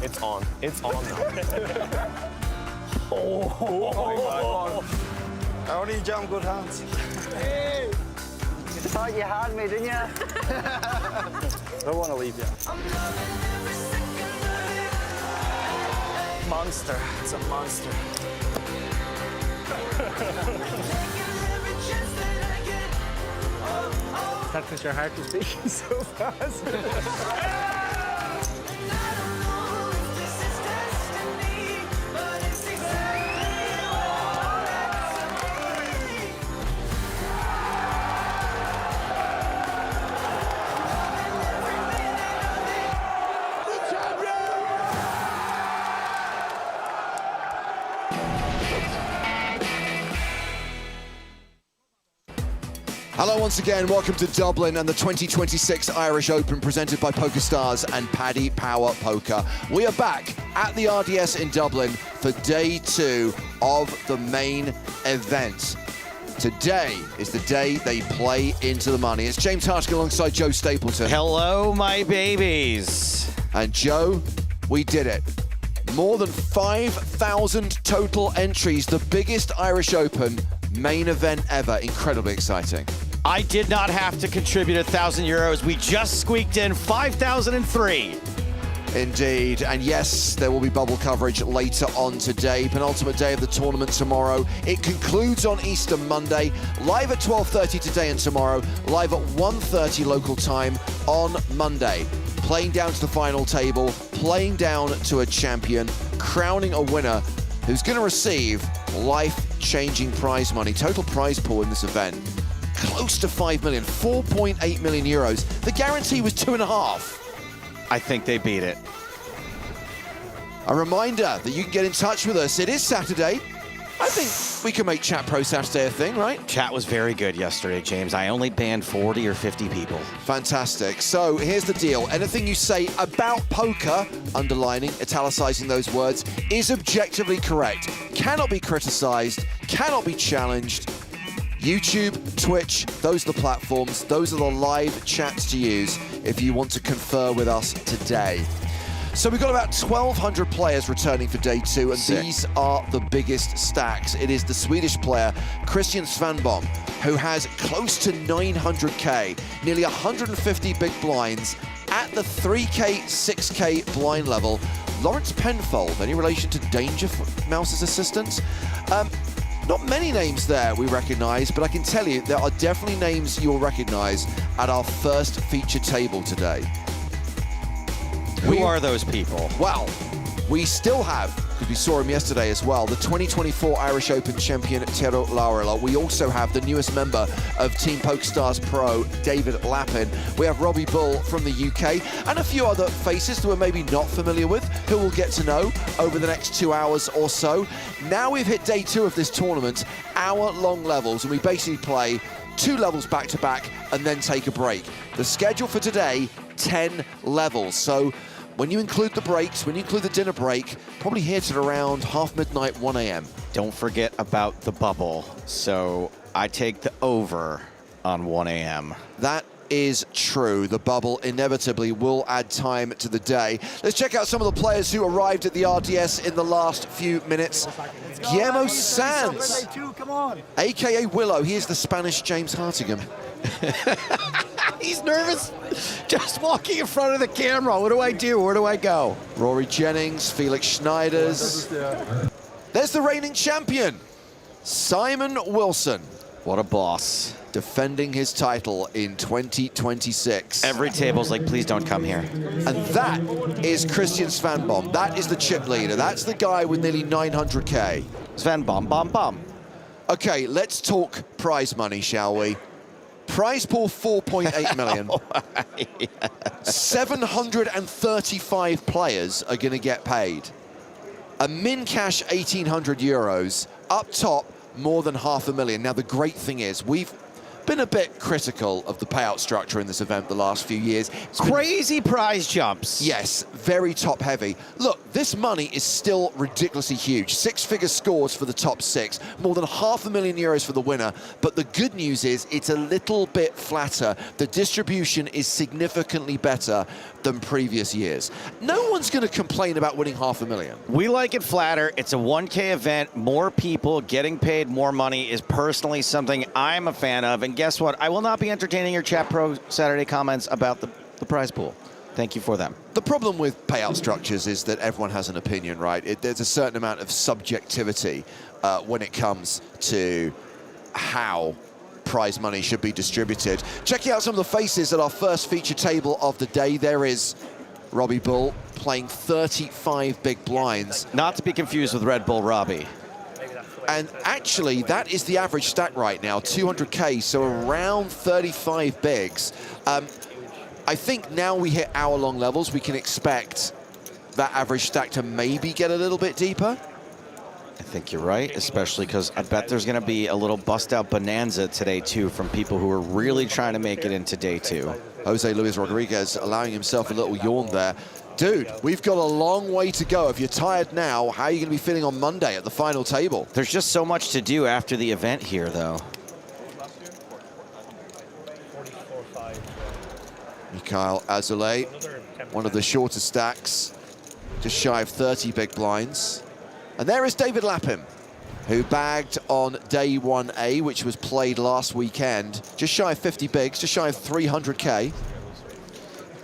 It's on. It's on now. Oh, I only jump good hands. Hey. You thought you had me, didn't you? I don't want to leave you. Monster. It's a monster. Is that because your heart is beating so fast? Hello once again, welcome to Dublin and the 2026 Irish Open presented by PokerStars and Paddy Power Poker. We are back at the RDS in Dublin for day 2 of the main event. Today is the day they play into the money. It's James Hartigan alongside Joe Stapleton. Hello, my babies. And Joe, we did it. More than 5,000 total entries, the biggest Irish Open main event ever. Incredibly exciting. I did not have to contribute €1,000. We just squeaked in 5,003. Indeed, and yes, there will be bubble coverage later on today. Penultimate day of the tournament tomorrow. It concludes on Easter Monday, live at 12:30 today and tomorrow, live at 1:30 local time on Monday. Playing down to the final table, playing down to a champion, crowning a winner who's going to receive life-changing prize money. Total prize pool in this event, close to 5 million, 4.8 million euros. The guarantee was 2.5. I think they beat it. A reminder that you can get in touch with us. It is Saturday. I think we can make Chat Pro Saturday a thing, right? Chat was very good yesterday, James. I only banned 40 or 50 people. Fantastic. So here's the deal. Anything you say about poker, underlining, italicizing those words, is objectively correct. Cannot be criticized, cannot be challenged. YouTube, Twitch, those are the platforms. Those are the live chats to use if you want to confer with us today. So we've got about 1,200 players returning for day 2, and these are the biggest stacks. It is the Swedish player, Christian Svanbom, who has close to 900K, nearly 150 big blinds at the 3K, 6K blind level. Lawrence Penfold, any relation to Danger Mouse's assistant? Not many names there we recognize, but I can tell you there are definitely names you'll recognize at our first feature table today. Who are those people? Well, we still have, because we saw him yesterday as well, the 2024 Irish Open champion, Tero Laurila. We also have the newest member of Team PokerStars Pro, David Lappin. We have Robbie Bull from the UK, and a few other faces that we're maybe not familiar with, who we'll get to know over the next 2 hours or so. Now we've hit day 2 of this tournament, hour-long levels, and we basically play 2 levels back-to-back and then take a break. The schedule for today, 10 levels. So when you include the breaks, when you include the dinner break, probably hit at around half midnight, 1 a.m. Don't forget about the bubble. So I take the over on 1 a.m. That is true. The bubble inevitably will add time to the day. Let's check out some of the players who arrived at the RDS in the last few minutes. Guillermo Sanz, aka Willow. He is the Spanish James Hartigan. He's nervous just walking in front of the camera. What do I do? Where do I go? Rory Jennings, Felix Schneiders. There's the reigning champion, Simon Wilson. What a boss. Defending his title in 2026. Every table's like, please don't come here. And that is Christian Svanbom. That is the chip leader. That's the guy with nearly 900K. Svanbom, bomb, bomb. Okay, let's talk prize money, shall we? Prize pool 4.8 million. 735 players are going to get paid. A min cash 1,800 euros. Up top, more than 500,000. Now, the great thing is, been a bit critical of the payout structure in this event the last few years. Crazy prize jumps. Yes, very top heavy. Look, this money is still ridiculously huge. Six-figure scores for the top six, more than €500,000 for the winner. But the good news is it's a little bit flatter. The distribution is significantly better than previous years. No one's going to complain about winning $500,000. We like it flatter. It's a 1K event. More people getting paid more money is personally something I'm a fan of. And guess what? I will not be entertaining your Chat Pro Saturday comments about the prize pool. Thank you for them. The problem with payout structures is that everyone has an opinion, right? There's a certain amount of subjectivity when it comes to how prize money should be distributed. Checking out some of the faces at our first feature table of the day. There is Robbie Bull playing 35 big blinds. Not to be confused with Red Bull Robbie. And actually, that is the average stack right now, 200K, so around 35 bigs. I think now we hit hour-long levels, we can expect that average stack to maybe get a little bit deeper. I think you're right, especially because I bet there's going to be a little bust-out bonanza today, too, from people who are really trying to make it into day two. Jose Luis Rodriguez allowing himself a little yawn there. Dude, we've got a long way to go. If you're tired now, how are you going to be feeling on Monday at the final table? There's just so much to do after the event here, though. Mikhail Azulay, one of the shorter stacks, just shy of 30 big blinds. And there is David Lapham, who bagged on day 1A, which was played last weekend, just shy of 50 bigs, just shy of 300K.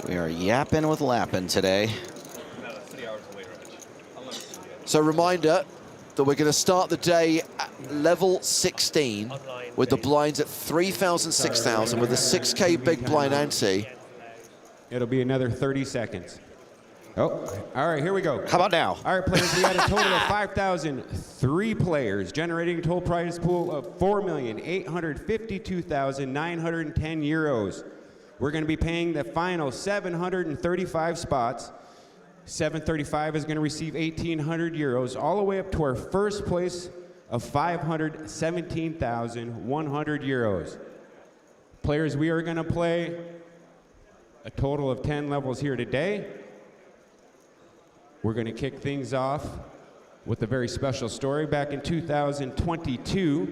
We are yapping with Lappin today. So reminder that we're going to start the day at level 16 with the blinds at 3,000, 6,000 with a 6K big blind ante. It'll be another 30 seconds. Oh, all right, here we go. How about now? All right, players, we had a total of 5,003 players, generating a total prize pool of €4,852,910. We're going to be paying the final 735 spots. 735 is going to receive €1,800, all the way up to our first place of €517,100. Players, we are going to play a total of 10 levels here today. We're going to kick things off with a very special story. Back in 2022,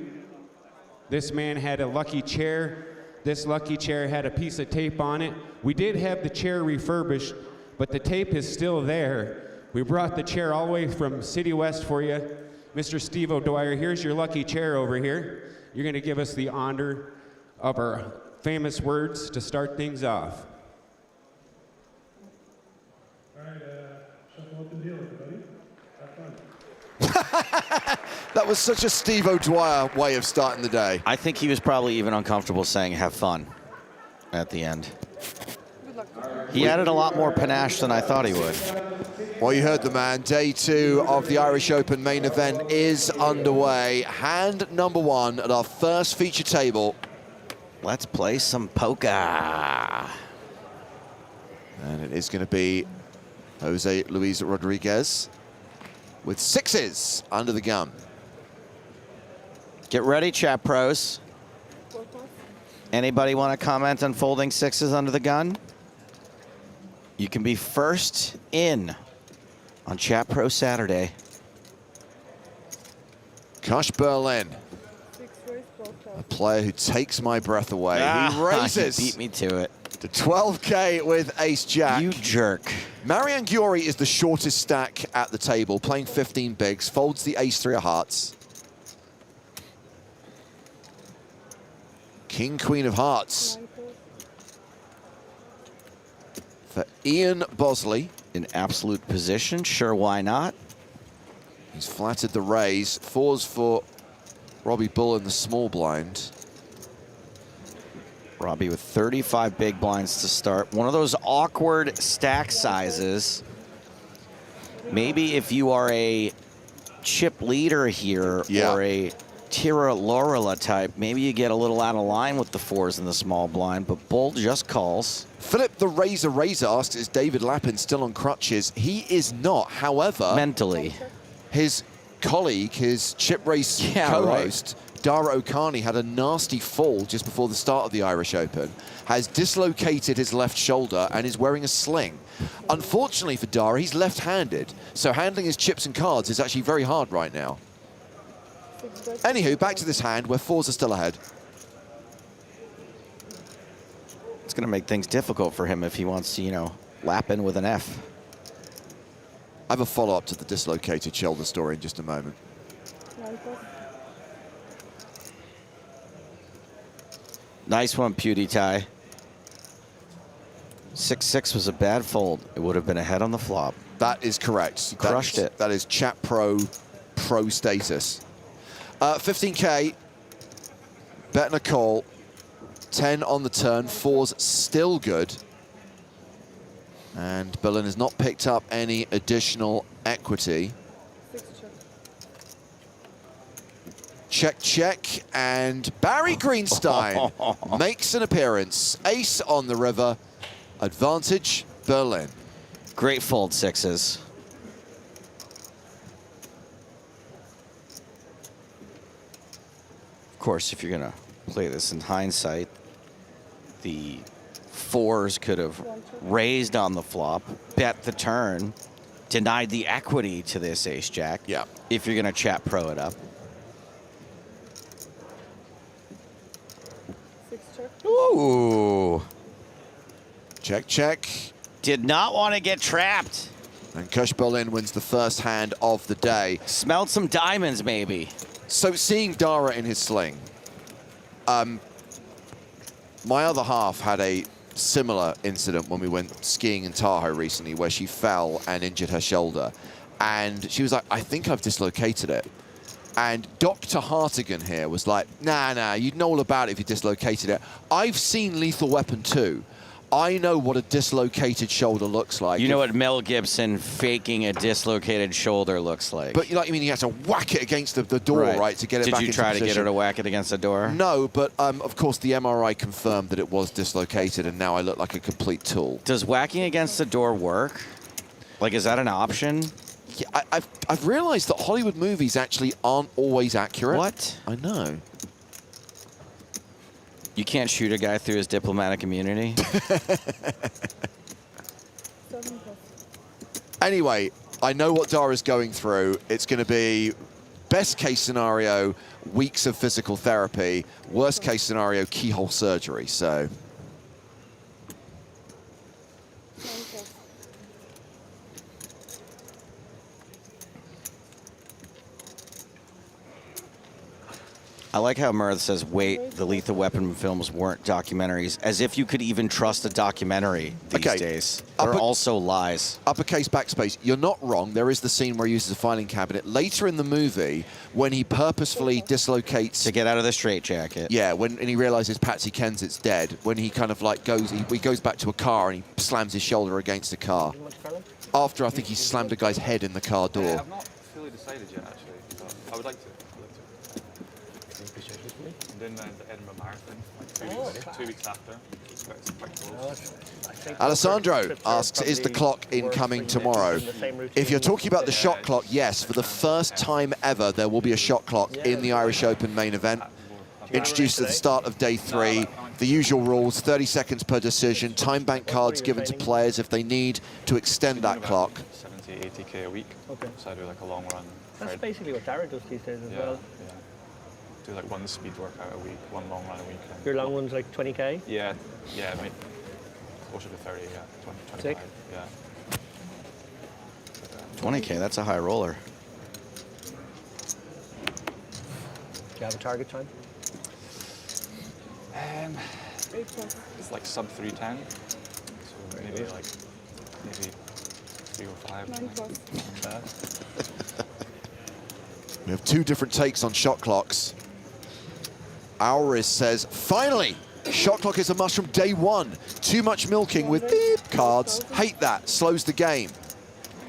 this man had a lucky chair. This lucky chair had a piece of tape on it. We did have the chair refurbished, but the tape is still there. We brought the chair all the way from City West for you. Mr. Steve O'Dwyer, here's your lucky chair over here. You're going to give us the honor of our famous words to start things off. That was such a Steve O'Dwyer way of starting the day. I think he was probably even uncomfortable saying have fun at the end. He added a lot more panache than I thought he would. Well, you heard the man. Day 2 of the Irish Open main event is underway. Hand number 1 at our first feature table. Let's play some poker. And it is going to be Jose Luis Rodriguez with 6s under the gun. Get ready, chat pros. Anybody want to comment on folding 6s under the gun? You can be first in on Chat Pro Saturday. Kosh Berlin, a player who takes my breath away. He raises. You beat me to it. To 12K with Ace Jack. You jerk. Marian Giori is the shortest stack at the table, playing 15 bigs, folds the Ace 3 of hearts. King, Queen of Hearts. For Ian Bosley. In absolute position, sure, why not? He's flattered the raise. 4s for Robbie Bull in the small blind. Robbie with 35 big blinds to start. One of those awkward stack sizes. Maybe if you are a chip leader here or a Tira Lorela type, maybe you get a little out of line with the 4s in the small blind, but Bull just calls. Philip the Razor asks, is David Lappin still on crutches? He is not, however. Mentally. His colleague, his chip race co-host, Dara Okani, had a nasty fall just before the start of the Irish Open, has dislocated his left shoulder and is wearing a sling. Unfortunately for Dara, he's left-handed, so handling his chips and cards is actually very hard right now. Anywho, back to this hand where fours are still ahead. It's going to make things difficult for him if he wants to, you know, lap in with an F. I have a follow-up to the dislocated shoulder story in just a moment. Nice one, PewDiePie. 6-6 was a bad fold. It would have been ahead on the flop. That is correct. Crushed it. That is chat pro status. 15K, bet and a call. 10 on the turn, fours still good. And Berlin has not picked up any additional equity. Check, check, and Barry Greenstein makes an appearance. Ace on the river, advantage Berlin. Great fold, sixes. Of course, if you're gonna play this in hindsight, the fours could have raised on the flop, bet the turn, denied the equity to this ace-jack. Yeah. If you're gonna chat pro it up. Ooh. Check, check. Did not want to get trapped. And Kush Berlin wins the first hand of the day. Smelled some diamonds, maybe. So seeing Dara in his sling, my other half had a similar incident when we went skiing in Tahoe recently where she fell and injured her shoulder. And she was like, I think I've dislocated it. And Dr. Hartigan here was like, nah, you'd know all about it if you dislocated it. I've seen Lethal Weapon 2. I know what a dislocated shoulder looks like. You know what Mel Gibson faking a dislocated shoulder looks like. But you know, I mean, you have to whack it against the door, right, to get it back into Did you try to position. get her to whack it against the door? No, but of course the MRI confirmed that it was dislocated, and now I look like a complete tool. Does whacking against the door work? Like, is that an option? Yeah, I've realized that Hollywood movies actually aren't always accurate. What? I know. You can't shoot a guy through his diplomatic immunity? Anyway, I know what Dara's going through. It's going to be best case scenario, weeks of physical therapy. Worst case scenario, keyhole surgery. So. I like how Mirth says, wait, the Lethal Weapon films weren't documentaries, as if you could even trust a documentary these days. They're also lies. Uppercase backspace, you're not wrong. There is the scene where he uses a filing cabinet. Later in the movie, when he purposefully dislocates... To get out of the straitjacket. Yeah, and he realizes Patsy Kensit's dead, when he kind of like goes, he goes back to a car and he slams his shoulder against the car. After I think he slammed a guy's head in the car door. Yeah, I've not fully decided yet, actually. But I would like to. I'm doing the Edinburgh Marathon, like 2 weeks after. It's quite close. Alessandro asks, is the clock incoming tomorrow? If you're talking about the shot clock, yes. For the first time ever, there will be a shot clock in the Irish Open main event. Introduced at the start of day 3. The usual rules, 30 seconds per decision. Time bank cards given to players if they need to extend that clock. 70, 80K a week. Okay. So I do like a long run. That's basically what Dara does these days as well. Yeah. Do like 1 speed workout a week, 1 long run a week. Your long one's like 20K? Yeah, maybe closer to 30, yeah, 25, Sick. yeah. 20K, that's a high roller. Do you have a target time? It's like sub 310, so maybe 305. We have 2 different takes on shot clocks. Auris says, finally, shot clock is a must from day 1. Too much milking with beep cards. Hate that, slows the game.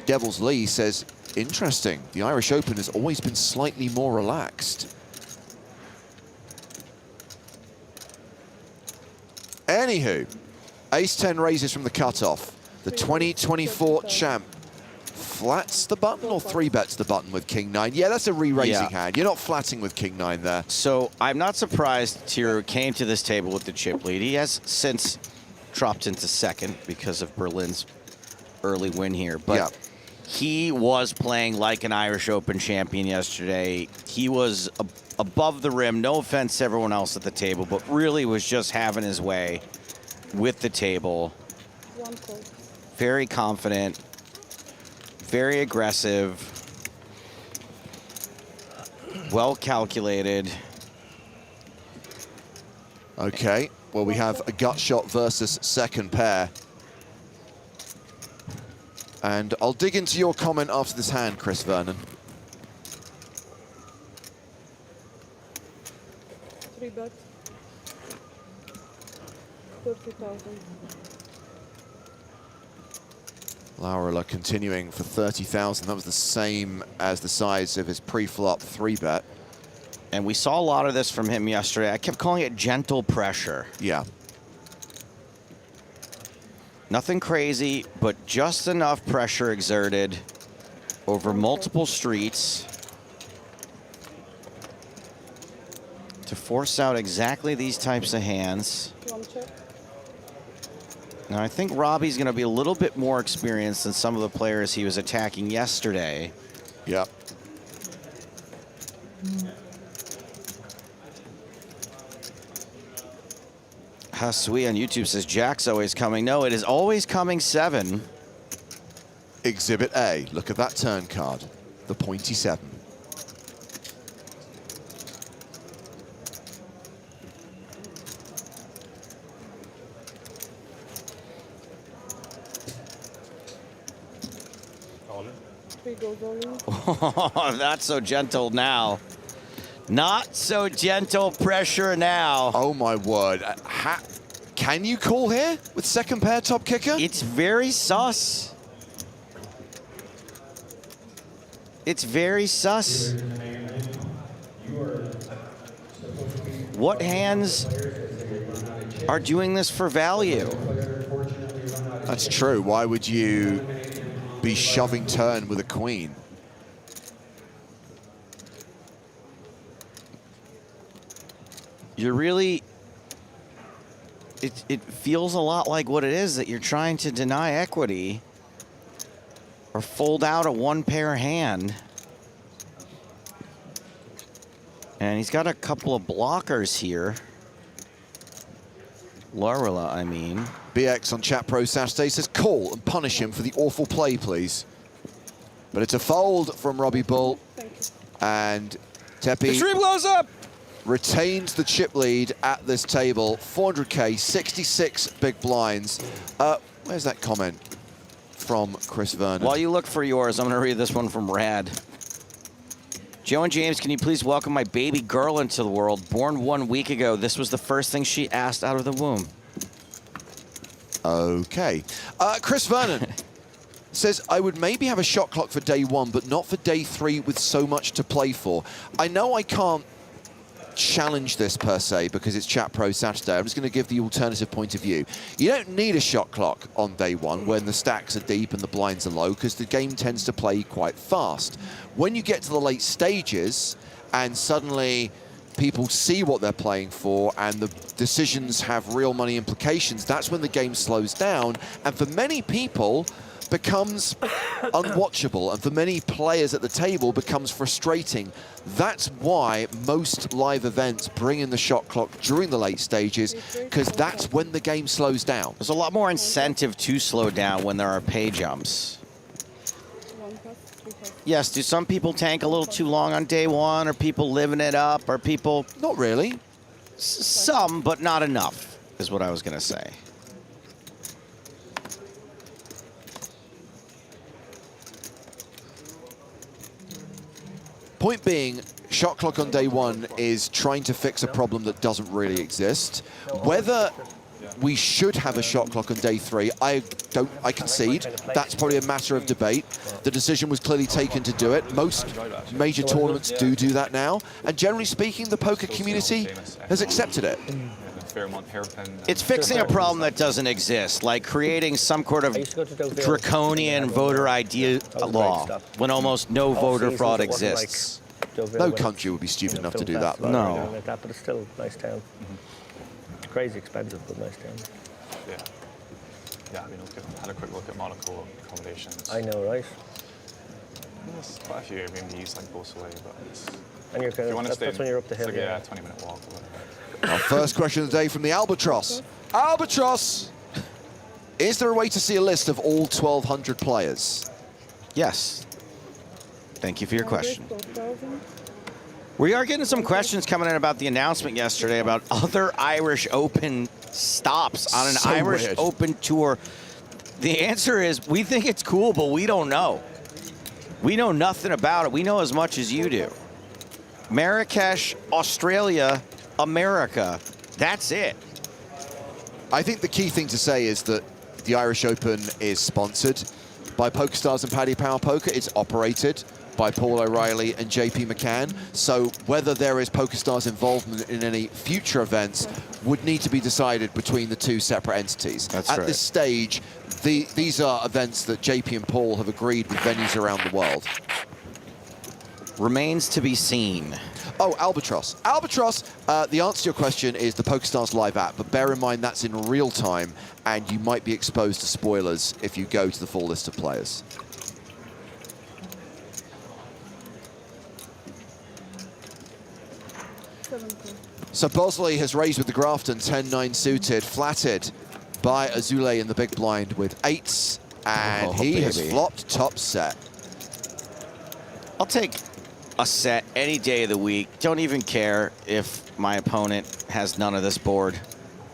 Devils Lee says, interesting. The Irish Open has always been slightly more relaxed. Anywho, ace-10 raises from the cutoff. The 2024 champ flats the button or 3-bets the button with King 9. Yeah, that's a re-raising hand. You're not flatting with King 9 there. So I'm not surprised Tiru came to this table with the chip lead. He has since dropped into second because of Berlin's early win here. But he was playing like an Irish Open champion yesterday. He was above the rim. No offense to everyone else at the table, but really was just having his way with the table. Very confident, very aggressive, well calculated. Okay, well, we have a gut shot versus second pair. And I'll dig into your comment after this hand, Chris Vernon. 3-bet. 30,000. Laurila continuing for 30,000. That was the same as the size of his pre-flop 3-bet. And we saw a lot of this from him yesterday. I kept calling it gentle pressure. Yeah. Nothing crazy, but just enough pressure exerted over multiple streets to force out exactly these types of hands. Now, I think Robbie's going to be a little bit more experienced than some of the players he was attacking yesterday. Yep. Hasui on YouTube says, Jack's always coming. No, it is always coming 7. Exhibit A. Look at that turn card. The pointy 7. Oh, not so gentle now. Not so gentle pressure now. Oh, my word. Can you call here with second pair top kicker? It's very sus. It's very sus. What hands are doing this for value? That's true. Why would you be shoving turn with a queen? You're really, it feels a lot like what it is, that you're trying to deny equity or fold out a one-pair hand. And he's got a couple of blockers here. Laurila, I mean. BX on Chat Pro Saturday says, call and punish him for the awful play, please. But it's a fold from Robbie Bull. And Tepe The stream blows up! retains the chip lead at this table. 400K, 66 big blinds. Where's that comment from Chris Vernon? While you look for yours, I'm going to read this one from Rad. Joe and James, can you please welcome my baby girl into the world? Born 1 week ago. This was the first thing she asked out of the womb. Okay. Chris Vernon says, I would maybe have a shot clock for day 1, but not for day 3 with so much to play for. I know I can't challenge this per se because it's Chat Pro Saturday. I'm just going to give the alternative point of view. You don't need a shot clock on day 1 when the stacks are deep and the blinds are low, because the game tends to play quite fast. When you get to the late stages and suddenly people see what they're playing for and the decisions have real money implications, that's when the game slows down, and for many people becomes unwatchable, and for many players at the table becomes frustrating. That's why most live events bring in the shot clock during the late stages, because that's when the game slows down. There's a lot more incentive to slow down when there are pay jumps. Yes, do some people tank a little too long on day 1? Are people living it up? Are people... Not really. Some, but not enough, is what I was going to say. Point being, shot clock on day 1 is trying to fix a problem that doesn't really exist. Whether we should have a shot clock on day 3, I concede. That's probably a matter of debate. The decision was clearly taken to do it. Most major tournaments do that now. And generally speaking, the poker community has accepted it. Fairmont hairpin. It's fixing a problem that doesn't exist, like creating some sort of draconian voter ID law when almost no voter fraud exists. No country would be stupid enough to do that, though. No. Like that, but it's still a nice town. It's crazy expensive, but nice town. Yeah. Yeah, I mean, had a quick look at Monaco accommodations. I know, right? There's quite a few Airbnbs like both away, but it's... And you're kind of, that's when you're up the hill. Like, yeah, 20-minute walk or whatever. Our first question of the day from the Albatross. Albatross! Is there a way to see a list of all 1,200 players? Yes. Thank you for your question. We are getting some questions coming in about the announcement yesterday about other Irish Open stops on an Irish Open tour. The answer is we think it's cool, but we don't know. We know nothing about it. We know as much as you do. Marrakech, Australia, America. That's it. I think the key thing to say is that the Irish Open is sponsored by PokerStars and Paddy Power Poker. It's operated by Paul O'Reilly and JP McCann. So whether there is PokerStars involvement in any future events would need to be decided between the two separate entities. That's At right. this stage, these are events that JP and Paul have agreed with venues around the world. Remains to be seen. Oh, Albatross. Albatross, the answer to your question is the PokerStars Live app, but bear in mind that's in real time, and you might be exposed to spoilers if you go to the full list of players. So Bosley has raised with the Grafton, 10-9 suited, flatted by Azule in the big blind with 8s, and he has flopped top set. I'll take a set any day of the week. Don't even care if my opponent has none of this board. In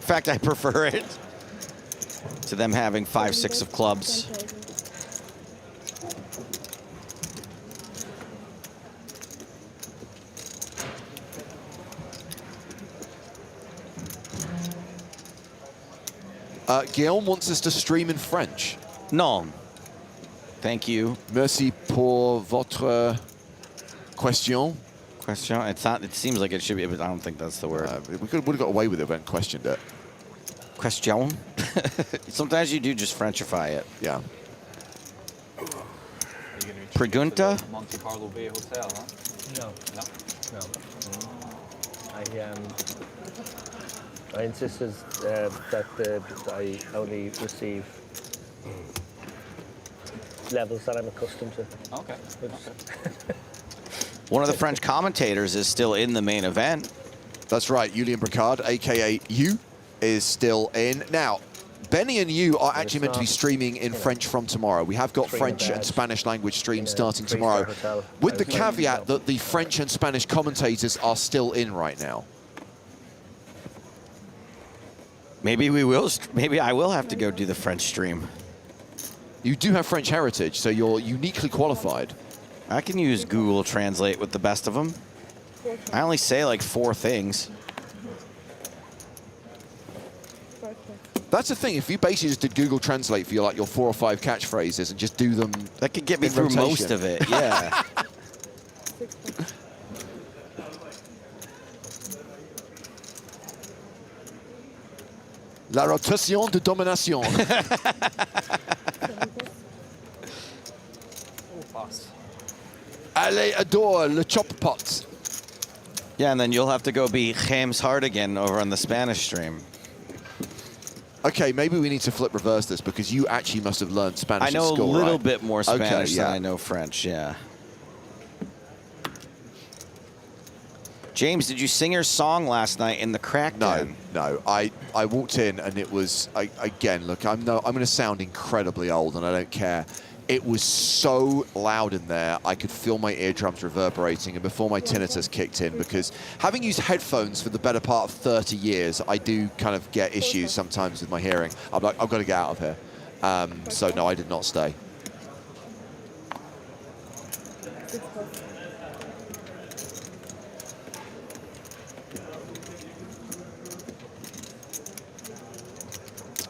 fact, I prefer it to them having 5-6 of clubs. Guillaume wants us to stream in French. Non. Thank you. Merci pour votre question. Question? It's not, it seems like it should be, but I don't think that's the word. We would have got away with it if we hadn't questioned it. Question? Sometimes you do just Frenchify it. Yeah. Pregunta? Monte Carlo Bay Hotel, huh? No. No? No. I insisted that I only receive levels that I'm accustomed to. Okay. One of the French commentators is still in the main event. That's right. Julien Bricard, a.k.a. You, is still in. Now, Benny and You are actually meant to be streaming in French from tomorrow. We have got French and Spanish language streams starting tomorrow, with the caveat that the French and Spanish commentators are still in right now. Maybe we will. Maybe I will have to go do the French stream. You do have French heritage, so you're uniquely qualified. I can use Google Translate with the best of them. I only say like 4 things. That's the thing. If you basically just did Google Translate for your 4 or 5 catchphrases and just do them, that could get me through most of it. Yeah. La rotation de domination. Allez, adore le chop pot. Yeah, and then you'll have to go be James Hardigan over on the Spanish stream. Okay, maybe we need to flip reverse this because you actually must have learned Spanish I know at school, a little right? bit more Spanish yeah. than I know French, yeah. James, did you sing your song last night in the Craic Den? No. I walked in and it was, again, look, I'm going to sound incredibly old and I don't care. It was so loud in there, I could feel my eardrums reverberating, and before my tinnitus kicked in, because having used headphones for the better part of 30 years, I do kind of get issues sometimes with my hearing. I'm like, I've got to get out of here. So no, I did not stay.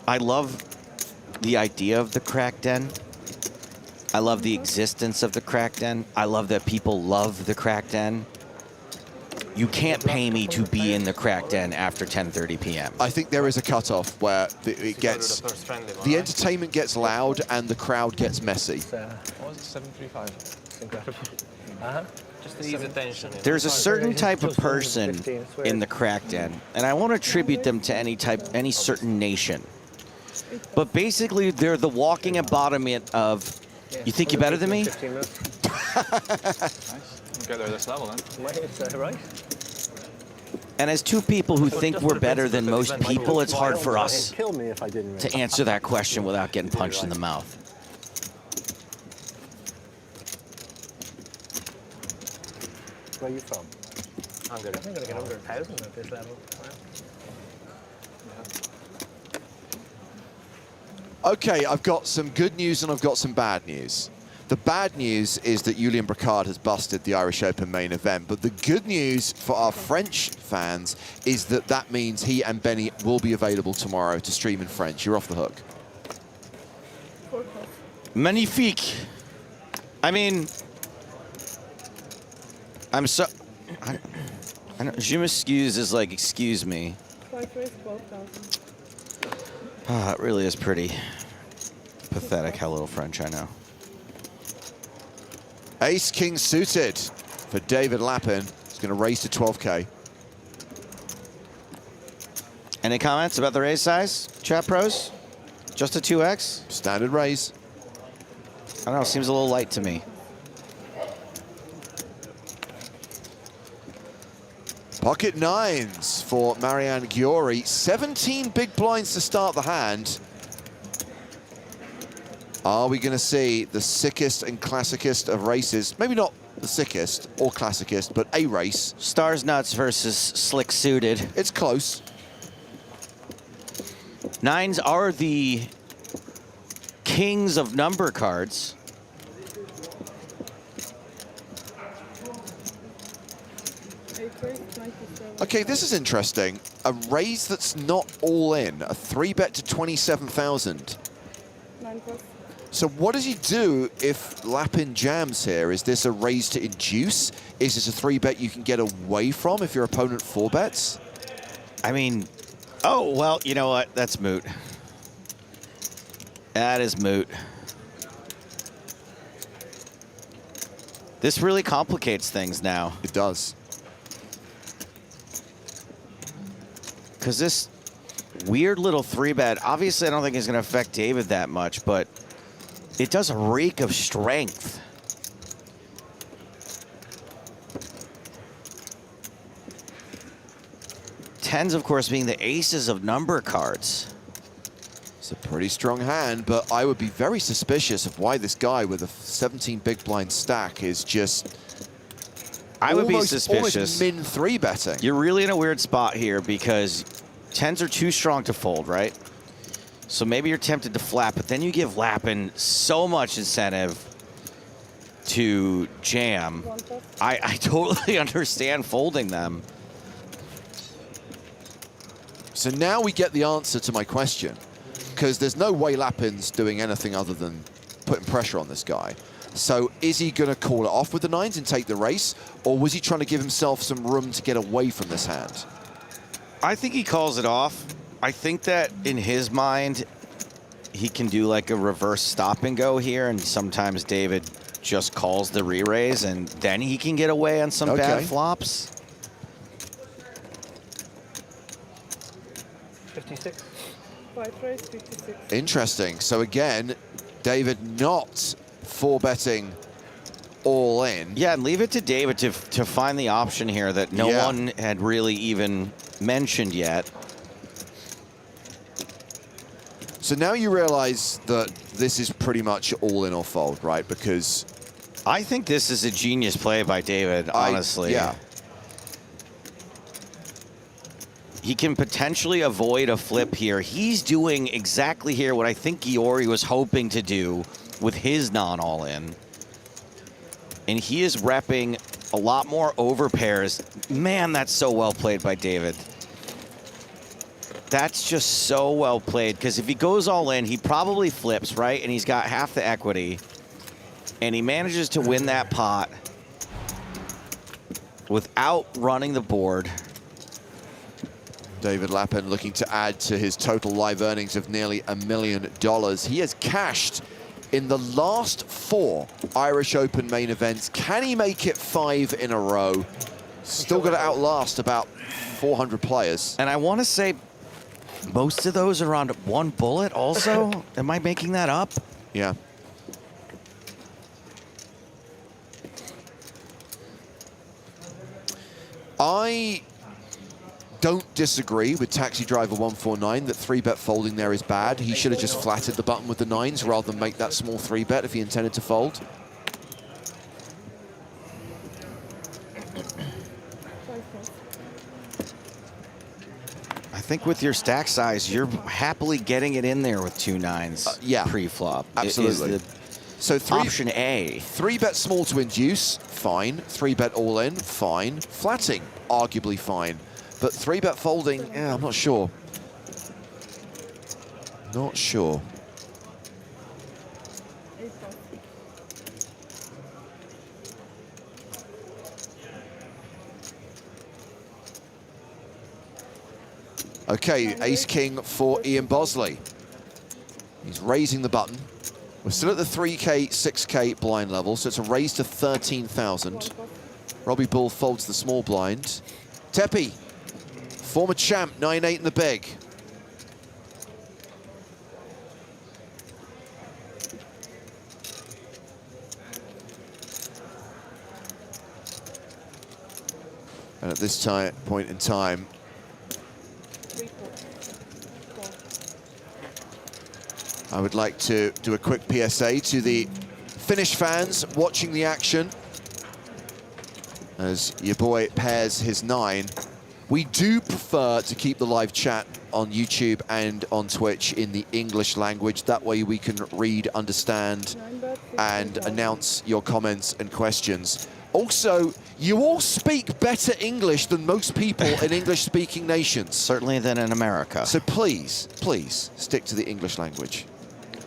I love the idea of the Craic Den. I love the existence of the Craic Den. I love that people love the Craic Den. you can't pay me to be in the Craic Den after 10:30 p.m. I think there is a cutoff where it gets, the entertainment gets loud and the crowd gets messy. What was it, 735? It's incredible. Just to ease attention. There's a certain type of person in the Craic Den, and I won't attribute them to any certain nation. But basically, they're the walking embodiment of, you think you're better than me? Nice. Get there this level then. Right. And as two people who think we're better than most people, it's hard for us Kill me if I didn't. to answer that question without getting punched in the mouth. Where are you from? Hungary. I'm going to get under 1,000 at this level. Okay, I've got some good news and I've got some bad news. The bad news is that Julian Bricard has busted the Irish Open main event, but the good news for our French fans is that that means he and Benny will be available tomorrow to stream in French. You're off the hook. Magnifique. I mean, I'm so... I know, je m'excuse is like, excuse me. 5 race, 12,000. Ah, it really is pretty pathetic how little French I know. Ace King suited for David Lappin. He's going to raise to 12K. Any comments about the raise size, chat pros? Just a 2x? Standard raise. I don't know, seems a little light to me. Pocket nines for Marianne Giori. 17 big blinds to start the hand. Are we going to see the sickest and classicest of races? Maybe not the sickest or classicest, but a race. Stars Nuts versus Slick Suited. It's close. Nines are the kings of number cards. Okay, this is interesting. A raise that's not all in. A 3-bet to 27,000. 9+. So what does he do if Lappin jams here? Is this a raise to induce? Is this a 3-bet you can get away from if your opponent 4-bets? I mean, oh, well, you know what? That's moot. That is moot. This really complicates things now. It does. Because this weird little 3-bet, obviously I don't think it's going to affect David that much, but it does reek of strength. Tens, of course, being the aces of number cards. It's a pretty strong hand, but I would be very suspicious of why this guy with a 17 big blind stack is just... I would be suspicious. Almost min 3-betting. You're really in a weird spot here because tens are too strong to fold, right? So maybe you're tempted to flat, but then you give Lappin so much incentive to jam. I totally understand folding them. So now we get the answer to my question, because there's no way Lappin's doing anything other than putting pressure on this guy. So is he going to call it off with the nines and take the race, or was he trying to give himself some room to get away from this hand? I think he calls it off. I think that in his mind, he can do like a reverse stop and go here, and sometimes David just calls the re-raise, and then he can get away on some bad flops. 56. 5 race, 56. Interesting. So again, David not 4-betting all in. Yeah, and leave it to David to find the option here that no one had really even mentioned yet. So now you realize that this is pretty much all in or fold, right? Because I think this is a genius play by David, honestly. Yeah. He can potentially avoid a flip here. He's doing exactly here what I think Giori was hoping to do with his non-all-in. And he is repping a lot more overpairs. Man, that's so well played by David. That's just so well played, because if he goes all in, he probably flips, right? And he's got half the equity. And he manages to win that pot. without running the board. David Lappin looking to add to his total live earnings of nearly $1 million. He has cashed in the last 4 Irish Open main events. Can he make it 5 in a row? Still got to outlast about 400 players. And I want to say most of those are on 1 bullet also. Am I making that up? Yeah. I don't disagree with Taxi Driver 149 that 3-bet folding there is bad. He should have just flatted the button with the 9s rather than make that small 3-bet if he intended to fold. I think with your stack size, you're happily getting it in there with 2 9s yeah, pre-flop. Absolutely. So option A. 3-bet small to induce, fine. 3-bet all in, fine. Flatting, arguably fine. But 3-bet folding, yeah, I'm not sure. Not sure. Okay, ace-king for Ian Bosley. He's raising the button. We're still at the 3K, 6K blind level, so it's a raise to 13,000. Robbie Bull folds the small blind. Tepe, former champ, 9-8 in the big. And at this point in time, I would like to do a quick PSA to the Finnish fans watching the action as your boy pairs his 9. We do prefer to keep the live chat on YouTube and on Twitch in the English language. That way we can read, understand, and announce your comments and questions. Also, you all speak better English than most people in English-speaking nations. Certainly than in America. So please, please, stick to the English language.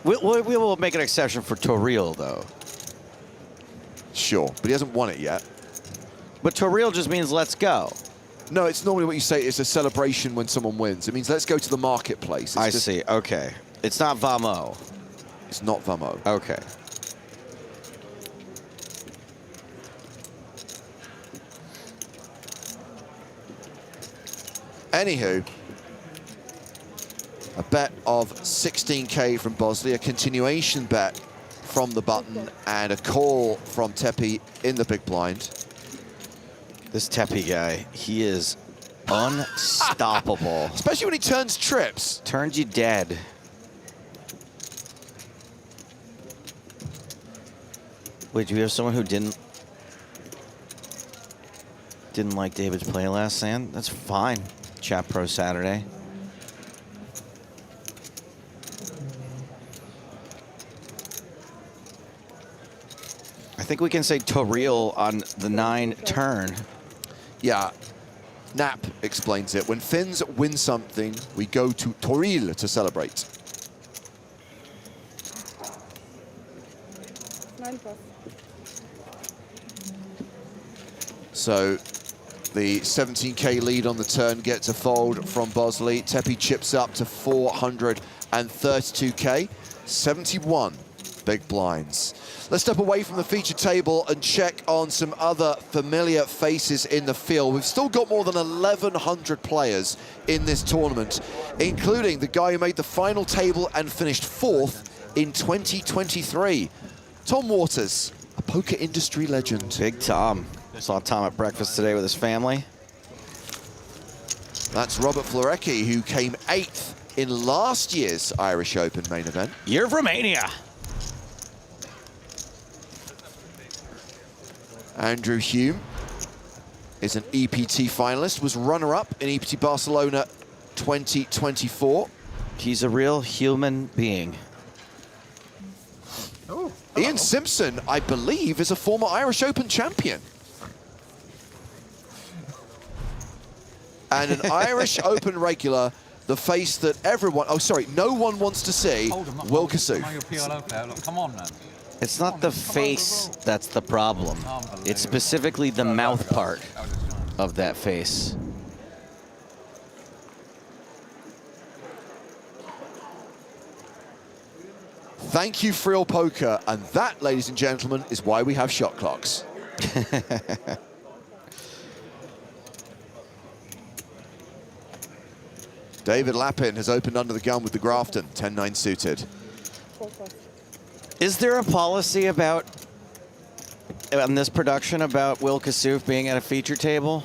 We will make an exception for Toril, though. Sure, but he hasn't won it yet. But Toril just means let's go. No, it's normally what you say is a celebration when someone wins. It means let's go to the marketplace. I see, okay. It's not Vamo. It's not Vamo. Okay. Anywho, a bet of 16K from Bosley, a continuation bet from the button, and a call from Tepe in the big blind. This Tepe guy, he is unstoppable. Especially when he turns trips. Turns you dead. Wait, do we have someone who didn't like David's play last hand? That's fine. Chat Pro Saturday. I think we can say Toril on the 9 turn. Yeah, Knapp explains it. When Finns win something, we go to Toril to celebrate. 9+. So the 17K lead on the turn gets a fold from Bosley. Tepe chips up to 432K, 71 big blinds. Let's step away from the feature table and check on some other familiar faces in the field. We've still got more than 1,100 players in this tournament, including the guy who made the final table and finished 4th in 2023. Tom Waters, a poker industry legend. Big Tom. Saw Tom at breakfast today with his family. That's Robert Florecki, who came 8th in last year's Irish Open main event. You're from Romania. Andrew Hume is an EPT finalist, was runner-up in EPT Barcelona 2024. He's a real human being. Oh, Ian Simpson, I believe, is a former Irish Open champion. And an Irish Open regular, the face that everyone, no one wants to see, Will Cassou. Come on, man. It's not the face that's the problem. It's specifically the mouth part. of that face. Thank you, Friel Poker. And that, ladies and gentlemen, is why we have shot clocks. David Lappin has opened under the gun with the Grafton, 10-9 suited. Is there a policy about, on this production, about Will Kassouf being at a feature table?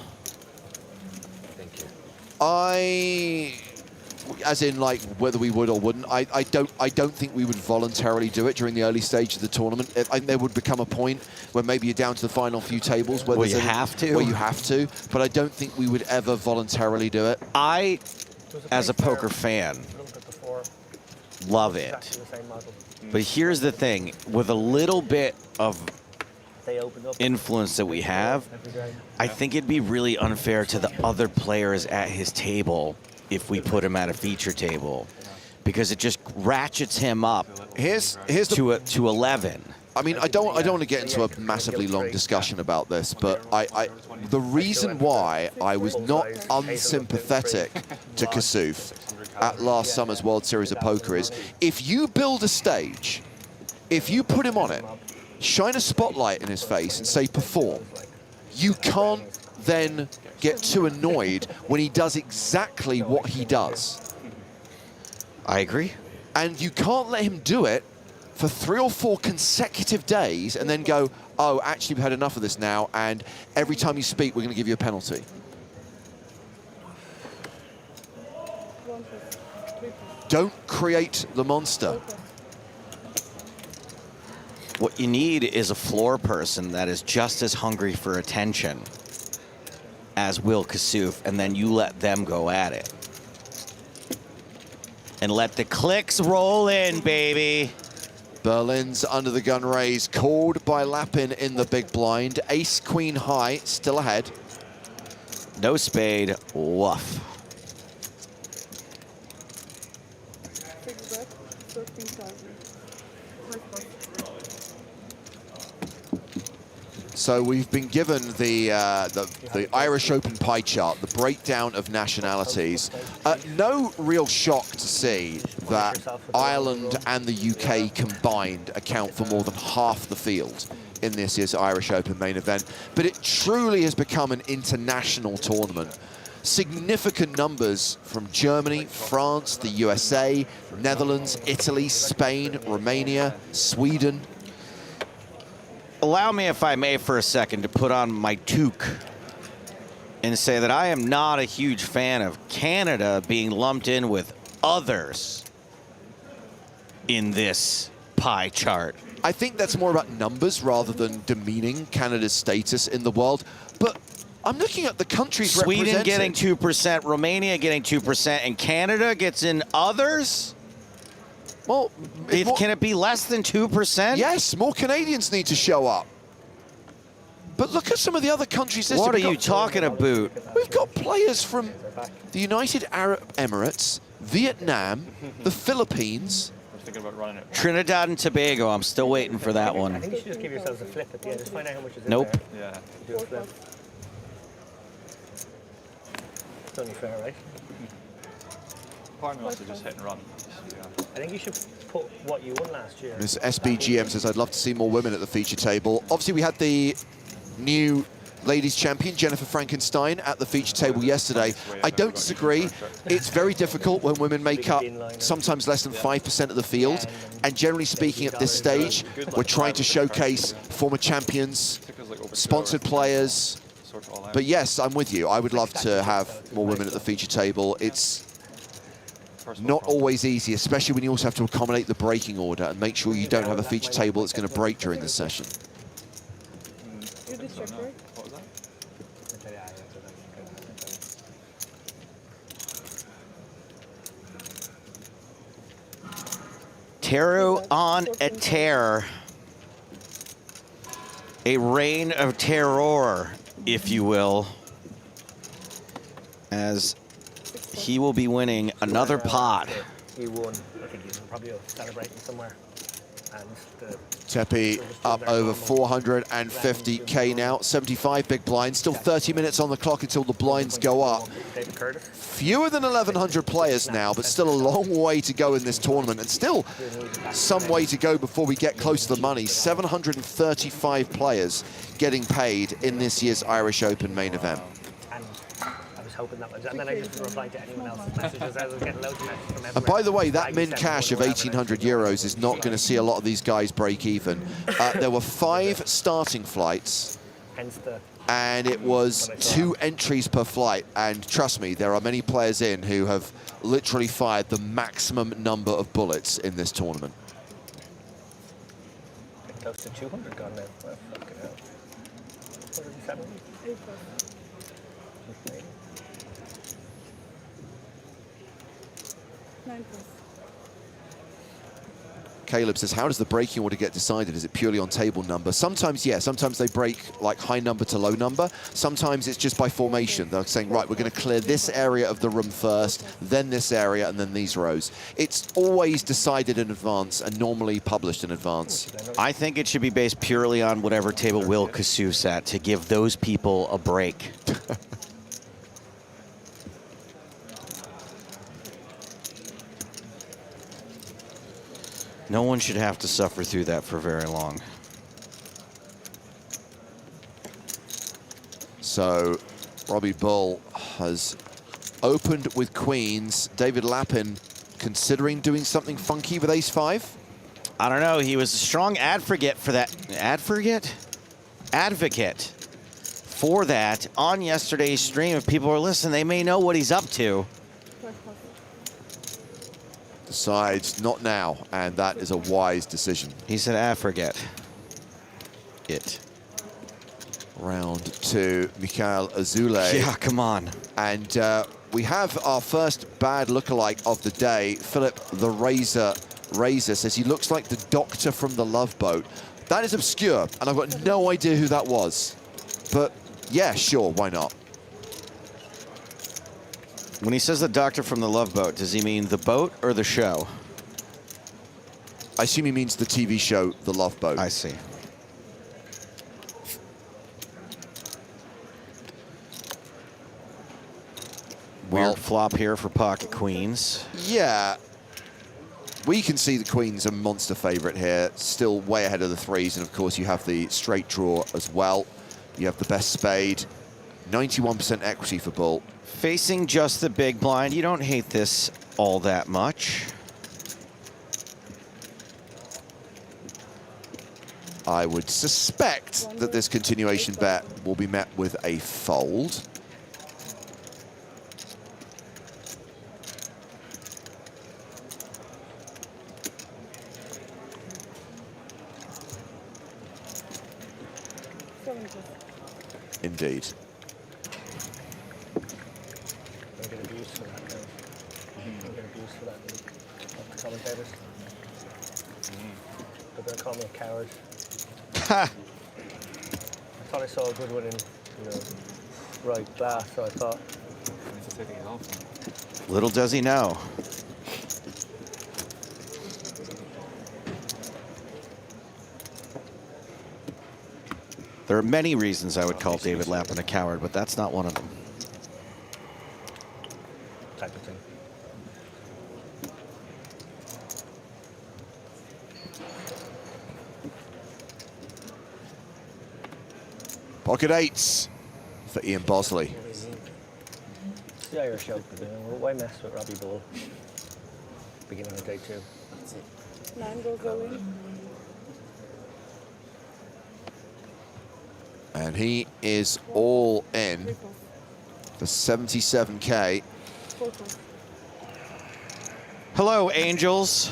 As in, like, whether we would or wouldn't, I don't think we would voluntarily do it during the early stage of the tournament. There would become a point where maybe you're down to the final few tables where you have to. Where you have to, but I don't think we would ever voluntarily do it. I, as a poker fan, love it. But here's the thing, with a little bit of influence that we have, I think it'd be really unfair to the other players at his table if we put him at a feature table, because it just ratchets him up to 11. I mean, I don't want to get into a massively long discussion about this, but the reason why I was not unsympathetic to Kassouf at last summer's World Series of Poker is, if you build a stage, if you put him on it, shine a spotlight in his face and say perform, you can't then get too annoyed when he does exactly what he does. I agree. And you can't let him do it for 3 or 4 consecutive days and then go, oh, actually, we've had enough of this now, and every time you speak, we're going to give you a penalty. Don't create the monster. What you need is a floor person that is just as hungry for attention as Will Kassouf, and then you let them go at it. And let the clicks roll in, baby. Berlin's under the gun raise, called by Lappin in the big blind. Ace, queen high, still ahead. No spade, woof. So we've been given the Irish Open pie chart, the breakdown of nationalities. No real shock to see that Ireland and the UK combined account for more than half the field in this year's Irish Open main event. But it truly has become an international tournament. Significant numbers from Germany, France, the USA, Netherlands, Italy, Spain, Romania, Sweden. Allow me, if I may, for a second, to put on my toque and say that I am not a huge fan of Canada being lumped in with others in this pie chart. I think that's more about numbers rather than demeaning Canada's status in the world. But I'm looking at the countries Sweden represented. getting 2%, Romania getting 2%, and Canada gets in others? Well, can it be less than 2%? Yes, more Canadians need to show up. But look at some of the other countries. What are you talking about? We've got players from the United Arab Emirates, Vietnam, the Philippines. Thinking about running it. Trinidad and Tobago, I'm still waiting for that one. I think you should just give yourselves a flip at the end. Just find out how much is in Nope. there. Yeah. Do a flip. It's only fair, right? Part of me wants to just hit and run. I think you should put what you won last year. Miss SBGM says, I'd love to see more women at the feature table. Obviously, we had the new ladies champion, Jennifer Frankenstein, at the feature table yesterday. I don't disagree. It's very difficult when women make up sometimes less than 5% of the field. And generally speaking, at this stage, we're trying to showcase former champions, sponsored players. But yes, I'm with you. I would love to have more women at the feature table. It's not always easy, especially when you also have to accommodate the breaking order and make sure you don't have a feature table that's going to break during the session. What was that? Tarot on a tear. A reign of terror, if you will, as he will be winning another pot. You won. I think he's probably celebrating somewhere. And the Tepe up over 450K now, 75 big blinds, still 30 minutes on the clock until the blinds go up. Fewer than 1,100 players now, but still a long way to go in this tournament, and still some way to go before we get close to the money. 735 players getting paid in this year's Irish Open main event. I was hoping that was, and then I just replied to anyone else's messages. I was getting loads of messages from everywhere. And by the way, that min cash of 1,800 euros is not going to see a lot of these guys break even. There were 5 starting flights, and it was 2 entries per flight. And trust me, there are many players in who have literally fired the maximum number of bullets in this tournament. Close to 200 gone now. Well, fucking hell. 170. 9+. Caleb says, how does the breaking order get decided? Is it purely on table number? Sometimes, yeah. Sometimes they break like high number to low number. Sometimes it's just by formation. They're saying, right, we're going to clear this area of the room first, then this area, and then these rows. It's always decided in advance and normally published in advance. I think it should be based purely on whatever table Will Kassouf's at to give those people a break. No one should have to suffer through that for very long. So Robbie Bull has opened with queens. David Lappin considering doing something funky with ace-5? I don't know. He was a strong advocate for that. Advocate for that on yesterday's stream. If people are listening, they may know what he's up to. Decides not now, and that is a wise decision. He said, "I forget it." Round 2, Mikhail Azule. Yeah, come on. And we have our first bad lookalike of the day. Philip the Razor says he looks like the doctor from The Love Boat. That is obscure, and I've got no idea who that was. But yeah, sure, why not? When he says the doctor from The Love Boat, does he mean the boat or the show? I assume he means the TV show, The Love Boat. I see. Weird flop here for pocket queens. Yeah. We can see the queen's a monster favorite here, still way ahead of the 3s, and of course you have the straight draw as well. You have the best spade, 91% equity for Bull. Facing just the big blind, you don't hate this all that much. I would suspect that this continuation bet will be met with a fold. Indeed. I'm getting abused for that now. I'm getting abused for that in the commentators. They're going to call me a coward. I thought I saw a good one in, right glass, so I thought. Little does he know. There are many reasons I would call David Lappin a coward, but that's not one of them. Type of thing. Pocket 8s for Ian Bosley. It's the Irish Open. Why mess with Robbie Bull? Beginning of day 2. 9 goes all in. And he is all in for 77K. Hello, Angels.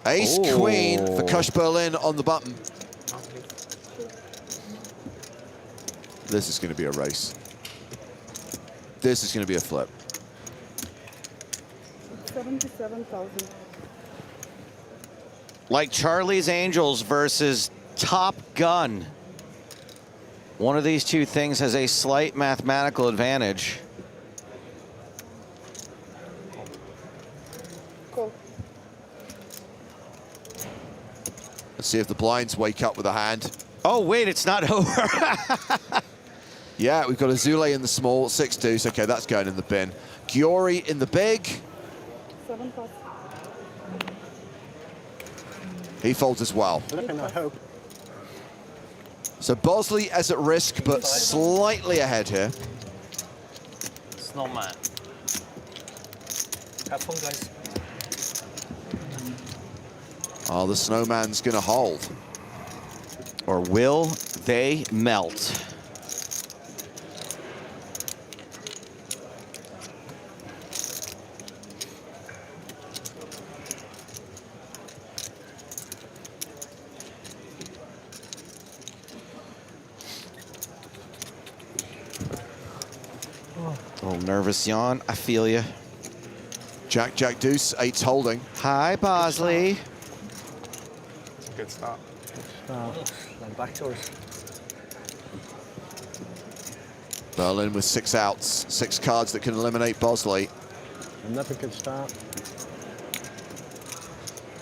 Ace Queen for Kush Berlin on the button. This is going to be a race. This is going to be a flip. 77,000. Like Charlie's Angels versus Top Gun. One of these two things has a slight mathematical advantage. Let's see if the blinds wake up with a hand. Oh, wait, it's not over. Yeah, we've got Azule in the small, 6 deuce. Okay, that's going in the bin. Giori in the big. 7 plus. He folds as well. Flipping, I hope. So Bosley is at risk, but slightly ahead here. Snowman. Have fun, guys. Oh, the snowman's going to hold. Or will they melt? A little nervous yawn. I feel you. Jack, Jack, deuce, 8's holding. Hi, Bosley. It's a good start. And back to us. Berlin with 6 outs, 6 cards that can eliminate Bosley. Another good start.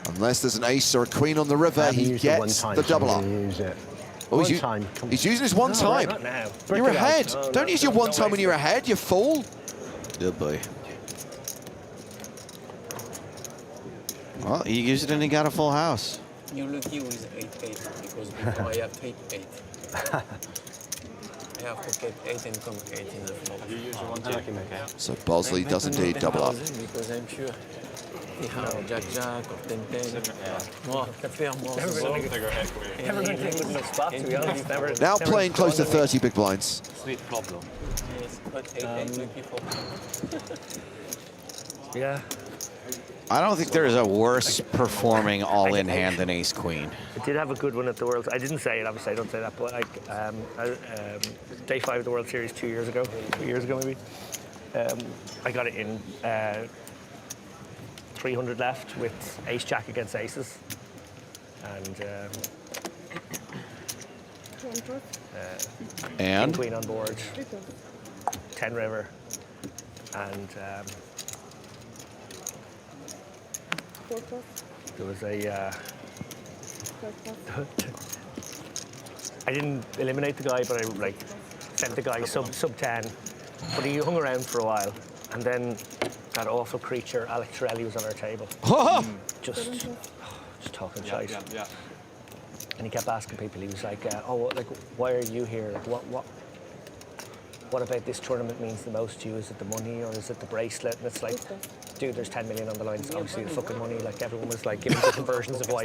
Unless there's an ace or a queen on the river, he gets the double up. Use it. Oh, One he's, time. he's using his one time. Not now. You're ahead. Don't use your one time when you're ahead, you fool. Good boy. Well, he used it and he got a full house. You're lucky with 8-8 because before I have 8-8. I have pocket 8 and come 8 in the floor. You use your one check. Okay. So Bosley does indeed double up. Because I'm sure he have Jack Jack or 10-10. Moi, faire moi. Never been a good enough spot, to be honest. Now playing close to 30 big blinds. Sweet problem. Yes, but 8-8 lucky for. Yeah. I don't think there's a worse performing all-in hand than Ace Queen. I did have a good one at the World. I didn't say it, obviously. I don't say that, but like day 5 of the World Series 2 years ago, maybe. I got it in 300 left with Ace Jack against Aces, and King Queen on board, 10 river, and there was a. I didn't eliminate the guy, but I like sent the guy sub 10, but he hung around for a while, and then that awful creature Alex Torelli was on our table, just talking shite. Yeah. And he kept asking people. He was like, "Oh, like, why are you here? Like, what about this tournament means the most to you? Is it the money or is it the bracelet?" And it's like, dude, there's 10 million on the line. It's obviously the fucking money. Like, everyone was like giving different versions of why.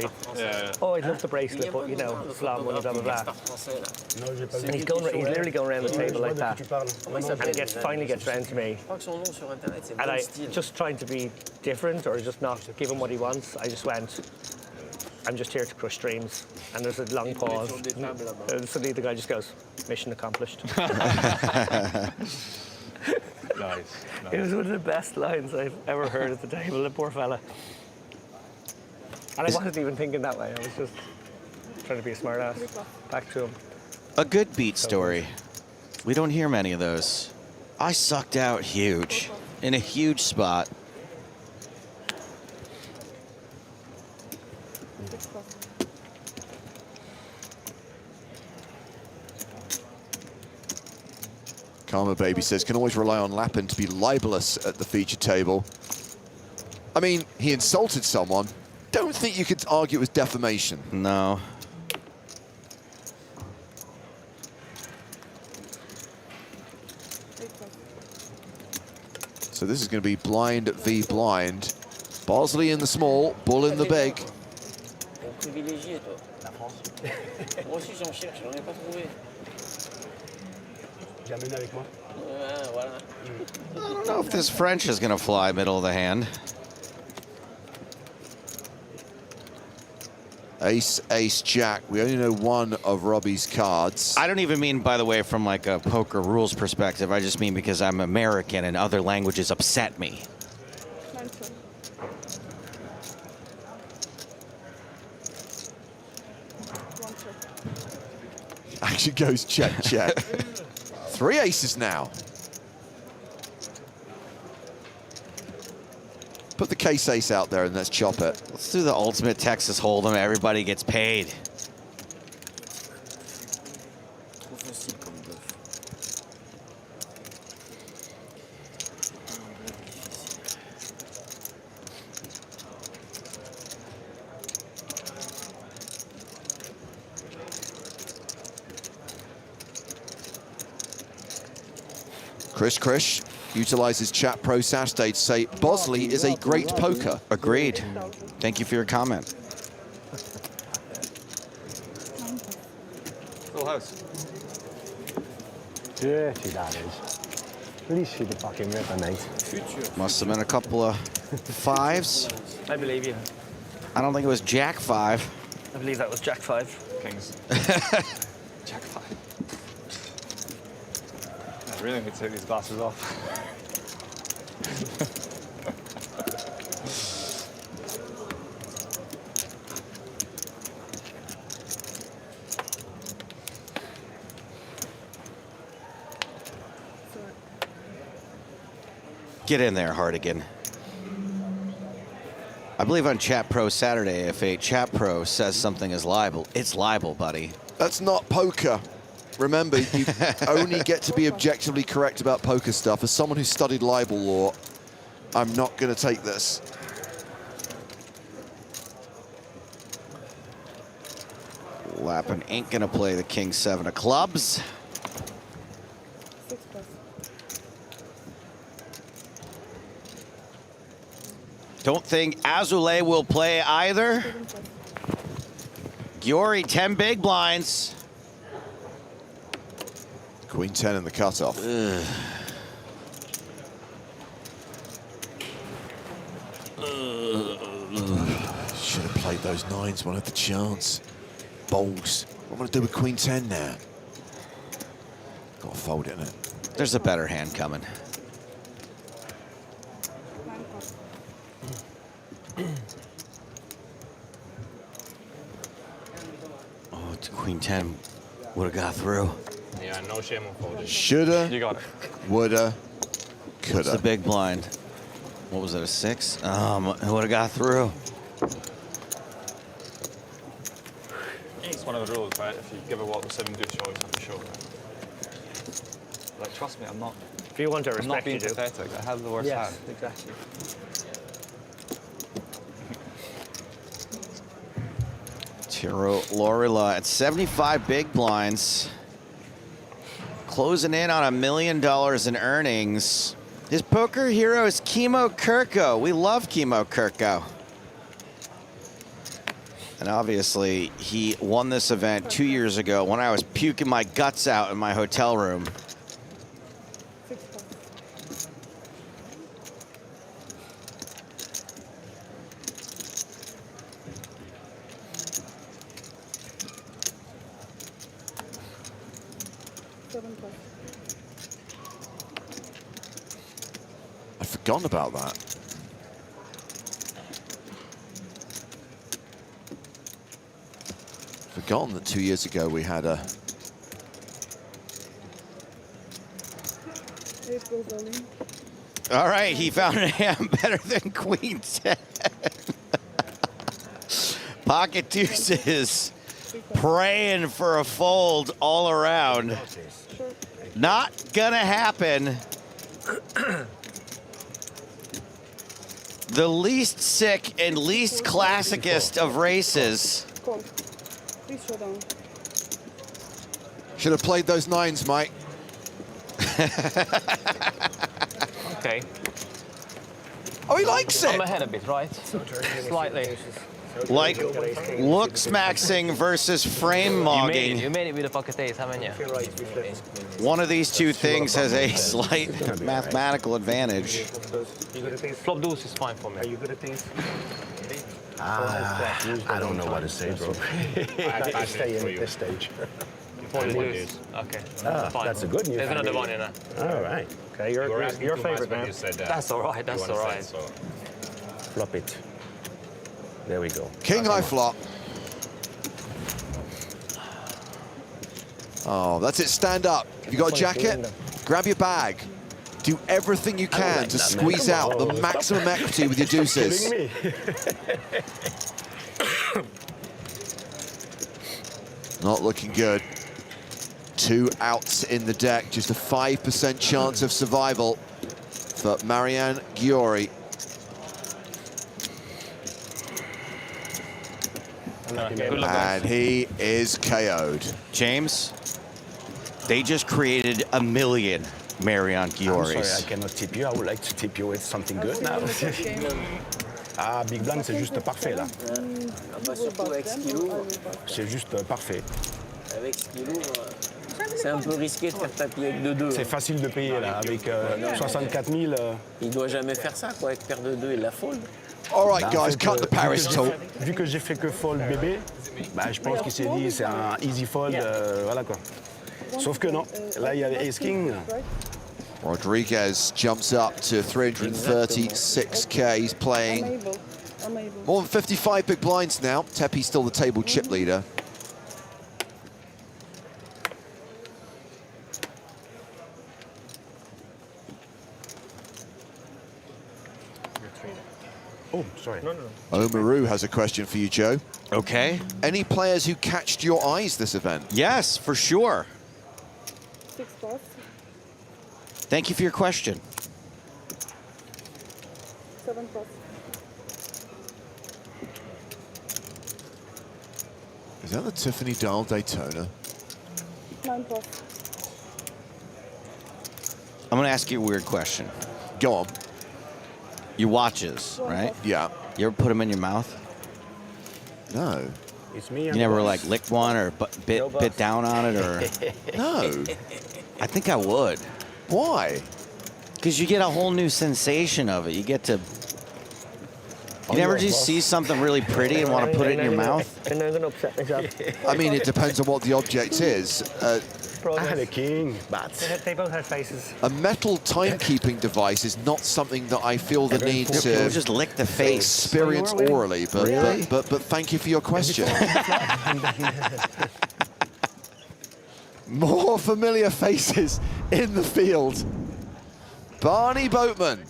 Oh, I'd love the bracelet, but you know, slam money, blah blah blah. And he's literally going around the table like that. And he finally gets round to me. And I just trying to be different or just not give him what he wants. I just went, "I'm just here to crush dreams." And there's a long pause. And suddenly the guy just goes, "Mission accomplished." Nice. It was one of the best lines I've ever heard at the table, the poor fella. And I wasn't even thinking that way. I was just trying to be a smart ass. Back to him. A good beat story. We don't hear many of those. I sucked out huge, in a huge spot. Karma Baby says, can always rely on Lappin to be libelous at the feature table. I mean, he insulted someone. Don't think you could argue it was defamation. No. So this is going to be blind v blind. Bosley in the small, bull in the big. Privilégié, toi. La France. Moi aussi, j'en cherche, j'en ai pas trouvé. Voilà. I don't know if this French is going to fly middle of the hand. Ace, ace, jack. We only know one of Robbie's cards. I don't even mean, by the way, from like a poker rules perspective. I just mean because I'm American and other languages upset me. Actually goes check, check. 3 aces now. Put the case ace out there and let's chop it. Let's do the ultimate Texas Hold'em. Everybody gets paid. Chris utilizes Chat Pro Saturday to say Bosley is a great poker. Agreed. Thank you for your comment. Full house. Dirty that is. At least shoot the fucking river, mate. Must have been a couple of fives. I believe you. I don't think it was Jack 5. I believe that was Jack 5. Kings. Jack 5. I really need to take these glasses off. Get in there, Hardigan. I believe on Chat Pro Saturday, if a Chat Pro says something is libel, it's libel, buddy. That's not poker. Remember, you only get to be objectively correct about poker stuff. As someone who studied libel law, I'm not going to take this. Lappin ain't going to play the King 7 of clubs. 6 plus. Don't think Azulay will play either. 7 plus. Giori, 10 big blinds. Queen 10 in the cutoff. Should have played those nines when I had the chance. Balls. What am I going to do with Queen 10 now? Got to fold it, innit? There's a better hand coming. 9 plus. Oh, it's Queen 10 would have got through. Yeah, no shame on folding. Shoulda, You got it. woulda, What's the coulda. big blind? What was it, a 6? It would have got through. It's one of the rules, right? If you give a what the 7 do show, you have to show it. Like, trust me, I'm not. If you want to I'm not respect, being you do. pathetic. I have the worst Yes, hand. exactly. Tiro Lorilla at 75 big blinds. Closing in on $1 million in earnings. His poker hero is Kimo Kirko. We love Kimo Kirko. And obviously, he won this event 2 years ago when I was puking my guts out in my hotel room. 6 plus. Seven plus. I'd forgotten about that. Forgotten that 2 years ago we had a 8 goes all in. All right, he found a hand better than Queen 10. Pocket deuces. Praying for a fold all around. Not gonna happen. The least sick and least classicest of races. Call. Please show down. Should have played those nines, Mike. Okay. Oh, he likes I'm it. ahead a bit, right? Slightly. Like looks maxing versus frame mogging. You made it with a pocket ace, haven't you? One of these two things has a slight mathematical advantage. Flop deuce is fine for me. Are you good at these? I don't know what to say, bro. I stay in at this stage. Deuce. Okay. That's fine. That's a good news. There's another one in there. All right. Okay, your favorite now. That's all right. That's all right. Flop it. There we go. King high flop. Oh, that's it. Stand up. If you got a jacket, grab your bag. Do everything you can to squeeze out the maximum equity with your deuces. Not looking good. 2 outs in the deck, just a 5% chance of survival for Marian Giori. And he is KO'd. James, they just created a million Marian Gioris. I'm sorry, I cannot tip you. I would like to tip you with something good now. Ah, Big Blind, c'est juste parfait là. C'est juste parfait. Avec Skilou, c'est un peu risqué de faire tapis avec 2-2. C'est facile de payer là, avec 64 000. Il doit jamais faire ça, quoi. Avec paire de 2, il la fold. All right, guys, cut the Paris talk. Vu que j'ai fait que fold bébé, bah, je pense qu'il s'est dit c'est un easy fold, voilà quoi. Sauf que non, là il y a Ace King. Rodriguez jumps up to 336k. He's playing more than 55 big blinds now. Tepe's still the table chip leader. Oh, sorry. Omaru has a question for you, Joe. Okay. Any players who catched your eyes this event? Yes, for sure. 6 plus. Thank you for your question. 7 plus. Is that the Tiffany Dial Daytona? 9 plus. I'm gonna ask you a weird question. Go on. Your watches, right? Yeah. You ever put them in your mouth? No. It's me. You never like licked one or bit down on it or? No. I think I would. Why? Because you get a whole new sensation of it. You get to. You never just see something really pretty and want to put it in your mouth? And I'm going to upset myself. I mean, it depends on what the object is. I had a king, but They both had faces. A metal timekeeping device is not something that I feel the need to just lick the face. Experience orally, but, Really? but thank you for your question. More familiar faces in the field. Barney Boatman,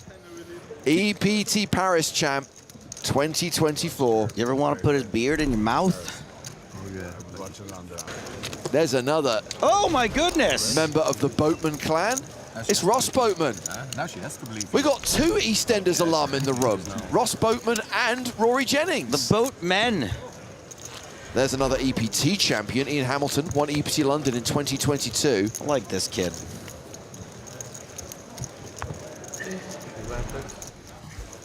EPT Paris champ 2024. You ever want to put his beard in your mouth? There's another. Oh my goodness! Member of the Boatman clan. It's Ross Boatman. Now she has to believe. We got 2 EastEnders alum in the room. Ross Boatman and Rory Jennings. The Boatmen. There's another EPT champion, Ian Hamilton, won EPT London in 2022. I like this kid.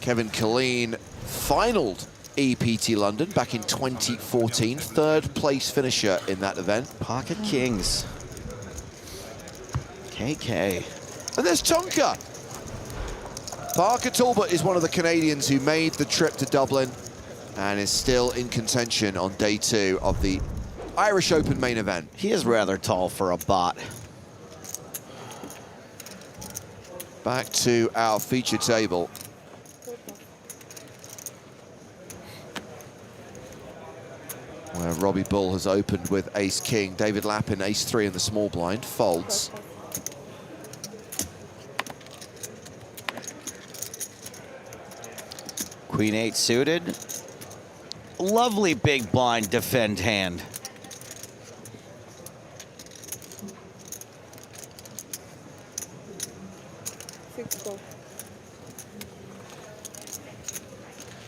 Kevin Killeen finaled EPT London back in 2014, 3rd place finisher in that event. Pocket Kings. KK. And there's Tonka. Parker Talbot is one of the Canadians who made the trip to Dublin and is still in contention on day 2 of the Irish Open main event. He is rather tall for a bot. Back to our feature table. Where Robbie Bull has opened with Ace-King. David Lappin, Ace-3 in the small blind, folds. Queen 8 suited. Lovely big blind defend hand.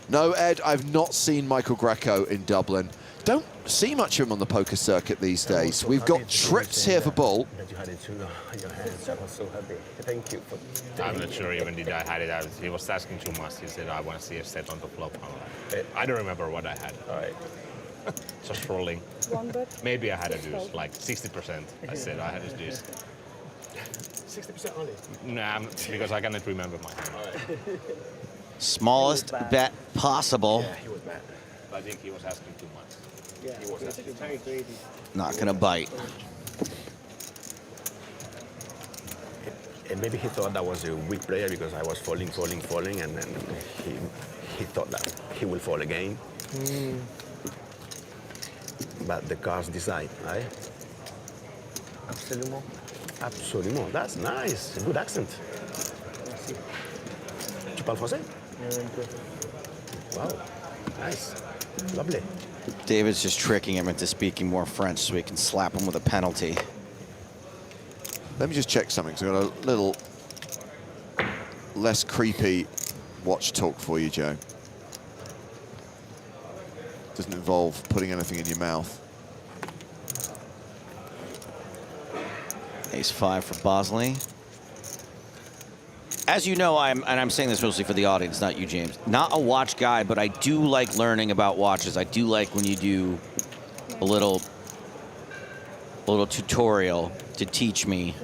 No, Ed, I've not seen Michael Greco in Dublin. Don't see much of him on the poker circuit these days. We've got trips here for Bull. that you had it too in your hands. I was so happy. Thank you for. I'm not sure even did I had it. He was asking too much. He said, I want to see a set on the flop. I don't remember what I had. All right. Just rolling. One bet. Maybe I had a deuce, like 60%. I said I had a deuce. 60% only. Nah, because I cannot remember my hand. Smallest bet possible. Yeah, he was bad. I think he was asking too much. Yeah, He was asking very greedy. Not gonna bite. And maybe he thought that was a weak player because I was falling, and then he thought that he will fall again. But the cards decide, right? Absolument. Absolument. That's nice. Good accent. parles français? Wow, nice, lovely. David's just tricking him into speaking more French so he can slap him with a penalty. Let me just check something, so I've got a little less creepy watch talk for you, Joe. Doesn't involve putting anything in your mouth. Ace-5 for Bosley. As you know, I'm saying this mostly for the audience, not you, James. Not a watch guy, but I do like learning about watches. I do like when you do a little tutorial to teach me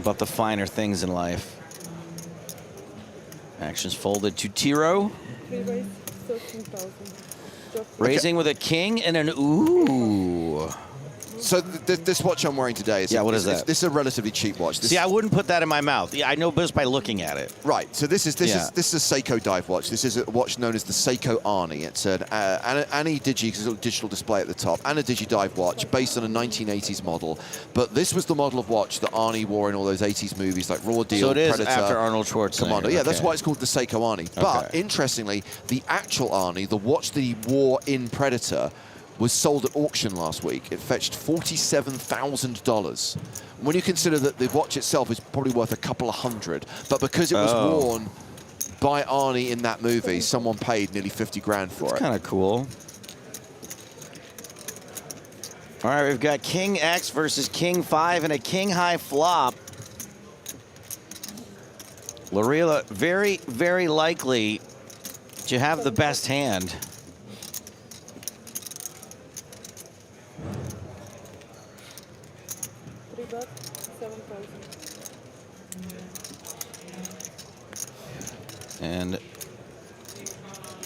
about the finer things in life. Actions folded to Tiro. Three-way, 13,000. Raising with a king and an ooh. So this watch I'm wearing today is what is that? This is a relatively cheap watch. See, I wouldn't put that in my mouth. Yeah, I know just by looking at it. Right. So this is a Seiko dive watch. This is a watch known as the Seiko Arnie. It's an Ani digital display at the top and a digi dive watch based on a 1980s model. But this was the model of watch that Arnie wore in all those 80s movies like Raw Deal, so it is Predator, after Arnold Schwarzenegger. Commando. Yeah, okay. that's why it's called the Seiko Arnie. But interestingly, the actual Arnie, the watch that he wore in Predator, was sold at auction last week. It fetched $47,000. When you consider that the watch itself is probably worth a couple of hundred, but because it was worn by Arnie in that movie, someone paid nearly 50 grand for it. That's kind of cool. All right, we've got King X versus King 5 and a King High flop. Lorela, very, very likely to have the best hand. Three-bet, 7,000. And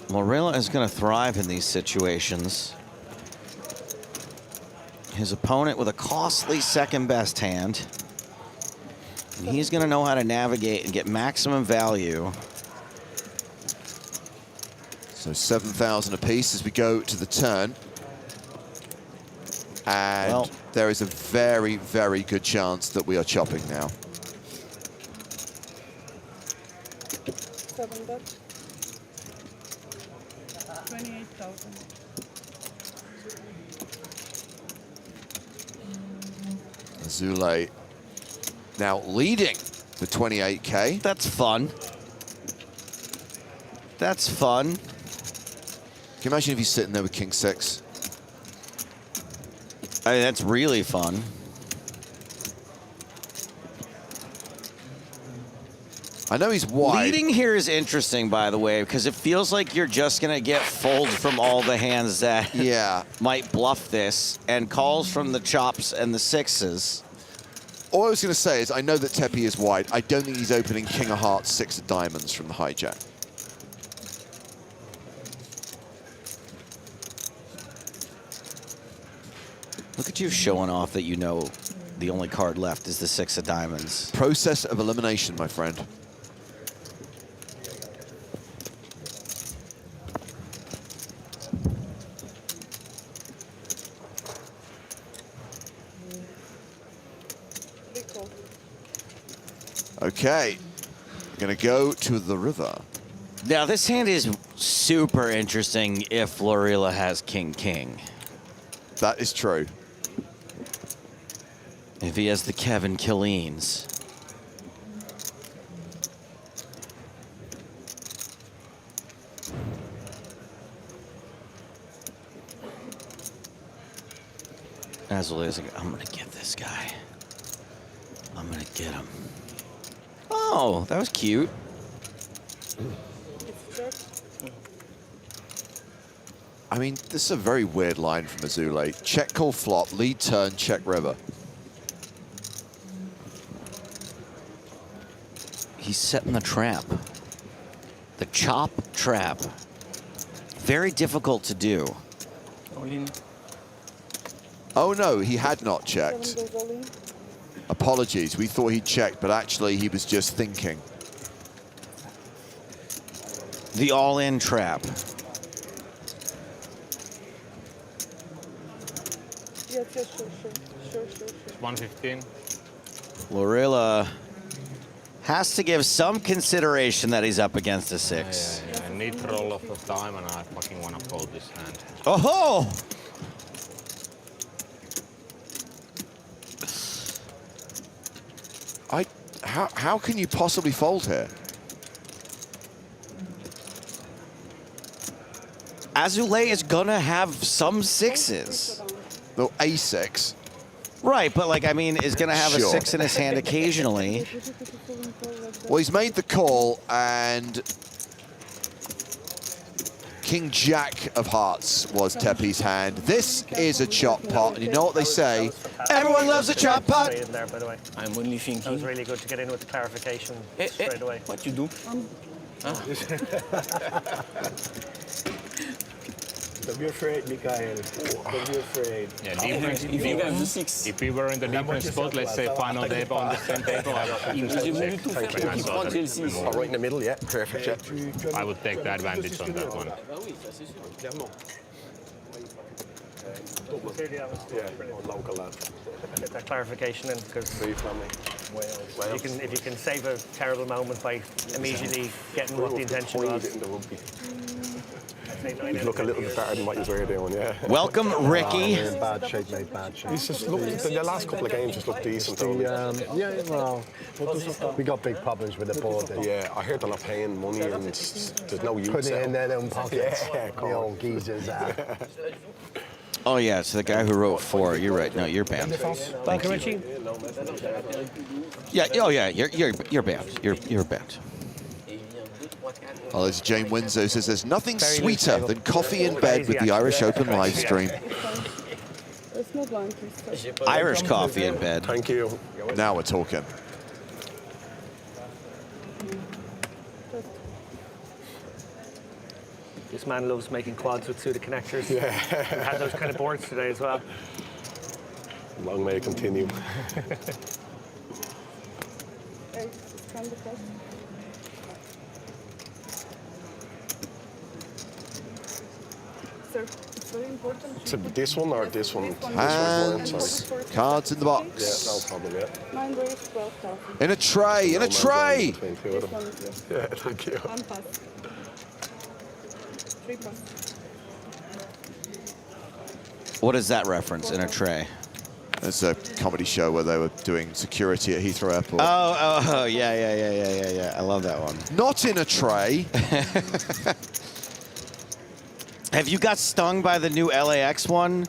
Lorela is going to thrive in these situations. His opponent with a costly second best hand. And he's going to know how to navigate and get maximum value. So 7,000 apiece as we go to the turn. And there is a very, very good chance that we are chopping now. 7-bet, 28,000. Azule now leading the 28K. That's fun. That's fun. Can you imagine if he's sitting there with King 6? I mean, that's really fun. I know he's wide. Leading here is interesting, by the way, because it feels like you're just going to get folds from all the hands that might bluff this and calls from the chops and the sixes. All I was going to say is I know that Tepe is wide. I don't think he's opening King of Hearts, 6 of diamonds from the hijack. Look at you showing off that you know the only card left is the 6 of diamonds. Process of elimination, my friend. Okay, we're going to go to the river. Now, this hand is super interesting if Lorela has King-King. That is true. If he has the Kevin Killeens. Azule is like, I'm going to get this guy. I'm going to get him. Oh, that was cute. I mean, this is a very weird line from Azule. Check, call, flop, lead, turn, check, river. He's setting the trap. The chop trap. Very difficult to do. Oh no, he had not checked. Apologies, we thought he checked, but actually he was just thinking. The all-in trap. Yeah, sure. 115. Lorela Has to give some consideration that he's up against a 6. Yeah, I need to roll off the time, and I fucking want to fold this hand. Oh! How can you possibly fold here? Azoulay is gonna have some 6s. No, a6. Right, but like, I mean, is gonna have a Sure. 6 in his hand occasionally. Well, he's made the call, and King Jack of Hearts was Tepe's hand. This is a chop pot, and you know what they say? Everyone loves a chop pot. Straight in there, by the way. I'm only thinking. That was really good to get in with the clarification straight away. What you do? Don't be afraid, Mikhail. Don't be afraid. Yeah, different. If we were in the different spot, let's say final day on the same table, I Right in the middle, yeah. Perfect, yeah. I would take the advantage on that one. Local lad. Get that clarification in, because if you can save a terrible moment by immediately getting what the intention was. You look a little bit better than what you were doing, yeah. Welcome, Ricky. In bad shape, mate, bad shape. He's just looked, the last couple of games just looked decent. Though. Yeah, well, we got big problems with the board. Yeah, I heard they're not paying money and there's no use. Putting it in their own pockets. Yeah, the old geezers. Oh yeah, it's the guy who wrote 4. You're right. No, you're banned. Thank you, Richie. Yeah. Oh yeah. You're banned. You're banned. Well, as Jane Winslow says, there's nothing sweeter than coffee in bed with the Irish Open live stream. There's no blind, please. Irish coffee in bed. Thank you. Now we're talking. This man loves making quads with pseudo connectors. Yeah. We've had those kind of boards today as well. Long may it continue. Hey, it's kind of close. Sir, it's very important. So this one or this one? Hands, cards in the box. Yeah, no problem, yeah. Mine weighs 12,000. In a tray, in a tray! Between two of them. Yeah, thank you. One pass. 3 pass. What is that reference? In a tray? It's a comedy show where they were doing security at Heathrow Airport. Oh, yeah. I love that one. Not in a tray. Have you got stung by the new LAX one?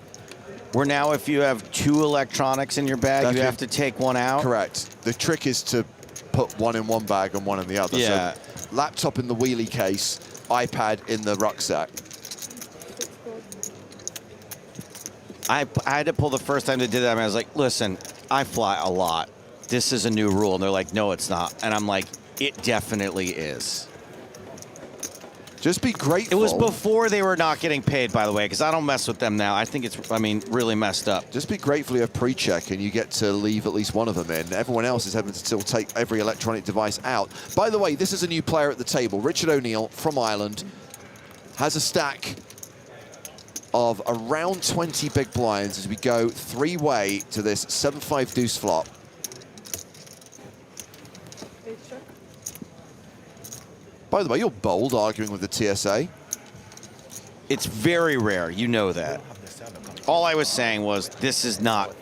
Where now if you have 2 electronics in your bag, you have to take one out? Correct. The trick is to put one in one bag and one in the other. Yeah. So laptop in the wheelie case, iPad in the rucksack. I had to pull the first time they did that. I was like, listen, I fly a lot. This is a new rule. And they're like, no, it's not. And I'm like, it definitely is. Just be grateful. It was before they were not getting paid, by the way, because I don't mess with them now. I think it's, really messed up. Just be grateful you have pre-check and you get to leave at least one of them in. Everyone else is having to still take every electronic device out. By the way, this is a new player at the table. Richard O'Neill from Ireland has a stack of around 20 big blinds as we go 3-way to this 7-5 deuce flop. By the way, you're bold arguing with the TSA. It's very rare. You know that. All I was saying was this is not,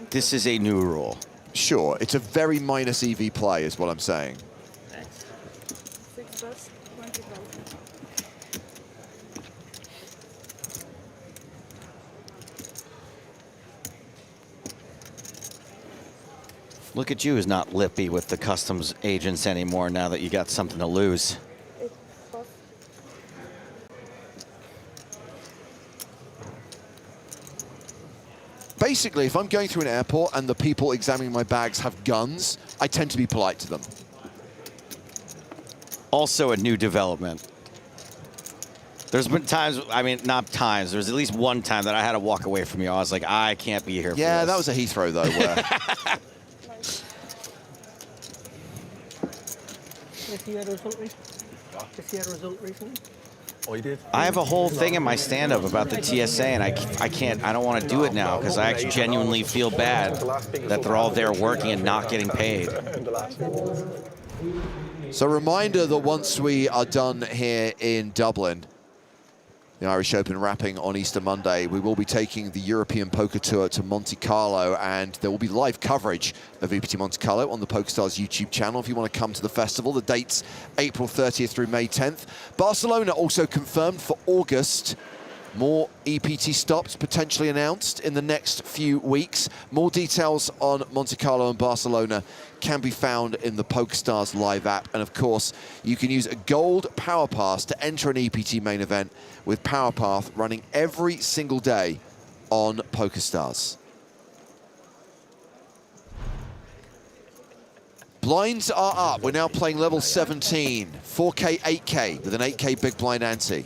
this is a new rule. Sure, it's a very minus EV play is what I'm saying. 6 bets, 20,000. Look at you as not lippy with the customs agents anymore now that you got something to lose. Basically, if I'm going through an airport and the people examining my bags have guns, I tend to be polite to them. Also a new development. There's been times, not times, there's at least one time that I had to walk away from you. I was like, I can't be here for Yeah, this. that was a Heathrow, though, where... Has he had a result recently? Oh, you did? I have a whole thing in my stand-up about the TSA, and I don't want to do it now because I actually genuinely feel bad that they're all there working and not getting paid. So reminder that once we are done here in Dublin, the Irish Open wrapping on Easter Monday, we will be taking the European Poker Tour to Monte Carlo, and there will be live coverage of EPT Monte Carlo on the PokerStars YouTube channel if you want to come to the festival. The date's April 30th through May 10th. Barcelona also confirmed for August. More EPT stops potentially announced in the next few weeks. More details on Monte Carlo and Barcelona can be found in the PokerStars live app. And of course, you can use a gold Power Pass to enter an EPT main event with Power Path running every single day on PokerStars. Blinds are up. We're now playing level 17, 4K, 8K with an 8K big blind ante.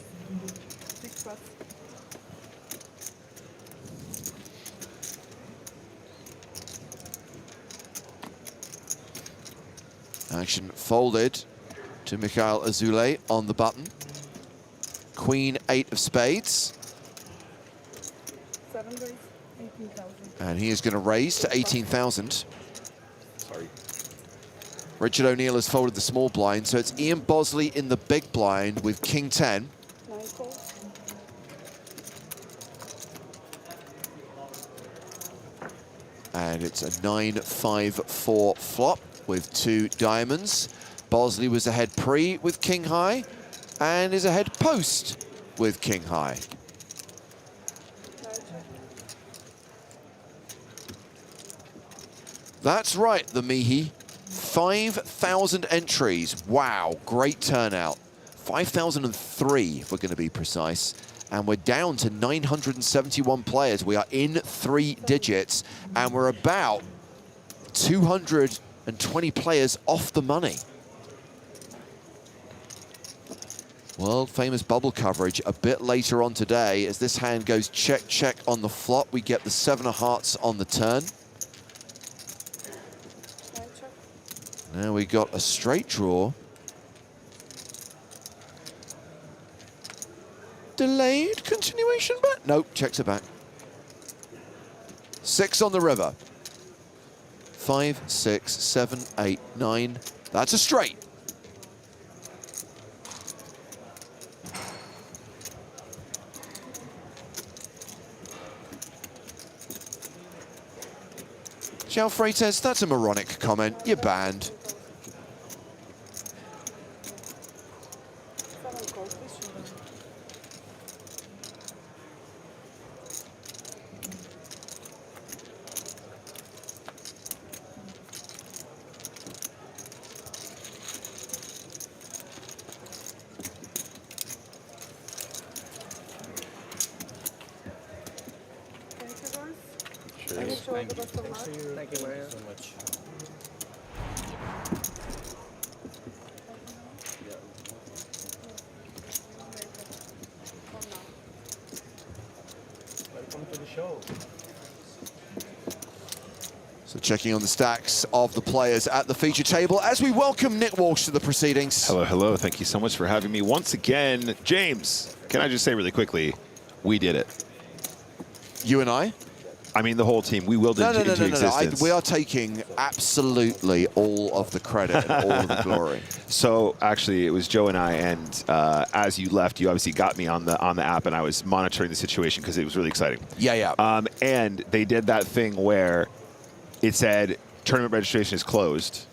Action folded to Mikhail Azule on the button. Queen, 8 of spades. 7 days, 18,000. And he is going to raise to 18,000. Sorry. Richard O'Neill has folded the small blind, so it's Ian Bosley in the big blind with King 10. 9 calls. And it's a 9-5-4 flop with 2 diamonds. Bosley was ahead pre with King High and is ahead post with King High. That's right, the Mihi. 5,000 entries. Wow, great turnout. 5,003 if we're going to be precise. And we're down to 971 players. We are in 3 digits, and we're about 220 players off the money. World famous bubble coverage a bit later on today. As this hand goes check, check on the flop, we get the 7 of hearts on the turn. Now we got a straight draw. Delayed continuation bet? Nope, checks it back. 6 on the river. 5, 6, 7, 8, 9. That's a straight. João Freitas, that's a moronic comment. You're banned. Thank you very much. Welcome to the show. So checking on the stacks of the players at the feature table as we welcome Nick Walsh to the proceedings. Hello, hello. Thank you so much for having me once again. James, can I just say really quickly, we did it. You and I? I mean, the whole team. We willed into existence. We are taking absolutely all of the credit and all of the glory. So actually, it was Joe and I, and as you left, you obviously got me on the app, and I was monitoring the situation because it was really exciting. Yeah. And they did that thing where it said tournament registration is closed,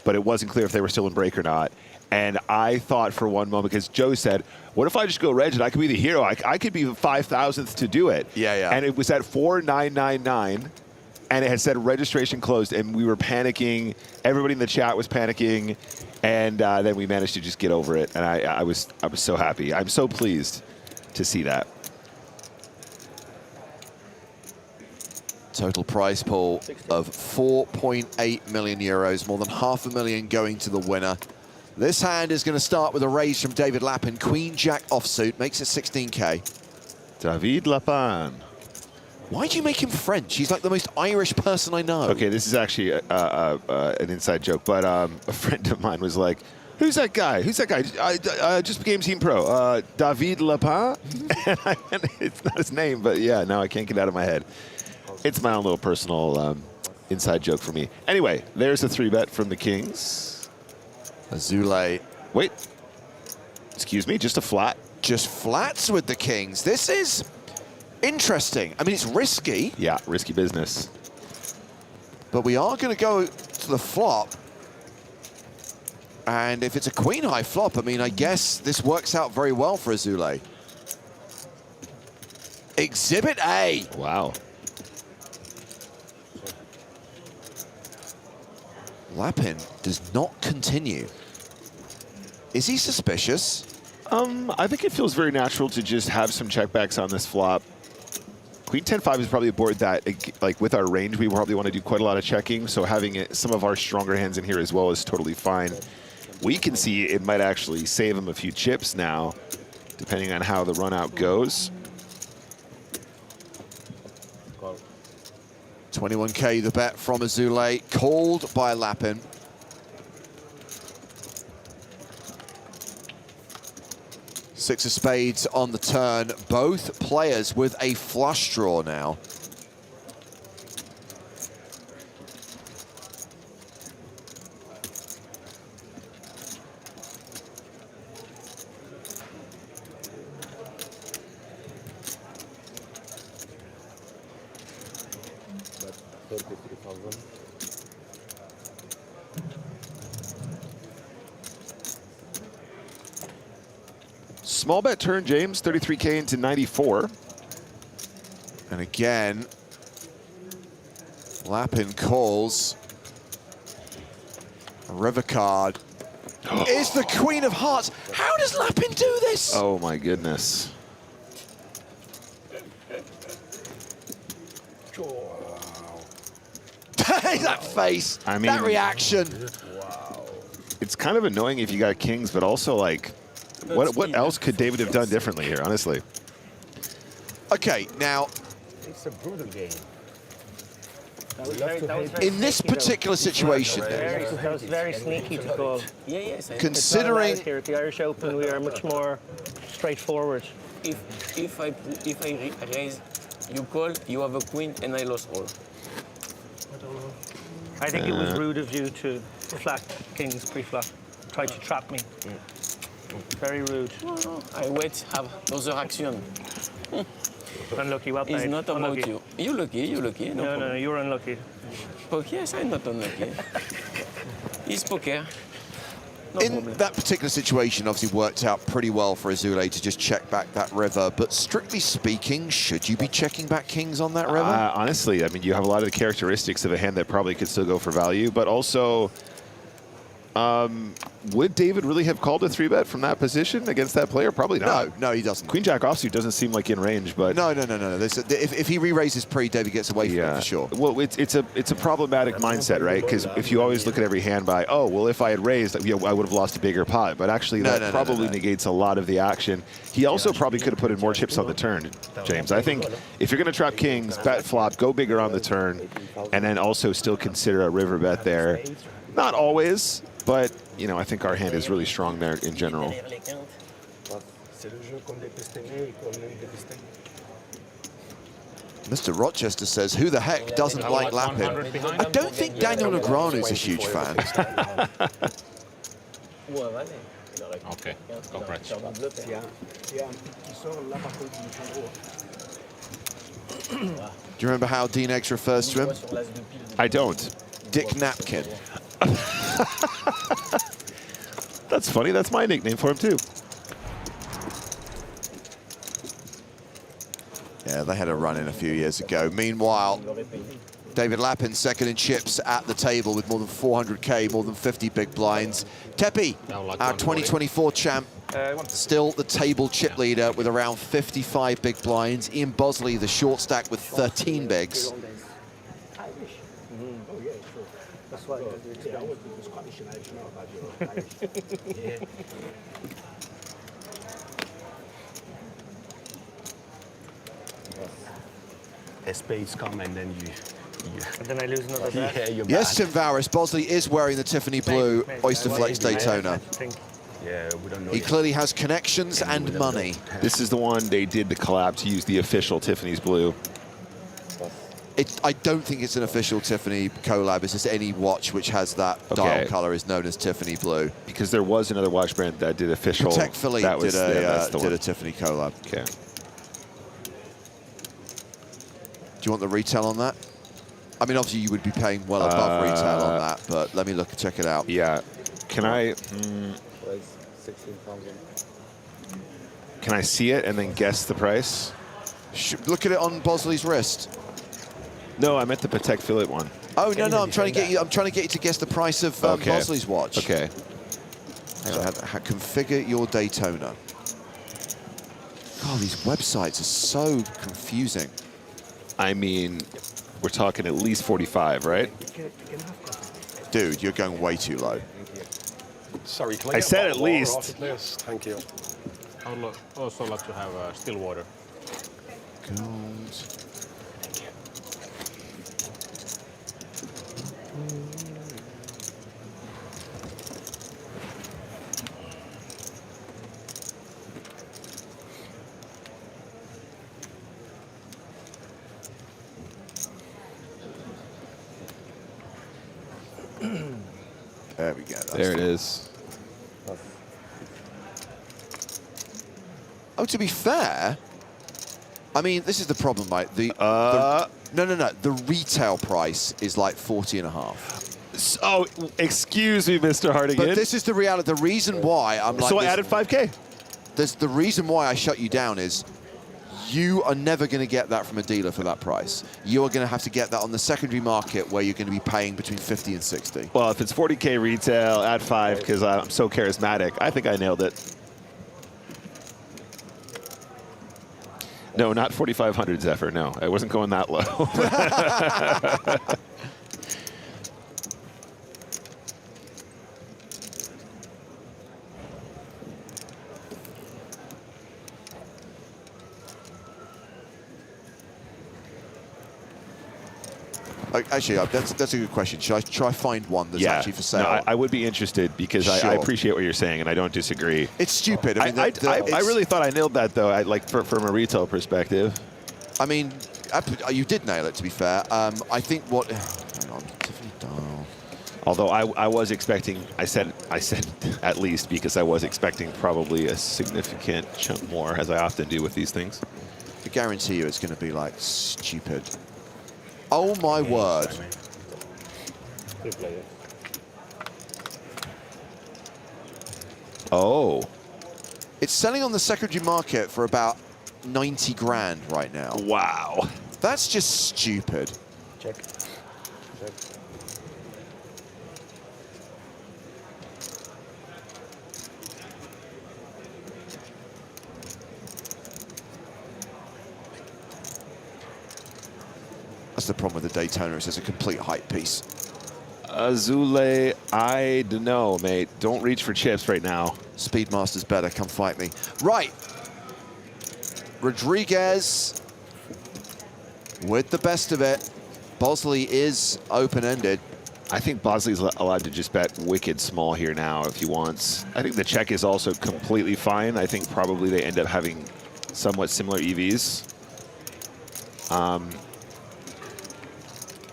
but it wasn't clear if they were still in break or not. And I thought for one moment, because Joe said, what if I just go reg and I could be the hero? I could be the 5,000th to do it. Yeah. And it was at 4,999, and it had said registration closed, and we were panicking. Everybody in the chat was panicking, and then we managed to just get over it. And I was so happy. I'm so pleased to see that. Total prize pool of 4.8 million euros, more than $500,000 going to the winner. This hand is going to start with a raise from David Lappin. Queen Jack offsuit makes it 16K. David Lappin. Why do you make him French? He's like the most Irish person I know. Okay, this is actually an inside joke, but a friend of mine was like, who's that guy? Who's that guy? I just became Team Pro. David Lappin? And it's not his name, but yeah, now I can't get it out of my head. It's my own little personal inside joke for me. Anyway, there's a 3-bet from the Kings. Azule. Wait. Excuse me, just a flat? Just flats with the kings. This is interesting. I mean, it's risky. Yeah, risky business. But we are going to go to the flop. And if it's a queen high flop, I mean, I guess this works out very well for Azule. Exhibit A. Wow. Lapin does not continue. Is he suspicious? I think it feels very natural to just have some checkbacks on this flop. Queen 10-5 is probably a board that, like, with our range, we probably want to do quite a lot of checking. So having some of our stronger hands in here as well is totally fine. We can see it might actually save him a few chips now, depending on how the run out goes. 21K the bet from Azule, called by Lapin. Six of spades on the turn. Both players with a flush draw now. Small bet turn, James, 33K into 94. And again, Lapin calls. A river card is the Queen of Hearts. How does Lapin do this? Oh my goodness. That face, I mean, that reaction. It's kind of annoying if you got kings, but also like, what else could David have done differently here, honestly? Okay, now, It's a brutal game. in this particular situation, That was very sneaky to call. considering Here at the Irish Open, we are much more straightforward. If I raise, you call, you have a queen, and I lost all. I think it was rude of you to flat kings pre-flop. Try to trap me. Very rude. No, I wait, have other action. Unlucky, well played. It's not about Unlucky. you. You lucky, no problem. No, you're unlucky. But yes, I'm not unlucky. It's poker. No in problem. that particular situation, obviously worked out pretty well for Azule to just check back that river. But strictly speaking, should you be checking back kings on that river? Honestly, I mean, you have a lot of the characteristics of a hand that probably could still go for value, but also, would David really have called a 3-bet from that position against that player? Probably not. No, he doesn't. Queen Jack offsuit doesn't seem like in range, but No. If he re-raises pre, David gets away from it for sure. Well, it's a problematic mindset, right? Because if you always look at every hand by, oh, well, if I had raised, I would have lost a bigger pot. But actually, that probably negates a lot of the action. He also probably could have put in more chips on the turn, James. I think if you're going to trap kings, bet flop, go bigger on the turn, and then also still consider a river bet there. Not always, but you know, I think our hand is really strong there in general. Mr. Rochester says, who the heck doesn't like Lapin? I don't think Daniel Negreanu's a huge fan. Okay, congrats. Do you remember how Dean Eggs refers to him? I don't. Dick Napkin. That's funny. That's my nickname for him, too. Yeah, they had a run-in a few years ago. Meanwhile, David Lapin second in chips at the table with more than 400K, more than 50 big blinds. Tepi, our 2024 champ, still the table chip leader with around 55 big blinds. Ian Bosley, the short stack with 13 bigs. That's why. Spades come and then you And then I lose another bet. you're Yes, bad. Tim Vowers, Bosley is wearing the Tiffany Blue Oyster Flex Daytona. Yeah, we don't know He yet. clearly has connections and money. This is the one they did the collab to use the official Tiffany's Blue. I don't think it's an official Tiffany collab. It's just any watch which has that dial color is known as Tiffany blue. Because there was another watch brand that did official. Patek Philippe did a Tiffany collab. Okay. Do you want the retail on that? I mean, obviously you would be paying well above retail on that, but let me check it out. Yeah. Can I? 16,000. Can I see it and then guess the price? Look at it on Bosley's wrist. No, I meant the Patek Philippe one. Oh no, I'm trying to get you. I'm trying to get you to guess the price of Bosley's watch. Okay. Configure your Daytona. God, these websites are so confusing. I mean, we're talking at least 45, right? Dude, you're going way too low. Sorry, can I said at least. Off the place? Thank you. I would also like to have still water. Gold. There we go. There it is. Oh, to be fair, I mean, this is the problem, right? No. The retail price is like 40.5. Oh, excuse me, Mr. Hardigan. But this is the reality. The reason why I'm like. So I added 5K. The reason why I shut you down is you are never going to get that from a dealer for that price. You are going to have to get that on the secondary market where you're going to be paying between 50 and 60. Well, if it's 40K retail, add 5 because I'm so charismatic. I think I nailed it. No, not 4,500 Zephyr. No, I wasn't going that low. Actually, that's a good question. Should I try find one that's actually for sale? No, I would be interested because I appreciate what you're saying, and I don't disagree. It's stupid. I mean, I really thought I nailed that, though. Like from a retail perspective. I mean, you did nail it. To be fair, I think what. Hang on, Tiffany dial. Although I was expecting, I said at least because I was expecting probably a significant chunk more, as I often do with these things. I guarantee you, it's going to be like stupid. Oh my word. Oh. It's selling on the secondary market for about 90 grand right now. Wow. That's just stupid. Check. That's the problem with the Daytona. It's a complete hype piece. Azule, I don't know, mate. Don't reach for chips right now. Speedmaster's better. Come fight me. Right. Rodriguez with the best of it. Bosley is open-ended. I think Bosley's allowed to just bet wicked small here now if he wants. I think the check is also completely fine. I think probably they end up having somewhat similar EVs.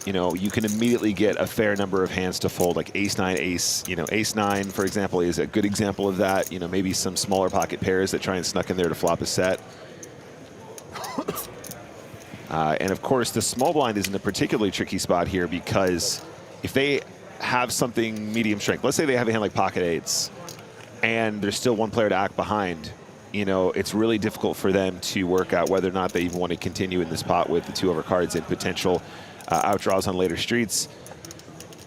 You know, you can immediately get a fair number of hands to fold, like ace-9, ace, ace-9, for example, is a good example of that. You know, maybe some smaller pocket pairs that try and snuck in there to flop a set. And of course, the small blind is in a particularly tricky spot here because if they have something medium strength, let's say they have a hand like pocket eights, and there's still one player to act behind, you know, it's really difficult for them to work out whether or not they even want to continue in this pot with the 2 overcards and potential outdraws on later streets.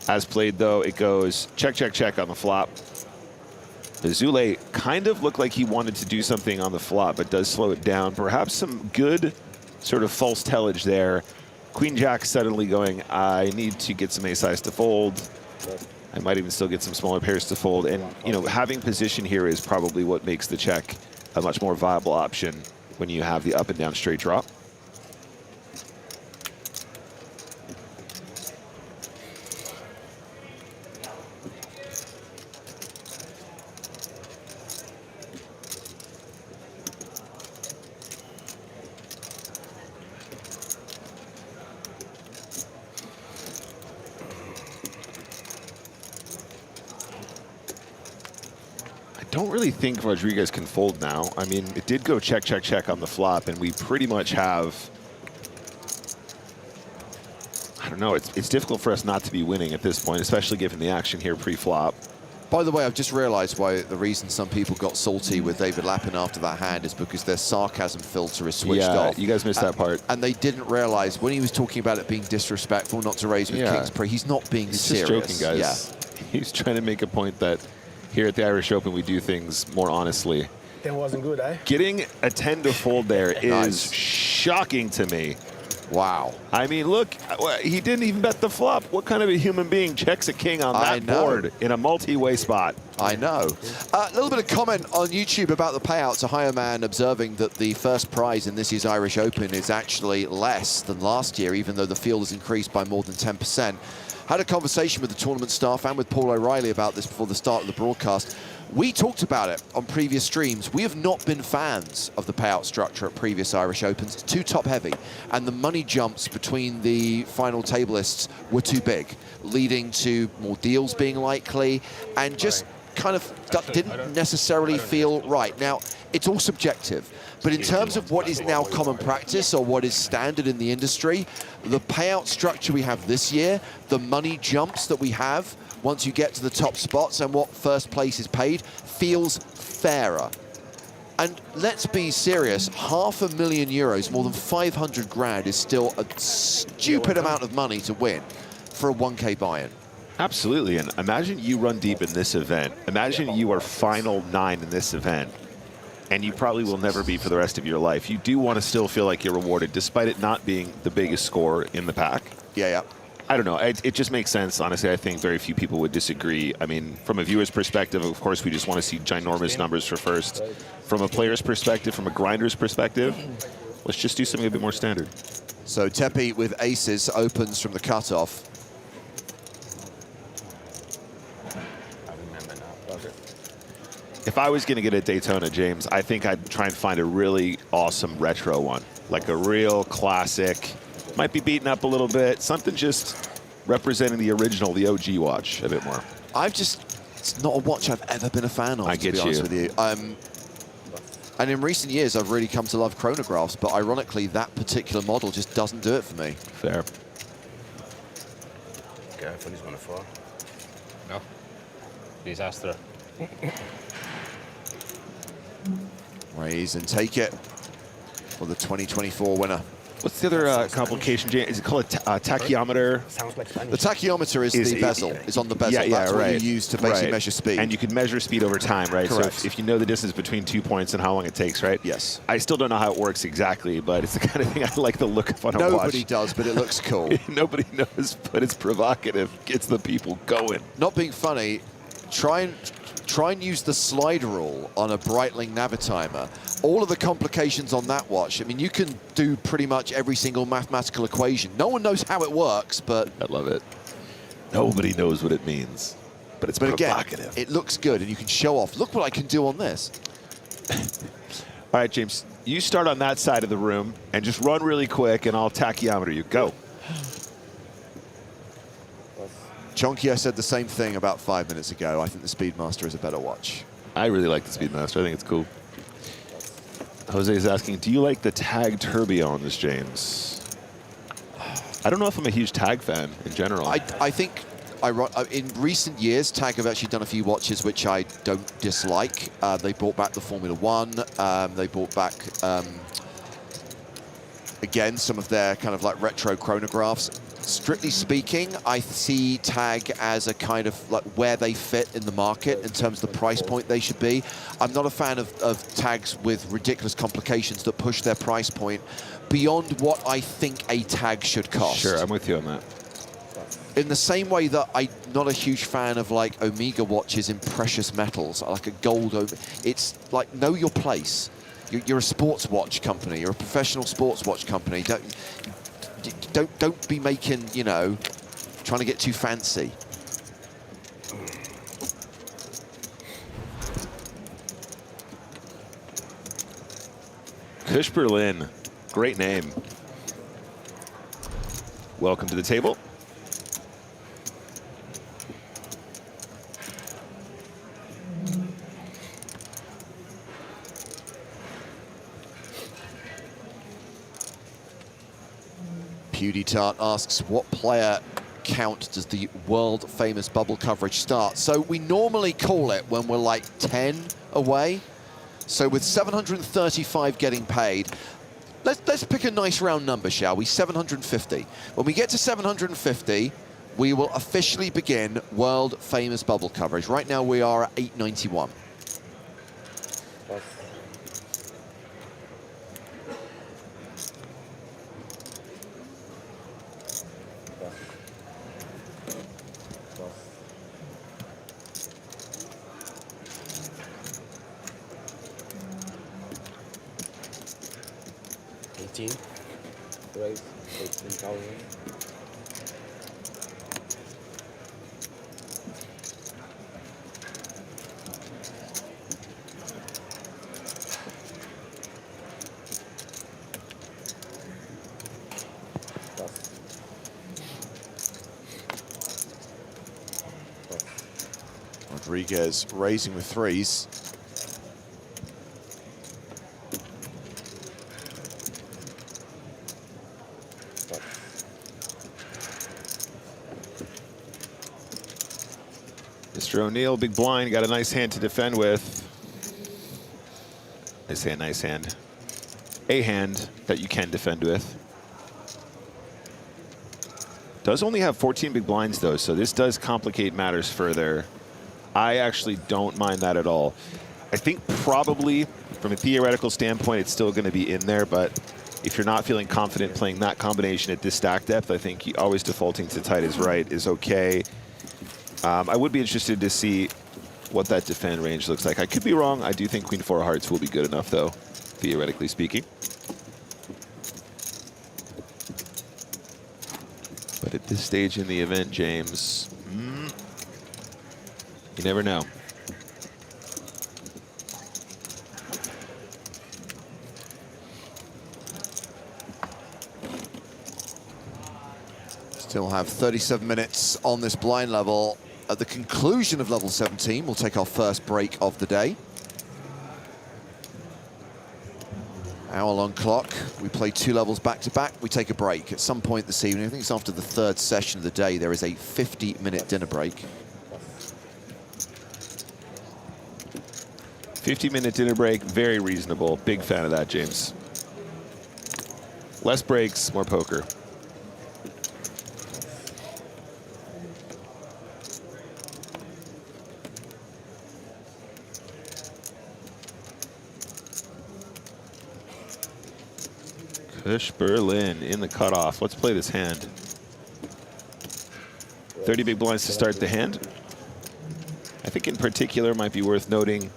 As played, though, it goes check, check, check on the flop. Azule kind of looked like he wanted to do something on the flop, but does slow it down. Perhaps some good sort of false tellage there. Queen Jack suddenly going, I need to get some ace-eyes to fold. I might even still get some smaller pairs to fold. And, you know, having position here is probably what makes the check a much more viable option when you have the up and down straight drop. don't really think Rodriguez can fold now. I mean, it did go check, check, check on the flop, and we pretty much have... I don't know. It's difficult for us not to be winning at this point, especially given the action here pre-flop. By the way, I've just realized why the reason some people got salty with David Lappin after that hand is because their sarcasm filter is switched off. You guys missed that part. And they didn't realize when he was talking about it being disrespectful not to raise with King's Pre, he's not being serious. He's just joking, guys. Yeah. He's trying to make a point that here at the Irish Open, we do things more honestly. That wasn't good, eh? Getting a 10 to fold there is shocking to me. Wow. I mean, look, he didn't even bet the flop. What kind of a human being checks a king on that board in a multi-way spot? I know. A little bit of comment on YouTube about the payouts. A higher man observing that the first prize in this year's Irish Open is actually less than last year, even though the field has increased by more than 10%. Had a conversation with the tournament staff and with Paul O'Reilly about this before the start of the broadcast. We talked about it on previous streams. We have not been fans of the payout structure at previous Irish Opens. It's too top-heavy, and the money jumps between the final table lists were too big, leading to more deals being likely, and just kind of didn't necessarily feel right. Now, it's all subjective, but in terms of what is now common practice or what is standard in the industry, the payout structure we have this year, the money jumps that we have once you get to the top spots and what first place is paid, feels fairer. And let's be serious, €500,000, more than 500 grand is still a stupid amount of money to win for a 1K buy-in. Absolutely, and imagine you run deep in this event. Imagine you are final 9 in this event, and you probably will never be for the rest of your life. You do want to still feel like you're rewarded, despite it not being the biggest score in the pack. Yeah. I don't know. It just makes sense. Honestly, I think very few people would disagree. I mean, from a viewer's perspective, of course, we just want to see ginormous numbers for first. From a player's perspective, from a grinder's perspective, let's just do something a bit more standard. So Tepe with aces opens from the cutoff. If I was going to get a Daytona, James, I think I'd try and find a really awesome retro one, like a real classic. Might be beaten up a little bit, something just representing the original, the OG watch a bit more. It's not a watch I've ever been a fan of, to be honest with you. And in recent years, I've really come to love chronographs, but ironically, that particular model just doesn't do it for me. Fair. Careful, he's going to fall. No. Disaster. Raise and take it for the 2024 winner. What's the other complication, James? Is it called a tachyometer? Sounds like Spanish. The tachyometer is the bezel. It's on the bezel. That's what you use to basically measure speed. And you can measure speed over time, right? Correct. So if you know the distance between 2 points and how long it takes, right? Yes. I still don't know how it works exactly, but it's the kind of thing I like the look of on a watch. Nobody does, but it looks cool. Nobody knows, but it's provocative. Gets the people going. Not being funny, try and use the slide rule on a Breitling Navitimer. All of the complications on that watch, I mean, you can do pretty much every single mathematical equation. No one knows how it works, but... I love it. Nobody knows what it means, but it's provocative. Again, it looks good, and you can show off. Look what I can do on this. All right, James, you start on that side of the room and just run really quick, and I'll tachyometer you. Go. Chonky, I said the same thing about 5 minutes ago. I think the Speedmaster is a better watch. I really like the Speedmaster. I think it's cool. Jose is asking, do you like the tag tourbillons, James? I don't know if I'm a huge tag fan in general. I think in recent years, Tag have actually done a few watches which I don't dislike. They brought back the Formula One. They brought back, again, some of their kind of like retro chronographs. Strictly speaking, I see Tag as a kind of like where they fit in the market in terms of the price point they should be. I'm not a fan of tags with ridiculous complications that push their price point beyond what I think a tag should cost. Sure, I'm with you on that. In the same way that I'm not a huge fan of like Omega watches in precious metals, like a gold. It's like, know your place. You're a sports watch company. You're a professional sports watch company. Don't be making, you know, trying to get too fancy. Kush Berlin, great name. Welcome to the table. QD Tart asks, what player count does the world famous bubble coverage start? So we normally call it when we're like 10 away. So with 735 getting paid, let's pick a nice round number, shall we? 750. When we get to 750, we will officially begin world famous bubble coverage. Right now we are at 891. Raise 18,000. Rodriguez raising with threes. Mr. O'Neill, big blind, got a nice hand to defend with. I say a nice hand. A hand that you can defend with. Does only have 14 big blinds though, so this does complicate matters further. I actually don't mind that at all. I think probably from a theoretical standpoint, it's still going to be in there, but if you're not feeling confident playing that combination at this stack depth, I think always defaulting to tight is right is okay. I would be interested to see what that defend range looks like. I could be wrong. I do think Queen 4 of Hearts will be good enough, though, theoretically speaking. But at this stage in the event, James, you never know. Still have 37 minutes on this blind level. At the conclusion of level 17, we'll take our first break of the day. Hour-long clock. We play 2 levels back-to-back. We take a break at some point this evening. I think it's after the 3rd session of the day. There is a 50-minute dinner break. 50-minute dinner break, very reasonable. Big fan of that, James. Less breaks, more poker. Kush Berlin in the cutoff. Let's play this hand. 30 big blinds to start the hand. I think in particular might be worth noting,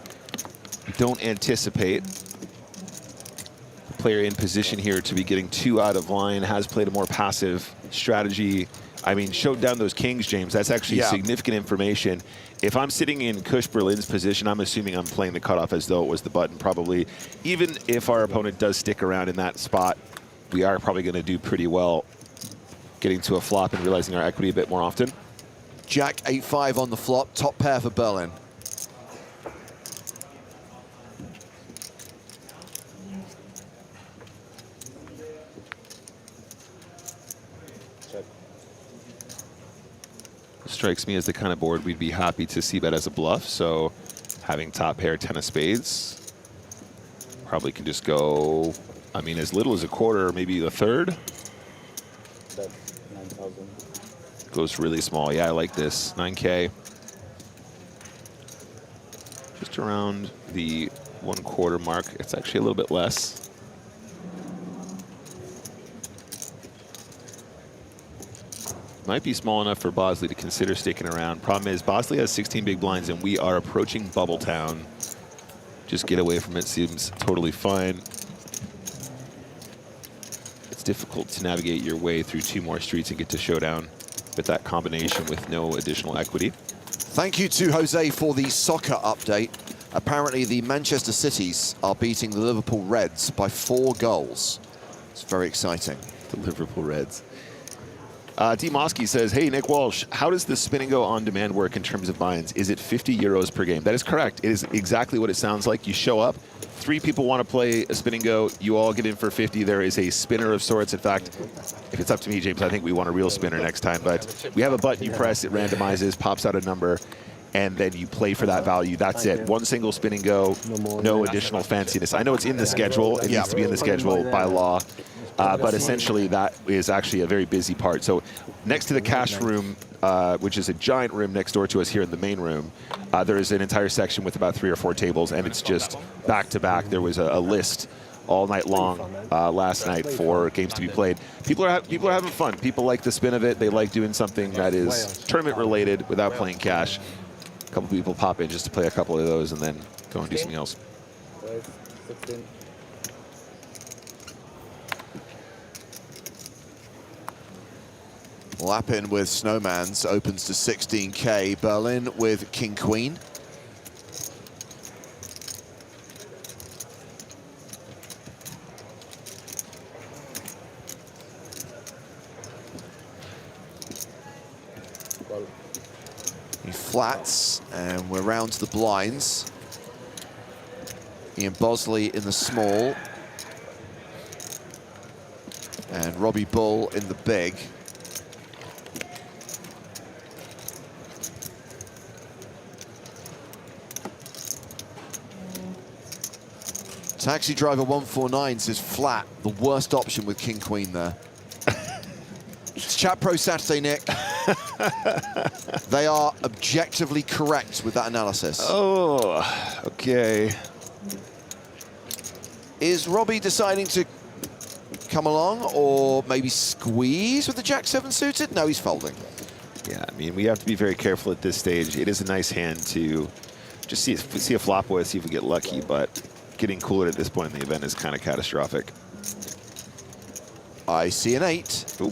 don't anticipate the player in position here to be getting too out of line, has played a more passive strategy. I mean, showed down those kings, James. That's actually significant information. If I'm sitting in Kush Berlin's position, I'm assuming I'm playing the cutoff as though it was the button, probably. Even if our opponent does stick around in that spot, we are probably going to do pretty well getting to a flop and realizing our equity a bit more often. Jack 8-5 on the flop, top pair for Berlin. Strikes me as the kind of board we'd be happy to see bet as a bluff, so having top pair 10 of spades, probably can just go, I mean, as little as a quarter, maybe a third. That's 9,000. Goes really small. Yeah, I like this. 9K. Just around the 1/4 mark. It's actually a little bit less. Might be small enough for Bosley to consider sticking around. Problem is, Bosley has 16 big blinds, and we are approaching Bubble Town. Just get away from it seems totally fine. It's difficult to navigate your way through 2 more streets and get to showdown with that combination with no additional equity. Thank you to Jose for the soccer update. Apparently, the Manchester Cities are beating the Liverpool Reds by 4 goals. It's very exciting. The Liverpool Reds. D. Mosky says, hey, Nick Walsh, how does the spin and go on demand work in terms of buy-ins? Is it 50 euros per game? That is correct. It is exactly what it sounds like. You show up, 3 people want to play a spin and go, you all get in for 50. There is a spinner of sorts. In fact, if it's up to me, James, I think we want a real spinner next time. But we have a button you press, it randomizes, pops out a number, and then you play for that value. That's it. One single spin and go, no additional fanciness. I know it's in the schedule. It needs to be in the schedule by law. But essentially, that is actually a very busy part. So next to the cash room, which is a giant room next door to us here in the main room, there is an entire section with about 3 or 4 tables, and it's just back-to-back. There was a list all night long last night for games to be played. People are having fun. People like the spin of it. They like doing something that is tournament-related without playing cash. A couple people pop in just to play a couple of those and then go and do something else. Lappin with Snowman's opens to 16K. Berlin with King Queen. He flats, and we're round to the blinds. Ian Bosley in the small. And Robbie Bull in the big. Taxi Driver 149 says flat, the worst option with King Queen there. It's Chat Pro Saturday, Nick. They are objectively correct with that analysis. Oh, okay. Is Robbie deciding to come along or maybe squeeze with the Jack-7 suited? No, he's folding. Yeah, I mean, we have to be very careful at this stage. It is a nice hand to just see a flop with, see if we get lucky, but getting cooler at this point in the event is kind of catastrophic. I see an 8. Ooh.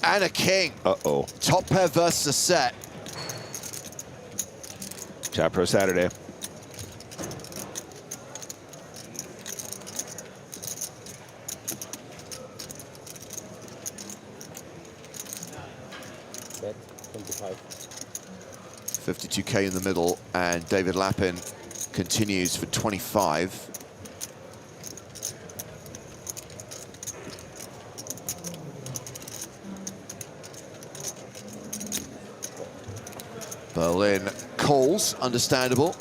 And a king. Uh-oh. Top pair versus a set. Chat Pro Saturday. Bet 25. 52K in the middle, and David Lappin continues for 25. Berlin calls, understandable,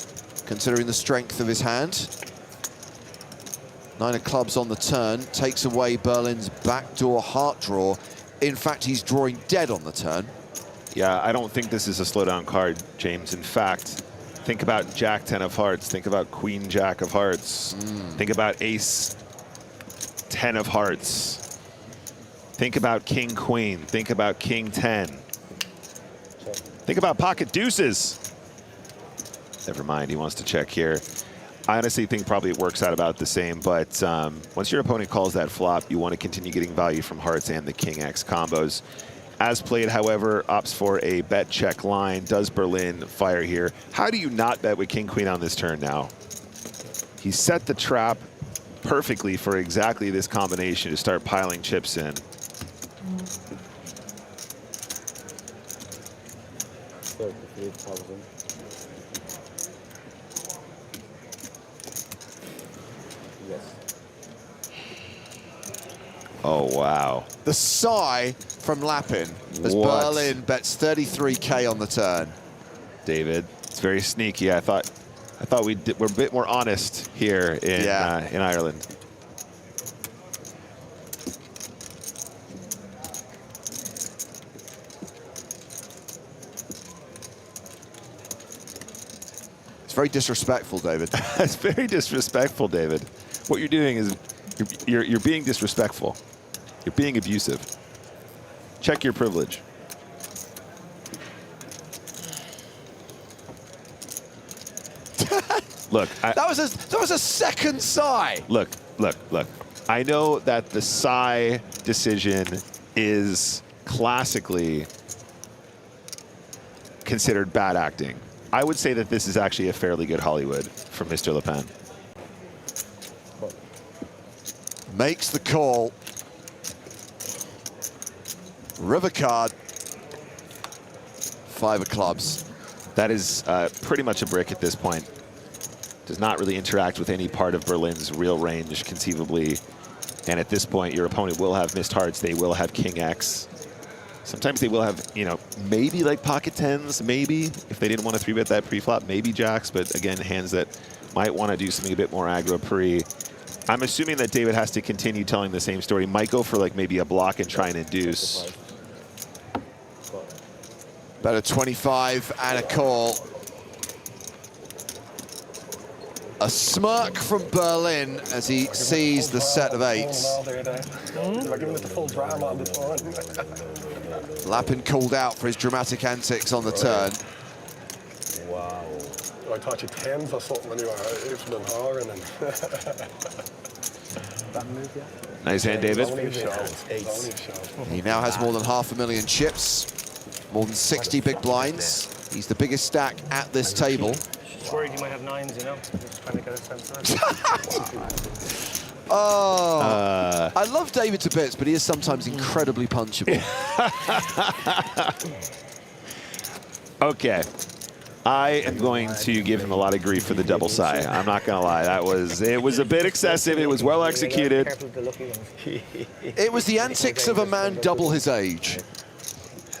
considering the strength of his hand. 9 of clubs on the turn, takes away Berlin's backdoor heart draw. In fact, he's drawing dead on the turn. Yeah, I don't think this is a slowdown card, James. In fact, think about Jack-10 of hearts. Think about Queen-Jack of hearts. Think about Ace-10 of hearts. Think about King-Queen. Think about King-10. Think about pocket deuces. Never mind, he wants to check here. I honestly think probably it works out about the same, but once your opponent calls that flop, you want to continue getting value from hearts and the King-X combos. As played, however, opts for a bet check line. Does Berlin fire here? How do you not bet with King-Queen on this turn now? He set the trap perfectly for exactly this combination to start piling chips in. 33,000. Yes. Oh, wow. The sigh from Lappin as What? Berlin bets 33K on the turn. David, it's very sneaky. I thought we're a bit more honest here in Ireland. It's very disrespectful, David. It's very disrespectful, David. What you're doing is you're being disrespectful. You're being abusive. Check your privilege. Look, that was a second sigh. Look. I know that the sigh decision is classically considered bad acting. I would say that this is actually a fairly good Hollywood from Mr. Le Pen. Makes the call. River card. 5 of clubs. That is pretty much a brick at this point. Does not really interact with any part of Berlin's real range, conceivably. And at this point, your opponent will have missed hearts. They will have King X. Sometimes they will have, you know, maybe like pocket tens, maybe, if they didn't want to 3-bet that pre-flop, maybe jacks, but again, hands that might want to do something a bit more aggro pre. I'm assuming that David has to continue telling the same story. Might go for like maybe a block and try and induce. Better 25 and a call. A smirk from Berlin as he sees the set of 8s. Lappin called out for his dramatic antics on the turn. Wow. I thought you tens or something when you were even in Nice hand, David. He now has more than 500,000 chips, more than 60 big blinds. He's the biggest stack at this table. Just worried you might have 9s, you know? Just trying to get a sense of Oh, I love David to bits, but he is sometimes incredibly punchable. Okay. I am going to give him a lot of grief for the double sigh. I'm not going to lie. It was a bit excessive. It was well executed. It was the antics of a man double his age.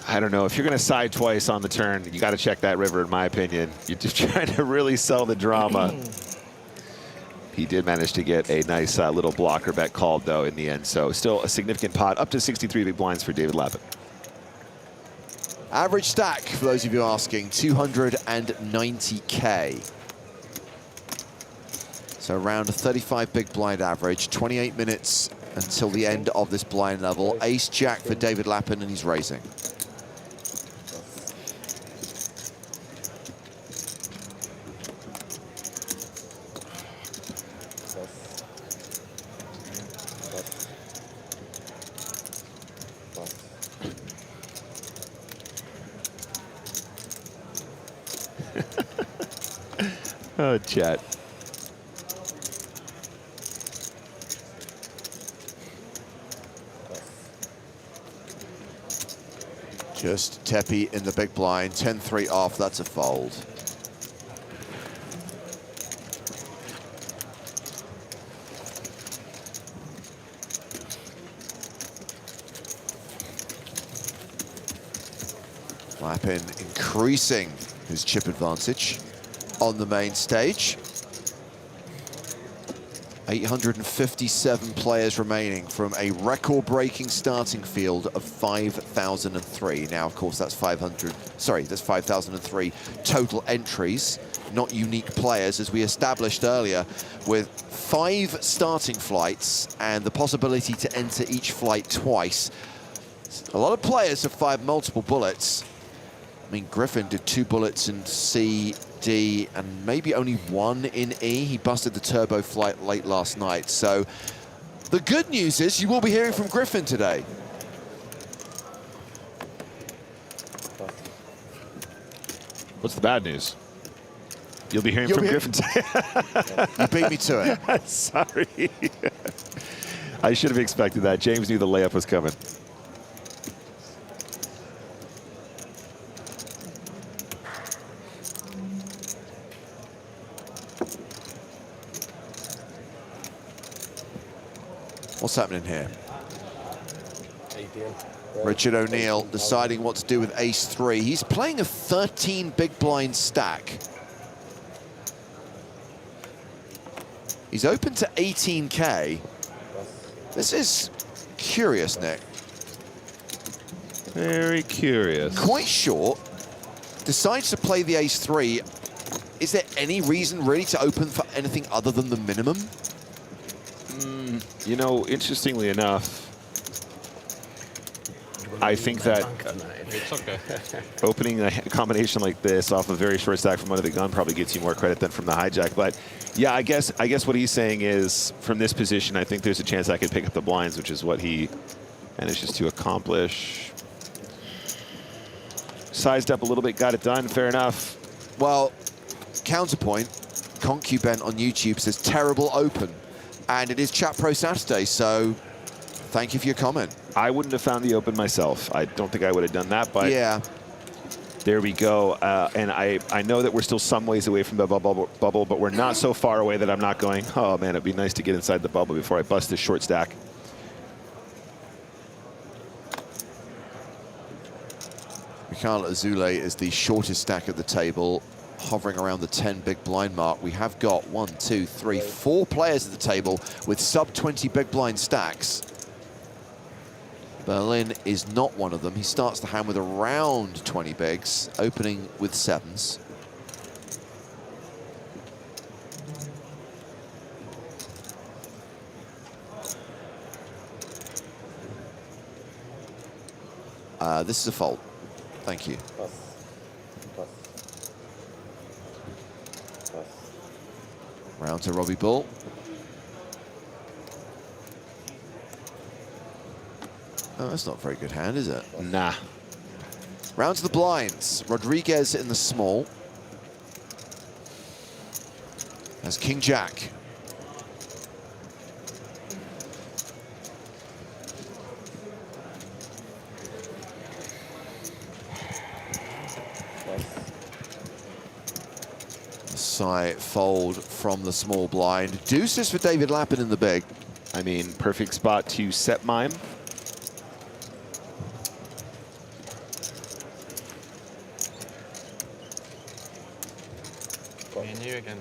I don't know. If you're going to side twice on the turn, you got to check that river, in my opinion. You're just trying to really sell the drama. He did manage to get a nice little blocker bet called, though, in the end. So still a significant pot, up to 63 big blinds for David Lappin. Average stack, for those of you asking, 290K. So around a 35 big blind average, 28 minutes until the end of this blind level. Ace Jack for David Lappin, and he's raising. Oh, chat. Just Tepe in the big blind, 10-3 off, that's a fold. Lappin increasing his chip advantage on the main stage. 857 players remaining from a record-breaking starting field of 5,003. Now, of course, that's 5,003 total entries, not unique players, as we established earlier, with 5 starting flights and the possibility to enter each flight twice. A lot of players have fired multiple bullets. I mean, Griffin did 2 bullets in C, D, and maybe only 1 in E. He busted the turbo flight late last night. So the good news is you will be hearing from Griffin today. What's the bad news? You'll be hearing from Griffin today. You beat me to it. Sorry. I should have expected that. James knew the layup was coming. What's happening here? Richard O'Neill deciding what to do with ace-3. He's playing a 13 big blind stack. He's open to 18K. This is curious, Nick. Very curious. Quite short. Decides to play the ace-3. Is there any reason really to open for anything other than the minimum? You know, interestingly enough, I think that opening a combination like this off a very short stack from under the gun probably gets you more credit than from the hijack. But yeah, I guess what he's saying is, from this position, I think there's a chance I could pick up the blinds, which is what he manages to accomplish. Sized up a little bit, got it done, fair enough. Well, counterpoint, Concubent on YouTube says terrible open. And it is Chat Pro Saturday, so thank you for your comment. I wouldn't have found the open myself. I don't think I would have done that, but yeah. There we go. And I know that we're still some ways away from the bubble, but we're not so far away that I'm not going, oh man, it'd be nice to get inside the bubble before I bust this short stack. Mikhail Azule is the shortest stack at the table, hovering around the 10 big blind mark. We have got 1, 2, 3, 4 players at the table with sub 20 big blind stacks. Berlin is not one of them. He starts the hand with around 20 bigs, opening with 7s. This is a fold. Thank you. Round to Robbie Bull. Oh, that's not a very good hand, is it? Nah. Round to the blinds. Rodriguez in the small. That's King Jack. Side fold from the small blind. Deuces for David Lappin in the big. I mean, perfect spot to set mime. Me and you again.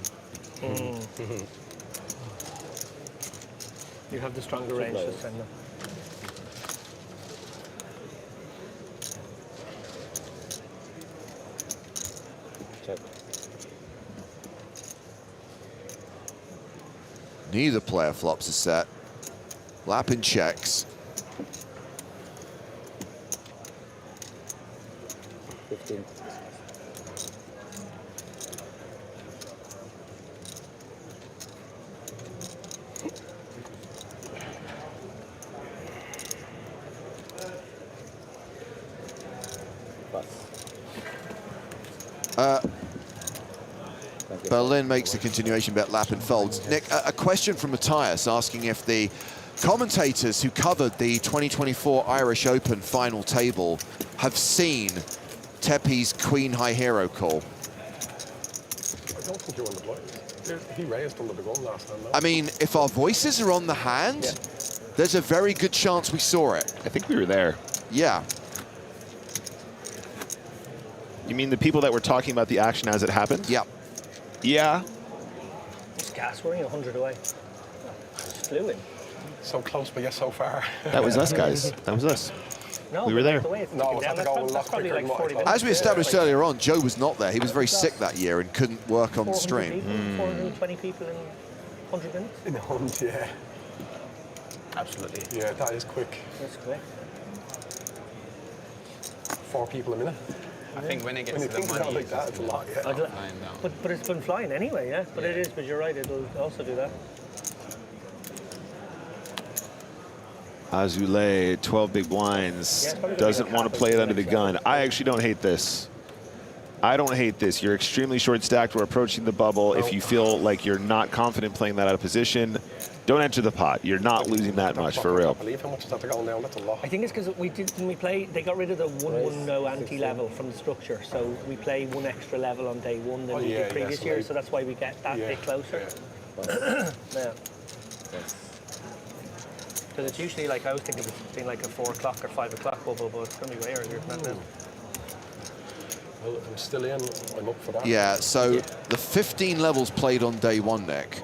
You have the stronger range this time, though. Neither player flops a set. Lappin checks. 15. Berlin makes the continuation bet, Lappin folds. Nick, a question from Matthias asking if the commentators who covered the 2024 Irish Open final table have seen Tepe's Queen High Hero call. I don't think you're on the blind. He raised under the gun last time. No? I mean, if our voices are on the hand, there's a very good chance we saw it. I think we were there. Yeah. You mean the people that were talking about the action as it happened? Yep. Yeah. It's gas, we're only 100 away. Just flew in. So close, but yet so far. That was us, guys. That was us. No, we were there. No, that's probably like 40 minutes. As we established earlier on, Joe was not there. He was very sick that year and couldn't work on the 400 stream. people, 420 people in 100 minutes? In 100, yeah. Absolutely. Yeah, that is quick. That's quick. 4 people a minute. I think when it gets When you to the think money, about it like that, it's a lot, yeah. But it's been flying anyway, yeah? But it is, but you're right, it'll also do that. Azule, 12 big blinds, doesn't want to play it under the gun. I actually don't hate this. I don't hate this. You're extremely short stacked. We're approaching the bubble. If you feel like you're not confident playing that out of position, don't enter the pot. You're not losing that much, for real. I believe how much is that going down? That's a lot. I think it's because didn't we play, they got rid of the 1-1 no anti-level from the structure, so we play 1 extra level on day 1 than we did previous year, so that's why we get that bit closer. Yeah. Because it's usually like, I was thinking of it being like a 4 o'clock or 5 o'clock bubble, but it's going to be way earlier than that now. Well, I'm still in. I'm up for that. Yeah, so the 15 levels played on day 1, Nick,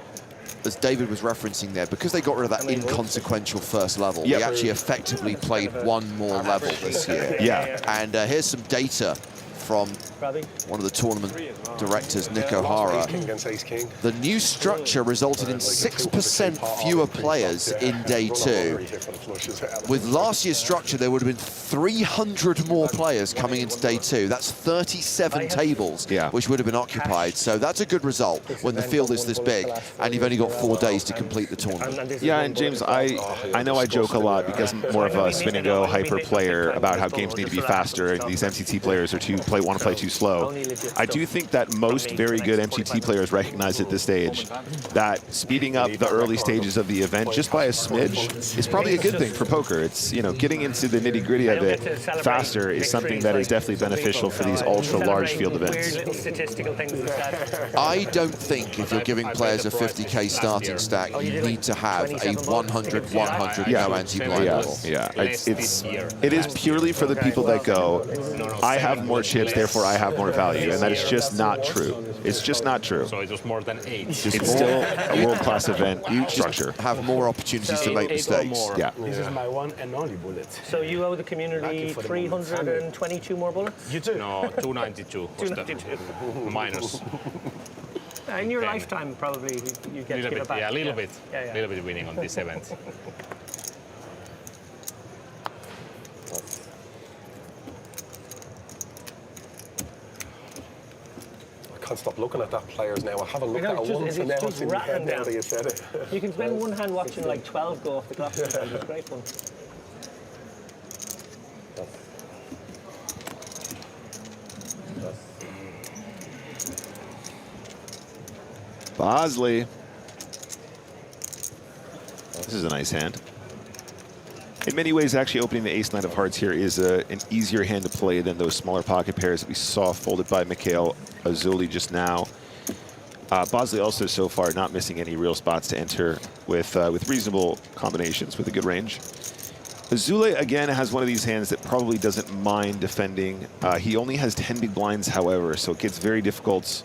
as David was referencing there, because they got rid of that inconsequential first level, we actually effectively played 1 more level this year. Yeah. And here's some data from one of the tournament directors, Nick O'Hara. The new structure resulted in 6% fewer players in day 2. With last year's structure, there would have been 300 more players coming into day 2. That's 37 tables, which would have been occupied. So that's a good result when the field is this big, and you've only got 4 days to complete the tournament. Yeah, and James, I know I joke a lot because I'm more of a spin and go hyper player about how games need to be faster, and these MCT players are 2 players want to play too slow. I do think that most very good MTT players recognize at this stage that speeding up the early stages of the event just by a smidge is probably a good thing for poker. It's, you know, getting into the nitty-gritty of it faster is something that is definitely beneficial for these ultra-large field events. I don't think if you're giving players a 50k starting stack, you need to have a 100-100 no anti-blind level. Yeah, it is purely for the people that go, I have more chips, therefore I have more value, and that is just not true. It's just not true. So it was more than 8. It's still a world-class event structure. Have more opportunities to make mistakes. Yeah. This is my one and only bullet. So you owe the community 322 more bullets? You too? No, 292. 292. Minus. In your lifetime, probably, you get to give it back. Yeah, a little bit. Yeah. A little bit winning on this event. I can't stop looking at that players now. I haven't looked at it once, and now it's in my head now that you said it. You can spend one hand watching like 12 go off the clock. It's great fun. Bosley. This is a nice hand. In many ways, actually opening the ace-9 of hearts here is an easier hand to play than those smaller pocket pairs that we saw folded by Mikhail Azuli just now. Bosley also so far not missing any real spots to enter with reasonable combinations with a good range. Azule, again, has one of these hands that probably doesn't mind defending. He only has 10 big blinds, however, so it gets very difficult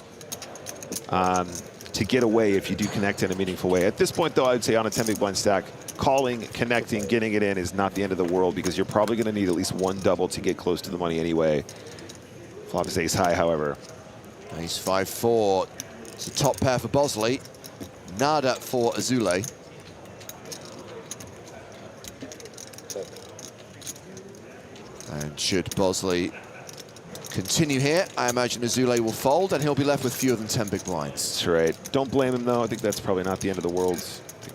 to get away if you do connect in a meaningful way. At this point, though, I would say on a 10 big blind stack, calling, connecting, getting it in is not the end of the world because you're probably going to need at least one double to get close to the money anyway. Flop is ace high, however. Ace 5-4. It's a top pair for Bosley. Nada for Azule. And should Bosley continue here, I imagine Azule will fold and he'll be left with fewer than 10 big blinds. That's right. Don't blame him, though. I think that's probably not the end of the world.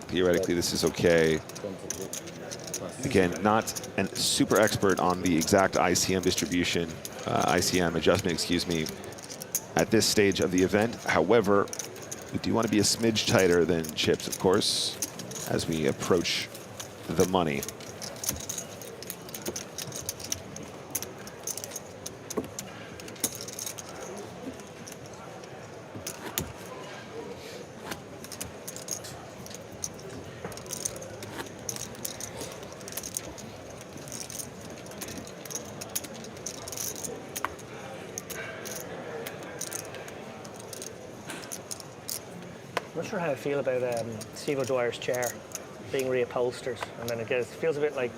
Theoretically, this is okay. Again, not a super expert on the exact ICM distribution, ICM adjustment, excuse me, at this stage of the event. However, we do want to be a smidge tighter than chips, of course, as we approach the money. I'm not sure how I feel about Steve O'Dwyer's chair being reupholstered, and then it feels a bit like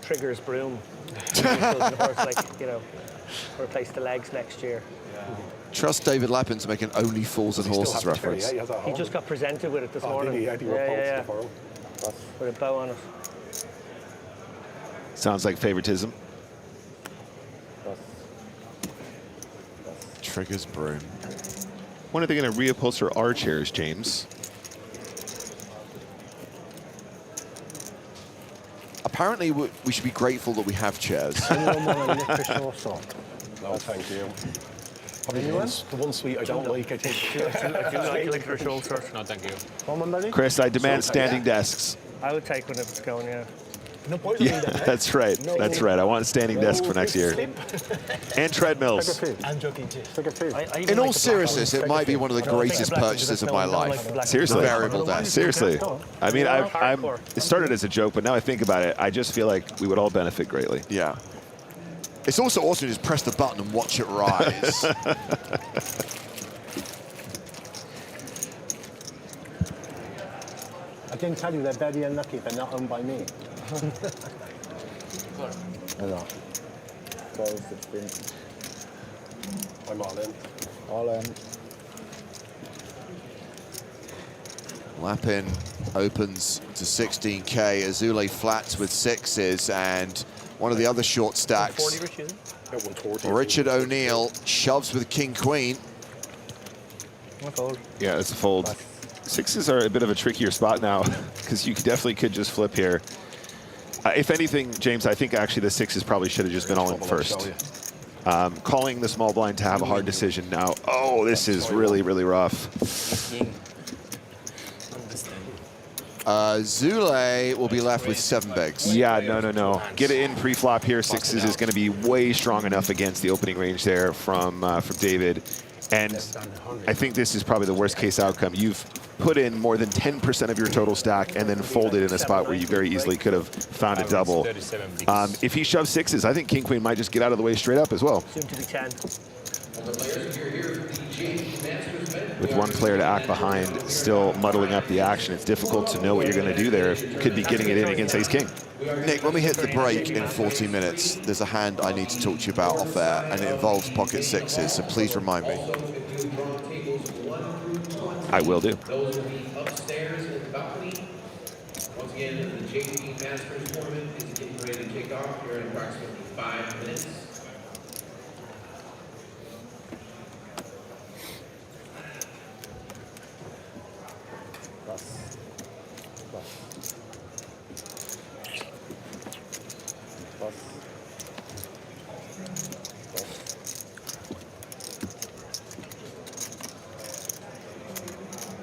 Trigger's broom. Like, you know, replace the legs next year. Trust David Lappin to make an Only Fools and Horses reference. He just got presented with it this morning. Did he? Yeah. With a bow on it. Sounds like favoritism. Trigger's broom. When are they going to reupholster our chairs, James? Apparently, we should be grateful that we have chairs. No, thank you. Probably the one sweet I don't like, I think. I do like licorice also. No, thank you. Chris, I demand standing desks. I would take one if it's going, yeah. No poison. Yeah, that's right. That's right. I want a standing desk for next year. And treadmills. And joking too. In all seriousness, it might be one of the greatest purchases of my life. Seriously. The variable desk. Seriously. I mean, it started as a joke, but now I think about it, I just feel like we would all benefit greatly. Yeah. It's also awesome to just press the button and watch it rise. I didn't tell you they're very unlucky they're not owned by me. Hello. 12, 16. I'm all in. All in. Lappin opens to 16k. Azule flats with sixes, and one of the other short stacks. Richard O'Neill shoves with king queen. Yeah, it's a fold. Sixes are a bit of a trickier spot now because you definitely could just flip here. If anything, James, I think actually the sixes probably should have just been all in first. Calling the small blind to have a hard decision now. Oh, this is really, really rough. Zule will be left with 7 bigs. Yeah, no. Get it in pre-flop here. 6s is going to be way strong enough against the opening range there from David. And I think this is probably the worst case outcome. You've put in more than 10% of your total stack and then folded in a spot where you very easily could have found a double. If he shoves 6s, I think King Queen might just get out of the way straight up as well. Soon to be 10. With one player to act behind, still muddling up the action, it's difficult to know what you're going to do there. You could be getting it in against Ace-King. Nick, when we hit the break in 40 minutes, there's a hand I need to talk to you about off air, and it involves pocket 6s, so please remind me. I will do. Those will be upstairs in the balcony. Once again, the GTD Masters tournament is getting ready to kick off here in approximately 5 minutes.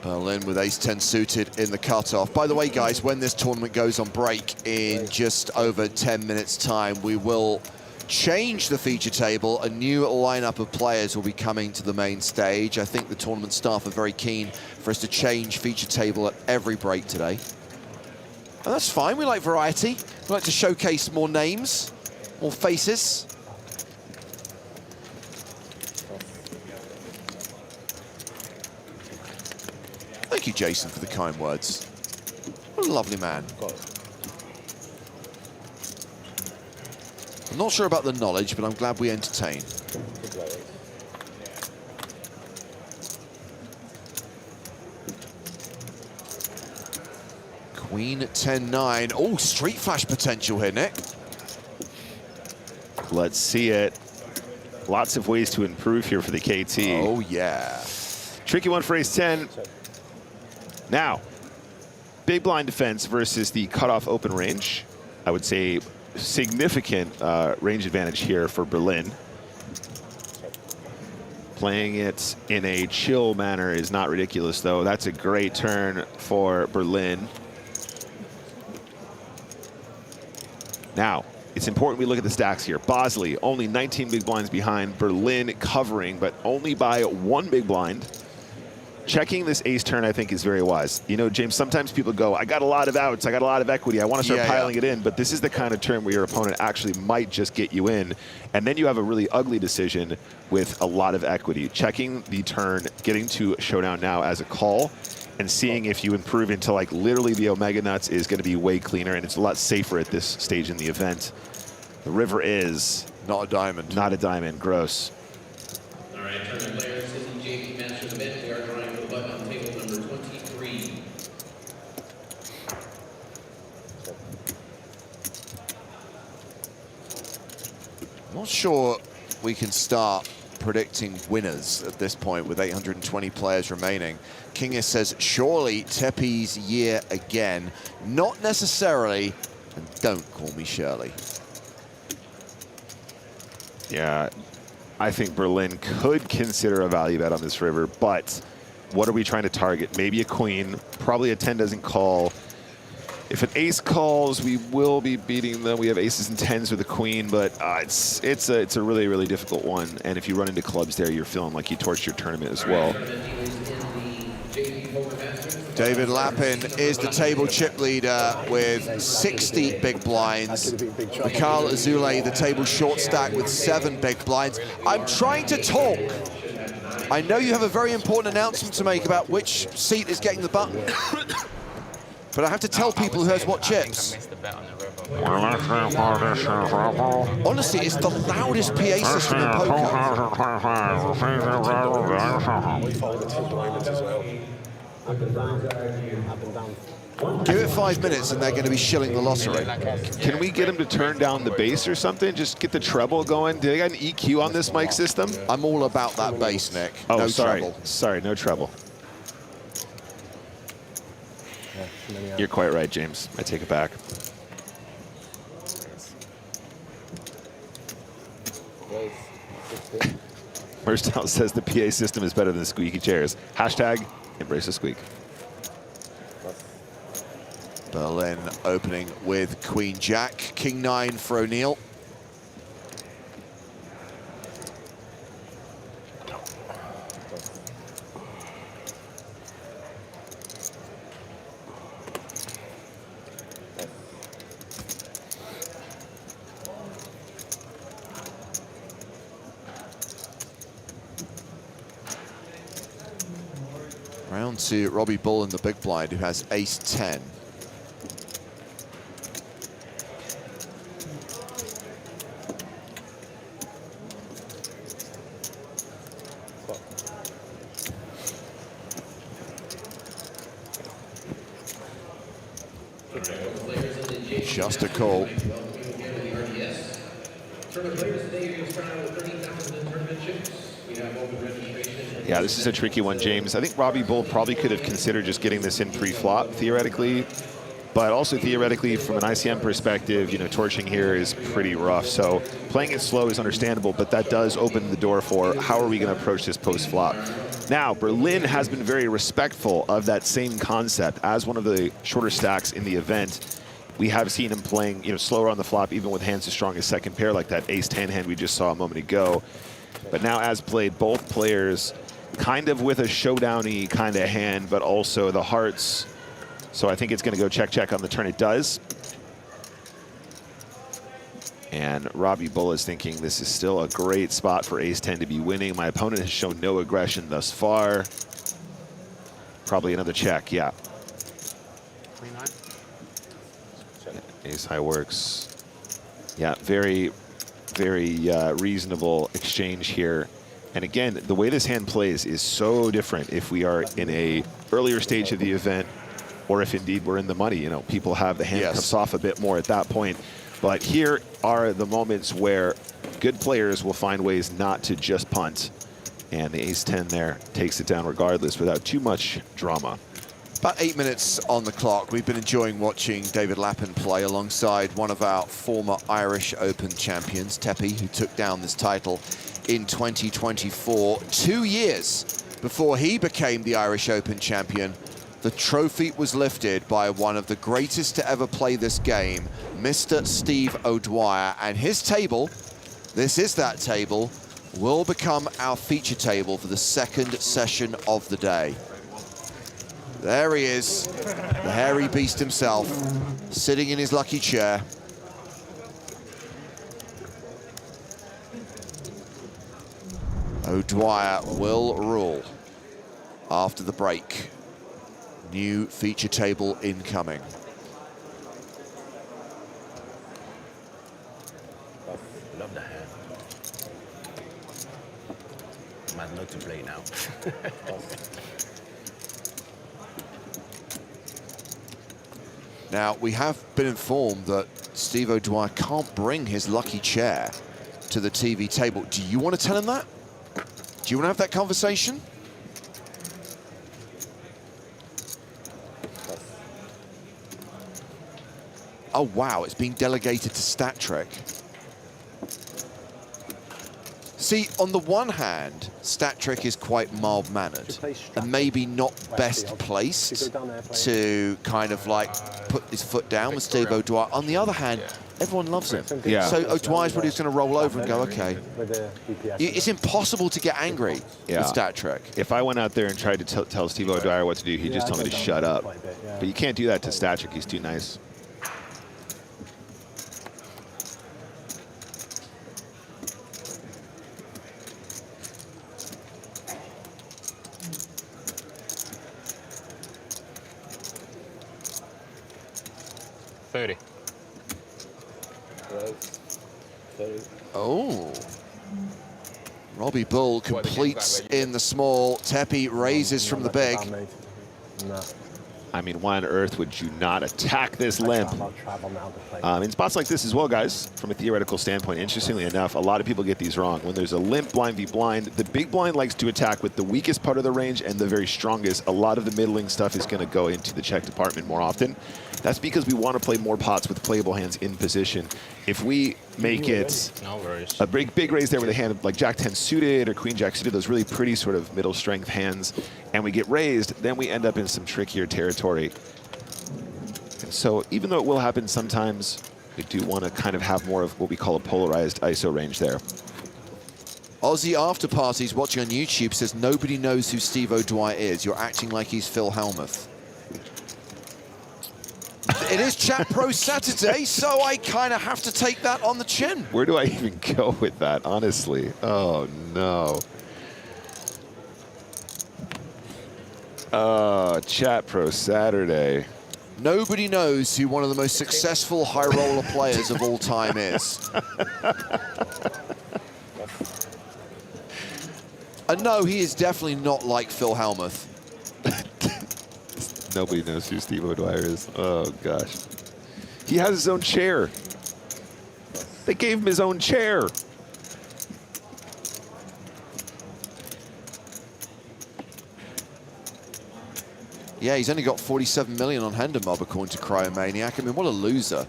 Berlin with ace-10 suited in the cutoff. By the way, guys, when this tournament goes on break in just over 10 minutes' time, we will change the feature table. A new lineup of players will be coming to the main stage. I think the tournament staff are very keen for us to change feature table at every break today. And that's fine. We like variety. We like to showcase more names, more faces. Thank you, Jason, for the kind words. What a lovely man. I'm not sure about the knowledge, but I'm glad we entertain. Queen 10-9. Oh, street flash potential here, Nick. Let's see it. Lots of ways to improve here for the KT. Oh, yeah. Tricky one for ace-10. Now, big blind defense versus the cutoff open range. I would say significant range advantage here for Berlin. Playing it in a chill manner is not ridiculous, though. That's a great turn for Berlin. Now, it's important we look at the stacks here. Bosley, only 19 big blinds behind. Berlin covering, but only by 1 big blind. Checking this ace turn, I think, is very wise. You know, James, sometimes people go, I got a lot of outs, I got a lot of equity, I want to start piling it in, but this is the kind of turn where your opponent actually might just get you in, and then you have a really ugly decision with a lot of equity. Checking the turn, getting to showdown now as a call, and seeing if you improve into like literally the Omega Nuts is going to be way cleaner, and it's a lot safer at this stage in the event. The river is... not a diamond. Not a diamond. Gross. All right, tournament players, this is the GTD Masters event. We are drawing the button on table number 23. Not sure we can start predicting winners at this point with 820 players remaining. Kingus says, surely Tepe's year again. Not necessarily, and don't call me Shirley. Yeah, I think Berlin could consider a value bet on this river, but what are we trying to target? Maybe a queen, probably a 10 doesn't call. If an ace calls, we will be beating them. We have aces and 10s with a queen, but it's a really, really difficult one. And if you run into clubs there, you're feeling like you torched your tournament as well. David Lappin is the table chip leader with 60 big blinds. Mikhail Azule, the table short stack with 7 big blinds. I'm trying to talk. I know you have a very important announcement to make about which seat is getting the button. But I have to tell people who has what chips. Honestly, it's the loudest PA system in poker. Give it 5 minutes and they're going to be shilling the lottery. Can we get him to turn down the bass or something? Just get the treble going. Do they got an EQ on this mic system? I'm all about that bass, Nick. Oh, no sorry. treble. Sorry, no treble. You're quite right, James. I take it back. Merstown says the PA system is better than squeaky chairs. Hashtag embrace the squeak. Berlin opening with Queen Jack, King 9 for O'Neill. Round to Robbie Bull in the big blind, who has ace-10. Just a call. Yeah, this is a tricky one, James. I think Robbie Bull probably could have considered just getting this in pre-flop, theoretically. But also theoretically, from an ICM perspective, you know, torching here is pretty rough. So playing it slow is understandable, but that does open the door for how are we going to approach this post-flop. Now, Berlin has been very respectful of that same concept. As one of the shorter stacks in the event, we have seen him playing, you know, slower on the flop, even with hands as strong as second pair, like that ace-10 hand we just saw a moment ago. But now, as played, both players kind of with a showdown-y kind of hand, but also the hearts. So I think it's going to go check-check on the turn. It does. And Robbie Bull is thinking this is still a great spot for ace-10 to be winning. My opponent has shown no aggression thus far. Probably another check, yeah. Ace high works. Yeah, very, very reasonable exchange here. And again, the way this hand plays is so different if we are in a earlier stage of the event or if indeed we're in the money. You know, people have the hand cuffs off a bit more at that point. But here are the moments where good players will find ways not to just punt. And the ace-10 there takes it down regardless without too much drama. About 8 minutes on the clock. We've been enjoying watching David Lappin play alongside one of our former Irish Open champions, Tepe, who took down this title in 2024. 2 years before he became the Irish Open champion, the trophy was lifted by one of the greatest to ever play this game, Mr. Steve O'Dwyer. And his table, this is that table, will become our feature table for the second session of the day. There he is, the hairy beast himself, sitting in his lucky chair. O'Dwyer will rule after the break. New feature table incoming. Love the hand. Mad not to play now. Now, we have been informed that Steve O'Dwyer can't bring his lucky chair to the TV table. Do you want to tell him that? Do you want to have that conversation? Oh, wow, it's being delegated to Stat Trick. See, on the one hand, Stat Trick is quite mild-mannered and maybe not best placed to kind of like put his foot down with Steve O'Dwyer. On the other hand, everyone loves him. Yeah. So O'Dwyer's probably just going to roll over and go, okay. It's impossible to get angry with Stat Trick. If I went out there and tried to tell Steve O'Dwyer what to do, he'd just tell me to shut up. But you can't do that to Stat Trick. He's too nice. Oh. Robbie Bull completes in the small. Tepe raises from the big. I mean, why on earth would you not attack this limp? In spots like this as well, guys, from a theoretical standpoint, interestingly enough, a lot of people get these wrong. When there's a limp blind v blind, the big blind likes to attack with the weakest part of the range and the very strongest. A lot of the middling stuff is going to go into the check department more often. That's because we want to play more pots with playable hands in position. If we make it No worries. a big raise there with a hand like Jack 10 suited or Queen Jack suited, those really pretty sort of middle strength hands, and we get raised, then we end up in some trickier territory. And so even though it will happen sometimes, we do want to kind of have more of what we call a polarized ISO range there. Aussie After Parties watching on YouTube says nobody knows who Steve O'Dwyer is. You're acting like he's Phil Hellmuth. It is Chat Pro Saturday, so I kind of have to take that on the chin. Where do I even go with that, honestly? Oh, no. Chat Pro Saturday. Nobody knows who one of the most successful high roller players of all time is. And no, he is definitely not like Phil Hellmuth. Nobody knows who Steve O'Dwyer is. Oh, gosh. He has his own chair. They gave him his own chair. Yeah, he's only got 47 million on Hendermob, according to Cryomaniac. I mean, what a loser.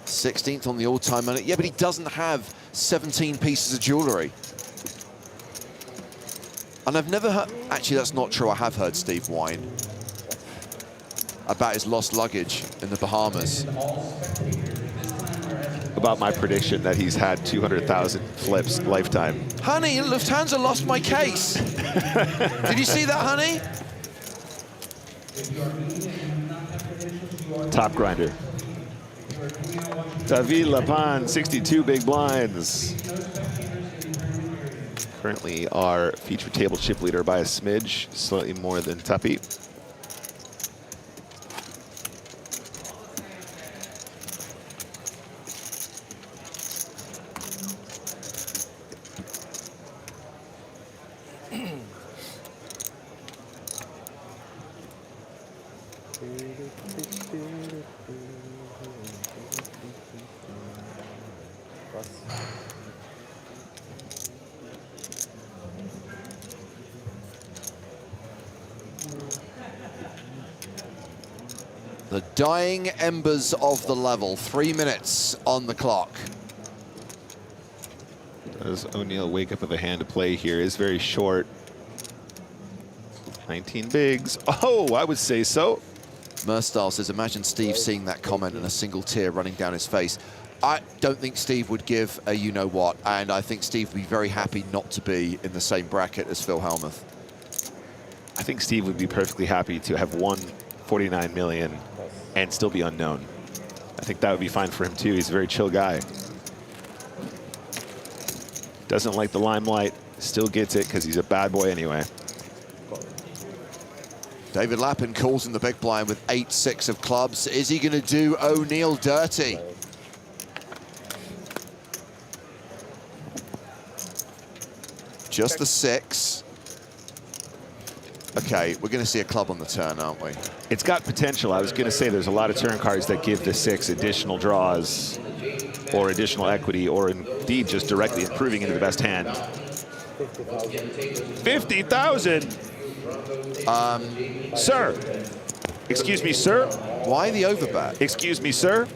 16th on the all-time money. Yeah, but he doesn't have 17 pieces of jewelry. And I've never heard, actually that's not true, I have heard Steve whine about his lost luggage in the Bahamas. About my prediction that he's had 200,000 flips lifetime. Honey, Lufthansa lost my case. Did you see that, honey? Top grinder. David Lapan, 62 big blinds. Currently our featured table chip leader by a smidge, slightly more than Tuppy. The dying embers of the level. 3 minutes on the clock. Does O'Neill wake up with a hand to play here? Is very short. 19 bigs. Oh, I would say so. Merstyle says, imagine Steve seeing that comment and a single tear running down his face. I don't think Steve would give a you-know-what, and I think Steve would be very happy not to be in the same bracket as Phil Hellmuth. I think Steve would be perfectly happy to have won 49 million and still be unknown. I think that would be fine for him too. He's a very chill guy. Doesn't like the limelight, still gets it because he's a bad boy anyway. David Lappin calls in the big blind with 8-6 of clubs. Is he going to do O'Neill dirty? Just the 6. Okay, we're going to see a club on the turn, aren't we? It's got potential. I was going to say there's a lot of turn cards that give the 6 additional draws or additional equity or indeed just directly improving into the best hand. 50,000! Sir. Excuse me, sir. Why the overbet? Excuse me, sir.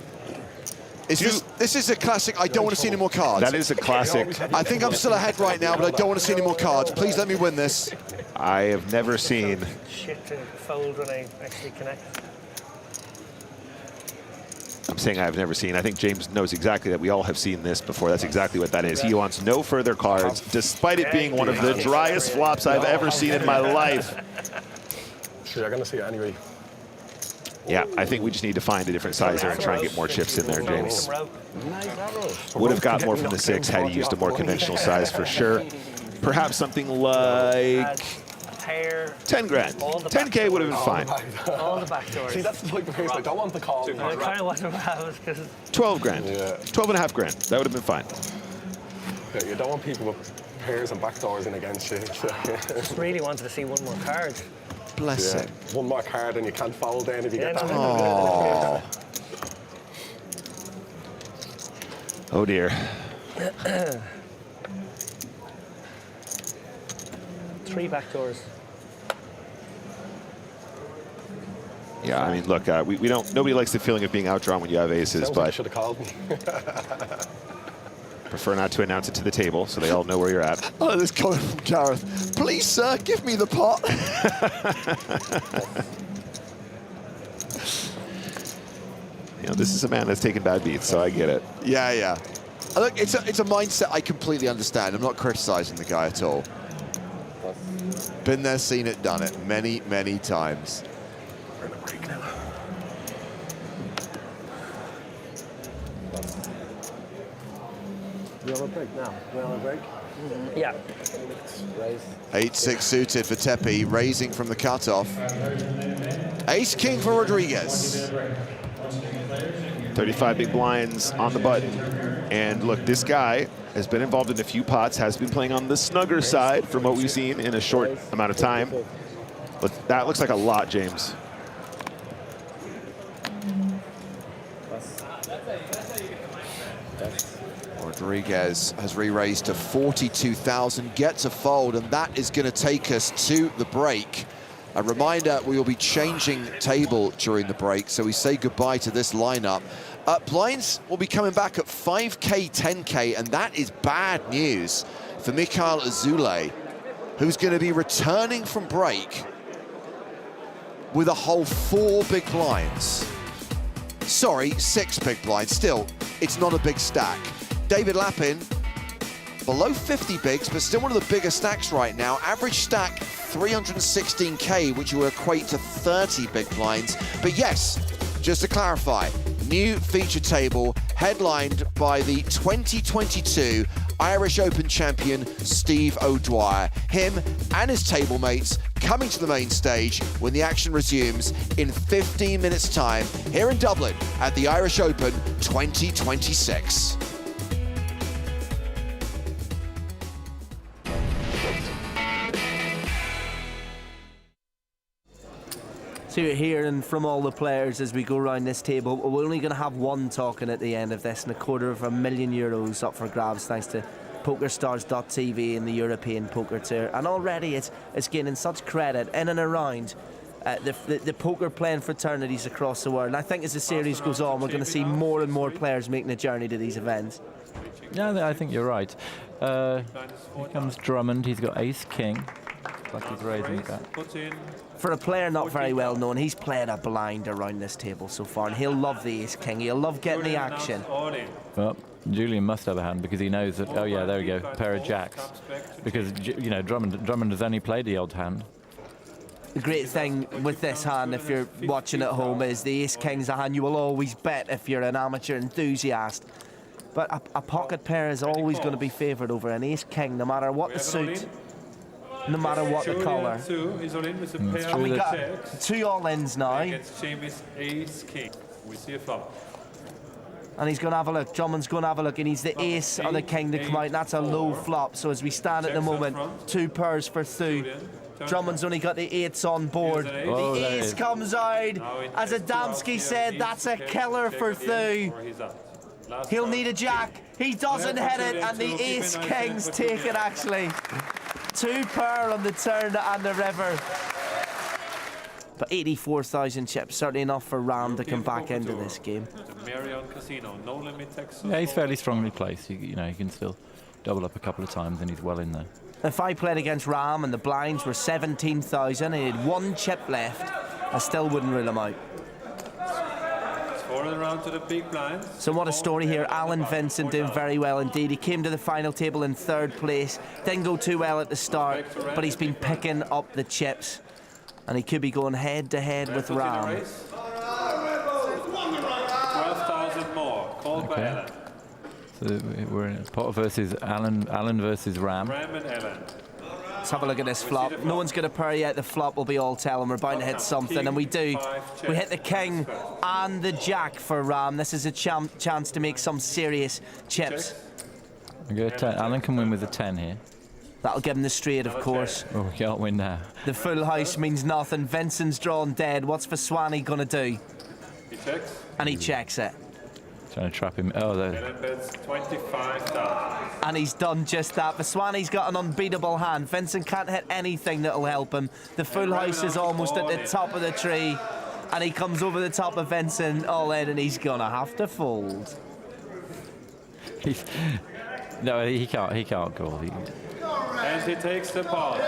This is a classic. I don't want to see any more cards. That is a classic. I think I'm still ahead right now, but I don't want to see any more cards. Please let me win this. I have never seen. Shit to fold when I actually connect. I'm saying I've never seen. I think James knows exactly that we all have seen this before. That's exactly what that is. He wants no further cards, despite it being one of the driest flops I've ever seen in my life. Sure, you're going to see it anyway. Yeah, I think we just need to find a different size there and try and get more chips in there, James. Would have got more from the 6 had he used a more conventional size for sure. Perhaps something like 10 grand. 10K would have been fine. All the back doors. See, that's the type of pairs I don't want the call. I kind of want to have because 12 grand. Yeah. 12 and a half grand. That would have been fine. Yeah, you don't want people with pairs and back doors in against you. Just really wanted to see one more card. Bless him. One more card and you can't foul then if you get that. Oh. Oh dear. 3 back doors. Yeah, I mean, look, we don't. Nobody likes the feeling of being outdrawn when you have aces, Sounds like but you should have called me. prefer not to announce it to the table so they all know where you're at. Oh, this comment from Gareth. Please, sir, give me the pot. You know, this is a man that's taken bad beats, so I get it. Yeah, yeah. Look, it's a mindset I completely understand. I'm not criticizing the guy at all. Been there, seen it, done it many, many times. We're in a break now. You have a break now? We have a break? Yeah. Raise. 8-6 suited for Tepe, raising from the cutoff. Ace-king for Rodriguez. 35 big blinds on the button. And look, this guy has been involved in a few pots, has been playing on the snugger side from what we've seen in a short amount of time. But that looks like a lot, James. Rodriguez has re-raised to 42,000, gets a fold, and that is going to take us to the break. A reminder, we will be changing table during the break, so we say goodbye to this lineup. Blinds will be coming back at 5K, 10K, and that is bad news for Mikhail Azule, who's going to be returning from break with a whole 4 big blinds. Sorry, 6 big blinds. Still, it's not a big stack. David Lappin, below 50 bigs, but still one of the bigger stacks right now. Average stack, 316K, which will equate to 30 big blinds. But yes, just to clarify, new feature table headlined by the 2022 Irish Open champion Steve O'Dwyer. Him and his table mates coming to the main stage when the action resumes in 15 minutes time here in Dublin at the Irish Open 2026. So you're hearing from all the players as we go around this table. We're only going to have one talking at the end of this, and €250,000 up for grabs thanks to PokerStars.tv and the European Poker Tour. And already it's gaining such credit in and around the poker playing fraternities across the world. And I think as the series goes on, we're going to see more and more players making the journey to these events. Yeah, I think you're right. Here comes Drummond. He's got ace-king. Like he's raising that. For a player not very well known, he's played a blind around this table so far, and he'll love the ace-king. He'll love getting the action. Well, Julian must have a hand because he knows that, oh yeah, there we go, pair of jacks. Because, you know, Drummond has only played the odd hand. The great thing with this hand, if you're watching at home, is the ace-king's a hand you will always bet if you're an amateur enthusiast. But a pocket pair is always going to be favoured over an ace-king, no matter what the suit. No matter what the colour. And we got 2 all-ins now. Ace-king. We see a flop. And he's going to have a look. Drummond's going to have a look. He needs the ace or the king to come out, and that's a low flop. So as we stand at the moment, 2 pairs for Thu. Drummond's only got the 8s on board. The ace comes out. As Adamski said, that's a killer for Thu. He'll need a jack. He doesn't hit it, and the ace-kings take it, actually. 2 pair on the turn and the river. But 84,000 chips, certainly enough for Ram to come back into this game. Yeah, he's fairly strongly placed. You know, he can still double up a couple of times and he's well in there. If I played against Ram and the blinds were 17,000 and he had 1 chip left, I still wouldn't rule him out. Around to the big blinds. So what a story here. Alan Vincent doing very well indeed. He came to the final table in 3rd place. Didn't go too well at the start, but he's been picking up the chips. And he could be going head-to-head with Ram. 12,000 more. Called by Alan. So we're in pot versus Alan versus Ram. Ram and Alan. Let's have a look at this flop. No one's going to pair yet. The flop will be all telling. We're bound to hit something, and we do. We hit the king and the jack for Ram. This is a chance to make some serious chips. Alan can win with a 10 here. That'll give him the straight, of course. Oh, we can't win now. The full house means nothing. Vincent's drawn dead. What's Vaswani going to do? He checks. And he checks it. Trying to trap him. Oh, there. Alan bets 25,000. And he's done just that. Vaswani's got an unbeatable hand. Vincent can't hit anything that'll help him. The full house is almost at the top of the tree. And he comes over the top of Vincent all in, and he's gonna have to fold. No, he can't call. And he takes the pot.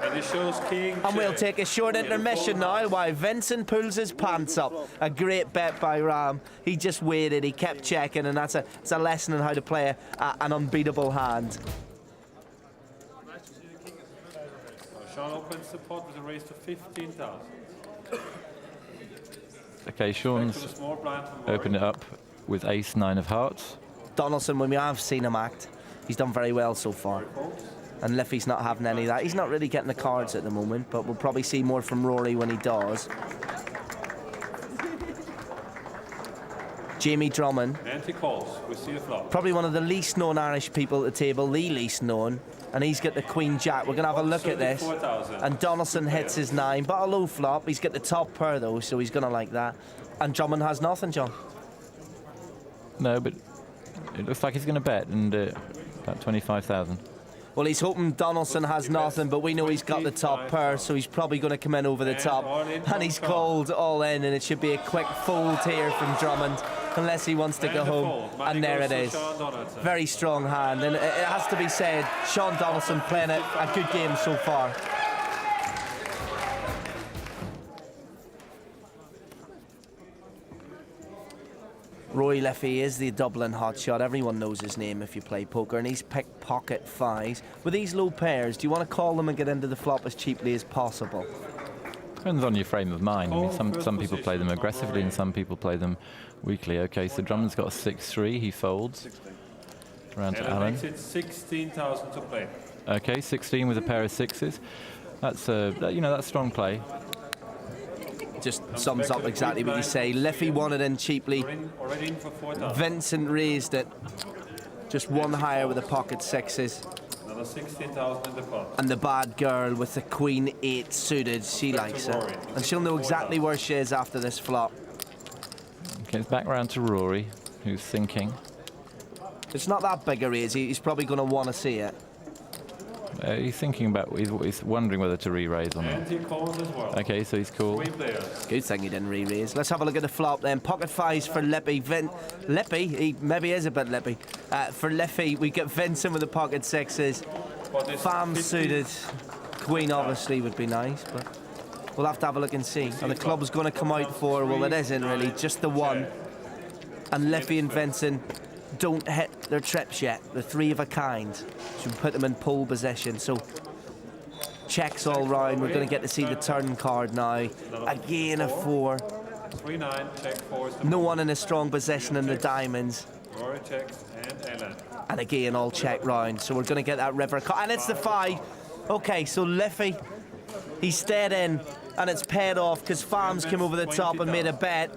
And he shows king. And we'll take a short intermission now while Vincent pulls his pants up. A great bet by Ram. He just waited, he kept checking, and it's a lesson in how to play an unbeatable hand. Sean opens the pot with a raise to 15,000. Okay, Sean's opened it up with ace 9 of hearts. Donaldson, when we have seen him act, he's done very well so far. And Liffey's not having any of that. He's not really getting the cards at the moment, but we'll probably see more from Rory when he does. Jamie Drummond. And he calls. We see a flop. Probably one of the least known Irish people at the table, the least known. And he's got the Queen Jack. We're going to have a look at this. And Donaldson hits his 9, but a low flop. He's got the top pair though, so he's going to like that. And Drummond has nothing, John. No, but it looks like he's going to bet, and about 25,000. Well, he's hoping Donaldson has nothing, but we know he's got the top pair, so he's probably going to come in over the top. And he's called all in, and it should be a quick fold here from Drummond, unless he wants to go home. And there it is. Very strong hand, and it has to be said, Sean Donaldson playing a good game so far. Roy Liffey is the Dublin hotshot. Everyone knows his name if you play poker, and he's picked pocket 5s. With these low pairs, do you want to call them and get into the flop as cheaply as possible? Depends on your frame of mind. I mean, some people play them aggressively and some people play them weakly. Okay, so Drummond's got a 6-3. He folds. Around to Alan. Makes it 16,000 to play. Okay, 16 with a pair of 6s. That's that's strong play. Just sums up exactly what you say. Liffey won it in cheaply. Vincent raised it. Just one higher with the pocket 6s. Another 16,000 in the pot. And the bad girl with the Queen 8 suited, she likes it. And she'll know exactly where she is after this flop. Okay, it's back round to Rory, who's thinking. It's not that big a raise. He's probably going to want to see it. He's thinking about, he's wondering whether to re-raise or not. And he calls as well. Okay, so he's cool. Good thing he didn't re-raise. Let's have a look at the flop then. Pocket 5s for Lippy. Lippy? He maybe is a bit Lippy. For Liffey, we get Vincent with the pocket 6s. Fam suited. Queen obviously would be nice, but we'll have to have a look and see. And the club's going to come out for, well, it isn't really, just the one. And Liffey and Vincent don't hit their trips yet. They're 3 of a kind. Should put them in pole position. So checks all round. We're going to get to see the turn card now. Again a 4. 3-9, check 4. No one in a strong position in the diamonds. Rory checks and Ellen. And again all check round. So we're going to get that river cut. And it's the 5. Okay, so Liffey, he stayed in and it's paid off because Farms came over the top and made a bet.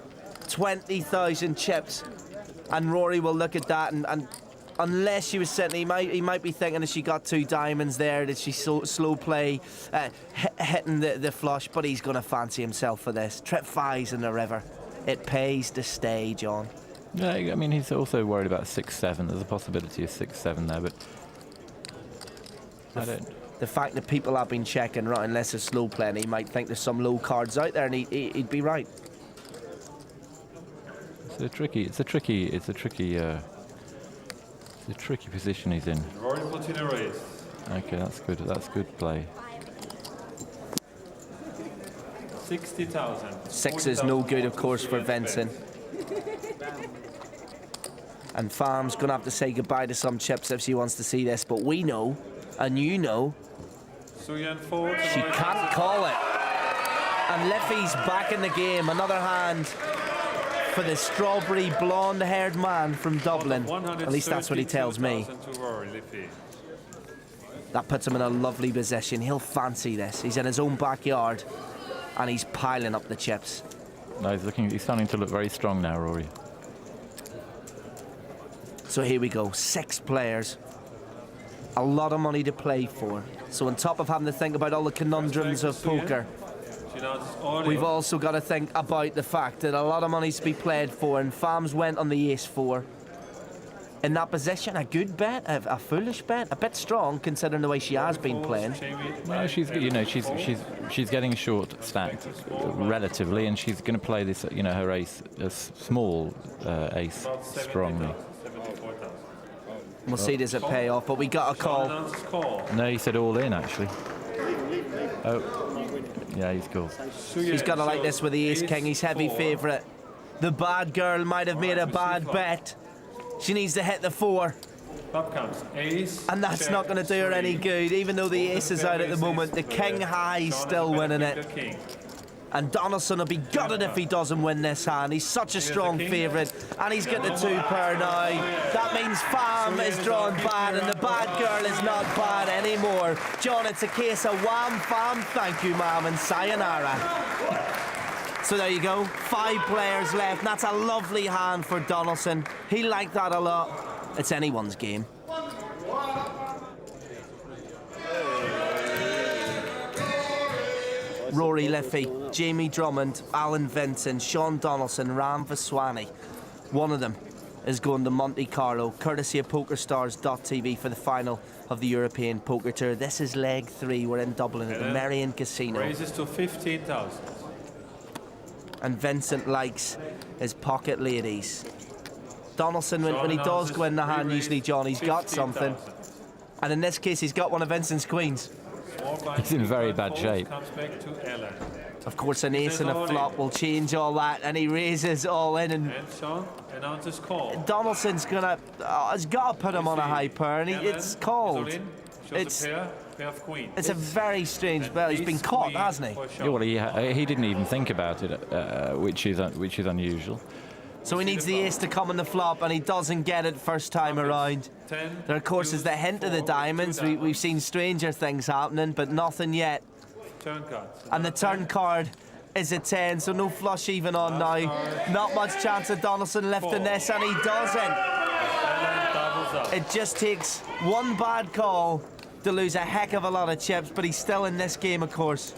20,000 chips. And Rory will look at that, and unless she was sitting, he might be thinking that she got 2 diamonds there, that she slow play, hitting the flush, but he's going to fancy himself for this. Trip 5s in the river. It pays to stay, John. Yeah, I mean, he's also worried about 6-7. There's a possibility of 6-7 there, but I don't. The fact that people have been checking, right, unless it's slow playing, he might think there's some low cards out there, and he'd be right. It's a tricky position he's in. Rory puts in a raise. Okay, that's good. That's good play. 60,000. 6 is no good, of course, for Vincent. And Farm's going to have to say goodbye to some chips if she wants to see this, but we know, and you know, she can't call it. And Liffey's back in the game. Another hand for the strawberry blonde-haired man from Dublin. At least that's what he tells me. That puts him in a lovely position. He'll fancy this. He's in his own backyard, and he's piling up the chips. No, he's starting to look very strong now, Rory. So here we go, 6 players. A lot of money to play for. So on top of having to think about all the conundrums of poker, we've also got to think about the fact that a lot of money's to be played for, and Farms went on the ace 4. in that position. A good bet, a foolish bet, a bit strong considering the way she has been playing. No, she's getting short stacked relatively, and she's going to play this, her ace, a small ace, strongly. We'll see does it pay off, but we got a call. No, he said all in actually. Oh, yeah, he's cool. He's got to like this with the ace king. He's heavy favourite. The bad girl might have made a bad bet. She needs to hit the 4. And that's not going to do her any good, even though the ace is out at the moment. The king high still winning it. And Donaldson will be gutted if he doesn't win this hand. He's such a strong favourite, and he's got the 2 pair now. That means Fam is drawn bad, and the bad girl is not bad anymore. John, it's a case of wham, Fam, thank you, ma'am, and sayonara. So there you go, 5 players left, and that's a lovely hand for Donaldson. He liked that a lot. It's anyone's game. Rory Liffey, Jamie Drummond, Alan Vincent, Sean Donaldson, Ram Vaswani. One of them is going to Monte Carlo, courtesy of PokerStars.tv for the final of the European Poker Tour. This is leg 3. We're in Dublin at the Merrion Casino. Raises to 15,000. And Vincent likes his pocket ladies. Donaldson, when he does go in the hand, usually, John, he's got something. And in this case, he's got one of Vincent's queens. He's in very bad shape. Of course, an ace and a flop will change all that, and he raises all in. And Donaldson's has got to put him on a high pair, and it's called. It's a very strange bet. He's been caught, hasn't he? Yeah, well, he didn't even think about it, which is unusual. So he needs the ace to come on the flop, and he doesn't get it first time around. There, of course, is the hint of the diamonds. We've seen stranger things happening, but nothing yet. And the turn card is a 10, so no flush even on now. Not much chance of Donaldson lifting this, and he doesn't. It just takes one bad call to lose a heck of a lot of chips, but he's still in this game, of course.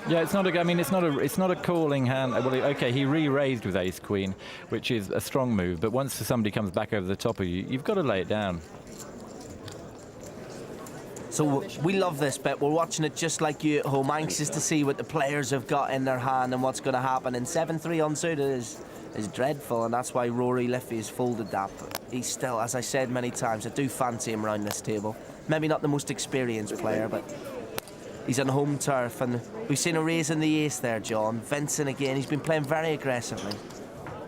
Yeah, it's not a calling hand. Well, okay, he re-raised with ace queen, which is a strong move. But once somebody comes back over the top of you, you've got to lay it down. So we love this bet. We're watching it just like you at home, anxious to see what the players have got in their hand and what's going to happen. And 7-3 unsuited is dreadful, and that's why Rory Liffey has folded that. But he's still, as I said many times, I do fancy him around this table. Maybe not the most experienced player, but he's on home turf, and we've seen a raise in the ace there, John. Vincent again, he's been playing very aggressively.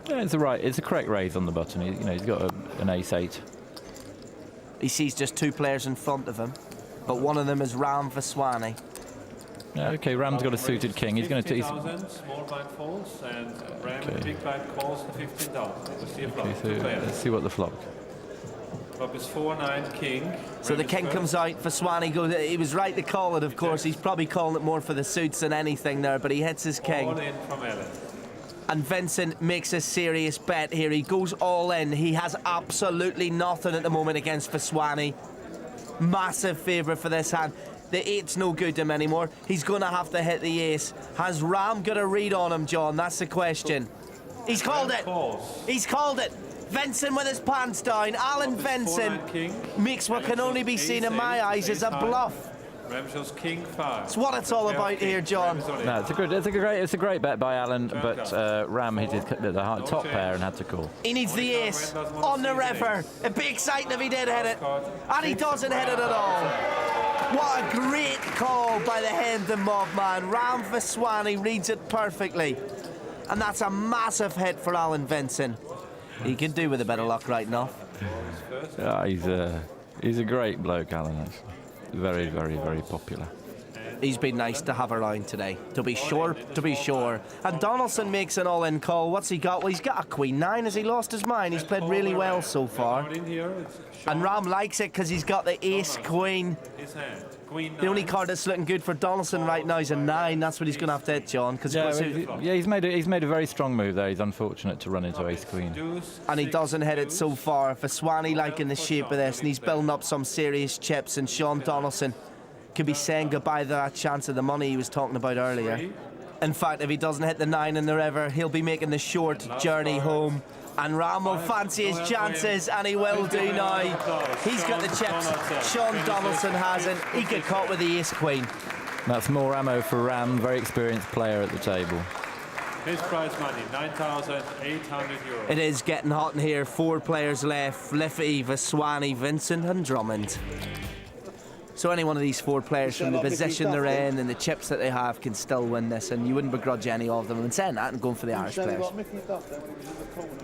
Yeah, it's a correct raise on the button. He's got an ace-8. He sees just 2 players in front of him, but one of them is Ram Vaswani. Yeah, okay, Ram's got a suited king. He's going to... 15,000, small blind folds, and Ram big blind calls to 15,000. We'll see a flop. Okay, so let's see what the flop. Flop is 4-9 king. So the king comes out, Vaswani goes, he was right to call it, of course. He's probably calling it more for the suits than anything there, but he hits his king. All in from Ellen. And Vincent makes a serious bet here. He goes all in. He has absolutely nothing at the moment against Vaswani. Massive favourite for this hand. The 8's no good to him anymore. He's going to have to hit the ace. Has Ram got a read on him, John? That's the question. He's called it. He's called it. Vincent with his pants down. Alan Vincent makes what can only be seen in my eyes as a bluff. Ram shows king 5. It's what it's all about here, John. No, it's a great bet by Alan, but Ram hit the top pair and had to call. He needs the ace on the river. It'd be exciting if he did hit it, and he doesn't hit it at all. What a great call by the Hendon mob man. Ram Vaswani reads it perfectly, and that's a massive hit for Alan Vincent. He can do with a bit of luck right now. Yeah, he's a great bloke, Alan. Actually. Very, very, very popular. He's been nice to have around today, to be sure. And Donaldson makes an all-in call. What's he got? Well, he's got a queen 9. Has he lost his mind? He's played really well so far. And Ram likes it because he's got the ace queen. The only card that's looking good for Donaldson right now is a 9. That's what he's going to have to hit, John. He's made a very strong move there. He's unfortunate to run into ace queen. And he doesn't hit it so far. Vaswani liking the shape of this, and he's building up some serious chips, and Sean Donaldson could be saying goodbye to that chance of the money he was talking about earlier. In fact, if he doesn't hit the 9 in the river, he'll be making the short journey home And Ram will fancy his chances, and he will do now. He's got the chips. Sean Donaldson hasn't. He got caught with the ace-queen. That's more ammo for Ram, very experienced player at the table. His prize money, €9,800. It is getting hot in here. 4 players left. Liffey, Vaswani, Vincent and Drummond. So any one of these 4 players from the position they're in and the chips that they have can still win this, and you wouldn't begrudge any of them. And saying that and going for the Irish players.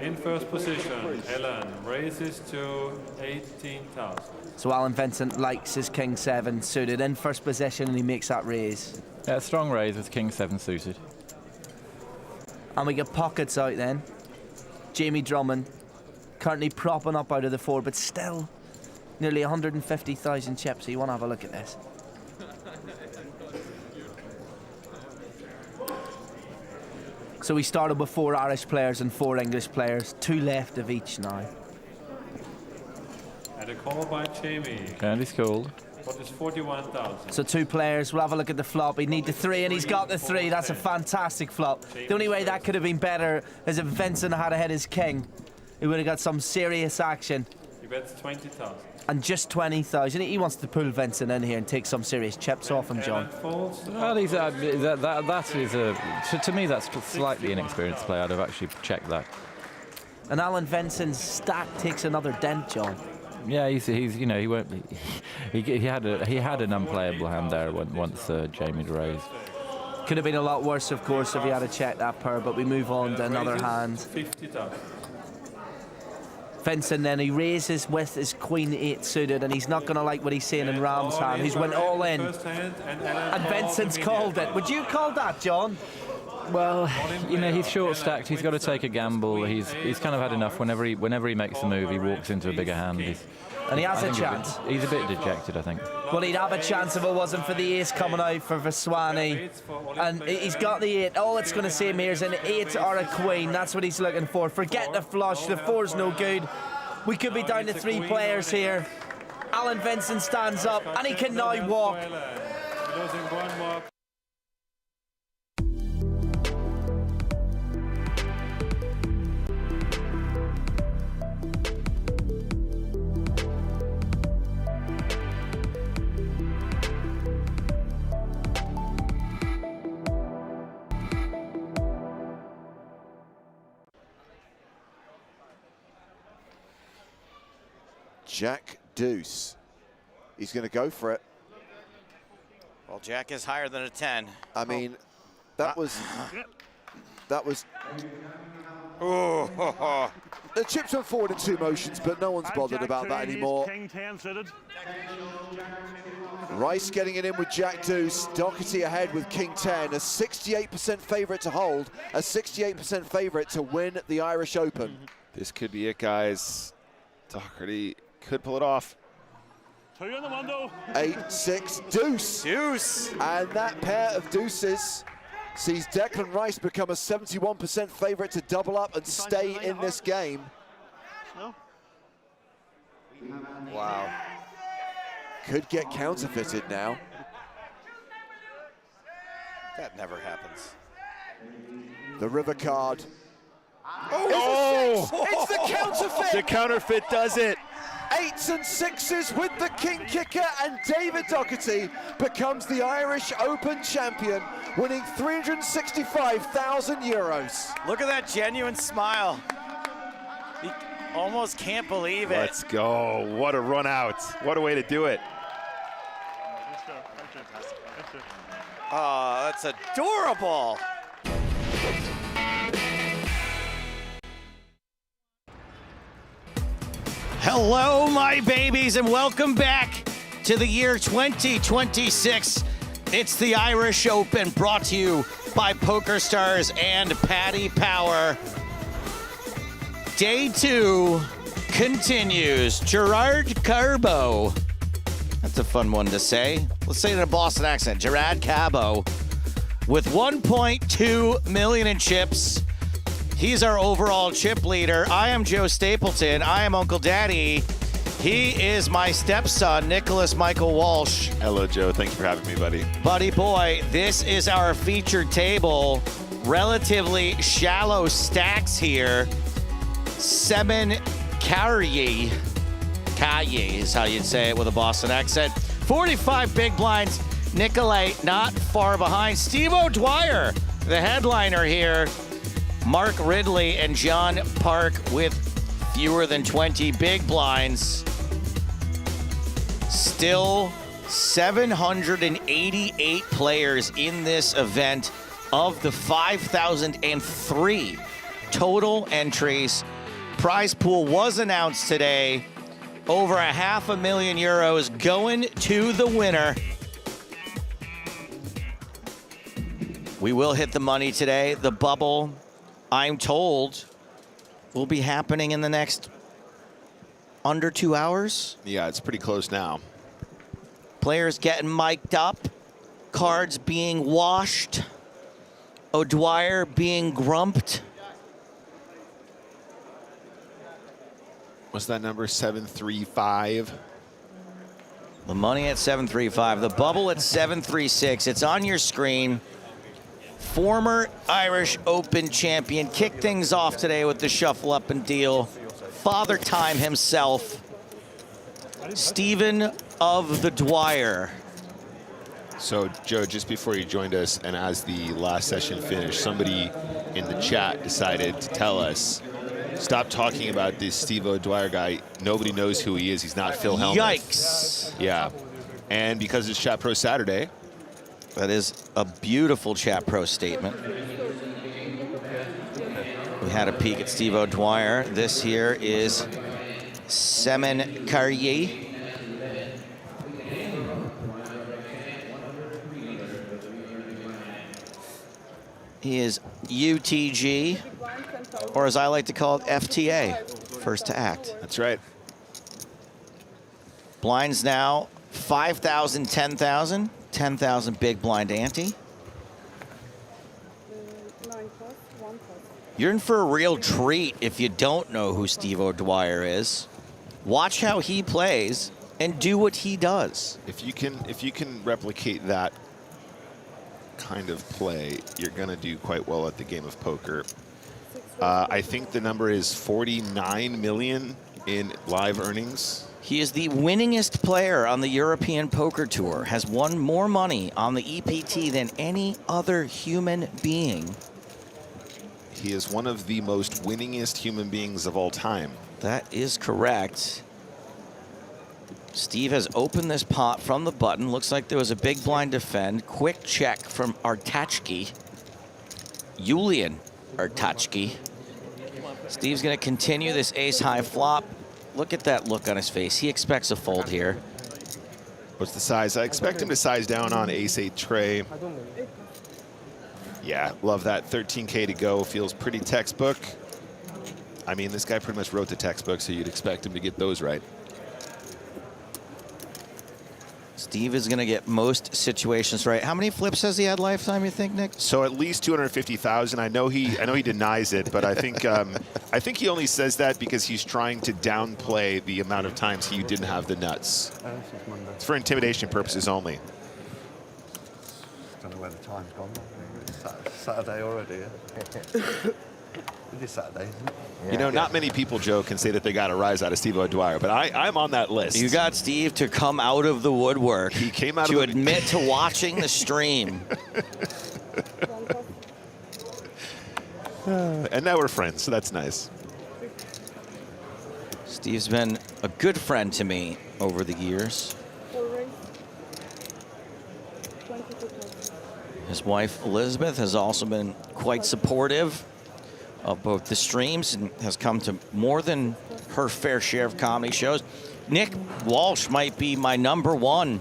In first position, Helen raises to 18,000. So Alan Vincent likes his King 7 suited in first position, and he makes that raise. Yeah, strong raise with King 7 suited. And we get pockets out then. Jamie Drummond currently propping up out of the 4, but still nearly 150,000 chips. So you want to have a look at this. So we started with 4 Irish players and 4 English players. 2 left of each now. And a call by Jamie. And he's called. What is 41,000? So 2 players. We'll have a look at the flop. He'd need the 3, and he's got the 3. That's a fantastic flop. The only way that could have been better is if Vincent had hit his king. He would have got some serious action. He bets 20,000. And just 20,000. He wants to pull Vincent in here and take some serious chips off him, John. Well, to me, that's slightly inexperienced play. I'd have actually checked that. And Alan Vincent's stack takes another dent, John. Yeah, he's you know, he won't. He had an unplayable hand there once Jamie raised. Could have been a lot worse, of course, if he had to check that pair. But we move on to another hand. 50,000. Vincent then, he raises with his Queen 8 suited, and he's not going to like what he's seeing in Ram's hand. He's went all in. And Vincent's called it. Would you call that, John? Well, you know, he's short stacked. He's got to take a gamble. He's kind of had enough. Whenever he makes a move, he walks into a bigger hand. And he has a chance. He's a bit dejected, I think. Well, he'd have a chance if it wasn't for the ace coming out for Vaswani. And he's got the 8. All it's going to see him here is an 8 or a queen. That's what he's looking for. Forget the flush. The 4's no good. We could be down to 3 players here. Alan Vincent stands up, and he can now walk. Jack deuce. He's going to go for it. Well, Jack is higher than a 10. I mean, that was. Oh. The chips went forward in 2 motions, but no one's bothered about that anymore. King 10 suited. Rice getting it in with Jack deuce. Doherty ahead with King 10. A 68% favourite to hold. A 68% favourite to win the Irish Open. This could be it, guys. Doherty could pull it off. 2 in the window. 8-6 deuce. Deuce. And that pair of deuces sees Declan Rice become a 71% favourite to double up and stay in this game. No. Wow. Could get counterfeited now. That never happens. The river card. Oh! It's the counterfeit! The counterfeit does it. 8s and 6s with the king kicker, and David Doherty becomes the Irish Open champion, winning €365,000. Look at that genuine smile. He almost can't believe it. Let's go. What a run out. What a way to do it. Oh, that's adorable. Hello, my babies, and welcome back to the year 2026. It's the Irish Open, brought to you by PokerStars and Paddy Power. Day 2 continues. Gerard Carbo. That's a fun one to say. Let's say it in a Boston accent. Gerard Carbo with 1.2 million in chips. He's our overall chip leader. I am Joe Stapleton. I am Uncle Daddy. He is my stepson, Nicholas Michael Walsh. Hello, Joe. Thank you for having me, buddy. Buddy boy, this is our featured table. Relatively shallow stacks here. Semen Carrier. Carrier is how you'd say it with a Boston accent. 45 big blinds. Nicolay not far behind. Steve O'Dwyer, the headliner here. Mark Ridley and John Park with fewer than 20 big blinds. Still 788 players in this event of the 5,003 total entries. Prize pool was announced today. Over €500,000 going to the winner. We will hit the money today. The bubble, I'm told, will be happening in the next under 2 hours. Yeah, it's pretty close now. Players getting mic'd up. Cards being washed. O'Dwyer being grumped. What's that number? 735. The money at 735. The bubble at 736. It's on your screen. Former Irish Open champion kicked things off today with the shuffle up and deal. Father Time himself. Stephen of the Dwyer. So, Joe, just before you joined us and as the last session finished, somebody in the chat decided to tell us, stop talking about this Steve O'Dwyer guy. Nobody knows who he is. He's not Phil Hellmuth. Yikes. Yeah. And because it's Chat Pro Saturday. That is a beautiful Chat Pro statement. We had a peek at Steve O'Dwyer. This here is Semen Carrier. He is UTG, or as I like to call it, FTA, first to act. That's right. Blinds now, 5,000, 10,000. 10,000 big blind ante. You're in for a real treat if you don't know who Steve O'Dwyer is. Watch how he plays and do what he does. If you can replicate that kind of play, you're going to do quite well at the game of poker. I think the number is 49 million in live earnings. He is the winningest player on the European Poker Tour, has won more money on the EPT than any other human being. He is one of the most winningest human beings of all time. That is correct. Steve has opened this pot from the button. Looks like there was a big blind defend. Quick check from Artachki. Julian Artachki. Steve's going to continue this ace-high flop. Look at that look on his face. He expects a fold here. What's the size? I expect him to size down on ace-8 tray. Yeah, love that. 13K to go. Feels pretty textbook. I mean, this guy pretty much wrote the textbook, so you'd expect him to get those right. Steve is going to get most situations right. How many flips has he had lifetime, you think, Nick? So at least 250,000. I know he denies it, but I think he only says that because he's trying to downplay the amount of times he didn't have the nuts. It's for intimidation purposes only. I don't know where the time's gone. It's Saturday already. Yeah? It is Saturday, isn't it? You know, not many people, Joe, can say that they got a rise out of Steve O'Dwyer, but I'm on that list. You got Steve to come out of the woodwork. He came out to admit to watching the stream. And now we're friends, so that's nice. Steve's been a good friend to me over the years. His wife, Elizabeth, has also been quite supportive of both the streams and has come to more than her fair share of comedy shows. Nick Walsh might be my #1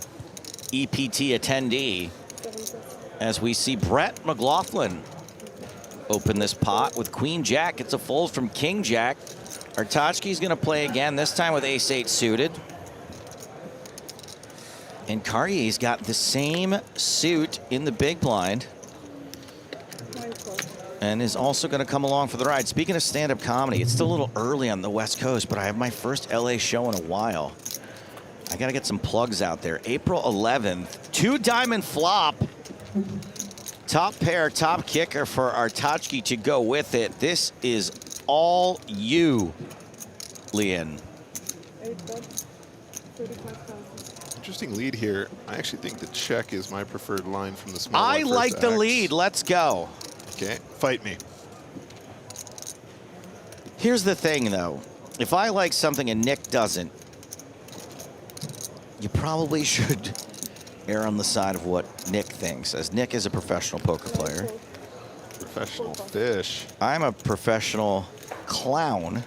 EPT attendee as we see Brett McLaughlin open this pot with Queen Jack. It's a fold from King Jack. Artachki's going to play again, this time with ace-8 suited. And Carrier's got the same suit in the big blind. And is also going to come along for the ride. Speaking of stand-up comedy, it's still a little early on the West Coast, but I have my first LA show in a while. I got to get some plugs out there. April 11th, 2-diamond flop. Top pair, top kicker for Artachki to go with it. This is all you, Leon. 8 bet, 35,000. Interesting lead here. I actually think the check is my preferred line from the small I one like versus the X. lead. Let's go. Okay, fight me. Here's the thing, though. If I like something and Nick doesn't, you probably should err on the side of what Nick thinks, as Nick is a professional poker player. Professional fish. I'm a professional clown.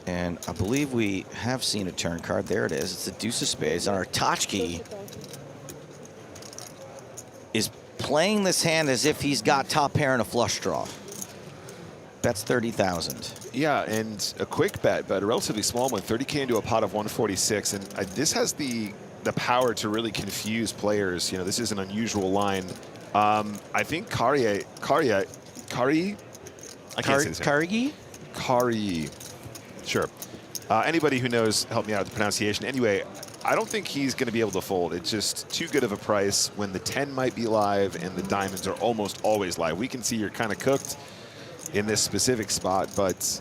And I believe we have seen a turn card. There it is. It's the deuce of spades. And our Tachki is playing this hand as if he's got top pair and a flush draw. That's 30,000. Yeah, and a quick bet, but a relatively small one, 30K into a pot of 146. And this has the power to really confuse players. You know, this is an unusual line. I think Kari, I can't say his name. Kari. Sure. Anybody who knows, help me out with the pronunciation. Anyway, I don't think he's going to be able to fold. It's just too good of a price when the 10 might be live and the diamonds are almost always live. We can see you're kind of cooked in this specific spot, but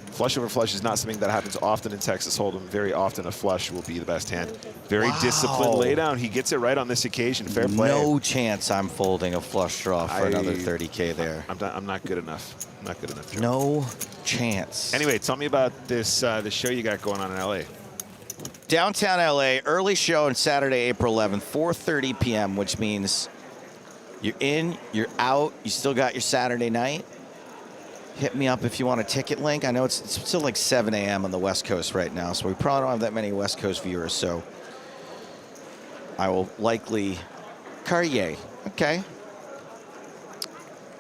flush over flush is not something that happens often in Texas Hold'em. Very often a flush will be the best hand. Very disciplined laydown. He gets it right on this occasion. Fair play. No chance I'm folding a flush draw for another 30K there. I'm not good enough. I'm not good enough, Joe. No chance. Anyway, tell me about this this show you got going on in LA. Downtown LA, early show on Saturday, April 11th, 4:30 p.m., which means you're in, you're out, you still got your Saturday night. Hit me up if you want a ticket link. I know it's still like 7 a.m. on the West Coast right now, so we probably don't have that many West Coast viewers, so I will likely... Carrier, okay.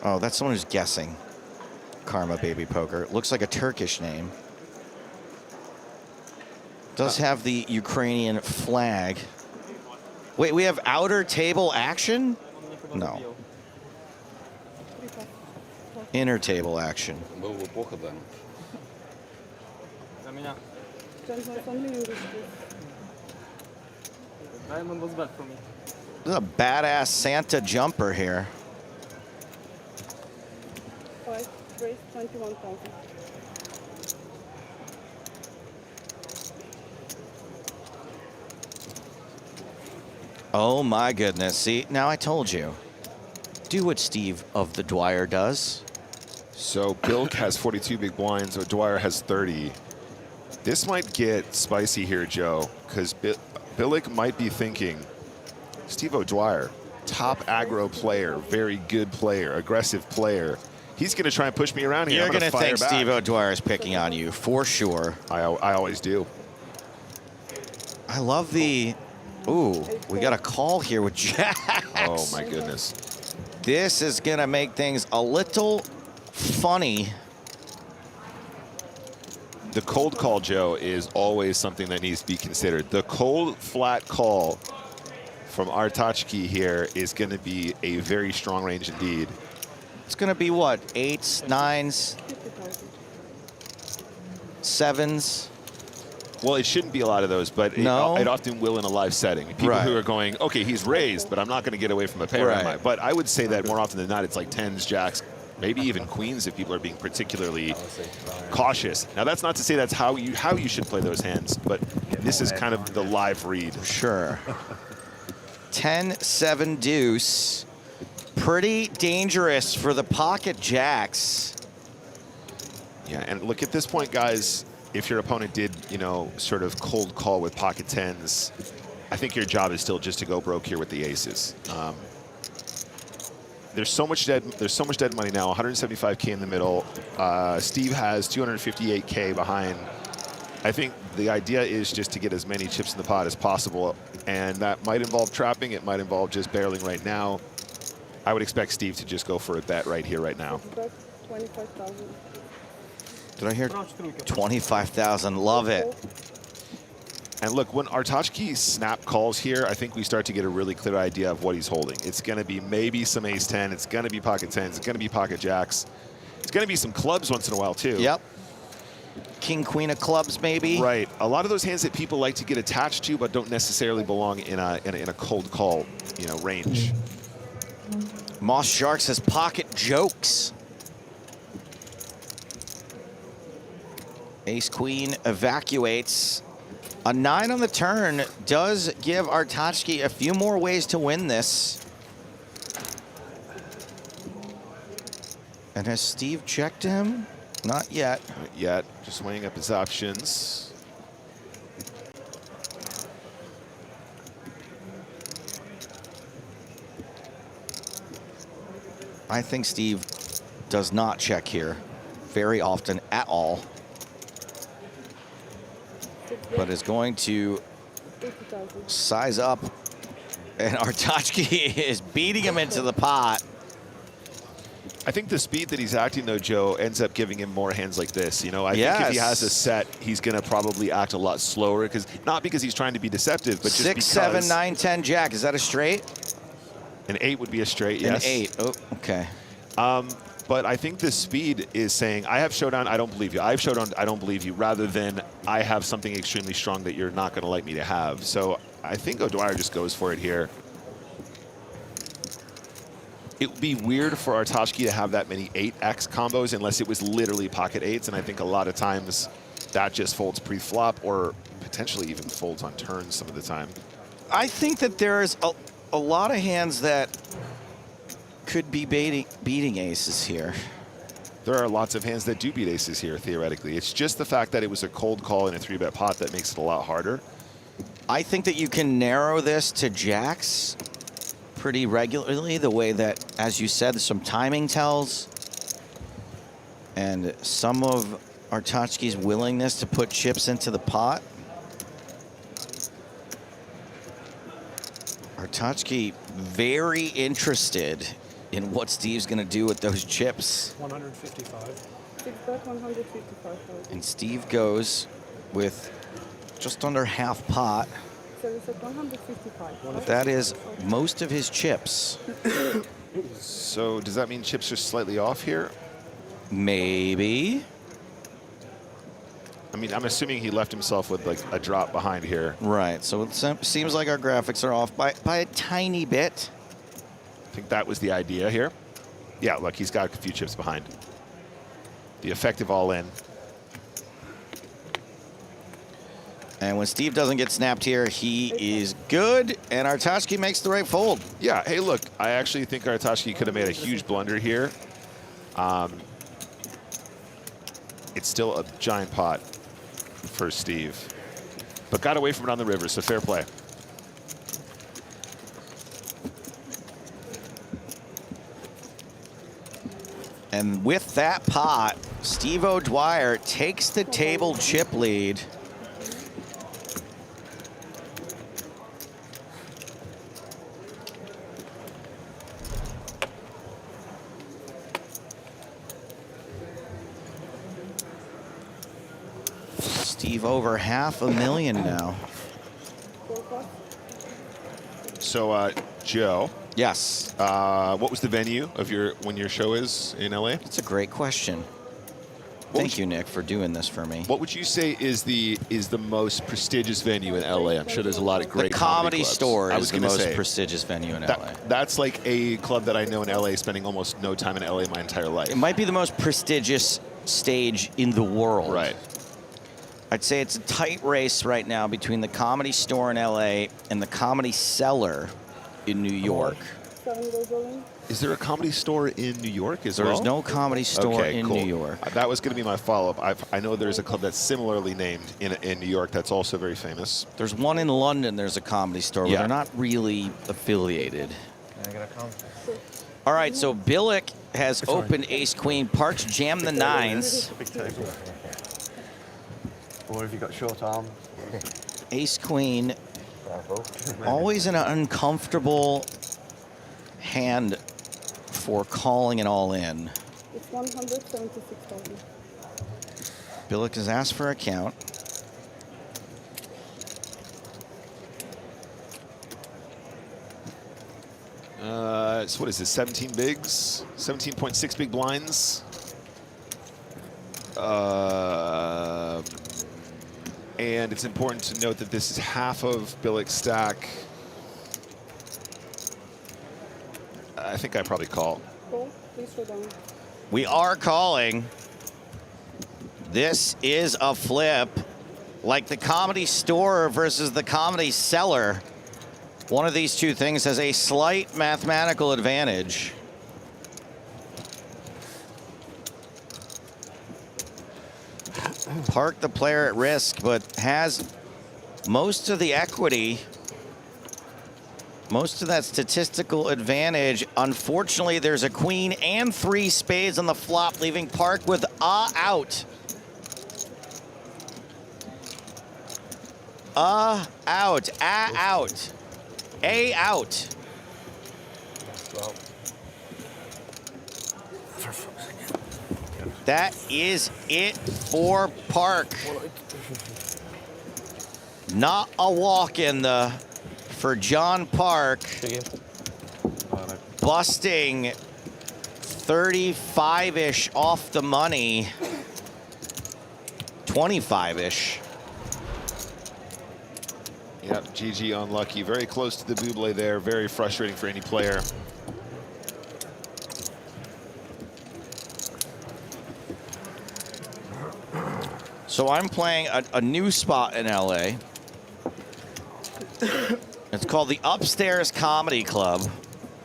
Oh, that's someone who's guessing. Karma Baby Poker. Looks like a Turkish name. Does have the Ukrainian flag. Wait, we have outer table action? No. Inner table action. This is a badass Santa jumper here. 5, raise 21,000. Oh my goodness. See, now I told you. Do what Steve of the Dwyer does. So Bilk has 42 big blinds, O'Dwyer has 30. This might get spicy here, Joe, because Billick might be thinking, Steve O'Dwyer, top aggro player, very good player, aggressive player. He's going to try and push me around here. You're going to think Steve O'Dwyer is picking on you, for sure. I always do. I love the... Ooh, we got a call here with Jacks. Oh, my goodness. This is going to make things a little funny. The cold call, Joe, is always something that needs to be considered. The cold, flat call from Artachki here is going to be a very strong range indeed. It's going to be what? 8s, 9s, 7s? Well, it shouldn't be a lot of those, but it often will in a live setting. People who are going, okay, he's raised, but I'm not going to get away from a pair. Am I? But I would say that more often than not, it's like 10s, jacks, maybe even queens if people are being particularly cautious. Now, that's not to say that's how you should play those hands, but this is kind of the live read. Sure. 10-7 deuce. Pretty dangerous for the pocket jacks. Yeah, and look, at this point, guys, if your opponent did, you know, sort of cold call with pocket 10s, I think your job is still just to go broke here with the aces. There's so much dead money now, 175K in the middle. Steve has 258K behind. I think the idea is just to get as many chips in the pot as possible, and that might involve trapping. It might involve just barreling right now. I would expect Steve to just go for a bet right here, right now. 25,000. Did I hear 25,000? Love it. And look, when Artachki snap calls here, I think we start to get a really clear idea of what he's holding. It's going to be maybe some ace-10. It's going to be pocket 10s. It's going to be pocket jacks. It's going to be some clubs once in a while, too. Yep. king, queen of clubs, maybe. Right. A lot of those hands that people like to get attached to, but don't necessarily belong in a cold call, you know, range. Moss Shark says pocket jokes. Ace queen evacuates. A 9 on the turn does give Artachki a few more ways to win this. And has Steve checked him? Not yet. Not yet. Just weighing up his options. I think Steve does not check here very often at all, but is going to size up, and Artachki is beating him into the pot. I think the speed that he's acting, though, Joe, ends up giving him more hands like this. You know, I think if he has a set, he's going to probably act a lot slower, not because he's trying to be deceptive, but just 6, 7, 9, 10, jack. Is that a straight? An 8 would be a straight, yes. An 8. Oh, okay. But I think the speed is saying, I have showdown, I don't believe you. I have showdown, I don't believe you, rather than I have something extremely strong that you're not going to like me to have. So I think O'Dwyer just goes for it here. It would be weird for Artachki to have that many 8x combos unless it was literally pocket 8s, and I think a lot of times that just folds pre-flop or potentially even folds on turns some of the time. I think that there's a lot of hands that could be beating aces here. There are lots of hands that do beat aces here, theoretically. It's just the fact that it was a cold call in a 3-bet pot that makes it a lot harder. I think that you can narrow this to jacks pretty regularly, the way that, as you said, some timing tells. And some of Artachki's willingness to put chips into the pot. Artachki very interested in what Steve's going to do with those chips. 155. 6 bet 155. And Steve goes with just under half pot. So it's at 155. That is most of his chips. So does that mean chips are slightly off here? Maybe. I mean, I'm assuming he left himself with like a drop behind here. Right, so it seems like our graphics are off by a tiny bit. I think that was the idea here. Yeah, look, he's got a few chips behind. The effective all-in. And when Steve doesn't get snapped here, he is good, and Artachki makes the right fold. Yeah, hey, look, I actually think Artachki could have made a huge blunder here. It's still a giant pot for Steve, but got away from it on the river, so fair play. And with that pot, Steve O'Dwyer takes the table chip lead. Steve over $500,000 now. So, Joe. Yes. What was the venue of when your show is in LA? That's a great question. Thank you, Nick, for doing this for me. What would you say is the most prestigious venue in LA? I'm sure there's a lot of great The Comedy clubs. Store I is was the gonna most say, prestigious venue in LA. That's like a club that I know in LA, spending almost no time in LA my entire life. It might be the most prestigious stage in the world. Right. I'd say it's a tight race right now between the Comedy Store in LA and the Comedy Cellar in New York. Is there a Comedy Store in New York as well? There's no Comedy Store in New York. That was going to be my follow-up. I know there's a club that's similarly named in New York that's also very famous. There's one in London, there's a Comedy Store, but they're not really affiliated. All right, so Billick has opened ace-queen. Parks jam the nines. Big table. Or have you got short arm? Ace-queen, always an uncomfortable hand for calling it all in. It's 176,000. Billick has asked for a count. So what is this, 17 bigs? 17.6 big blinds? And it's important to note that this is half of Billick's stack. I think I probably call. Call, please show down. We are calling. This is a flip, like the Comedy Store versus the Comedy Cellar. One of these two things has a slight mathematical advantage. Park the player at risk, but has most of the equity, most of that statistical advantage. Unfortunately, there's a queen and 3 spades on the flop, leaving Park with out. Out. A out. That is it for Park. Not a walk in for John Park. Busting 35-ish off the money. 25-ish. Yep, GG unlucky. Very close to the buble there. Very frustrating for any player. So I'm playing a new spot in LA. It's called the Upstairs Comedy Club.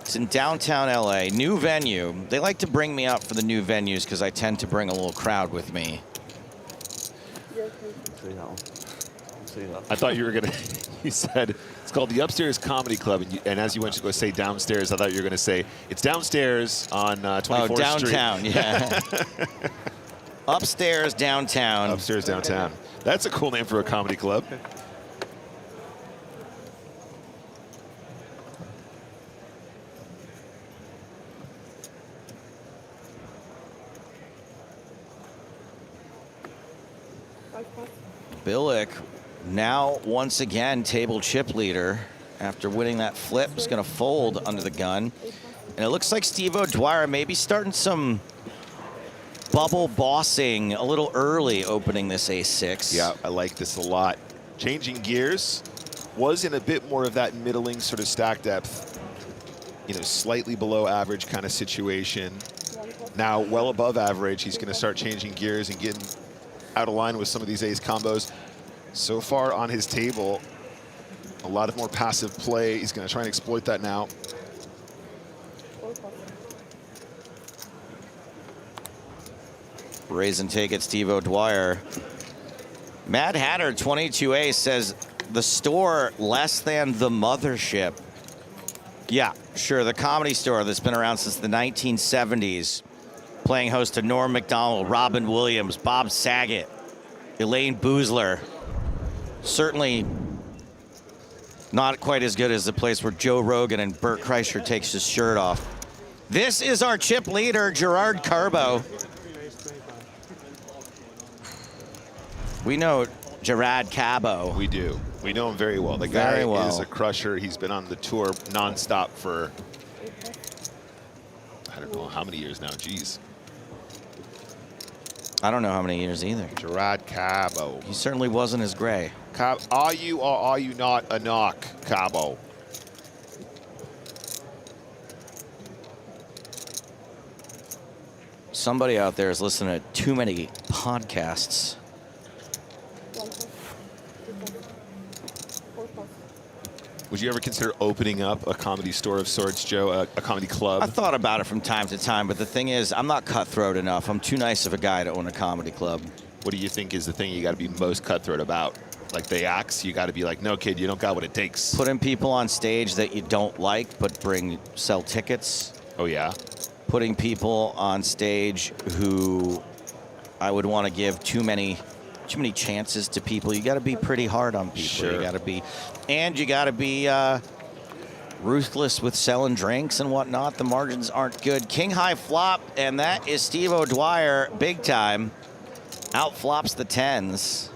It's in downtown LA, new venue. They like to bring me up for the new venues because I tend to bring a little crowd with me. See that one. See that. I thought you were gonna, you said it's called the Upstairs Comedy Club, and as you went to go say downstairs, I thought you were gonna say it's downstairs on 24th Street. Oh, downtown, yeah. Upstairs downtown. Upstairs downtown. That's a cool name for a comedy club. Billick now once again table chip leader after winning that flip. Is going to fold under the gun. And it looks like Steve O'Dwyer maybe starting some bubble bossing a little early opening this ace-6. Yeah, I like this a lot. Changing gears, was in a bit more of that middling sort of stack depth, you know, slightly below average kind of situation. Now well above average. He's going to start changing gears and getting out of line with some of these ace combos. So far on his table, a lot of more passive play. He's going to try and exploit that now. Raise and take it, Steve O'Dwyer. Mad Hatter 22A says the store less than the mothership. Yeah, sure, the Comedy Store that's been around since the 1970s. Playing host to Norm Macdonald, Robin Williams, Bob Saget, Elaine Boozler. Certainly not quite as good as the place where Joe Rogan and Bert Kreischer takes his shirt off. This is our chip leader, Gerard Carbo. We know Gerard Cabo. We do. We know him very well. The guy is a crusher. He's been on the tour nonstop for, I don't know how many years now. Jeez. I don't know how many years either. Gerard Cabo. He certainly wasn't as gray. Are you or are you not a knock, Cabo? Somebody out there is listening to too many podcasts. Would you ever consider opening up a comedy store of sorts, Joe, a comedy club? I thought about it from time to time, but the thing is, I'm not cutthroat enough. I'm too nice of a guy to own a comedy club. What do you think is the thing you got to be most cutthroat about? Like the acts, you got to be like, no, kid, you don't got what it takes. Putting people on stage that you don't like, but sell tickets. Oh, yeah? Putting people on stage who I would want to give too many chances to people. You got to be pretty hard on people. Sure. You got to be, and you got to be ruthless with selling drinks and whatnot. The margins aren't good. King high flop, and that is Steve O'Dwyer, big time. Outflops the tens.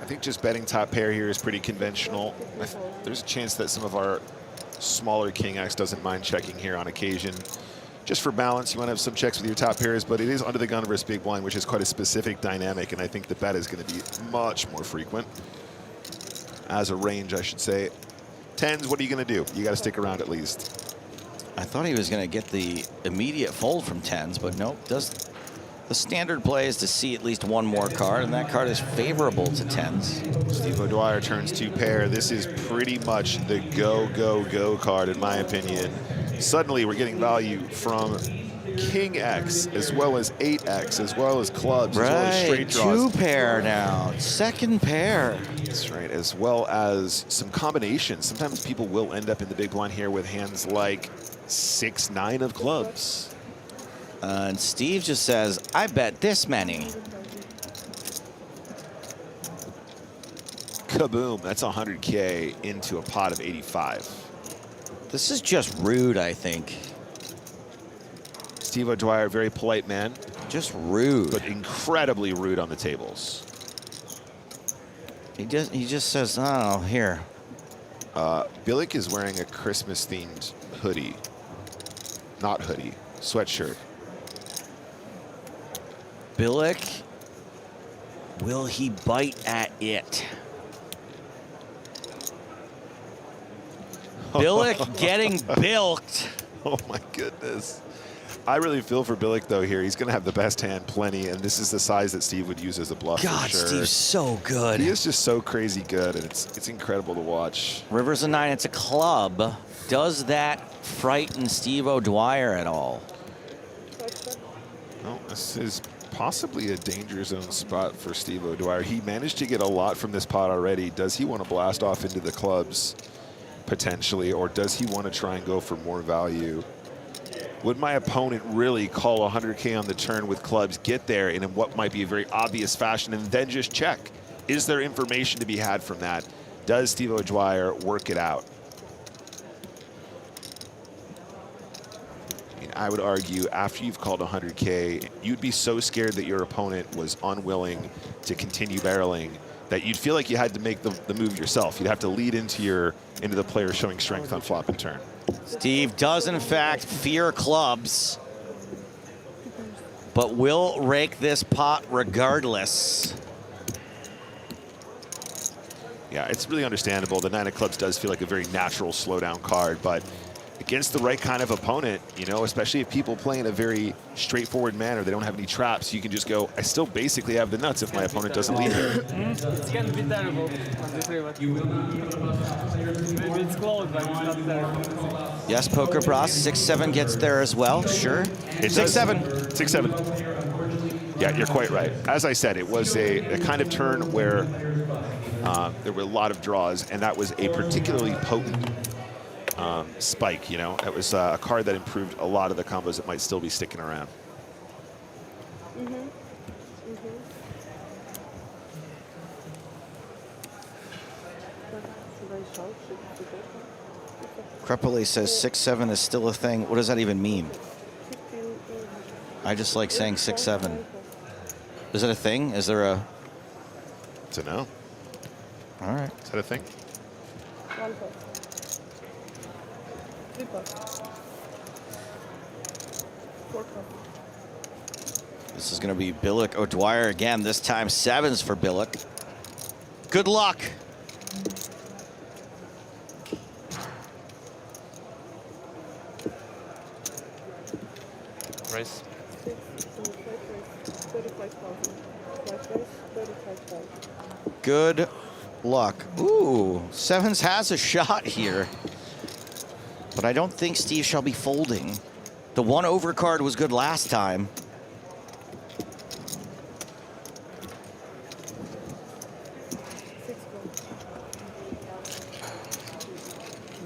I think just betting top pair here is pretty conventional. There's a chance that some of our smaller king X doesn't mind checking here on occasion. just for balance, you want to have some checks with your top pairs, but it is under the gun versus big blind, which is quite a specific dynamic, and I think the bet is going to be much more frequent. As a range, I should say. Tens, what are you going to do? You got to stick around at least. I thought he was going to get the immediate fold from tens, but nope. The standard play is to see at least one more card, and that card is favorable to tens. Steve O'Dwyer turns 2 pair. This is pretty much the go, go, go card, in my opinion. Suddenly, we're getting value from King X, as well as 8X, as well as clubs, as well as straight draws. 2 pair now, second pair. That's right, as well as some combinations. Sometimes people will end up in the big blind here with hands like 6-9 of clubs. And Steve just says, I bet this many. Kaboom, that's 100K into a pot of 85. This is just rude, I think. Steve O'Dwyer, very polite man. Just rude. But incredibly rude on the tables. He just says, oh, here. Billick is wearing a Christmas-themed hoodie. Not hoodie, sweatshirt. Billick, will he bite at it? Billick getting bilked. Oh my goodness. I really feel for Billick though here. He's going to have the best hand plenty, and this is the size that Steve would use as a bluff. God, for sure. Steve's so good. He is just so crazy good, and it's incredible to watch. River's a 9, it's a club. Does that frighten Steve O'Dwyer at all? Well, this is possibly a danger zone spot for Steve O'Dwyer. He managed to get a lot from this pot already. Does he want to blast off into the clubs potentially, or does he want to try and go for more value? Would my opponent really call 100K on the turn with clubs, get there in what might be a very obvious fashion, and then just check? Is there information to be had from that? Does Steve O'Dwyer work it out? I would argue after you've called 100K, you'd be so scared that your opponent was unwilling to continue barreling that you'd feel like you had to make the move yourself. You'd have to lead into the player showing strength on flop and turn. Steve does in fact fear clubs, but will rake this pot regardless. Yeah, it's really understandable. The 9 of clubs does feel like a very natural slowdown card, but against the right kind of opponent, you know, especially if people play in a very straightforward manner, they don't have any traps, you can just go, I still basically have the nuts if my opponent doesn't lead here. It's getting a bit terrible. Maybe it's close, but it's not terrible. Yes, Poker Bros, 6-7 gets there as well, sure. 6-7. 6-7. Yeah, you're quite right. As I said, it was a kind of turn where there were a lot of draws, and that was a particularly potent spike, you know. It was a card that improved a lot of the combos that might still be sticking around. Crepoli says 6-7 is still a thing. What does that even mean? I just like saying 6-7. Is it a thing? Is there a... It's a no. All right. Is that a thing? This is going to be Billick O'Dwyer again. This time 7s for Billick. Good luck. Race. Good luck. Ooh, 7s has a shot here. But I don't think Steve shall be folding. The 1 overcard was good last time.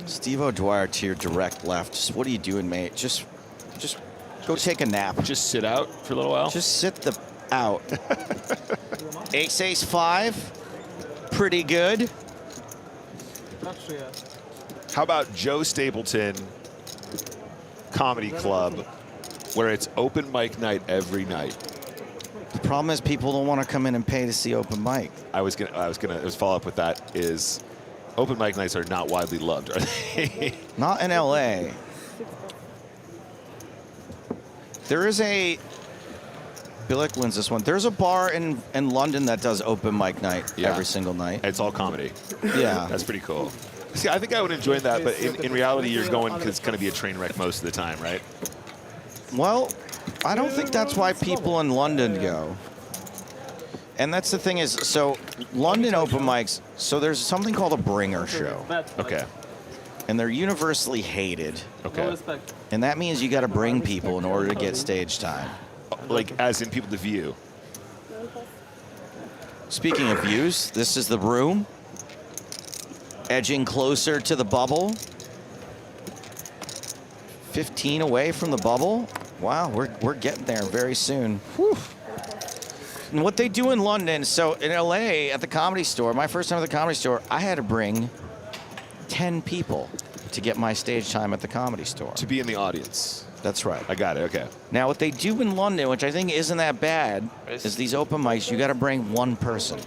Steve O'Dwyer to your direct left. Just what are you doing, mate? Just go take a nap. Just sit out for a little while? Just sit the out. Ace, 5. Pretty good. How about Joe Stapleton Comedy Club, where it's open mic night every night? The problem is people don't want to come in and pay to see open mic. I was gonna follow up with that. Is open mic nights are not widely loved, are they? Not in LA. There is a... Billick wins this one. There's a bar in London that does open mic night every single night. It's all comedy. Yeah. That's pretty cool. See, I think I would enjoy that, but in reality, you're going because it's going to be a train wreck most of the time, right? Well, I don't think that's why people in London go. And that's the thing is, so London open mics, so there's something called a bringer show. Okay. And they're universally hated. Okay. And that means you got to bring people in order to get stage time. Like, as in people to view. Speaking of views, this is the room. Edging closer to the bubble. 15 away from the bubble. Wow, we're getting there very soon. Whew. And what they do in London, so in LA at the Comedy Store, my first time at the Comedy Store, I had to bring 10 people to get my stage time at the Comedy Store. To be in the audience. That's right. I got it, okay. Now, what they do in London, which I think isn't that bad, is these open mics, you got to bring one person.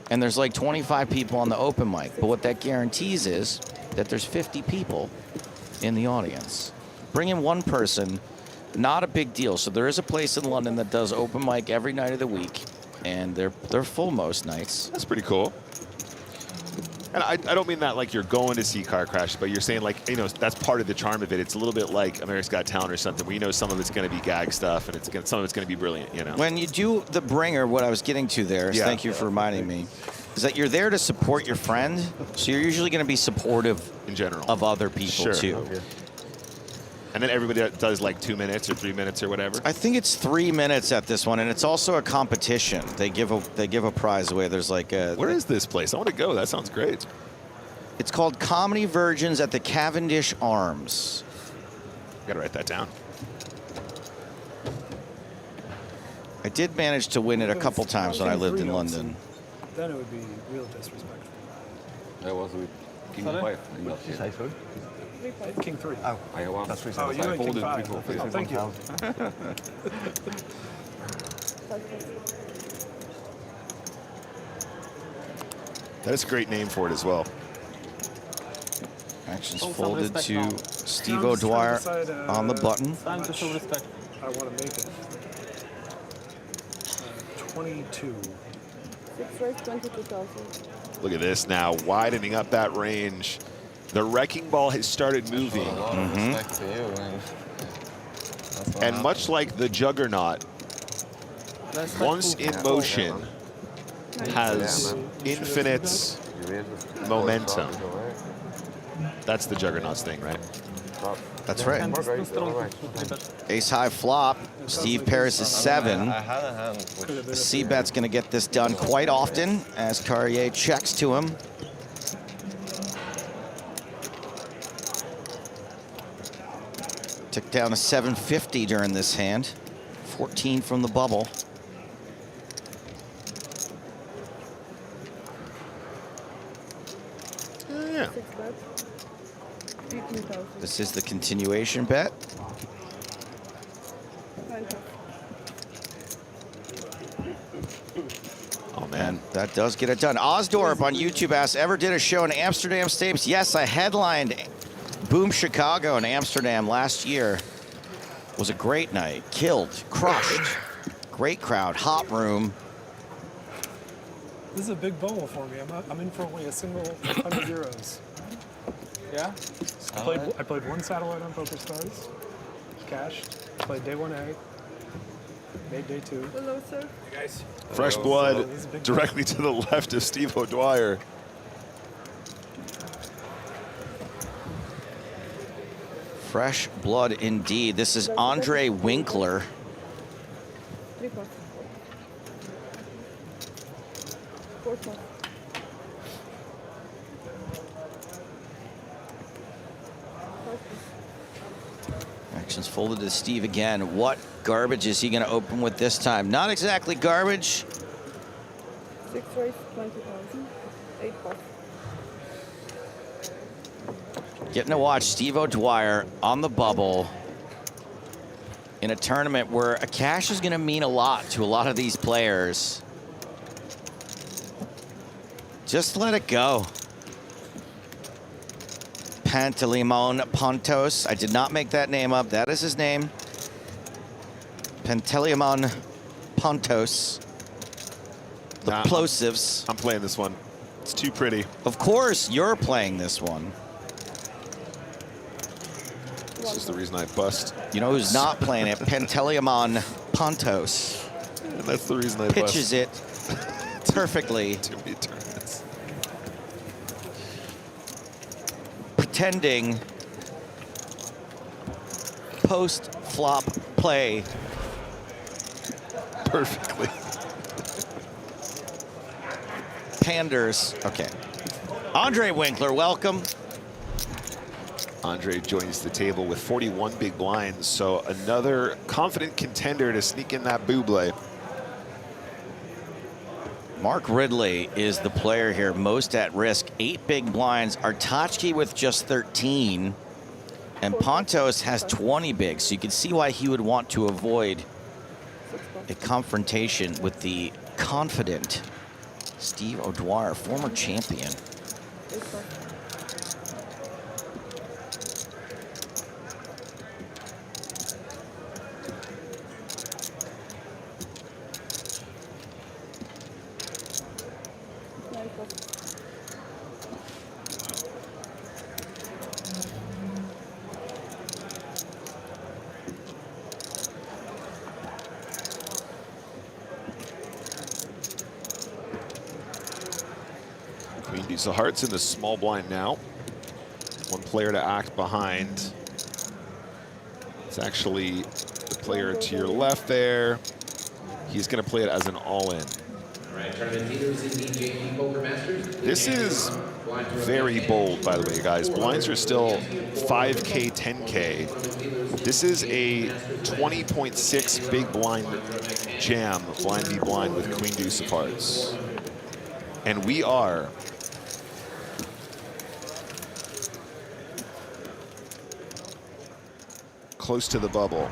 And there's like 25 people on the open mic. But what that guarantees is that there's 50 people in the audience. Bringing one person, not a big deal. So there is a place in London that does open mic every night of the week. And they're full most nights. That's pretty cool. And I don't mean that like you're going to see car crashes, but you're saying like, you know, that's part of the charm of it. It's a little bit like America's Got Talent or something where you know some of it's going to be gag stuff and some of it's going to be brilliant, you know. When you do the bringer, what I was getting to there is, thank you for reminding me, is that you're there to support your friend. So you're usually going to be supportive in general of other people too. Okay. And then everybody does like 2 minutes or 3 minutes or whatever. I think it's 3 minutes at this one, and it's also a competition. They give a prize away. There's like a... Where is this place? I want to go. That sounds great. It's called Comedy Virgins at the Cavendish Arms. Got to write that down. I did manage to win it a couple times when I lived in London. Then it would be real disrespectful. That was with King Sorry? 5. King 3. Oh, that's 3. Oh, you went King 5. Oh, thank you. That is a great name for it as well. Actions folded to Steve O'Dwyer on the button. Time to show respect. I want to make it. 22. 6 race, 22,000. Look at this now, widening up that range. The wrecking ball has started moving. Respect to you, man. And much like the Juggernaut, once in motion, has infinite momentum. That's the Juggernaut's thing, right? That's right. Ace high flop. Steve Paris is 7. The C-bet's going to get this done quite often as Carrier checks to him. Took down to 750 during this hand. 14 from the bubble. Yeah. This is the continuation bet. Oh, man. That does get it done. Osdorp on YouTube asks, ever did a show in Amsterdam Stapes? Yes, I headlined Boom Chicago in Amsterdam last year. It was a great night. Killed, crushed. Great crowd, hot room. This is a big bowl for me. I'm in for only a single 100 euros. Yeah? I played one satellite on Poker Stars. Cashed. Played day 1A. Made day 2. Hello, sir. Hey guys. Fresh blood directly to the left of Steve O'Dwyer. Fresh blood indeed. This is Andre Winkler. 3 pots. 4 pots. Actions folded to Steve again. What garbage is he going to open with this time? Not exactly garbage. 6 race, 20,000. 8 pots. Getting to watch Steve O'Dwyer on the bubble in a tournament where a cash is going to mean a lot to a lot of these players. Just let it go. Pantelimon Pontos. I did not make that name up. That is his name. Panteleimon Pontos. The plosives. I'm playing this one. It's too pretty. Of course, you're playing this one. This is the reason I bust. You know who's not playing it? Panteleimon Pontos. And that's the reason I pitches it perfectly. Too many tournaments. Pretending post-flop play. Perfectly. Panders. Okay. Andre Winkler, welcome. Andre joins the table with 41 big blinds, so another confident contender to sneak in that buble. Mark Ridley is the player here most at risk. 8 big blinds. Artachki with just 13. And Pontos has 20 bigs, so you can see why he would want to avoid a confrontation with the confident Steve O'Dwyer, former champion. Queen Deuce of Hearts in the small blind now. One player to act behind. It's actually the player to your left there. He's going to play it as an all-in. This is very bold, by the way, guys. Blinds are still 5K, 10K. This is a 20.6 big blind jam, blind v blind with Queen Deuce of Hearts. And we are close to the bubble.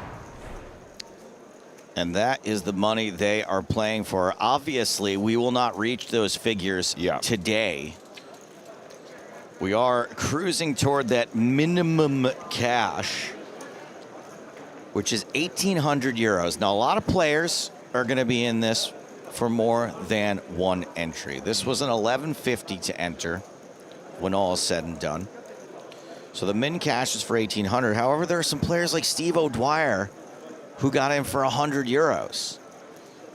And that is the money they are playing for. Obviously, we will not reach those figures today. We are cruising toward that minimum cash, which is 1,800 euros. Now, a lot of players are going to be in this for more than one entry. This was an 1150 to enter when all is said and done. So the min cash is for 1,800. However, there are some players like Steve O'Dwyer who got in for 100 euros.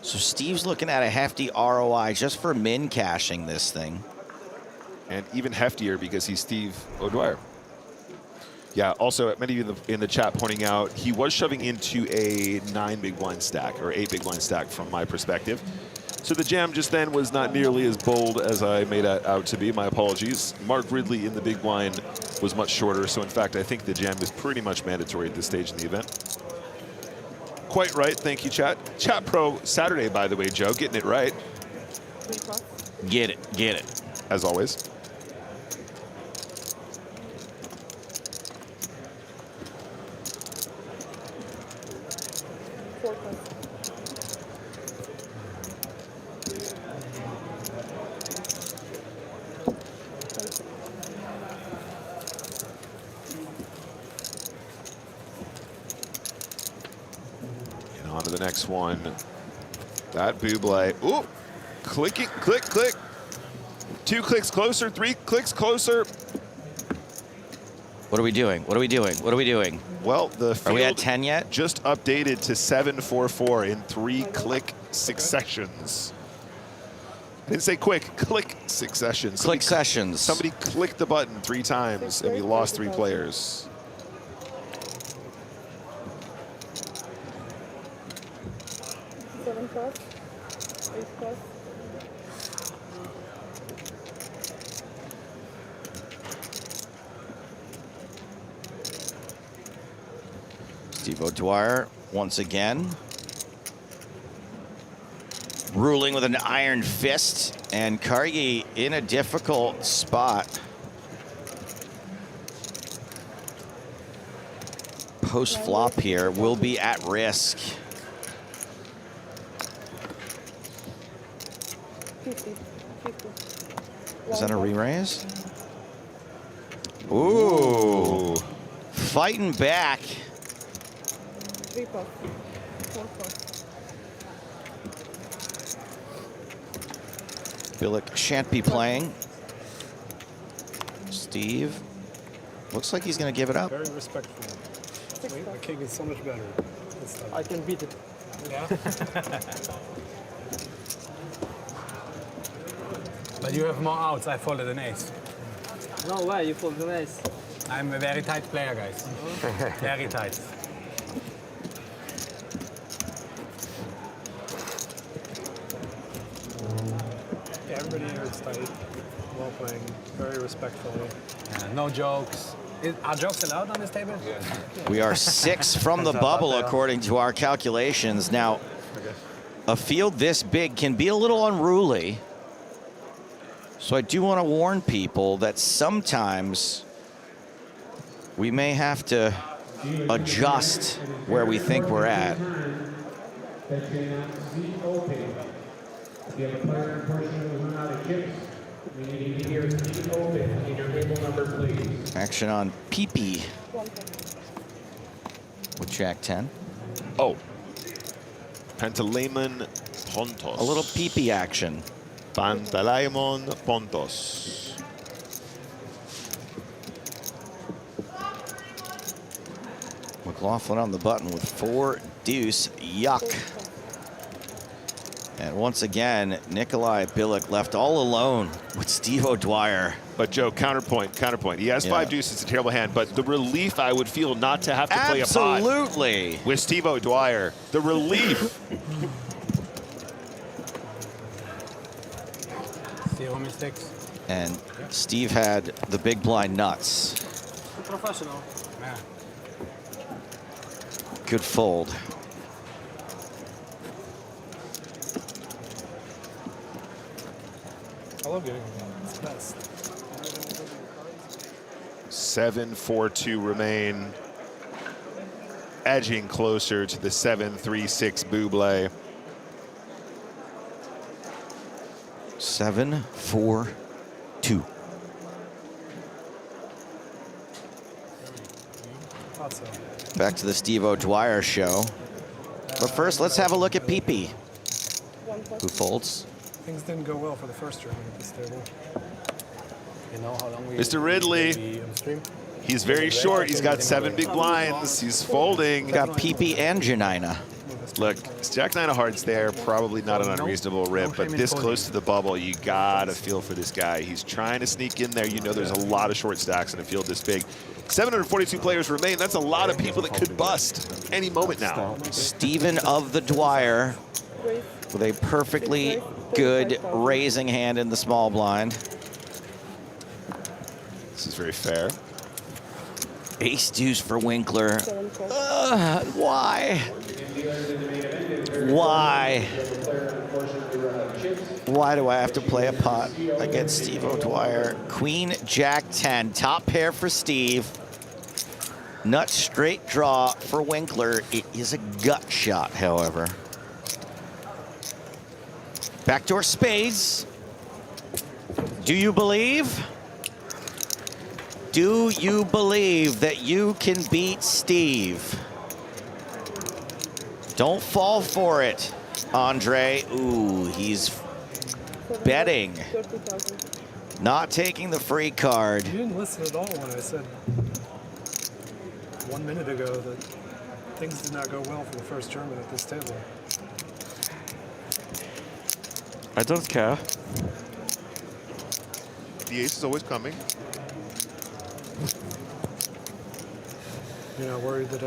So Steve's looking at a hefty ROI just for min cashing this thing. And even heftier because he's Steve O'Dwyer. Yeah, also many of you in the chat pointing out he was shoving into a 9 big blind stack or 8 big blind stack from my perspective. So the jam just then was not nearly as bold as I made it out to be. My apologies. Mark Ridley in the big blind was much shorter. So in fact, I think the jam is pretty much mandatory at this stage in the event. Quite right. Thank you, chat. Chat Pro Saturday, by the way, Joe. Getting it right. Get it. Get it. As always. On to the next one. That buble. Ooh, clicking, click, click. 2 clicks closer, 3 clicks closer. What are we doing? What are we doing? What are we doing? Well, the field are we at 10 yet? Just updated to 744 in 3 click successions. I didn't say quick, click successions. Click sessions. Somebody clicked the button 3 times and we lost 3 players. Steve O'Dwyer once again ruling with an iron fist, and Cargie in a difficult spot. Post flop here will be at risk. 50. Is that a re-raise? Ooh. Fighting back. 3 pot. 4 pots. Billick shan't be playing. Steve looks like he's going to give it up. Very respectful. Wait, the king is so much better this time. I can beat it. Yeah. But you have more outs. I folded an ace. No way, you fold the ace. I'm a very tight player, guys. Very tight. Yeah, everybody here is tight. Well playing, very respectfully. No jokes. Are jokes allowed on this table? We are 6 from the bubble, according to our calculations. Now, a field this big can be a little unruly. So I do want to warn people that sometimes we may have to adjust where we think we're at. Action on Peepee with Jack 10. Oh. Pantalaimon Pontos. A little Peepee action. Pantalaimon Pontos. McLaughlin on the button with 4 deuce. Yuck. And once again, Nikolai Billick left all alone with Steve O'Dwyer. But Joe, counterpoint. He has 5 deuces, it's a terrible hand, but the relief I would feel not to have to play a pot. Absolutely. With Steve O'Dwyer. The relief. 0 mistakes. And Steve had the big blind nuts. Professional. Yeah. Good fold. I love getting them. It's the best. 7-4-2 remain. Edging closer to the 7-3-6 Buble. 7-4-2. Back to the Steve O'Dwyer show. But first, let's have a look at Peepee, who folds. Things didn't go well for the first tournament at this table. You know how long we Mr. Ridley. He's very short. He's got 7 big blinds. He's folding. Got Peepee and Janina. Look, Jack 9 of hearts there, probably not an unreasonable rip, but this close to the bubble, you gotta feel for this guy. He's trying to sneak in there. You know there's a lot of short stacks in a field this big. 742 players remain. That's a lot of people that could bust any moment now. Stephen of the Dwyer with a perfectly good raising hand in the small blind. This is very fair. Ace deuce for Winkler. Why? Why? Why do I have to play a pot against Steve O'Dwyer? Queen, Jack 10, top pair for Steve. Nut straight draw for Winkler. It is a gut shot, however. Backdoor spades. Do you believe? Do you believe that you can beat Steve? Don't fall for it, Andre. Ooh, he's betting. Not taking the free card. You didn't listen at all when I said 1 minute ago that things did not go well for the first tournament at this table. I don't care. The ace is always coming. You're not worried that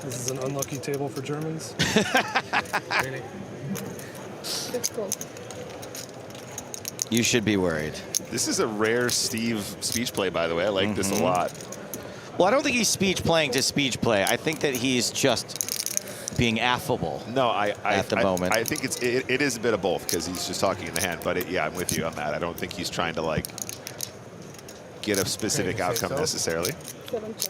this is an unlucky table for Germans? Really? You should be worried. This is a rare Steve speech play, by the way. I like this a lot. Well, I don't think he's speech playing to speech play. I think that he's just being affable. No, at the moment. I think it is a bit of both because he's just talking in the hand. But yeah, I'm with you on that. I don't think he's trying to like get a specific outcome necessarily.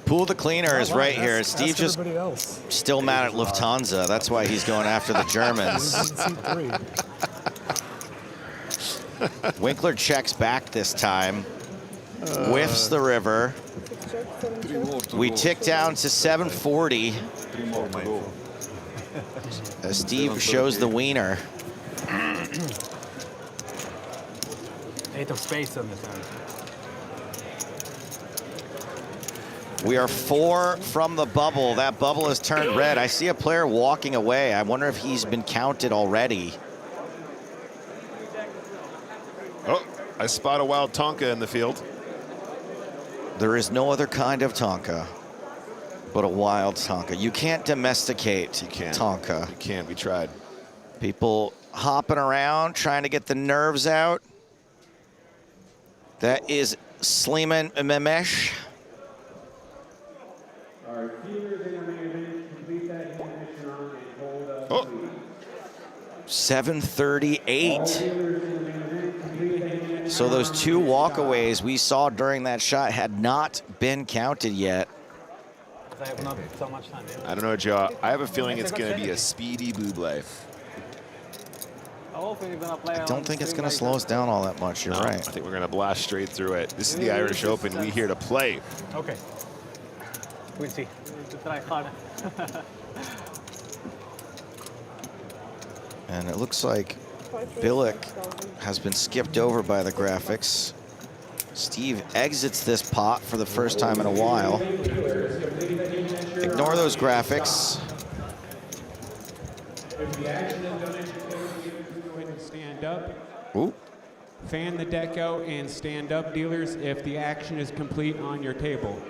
Pool the cleaner is right here. Steve just else. still mad at Lufthansa. That's why he's going after the Germans. Winkler checks back this time. Whiffs the river. We tick down to 740. Steve shows the wiener. 8 of spades on the turn. We are 4 from the bubble. That bubble has turned red. I see a player walking away. I wonder if he's been counted already. Oh, I spot a wild Tonka in the field. There is no other kind of Tonka but a wild Tonka. You can't domesticate Tonka. You can't. We tried. People hopping around, trying to get the nerves out. That is Sleeman Memesh. 738. So those 2 walkaways we saw during that shot had not been counted yet. I have not so much time. I don't know, Joe. I have a feeling it's going to be a speedy Buble. I don't think it's going to slow us down all that much. You're right. I think we're going to blast straight through it. This is the Irish Open. We here to play. Okay. We'll see. To try hard. And it looks like Billick has been skipped over by the graphics. Steve exits this pot for the first time in a while. Ignore those graphics. Stand up. Ooh. Fan the deck out and stand up, dealers, if the action is complete on your table.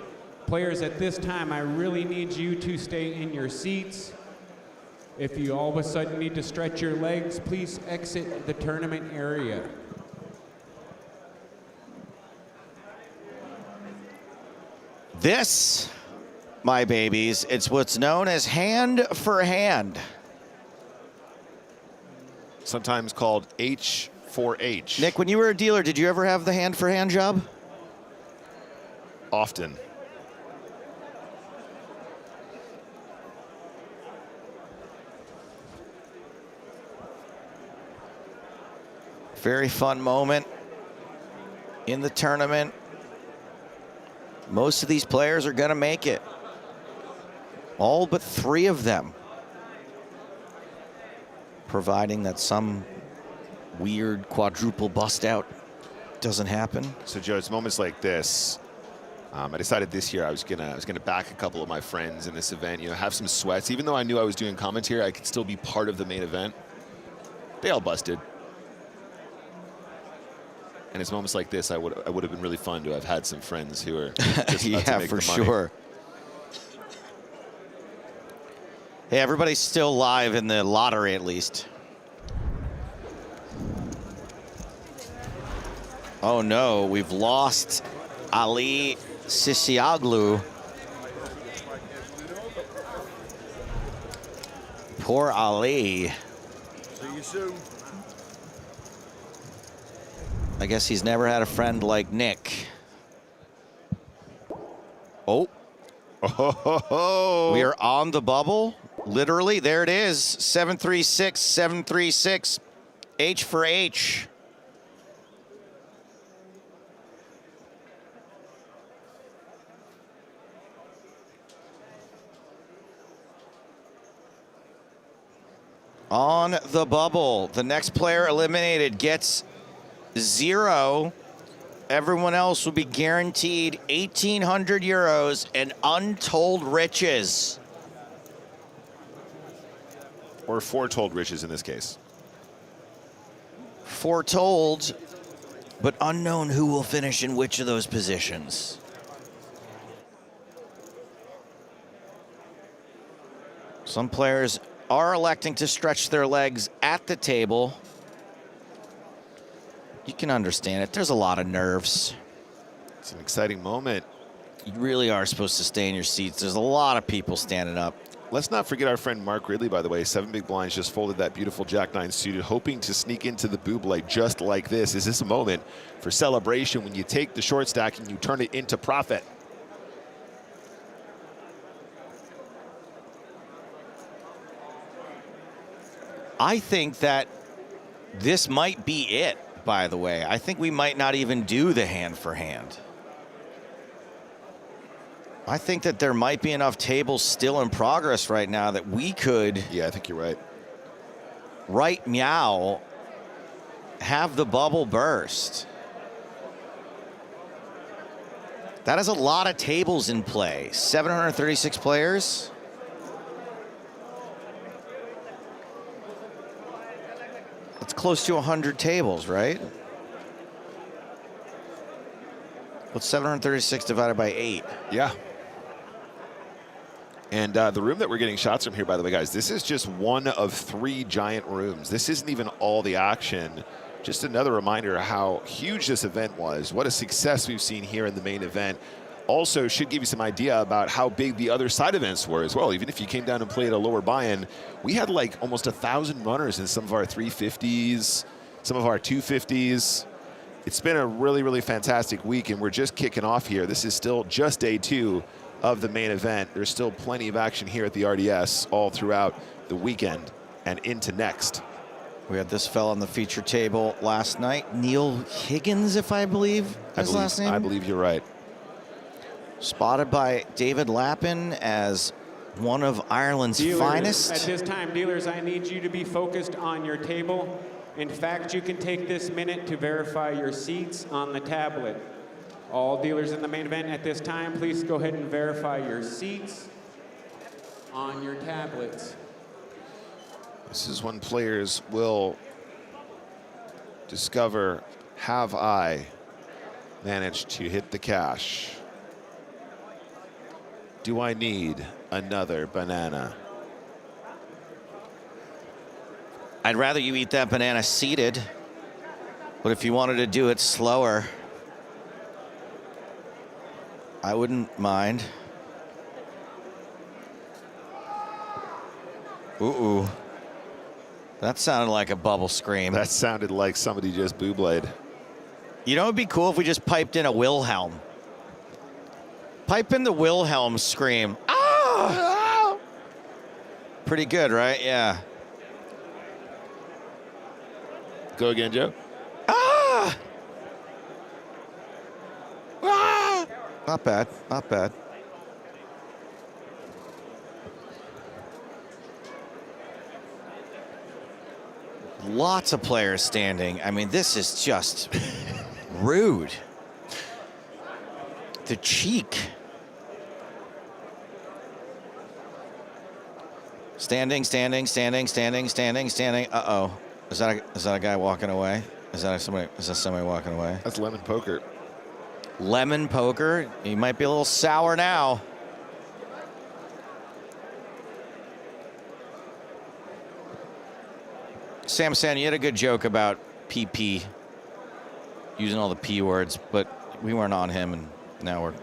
Players, at this time, I really need you to stay in your seats. If you all of a sudden need to stretch your legs, please exit the tournament area. This, my babies, it's what's known as hand for hand. Sometimes called H4H. Nick, when you were a dealer, did you ever have the hand for hand job? Often. Very fun moment in the tournament. Most of these players are going to make it. All but 3 of them. Providing that some weird quadruple bust out doesn't happen. So Joe, it's moments like this. I decided this year I was gonna back a couple of my friends in this event. You know, have some sweats. Even though I knew I was doing commentary, I could still be part of the main event. They all busted. And it's moments like this I would have been really fun to have had some friends who are just yeah, for sure. Hey, everybody's still live in the lottery at least. Oh no, we've lost Ali Sisiaglu. Poor Ali. See you soon. I guess he's never had a friend like Nick. Oh. Oh. We are on the bubble. Literally, there it is. 736, 736. H for H. On the bubble. The next player eliminated gets 0. Everyone else will be guaranteed 1,800 euros and untold riches. Or foretold riches in this case. Foretold, but unknown who will finish in which of those positions. Some players are electing to stretch their legs at the table. You can understand it. There's a lot of nerves. It's an exciting moment. You really are supposed to stay in your seats. There's a lot of people standing up. Let's not forget our friend Mark Ridley, by the way. 7 big blinds just folded that beautiful Jack-9 suited, hoping to sneak into the Buble just like this. Is this a moment for celebration when you take the short stack and you turn it into profit? I think that this might be it, by the way. I think we might not even do the hand for hand. I think that there might be enough tables still in progress right now that we could. Yeah, I think you're right. Right meow, have the bubble burst. That is a lot of tables in play. 736 players. It's close to 100 tables, right? What's 736 divided by 8? Yeah. And the room that we're getting shots from here, by the way, guys, this is just one of 3 giant rooms. This isn't even all the action. Just another reminder of how huge this event was. What a success we've seen here in the main event. Also should give you some idea about how big the other side events were as well. Even if you came down and played a lower buy-in, we had like almost 1,000 runners in some of our 350s, some of our 250s. It's been a really, really fantastic week, and we're just kicking off here. This is still just day 2 of the main event. There's still plenty of action here at the RDS all throughout the weekend and into next. We had this fella on the feature table last night. Neil Higgins, if I believe his last name. I believe you're right. Spotted by David Lappin as one of Ireland's Dealers, finest. At this time, dealers, I need you to be focused on your table. In fact, you can take this minute to verify your seats on the tablet. All dealers in the main event at this time, please go ahead and verify your seats on your tablets. This is when players will discover, have I managed to hit the cash? Do I need another banana? I'd rather you eat that banana seated, but if you wanted to do it slower, I wouldn't mind. Ooh. That sounded like a bubble scream. That sounded like somebody just booblayed. You know, it'd be cool if we just piped in a Wilhelm. Pipe in the Wilhelm scream. Ah! Pretty good, right? Yeah. Go again, Joe. Ah! Ah! Not bad, not bad. Lots of players standing. I mean, this is just rude. The cheek. Standing, standing, standing, standing, standing, standing. Uh-oh. Is that a guy walking away? Is that somebody walking away? That's lemon poker. Lemon poker. He might be a little sour now. Sam San, you had a good joke about PP, using all the P words, but we weren't on him, and now we're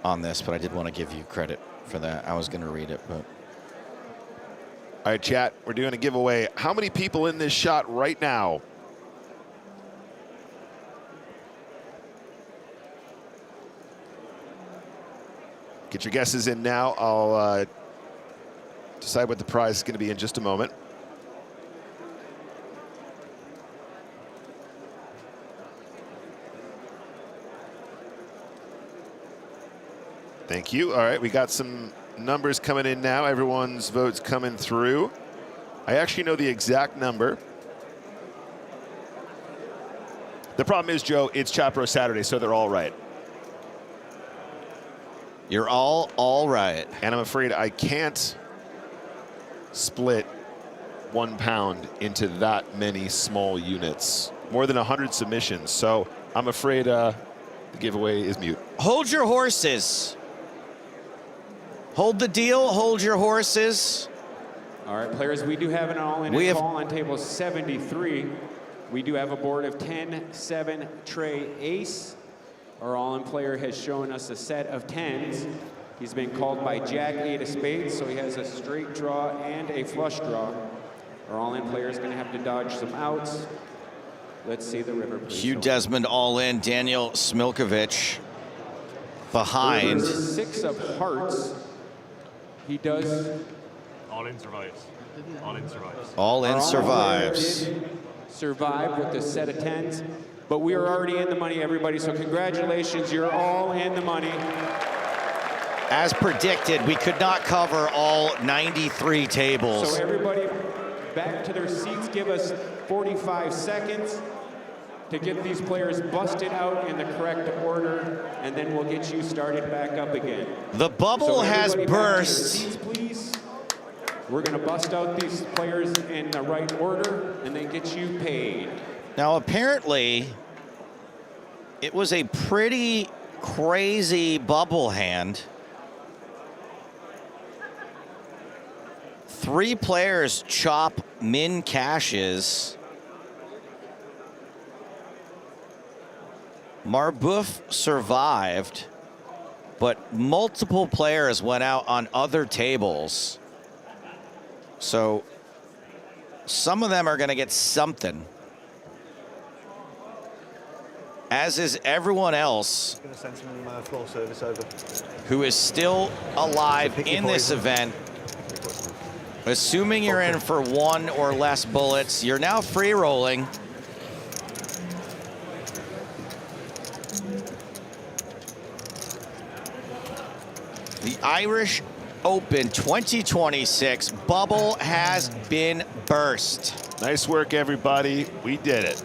on this, but I did want to give you credit for that. I was going to read it, but... All right, chat, we're doing a giveaway. How many people in this shot right now? Get your guesses in now. I'll decide what the prize is going to be in just a moment. Thank you. All right, we got some numbers coming in now. Everyone's votes coming through. I actually know the exact number. The problem is, Joe, it's Chapter Saturday, so they're all right. You're all right. And I'm afraid I can't split £1 into that many small units. More than 100 submissions. So I'm afraid the giveaway is mute. Hold your horses. Hold the deal, hold your horses. All right, players, we do have an all-in call on table 73. We do have a board of 10, 7, tray, ace. Our all-in player has shown us a set of 10s. He's been called by Jack 8 of spades, so he has a straight draw and a flush draw. Our all-in player is going to have to dodge some outs. Let's see the river, please. Hugh Desmond all in, Daniel Smilkovic behind. River 6 of hearts. He does. All in survives. All in survives. All in survives. Survive with the set of 10s, but we are already in the money, everybody, so congratulations, you're all in the money. As predicted, we could not cover all 93 tables. So everybody back to their seats. Give us 45 seconds to get these players busted out in the correct order, and then we'll get you started back up again. The bubble So has everybody back to their burst. seats, please. We're going to bust out these players in the right order and then get you paid. Now, apparently, it was a pretty crazy bubble hand. 3 players chop min cashes. Marbouf survived, but multiple players went out on other tables. So some of them are going to get something, as is everyone else Going to send some floor service over. who is still alive in this event. Assuming you're in for 1 or less bullets, you're now free rolling. The Irish Open 2026 bubble has been burst. Nice work, everybody. We did it.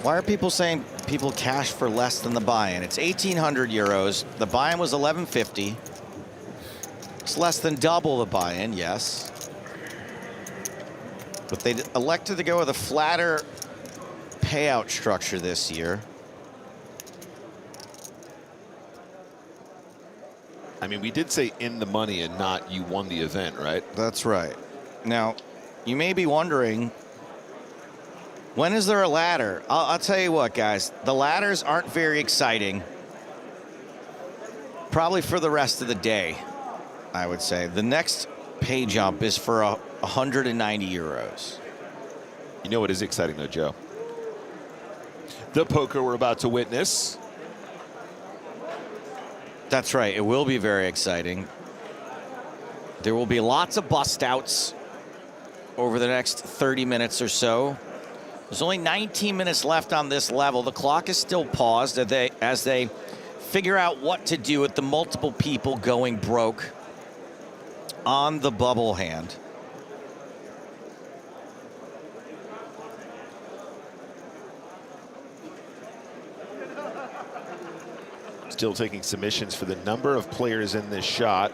Why are people saying people cash for less than the buy-in? It's 1,800 euros. The buy-in was 1,150. It's less than double the buy-in, yes. But they elected to go with a flatter payout structure this year. I mean, we did say in the money and not you won the event, right? That's right. Now, you may be wondering, when is there a ladder? I'll tell you what, guys. The ladders aren't very exciting. Probably for the rest of the day, I would say. The next pay jump is for 190 euros. You know what is exciting, though, Joe? The poker we're about to witness. That's right. It will be very exciting. There will be lots of bust outs over the next 30 minutes or so. There's only 19 minutes left on this level. The clock is still paused as they figure out what to do with the multiple people going broke on the bubble hand. Still taking submissions for the number of players in this shot.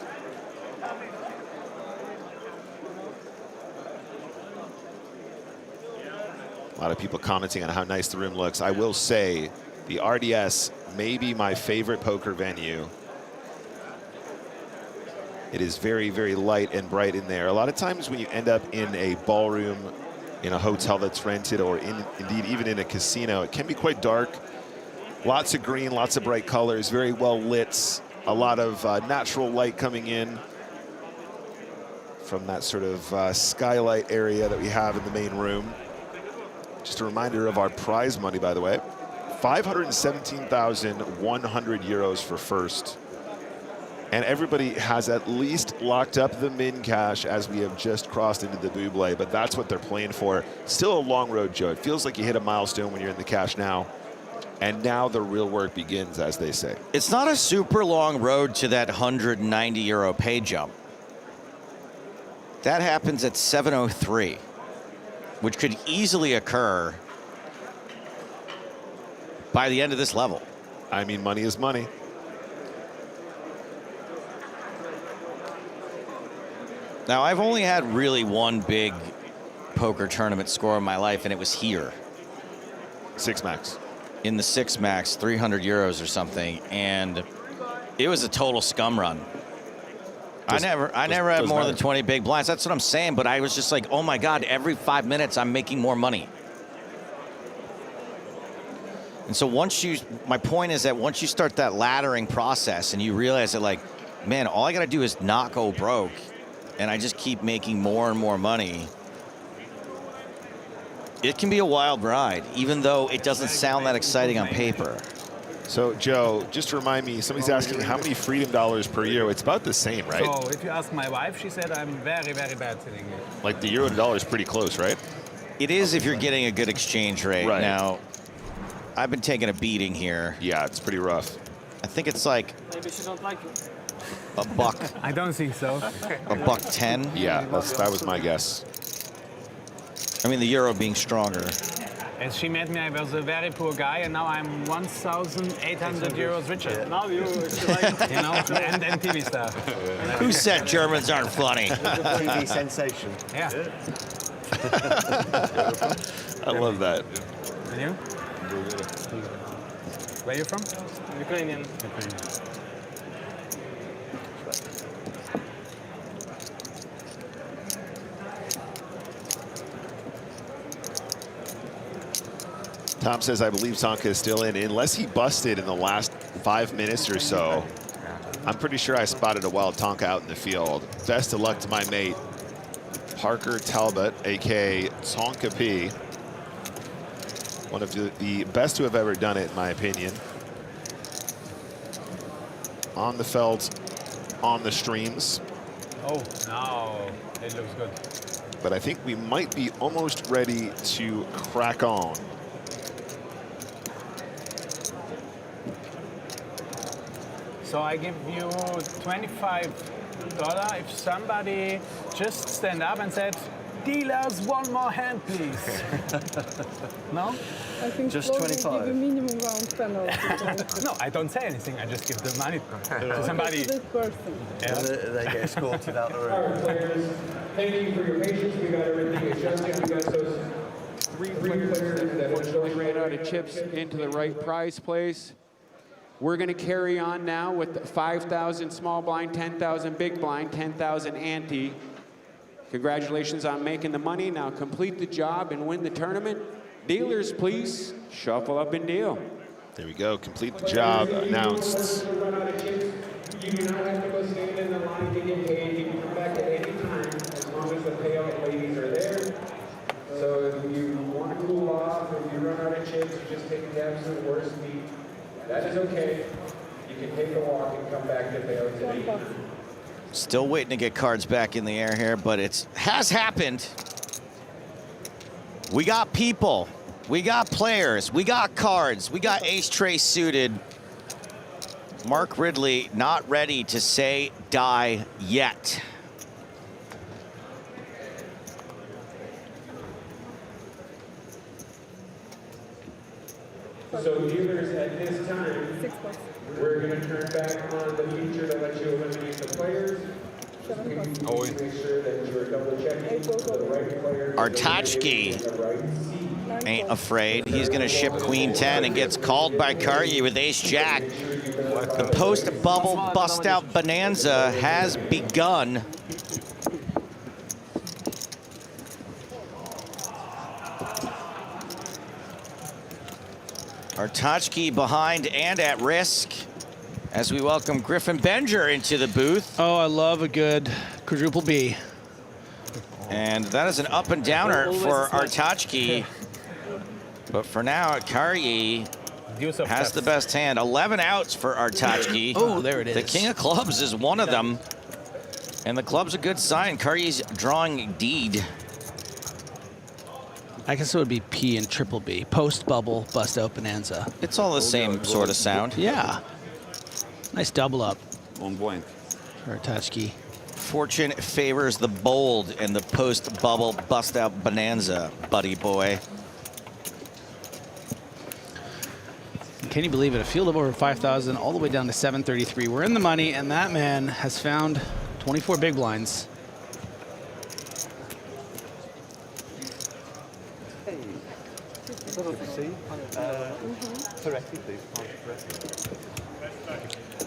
A lot of people commenting on how nice the room looks. I will say the RDS may be my favorite poker venue. It is very, very light and bright in there. A lot of times when you end up in a ballroom, in a hotel that's rented, or indeed even in a casino, it can be quite dark. Lots of green, lots of bright colors, very well lit. A lot of natural light coming in from that sort of skylight area that we have in the main room. Just a reminder of our prize money, by the way. 517,100 euros for first. And everybody has at least locked up the min cash as we have just crossed into the buble, but that's what they're playing for. Still a long road, Joe. It feels like you hit a milestone when you're in the cash now. And now the real work begins, as they say. It's not a super long road to that 190 euro pay jump. That happens at 7:03, which could easily occur by the end of this level. I mean, money is money. Now, I've only had really one big poker tournament score in my life, and it was here. Six max. In the six max, 300 euros or something, and it was a total scum run. I never had more than 20 big blinds. That's what I'm saying, but I was just like, oh my God, every 5 minutes I'm making more money. And so my point is that once you start that laddering process and you realize that, like, man, all I got to do is not go broke, and I just keep making more and more money, it can be a wild ride, even though it doesn't sound that exciting on paper. So, Joe, just to remind me, somebody's asking how many freedom dollars per year. It's about the same, right? So if you ask my wife, she said I'm very, very bad sitting here. Like the euro to dollar is pretty close, right? It is if you're getting a good exchange rate. Right. Now, I've been taking a beating here. Yeah, it's pretty rough. I think it's like Maybe she don't like it. a buck. I don't think so. A $1.10. Yeah, that was my guess. I mean, the euro being stronger. And she made me, I was a very poor guy, and now I'm 1,800 euros richer. Now you like, you know, and TV star. Who said Germans aren't funny? TV sensation. Yeah. I love that. And you? Where are you from? Ukrainian. Tom says, I believe Tsonka is still in. Unless he busted in the last 5 minutes or so, I'm pretty sure I spotted a wild Tonka out in the field. Best of luck to my mate, Parker Talbot, a.k.a. Tsonka P. One of the best to have ever done it, in my opinion. On the felt, on the streams. Oh, now it looks good. But I think we might be almost ready to crack on. So I give you $25 if somebody just stand up and said, dealers, one more hand, please. No? I think Just Flo will 25. give a minimum round penalty. No, I don't say anything. I just give the money to somebody. This person. Yeah. They get escorted out the room. All right, players, thank you for your patience. We got everything adjusted. We got those three players that unfortunately ran out of chips into the right prize place. We're going to carry on now with 5,000 small blind, 10,000 big blind, 10,000 ante. Congratulations on making the money. Now complete the job and win the tournament. Dealers, please shuffle up and deal. There we go. Complete the job announced. You do not have to go stand in the line to get paid. You can come back at any time as long as the payout ladies are there. So if you want to cool off, if you run out of chips, you just take the absolute worst beat. That is okay. You can take a walk and come back to payouts at any time. Still waiting to get cards back in the air here, but it has happened. We got people, we got players, we got cards, we got ace tray suited. Mark Ridley not ready to say die yet. So dealers, at this time, we're going to turn back on the feature to let you eliminate the players. Please make sure that you're double checking the right player. Artachki ain't afraid. He's going to ship Queen 10 and gets called by Karyi with Ace Jack. The post-bubble bust-out bonanza has begun. Artachki behind and at risk as we welcome Griffin Benger into the booth. Oh, I love a good quadruple B. And that is an up and downer for Artachki. But for now, Karyi has the best hand. 11 outs for Artachki. Oh, there it is. The king of clubs is one of them. And the club's a good sign. Karyi's drawing deed. I guess it would be P and triple B. Post bubble, bust out bonanza. It's all the same sort of sound. Yeah. Nice double up. On point. For Artachki. Fortune favors the bold in the post bubble bust out bonanza, buddy boy. Can you believe it? A field of over 5,000 all the way down to 733. We're in the money, and that man has found 24 big blinds.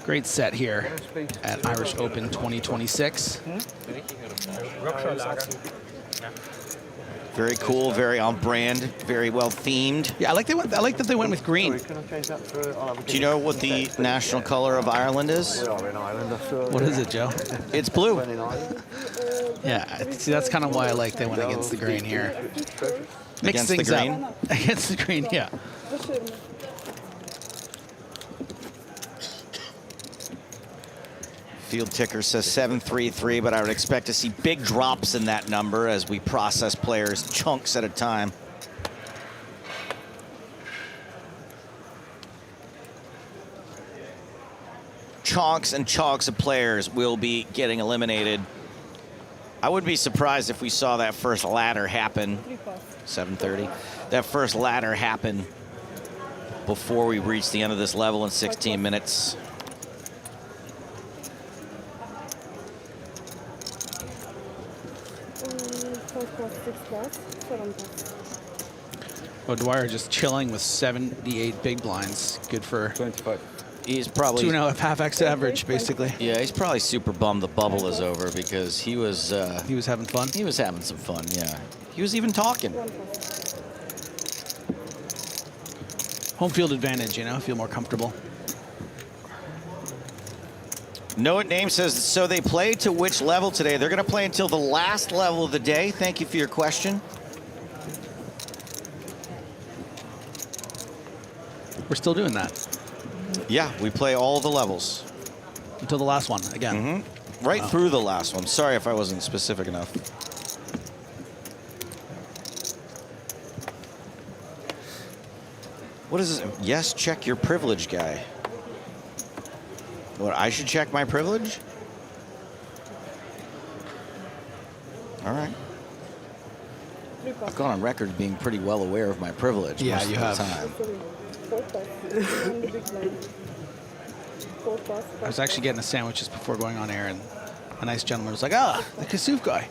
Great set here at Irish Open 2026. Very cool, very on brand, very well themed. Yeah, I like that they went with green. Do you know what the national color of Ireland is? What is it, Joe? It's blue. Yeah, see, that's kind of why I like they went against the green here. Mix Against the things green? up. Against the green, yeah. Field ticker says 733, but I would expect to see big drops in that number as we process players chunks at a time. chunks and chunks of players will be getting eliminated. I wouldn't be surprised if we saw that first ladder happen, 7:30, that first ladder happen before we reach the end of this level in 16 minutes. O'Dwyer just chilling with 78 big blinds. Good for 25. He's probably 2.5x average, basically. Yeah, he's probably super bummed the bubble is over because he was having fun. He was having some fun. Yeah, he was even talking. Home field advantage, you know, feel more comfortable. Know It Name says, so they play to which level today? They're going to play until the last level of the day. Thank you for your question. We're still doing that. Yeah, we play all the levels. Until the last one, again. Mm-hmm. Right through the last one. Sorry if I wasn't specific enough. What is this? Yes, check your privilege, guy. What, I should check my privilege? All right. I've gone on record being pretty well aware of my privilege most you of the have. time. I was actually getting a sandwich just before going on air, and a nice gentleman was like, "Ah, the Kasuf guy."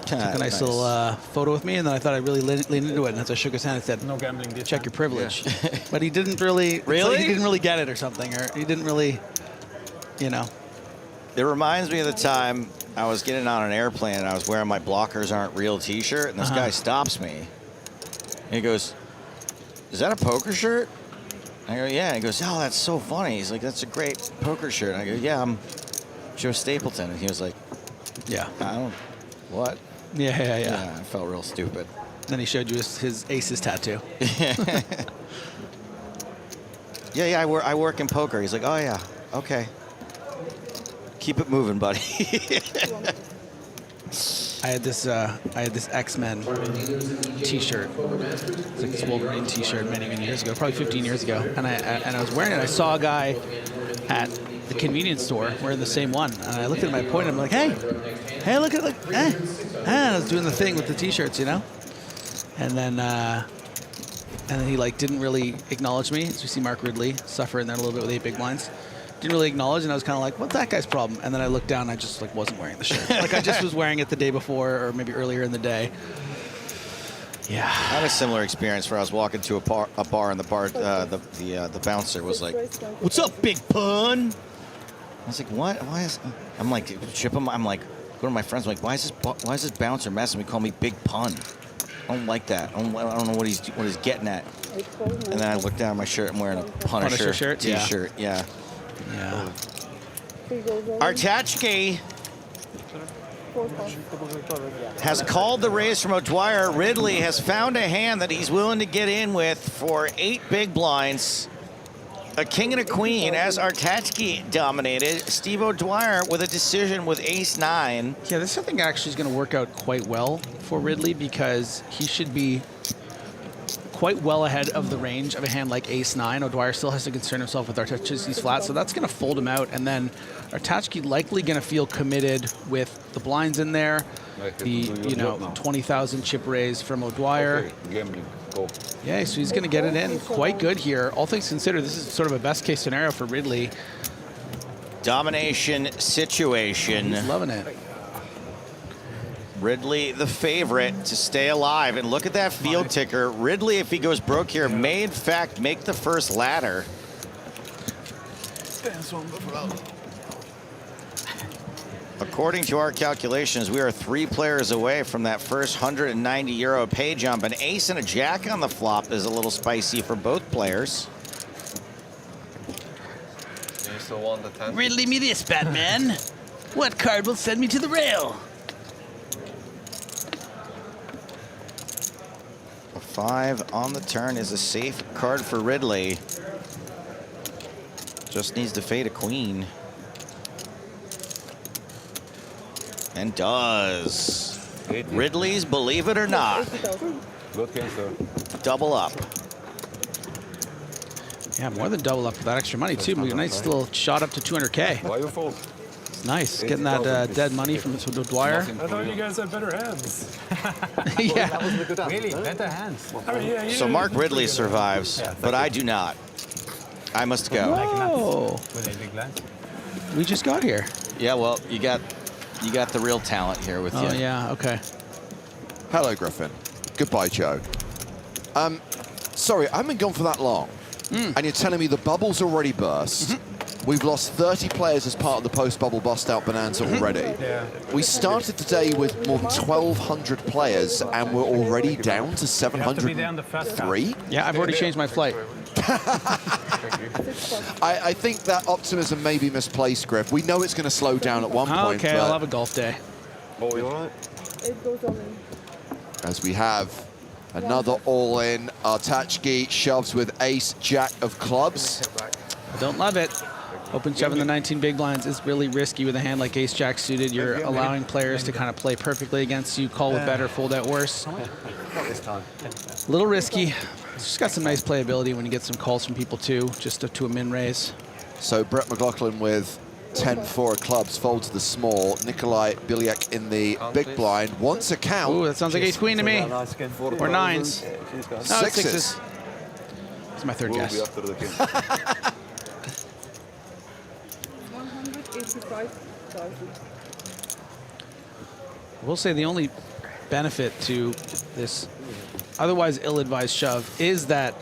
Took a nice little photo with me, and then I thought I'd really lean into it. And as I shook his hand, I said, "No gambling this check time." your privilege." Yeah. But he didn't really. Like he didn't really get it or something, or he didn't really, you know. It reminds me of the time I was getting on an airplane and I was wearing my Blockers Aren't Real t-shirt, and this guy stops me. And he goes, "Is that a poker shirt?" I go, "Yeah." And he goes, "Oh, that's so funny." He's like, "That's a great poker shirt." And I go, "Yeah, I'm Joe Stapleton." And he was like, "Yeah, I don't, what?" Yeah. I felt real stupid. Then he showed you his Aces tattoo. Yeah, I work in poker. He's like, "Oh yeah, okay. Keep it moving, buddy." I had this X-Men T-shirt. It's like this Wolverine T-shirt many years ago, probably 15 years ago, and I was wearing it. I saw a guy at the convenience store wearing the same one, and I looked at my point. I'm like, hey, look, and I was doing the thing with the T-shirts, you know, and then he like didn't really acknowledge me. As you see, Mark Ridley suffer in there a little bit with 8 big blinds. Didn't really acknowledge, and I was kind of like, what's that guy's problem? And then I looked down, and I just like wasn't wearing the shirt. Like I just was wearing it the day before, or maybe earlier in the day. Yeah. I had a similar experience where I was walking to a bar, and the bouncer was like, "What's up, Big Pun?" I was like, "What? Why is?" I'm like, chip him. I'm like, go to my friends. I'm like, why is this bouncer messing? We call me Big Pun. I don't like that. I don't know what he's getting at. And then I look down at my shirt. I'm wearing a Punisher shirt? T-shirt. Yeah. Yeah. Artachke has called the raise from O'Dwyer. Ridley has found a hand that he's willing to get in with for 8 big blinds. A king and a queen as Artachke dominated. Steve O'Dwyer with a decision with ace-9. Yeah, this I think actually is going to work out quite well for Ridley because he should be quite well ahead of the range of a hand like ace-9. O'Dwyer still has to concern himself with Artachke's flat, so that's going to fold him out. And then Artachke likely going to feel committed with the blinds in there, the 20,000 chip raise from O'Dwyer. Yeah, so he's going to get it in quite good here. All things considered, this is sort of a best case scenario for Ridley. Domination situation. He's loving it. Ridley, the favorite to stay alive. And look at that field ticker. Ridley, if he goes broke here, may in fact make the first ladder. According to our calculations, we are 3 players away from that first €190 pay jump. An ace and a jack on the flop is a little spicy for both players. You still want the 10? Ridley me this, Batman. What card will send me to the rail? A 5 on the turn is a safe card for Ridley. Just needs to fade a queen. And does. Ridley's Believe It or Not. Good game, sir. Double up. Yeah, more than double up for that extra money too. A nice little shot up to 200K. Why you fold? It's nice getting that dead money from Dwyer. I thought you guys had better hands. Yeah. Really, better hands. I mean, yeah, So Mark Ridley survives, but I do not. I must go. Whoa. We just got here. Yeah, well, you got the real talent here with you. Oh yeah, okay. Hello, Griffin. Goodbye, Joe. Sorry, I haven't been gone for that long. And you're telling me the bubble's already burst. We've lost 30 players as part of the post-bubble bust-out bonanza already. Yeah. We started today with more than 1,200 players, and we're already down to 703. Yeah, I've already changed my flight. I think that optimism may be misplaced, Griff. We know it's going to slow down at one point. Okay, I'll have a golf day. Oh, you all right? It goes all in. As we have another all-in. Artachki shoves with ace, jack of clubs. I don't love it. Open shove in the 19 big blinds is really risky with a hand like ace jack suited. You're allowing players to kind of play perfectly against you, call with better, fold out worse. Not this time. A little risky. It's just got some nice playability when you get some calls from people too, just to a min raise. So Brett McLaughlin with 10-4 of clubs folds the small. Nikolai Biliak in the big blind wants a count. Ooh, that sounds like ace queen to me. Or nines. No, Sixes. It's my third guess. 185,000. I will say the only benefit to this otherwise ill-advised shove is that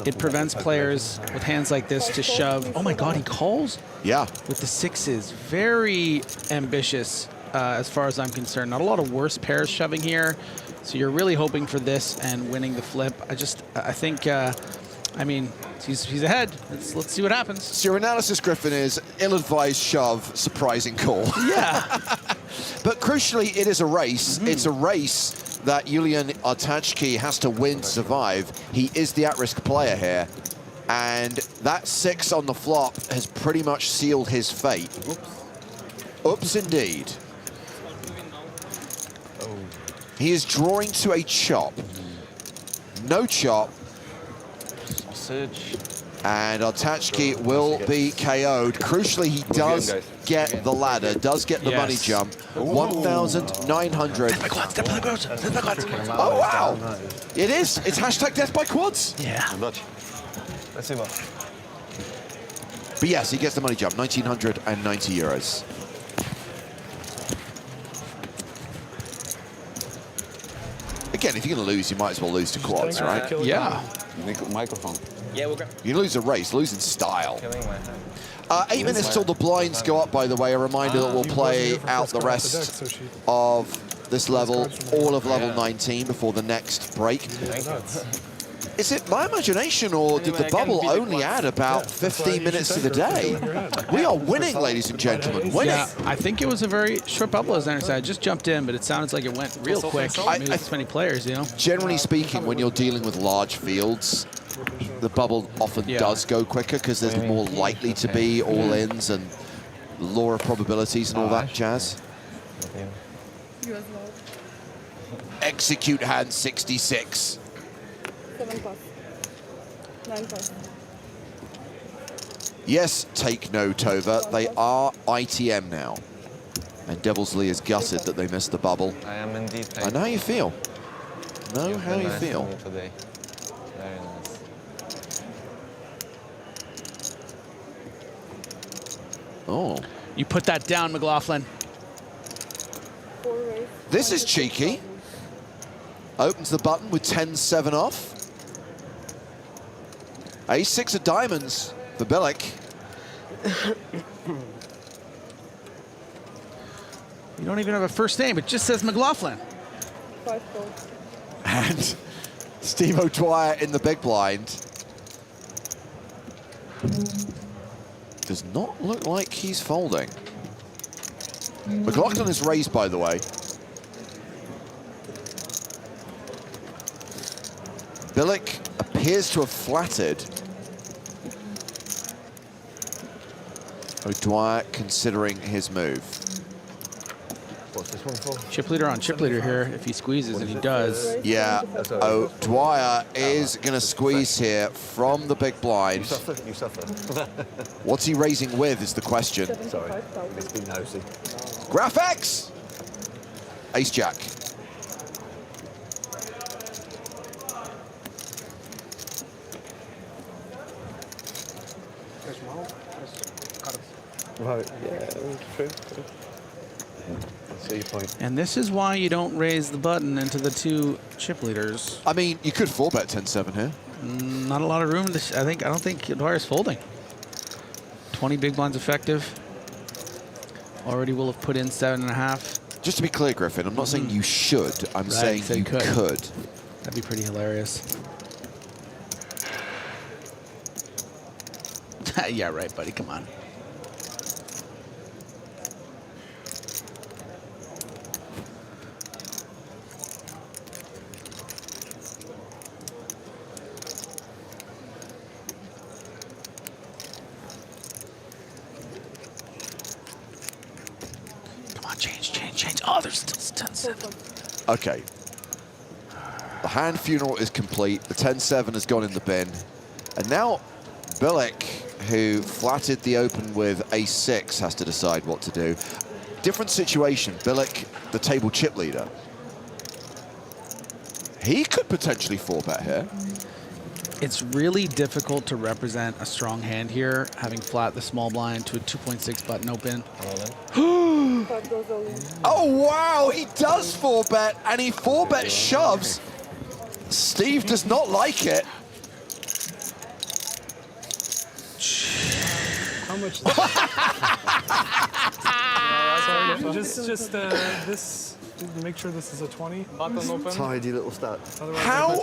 it prevents players with hands like this to shove. Oh my God, he calls? Yeah. With the sixes. Very ambitious as far as I'm concerned. Not a lot of worse pairs shoving here. So you're really hoping for this and winning the flip. I think, I mean, he's ahead. Let's see what happens. So your analysis, Griffin, is ill-advised shove, surprising call. Yeah. But crucially, it is a race. It's a race that Julian Artachki has to win to survive. He is the at-risk player here. And that six on the flop has pretty much sealed his fate. Oops, indeed. He is drawing to a chop. No chop. Sausage. And Artachki will be KO'd. Crucially, he does get the ladder, does get the money jump. 1,900. Oh, wow. It is. It's hashtag death by quads. Yeah. Let's see what. But yes, he gets the money jump, 1,990 euros. Again, if you're going to lose, you might as well lose to quads, right? Yeah. Microphone. Yeah, we'll go. You lose a race, lose in style. 8 minutes till the blinds go up, by the way. A reminder that we'll play out the rest of this level, all of level 19 before the next break. Is it my imagination, or did the bubble only add about 15 minutes to the day? We are winning, ladies and gentlemen, winning. Yeah, I think it was a very short bubble, as I understand. I just jumped in, but it sounds like it went real quick. Maybe it's 20 players, you know? Generally speaking, when you're dealing with large fields, the bubble often does go quicker because there's more likely to be all-ins and law of probabilities and all that jazz. You as well. Execute hand 66. 7 plus. 9 plus. Yes, take note, Tova. They are ITM now. And Devil's Lee is gutted that they missed the bubble. I am indeed. I know how you feel. Know how you feel. Today. Very nice. Oh. You put that down, McLaughlin. This is cheeky. Opens the button with 10-7 off. Ace-6 of diamonds for Bilic. You don't even have a first name. It just says McLaughlin. 5 gold. And Steve O'Dwyer in the big blind. Does not look like he's folding. McLaughlin is raised, by the way. Bilic appears to have flattered. O'Dwyer considering his move. What's this one for? Chip leader on chip leader here. If he squeezes, and he does. Yeah. Oh, Dwyer is going to squeeze here from the big blind. You suffer. You suffer. What's he raising with is the question. Sorry, it's been nosy. Graph X! Ace Jack. Right, yeah, true. I see your point. And this is why you don't raise the button into the two chip leaders. I mean, you could 4-bet 10-7 here. Not a lot of room. I don't think Dwyer's folding. 20 big blinds effective. Already will have put in 7.5. Just to be clear, Griffin, I'm not saying you should. I'm saying you could. That'd be pretty hilarious. Yeah, right, buddy. Come on. Change. Oh, there's still 10-7. Okay. The hand funeral is complete. The 10-7 has gone in the bin. And now Billick, who flatted the open with ace-6, has to decide what to do. Different situation. Billick, the table chip leader. He could potentially 4-bet here. It's really difficult to represent a strong hand here, having flat the small blind to a 2.6 button open. Oh, wow, he does 4-bet, and he 4-bet shoves. Steve does not like it. How much? Sorry, just this. Make sure this is a 20. Tidy little stat. How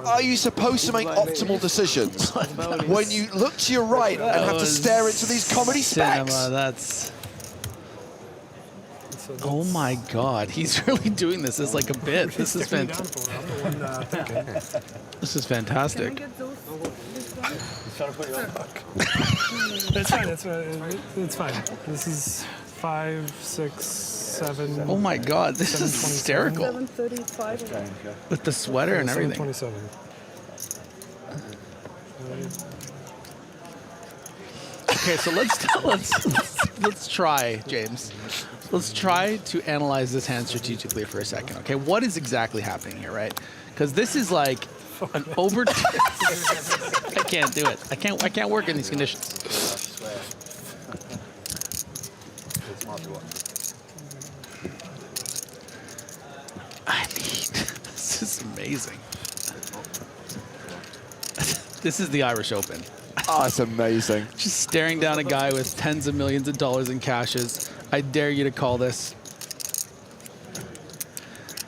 are you supposed to make optimal decisions when you look to your right and have to stare into these comedy specs? That's... Oh my God, he's really doing this as like a bit. This is fantastic. This is fantastic. It's fine. It's fine. This is 5, 6, 7. Oh my God, this is hysterical. 735. With the sweater and everything. 727. Okay, so let's try, James. Let's try to analyze this hand strategically for a second. Okay, what is exactly happening here, right? Because this is like an over. I can't do it. I can't work in these conditions. I mean, this is amazing. This is the Irish Open. Oh, it's amazing. Just staring down a guy with tens of millions of dollars in cashes. I dare you to call this.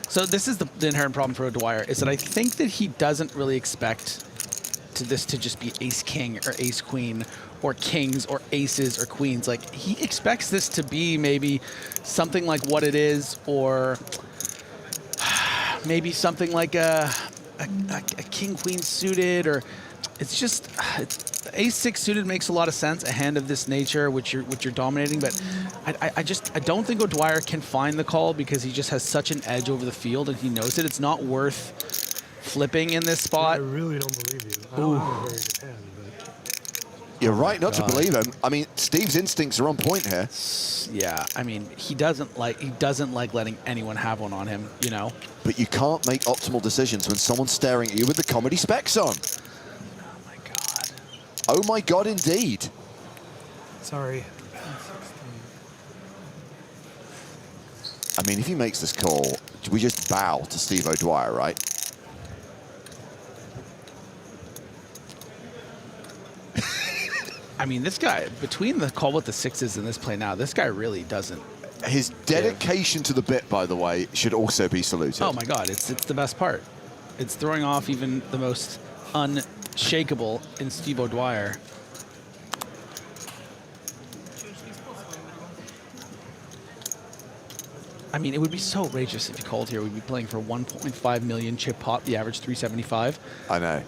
So this is the inherent problem for Dwyer, is that I think that he doesn't really expect this to just be ace-king or ace-queen or kings or aces or queens. Like, he expects this to be maybe something like what it is, or maybe something like a king-queen suited, or it's just... Ace-6 suited makes a lot of sense, a hand of this nature, which you're dominating, but I don't think O'Dwyer can find the call because he just has such an edge over the field, and he knows it. It's not worth flipping in this spot. I really don't believe you. I don't have a very good hand, but... You're right not to believe him. I mean, Steve's instincts are on point here. Yeah, I mean, he doesn't like letting anyone have one on him, you know? But you can't make optimal decisions when someone's staring at you with the comedy specs on. Oh my God, indeed. Sorry. I mean, if he makes this call, we just bow to Steve O'Dwyer, right? I mean, this guy, between the call with the sixes and this play now, this guy really doesn't. His dedication to the bit, by the way, should also be saluted. Oh my God, it's the best part. It's throwing off even the most unshakable in Steve O'Dwyer. I mean, it would be so outrageous if he called here. We'd be playing for 1.5 million chip pot, the average 375. I know.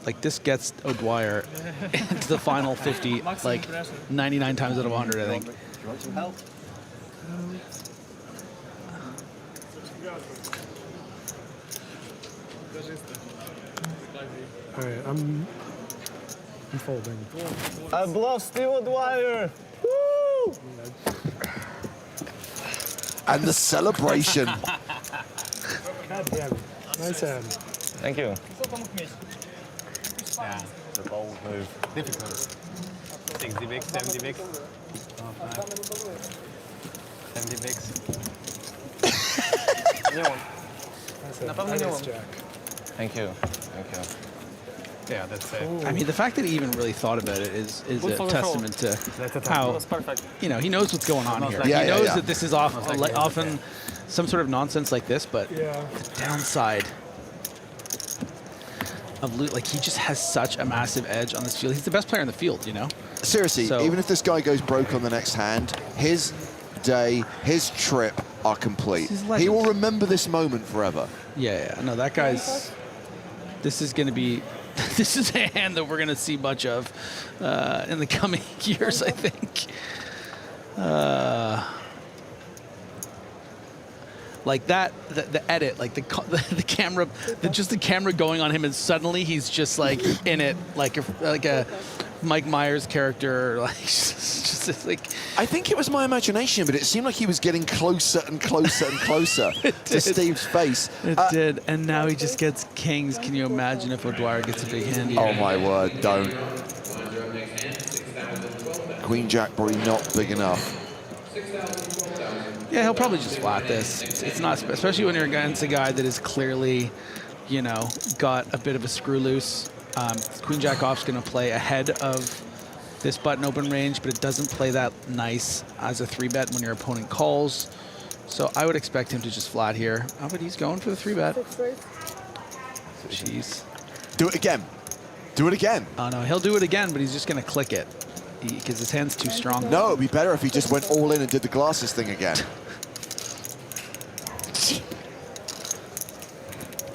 Like, this gets O'Dwyer into the final 50, like 99 times out of 100, I think. Do you want some help? All right, I'm folding. I bluff Steve Dwyer. Woo! And the celebration. God damn it. Nice hand. Thank you. Yeah, it's a bold move. Difficult. 60 bigs, 70 bigs. 70 bigs. Nice jack. Thank you. Thank you. Yeah, that's it. I mean, the fact that he even really thought about it is a testament to how, you know, he knows what's going on here. Yeah, he knows yeah. that this is often some sort of nonsense like this, but the downside of like he just has such a massive edge on this field. He's the best player in the field, you know. Seriously, even if this guy goes broke on the next hand, his day, his trip are complete. He will remember this moment forever. Yeah, no, that guy's. This is going to be. This is a hand that we're going to see much of in the coming years, I think. Like that, the edit, like the camera, just the camera going on him, and suddenly he's just like in it, like a Mike Myers character, like just like. I think it was my imagination, but it seemed like he was getting closer and closer and closer to Steve's face. It did, and now he just gets kings. Can you imagine if O'Dwyer gets a big hand here? Oh my word, don't. Queen Jack probably not big enough. Yeah, he'll probably just flat this. It's not, especially when you're against a guy that is clearly, you know, got a bit of a screw loose. Queen Jack off's going to play ahead of this button open range, but it doesn't play that nice as a 3-bet when your opponent calls. So I would expect him to just flat here. Oh, but he's going for the 3-bet. Jeez. Do it again. Do it again. Oh, no, he'll do it again, but he's just going to click it because his hand's too strong. No, it'd be better if he just went all in and did the glasses thing again.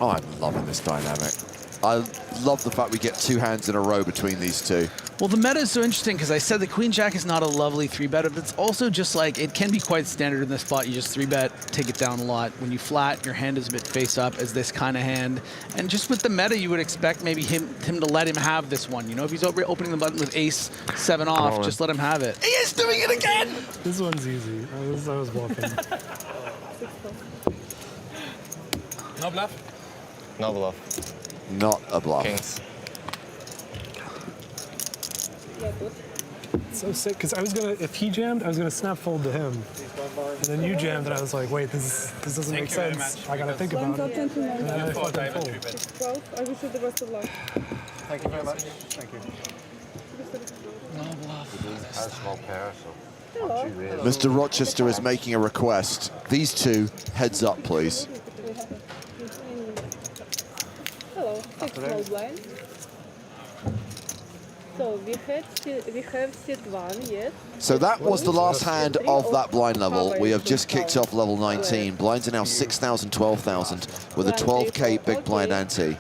Oh, I'm loving this dynamic. I love the fact we get 2 hands in a row between these two. Well, the meta is so interesting because I said that Queen Jack is not a lovely 3-bet, but it's also just like, it can be quite standard in this spot. You just 3-bet, take it down a lot. When you flat, your hand is a bit face up as this kind of hand. And just with the meta, you would expect maybe him to let him have this one. You know, if he's opening the button with ace 7 off, just let him have it. He is doing it again! This one's easy. I was bluffing. No bluff? No bluff. Not a bluff. Kings. It's so sick, because I was gonna, if he jammed, I was gonna snap fold to him. And then you jammed, and I was like, wait, this doesn't make sense. I gotta think about it. And then I fucking fold. I wish you the best of luck. Thank you very much. Thank you. No bluff. A small pair, so. Hello. Mr. Rochester is making a request. These two, heads up, please. Hello, 6 small blind. So we have seat 1, yes. So that was the last hand of that blind level. We have just kicked off level 19. Blinds are now 6,000, 12,000 with a 12K big blind ante.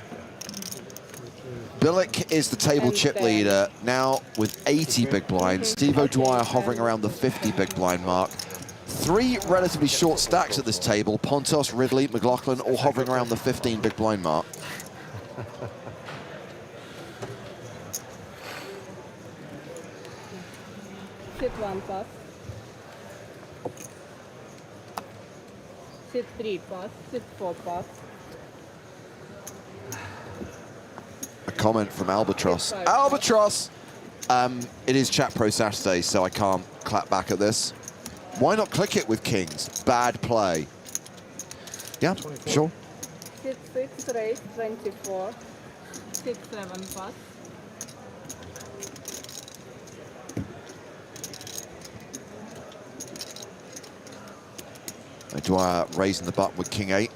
Billick is the table chip leader now with 80 big blinds. Steve O'Dwyer hovering around the 50 big blind mark. 3 relatively short stacks at this table. Pontos, Ridley, McLaughlin all hovering around the 15 big blind mark. Seat 1 pass. Seat 3 pass. Seat 4 pass. A comment from Albatross. Albatross! It is Chat Pro Saturday, so I can't clap back at this. Why not click it with kings? Bad play. Yeah, sure. Seat 6 raise 24. Seat 7 pass. O'Dwyer raising the button with king 8.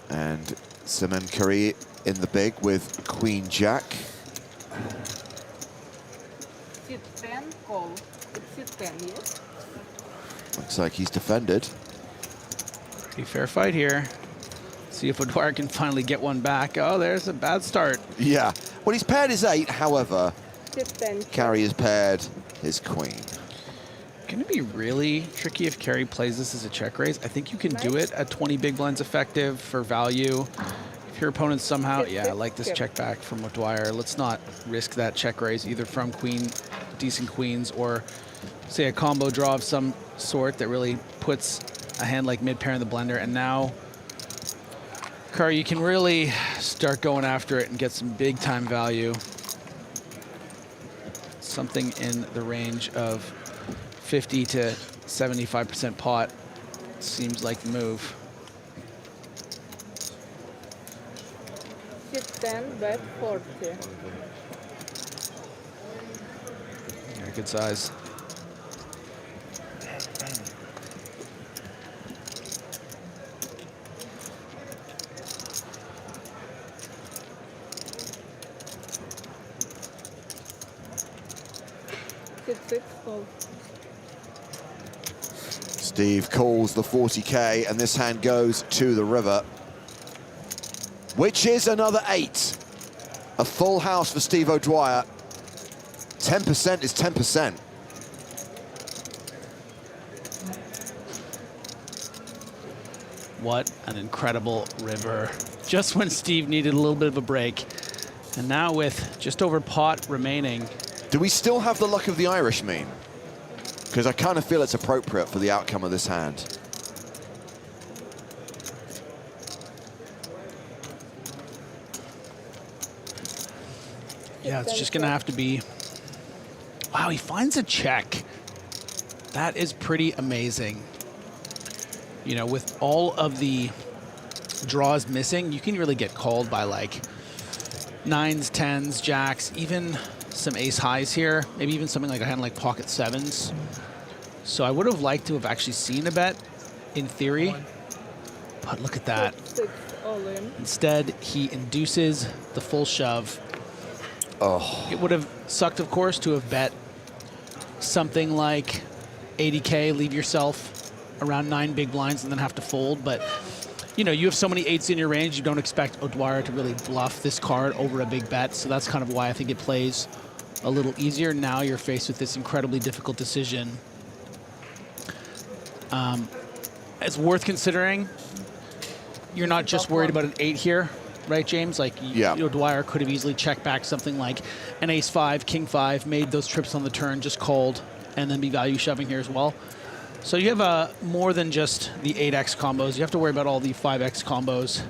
And Simon Curry in the big with queen jack. Seat 10 call. It's seat 10, yes? Looks like he's defended. Pretty fair fight here. See if O'Dwyer can finally get one back. Oh, there's a bad start. Yeah. Well, he's paired his 8, however, Seat 10. Carey has paired his queen. Going to be really tricky if Kerry plays this as a check raise. I think you can do it at 20 big blinds effective for value. If your opponent somehow, yeah, I like this check back from O'Dwyer. Let's not risk that check raise either from decent queens or say a combo draw of some sort that really puts a hand like mid pair in the blender. And now, Kerry, you can really start going after it and get some big time value. Something in the range of 50 to 75% pot seems like the move. Sit 10, bet 40. Yeah, good size. Sit 6, fold. Steve calls the 40K, and this hand goes to the river, which is another 8. A full house for Steve O'Dwyer. 10% is 10%. What an incredible river. Just when Steve needed a little bit of a break. And now with just over pot remaining. Do we still have the luck of the Irish mean? Because I kind of feel it's appropriate for the outcome of this hand. Yeah, it's just going to have to be... Wow, he finds a check. That is pretty amazing. You know, with all of the draws missing, you can really get called by like 9s, 10s, jacks, even some ace highs here, maybe even something like a hand like pocket 7s. So I would have liked to have actually seen a bet in theory, but look at that. 6, all in. Instead, he induces the full shove. Oh. It would have sucked, of course, to have bet something like 80K, leave yourself around 9 big blinds and then have to fold. But, you know, you have so many 8s in your range, you don't expect O'Dwyer to really bluff this card over a big bet. So that's kind of why I think it plays a little easier. Now you're faced with this incredibly difficult decision. It's worth considering. You're not just worried about an 8 here, right, James? Like, yeah. O'Dwyer could have easily checked back something like an ace 5, king 5, made those trips on the turn, just called, and then be value shoving here as well. So you have more than just the 8x combos. You have to worry about all the 5x combos.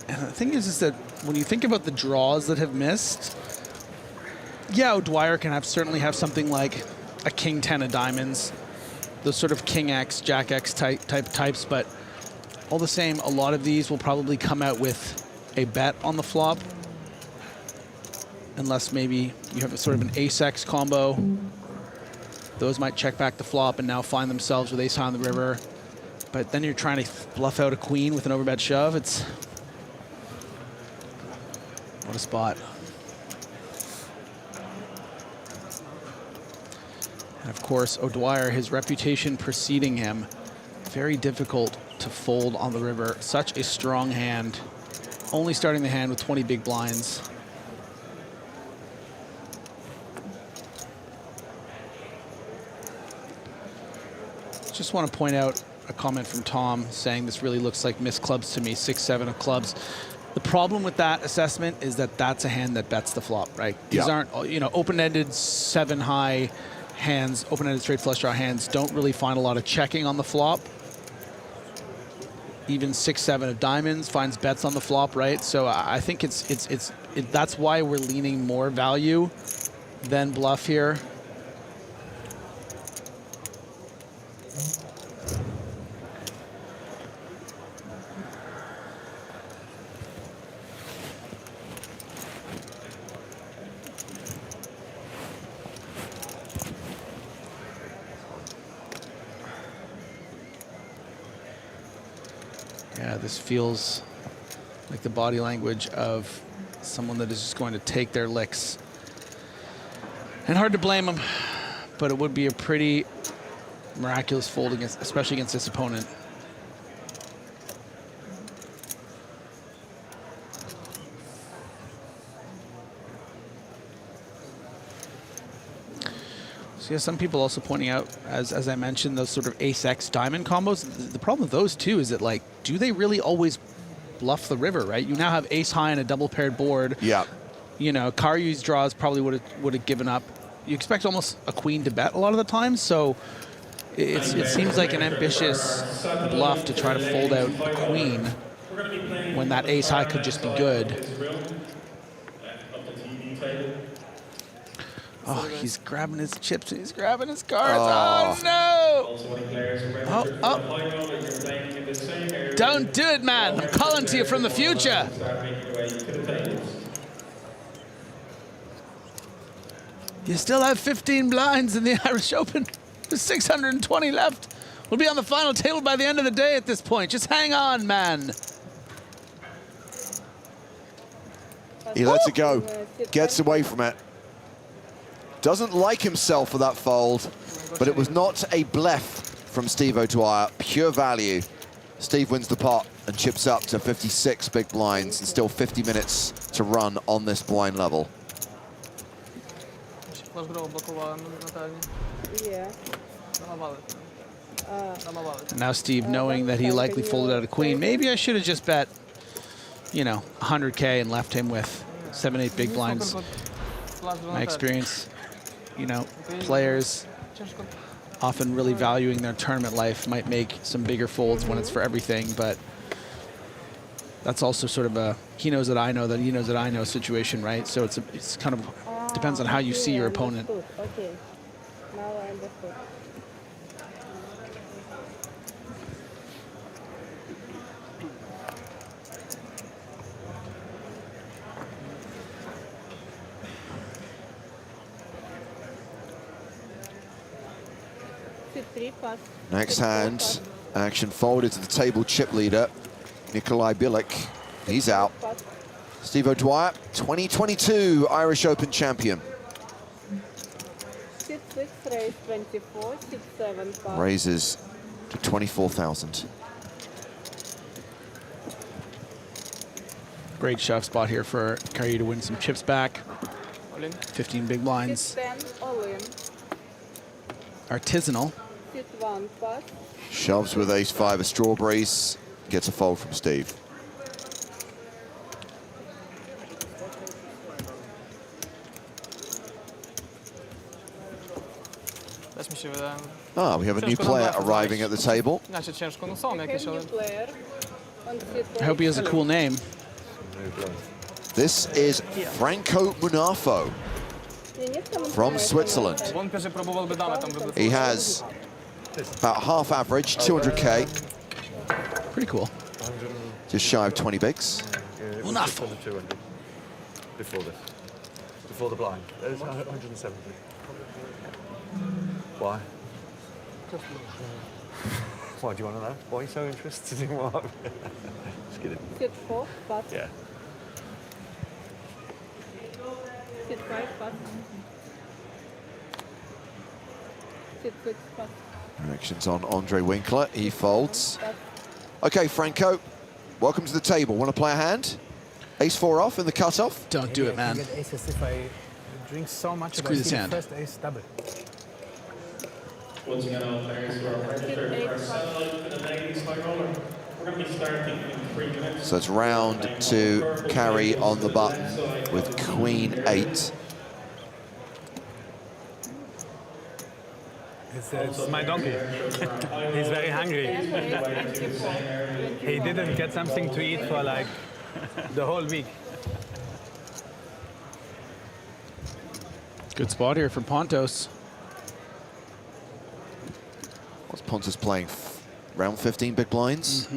And the thing is that when you think about the draws that have missed, yeah, O'Dwyer can certainly have something like a king 10 of diamonds, those sort of king X, jack X types, but all the same, a lot of these will probably come out with a bet on the flop, unless maybe you have a sort of an ace X combo. Those might check back the flop and now find themselves with ace high on the river. But then you're trying to bluff out a queen with an overbet shove. It's what a spot. And of course, O'Dwyer, his reputation preceding him, very difficult to fold on the river. Such a strong hand. Only starting the hand with 20 big blinds. Just want to point out a comment from Tom saying this really looks like missed clubs to me, 6-7 of clubs. The problem with that assessment is that that's a hand that bets the flop, right? These aren't, you know, open-ended 7 high hands, open-ended straight flush draw hands don't really find a lot of checking on the flop. Even 6-7 of diamonds finds bets on the flop, right? So I think that's why we're leaning more value than bluff here. Yeah, this feels like the body language of someone that is just going to take their licks. And hard to blame them, but it would be a pretty miraculous fold, especially against this opponent. So yeah, some people also pointing out, as I mentioned, those sort of ace-x diamond combos. The problem with those too is that, like, do they really always bluff the river, right? You now have ace high and a double paired board. Yeah. You know, Karyu's draws probably would have given up. You expect almost a queen to bet a lot of the time, so it seems like an ambitious bluff to try to fold out a queen when that ace high could just be good. Oh, he's grabbing his chips. He's grabbing his cards. Oh, no! Oh. Don't do it, man. I'm calling to you from the future. You still have 15 blinds in the Irish Open. There's 620 left. We'll be on the final table by the end of the day at this point. Just hang on, man. He lets it go. Gets away from it. Doesn't like himself for that fold, but it was not a bluff from Steve O'Dwyer. Pure value. Steve wins the pot and chips up to 56 big blinds and still 50 minutes to run on this blind level. Yeah. And now Steve, knowing that he likely folded out a queen, maybe I should have just bet, you know, 100K and left him with 7-8 big blinds. My experience, you know, players often really valuing their tournament life might make some bigger folds when it's for everything, but that's also sort of a he knows that I know that he knows that I know situation, right? So it's kind of depends on how you see your opponent. Okay, now I understood. Next hand, action folded to the table chip leader, Nikolai Bilic. He's out. Steve O'Dwyer, 2022 Irish Open champion. 6-6 raise 24, 6-7 pass. Raises to 24,000. Great shove spot here for Karyu to win some chips back. 15 big blinds. 6-10 all in. Artisanal. 6-1 pass. Shoves with ace-5 of strawberries. Gets a fold from Steve. Ah, we have a new player arriving at the table. New player. I hope he has a cool name. This is Franco Munafo from Switzerland. He has about half average, 200K. Pretty cool. Just shy of 20 bigs. Munafo. Before this. Before the blind. There's 170. Why? Why do you want to know? Why are you so interested in what? Just kidding. 6-4 pass. Yeah. 6-5 pass. 6-6 pass. Actions on Andre Winkler. He folds. Okay, Franco, welcome to the table. Want to play a hand? Ace-4 off in the cutoff? Don't do it, man. Aces if I drink so much Screw this hand. first ace double. Once again, all players who are registered are settled for the ladies high roller. We're going to be starting in 3 minutes. So it's round to carry on the button with Queen 8. It's my donkey. He's very hungry. He didn't get something to eat for like the whole week. Good spot here from Pontos. What's Pontus playing? Round 15 big blinds.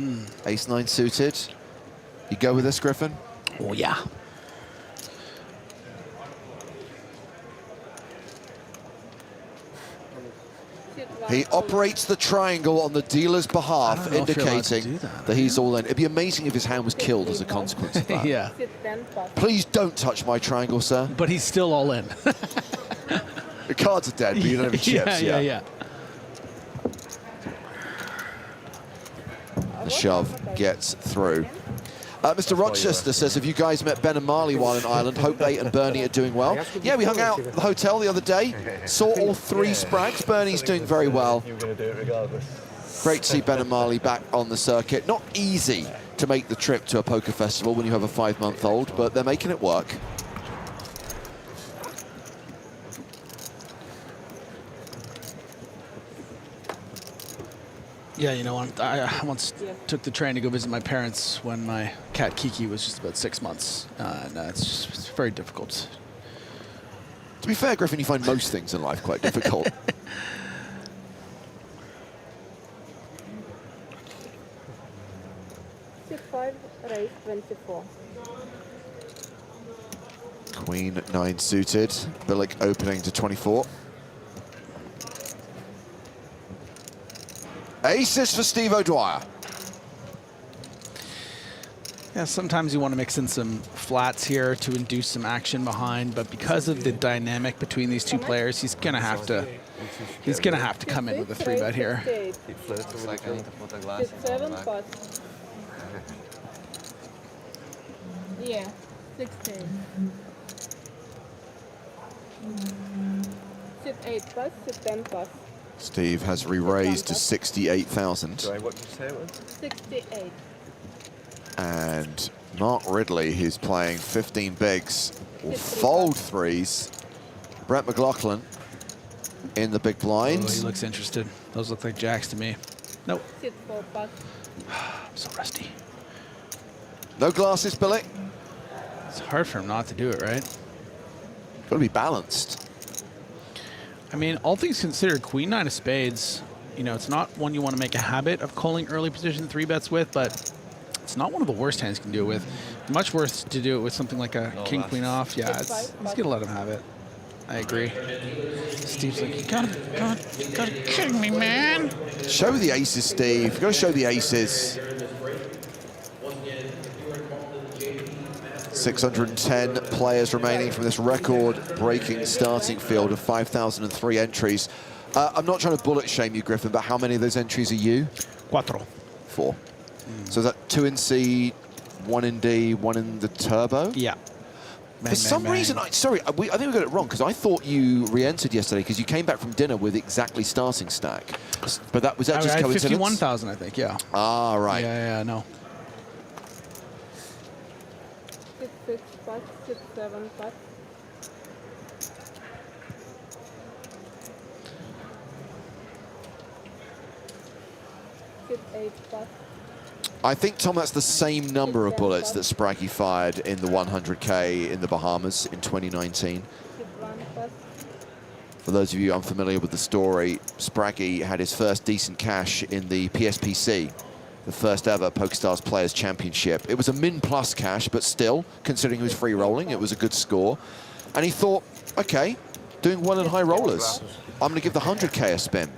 Ace-9 suited. You go with this, Griffin? Oh, yeah. He operates the triangle on the dealer's behalf, indicating that he's all in. It'd be amazing if his hand was killed as a consequence of that. Yeah. Please don't touch my triangle, sir. But he's still all in. The cards are dead, but you don't have any chips. Yeah. The shove gets through. Mr. Rochester says, have you guys met Ben and Marley while in Ireland? Hope they and Bernie are doing well. Yeah, we hung out at the hotel the other day, saw all 3 Sprags. Bernie's doing very well. You were going to do it regardless. Great to see Ben and Marley back on the circuit. Not easy to make the trip to a poker festival when you have a 5-month-old, but they're making it work. Yeah, you know, I once took the train to go visit my parents when my cat Kiki was just about 6 months. It's very difficult. To be fair, Griffin, you find most things in life quite difficult. Raise 24. Queen 9 suited. Billick opening to 24. Aces for Steve O'Dwyer. Yeah, sometimes you want to mix in some flats here to induce some action behind, but because of the dynamic between these two players, he's gonna have to come in with a 3-bet here. Looks like I need to put a glass in 7 back. pot. Yeah, 16. Sit 8 plus, sit 10 plus. Steve has re-raised to 68,000. Sorry, what did you say it was? 68. And Mark Ridley, who's playing 15 bigs, will fold 3s. Brett McLaughlin in the big blind. Oh, he looks interested. Those look like jacks to me. Nope. Sit 4 plus. I'm so rusty. No glasses, Billy. It's hard for him not to do it, right? Got to be balanced. I mean, all things considered, Queen 9 of spades, you know, it's not one you want to make a habit of calling early position 3-bets with, but it's not one of the worst hands you can do it with. Much worse to do it with something like a king, queen off. Yeah, it's going to let him have it. I agree. Steve's like, you gotta kidding me, man. Show the aces, Steve. You got to show the aces. 610 players remaining from this record-breaking starting field of 5,003 entries. I'm not trying to bullet shame you, Griffin, but how many of those entries are you? 4. 4. So is that 2 in C, 1 in D, 1 in the turbo? Yeah. For some reason, I think we got it wrong, because I thought you re-entered yesterday because you came back from dinner with exactly starting stack. But that was that just coincidence? 51,000, I think, yeah. Ah, right. Yeah, no. 6 plus, 7 plus. Sit 8 plus. I think, Tom, that's the same number of bullets that Spraggy fired in the 100K in the Bahamas in 2019. For those of you unfamiliar with the story, Spraggy had his first decent cash in the PSPC, the first ever PokerStars Players Championship. It was a min plus cash, but still, considering he was free rolling, it was a good score. And he thought, okay, doing well in high rollers, I'm going to give the 100K a spin.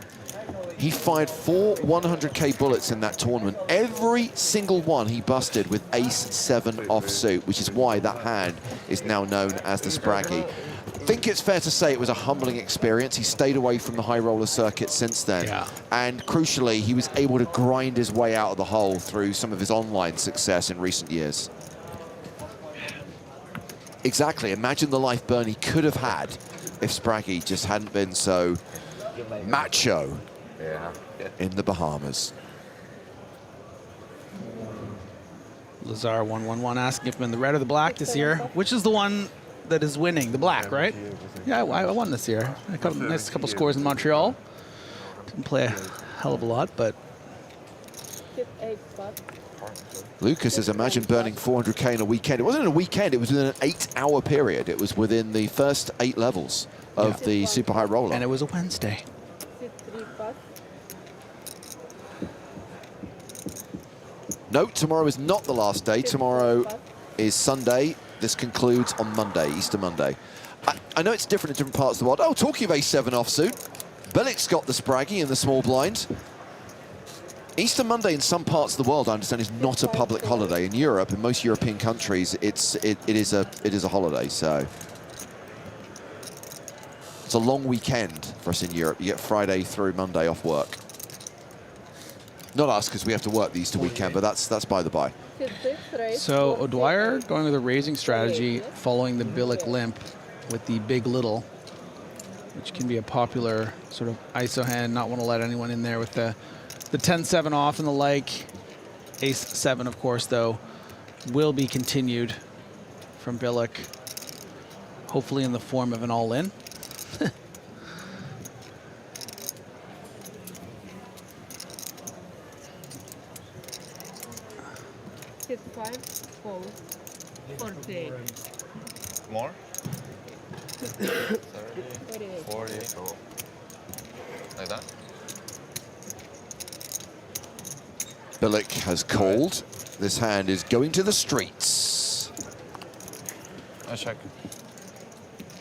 He fired 4 100K bullets in that tournament. Every single one he busted with ace-7 offsuit, which is why that hand is now known as the Spraggy. I think it's fair to say it was a humbling experience. He stayed away from the high roller circuit since then. Yeah. And crucially, he was able to grind his way out of the hole through some of his online success in recent years. Exactly. Imagine the life Bernie could have had if Spraggy just hadn't been so macho in the Bahamas. Lazar 111 asking if I'm in the red or the black this year. Which is the one that is winning? The black, right? Yeah, I won this year. I got a nice couple scores in Montreal. Didn't play a hell of a lot, but... Lucas says, imagine burning 400K in a weekend. It wasn't in a weekend, it was within an 8-hour period. It was within the first 8 levels of the super high roller. And it was a Wednesday. No, tomorrow is not the last day. Tomorrow is Sunday. This concludes on Monday, Easter Monday. I know it's different in different parts of the world. Oh, talking of ace-7 offsuit, Billick's got the Spraggy in the small blind. Easter Monday in some parts of the world, I understand, is not a public holiday. In Europe, in most European countries, it is a holiday. So it's a long weekend for us in Europe. You get Friday through Monday off work. Not us, because we have to work the Easter weekend, but that's by the by. So O'Dwyer going with a raising strategy following the Billick limp with the big little, which can be a popular sort of ISO hand, not want to let anyone in there with the 10-7 off and the like. Ace-7, of course, though, will be continued from Billick, hopefully in the form of an all-in. Hit 5, fold, 48. More? 48. 48. Oh. Like that? Billick has called. This hand is going to the streets. I check.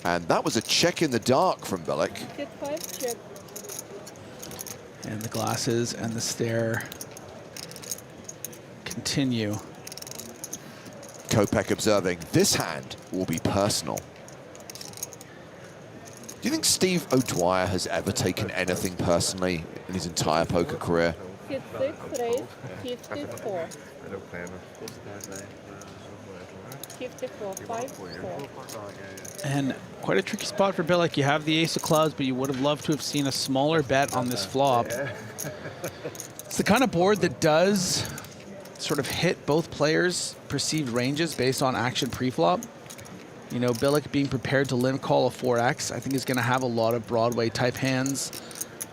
And that was a check in the dark from Billick. Hit 5, check. And the glasses and the stare continue. Kopech observing, this hand will be personal. Do you think Steve O'Dwyer has ever taken anything personally in his entire poker career? Hit 6, raise, 54. 54, 5, 4. And quite a tricky spot for Billick. You have the ace of clubs, but you would have loved to have seen a smaller bet on this flop. It's the kind of board that does sort of hit both players' perceived ranges based on action pre-flop. You know, Billick being prepared to limp call a 4X, I think is going to have a lot of Broadway type hands.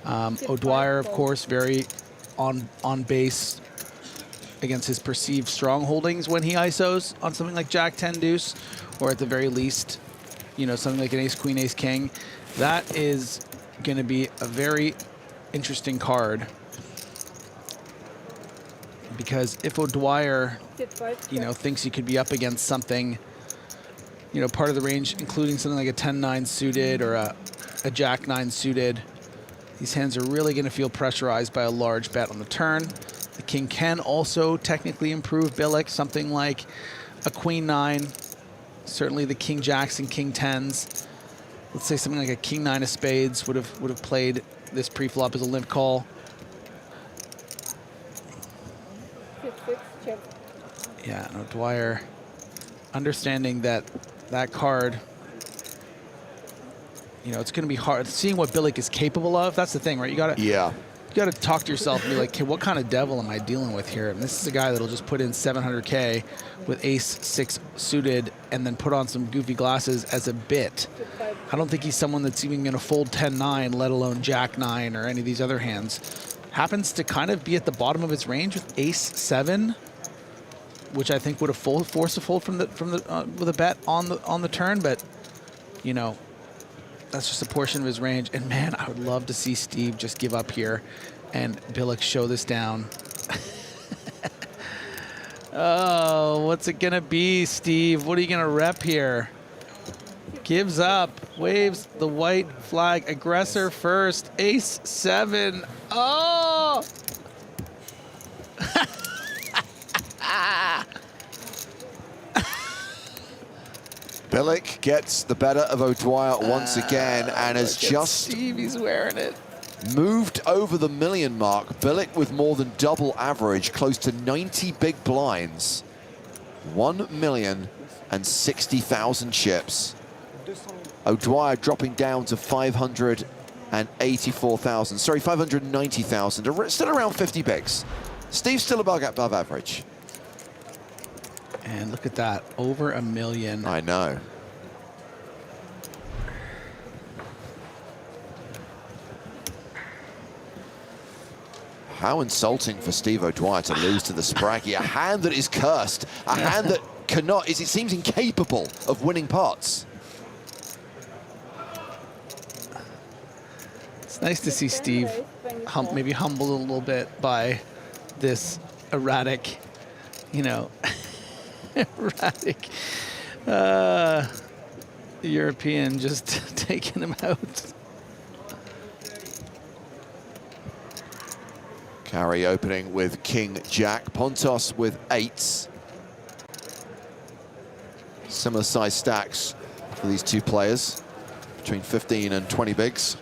O'Dwyer, of course, very on base against his perceived strong holdings when he ISOs on something like Jack 10 deuce, or at the very least, you know, something like an ace queen, ace king. That is going to be a very interesting card, because if O'Dwyer, you know, thinks he could be up against something, you know, part of the range, including something like a 10-9 suited or a Jack-9 suited, these hands are really going to feel pressurized by a large bet on the turn. The king can also technically improve Billick, something like a queen-9, certainly the king-jacks and king-10s. Let's say something like a king-9 of spades would have played this pre-flop as a limp call. Yeah, and O'Dwyer understanding that card, you know, it's going to be hard. Seeing what Billick is capable of, that's the thing, right? You got to talk to yourself and be like, hey, what kind of devil am I dealing with here? And this is a guy that'll just put in 700K with ace-6 suited and then put on some goofy glasses as a bit. I don't think he's someone that's even going to fold 10-9, let alone Jack-9 or any of these other hands. Happens to kind of be at the bottom of his range with ace-7, which I think would have forced a fold from the with a bet on the turn, but you know, that's just a portion of his range. And man, I would love to see Steve just give up here and Billick show this down. Oh, what's it gonna be, Steve? What are you gonna rep here? Gives up, waves the white flag, aggressor first, ace-7. Oh! Billick gets the better of O'Dwyer once again and has just Stevie's wearing it. Moved over the million mark. Billick with more than double average, close to 90 big blinds. 1,060,000 chips. O'Dwyer dropping down to 584,000. Sorry, 590,000. Still around 50 bigs. Steve's still above average. And look at that, over $1 million. I know. How insulting for Steve O'Dwyer to lose to the Spraggy. A hand that is cursed. A hand that cannot, it seems incapable of winning pots. It's nice to see Steve maybe humbled a little bit by this erratic, you know, erratic European just taking him out. Carry opening with King Jack. Pontos with 8s. Similar size stacks for these two players, between 15 and 20 bigs.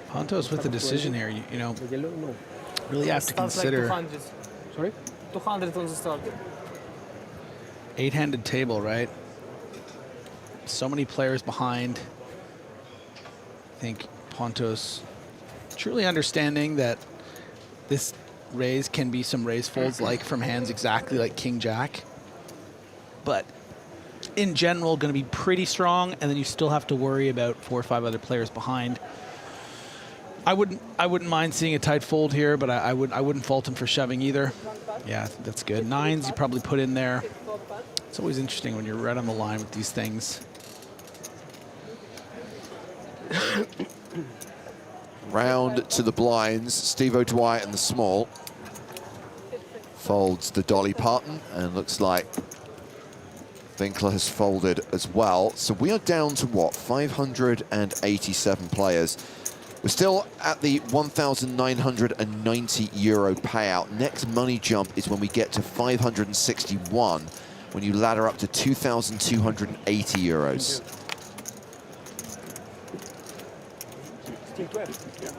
Pontos with the decision here, you know, really have to consider. Sorry? 200 on the start. 8-handed table, right? So many players behind. I think Pontos truly understanding that this raise can be some raise folds like from hands exactly like King Jack. But in general, going to be pretty strong, and then you still have to worry about 4 or 5 other players behind. I wouldn't mind seeing a tight fold here, but I wouldn't fault him for shoving either. Yeah, I think that's good. 9s you probably put in there. It's always interesting when you're right on the line with these things. Round to the blinds, Steve O'Dwyer in the small. Folds the Dolly Parton, and looks like Winkler has folded as well. So we are down to what, 587 players. We're still at the 1,990 euro payout. Next money jump is when we get to 561, when you ladder up to 2,280 euros. Steve 12. Yeah.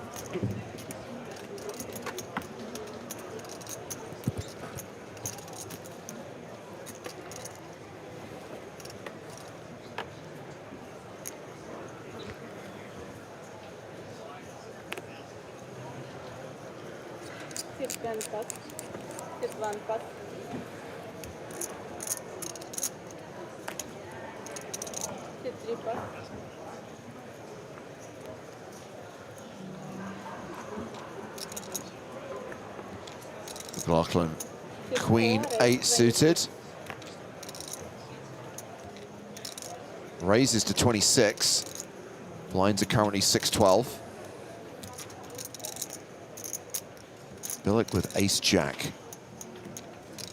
McLaughlin, Queen 8 suited. Raises to 26. Blinds are currently 6-12. Billick with Ace Jack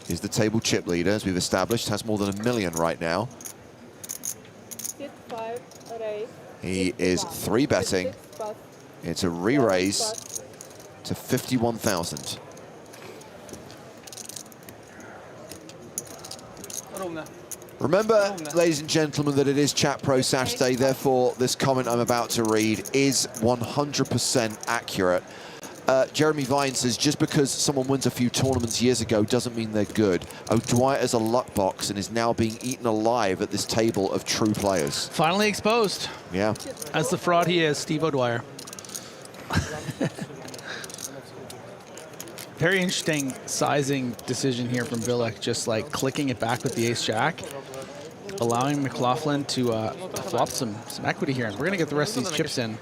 is the table chip leader, as we've established, has more than $1 million right now. He is 3-betting. It's a re-raise to 51,000. Remember, ladies and gentlemen, that it is Chat Pro Saturday, therefore this comment I'm about to read is 100% accurate. Jeremy Vine says, just because someone wins a few tournaments years ago doesn't mean they're good. O'Dwyer is a luck box and is now being eaten alive at this table of true players. Finally exposed. Yeah. As the fraud he is, Steve O'Dwyer. Very interesting sizing decision here from Billick, just like clicking it back with the Ace-Jack, allowing McLaughlin to flop some equity here. And we're going to get the rest of these chips in.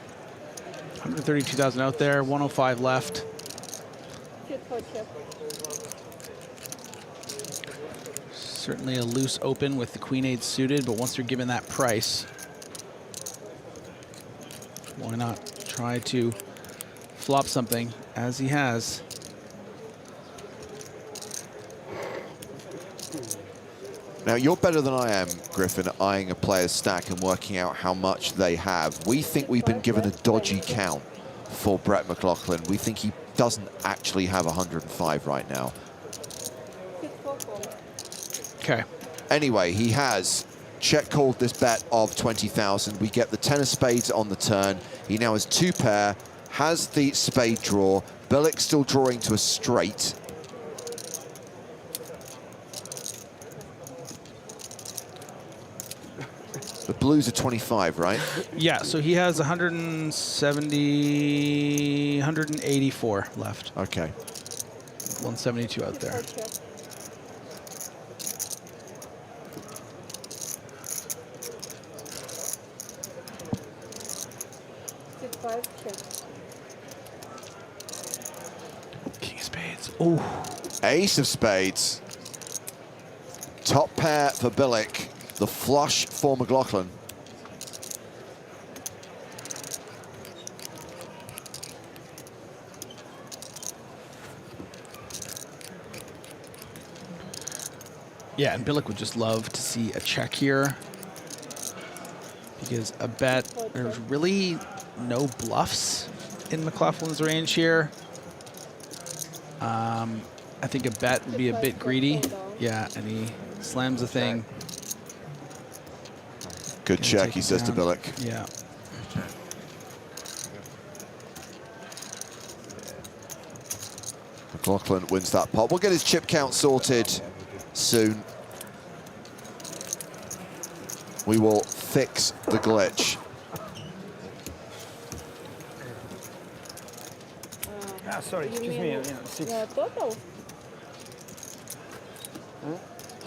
132,000 out there, 105 left. Certainly a loose open with the Queen-8 suited, but once you're given that price, why not try to flop something, as he has. Now, you're better than I am, Griffin, at eyeing a player's stack and working out how much they have. We think we've been given a dodgy count for Brett McLaughlin. We think he doesn't actually have 105 right now. Okay. Anyway, he has check called this bet of 20,000. We get the 10 of spades on the turn. He now has 2 pair, has the spade draw. Billick still drawing to a straight. The blues are 25, right? Yeah, so he has 170, 184 left. Okay. 172 out there. King of spades. Ooh. Ace of spades. Top pair for Billick. The flush for McLaughlin. Yeah, and Billick would just love to see a check here, because a bet, there's really no bluffs in McLaughlin's range here. I think a bet would be a bit greedy. Yeah, and he slams the thing. Good check, he says to Billick. Yeah. McLaughlin wins that pot. We'll get his chip count sorted soon. We will fix the glitch. Sorry, excuse me. Total?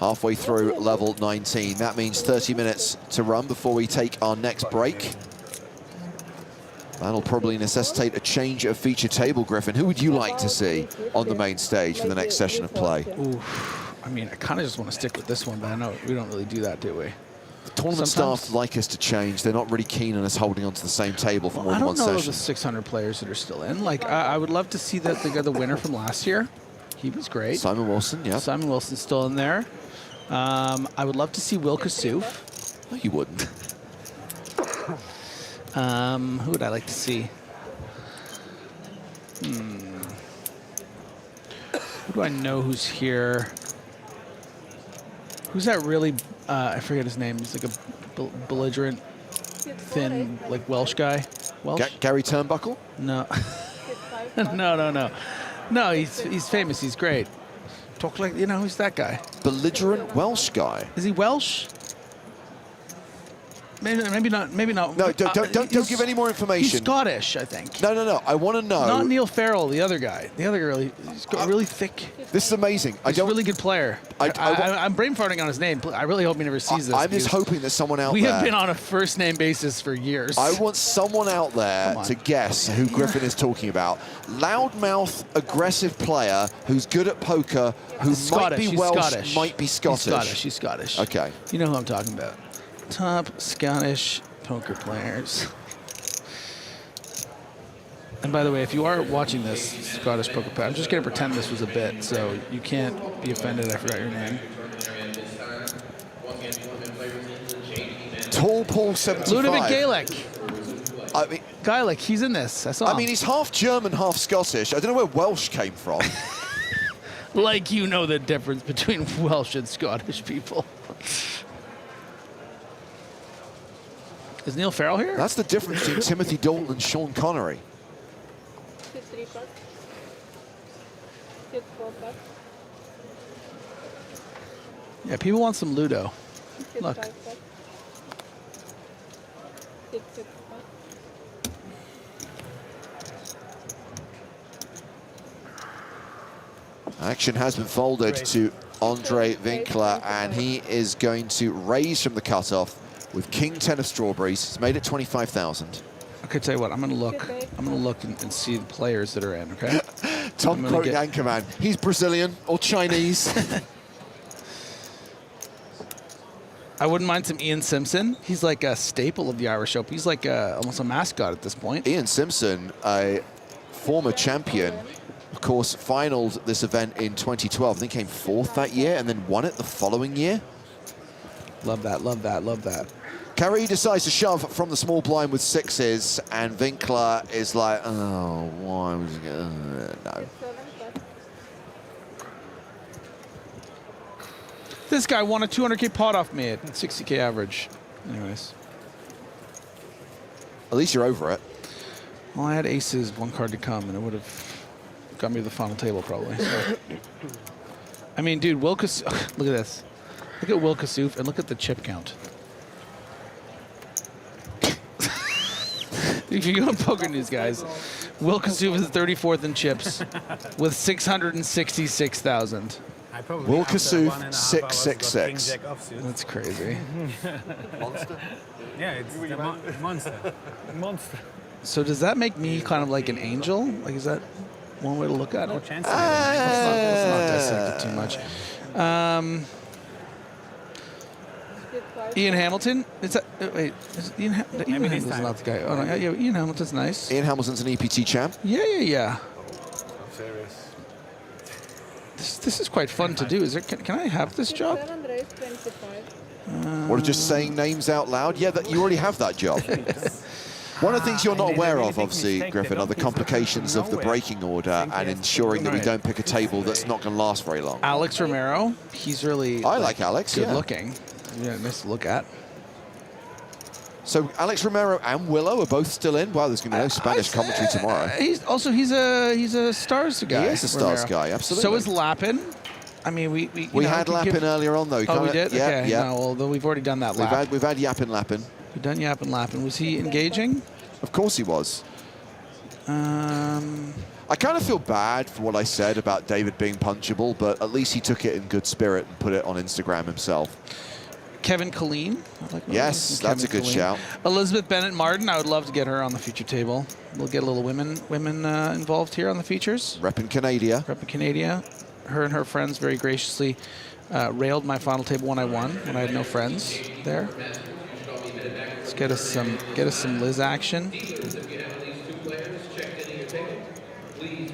Halfway through level 19. That means 30 minutes to run before we take our next break. That'll probably necessitate a change of feature table, Griffin. Who would you like to see on the main stage for the next session of play? Oof. I mean, I kind of just want to stick with this one, but I know we don't really do that, do we? The tournament staff like us to change. They're not really keen on us holding onto the same table for more than one I don't know session. the 600 players that are still in. Like, I would love to see that the winner from last year. He was great. Simon Wilson, yeah. Simon Wilson's still in there. I would love to see Will Kassouf. No, you wouldn't. Who would I like to see? Who do I know who's here? Who's that really, I forget his name. He's like a belligerent, thin, like Welsh guy. Welsh? Gary Turnbuckle? No. No. No, he's famous. He's great. Talk like, you know, who's that guy? Belligerent Welsh guy. Is he Welsh? Maybe not. Maybe not. No, don't give any more information. He's Scottish, I think. No. I want to know. Not Neil Farrell, the other guy. The other girl. He's got really thick. This is amazing. He's a really good player. I'm brain farting on his name. I really hope he never sees this. I'm just hoping that someone out there. We have been on a first name basis for years. I want someone out there to guess who Griffin is talking about. Loudmouth, aggressive player who's good at poker, who might be Welsh, might be Scottish. He's Scottish. Okay. You know who I'm talking about. Top Scottish poker players. And by the way, if you are watching this Scottish poker player, I'm just going to pretend this was a bit, so you can't be offended I forgot your name. Tall Paul 75. Ludovic Gaelic. I mean, Gaelic, he's in this. I saw him. I mean, he's half German, half Scottish. I don't know where Welsh came from. Like you know the difference between Welsh and Scottish people. Is Neil Farrell here? That's the difference between Timothy Dalton and Sean Connery. Yeah, people want some Ludo. Look. Action has been folded to Andre Winkler, and he is going to raise from the cutoff with King 10 of strawberries. He's made it 25,000. Okay, tell you what, I'm gonna look and see the players that are in, okay? Tom quoting Anchorman. He's Brazilian or Chinese. I wouldn't mind some Ian Simpson. He's like a staple of the Irish Open. He's like almost a mascot at this point. Ian Simpson, a former champion, of course, finaled this event in 2012. I think came fourth that year and then won it the following year. Love that, love that, love that. Carey decides to shove from the small blind with sixes, and Winkler is like, oh, why was he no. This guy won a 200K pot off me at 60K average. Anyways. At least you're over it. Well, I had aces, one card to come, and it would have got me to the final table probably. So. I mean, dude, look at this. Look at Will Kassouf and look at the chip count. If you go on Poker News, guys, Will Kassouf is 34th in chips with 666,000. Will Kassouf 666. That's crazy. Monster? Yeah, it's the monster. Monster. So does that make me kind of like an angel? Like, is that one way to look at it? Let's not dissect it too much. Ian Hamilton? Is that, wait, is Ian Hamilton's not the guy. Oh, no, yeah, Ian Hamilton's nice. Ian Hamilton's an EPT champ. Yeah. Serious. This is quite fun to do. Is there? Can I have this job? Or just saying names out loud? Yeah, you already have that job. One of the things you're not aware of, obviously, Griffin, are the complications of the breaking order and ensuring that we don't pick a table that's not going to last very long. Alex Romero, he's really I like Alex, good looking. Yeah, nice to look at. So Alex Romero and Willow are both still in. Wow, there's going to be no Spanish commentary tomorrow. He's a Stars guy. He is a Stars Romero. guy, absolutely. So is Lappin. I mean, we had Lappin earlier on though. Oh, we did. Yeah, okay. yeah. No, although we've already done that. We've had Yappin Lappin. We've done Yappin Lappin. Was he engaging? Of course he was. I kind of feel bad for what I said about David being punchable, but at least he took it in good spirit and put it on Instagram himself. Kevin Colleen. Yes, that's a good shout. Elizabeth Bennett Martin. I would love to get her on the feature table. We'll get a little women involved here on the features. Reppin' Canada. Reppin' Canada. Her and her friends very graciously railed my final table when I won, when I had no friends there. Let's get us some Liz action.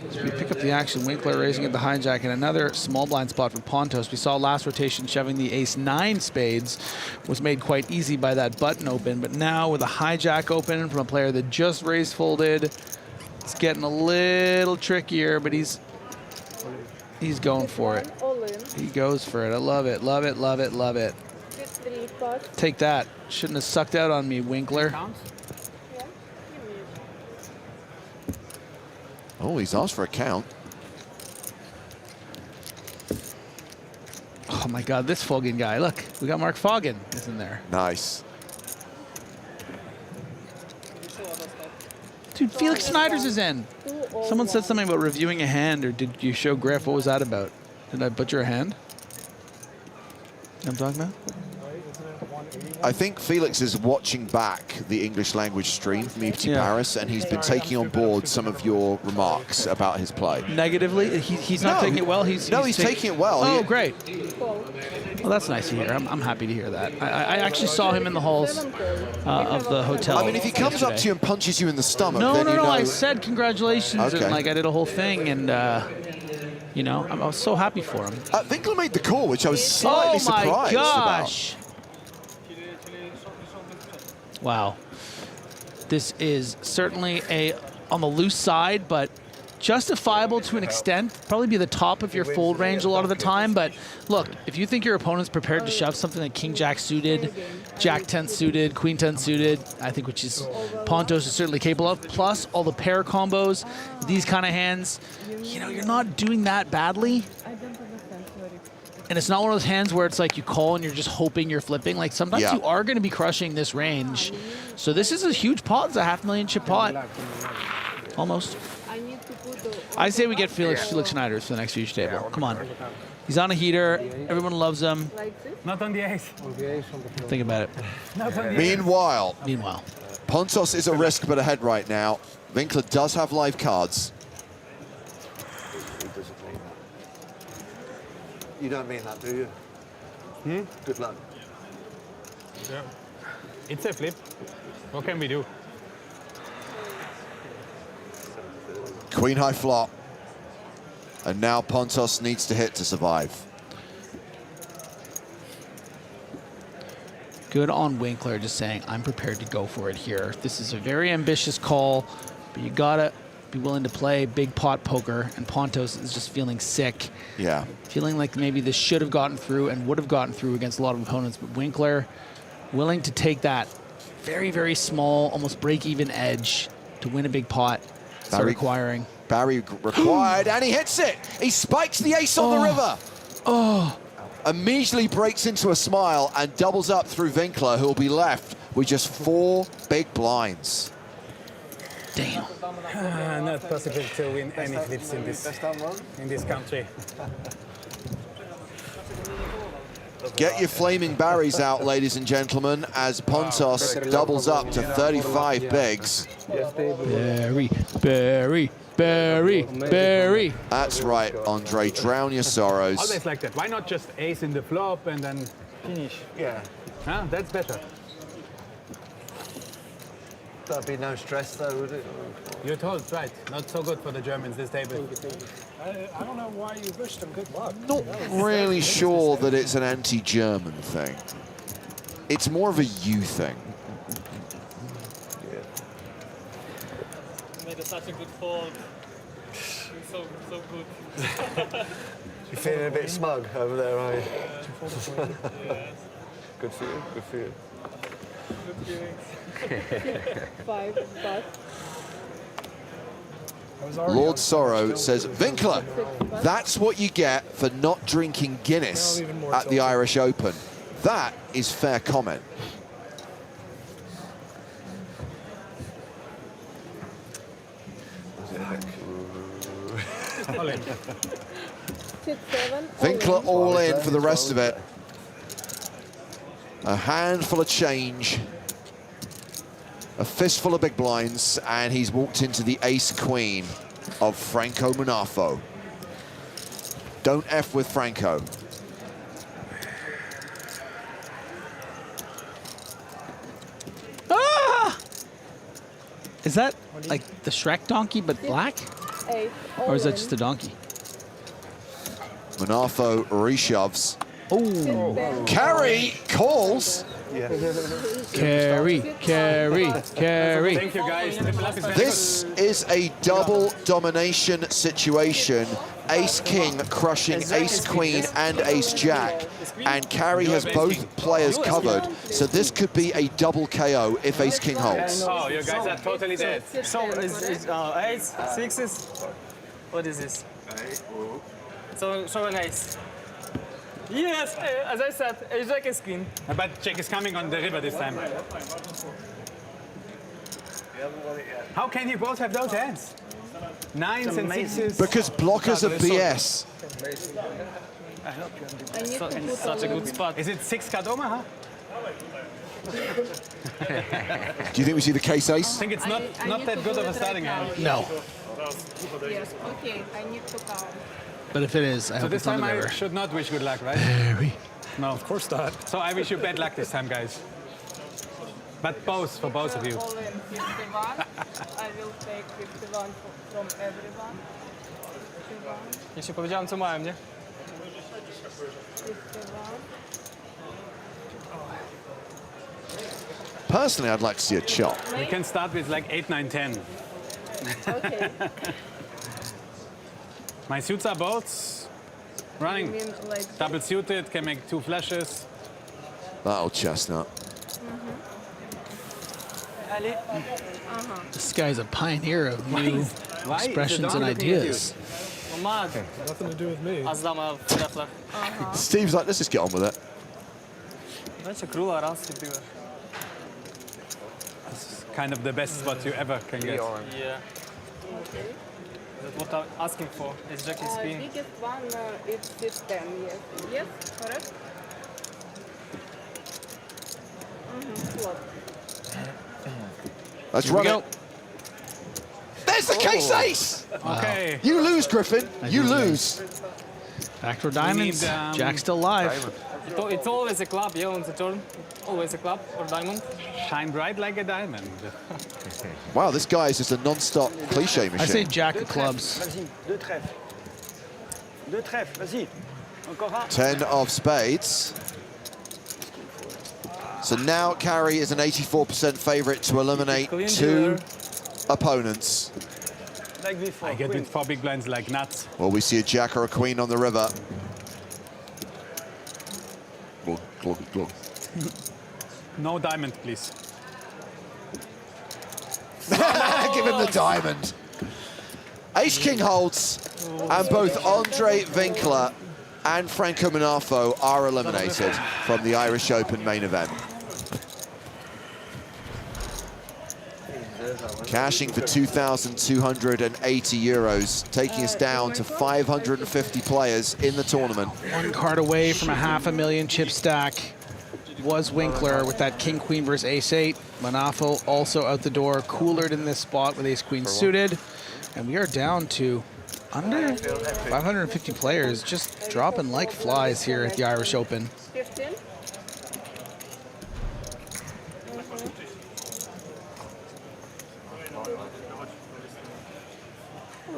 As we pick up the action, Winkler raising at the hijack, and another small blind spot for Pontos. We saw last rotation shoving the ace-9 spades was made quite easy by that button open, but now with a hijack open from a player that just raised folded, it's getting a little trickier, but he's going for it. He goes for it. I love it, love it, love it, love it. Take that. Shouldn't have sucked out on me, Winkler. Oh, he's asked for a count. Oh my God, this Foggin guy. Look, we got Mark Foggin is in there. Nice. Dude, Felix Snyder's is in. Someone said something about reviewing a hand, or did you show Griff? What was that about? Did I butcher a hand? You know what I'm talking about? I think Felix is watching back the English language stream from EPT Paris, and he's been taking on board some of your remarks about his play. Negatively? He's not taking it well? He's taking it well. Oh, great. Well, that's nice to hear. I'm happy to hear that. I actually saw him in the halls of the hotel. I mean, if he comes up to you and punches you in the stomach, no, then no, you no. know... I said congratulations, Okay. and like I did a whole thing, and you know, I was so happy for him. Winkler made the call, which I was slightly surprised about. Oh my gosh! Wow. This is certainly on the loose side, but justifiable to an extent. Probably be the top of your fold range a lot of the time, but look, if you think your opponent's prepared to shove something like King Jack suited, Jack 10 suited, Queen 10 suited, I think which is Pontos is certainly capable of, plus all the pair combos, these kind of hands, you know, you're not doing that badly. And it's not one of those hands where it's like you call and you're just hoping you're flipping. Like sometimes you are going to be crushing this range. So this is a huge pot. It's a $500,000 chip pot. Almost. I say we get Felix Schneider's for the next future table. Come on. He's on a heater. Everyone loves him. Not on the ace. Think about it. Meanwhile, Pontos is a risk but ahead right now. Winkler does have live cards. You don't mean that, do you? Good luck. Yeah. It's a flip. What can we do? Queen high flop. And now Pontos needs to hit to survive. Good on Winkler just saying, I'm prepared to go for it here. This is a very ambitious call, but you gotta be willing to play big pot poker, and Pontos is just feeling sick. Yeah. Feeling like maybe this should have gotten through and would have gotten through against a lot of opponents, but Winkler willing to take that very, very small, almost break-even edge to win a big pot. Requiring. Barry required, and he hits it. He spikes the ace on the river. Oh. Immediately breaks into a smile and doubles up through Winkler, who will be left with just 4 big blinds. Damn. Not possible to win any flips in this country. Get your flaming Barrys out, ladies and gentlemen, as Pontos doubles up to 35 bigs. Barry. That's right, Andre. Drown your sorrows. Always like that. Why not just ace in the flop and then finish? Yeah. Huh? That's better. That'd be no stress, though, would it? You're told, right. Not so good for the Germans, this table. I don't know why you wished them good luck. Not really sure that it's an anti-German thing. It's more of a you thing. Made such a good fold. So good. You're feeling a bit smug over there, are you? Yeah. Good for you, good for you. Five, but Lord Sorrow says, Winkler, that's what you get for not drinking Guinness at the Irish Open. That is fair comment. six, seven. Winkler all in for the rest of it. A handful of change. A fistful of big blinds, and he's walked into the ace-queen of Franco Manafo. Don't F with Franco. Ah! Is that like the Shrek donkey but black? Eight, Or is that just a donkey? Manafo reshoves. Oh. Carry calls. Carry. Thank you, guys. This is a double domination situation. Ace-king crushing ace-queen and ace-jack. And Carry has both players covered. So this could be a double KO if ace-king holds. Oh, you guys are totally dead. So, is eights, sixes? What is this? So, show an ace. Yes, as I said, a jack is queen. But Jack is coming on the river this time. How can you both have those hands? Nines and sixes. Because blockers are BS. It's such a good spot. Is it 6-card Omaha? Do you think we see the case ace? I think it's not that good of a starting hand. No. Yes, okay, I need to count. But if it is, I So hope this it's on time the I river. should not wish good luck, right? No, of course not. So I wish you bad luck this time, guys. But both, for both of you. All in 51. I will take 51 from everyone. 51. Jeśli powiedziałem, co mają, nie? 51. Personally, I'd like to see a chop. We can start with like 8, 9, 10. Okay. My suits are both running. You mean like Double suited, can make 2 flushes. That old chestnut. This guy's a pioneer of new why is expressions the and dog looking at ideas. No mad. Nothing to do with me. As dama w treflach. Steve's like, let's just get on with it. Wiecie, króla raz ty byłeś. Kind of the best spot you ever can get. Yeah. That's what I'm asking for. Is jack is queen. biggest one is 10, yes. Yes, correct? What? Let's Here we run go. it. There's the case ace! Okay. You lose, Griffin. You lose. Backdoor diamonds. need, Jack's still live. It's always a club, yeah, on the turn. Always a club or diamond. Shine bright like a diamond. Wow, this guy is just a non-stop cliche machine. I say jack of clubs. Vas-y, deux trèfles. Deux trèfles, vas-y. Encore un. 10 of spades. So now Carry is an 84% favorite to eliminate 2 opponents. Like before. I get with 4 big blinds like nuts. Well, we see a jack or a queen on the river. Glug, glug, glug. No diamond, please. Give him the diamond. Ace-king holds, and both Andre Winkler and Franco Manafo are eliminated from the Irish Open main event. Cashing for 2,280 euros, taking us down to 550 players in the tournament. One card away from a $500,000 chip stack was Winkler with that king-queen versus ace-8. Manafo also out the door, coolered in this spot with ace-queen suited. And we are down to under 550 players, just dropping like flies here at the Irish Open. 15.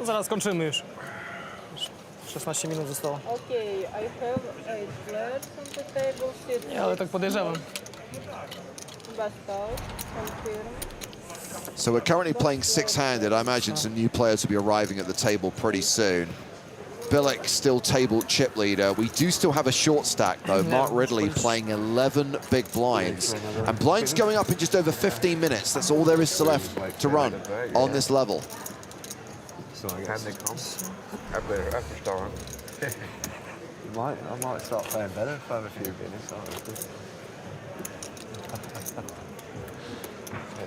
Zaraz kończymy już. 16 minut zostało. Okay, I have 8 players on the table. Nie, ale tak podejrzewam. Bust out, confirm. So we're currently playing 6-handed. I imagine some new players will be arriving at the table pretty soon. Billick still table chip leader. We do still have a short stack, though. Mark Ridley playing 11 big blinds. And blinds going up in just over 15 minutes. That's all there is to left to run on this level. I might start playing better if I have a few minutes.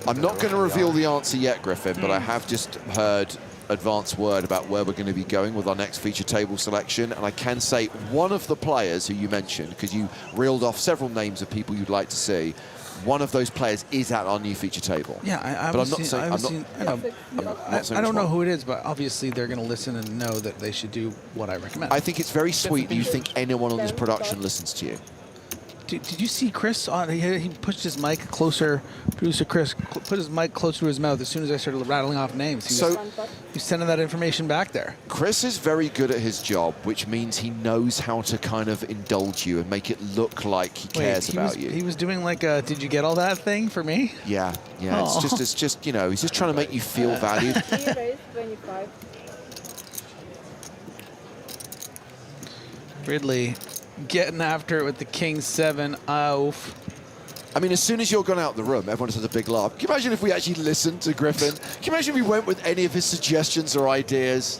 I'm not going to reveal the answer yet, Griffin, but I have just heard advance word about where we're going to be going with our next feature table selection. And I can say one of the players who you mentioned, because you reeled off several names of people you'd like to see, one of those players is at our new feature table. Yeah, I don't know who it is, but obviously they're going to listen and know that they should do what I recommend. I think it's very sweet you think anyone on this production listens to you. Did you see Chris on? He pushed his mic closer. Producer Chris put his mic closer to his mouth as soon as I started rattling off names. He's sending that information back there. Chris is very good at his job, which means he knows how to kind of indulge you and make it look like he cares about you. He was doing like a "Did you get all that?" thing for me. Yeah. It's just you know, he's just trying to make you feel valued. He raised 25. Ridley getting after it with the King 7 off. I mean, as soon as you're gone out the room, everyone just has a big laugh. Can you imagine if we actually listened to Griffin? Can you imagine if we went with any of his suggestions or ideas?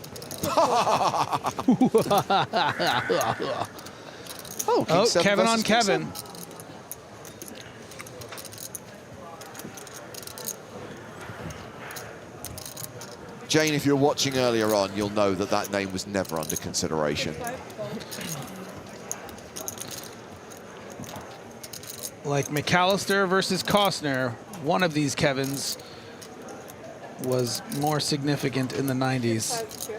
Oh, Kevin on Kevin. Jane, if you're watching earlier on, you'll know that that name was never under consideration. Like McAllister versus Costner, one of these Kevins was more significant in the 90s.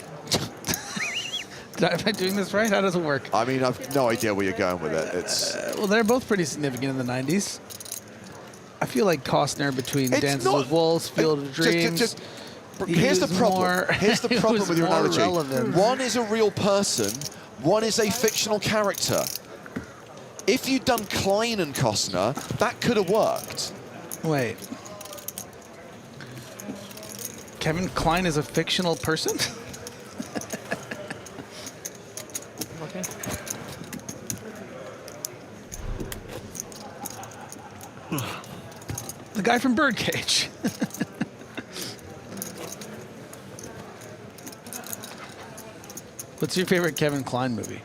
Am I doing this right? How does it work? I mean, I've no idea where you're going with it. It's well, they're both pretty significant in the 90s. I feel like Costner between Dances with Wolves, Field of Dreams. Here's the problem. Here's the problem with your analogy. Relevant. One is a real person. One is a fictional character. If you'd done Klein and Costner, that could have worked. Wait. Kevin Kline is a fictional person? The guy from Birdcage. What's your favorite Kevin Kline movie?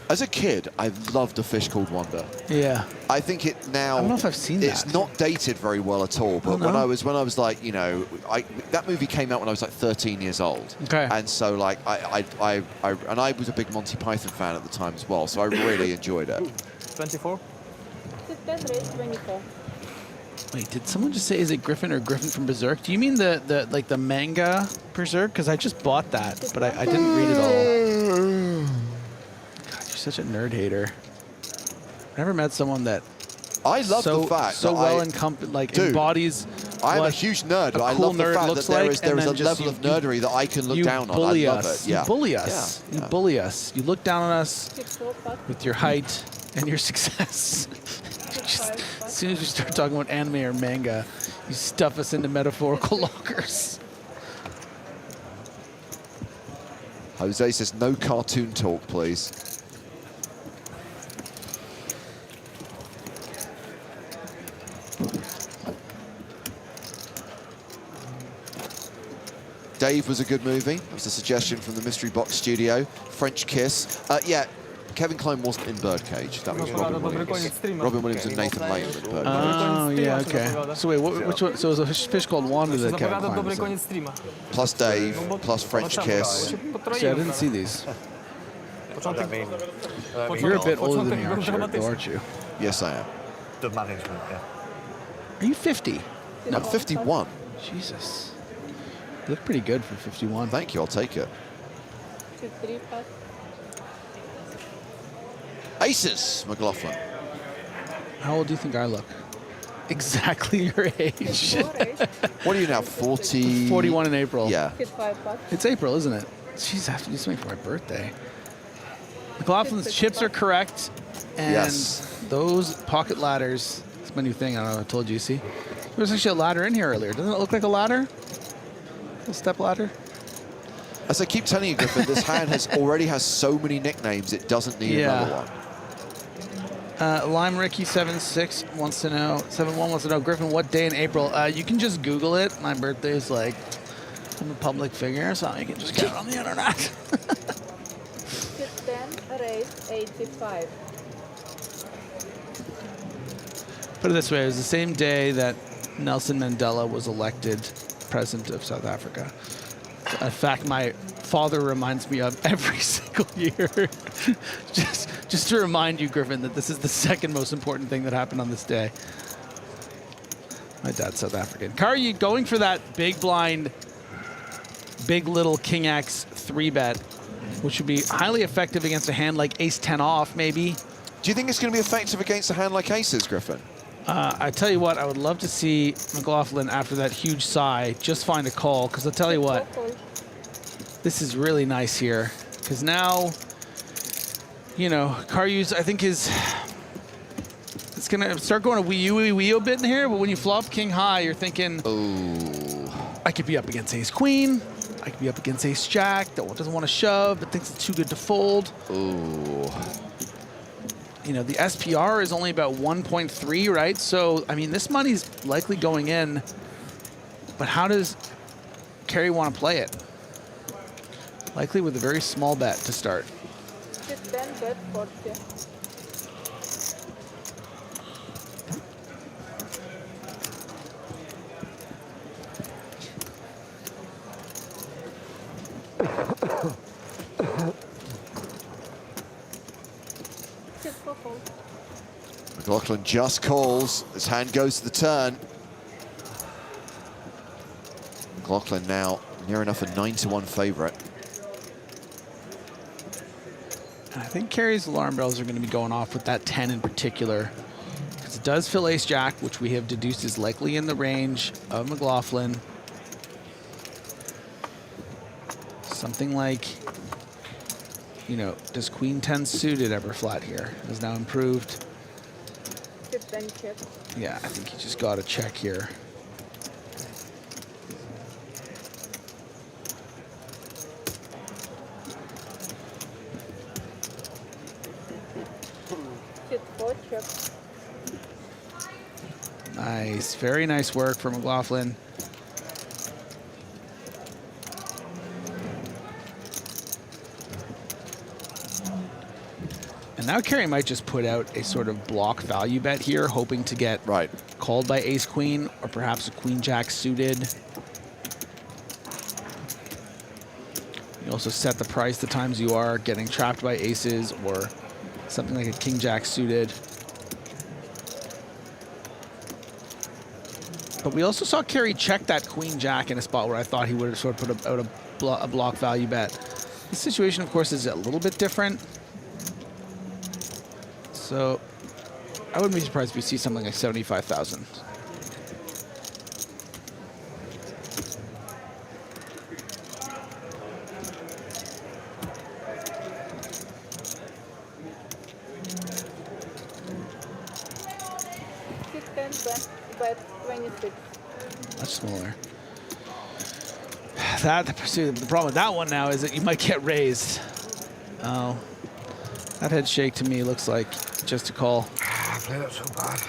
As a kid, I loved A Fish Called Wanda. Yeah. I think it now. I don't know if I've seen it's that. not dated very well at all. But when I was like, you know, that movie came out when I was like 13 years old. Okay. And so like I was a big Monty Python fan at the time as well. So I really enjoyed it. 24. 24. Wait, did someone just say is it Griffin or Griffin from Berserk? Do you mean the manga Berserk? Because I just bought that, but I didn't read it all. God, you're such a nerd hater. I never met someone that I love the fact so that well embodies. I'm a huge nerd, but I love the fact that there is a level of nerdery that I can look down on. I love it. Yeah. You bully us. Yeah. You bully us. You look down on us with your height and your success. Just, as soon as you start talking about anime or manga, you stuff us into metaphorical lockers. Jose says no cartoon talk, please. Dave was a good movie. That was a suggestion from the Mystery Box Studio. French Kiss. Yeah, Kevin Kline wasn't in Birdcage. That was Robin Williams. Robin Williams and Nathan Lane were in Birdcage. Oh, yeah, okay. So wait, which one? So it was a Fish Called Wanda that Kevin Kline was in. Plus Dave, plus French Kiss. See, I didn't see these. You're a bit older than me, aren't you? Yes, I am. The management, yeah. Are you 50? No, I'm 51. Jesus. You look pretty good for 51. Thank you, I'll take it. Aces, McLaughlin. How old do you think I look? Exactly your age. What are you now, 40? 41 in April. Yeah. It's April, isn't it? Jeez, I have to do something for my birthday. McLaughlin's chips are correct. And yes. Those pocket ladders, it's my new thing, I don't know, I told you, see? There's actually a ladder in here earlier. Doesn't it look like a ladder? A step ladder? As I keep telling you, Griffin, this hand already has so many nicknames, it doesn't need another one. Lime Ricky 76 wants to know, 71 wants to know, Griffin, what day in April? You can just Google it. My birthday is like, I'm a public figure, so you can just get it on the internet. Sept 10, race 85. Put it this way, it was the same day that Nelson Mandela was elected president of South Africa. A fact my father reminds me of every single year. just to remind you, Griffin, that this is the second most important thing that happened on this day. My dad's South African. Car, are you going for that big blind, big little King X 3-bet, which would be highly effective against a hand like Ace 10 off, maybe? Do you think it's going to be effective against a hand like Aces, Griffin? I tell you what, I would love to see McLaughlin, after that huge sigh, just find a call, because I'll tell you what, this is really nice here, because now, you know, Karyu's, I think it's going to start going a wee a bit in here, but when you flop king high, you're thinking, oh, I could be up against ace queen, I could be up against ace jack, that one doesn't want to shove, but thinks it's too good to fold. Ooh. You know, the SPR is only about 1.3, right? So, I mean, this money's likely going in, but how does Carey want to play it? Likely with a very small bet to start. Sept 10, bet 40. McLaughlin just calls. His hand goes to the turn. McLaughlin now near enough a 9-1 favorite. And I think Carey's alarm bells are going to be going off with that 10 in particular, because it does fill ace jack, which we have deduced is likely in the range of McLaughlin. Something like, you know, does queen 10 suited ever flat here? Is now improved. Sept 10, check. Yeah, I think you just got to check here. Sept 4, check. Nice, very nice work for McLaughlin. And now Carey might just put out a sort of block value bet here, hoping to get called by ace queen or perhaps a queen jack suited. You also set the price the times you are getting trapped by aces or something like a king jack suited. But we also saw Carey check that queen jack in a spot where I thought he would have sort of put out a block value bet. This situation, of course, is a little bit different. So I wouldn't be surprised if we see something like 75,000. Bet 26. Much smaller. The problem with that one now is that you might get raised. Oh, that head shake to me looks like just a call. I played it so bad.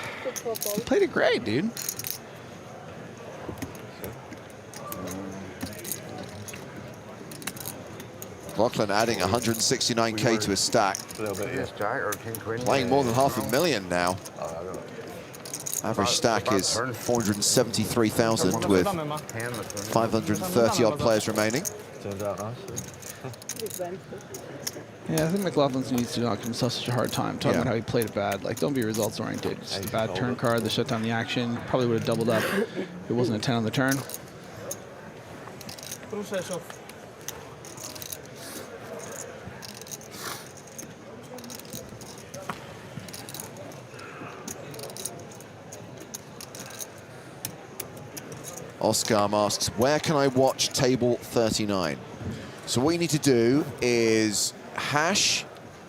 You played it great, dude. McLaughlin adding 169K to his stack. A little bit, yes, jack or king queen. Playing more than $500,000 now. Average stack is 473,000 with 530 odd players remaining. Turned out nice. Yeah, I think McLaughlin needs to not give himself such a hard time talking about how he played it bad. Like, don't be results oriented. Just a bad turn card that shut down the action. Probably would have doubled up if it wasn't a 10 on the turn. Oscar asks, where can I watch table 39? So what you need to do is hash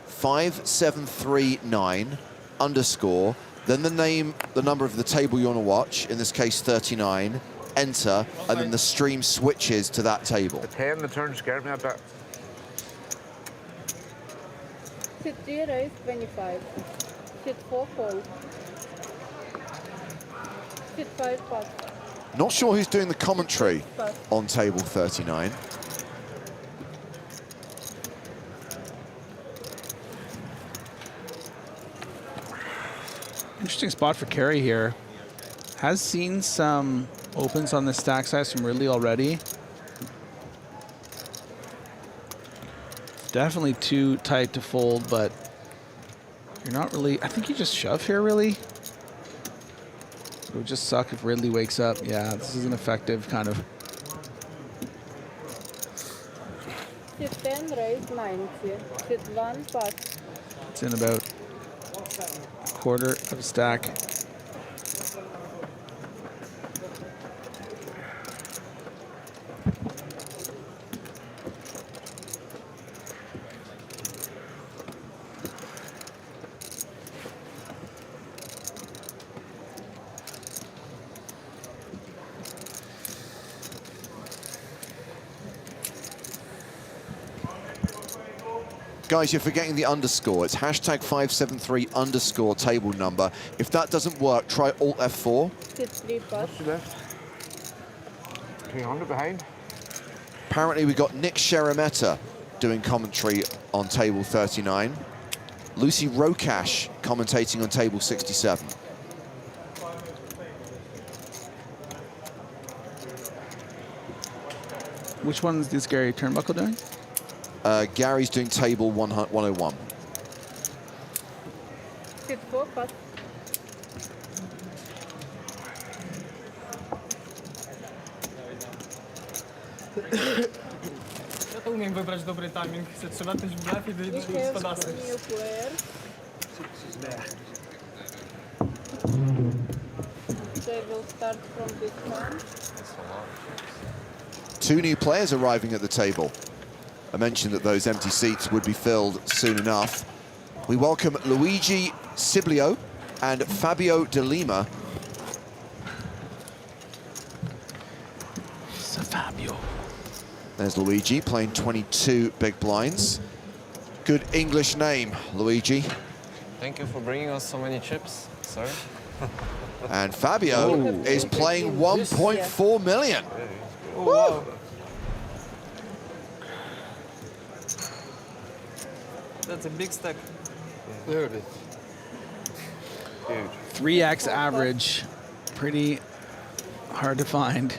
5739 underscore, then the number of the table you want to watch, in this case 39, enter, and then the stream switches to that table. The 10, the turn scared me a bit. Sit 3 raise 25. Sit 4 fold. Sit 5 pass. Not sure who's doing the commentary on table 39. Interesting spot for Carey here. Has seen some opens on the stack size from Ridley already. Definitely too tight to fold, but you're not really... I think you just shove here, really. It would just suck if Ridley wakes up. Yeah, this is an effective kind of... Sit 10 raise 90. Sit 1 pass. It's in about a quarter of a stack. Guys, you're forgetting the underscore. It's hashtag 573 underscore table number. If that doesn't work, try Alt F4. Sit 3 pass. 300 behind. Apparently we got Nick Sherameta doing commentary on table 39. Lucy Rokash commentating on table 67. Which one is Gary Turnbuckle doing? Gary's doing table 101. Sit 4 pass. Ja to umiem wybrać dobry timing. Trzeba też w blafie wyjść z podasy. They will start from this one. 2 new players arriving at the table. I mentioned that those empty seats would be filled soon enough. We welcome Luigi Ciblio and Fabio De Lima. So Fabio. There's Luigi playing 22 big blinds. Good English name, Luigi. Thank you for bringing us so many chips, sir. And Fabio is playing 1.4 million. Oh, wow. That's a big stack. There it is. Huge. 3x average. Pretty hard to find.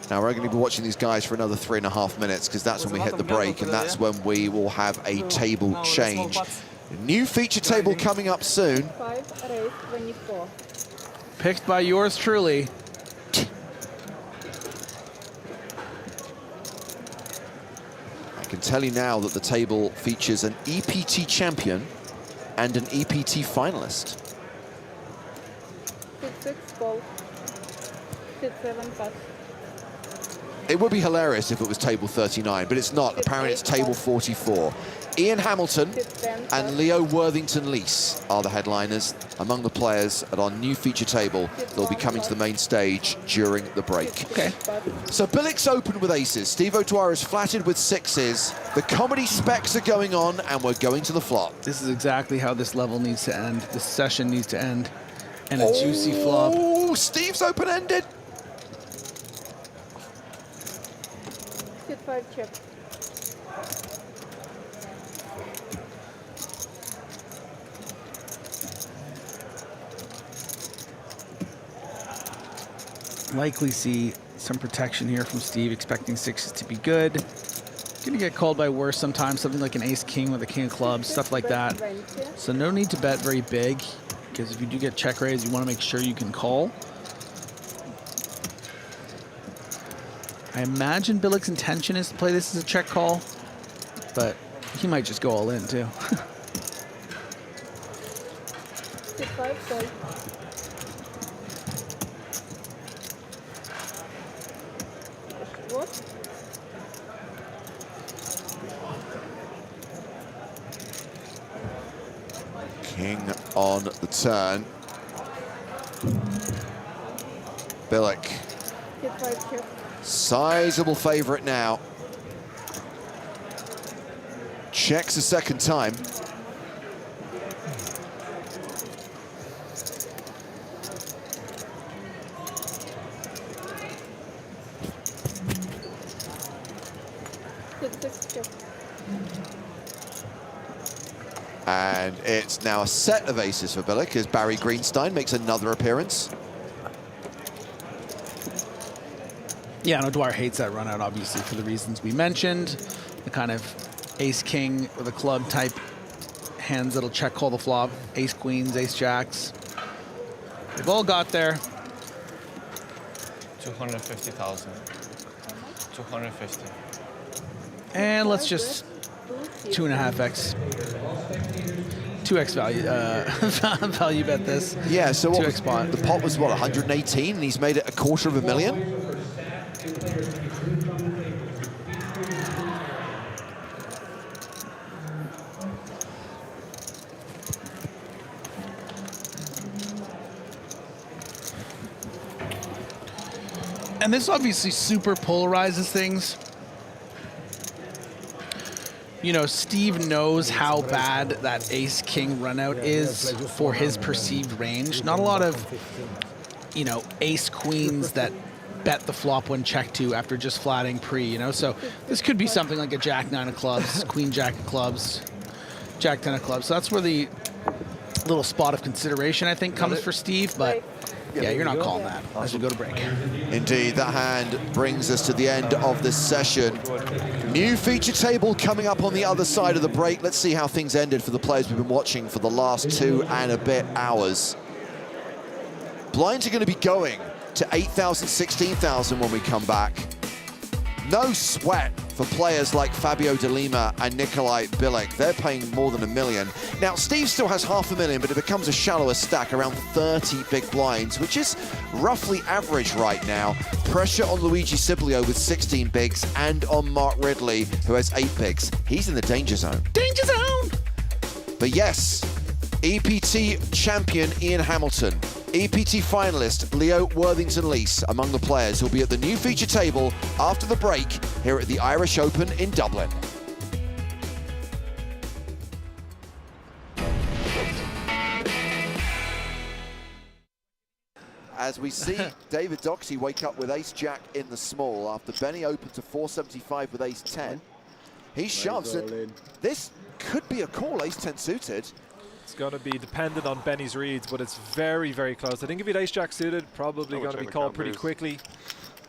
Now we're going to be watching these guys for another 3.5 minutes because that's when we hit the break and that's when we will have a table change. New feature table coming up soon. 5 raise 24. Picked by yours truly. I can tell you now that the table features an EPT champion and an EPT finalist. Sit 6 fold. Sit 7 pass. It would be hilarious if it was table 39, but it's not. Apparently it's table 44. Ian Hamilton and Leo Worthington-Lees are the headliners among the players at our new feature table. They'll be coming to the main stage during the break. Okay. So Billick's open with aces. Steve O'Dwyer is flattered with 6s. The comedy specs are going on, and we're going to the flop. This is exactly how this level needs to end. This session needs to end. And a juicy flop. Oh, Steve's open-ended. Sit 5 chip. Likely see some protection here from Steve, expecting 6s to be good. Gonna get called by worse sometimes, something like an ace-king with a king of clubs, stuff like that. So no need to bet very big, because if you do get check raise, you want to make sure you can call. I imagine Billick's intention is to play this as a check call, but he might just go all in too. Sit 5 fold. What? King on the turn. Billick Kid 5 chip. Sizable favorite now. Checks a second time. Kid 6 chip. And it's now a set of aces for Billick as Barry Greenstein makes another appearance. Yeah, no, Dwyer hates that run out, obviously, for the reasons we mentioned. The kind of ace-king with a club type hands that'll check call the flop. Ace-queens, ace-jacks. They've all got there. 250,000. 250. And let's just 2.5x. 2x value value bet this. Yeah, so what 2x pot. The pot was what, 118, and he's made it $250,000. And this obviously super polarizes things. You know, Steve knows how bad that ace-king run-out is for his perceived range. Not a lot of, you know, ace-queens that bet the flop when check to after just flatting pre, you know? So this could be something like a jack-9 of clubs, queen-jack of clubs, jack-10 of clubs. So that's where the little spot of consideration, I think, comes for Steve, but yeah, you're not calling that as we go to break. Indeed, that hand brings us to the end of this session. New feature table coming up on the other side of the break. Let's see how things ended for the players we've been watching for the last 2 and a bit hours. Blinds are going to be going to 8,000, 16,000 when we come back. No sweat for players like Fabio De Lima and Nikolai Billick. They're paying more than $1 million. Now, Steve still has $500,000, but it becomes a shallower stack, around 30 big blinds, which is roughly average right now. Pressure on Luigi Siblio with 16 bigs and on Mark Ridley, who has 8 bigs. He's in the danger zone. Danger zone! But yes, EPT champion Ian Hamilton, EPT finalist Leo Worthington-Lees among the players who'll be at the new feature table after the break here at the Irish Open in Dublin. As we see David Doherty wake up with ace-jack in the small after Benny opened to 475 with ace-10. He shoves it. This could be a call, ace-10 suited. It's going to be dependent on Benny's reads, but it's very, very close. I think if you had ace-jack suited, probably going to be called pretty quickly.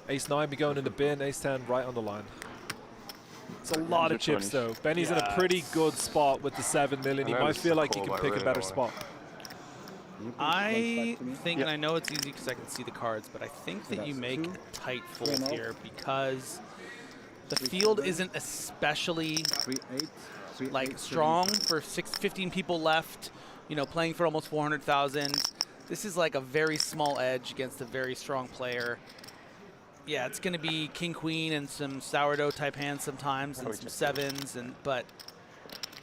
Ace-9 be going in the bin, ace-10 right on the line. It's a lot of chips, though. Benny's in a pretty good spot with the 7 million. He might feel like he can pick a better spot. I think, and I know it's easy because I can see the cards, but I think that you make a tight fold here because the field isn't especially like strong for 15 people left, you know, playing for almost 400,000. This is like a very small edge against a very strong player. Yeah, it's going to be king queen and some sourdough type hands sometimes and some sevens, but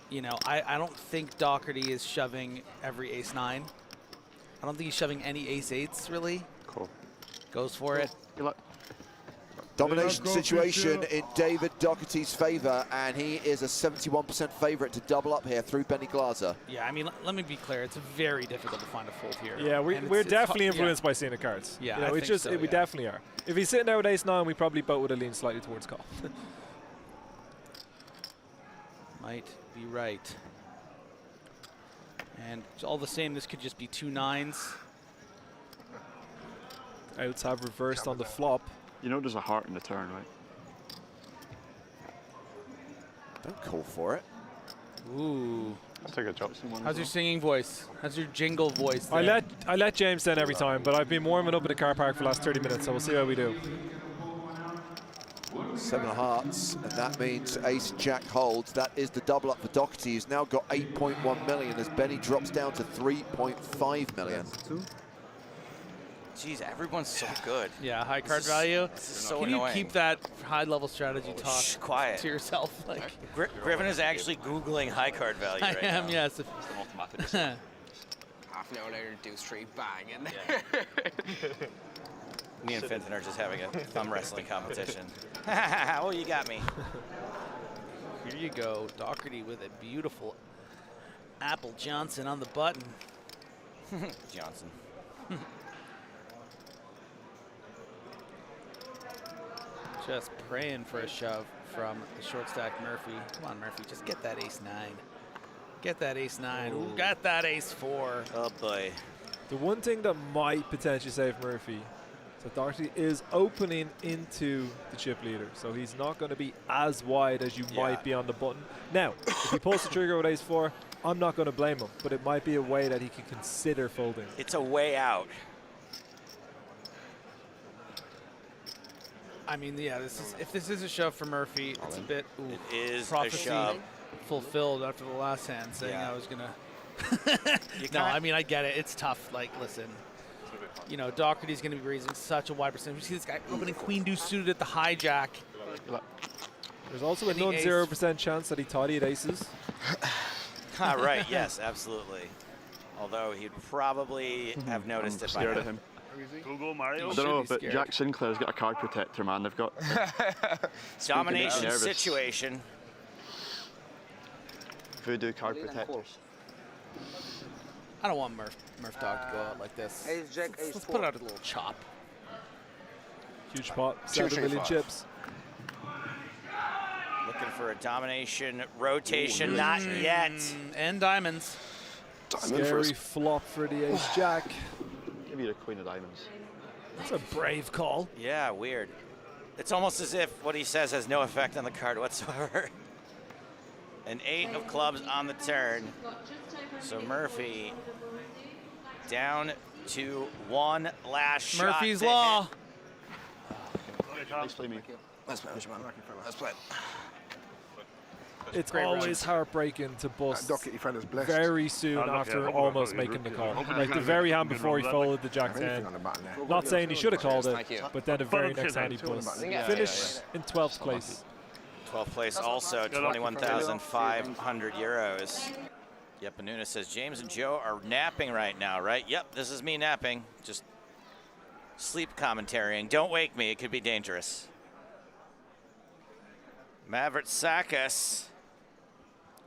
you know, I don't think Doherty is shoving every ace-9. I don't think he's shoving any ace-8s really. Cool. Goes for it. Domination situation in David Doherty's favor, and he is a 71% favorite to double up here through Benny Glaser. Yeah, I mean, let me be clear. It's very difficult to find a fold here. Yeah, we're definitely influenced by seeing the cards. Yeah, you know, I it's think just so, we definitely are. If he's sitting there with ace-9, we probably both would have leaned slightly towards call. Might be right. And all the same, this could just be 2 9s. Outs have reversed on the flop. You know there's a heart in the turn, right? Don't call for it. Ooh. I'll take a drop. How's your singing voice? How's your jingle voice there? I let James down every time, but I've been warming up at the car park for the last 30 minutes, so we'll see how we do. 7 of hearts, and that means ace-jack holds. That is the double up for Doherty. He's now got 8.1 million as Benny drops down to 3.5 million. Jeez, everyone's so good. Yeah, high card value. This is so Can annoying. you keep that high-level strategy talk quiet to yourself? Like Griffin is actually Googling high card value right now. I am, yes. Half an hour later, do straight bang in there. Me and Finton are just having a thumb wrestling competition. Oh, you got me. Here you go, Doherty with a beautiful Apple Johnson on the button. Johnson. Just praying for a shove from the short stack Murphy. Come on, Murphy, just get that ace-9. Get that ace-9. Ooh, got that ace-4. Oh, boy. The one thing that might potentially save Murphy, so Doherty is opening into the chip leader, so he's not going to be as wide as you might be on the button. Now, if he pulls the trigger with ace-4, I'm not going to blame him, but it might be a way that he can consider folding. It's a way out. I mean, yeah, if this is a shove for Murphy, it's a bit it is prophecy a shove. Fulfilled after the last hand, saying I was gonna. You No, I mean I get it. It's tough. Like, listen, you know, Doherty's gonna be raising such a wide percentage. You see this guy opening queen deuce suited at the hijack. There's also a non-0% chance that he thought he had aces. Right, yes, absolutely. Although he'd probably have noticed it by Scared now. of him. I don't know, but Jack Sinclair's got a card protector, man. They've got domination situation. Voodoo card protectors. I don't want Murph Dog to go out like this. Ace Jack, ace Let's put out a little chop. Huge pot, 7 million chips. Looking for a domination rotation, not yet. And diamonds. Scary flop for the ace jack. Give you the queen of diamonds. That's a brave call. Yeah, weird. It's almost as if what he says has no effect on the card whatsoever. An 8 of clubs on the turn. So Murphy down to one last shot. Murphy's Law. Nice play, me. Let's play, man. Let's play. It's always heartbreaking to bust very soon after almost making the call. Like the very hand before he folded the jack 10. Not saying he should have called it, but then the very next hand he busts. Finish in 12th place. 12th place also, 21,500 euros. Yep, Anuna says, James and Joe are napping right now, right? Yep, this is me napping. Just sleep commentarying. Don't wake me, it could be dangerous. Mavritsakis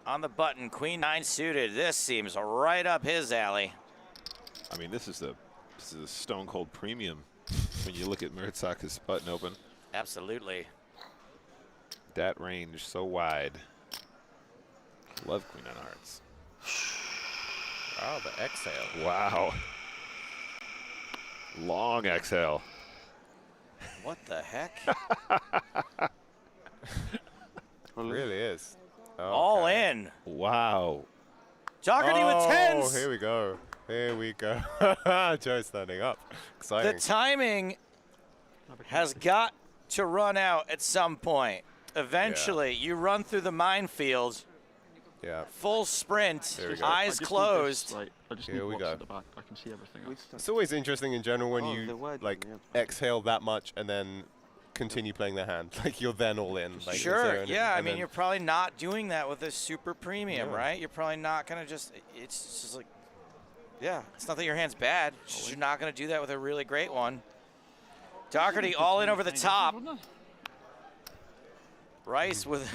on the button, queen 9 suited. This seems right up his alley. I mean, this is a stone cold premium when you look at Mavritsakis' button open. Absolutely. That range so wide. Love queen 9 hearts. Wow, the exhale. Wow. Long exhale. What the heck? It really is. Oh, all in. Wow. Doherty with 10s. Oh, here we go. Here we go. Joe's standing up. Exciting. The timing has got to run out at some point. Eventually, you run through the minefield. Yeah. Full sprint, There we go. eyes closed. Here we go. I can see everything else. It's always interesting in general when you like exhale that much and then continue playing the hand. Like you're then all in. Like, Sure, yeah. I mean, you're probably not doing that with a super premium, right? You're probably not going to just, it's just like, yeah, it's not that your hand's bad. It's just you're not going to do that with a really great one. Doherty all in over the top. Rice with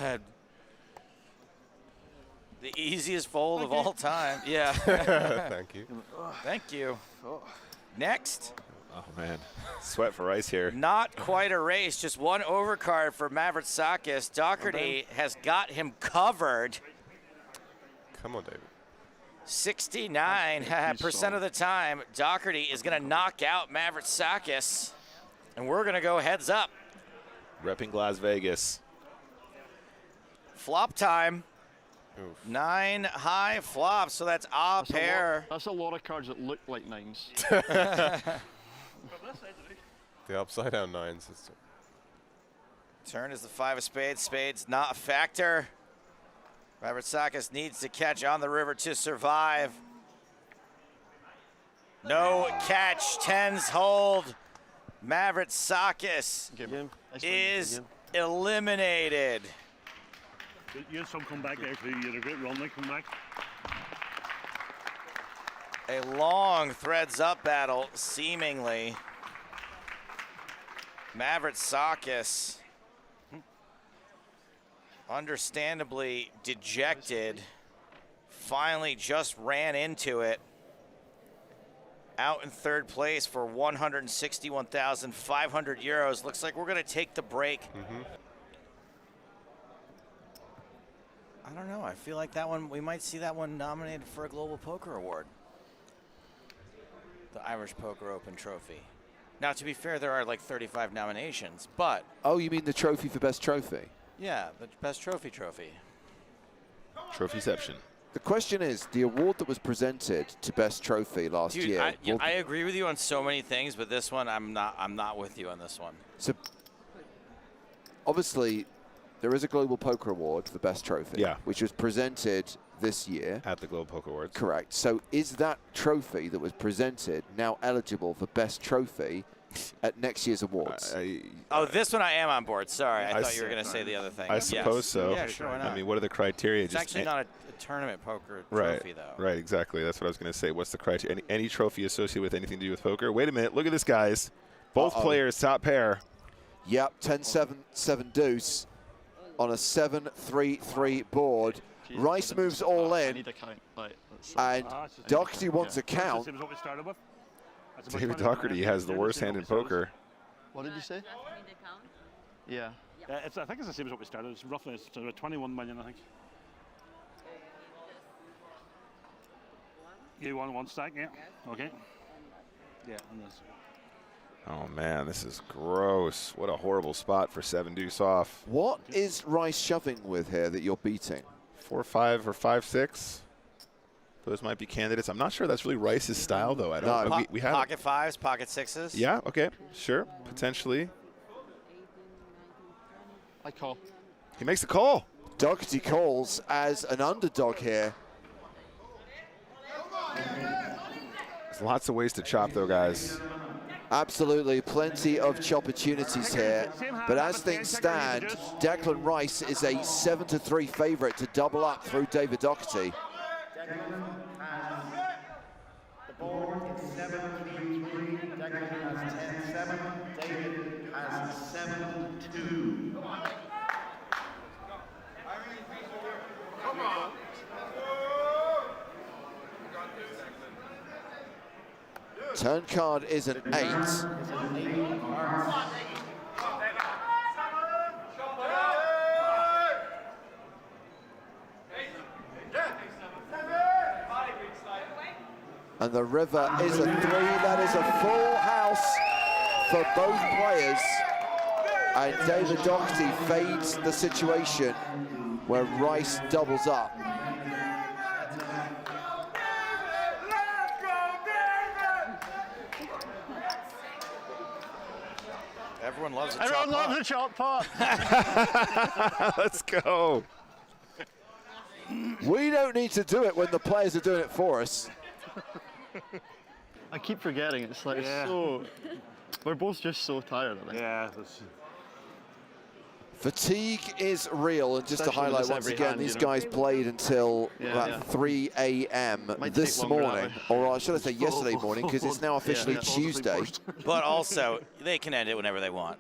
the easiest fold of all time. Yeah. Thank you. Thank you. Next. Oh, man. Sweat for Rice here. Not quite a race, just one overcard for Mavritsakis. Doherty has got him covered. Come on, David. 69% of the time, Doherty is going to knock out Mavritsakis. And we're going to go heads up. Repping Las Vegas. Flop time. Oof. 9 high flops, so that's a pair. That's a lot of cards that look like 9s. The upside down 9s. Turn is the 5 of spades. Spades not a factor. Mavritsakis needs to catch on the river to survive. No catch. 10s hold. Mavritsakis is eliminated. You had some come back there too. You had a great run. They come back. A long threads up battle, seemingly. Mavericksakis, understandably dejected, finally just ran into it. Out in third place for 161,500 euros. Looks like we're going to take the break. I don't know. I feel like that one, we might see that one nominated for a Global Poker Award. The Irish Poker Open Trophy. Now, to be fair, there are like 35 nominations, but... Oh, you mean the trophy for best trophy? Yeah, the best trophy. Trophyception. The question is, the award that was presented to best trophy last Dude, year... I agree with you on so many things, but this one, I'm not with you on this one. So, obviously, there is a Global Poker Award for best trophy, which was presented this year. At the Global Poker Awards. Correct. So is that trophy that was presented now eligible for best trophy at next year's awards? Oh, this one I am on board. Sorry, I thought you were going to say the other thing. I suppose so. Yeah, sure, why not? I mean, what are the criteria? It's actually not a tournament poker right, trophy, though. Right, exactly. That's what I was going to say. What's the criteria? Any trophy associated with anything to do with poker? Wait a minute. Look at this, guys. Both players, top pair. Yep, 10-7, 7 deuce on a 7-3-3 board. Rice moves all in, and Doherty wants a count. David Doherty has the worst hand in poker. What did you say? Yeah. I think it's the same as what we started. It's roughly it's about 21 million, I think. You want one stack, yeah? Okay. Yeah, and this. Oh, man, this is gross. What a horrible spot for 7 deuce off. What is Rice shoving with here that you're beating? 4-5 or 5-6. Those might be candidates. I'm not sure that's really Rice's style, though. I don't know. We have pocket fives, pocket sixes. Yeah, okay, sure, potentially. I call. He makes the call. Doherty calls as an underdog here. There's lots of ways to chop, though, guys. Absolutely, plenty of chop opportunities here. But as things stand, Declan Rice is a 7-3 favorite to double up through David Doherty. The board is 7-3-3. Declan has 10-7. David has 7-2. Come on. Turn card is an 8. And the river is a 3. That is a full house for both players. And David Doherty fades the situation where Rice doubles up. Everyone loves a chop Everyone pot. loves a chop pot. Let's go. We don't need to do it when the players are doing it for us. I keep forgetting. It's like so. We're both just so tired. I think. Yeah. Fatigue is real, and just to Especially highlight with once every again, hand, these you know. guys played until about 3 a.m. this take longer morning, that way. or should I say yesterday morning, because it's now officially Tuesday. But also, they can end it whenever they want.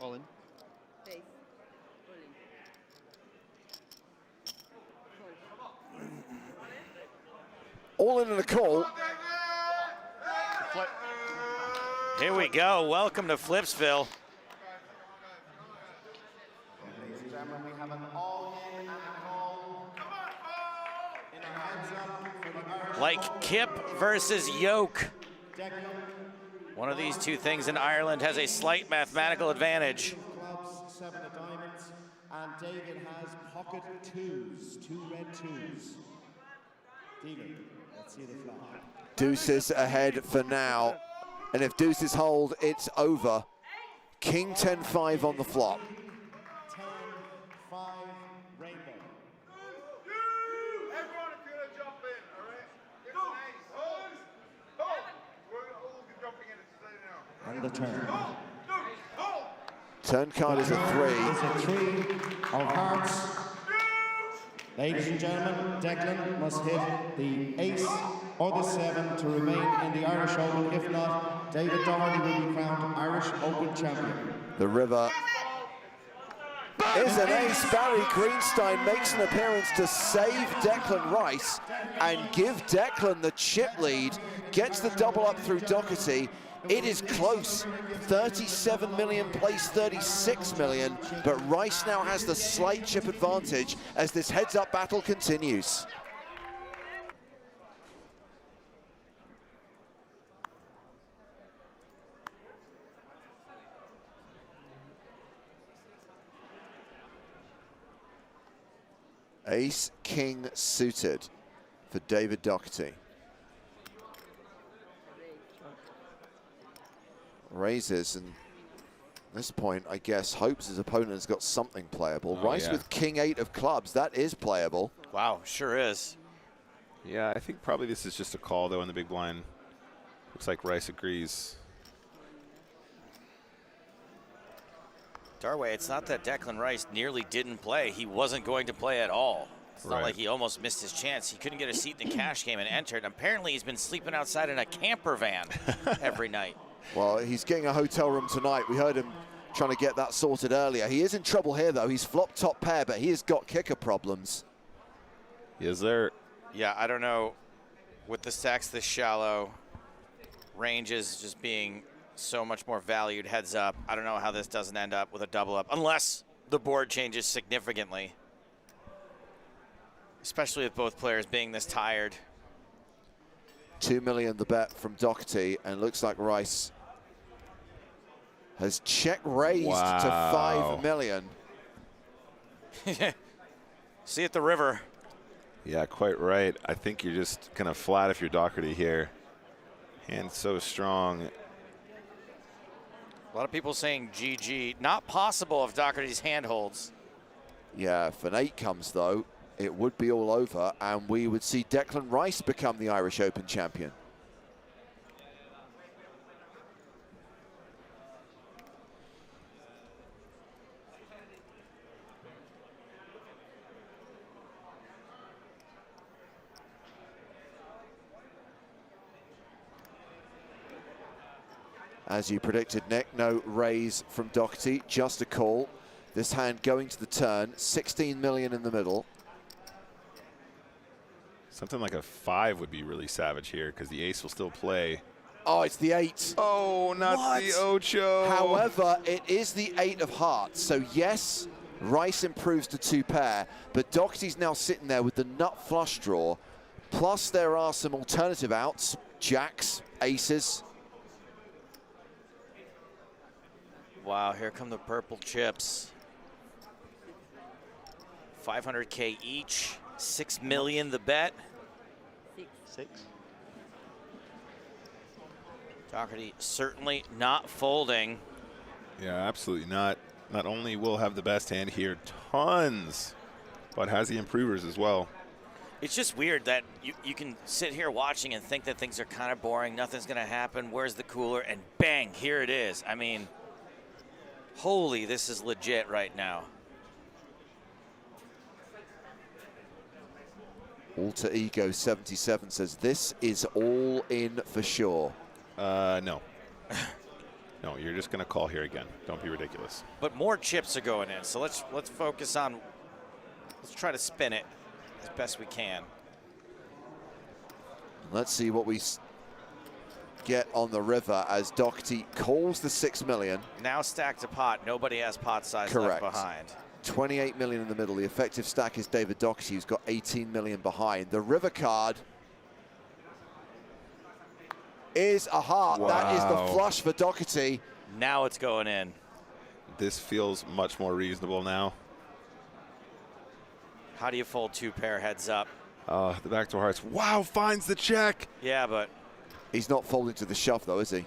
All in. All in and a call. Here we go. Welcome to Flipsville. Ladies and gentlemen, we have an all-in and a call. In a heads-up for the Irish Like Kip versus Yoke. One of these two things in Ireland has a slight mathematical advantage. clubs, 7 of diamonds, and David has pocket 2s, 2 red 2s. David, let's see the flop. Deuces ahead for now. And if deuces hold, it's over. King 10-5 on the flop. 10-5 rainbow. And the turn. Turn card is a 3. It's a 3 of hearts. Ladies and gentlemen, Declan must hit the ace or the 7 to remain in the Irish Open. If not, David Doherty will be crowned Irish Open champion. The river is an ace. Barry Greenstein makes an appearance to save Declan Rice and give Declan the chip lead. Gets the double up through Doherty. It is close. 37 million plays 36 million, but Rice now has the slight chip advantage as this heads-up battle continues. Ace King suited for David Doherty. Raises, and at this point, I guess, hopes his opponent has got something playable. Rice with King 8 of clubs, that is playable. Wow, sure is. Yeah, I think probably this is just a call, though, in the big blind. Looks like Rice agrees. Darway, it's not that Declan Rice nearly didn't play. He wasn't going to play at all. It's not like he almost missed his chance. He couldn't get a seat in the cash game and entered. Apparently, he's been sleeping outside in a camper van every night. Well, he's getting a hotel room tonight. We heard him trying to get that sorted earlier. He is in trouble here, though. He's flopped top pair, but he has got kicker problems. Is there? Yeah, I don't know. With the stacks this shallow, ranges just being so much more valued heads up. I don't know how this doesn't end up with a double up, unless the board changes significantly. Especially with both players being this tired. 2 million the bet from Doherty, and looks like Rice has check raised to 5 million. See you at the river. Yeah, quite right. I think you're just kind of flat if you're Doherty here. Hand so strong. A lot of people saying GG. Not possible if Doherty's hand holds. Yeah, if an 8 comes, though, it would be all over, and we would see Declan Rice become the Irish Open champion. As you predicted, Nick, no raise from Doherty, just a call. This hand going to the turn, 16 million in the middle. Something like a 5 would be really savage here because the ace will still play. Oh, it's the 8. Oh, not the Ocho. However, it is the 8 of hearts. So yes, Rice improves to 2 pair, but Doherty's now sitting there with the nut flush draw. Plus there are some alternative outs, jacks, aces. Wow, here come the purple chips. 500K each, 6 million the bet. 6. Doherty certainly not folding. Yeah, absolutely not. Not only will have the best hand here, tons, but has the improvers as well. It's just weird that you can sit here watching and think that things are kind of boring, nothing's going to happen, where's the cooler, and bang, here it is. I mean, holy, this is legit right now. Alter Ego 77 says this is all in for sure. No. No, you're just going to call here again. Don't be ridiculous. But more chips are going in, so let's focus on, let's try to spin it as best we can. Let's see what we get on the river as Doherty calls the 6 million. Now stacked a pot, nobody has pot size Correct. left behind. 28 million in the middle. The effective stack is David Doherty, who's got 18 million behind. The river card is a heart. Wow. That is the flush for Doherty. Now it's going in. This feels much more reasonable now. How do you fold 2 pair heads up? The backdoor hearts. Wow, finds the check. Yeah, but he's not folding to the shove, though, is he?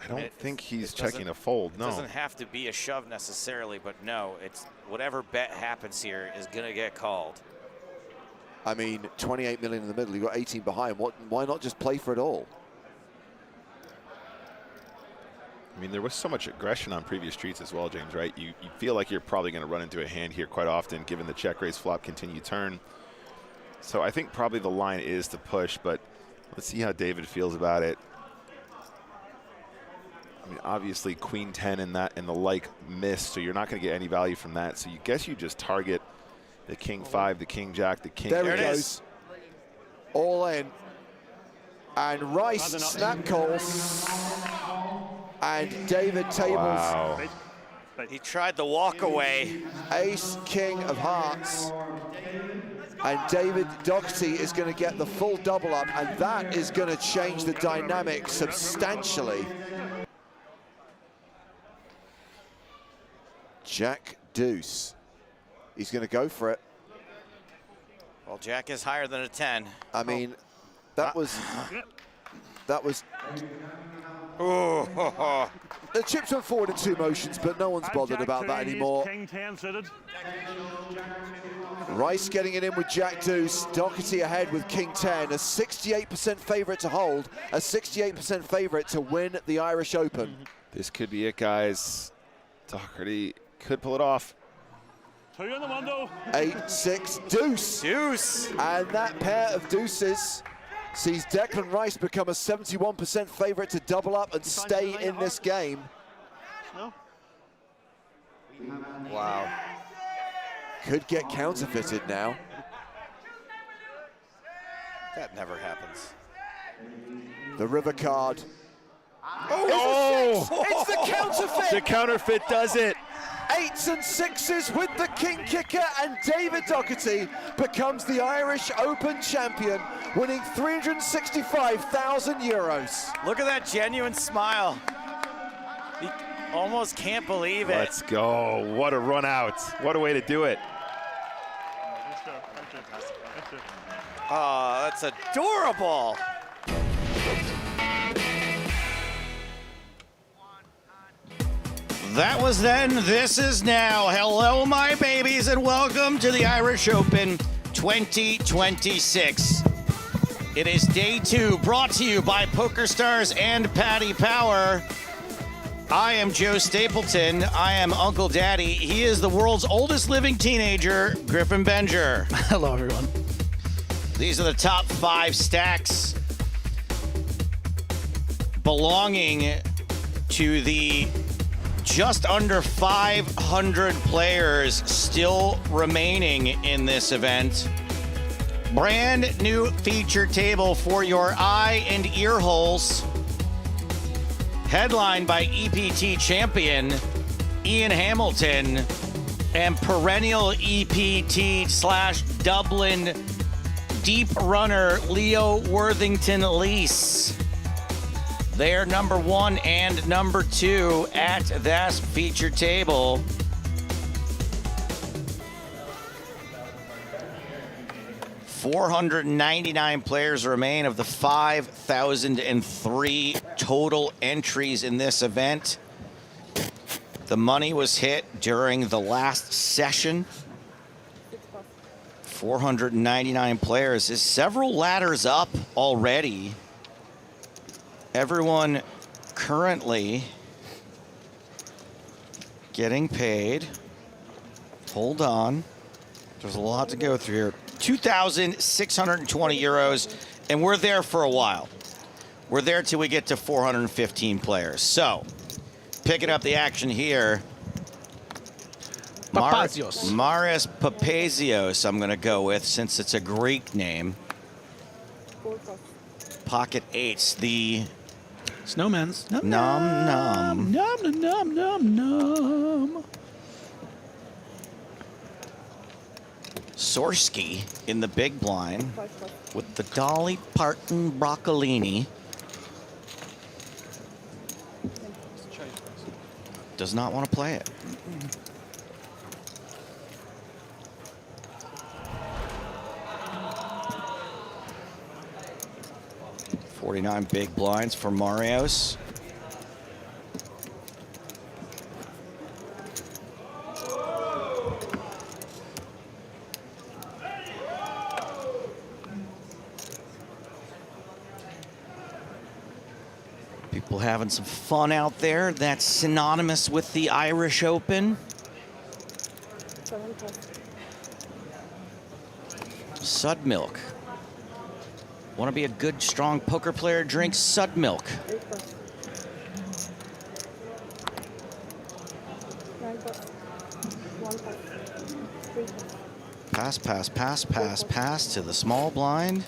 I don't think he's checking a fold, no. It doesn't have to be a shove necessarily, but no, it's whatever bet happens here is going to get called. I mean, 28 million in the middle, you've got 18 behind. Why not just play for it all? I mean, there was so much aggression on previous streets as well, James, right? You feel like you're probably going to run into a hand here quite often, given the check raise flop continue turn. So I think probably the line is to push, but let's see how David feels about it. I mean, obviously queen 10 and the like missed, so you're not going to get any value from that. So you guess you just target the king 5, the king jack, the king. There it goes. All in. And Rice snap calls. And David tables. Wow. He tried the walk away. Ace, king of hearts. And David Doherty is going to get the full double up, and that is going to change the dynamic substantially. Jack deuce. He's going to go for it. Well, Jack is higher than a 10. I mean, that was. Ooh. The chips went forward in 2 motions, but no one's bothered about that anymore. King 10 suited. Rice getting it in with Jack deuce. Doherty ahead with king 10. A 68% favorite to hold. A 68% favorite to win the Irish Open. This could be it, guys. Doherty could pull it off. 2 in the window. 8-6 deuce. Deuce. And that pair of deuces sees Declan Rice become a 71% favorite to double up and stay in this game. Wow. Could get counterfeited now. That never happens. The river card. Oh! It's the counterfeit! The counterfeit does it. 8s and 6s with the king kicker, and David Doherty becomes the Irish Open champion, winning €365,000. Look at that genuine smile. He almost can't believe it. Let's go. What a run out. What a way to do it. Oh, that's adorable. That was then, this is now. Hello, my babies, and welcome to the Irish Open 2026. It is day 2, brought to you by PokerStars and Paddy Power. I am Joe Stapleton. I am Uncle Daddy. He is the world's oldest living teenager, Griffin Benger. Hello, everyone. These are the top 5 stacks belonging to the just under 500 players still remaining in this event. Brand new feature table for your eye and ear holes. Headlined by EPT champion Ian Hamilton and perennial EPT / Dublin deep runner Leo Worthington Lease. They're number 1 and number 2 at that feature table. $499 players remain of the 5,003 total entries in this event. The money was hit during the last session. 499 players is several ladders up already. Everyone currently getting paid. Hold on. There's a lot to go through here. 2,620 euros, and we're there for a while. We're there till we get to 415 players. So, picking up the action here. Papazios. Marius Papazios, I'm going to go with, since it's a Greek name. Pocket 8s, the Snowman's. Nom nom. Nom nom nom nom nom. Sorsky in the big blind with the Dolly Parton Broccolini. Does not want to play it. 49 big blinds for Marios. People having some fun out there. That's synonymous with the Irish Open. Sud milk. Want to be a good, strong poker player? Drink Sud milk. Pass, pass, pass, pass, pass to the small blind.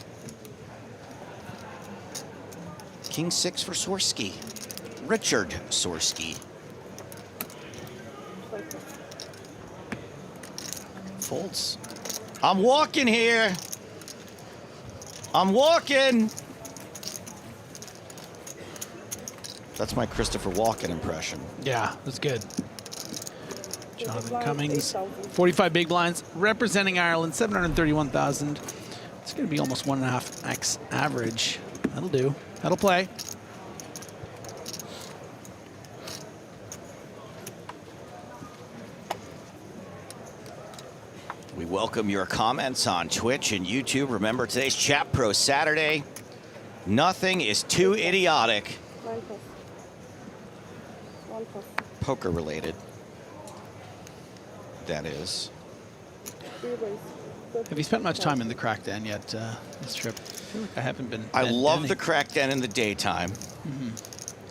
King 6 for Swirsky. Richard Swirsky. Folds. I'm walking here. I'm walking. That's my Christopher Walken impression. Yeah, that's good. Jonathan Cummings, 45 big blinds, representing Ireland, 731,000. It's going to be almost 1.5x average. That'll do. That'll play. We welcome your comments on Twitch and YouTube. Remember, today's Chat Pro Saturday. Nothing is too idiotic. Poker related. That is. Have you spent much time in the Craic Den yet this trip? I feel like I haven't been. I love the Craic Den in the daytime.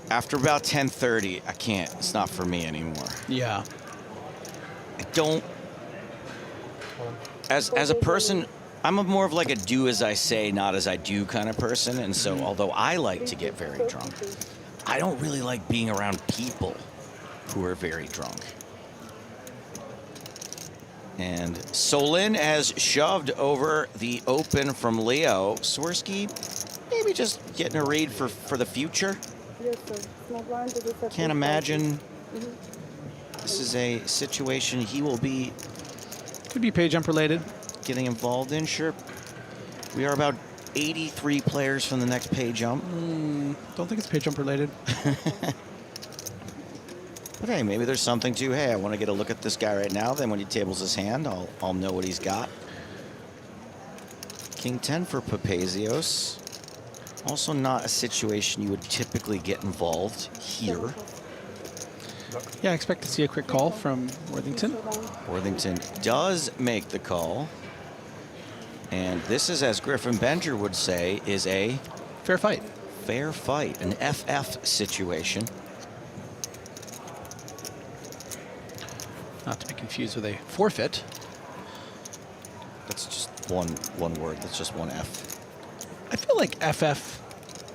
After about 10:30, I can't. It's not for me anymore. Yeah. I don't. As a person, I'm more of like a do as I say, not as I do kind of person. And so, although I like to get very drunk, I don't really like being around people who are very drunk. And Solin has shoved over the open from Leo. Swirsky, maybe just getting a read for the future. Can't imagine this is a situation he will be. Could be pay jump related. Getting involved in, sure. We are about 83 players from the next pay jump. Don't think it's pay jump related. But hey, maybe there's something to, hey, I want to get a look at this guy right now. Then when he tables his hand, I'll know what he's got. King 10 for Papazios. Also not a situation you would typically get involved here. Yeah, I expect to see a quick call from Worthington. Worthington does make the call. And this is, as Griffin Bender would say, is a... fair fight. Fair fight, an FF situation. Not to be confused with a forfeit. That's just one word. That's just one F. I feel like FF.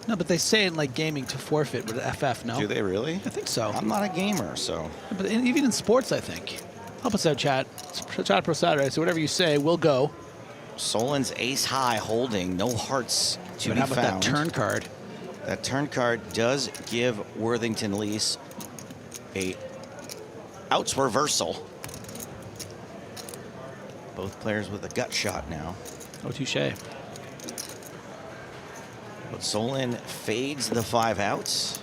No, but they say in like gaming to forfeit with FF. No. Do they really? I think so. I'm not a gamer, so. But even in sports, I think. Help us out, chat. It's Chat Pro Saturday, so whatever you say, we'll go. Solin's ace high holding, no hearts to but be how about found. that turn card? That turn card does give Worthington Lease a outs reversal. Both players with a gut shot now. Oh, touche. But Solin fades the 5 outs.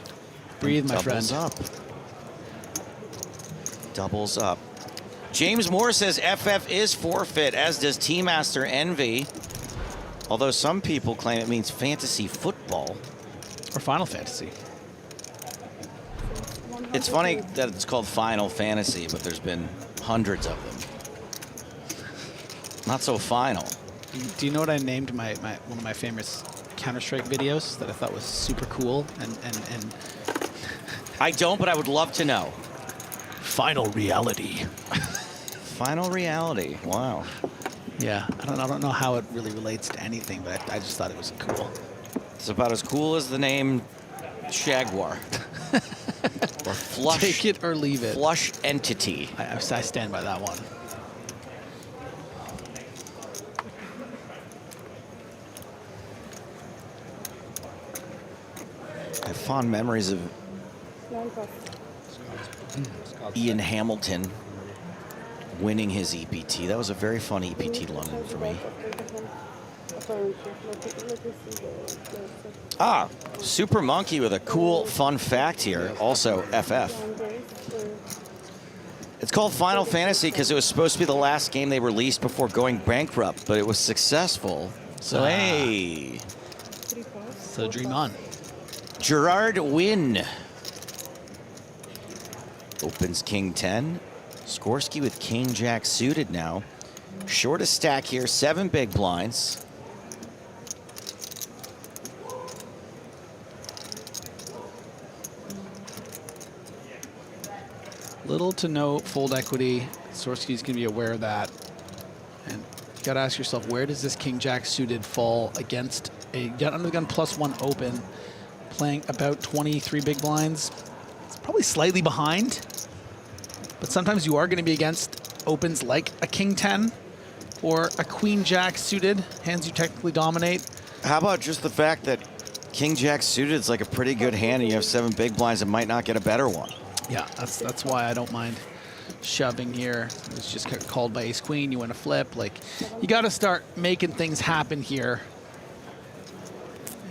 Breathe, my friend. Doubles up. Doubles up. James Moore says FF is forfeit, as does Team Master Envy. Although some people claim it means fantasy football. Or Final Fantasy. It's funny that it's called Final Fantasy, but there's been hundreds of them. Not so final. Do you know what I named one of my famous Counter-Strike videos that I thought was super cool? And I don't, but I would love to know. Final Reality. Final Reality. Wow. Yeah, I don't know how it really relates to anything, but I just thought it was cool. It's about as cool as the name Jaguar. Or Flush. Take it or leave it. Flush Entity. I stand by that one. I have fond memories of Ian Hamilton winning his EPT. That was a very fun EPT London for me. Ah, Super Monkey with a cool, fun fact here. Also, FF. It's called Final Fantasy because it was supposed to be the last game they released before going bankrupt, but it was successful. So, hey. So dream on. Gerard Wynn opens King 10. Skorsky with King Jack suited now. Shortest stack here, 7 big blinds. Little to no fold equity. Skorsky's going to be aware of that. And you got to ask yourself, where does this King Jack suited fall against a under the gun +1 open, playing about 23 big blinds? It's probably slightly behind, but sometimes you are going to be against opens like a King 10 or a Queen Jack suited, hands you technically dominate. How about just the fact that King Jack suited is like a pretty good hand and you have 7 big blinds and might not get a better one? Yeah, that's why I don't mind shoving here. It's just called by ace queen. You want to flip. Like, you got to start making things happen here.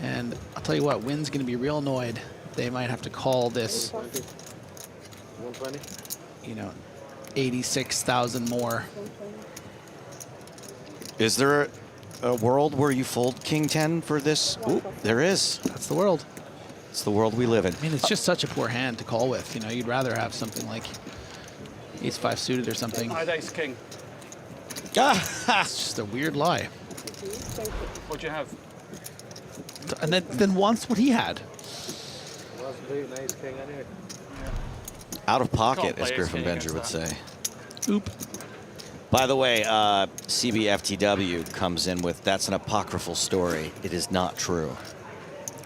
And I'll tell you what, Wynn's going to be real annoyed. They might have to call this, 120. you know, 86,000 more. Is there a world where you fold King 10 for this? Ooh, there is. That's the world. It's the world we live in. I mean, it's just such a poor hand to call with. You know, you'd rather have something like ace-5 suited or something. I'd ace king. It's just a weird lie. What'd you have? And then once what he had. Out of pocket, Can't as play Griffin ace king Benger would against say. Oop. By the way, CBFTW comes in with, that's an apocryphal story. It is not true.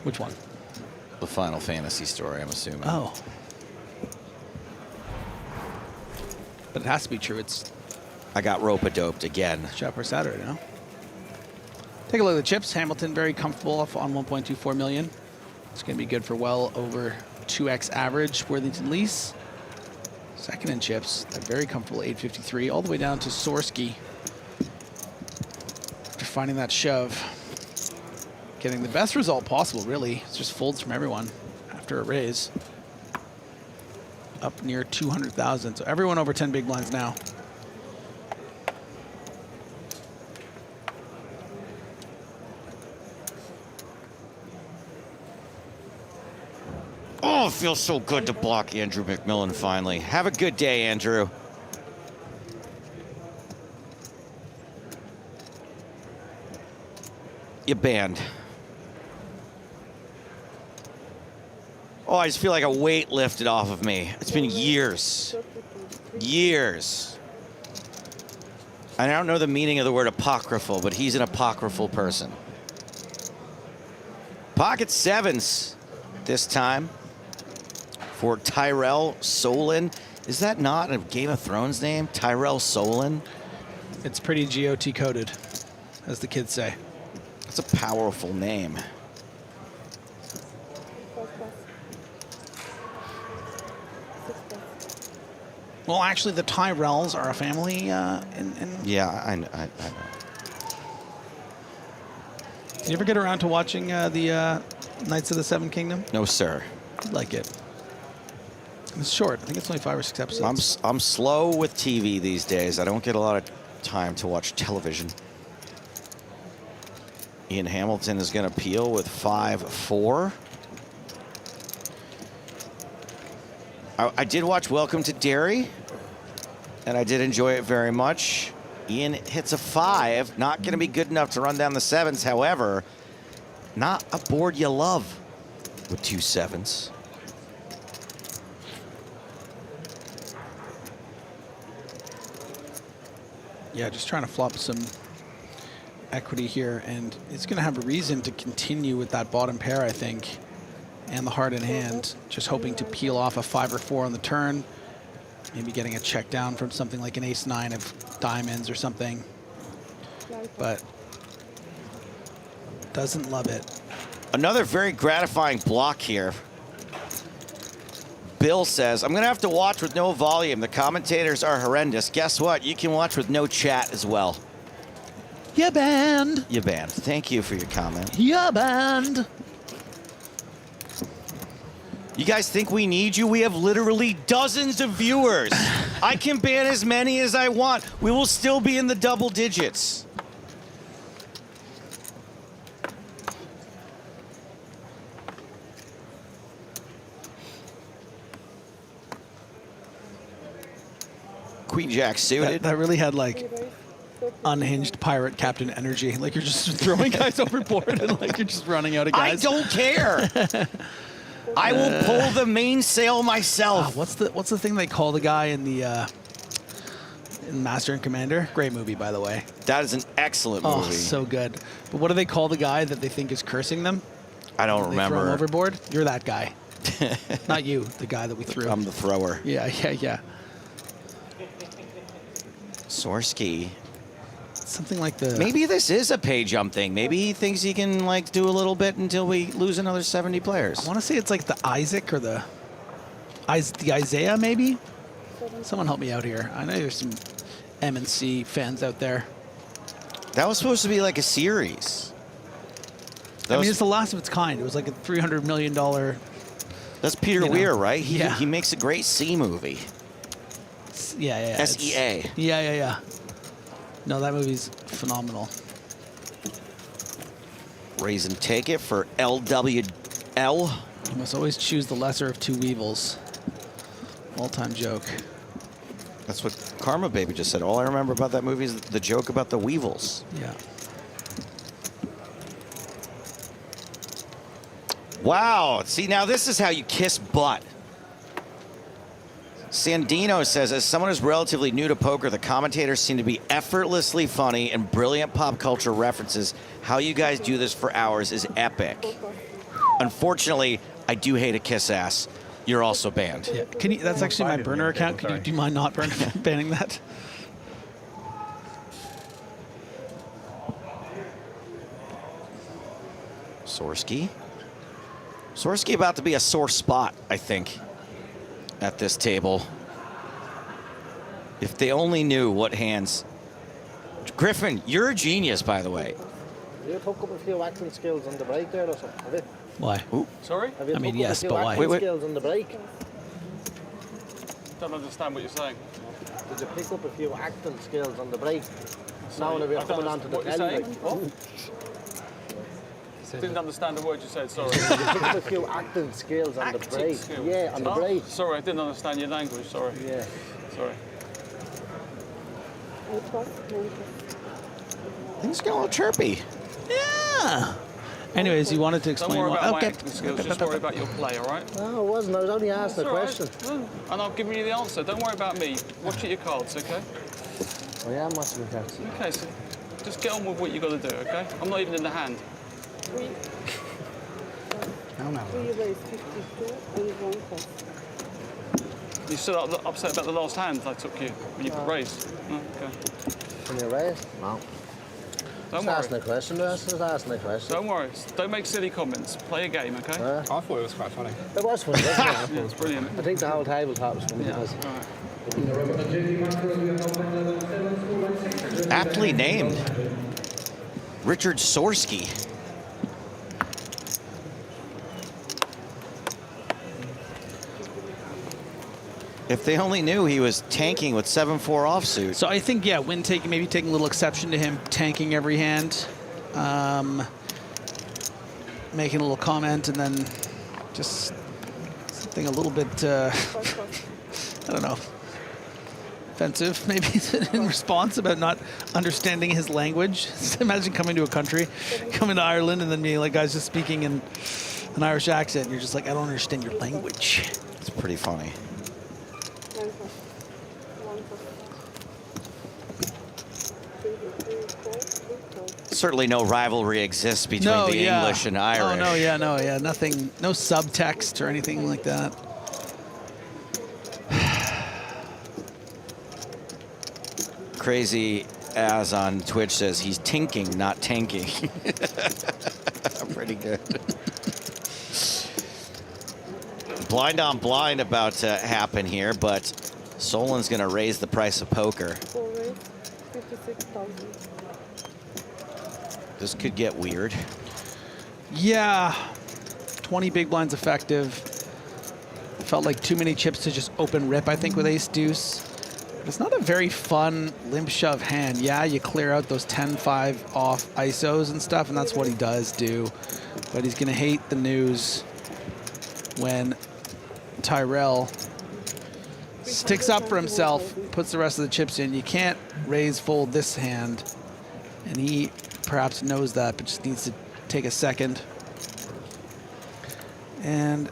Which one? The Final Fantasy story, I'm assuming. Oh. But it has to be true. It's I got rope-a-doped again. Chapter Saturday, no? Take a look at the chips. Hamilton very comfortable off on 1.24 million. It's going to be good for well over 2x average. Worthington Lease, second in chips. They're very comfortable, 853, all the way down to Skorsky. After finding that shove, getting the best result possible, really. It's just folds from everyone after a raise. Up near 200,000. So everyone over 10 big blinds now. Oh, it feels so good to block Andrew McMillan finally. Have a good day, Andrew. You banned. Oh, I just feel like a weight lifted off of me. It's been years. Years. I don't know the meaning of the word apocryphal, but he's an apocryphal person. Pocket sevens this time for Tyrell Solon. Is that not a Game of Thrones name? Tyrell Solon? It's pretty GOT coded, as the kids say. That's a powerful name. Well, actually, the Tyrells are a family Yeah, I know. Did you ever get around to watching the Knights of the Seven Kingdom? No, sir. I'd like it. It's short. I think it's only 5 or 6 episodes. I'm slow with TV these days. I don't get a lot of time to watch television. Ian Hamilton is going to peel with 5-4. I did watch Welcome to Derry, and I did enjoy it very much. Ian hits a 5, not going to be good enough to run down the 7s. However, not a board you love with 2 7s. Yeah, just trying to flop some equity here, and it's going to have a reason to continue with that bottom pair, I think, and the heart in hand, just hoping to peel off a 5 or 4 on the turn, maybe getting a check down from something like an ace-9 of diamonds or something, but doesn't love it. Another very gratifying block here. Bill says, I'm going to have to watch with no volume. The commentators are horrendous. Guess what? You can watch with no chat as well. You banned. You banned. Thank you for your comment. You banned. You guys think we need you? We have literally dozens of viewers. I can ban as many as I want. We will still be in the double digits. queen jack suited. That really had like unhinged pirate captain energy. Like you're just throwing guys overboard and like you're just running out of guys. I don't care. I will pull the mainsail myself. What's the thing they call the guy in the in Master and Commander? Great movie, by the way. That is an excellent movie. Oh, so good. But what do they call the guy that they think is cursing them? I don't They remember. throw him overboard? You're that guy. Not you, the guy that we threw. I'm the thrower. Yeah. Sorsky. Something like the... Maybe this is a pay jump thing. Maybe he thinks he can like do a little bit until we lose another 70 players. I want to say it's like the Isaac or the Isaiah, maybe? Someone help me out here. I know there's some M&C fans out there. That was supposed to be like a series. I mean, it's the last of its kind. It was like a $300 million... That's Peter Weir, right? Yeah. He makes a great sea movie. Yeah. SEA. Yeah. No, that movie's phenomenal. Raise and take it for LWL. You must always choose the lesser of two evils. All-time joke. That's what Karma Baby just said. All I remember about that movie is the joke about the weevils. Yeah. Wow. See, now this is how you kiss butt. Sandino says, as someone who's relatively new to poker, the commentators seem to be effortlessly funny and brilliant pop culture references. How you guys do this for hours is epic. Unfortunately, I do hate a kiss ass. You're also banned. Yeah. Can you? That's actually my burner account. Do you mind not banning that? Sorsky about to be a sore spot, I think, at this table. If they only knew what hands. Griffin, you're a genius, by the way. Have you took up a few acting skills on the break there or something? Have you? Why? Ooh. Sorry? Have you I mean, took up yes, a few but why? acting skills on the break? Don't understand what you're saying. Did you pick up a few acting skills on the break? Now when we're coming onto the what you're telly. saying? What? Didn't understand the word you said, sorry. You picked up a few acting skills on the break. Skills. Yeah, on the break. Sorry, I didn't understand your language, sorry. Yeah. Sorry. Things get a little chirpy. Yeah. Anyways, you wanted to explain Don't worry about okay. my acting skills, just worry about your play, all right? No, it wasn't. I was only asking a That's question. all right. And I'll give you the answer. Don't worry about me. Watch your cards, okay? I am watching the cards. Okay, so just get on with what you got to do, okay? I'm not even in the hand. You still upset about the last hand I took you when you raised? No? Okay. When you raised? No. Don't Just worry. asking a question, just asking a question. Don't worry. Don't make silly comments. Play a game, okay? I thought it was quite funny. It was funny, wasn't it? Yeah, it's brilliant. I think the whole table thought it was funny. Because Aptly named. Richard Sorsky. If they only knew he was tanking with 7-4 offsuit. So I think, yeah, Win maybe taking a little exception to him tanking every hand, making a little comment, and then just something a little bit, I don't know, offensive maybe in response about not understanding his language. Imagine coming to a country, coming to Ireland, and then being like, guys just speaking in an Irish accent, and you're just like, I don't understand your language. It's pretty funny. Certainly no rivalry exists between the English and Irish. Oh, no, yeah. Nothing, no subtext or anything like that. Crazy as on Twitch says he's tinking, not tanking. Pretty good. Blind on blind about to happen here, but Solon's going to raise the price of poker. 56,000. This could get weird. Yeah, 20 big blinds effective. Felt like too many chips to just open rip, I think, with ace deuce. But it's not a very fun limp shove hand. Yeah, you clear out those 10-5 off ISOs and stuff, and that's what he does do. But he's gonna hate the news when Tyrell sticks up for himself, puts the rest of the chips in. You can't raise fold this hand, and he perhaps knows that, but just needs to take a second. And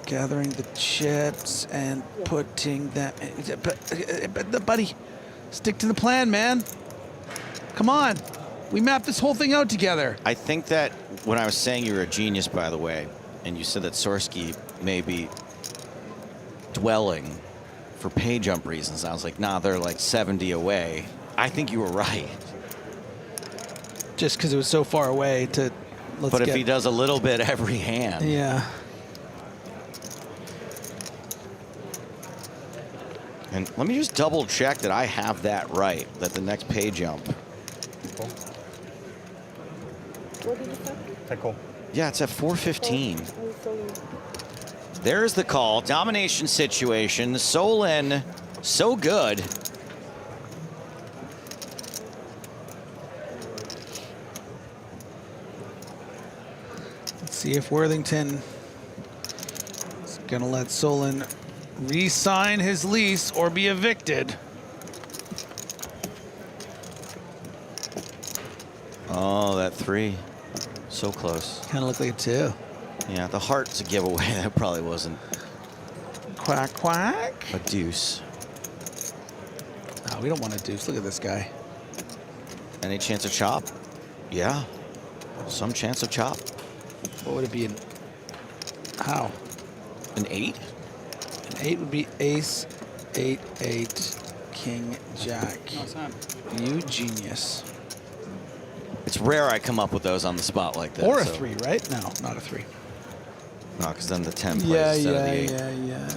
gathering the chips and putting them in. But buddy, stick to the plan, man. Come on. We mapped this whole thing out together. I think that when I was saying you were a genius, by the way, and you said that Sorsky may be dwelling for pay jump reasons, I was like, nah, they're like 70 away. I think you were right. Just because it was so far away to let's But if he does a little bit every hand. Yeah. And let me just double check that I have that right, that the next pay jump. What did you say? Yeah, it's at 415. There's the call. Domination situation. Solin, so good. Let's see if Worthington is going to let Solin re-sign his lease or be evicted. Oh, that 3. So close. Kind of looked like a 2. Yeah, the heart's a giveaway. That probably wasn't. Quack, quack. A deuce. Oh, we don't want a deuce. Look at this guy. Any chance of chop? Yeah. Some chance of chop. What would it be? How? An 8? An 8 would be ace, 8, 8, king, jack. You genius. It's rare I come up with those on the spot like that. Or a 3, right? No, not a 3. No, because then the 10 plays instead of the 8. Yeah.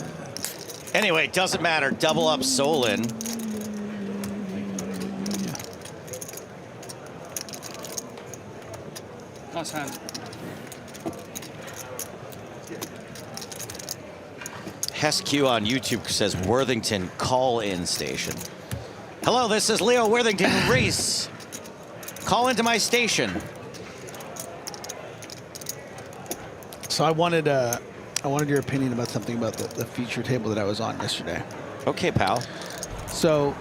Anyway, doesn't matter. Double up Solin. Nice hand. HesQ on YouTube says Worthington call-in station. Hello, this is Leo Worthington Reese. Call into my station. So I wanted your opinion about something about the feature table that I was on yesterday. Okay, pal. So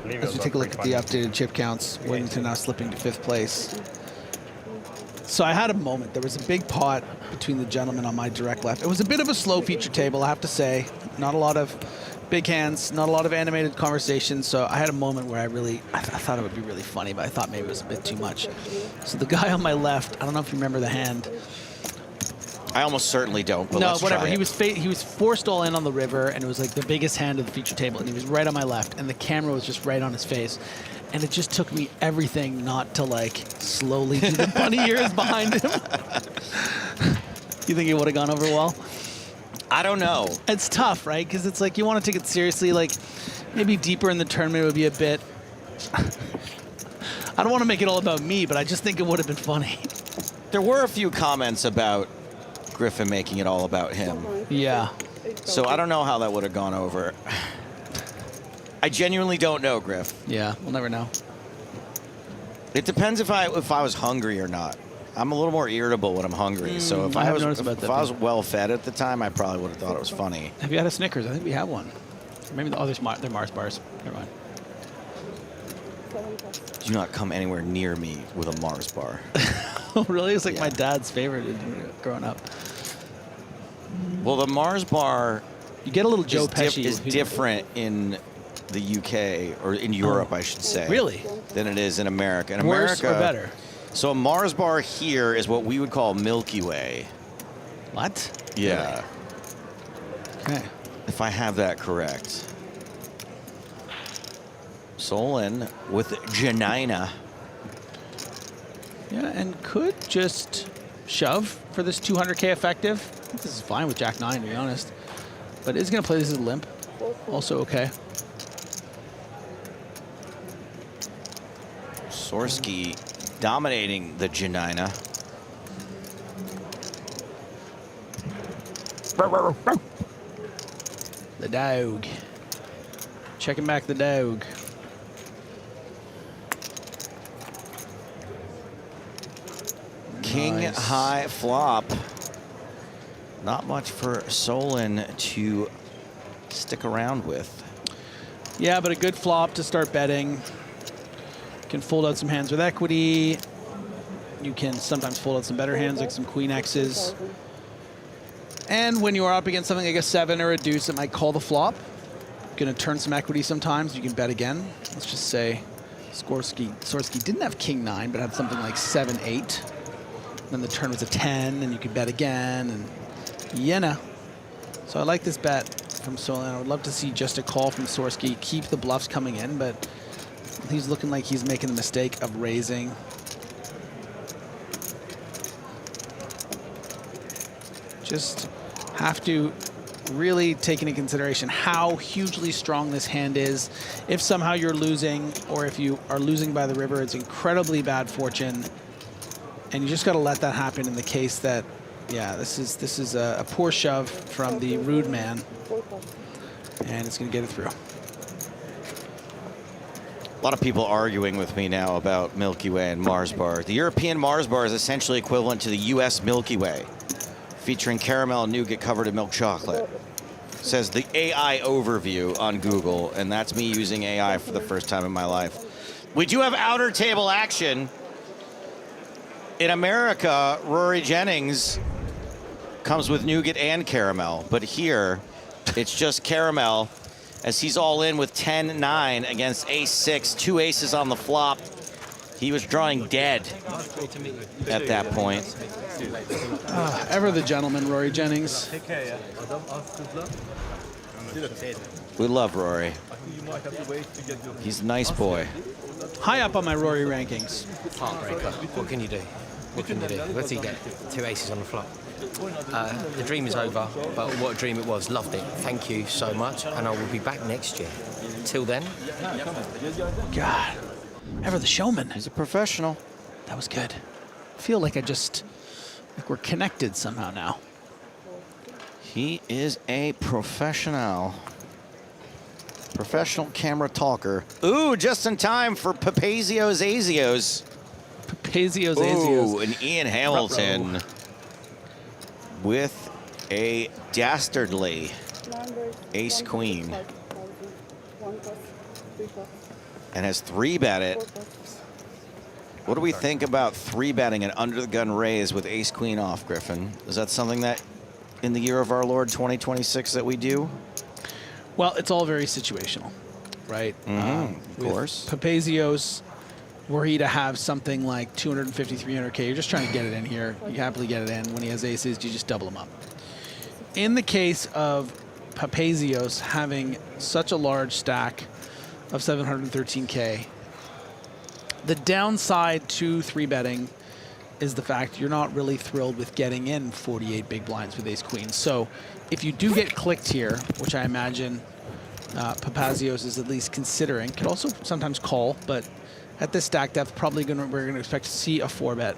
as we take a look at the updated chip counts, Worthington now slipping to 5th place. So I had a moment. There was a big pot between the gentlemen on my direct left. It was a bit of a slow feature table, I have to say. Not a lot of big hands, not a lot of animated conversations. So I had a moment where I thought it would be really funny, but I thought maybe it was a bit too much. So the guy on my left, I don't know if you remember the hand. I almost certainly don't, but no, let's whatever. try it. He was forced all in on the river, and it was like the biggest hand of the feature table, and he was right on my left, and the camera was just right on his face. And it just took me everything not to like slowly do the bunny ears behind him. You think it would have gone over well? I don't know. It's tough, right? Because it's like you want to take it seriously. Like maybe deeper in the tournament would be a bit. I don't want to make it all about me, but I just think it would have been funny. There were a few comments about Griffin making it all about him. Yeah. So I don't know how that would have gone over. I genuinely don't know, Griff. Yeah, we'll never know. It depends if I was hungry or not. I'm a little more irritable when I'm hungry. So if I was well fed at the time, I probably would have thought it was funny. Have you had a Snickers? I think we have one. Maybe they're Mars bars. Never mind. Do not come anywhere near me with a Mars bar. Oh, really? It's like my dad's favorite growing up. Well, the Mars bar, you get a little Joe Pesci is different in the UK, or in Europe, I should say. Really? Than it is in America. In Worse America, or better? So a Mars bar here is what we would call Milky Way. What? Yeah. Okay. If I have that correct. Solin with Janina. Yeah, and could just shove for this 200K effective. I think this is fine with Jack 9, to be honest. But is going to play this as limp. Also okay. Sorsky dominating the Janina. The dog. Checking back the dog. King high flop. Not much for Solin to stick around with. Yeah, but a good flop to start betting. Can fold out some hands with equity. You can sometimes fold out some better hands, like some queen X's. And when you are up against something like a 7 or a deuce, it might call the flop. Going to turn some equity sometimes. You can bet again. Let's just say Swirsky didn't have king 9, but had something like 7, 8. Then the turn was a 10, and you could bet again. And yeah. So I like this bet from Solon. I would love to see just a call from Swirsky, keep the bluffs coming in, but he's looking like he's making the mistake of raising. Just have to really take into consideration how hugely strong this hand is. If somehow you're losing, or if you are losing by the river, it's incredibly bad fortune. And you just got to let that happen in the case that, yeah, this is a poor shove from the rude man. And it's going to get it through. A lot of people arguing with me now about Milky Way and Mars bar. The European Mars bar is essentially equivalent to the US Milky Way, featuring caramel and nougat covered in milk chocolate. Says the AI overview on Google, and that's me using AI for the first time in my life. We do have outer table action. In America, Rory Jennings comes with nougat and caramel, but here it's just caramel, as he's all in with 10-9 against ace-6, 2 aces on the flop. He was drawing dead at that point. Ever the gentleman, Rory Jennings. We love Rory. He's a nice boy. High up on my Rory rankings. Heartbreaker. What can you do? What can you do? What did he get? 2 aces on the flop. The dream is over, but what a dream it was. Loved it. Thank you so much, and I will be back next year. Till then. God. Ever the showman. He's a professional. That was good. I feel like we're connected somehow now. He is a professional. Professional camera talker. Ooh, just in time for Papazio's Azios. Papazio's Azios. Ooh, and Ian Hamilton with a dastardly ace queen. And has 3-bet it. What do we think about 3-betting an under-the-gun raise with ace-queen off, Griffin? Is that something that, in the year of our Lord 2026, that we do? Well, it's all very situational, right? Of course. Papazio's, were he to have something like 250, 300K, you're just trying to get it in here. You happily get it in. When he has aces, you just double them up. In the case of Papazio's having such a large stack of 713K, the downside to 3-betting is the fact you're not really thrilled with getting in 48 big blinds with ace queen. So if you do get clicked here, which I imagine Papazio's is at least considering, could also sometimes call, but at this stack depth, probably we're going to expect to see a 4-bet.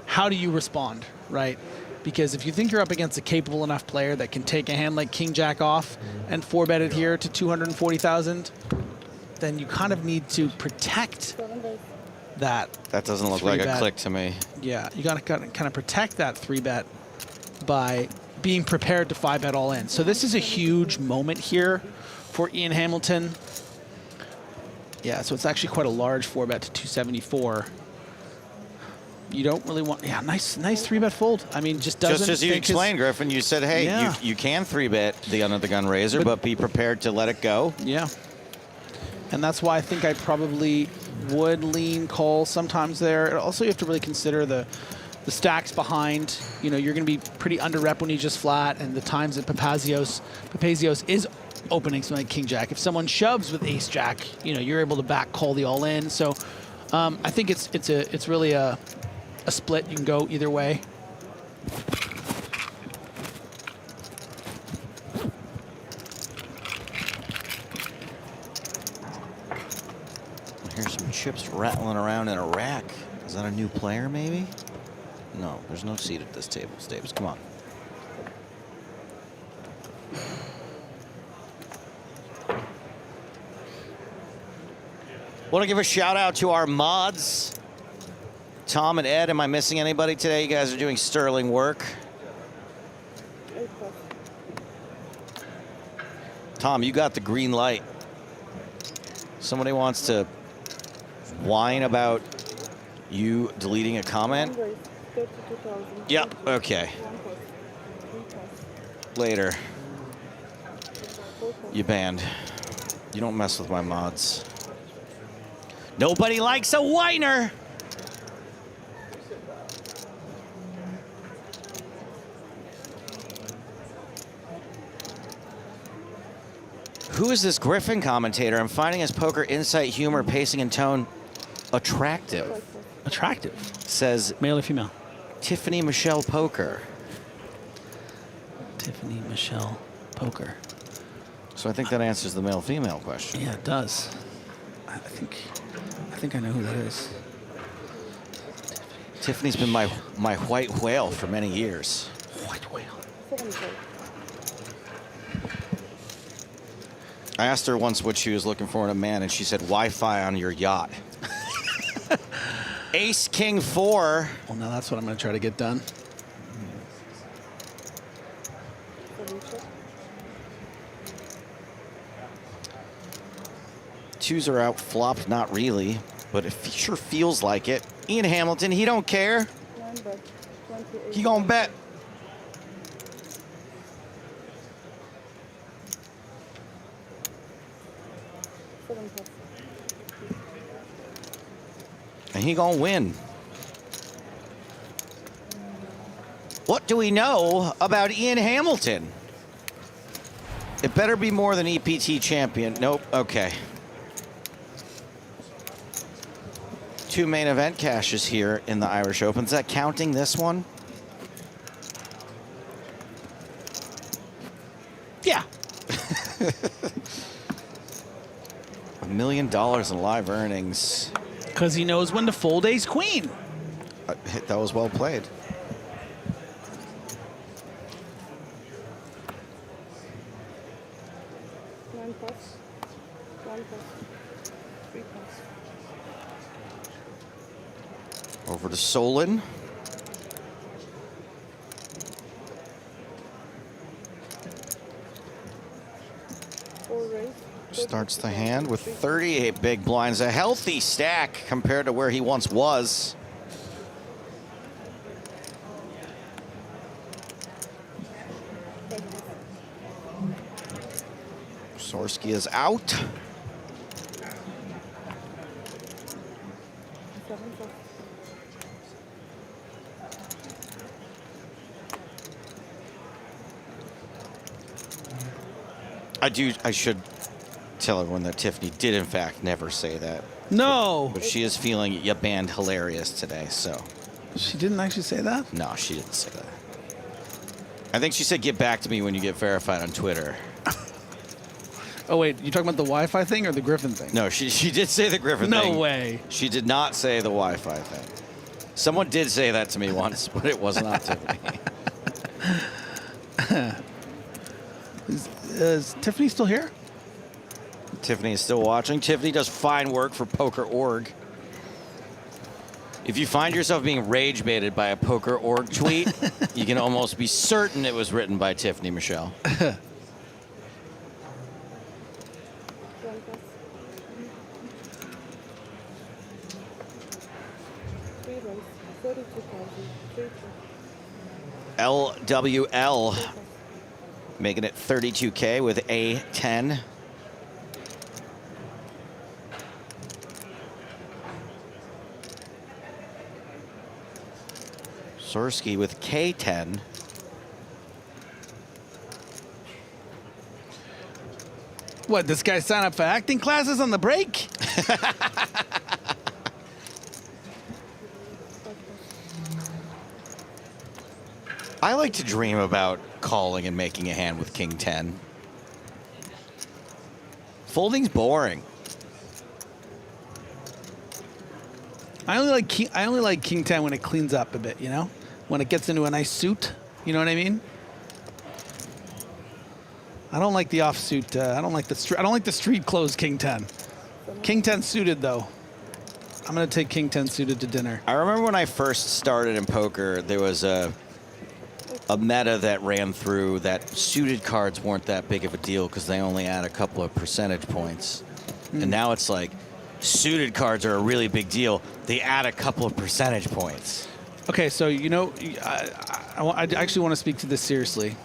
How do you respond, right? Because if you think you're up against a capable enough player that can take a hand like King Jack off and 4-bet it here to 240,000, then you kind of need to protect that. That doesn't look like a click to me. Yeah, you got to kind of protect that 3-bet by being prepared to 5-bet all in. So this is a huge moment here for Ian Hamilton. Yeah, so it's actually quite a large 4-bet to 274. You don't really want, yeah, nice 3-bet fold. I mean, just doesn't. Just as you explained, Griffin, you said, hey, yeah, you can 3-bet the under-the-gun raiser, but be prepared to let it go. Yeah. And that's why I think I probably would lean call sometimes there. Also, you have to really consider the stacks behind. You know, you're going to be pretty under rep when you just flat, and the times that Papazio's is opening something like King Jack. If someone shoves with Ace Jack, you know, you're able to back call the all in. So I think it's really a split. You can go either way. Here's some chips rattling around in a rack. Is that a new player, maybe? No, there's no seat at this table. Staves, come on. Want to give a shout out to our mods. Tom and Ed, am I missing anybody today? You guys are doing sterling work. Tom, you got the green light. Somebody wants to whine about you deleting a comment? Yep, okay. Later. You banned. You don't mess with my mods. Nobody likes a whiner! Who is this Griffin commentator? I'm finding his poker insight, humor, pacing, and tone attractive. Attractive? Says male or female? Tiffany Michelle Poker. Tiffany Michelle Poker. So I think that answers the male-female question. Yeah, it does. I think I know who that is. Tiffany's been my white whale for many years. White whale. I asked her once what she was looking for in a man, and she said Wi-Fi on your yacht. Ace King 4. Well, now that's what I'm going to try to get done. Twos are out, flopped, not really, but it sure feels like it. Ian Hamilton, he don't care. He gonna bet. And he gonna win. What do we know about Ian Hamilton? It better be more than EPT champion. Nope, okay. 2 main event cashes here in the Irish Open. Is that counting this one? Yeah. $1 million in live earnings. Because he knows when to fold ace queen. That was well played. Over to Solon. Starts the hand with 38 big blinds. A healthy stack compared to where he once was. Sorsky is out. I should tell everyone that Tiffany did in fact never say that. No. But she is feeling you banned hilarious today, so. She didn't actually say that? No, she didn't say that. I think she said get back to me when you get verified on Twitter. Oh, wait, you talking about the Wi-Fi thing or the Griffin thing? No, she did say the Griffin thing. No way. She did not say the Wi-Fi thing. Someone did say that to me once, but it was not Tiffany. Is Tiffany still here? Tiffany is still watching. Tiffany does fine work for Poker.org. If you find yourself being rage baited by a Poker.org tweet, you can almost be certain it was written by Tiffany Michelle. LWL making it 32K with A10. Sorsky with K10. What, this guy signed up for acting classes on the break? I like to dream about calling and making a hand with King 10. Folding's boring. I only like King 10 when it cleans up a bit, you know? When it gets into a nice suit, you know what I mean? I don't like the offsuit. I don't like the street clothes King 10. King 10 suited though. I'm gonna take King 10 suited to dinner. I remember when I first started in poker, there was a a meta that ran through that suited cards weren't that big of a deal because they only add a couple of percentage points. And now it's like suited cards are a really big deal. They add a couple of percentage points. Okay, so I actually want to speak to this seriously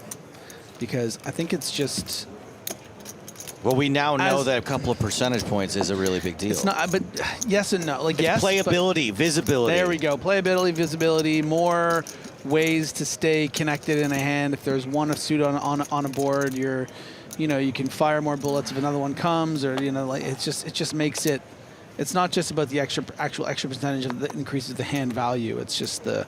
because I think it's just. Well, we now know that a couple of percentage points is a really big deal. It's not, but yes and no. Like it's yes, playability, visibility. There we go. Playability, visibility, more ways to stay connected in a hand. If there's one suit on a board, you can fire more bullets if another one comes, or like it just makes it. It's not just about the actual extra percentage of the increases the hand value. It's just the.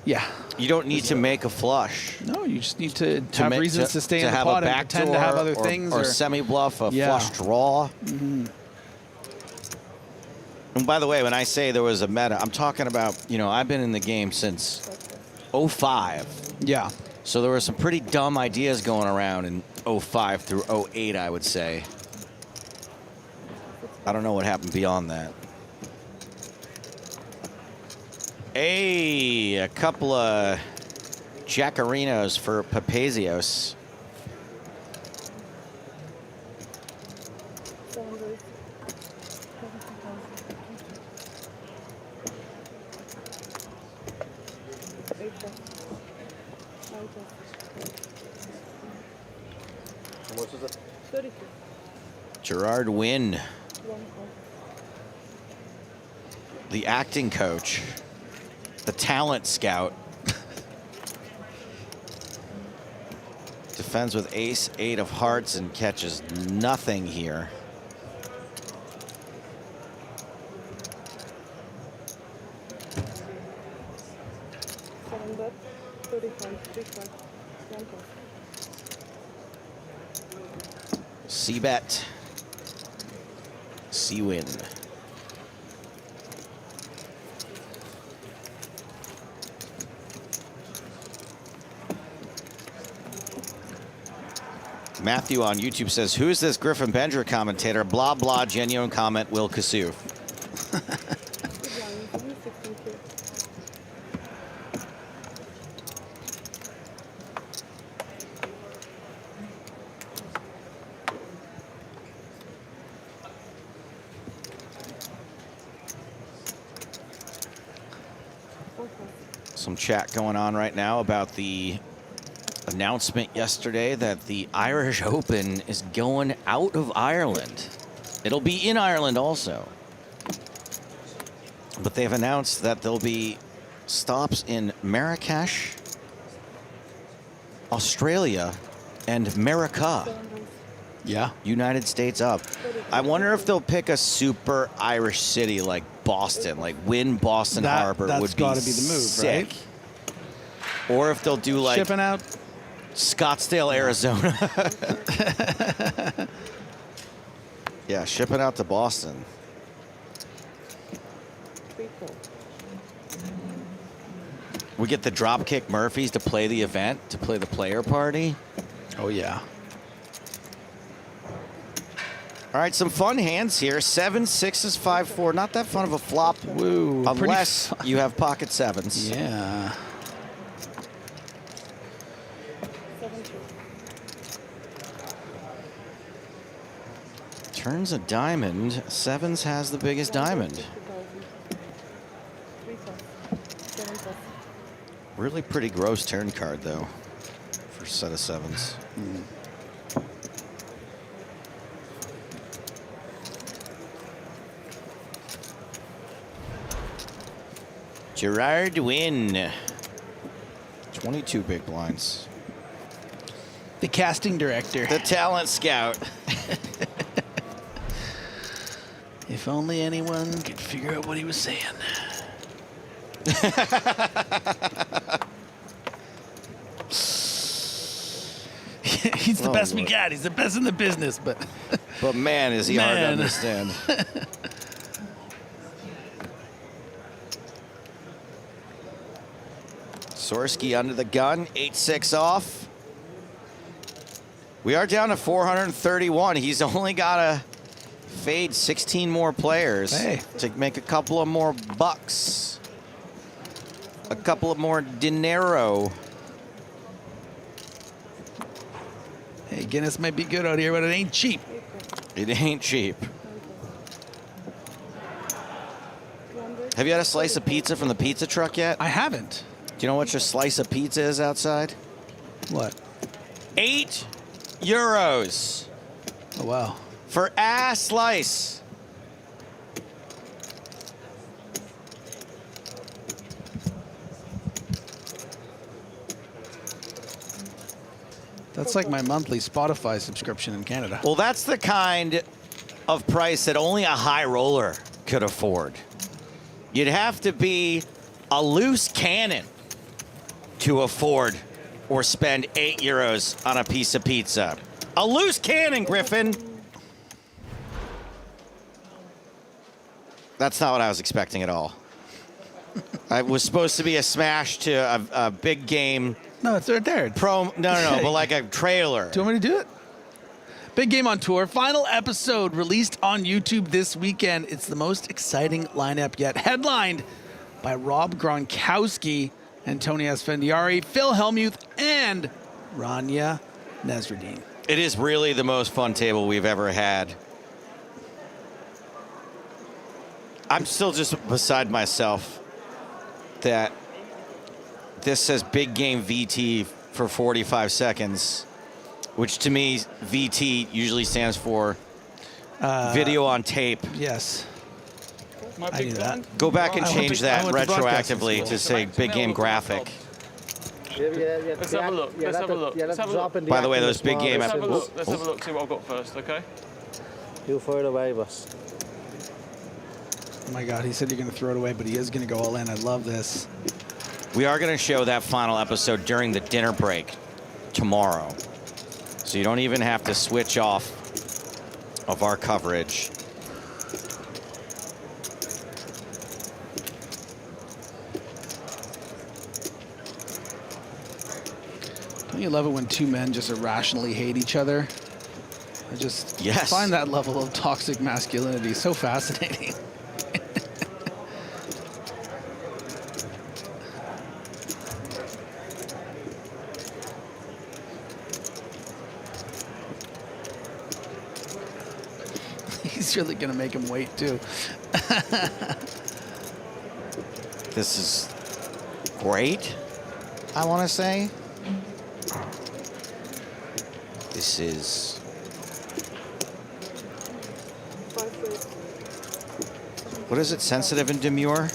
Yeah. You don't need to make a flush. No, you just need to have reasons to stay in the pot and pretend to have other things. Or semi-bluff, a flush draw. Mm-hmm. And by the way, when I say there was a meta, I'm talking about, I've been in the game since 05. Yeah. So there were some pretty dumb ideas going around in 05 through 08, I would say. I don't know what happened beyond that. Hey, a couple of Jackarinos for Papazios. How much is it? 32. Gerard Wynn, the acting coach. The talent scout. Defends with ace, 8 of hearts, and catches nothing here. C-bet. C-win. Matthew on YouTube says, who is this Griffin Bender commentator? Blah, blah, genuine comment, Will Kasuf. Some chat going on right now about the announcement yesterday that the Irish Open is going out of Ireland. It'll be in Ireland also. But they've announced that there'll be stops in Marrakech, Australia, and Marrakech. Yeah. United States up. I wonder if they'll pick a super Irish city like Boston, like win Boston Harbor would be gotta be the move, sick. right? Or if they'll do like shipping out Scottsdale, Arizona. Yeah, shipping out to Boston. We get the Dropkick Murphys to play the event, to play the player party. Oh, yeah. All right, some fun hands here. 7, 6s, 5, 4. Not that fun of a flop. Woo, unless you have pocket 7s. Yeah. Turns a diamond. 7s has the biggest diamond. Really pretty gross turn card, though, for a set of 7s. Gerard Wynn. 22 big blinds. The casting director. The talent scout. If only anyone could figure out what he was saying. He's the best we got. He's the best in the business, but man, is he hard to understand. Sorsky under the gun, 8-6 off. We are down to 431. He's only got to fade 16 more players to make a couple of more bucks. A couple of more dinero. Hey, Guinness might be good out here, but it ain't cheap. It ain't cheap. Have you had a slice of pizza from the pizza truck yet? I haven't. Do you know what your slice of pizza is outside? What? €8. Oh, wow. For a slice. That's like my monthly Spotify subscription in Canada. Well, that's the kind of price that only a high roller could afford. You'd have to be a loose cannon to afford or spend €8 on a piece of pizza. A loose cannon, Griffin. That's not what I was expecting at all. It was supposed to be a smash to a big game. No, it's right there. No, but like a trailer. Do you want me to do it? Big Game on Tour, final episode released on YouTube this weekend. It's the most exciting lineup yet. Headlined by Rob Gronkowski, Antonio Asfendiari, Phil Hellmuth, and Rania Nasruddin. It is really the most fun table we've ever had. I'm still just beside myself that this says Big Game VT for 45 seconds, which to me, VT usually stands for video on tape. Yes. I knew that. Go back and change that retroactively to say Big Game graphic. Let's have a look. Let's have a look. Let's have a look. By the way, those Big Game... Let's have a look. Let's have a look. See what I've got first, okay? You throw it away, boss. Oh my God, he said you're going to throw it away, but he is going to go all in. I love this. We are going to show that final episode during the dinner break tomorrow. So you don't even have to switch off of our coverage. Don't you love it when two men just irrationally hate each other? I just find that level of toxic masculinity so fascinating. He's really going to make him wait, too. This is great, I want to say. This is... What is it? Sensitive and demure?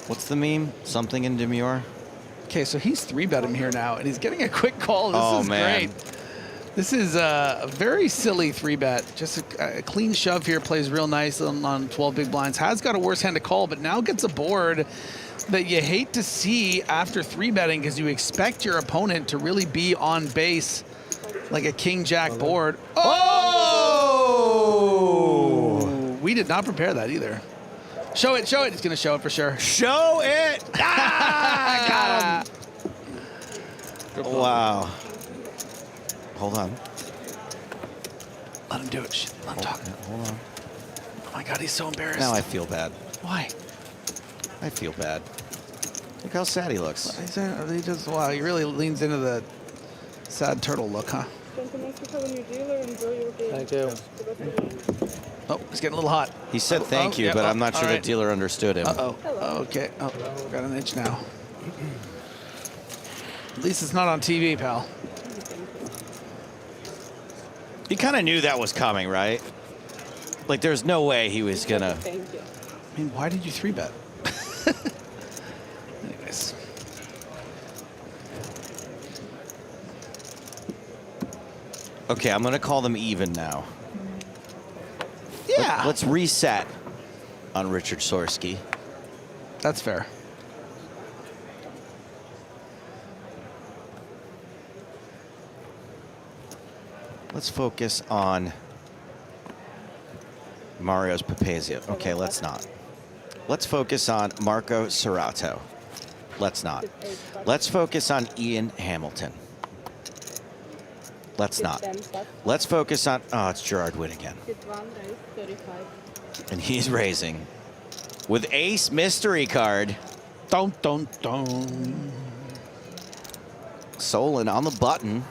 What's the meme? Something in demure? Okay, so he's 3-betting here now, and he's getting a quick call. This is great. This is a very silly 3-bet. Just a clean shove here, plays real nice on 12 big blinds. Has got a worse hand to call, but now gets a board that you hate to see after 3-betting because you expect your opponent to really be on base like a king-jack board. Oh! We did not prepare that either. Show it, show it. He's going to show it for sure. Show it! Got him. Wow. Hold on. Let him do it. Shit, let him talk. Hold on. Oh my God, he's so embarrassed. Now I feel bad. Why? I feel bad. Look how sad he looks. He just, wow, he really leans into the sad turtle look, huh? Thank you. Oh, he's getting a little hot. He said thank you, but I'm not sure the dealer understood him. Uh-oh. Okay. Oh, got an itch now. At least it's not on TV, pal. You kind of knew that was coming, right? Like, there's no way he was gonna... I mean, why did you 3-bet? Anyways. Okay, I'm gonna call them even now. Yeah. Let's reset on Richard Sorsky. That's fair. Let's focus on Mario's Papazia. Okay, let's not. Let's focus on Marco Serrato. Let's not. Let's focus on Ian Hamilton. Let's not. Let's focus on... Oh, it's Gerard Witt again. And he's raising. With Ace Mystery Card. Dun, dun, dun. Solon on the button.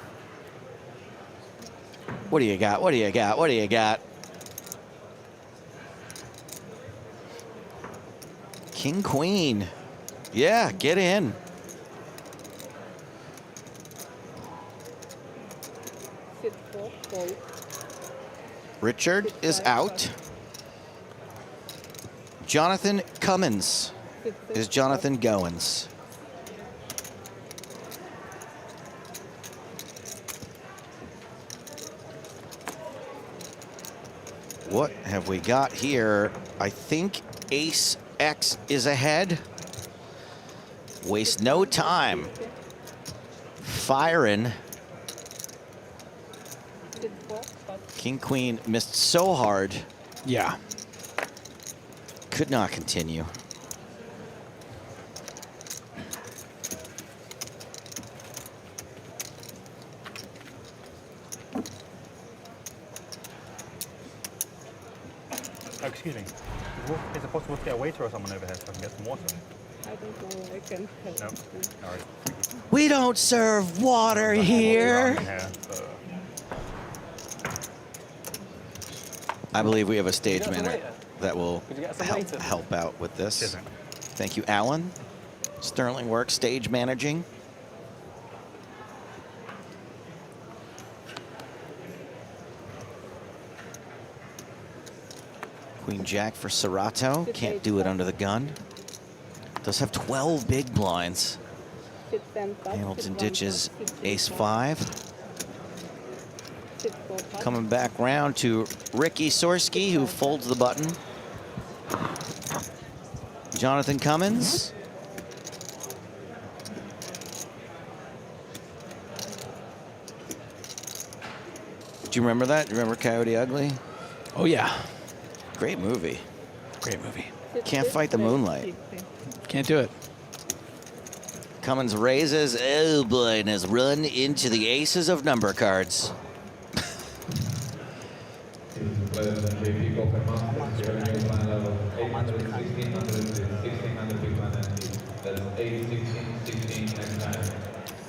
What do you got? What do you got? What do you got? King, queen. Yeah, get in. Richard is out. Jonathan Cummins is Jonathan Goins. What have we got here? I think Ace X is ahead. Waste no time. Firing. King, queen missed so hard. Yeah. Could not continue. Oh, excuse me. Is it possible to get a waiter or someone over here so I can get some water? I don't know. I can help. No. All right. We don't serve water here. I believe we have a stage manager that will help out with this. Thank you, Alan. Sterling work, stage managing. Queen Jack for Serato. Can't do it under the gun. Does have 12 big blinds. Hamilton ditches ace 5. Coming back round to Ricky Sorsky, who folds the button. Jonathan Cummins. Do you remember that? Do you remember Coyote Ugly? Oh, yeah. Great movie. Great movie. Can't fight the moonlight. Can't do it. Cummins raises. Oh, boy, and has run into the aces of number cards.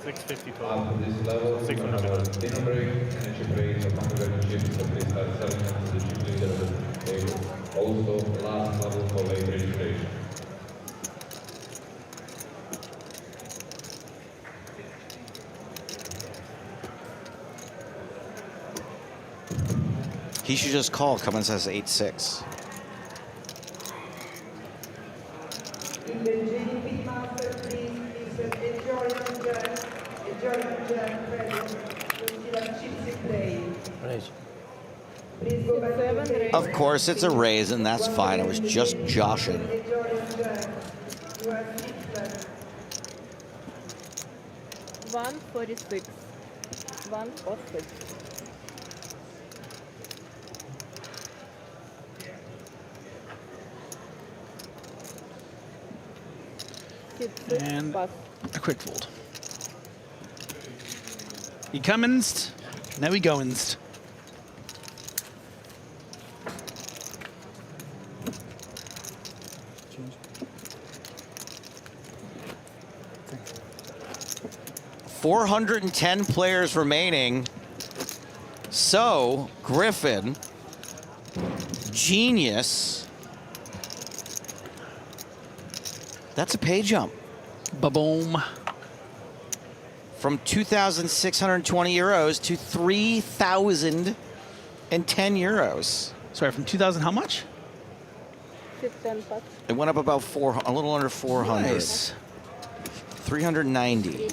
$650 total. 600. Also, last level for late registration. He should just call. Cummins has 8-6. In the GTD Master, please enjoy your credit. You still have chips to play. Please go back to the table. Of course, it's a raise, and that's fine. I was just joshing. You have 6 left. 146. 146. And a quick fold. He Cummins, now he goins. $410 players remaining. So, Griffin, genius. That's a pay jump. Ba-boom. From 2,620 euros to 3,010 euros. Sorry, from 2,000 how much? It went up about a little under 400. Nice. 390.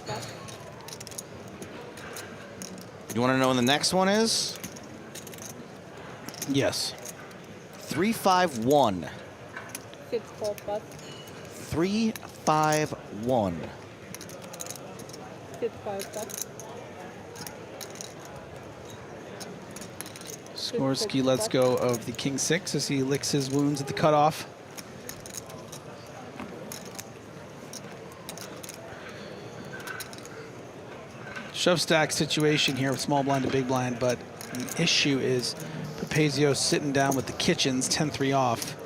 You want to know when the next one is? Yes. 351. 351. Skorsky lets go of the king 6 as he licks his wounds at the cutoff. Shove stack situation here with small blind to big blind, but the issue is Papazio sitting down with the kitchens 10-3 off.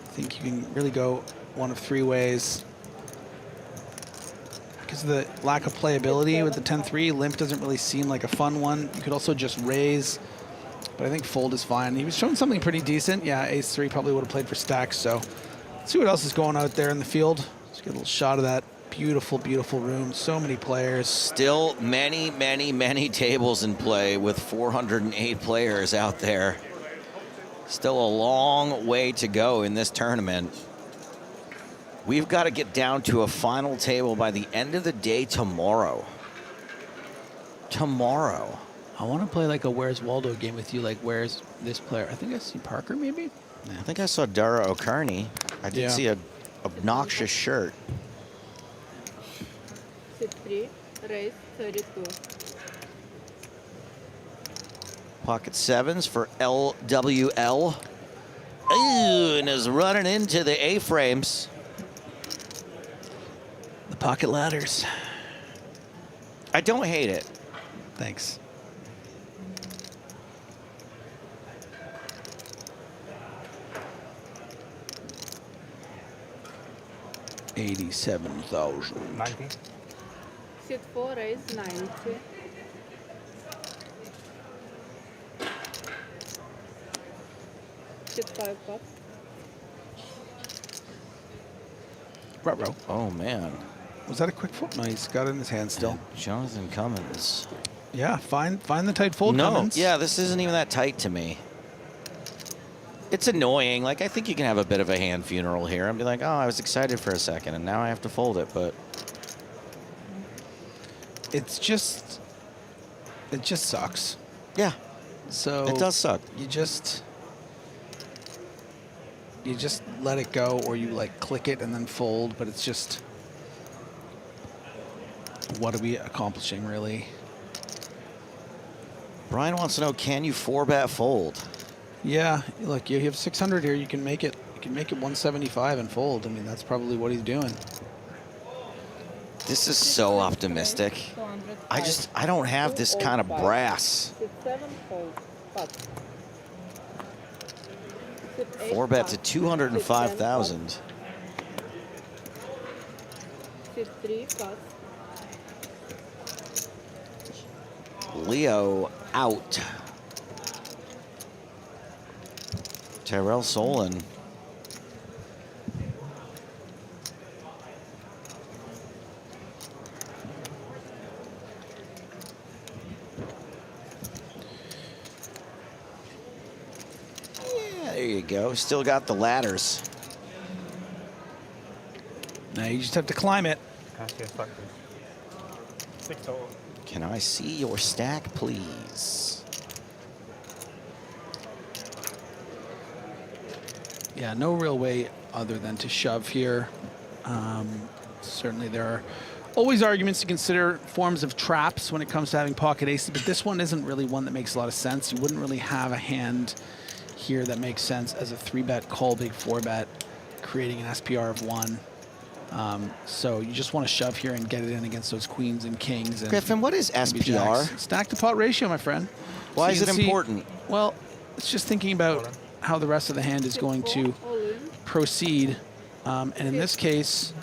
I think you can really go one of 3 ways. because of the lack of playability with the 10-3, limp doesn't really seem like a fun one. You could also just raise, but I think fold is fine. He was showing something pretty decent. Yeah, ace-3 probably would have played for stacks, so let's see what else is going out there in the field. Let's get a little shot of that beautiful, beautiful room. So many players. Still many, many, many tables in play with 408 players out there. Still a long way to go in this tournament. We've got to get down to a final table by the end of the day tomorrow. Tomorrow. I want to play like a Where's Waldo game with you, like where's this player? I think I see Parker maybe? I think I saw Dara O'Carney. I did see a obnoxious shirt. C3, raise 32. Pocket sevens for LWL. Ooh, and is running into the A-frames. The pocket ladders. I don't hate it. Thanks. $87,000. 90. C4, raise 90. C5 pot. Ruh-roh. Oh, man. Was that a quick fold? No, he's got it in his hand still. Jonathan Cummins. Yeah, find the tight fold, Cummins. Yeah, this isn't even that tight to me. It's annoying. Like, I think you can have a bit of a hand funeral here and be like, oh, I was excited for a second, and now I have to fold it, but... It just sucks. Yeah. So... It does suck. You just let it go, or you, like, click it and then fold, but it's just... What are we accomplishing, really? Brian wants to know, can you 4-bet fold? Yeah, look, you have 600 here. You can make it. You can make it 175 and fold. I mean, that's probably what he's doing. This is so optimistic. I don't have this kind of brass. 4-bet to 205,000. 3 plus. Leo out. Tyrell Solon. Yeah, there you go. Still got the ladders. Now you just have to climb it. Can I see your stack, please? Yeah, no real way other than to shove here. Certainly there are always arguments to consider forms of traps when it comes to having pocket aces, but this one isn't really one that makes a lot of sense. You wouldn't really have a hand here that makes sense as a 3-bet call big 4-bet, creating an SPR of 1. So you just want to shove here and get it in against those queens and kings. And Griffin, what is SPR? Stack to pot ratio, my friend. Why is it important? Well, it's just thinking about how the rest of the hand is going to proceed. And in this case,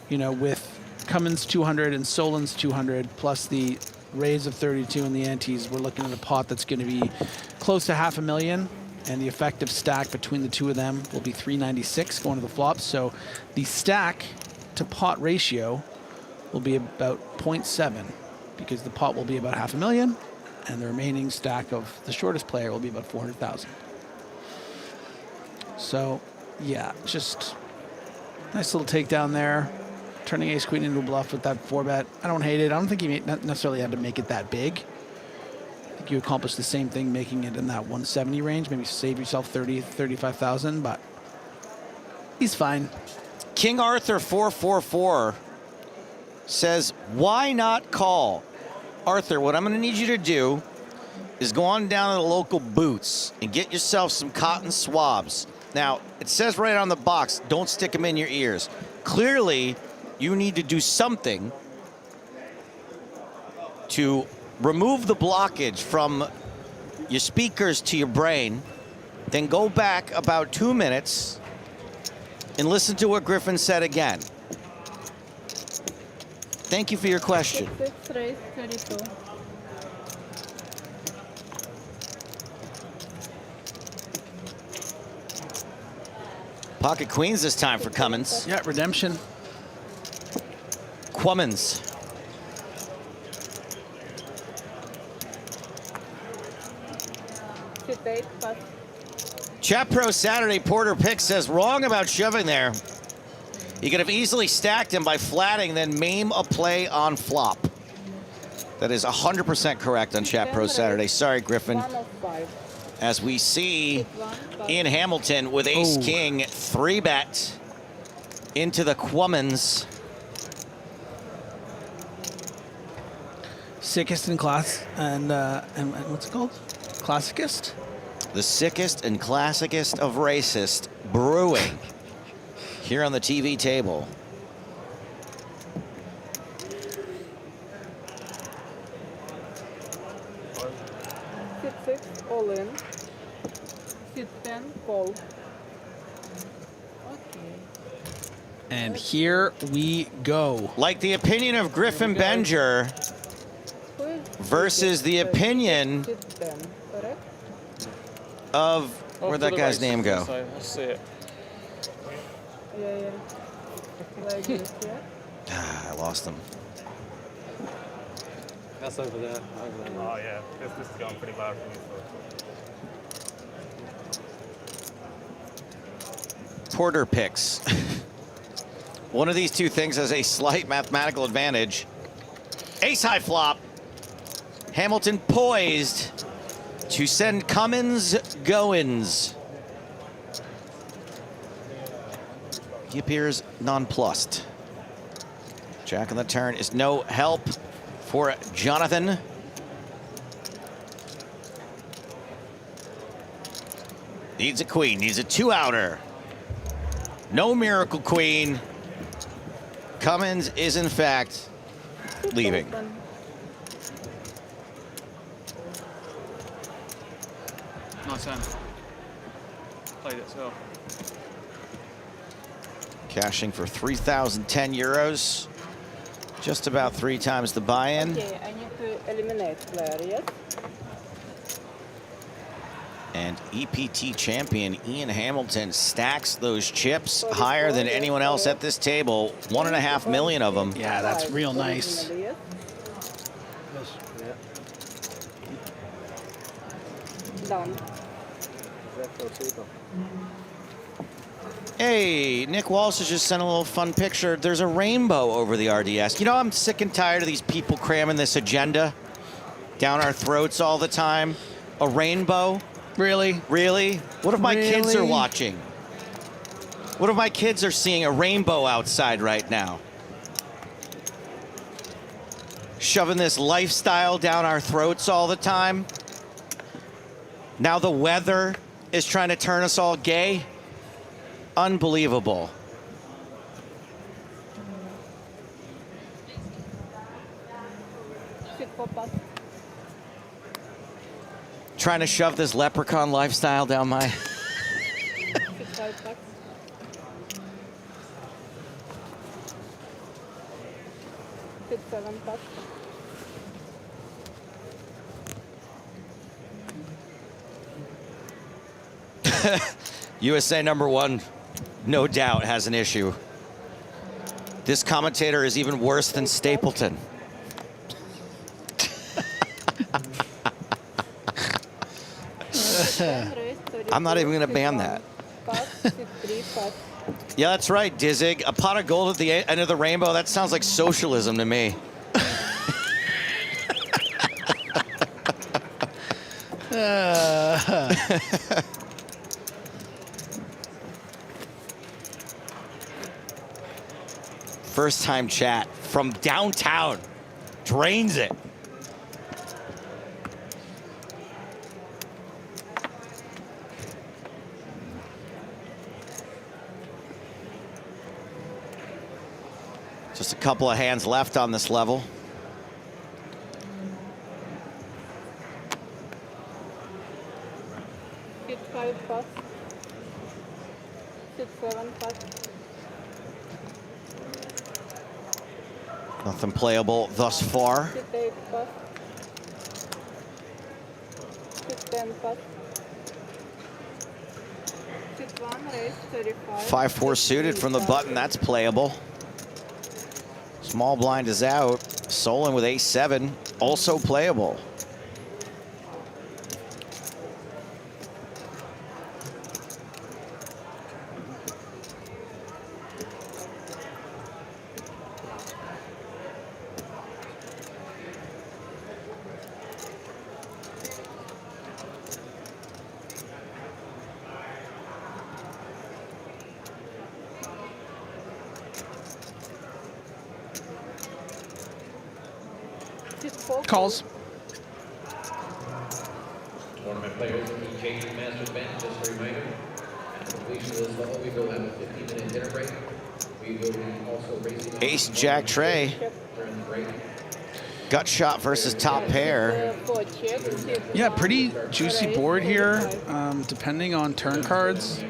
you know, with Cummins 200 and Solon's 200, plus the raise of 32 and the antes, we're looking at a pot that's going to be close to $500,000. And the effective stack between the two of them will be 396 going to the flop. So the stack to pot ratio will be about 0.7 because the pot will be about $500,000 and the remaining stack of the shortest player will be about 400,000. So yeah, just nice little takedown there. Turning ace queen into a bluff with that 4-bet. I don't hate it. I don't think he necessarily had to make it that big. I think you accomplished the same thing making it in that 170 range. Maybe save yourself 30, 35,000, but he's fine. King Arthur 444 says, why not call? Arthur, what I'm going to need you to do is go on down to the local Boots and get yourself some cotton swabs. Now, it says right on the box, don't stick them in your ears. Clearly, you need to do something to remove the blockage from your speakers to your brain, then go back about 2 minutes and listen to what Griffin said again. Thank you for your question. 6 raise 32. Pocket queens this time for Cummins. Yeah, redemption. Cummins. Chat Pro Saturday Porter Pick says wrong about shoving there. You could have easily stacked him by flatting, then maim a play on flop. That is 100% correct on Chat Pro Saturday. Sorry, Griffin. As we see Ian Hamilton with Ace King 3-bet into the Cummins. Sickest in class and what's it called? Classicist? The sickest and classicest of racist brewing here on the TV table. Six all in. 10 call. And here we go. Like the opinion of Griffin Benger versus the opinion of, where'd that guy's name go? I see it. Yeah. Like this, yeah. I lost him. That's over there. Oh yeah, this is going pretty bad for me. Porter picks. One of these two things has a slight mathematical advantage. Ace high flop. Hamilton poised to send Cummins Goins. He appears nonplussed. Jack on the turn is no help for Jonathan. Needs a queen, needs a 2-outer. No miracle queen. Cummins is in fact leaving. Nice hand. Played it well. Cashing for 3,010 euros. Just about 3 times the buy-in. Okay, I need to eliminate player, yes? And EPT champion Ian Hamilton stacks those chips higher than anyone else at this table. 1.5 million of them. Yeah, that's real nice. Done. Hey, Nick Walsh has just sent a little fun picture. There's a rainbow over the RDS. You know, I'm sick and tired of these people cramming this agenda down our throats all the time. A rainbow? Really? Really? What if my kids are watching? What if my kids are seeing a rainbow outside right now? Shoving this lifestyle down our throats all the time. Now the weather is trying to turn us all gay. Unbelievable. Trying to shove this leprechaun lifestyle down my... USA #1, no doubt, has an issue. This commentator is even worse than Stapleton. I'm not even going to ban that. Yeah, that's right, Dizig. A pot of gold at the end of the rainbow, that sounds like socialism to me. First time chat from downtown. Drains it. Just a couple of hands left on this level. Hit 5 pass. Hit 7 pass. Nothing playable thus far. Sit 8 pass. Sit 10 pass. Sit 1 raise 35. 5-4 suited from the button. That's playable. Small blind is out. Solon with ace-7, also playable. Calls. Tournament players in the GTD Masters bench, just a reminder, at the completion of this level, we will have a 15-minute dinner break. We will be also racing Ace, Jack, Trey. during the break. Gut shot versus top pair. Yeah, pretty juicy board here. Depending on turn cards,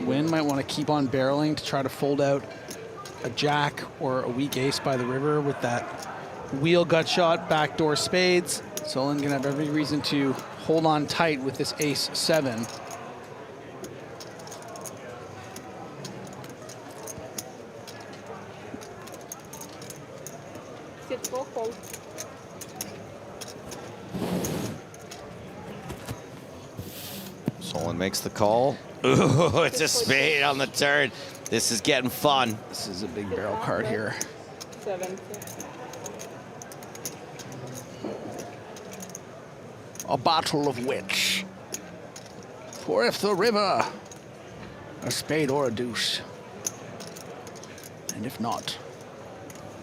Win might want to keep on barreling to try to fold out a jack or a weak ace by the river with that wheel gut shot, backdoor spades. Solon gonna have every reason to hold on tight with this ace-7. Sit 4 fold. Solon makes the call. Ooh, it's a spade on the turn. This is getting fun. This is a big barrel card here. 7. A battle of wits. For if the river, a spade or a deuce. And if not,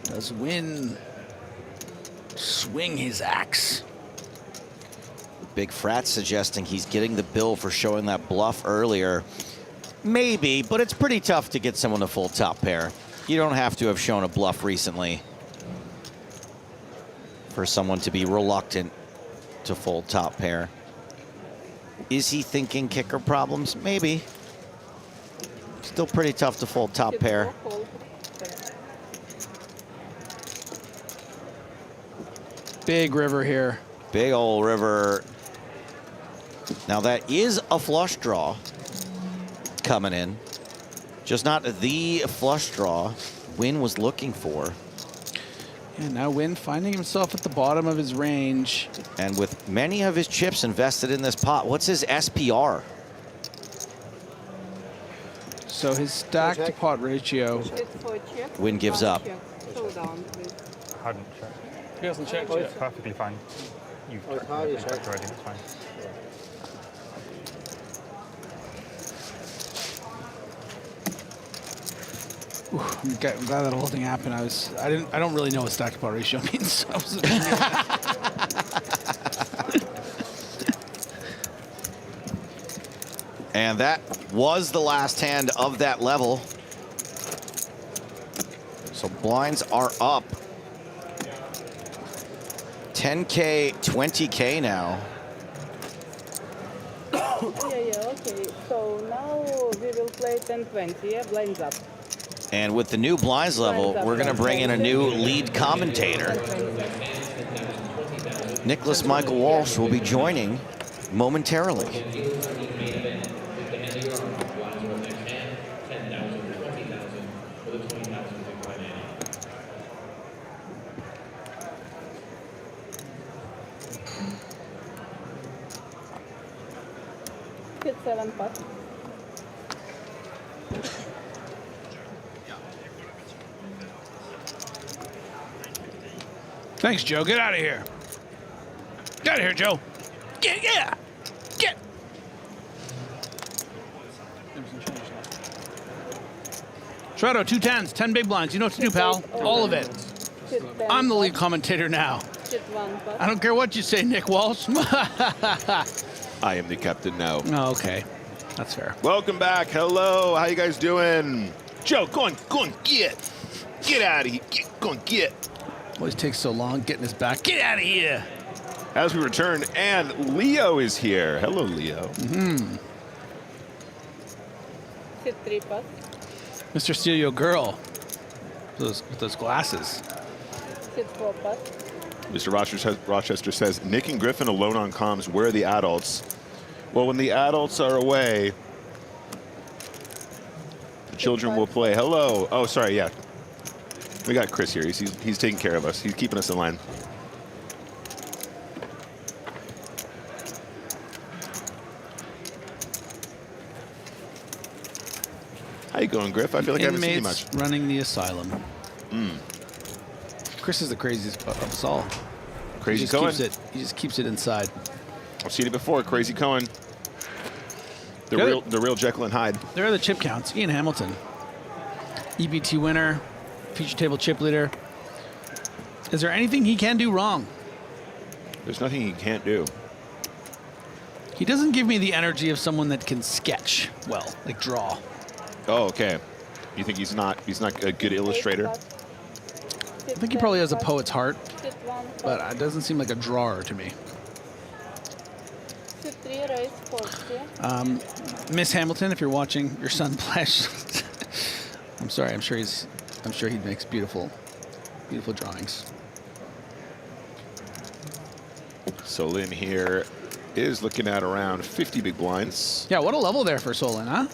does Win swing his axe? Big Frat suggesting he's getting the bill for showing that bluff earlier. Maybe, but it's pretty tough to get someone to fold top pair. You don't have to have shown a bluff recently for someone to be reluctant to fold top pair. Is he thinking kicker problems? Maybe. Still pretty tough to fold top pair. Big river here. Big old river. Now that is a flush draw coming in. Just not the flush draw Win was looking for. And now Win finding himself at the bottom of his range. And with many of his chips invested in this pot, what's his SPR? So his stack to pot ratio. Win gives up. Hadn't checked. He hasn't checked yet. Perfectly fine. You've checked already, it's fine. Ooh, I'm glad that whole thing happened. I don't really know what stack to pot ratio means. So I was And that was the last hand of that level. So blinds are up. 10K, 20K now. Yeah, okay. So now we will play 10-20, yeah, blinds up. And with the new blinds level, we're going to bring in a new lead commentator. Nicholas Michael Walsh will be joining momentarily. Hit 7 pot. Thanks, Joe. Get out of here. Get out of here, Joe. Get. Shreddo, 2 10s, 10 big blinds. You know what to do, pal. All of it. I'm the lead commentator now. I don't care what you say, Nick Walsh. I am the captain now. Oh, okay. That's fair. Welcome back. Hello. How you guys doing? Joe, go on, get. Get out of here. Go on, get. Always takes so long getting his back. Get out of here. As we return, and Leo is here. Hello, Leo. Mm-hmm. Hit 3 pot. Mr. Steal Your Girl. With those glasses. Mr. Rochester says, Nick and Griffin alone on comms. Where are the adults? Well, when the adults are away, the children will play. Hello. Oh, sorry. Yeah. We got Chris here. He's taking care of us. He's keeping us in line. How you going, Griff? I feel like I haven't seen you much. Running the asylum. Chris is the craziest of us all. Crazy Cohen. He just keeps it inside. I've seen it before. Crazy Cohen. The real Jekyll and Hyde. There are the chip counts. Ian Hamilton, EBT winner, feature table chip leader. Is there anything he can do wrong? There's nothing he can't do. He doesn't give me the energy of someone that can sketch well, like draw. Oh, okay. You think he's not a good illustrator? I think he probably has a poet's heart, but it doesn't seem like a drawer to me. Miss Hamilton, if you're watching your son Plesh, I'm sorry. I'm sure he makes beautiful drawings. Solin here is looking at around 50 big blinds. Yeah, what a level there for Solin, huh?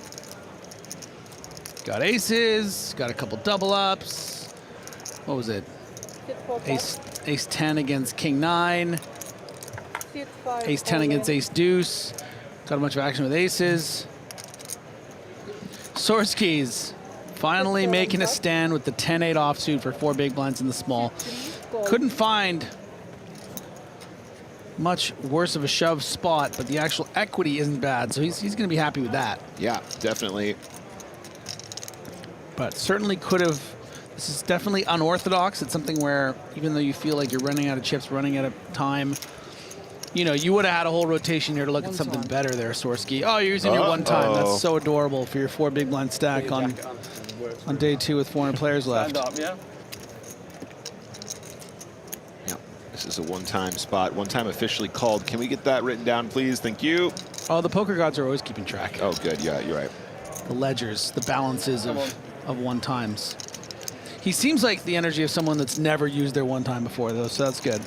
Got aces, got a couple double ups. What was it? Ace 10 against King 9. Ace 10 against Ace Deuce. Got a bunch of action with aces. Sorsky's finally making a stand with the 10-8 offsuit for 4 big blinds in the small. Couldn't find much worse of a shove spot, but the actual equity isn't bad, so he's going to be happy with that. Yeah, definitely. But certainly could have. This is definitely unorthodox. It's something where even though you feel like you're running out of chips, running out of time, you know, you would have had a whole rotation here to look at something better there, Sorsky. Oh, you're using your one time. That's so adorable for your 4 big blind stack on day 2 with 400 players left. Yeah, this is a one-time spot. One time officially called. Can we get that written down, please? Thank you. Oh, the poker gods are always keeping track. Oh, good. Yeah, you're right. The ledgers, the balances of one times. He seems like the energy of someone that's never used their one time before, though, so that's good.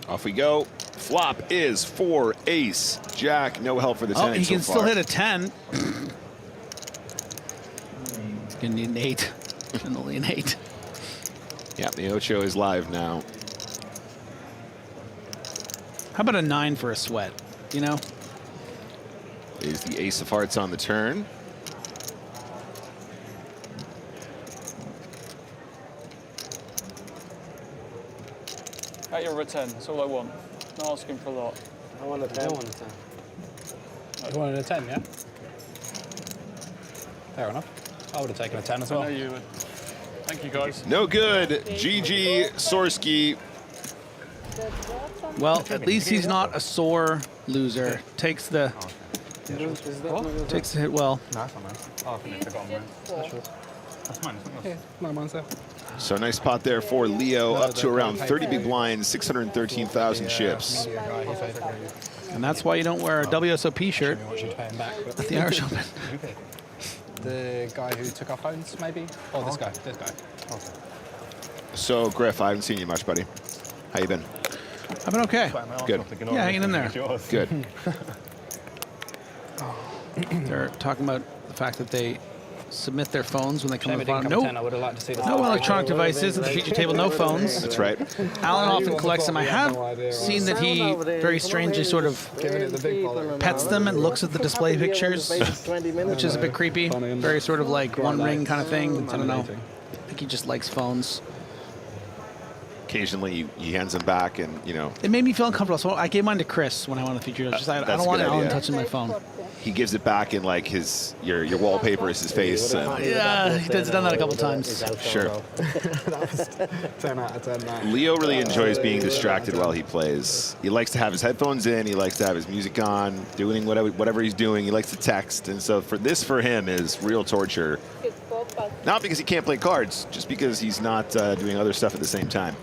Off we go. Flop is 4 ace jack. No help for the 10. Oh, he can so still far. hit a 10. Gonna need an 8. And only an 8. Yeah, the Ocho is live now. How about a 9 for a sweat? You know? Is the ace of hearts on the turn. At your return, that's all I want. Not asking for a lot. I want a 10. I want a 10. You wanted a 10, yeah? Fair enough. I would have taken a 10 as well. I know you would. Thank you, guys. No good. GG Sorsky. Well, at least he's not a sore loser. Takes the hit well. No, that's not mine. Oh, I think I forgot mine. That's mine. Yeah, no, mine's there. So nice spot there for Leo, up to around 30 big blinds, 613,000 chips. And that's why you don't wear a WSOP shirt at the Irish Open. The guy who took our phones, maybe? Oh, this guy. This guy. Okay. So Griff, I haven't seen you much, buddy. How you been? I've been okay. Good. Yeah, hanging in there. Good. They're talking about the fact that they submit their phones when they come to the bottom. No, no electronic devices at the feature table, no phones. That's right. Alan often collects them. I have seen that he very strangely sort of pets them and looks at the display pictures, which is a bit creepy. Very sort of like One Ring kind of thing. I don't know. I think he just likes phones. Occasionally he hands them back and, you know. It made me feel uncomfortable, so I gave mine to Chris when I won the feature. I don't want Alan touching my phone. He gives it back in like your wallpaper is his face. Yeah, he's done that a couple times. Sure. 10 out of 10 now. Leo really enjoys being distracted while he plays. He likes to have his headphones in. He likes to have his music on, doing whatever he's doing. He likes to text. And so for him is real torture. Not because he can't play cards, just because he's not doing other stuff at the same time.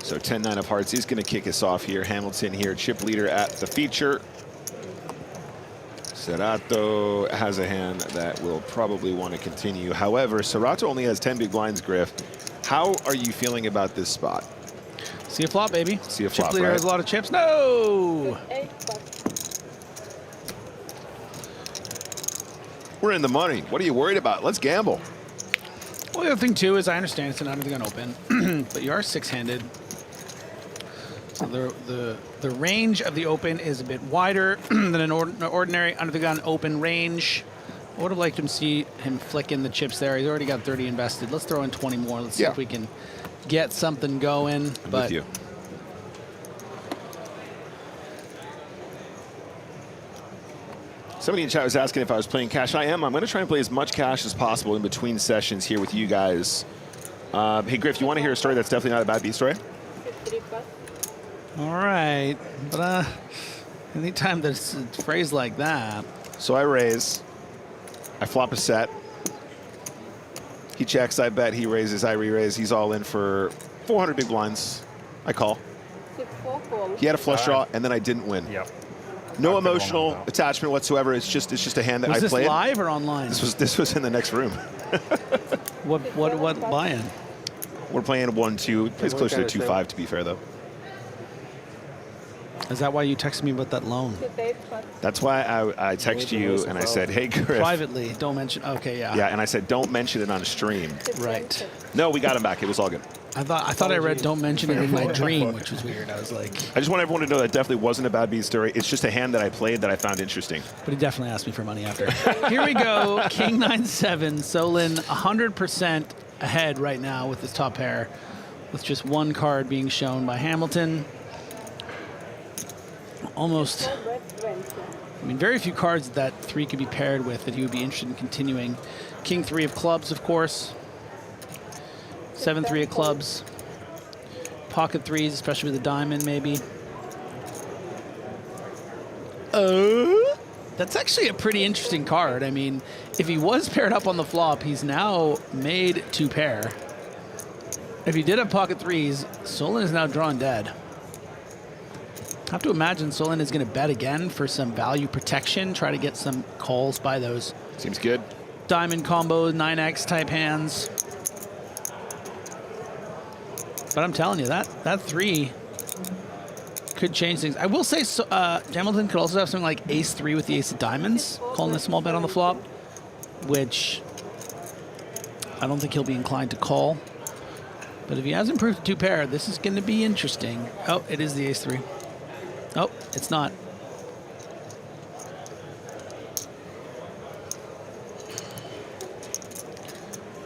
So 10-9 of hearts is going to kick us off here. Hamilton here, chip leader at the feature. Serato has a hand that will probably want to continue. However, Serato only has 10 big blinds, Griff. How are you feeling about this spot? See a flop, baby. See a flop, Chip leader right? has a lot of chips. No! We're in the money. What are you worried about? Let's gamble. Well, the other thing, too, is I understand it's an under the gun open, but you are six-handed. So the range of the open is a bit wider than an ordinary under the gun open range. I would have liked to see him flick in the chips there. He's already got 30 invested. Let's throw in 20 more. Let's see if we can get something going. I'm but with you. Somebody in chat was asking if I was playing cash. I am. I'm going to try and play as much cash as possible in between sessions here with you guys. Hey, Griff, you want to hear a story that's definitely not a bad beat story? All right. But anytime there's a phrase like that. So I raise. I flop a set. He checks, I bet, he raises, I re-raise. He's all in for 400 big blinds. I call. He had a flush draw, and then I didn't win. Yep. No emotional attachment whatsoever. It's just a hand that I played. Was this live or online? This was in the next room. What buy-in? We're playing 1-2. Plays closer to 2-5 to be fair though. Is that why you texted me about that loan? That's why I texted you and I said, hey, Griff. Privately, don't mention. Okay, yeah. Yeah, and I said, don't mention it on a stream. Right. No, we got him back. It was all good. I thought I read don't mention it in my dream, which was weird. I was like. I just want everyone to know that definitely wasn't a bad beat story. It's just a hand that I played that I found interesting. But he definitely asked me for money after. Here we go. King 9-7. Solin 100% ahead right now with his top pair, with just one card being shown by Hamilton. Almost. I mean, very few cards that three could be paired with that he would be interested in continuing. King 3 of clubs, of course. 7-3 of clubs. Pocket threes, especially with a diamond, maybe. Oh, that's actually a pretty interesting card. I mean, if he was paired up on the flop, he's now made to pair. If he did have pocket threes, Solin is now drawn dead. I have to imagine Solin is going to bet again for some value protection, try to get some calls by those. Seems good. Diamond combo, 9x type hands. But I'm telling you, that 3 could change things. I will say Hamilton could also have something like ace-3 with the ace of diamonds, calling a small bet on the flop, which I don't think he'll be inclined to call. But if he has improved to 2 pair, this is going to be interesting. Oh, it is the ace-3. Oh, it's not.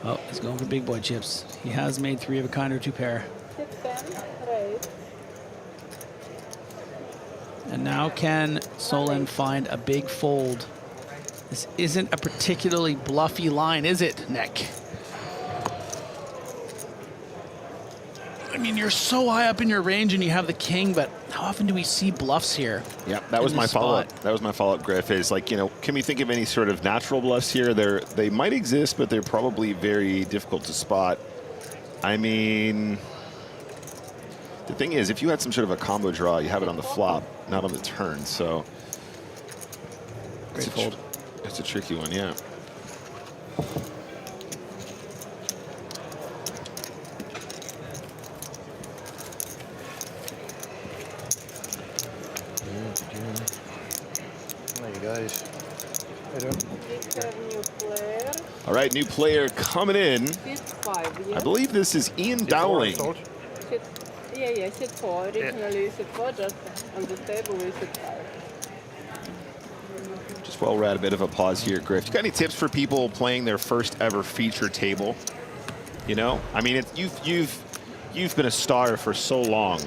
Oh, he's going for big boy chips. He has made 3 of a kind or 2 pair. And now can Solin find a big fold? This isn't a particularly bluffy line, is it, Nick? I mean, you're so high up in your range and you have the king, but how often do we see bluffs here? Yeah, that was my follow-up. That was my follow-up, Griff, is like, you know, can we think of any sort of natural bluffs here? They might exist, but they're probably very difficult to spot. I mean, the thing is, if you had some sort of a combo draw, you have it on the flop, not on the turn, so. Great fold. It's a tricky one, yeah. Guys. All right, new player coming in. I believe this is Ian Dowling. Yeah, sit 4. Originally sit 4, just on the table we sit 5. Just while we're at a bit of a pause here, Griff, you got any tips for people playing their first ever feature table? You know, I mean, you've been a star for so long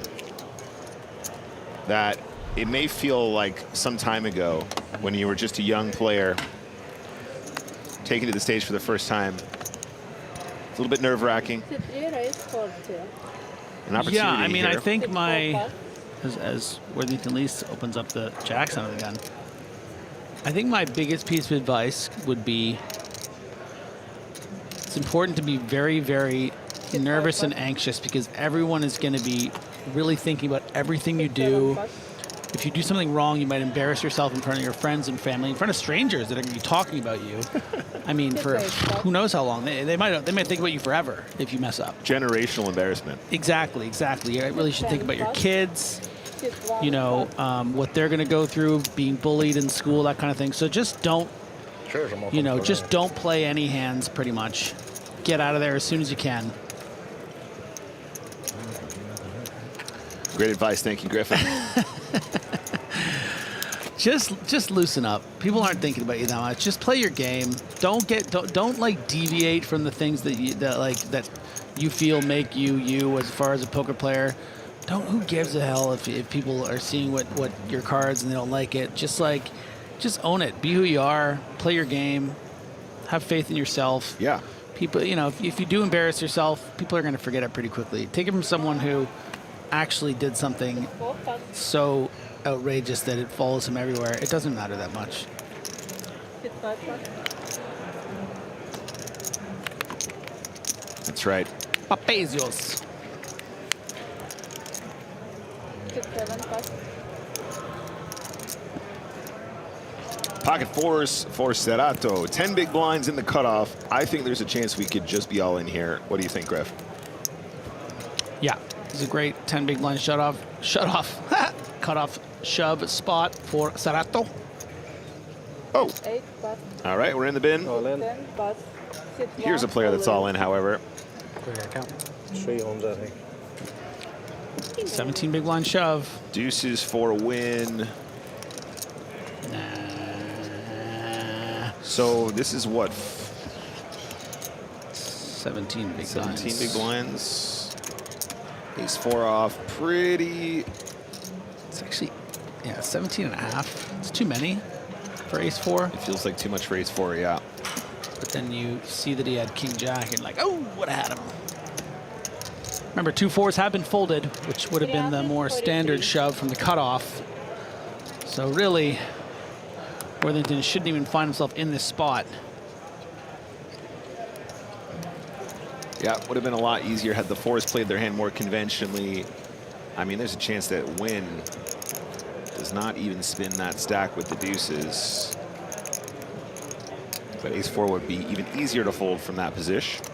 that it may feel like some time ago when you were just a young player taken to the stage for the first time. It's a little bit nerve-wracking. An opportunity. Yeah, I mean, here. I think as Worthington Lease opens up the jacks out of the gun, I think my biggest piece of advice would be it's important to be very, very nervous and anxious because everyone is going to be really thinking about everything you do. if you do something wrong, you might embarrass yourself in front of your friends and family, in front of strangers that are going to be talking about you. I mean, for who knows how long. They might think about you forever if you mess up. Generational embarrassment. Exactly. You really should think about your kids, you know, what they're going to go through, being bullied in school, that kind of thing. So just don't, you know, just don't play any hands pretty much. Get out of there as soon as you can. Great advice. Thank you, Griffin. Just loosen up. People aren't thinking about you that much. Just play your game. Don't like deviate from the things that you feel make you as far as a poker player. Who gives a hell if people are seeing what your cards and they don't like it. Just own it. Be who you are. Play your game. Have faith in yourself. Yeah. People, you know, if you do embarrass yourself, people are going to forget it pretty quickly. Take it from someone who actually did something so outrageous that it follows him everywhere. It doesn't matter that much. That's right. Papazios. Pocket fours for Serato. 10 big blinds in the cutoff. I think there's a chance we could just be all in here. What do you think, Griff? Yeah, it's a great 10 big blind cutoff, shove spot for Serato. Oh. All right, we're in the bin. All in. Here's a player that's all in, however. 3 homes, I think. 17 big blind shove. Deuces for a win. So this is what? 17 big blinds. 17 big blinds. Ace 4 off. Pretty. It's actually, yeah, 17 and a half. It's too many for ace 4. It feels like too much for ace 4, yeah. But then you see that he had king jack and like, oh, would have had him. Remember, 2 4s have been folded, which would have been the more standard shove from the cutoff. So really, Worthington shouldn't even find himself in this spot. Yeah, would have been a lot easier had the 4s played their hand more conventionally. I mean, there's a chance that Win does not even spin that stack with the deuces. But ace 4 would be even easier to fold from that position.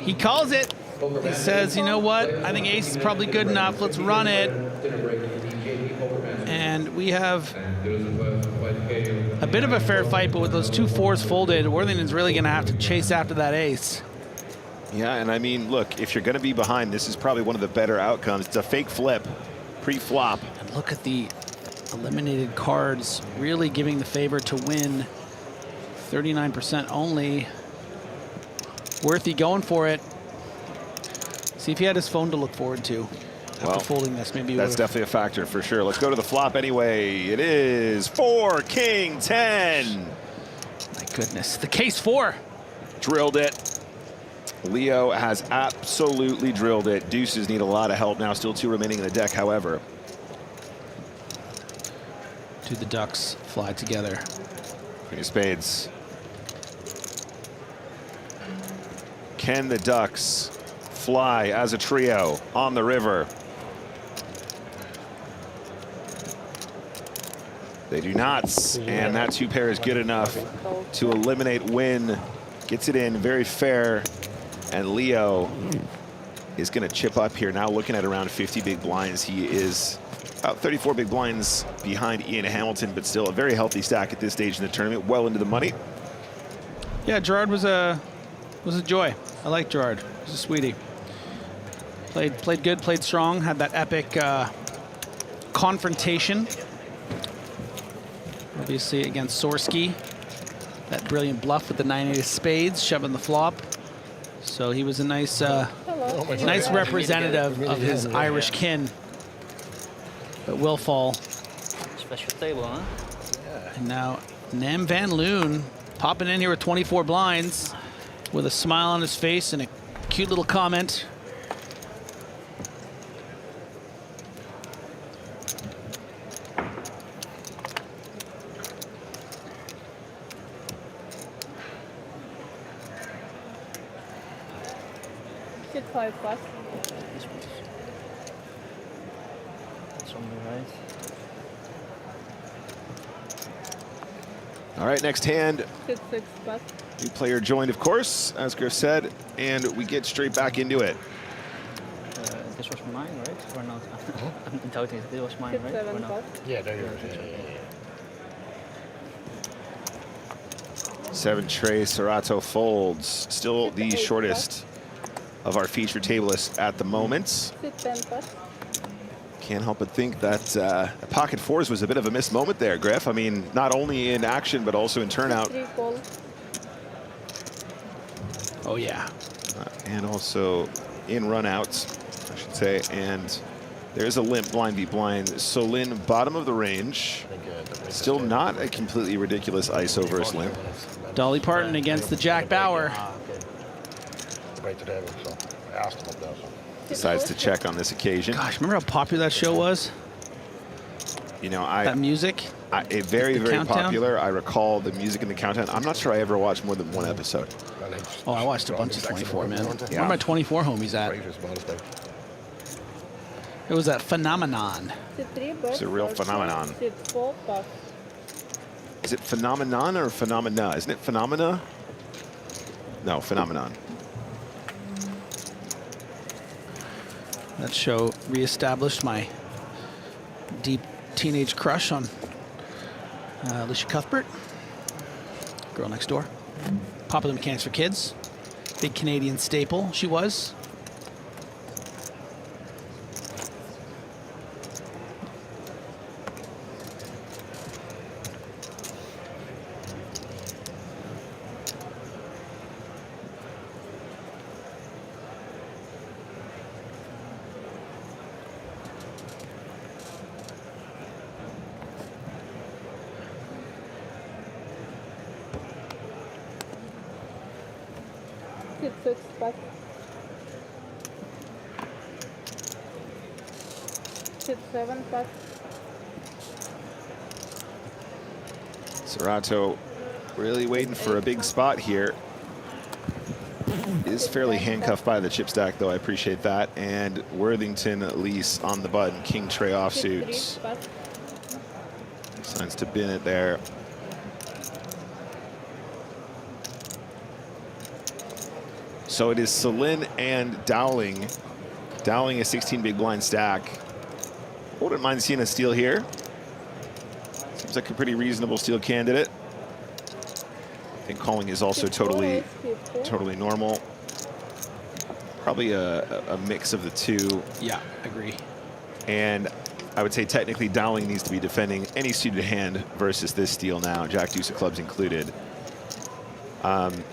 He calls it. He says, you know what? I think ace is probably good enough. Let's run it. And we have a bit of a fair fight, but with those 2 4s folded, Worthington's really going to have to chase after that ace. Yeah, and I mean, look, if you're going to be behind, this is probably one of the better outcomes. It's a fake flip, pre-flop. And look at the eliminated cards really giving the favor to Win. 39% only. Worthy going for it. See if he had his phone to look forward to after folding this. Maybe that's definitely a factor for sure. Let's go to the flop anyway. It is 4 King 10. My goodness, the case 4. Drilled it. Leo has absolutely drilled it. Deuces need a lot of help now. Still 2 remaining in the deck, however. Do the ducks fly together? Queen of spades. Can the ducks fly as a trio on the river? They do not, and that 2 pair is good enough to eliminate Win. Gets it in, very fair, and Leo is going to chip up here. Now looking at around 50 big blinds. He is about 34 big blinds behind Ian Hamilton, but still a very healthy stack at this stage in the tournament, well into the money. Yeah, Gerard was a joy. I like Gerard. He's a sweetie. Played good, played strong, had that epic confrontation. Obviously against Sorsky. That brilliant bluff with the 9-8 of spades, shoving the flop. So he was a nice nice representative of his Irish kin. But will fall. Special table, huh? And now Nam Van Loon popping in here with 24 blinds. with a smile on his face and a cute little comment. Sit 5 plus. That's on the right. All right, next hand. Sit 6 plus. New player joined, of course, as Griff said, and we get straight back into it. This was mine, right? Or not? I'm doubting this was mine, Sit right? 7 Or not? plus. Yeah, there you go. 7 tray Serato folds. Still the shortest of our feature table lists at the moment. Sit 10 plus. Can't help but think that pocket fours was a bit of a missed moment there, Griff. I mean, not only in action, but also in turnout. 3 call. Oh, yeah. And also in runouts, I should say. And there's a limp blind beat blind. Solin, bottom of the range. Still not a completely ridiculous ISO versus limp. Dolly Parton against the Jack Bauer. Break the table, so I asked him up there. So. Decides to check on this occasion. Gosh, remember how popular that show was? You know, that music? Very, very countdown? popular. I recall the music in the countdown. I'm not sure I ever watched more than one episode. Oh, I watched a bunch of 24, man. Yeah. Where are my 24 homies at? It was that phenomenon. Sit 3 plus. It's a real phenomenon. Sit 4 plus. Is it phenomenon or phenomena? Isn't it phenomena? No, phenomenon. That show reestablished my deep teenage crush on Alicia Cuthbert, Girl Next Door. Popular Mechanics for Kids. Big Canadian staple she was. Sit 6 plus. Sit 7 plus. Serato really waiting for a big spot here. Is fairly handcuffed by the chip stack, though. I appreciate that. And Worthington Lease on the button. King tray offsuits. Decides to bin it there. So it is Solin and Dowling. Dowling a 16 big blind stack. Wouldn't mind seeing a steal here. Seems like a pretty reasonable steal candidate. I think calling is also totally normal. Probably a mix of the two. Yeah, agree. And I would say technically Dowling needs to be defending any suited hand versus this steal now, Jack Deuce of clubs included.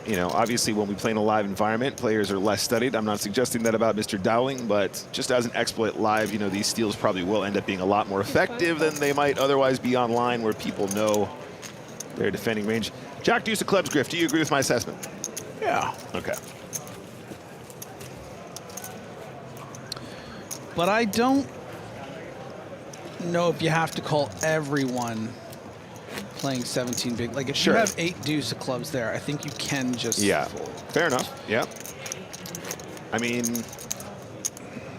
You know, obviously when we play in a live environment, players are less studied. I'm not suggesting that about Mr. Dowling, but just as an exploit live, you know, these steals probably will end up being a lot more effective than they might otherwise be online where people know their defending range. Jack Deuce of clubs, Griff, do you agree with my assessment? Yeah. Okay. But I don't know if you have to call everyone playing 17 big. Like if you have 8 deuce of clubs there, I think you can just fold. Fair enough. Yeah. I mean,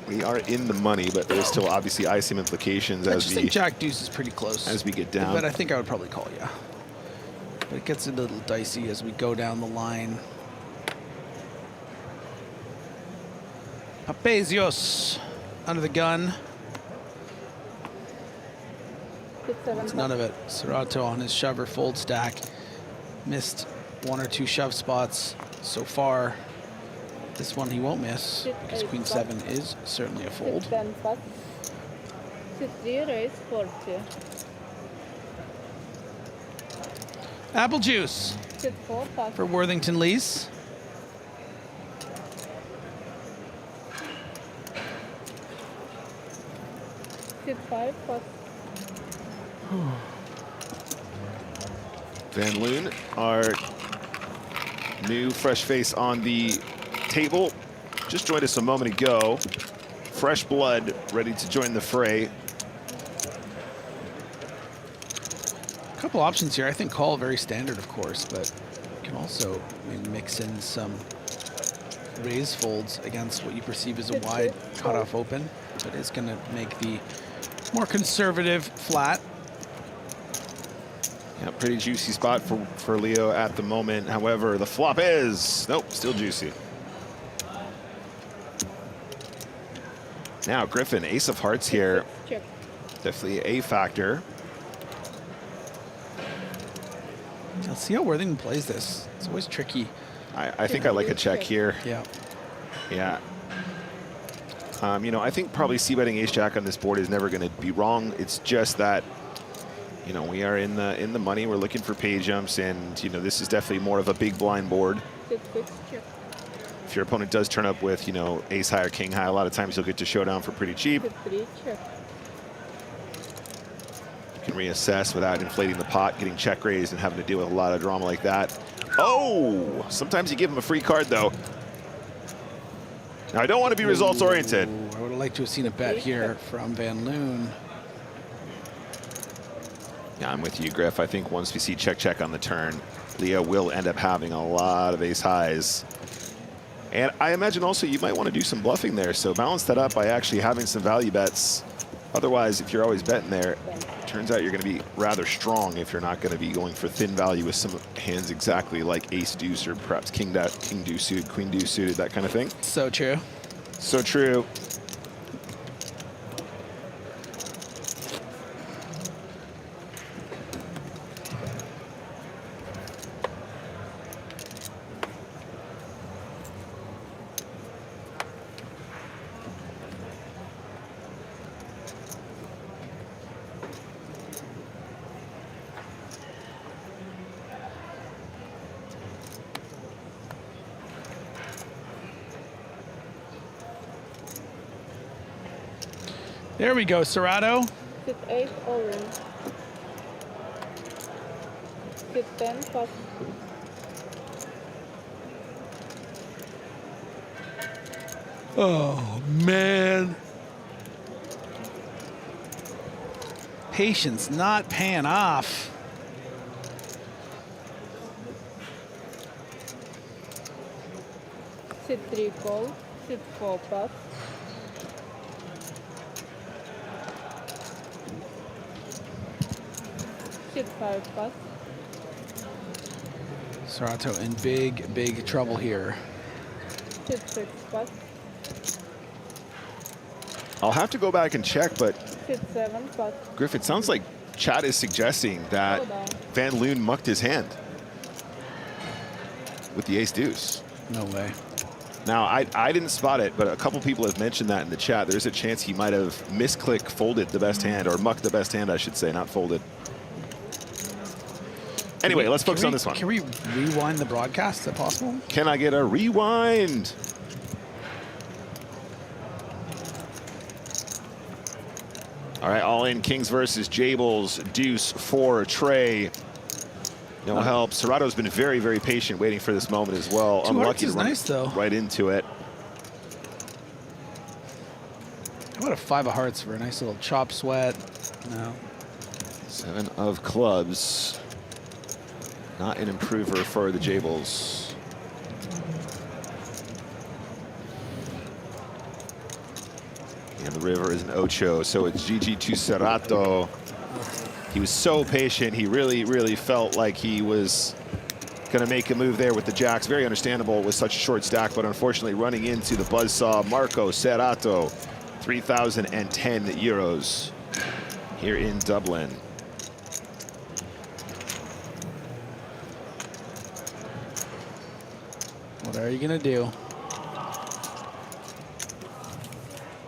we are in the money, but there's still obviously ISIM implications I as just we think Jack Deuce is pretty close as we get down. But I think I would probably call, yeah. But it gets a little dicey as we go down the line. Papazios under the gun. It's none of it. Serato on his shove or fold stack. Missed 1 or 2 shove spots so far. This one he won't miss because Queen 7 is certainly a fold. Sit 10 plus. Sit 3 raise 40. Apple juice Sit 4 plus. for Worthington Lease. Sit 5 plus. Van Loon, our New fresh face on the table. Just joined us a moment ago. Fresh blood ready to join the fray. A couple options here. I think call very standard, of course, but you can also maybe mix in some raise folds against what you perceive as a wide cutoff open. So it is going to make the more conservative flat. Yeah, pretty juicy spot for Leo at the moment. However, the flop is, nope, still juicy. Now, Griffin, ace of hearts here. Check. Definitely a factor. Let's see how Worthington plays this. It's always tricky. I think I like a check here. Yeah. Yeah. You know, I think probably c-betting ace-jack on this board is never going to be wrong. It's just that, you know, we are in the money. We're looking for pay jumps, and you know, this is definitely more of a big blind board. If your opponent does turn up with, you know, ace high or king high, a lot of times you'll get to showdown for pretty cheap. You can reassess without inflating the pot, getting check raised, and having to deal with a lot of drama like that. Oh, sometimes you give him a free card though. Now, I don't want to be results oriented. I would have liked to have seen a bet here from Van Loon. Yeah, I'm with you, Griff. I think once we see check on the turn, Leo will end up having a lot of ace highs. And I imagine also you might want to do some bluffing there. So balance that up by actually having some value bets. Otherwise, if you're always betting there, it turns out you're going to be rather strong if you're not going to be going for thin value with some hands exactly like ace deuce or perhaps king deuce suited, queen deuce suited, that kind of thing. So true. So true. There we go, Serato. Sit 8 all-in. Sit 10 plus. Oh, man. Patience not paying off. Sit 3 call. Sit 4 plus. Sit 5 plus. Serato in big trouble here. Sit 6 plus. I'll have to go back and check, but Sit 7 plus. Griff, it sounds like chat is suggesting that Van Loon mucked his hand with the ace deuce. No way. Now, I didn't spot it, but a couple people have mentioned that in the chat. There's a chance he might have misclick folded the best hand, or mucked the best hand, I should say, not folded. Anyway, let's focus on this one. Can we rewind the broadcast? Is that possible? Can I get a rewind? All right, all in, kings versus Jables, deuce for Trey. No help. Serato's been very patient waiting for this moment as well. Unlucky to run nice, though. Right into it. How about a 5 of hearts for a nice little chop sweat? No. 7 of clubs. Not an improver for the Jables. And the river is an ocho, so it's GG to Serato. He was so patient. He really felt like he was going to make a move there with the jacks. Very understandable with such a short stack, but unfortunately running into the buzzsaw. Marco Serato, 3,010 euros here in Dublin. What are you going to do?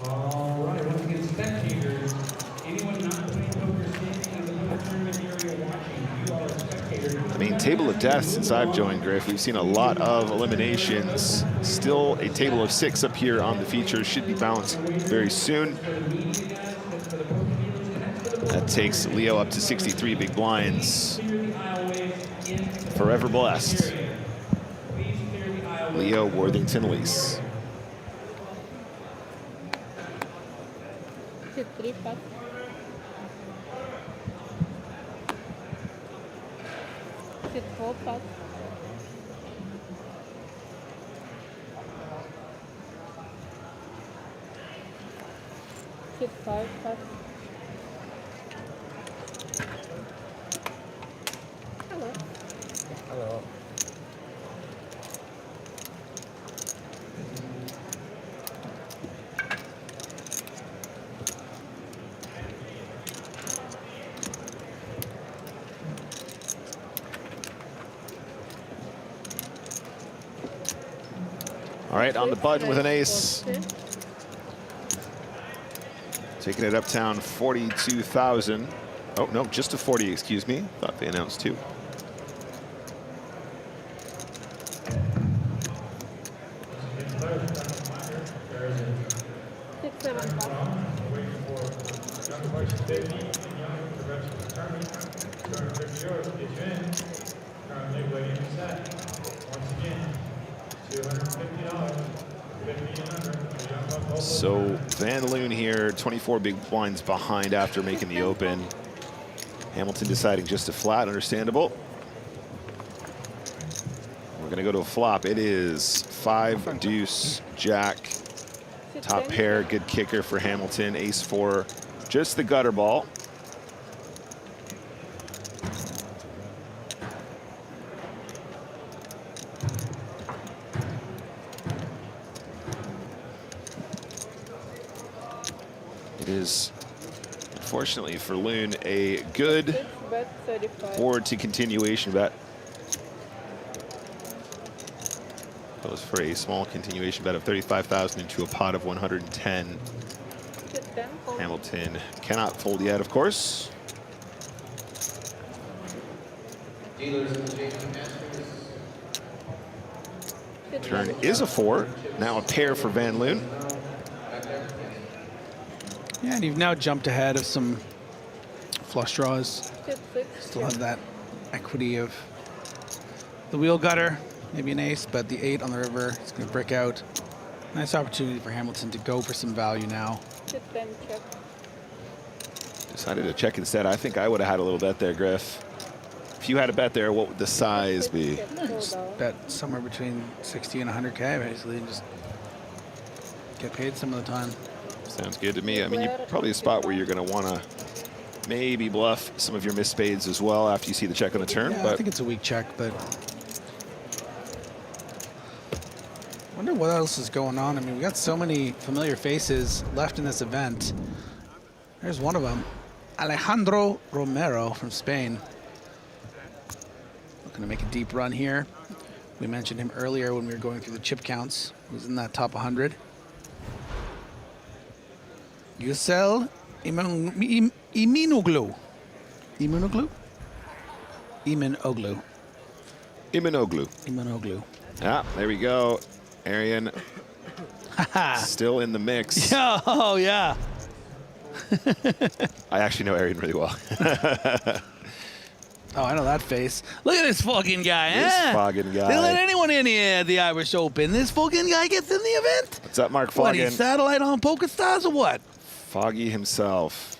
All right, once again, spectators, anyone not playing poker standing in the poker tournament area watching, you are a spectator. I mean, table of death since I've joined, Griff. We've seen a lot of eliminations. Still a table of 6 up here on the feature. Should be balanced very soon. That takes Leo up to 63 big blinds. Forever blessed. Leo Worthington-Lees. Sit 3 pot. Sit 4 pot. Sit 5 pot. Hello. Hello. All right, on the button with an ace. Taking it uptown 42,000. Oh, no, just to 40, excuse me. Thought they announced 2. So Van Loon here, 24 big blinds behind after making the open. Hamilton deciding just to flat, understandable. We're gonna go to a flop. It is 5 deuce jack. Top pair, good kicker for Hamilton. Ace 4, just the gutter ball. It is, unfortunately for Loon, a good board to continuation bet. Goes for a small continuation bet of 35,000 into a pot of 110. Hamilton cannot fold yet, of course. Turn is a 4. Now a pair for Van Loon. Yeah, and you've now jumped ahead of some flush draws. Still have that equity of the wheel gutter, maybe an ace, but the 8 on the river is going to brick out. Nice opportunity for Hamilton to go for some value now. Decided to check instead. I think I would have had a little bet there, Griff. If you had a bet there, what would the size be? Just bet somewhere between 60 and 100K, basically, and just get paid some of the time. Sounds good to me. I mean, you're probably a spot where you're going to want to maybe bluff some of your missed spades as well after you see the check on the turn. Yeah, but I think it's a weak check, but I wonder what else is going on. I mean, we got so many familiar faces left in this event. There's one of them, Alejandro Romero from Spain. Looking to make a deep run here. We mentioned him earlier when we were going through the chip counts. He was in that top 100. Yücel Imanoglu. Imanoglu? Imanoglu. Imanoglu. Imanoglu. Yeah, there we go. Arian still in the mix. Oh, yeah. I actually know Arian really well. Oh, I know that face. Look at this fucking guy, This huh? fucking guy. They let anyone in here at the Irish Open. This fucking guy gets in the event? What's up, Mark What, Foggin? he's satellite on PokerStars or what? Foggy himself.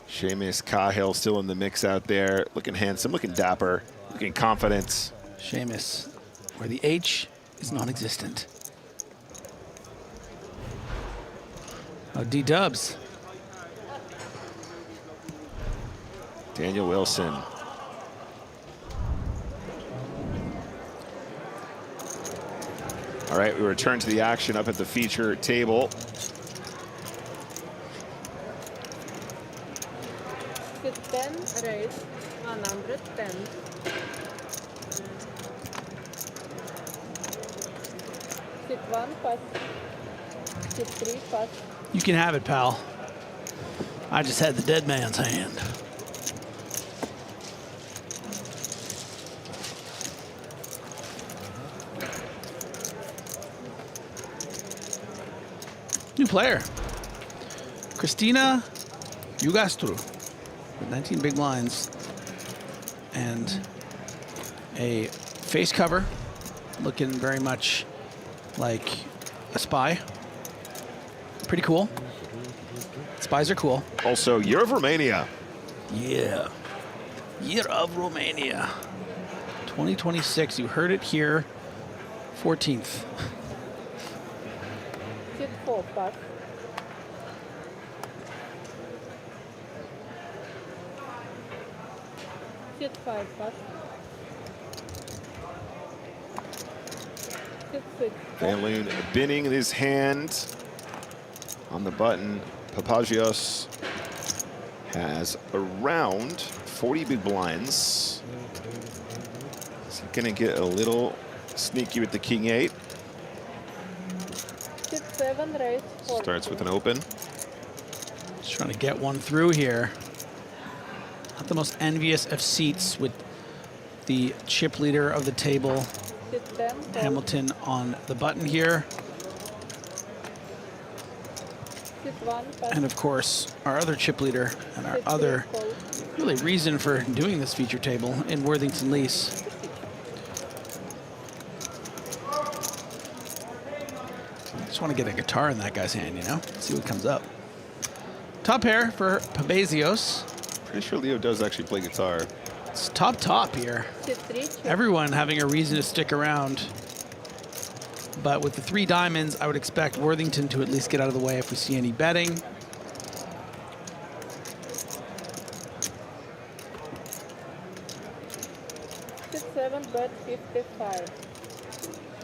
Seamus Cahill still in the mix out there. Looking handsome, looking dapper, looking confident. Seamus, where the H is non-existent. Oh, D-dubs. Daniel Wilson. All right, we return to the action up at the feature table. Sit 10, raise 110. Sit 1, pass. Sit 3, pass. You can have it, pal. I just had the dead man's hand. New player. Christina Ugastru with 19 big blinds and a face cover looking very much like a spy. Pretty cool. Spies are cool. Also, Year of Romania. Yeah. Year of Romania. 2026. You heard it here. 14th. Sit 4 pass. Sit 5 pass. Sit 6. Van Loon binning his hand on the button. Papagios has around 40 big blinds. Is he going to get a little sneaky with the king 8? Sit 7, raise 4. Starts with an open. Just trying to get one through here. Not the most envious of seats with the chip leader of the table, Sit 10, Hamilton, on the button here. Sit 1, pass. And of course, our other chip leader and our other really reason for doing this feature table in Worthington Lease. Just want to get a guitar in that guy's hand, you know? See what comes up. Top pair for Papazios. Pretty sure Leo does actually play guitar. It's top here. Sit 3, chip. Everyone having a reason to stick around. But with the 3 diamonds, I would expect Worthington to at least get out of the way if we see any betting. Sit 7, bet 55.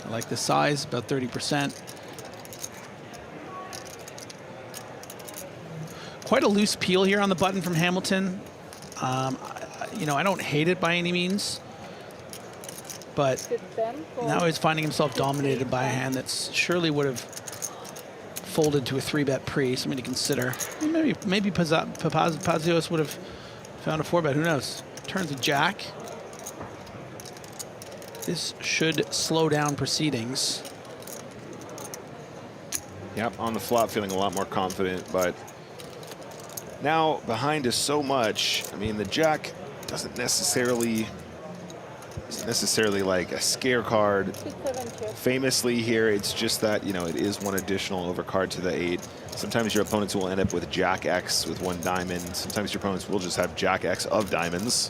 I like the size, about 30%. Quite a loose peel here on the button from Hamilton. You know, I don't hate it by any means, but Sit 10, now he's finding himself dominated by a hand that surely would have folded to a 3-bet pre, something to consider. Maybe Papazios would have found a 4-bet, who knows? Turns a jack. This should slow down proceedings. Yep, on the flop feeling a lot more confident, but now behind is so much. I mean, the jack isn't necessarily like a scare card. Famously here, it's just that, you know, it is one additional overcard to the 8. Sometimes your opponents will end up with Jack X with 1 diamond. Sometimes your opponents will just have Jack X of diamonds,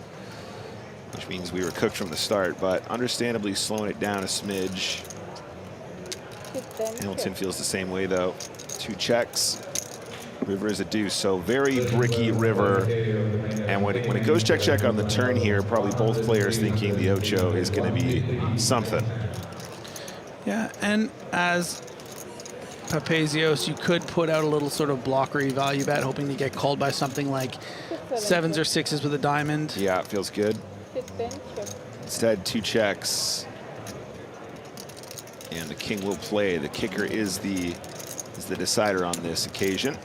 which means we were cooked from the start, but understandably slowing it down a smidge. Hamilton feels the same way though. 2 checks. River is a deuce, so very bricky river. And when it goes check on the turn here, probably both players thinking the Ocho is going to be something. Yeah, and as Papazios, you could put out a little sort of blockery value bet, hoping to get called by something like 7s or 6s with a diamond. Yeah, it feels good. Sit 10, chip. Instead, 2 checks. And the king will play. The kicker is the decider on this occasion.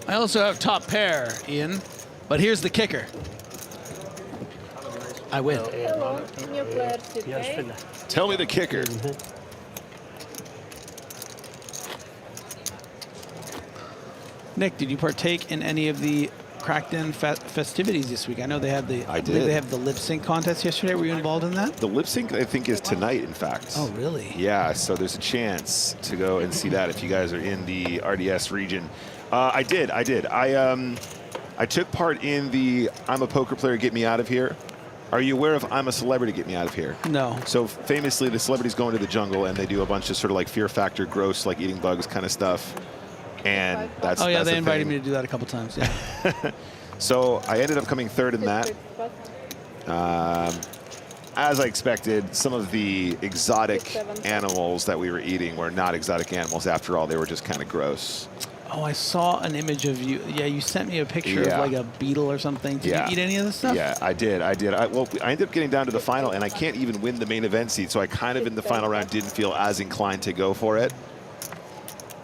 I also have top pair, Ian, but here's the kicker. I win. Hello, new player sit 8. Tell me the kicker. Nick, did you partake in any of the Craic Den festivities this week? I know they had the. I believe did. They have the lip sync contest yesterday. Were you involved in that? The lip sync, I think, is tonight, in fact. Oh, really? Yeah, so there's a chance to go and see that if you guys are in the RDS region. I did. I took part in the I'm a poker player, get me out of here. Are you aware of I'm a celebrity, get me out of here? No. So famously, the celebrities go into the jungle and they do a bunch of sort of like Fear Factor, gross, like eating bugs kind of stuff. And that's Oh yeah, that's they a invited thing. me to do that a couple times. Yeah. So I ended up coming 3rd in that. As I expected, some of the exotic animals that we were eating were not exotic animals after all. They were just kind of gross. Oh, I saw an image of you. Yeah, you sent me a picture of like a beetle or something. Did you eat any of this stuff? Yeah, I did. Well, I ended up getting down to the final, and I can't even win the main event seat, so I kind of in the final round didn't feel as inclined to go for it.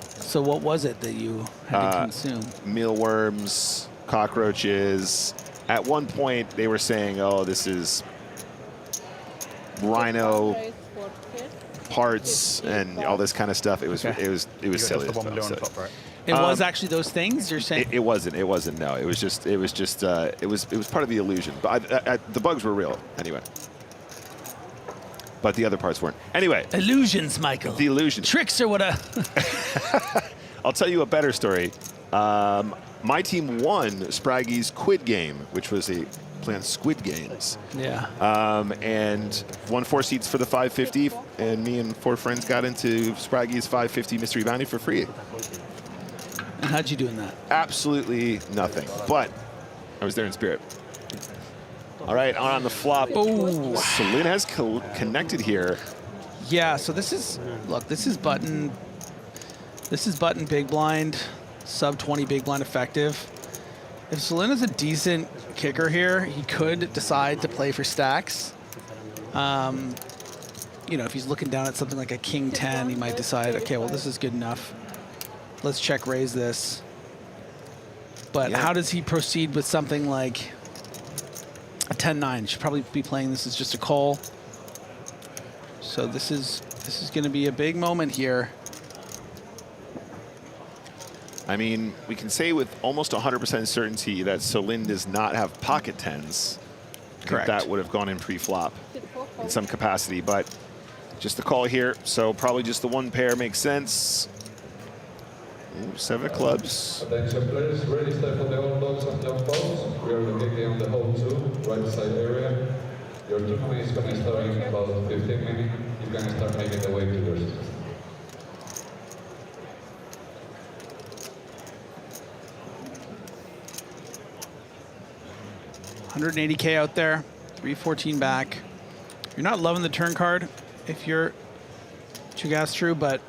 So what was it that you had to consume? Mealworms, cockroaches. At one point, they were saying, "Oh, this is rhino parts and all this kind of stuff." It was silly. It was actually those things you're saying? It wasn't. It wasn't. No, it was just. It was part of the illusion. But the bugs were real anyway. But the other parts weren't. Anyway. Illusions, Michael. The illusion. Tricks are what a. I'll tell you a better story. My team won Spraggy's Quid game, which was playing Squid Games. Yeah. And won 4 seats for the 550, and me and 4 friends got into Spraggy's 550 mystery bounty for free. And how'd you do in that? Absolutely nothing, but I was there in spirit. All right, on the flop. Oh, Celine has connected here. Yeah, so this is, look, this is button big blind, sub 20 big blind effective. If Celine is a decent kicker here, he could decide to play for stacks. You know, if he's looking down at something like a king 10, he might decide, okay, well, this is good enough. Let's check raise this. But how does he proceed with something like a 10-9? Should probably be playing this as just a call. So this is going to be a big moment here. I mean, we can say with almost 100% certainty that Celine does not have pocket 10s. Correct. That would have gone in pre-flop in some capacity, but just the call here. So probably just the 1 pair makes sense. Ooh, 7 of clubs. Attention players, ready step on the old dogs and jump balls. We are located on the hole 2, right side area. Your tournament is going to start in about 15 minutes. You can start making the way to your system. 180K out there, 314 back. You're not loving the turn card if you're Chugastru, but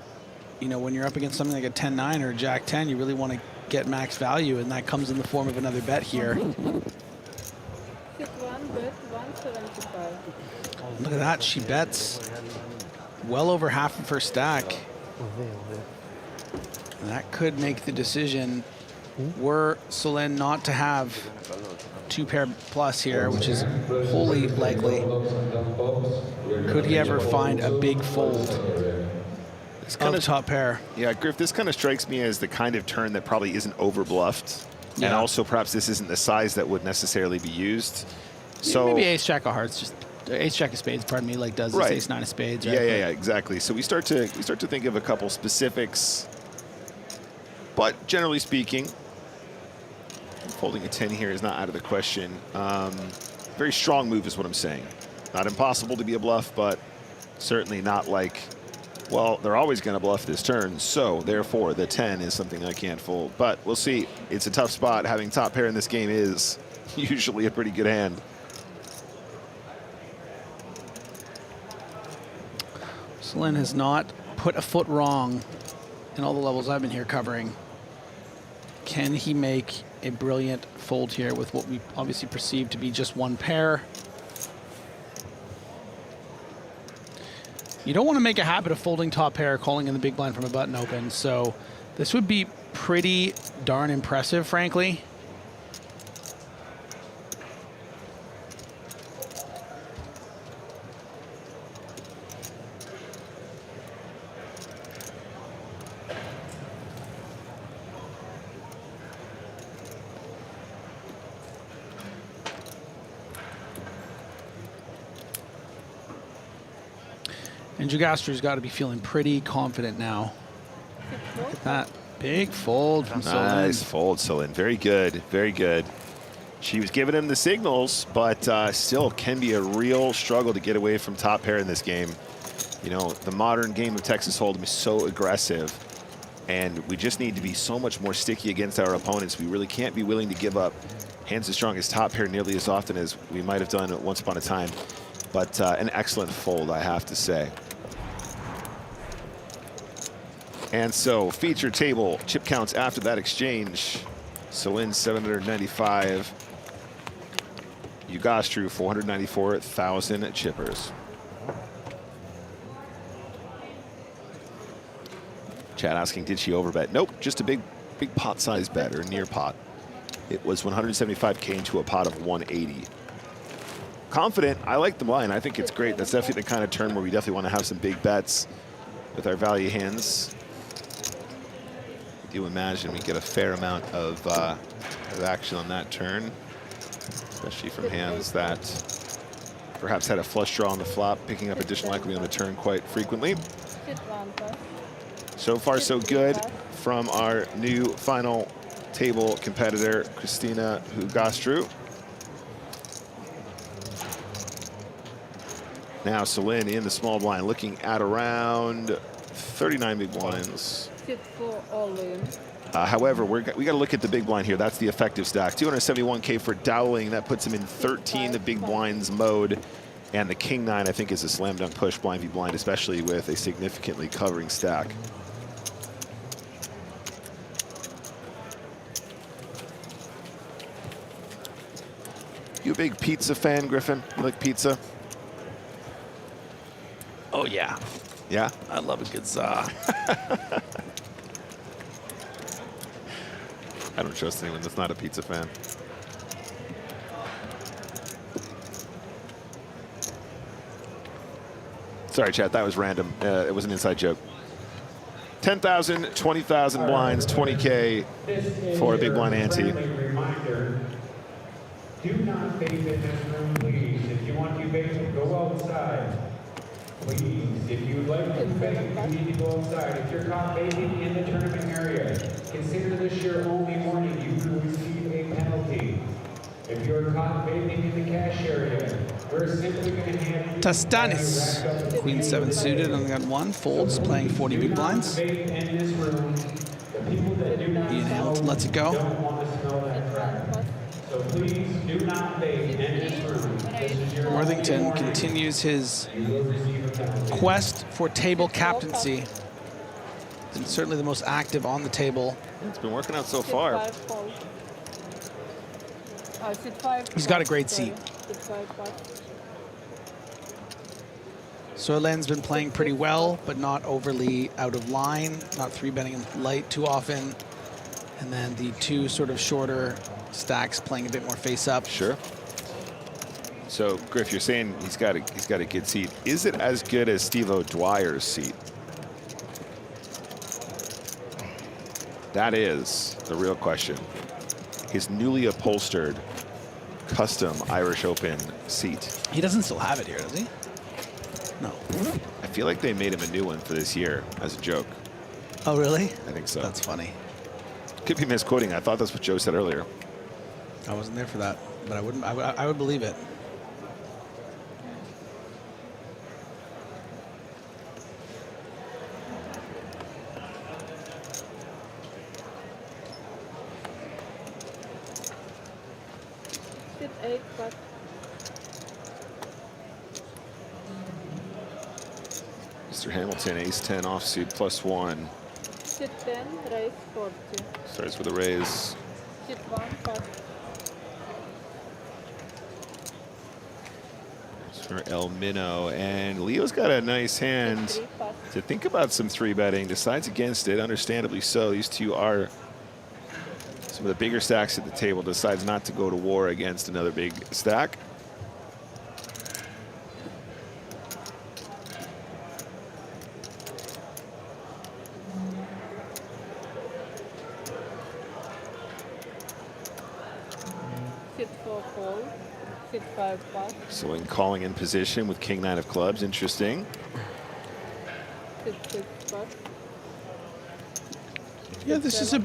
you know, when you're up against something like a 10-9 or a Jack 10, you really want to get max value, and that comes in the form of another bet here. Look at that, she bets well over half of her stack. And that could make the decision, were Celine not to have 2 pair plus here, which is wholly likely. Could he ever find a big fold? It's kind of top pair. Yeah, Griff, this kind of strikes me as the kind of turn that probably isn't over-bluffed. Yeah. And also perhaps this isn't the size that would necessarily be used. So maybe ace-jack of hearts, just ace-jack of spades, pardon me, like does this ace-9 of spades. Right? Yeah, exactly. So we start to think of a couple specifics. But generally speaking, folding a 10 here is not out of the question. Very strong move is what I'm saying. Not impossible to be a bluff, but certainly not like, well, they're always going to bluff this turn, so therefore the 10 is something I can't fold. But we'll see. It's a tough spot. Having top pair in this game is usually a pretty good hand. Celine has not put a foot wrong in all the levels I've been here covering. Can he make a brilliant fold here with what we obviously perceive to be just 1 pair? You don't want to make a habit of folding top pair, calling in the big blind from a button open, so this would be pretty darn impressive, frankly. And Jugastru's got to be feeling pretty confident now. Look at that big fold from Celine. Nice fold, Celine. Very good, very good. She was giving him the signals, but still can be a real struggle to get away from top pair in this game. You know, the modern game of Texas Hold'em is so aggressive, and we just need to be so much more sticky against our opponents. We really can't be willing to give up hands as strong as top pair nearly as often as we might have done once upon a time. But an excellent fold, I have to say. And so, feature table, chip counts after that exchange. Celine 795. Ugastru 494,000 chippers. Chad asking, did she overbet? Nope, just a big pot size bet, or near pot. It was 175K into a pot of 180. Confident, I like the line. I think it's great. That's definitely the kind of turn where we definitely want to have some big bets with our value hands. you imagine we get a fair amount of action on that turn, especially from hands that perhaps had a flush draw on the flop, picking up additional equity on the turn quite frequently. So far, so good from our new final table competitor, Christina Hugastru. Now Celine in the small blind, looking at around 39 big blinds. However, we got to look at the big blind here. That's the effective stack. 271K for Dowling. That puts him in 13 the big blinds mode. And the king nine, I think, is a slam dunk push blind v blind, especially with a significantly covering stack. You a big pizza fan, Griffin? You like pizza? Oh, yeah. Yeah? I love a good za. I don't trust anyone that's not a pizza fan. Sorry, chat, that was random. It was an inside joke. 10,000, 20,000 blinds, 20K for a big blind ante. Reminder, do not vape in this room, please. If you want to vape, go outside. Please, if you would like to vape, you need to go outside. If you're caught vaping in the tournament area, consider this your only warning. You will receive a penalty. If you're caught vaping in the cash area, we're simply going to hand you Tastanis, Queen 7 suited, only got one, folds, playing 40 big blinds. in this room. The people that do not Ian Hamilton lets it go. don't want to smell that crack. So please do not vape in this room. This is your Worthington continues his quest for table captaincy. And certainly the most active on the table. It's been working out so far. He's got a great seat. Solen's been playing pretty well, but not overly out of line, not three-betting him light too often. And then the two sort of shorter stacks playing a bit more face-up. Sure. So, Griff, you're saying he's got a good seat. Is it as good as Steve O'Dwyer's seat? That is the real question. His newly upholstered custom Irish Open seat. He doesn't still have it here, does he? No. I feel like they made him a new one for this year as a joke. Oh, really? I think so. That's funny. Could be misquoting. I thought that's what Joe said earlier. I wasn't there for that, but I would believe it. Mr. Hamilton, ace-10 offsuit +1. Sit 10, raise 40. Starts with a raise. Sit 1, pass. It's for El Mino, and Leo's got a nice hand to think about some three-betting. Decides against it, understandably so. These two are some of the bigger stacks at the table. Decides not to go to war against another big stack. Sit 4, fold. Sit 5, pass. So in calling in position with King 9 of clubs, interesting. Sit 6, pass. Yeah, this is a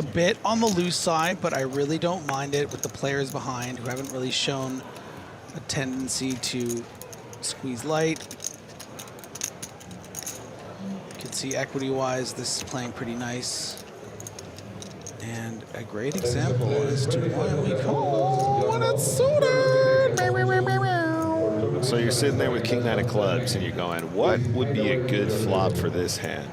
bit on the loose side, but I really don't mind it with the players behind who haven't really shown a tendency to squeeze light. You can see equity-wise, this is playing pretty nice. And a great example as to why we call when it's suited. So you're sitting there with King 9 of clubs and you're going, what would be a good flop for this hand?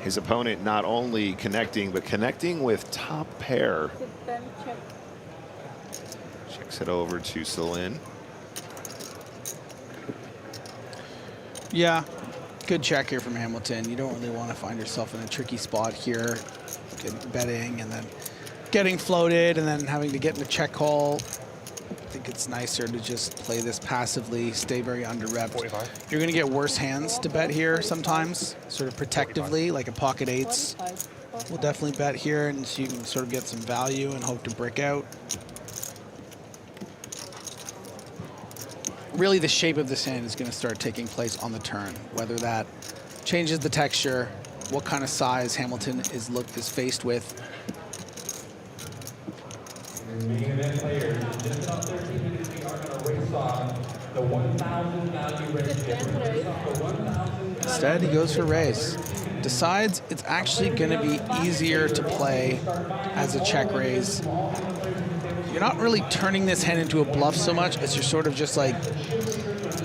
His opponent not only connecting, but connecting with top pair. Sit 10, check. Checks it over to Celine. Yeah, good check here from Hamilton. You don't really want to find yourself in a tricky spot here, betting and then getting floated and then having to get in a check call. I think it's nicer to just play this passively, stay very under-repped. You're going to get worse hands to bet here sometimes, sort of protectively, like a pocket eights. We'll definitely bet here, and so you can sort of get some value and hope to brick out. Really, the shape of this hand is going to start taking place on the turn, whether that changes the texture, what kind of size Hamilton is faced with. Main event players, just about 13 minutes, we are going to race off the 1,000 value race. Instead, he goes for raise. Decides it's actually going to be easier to play as a check raise. You're not really turning this hand into a bluff so much as you're sort of just like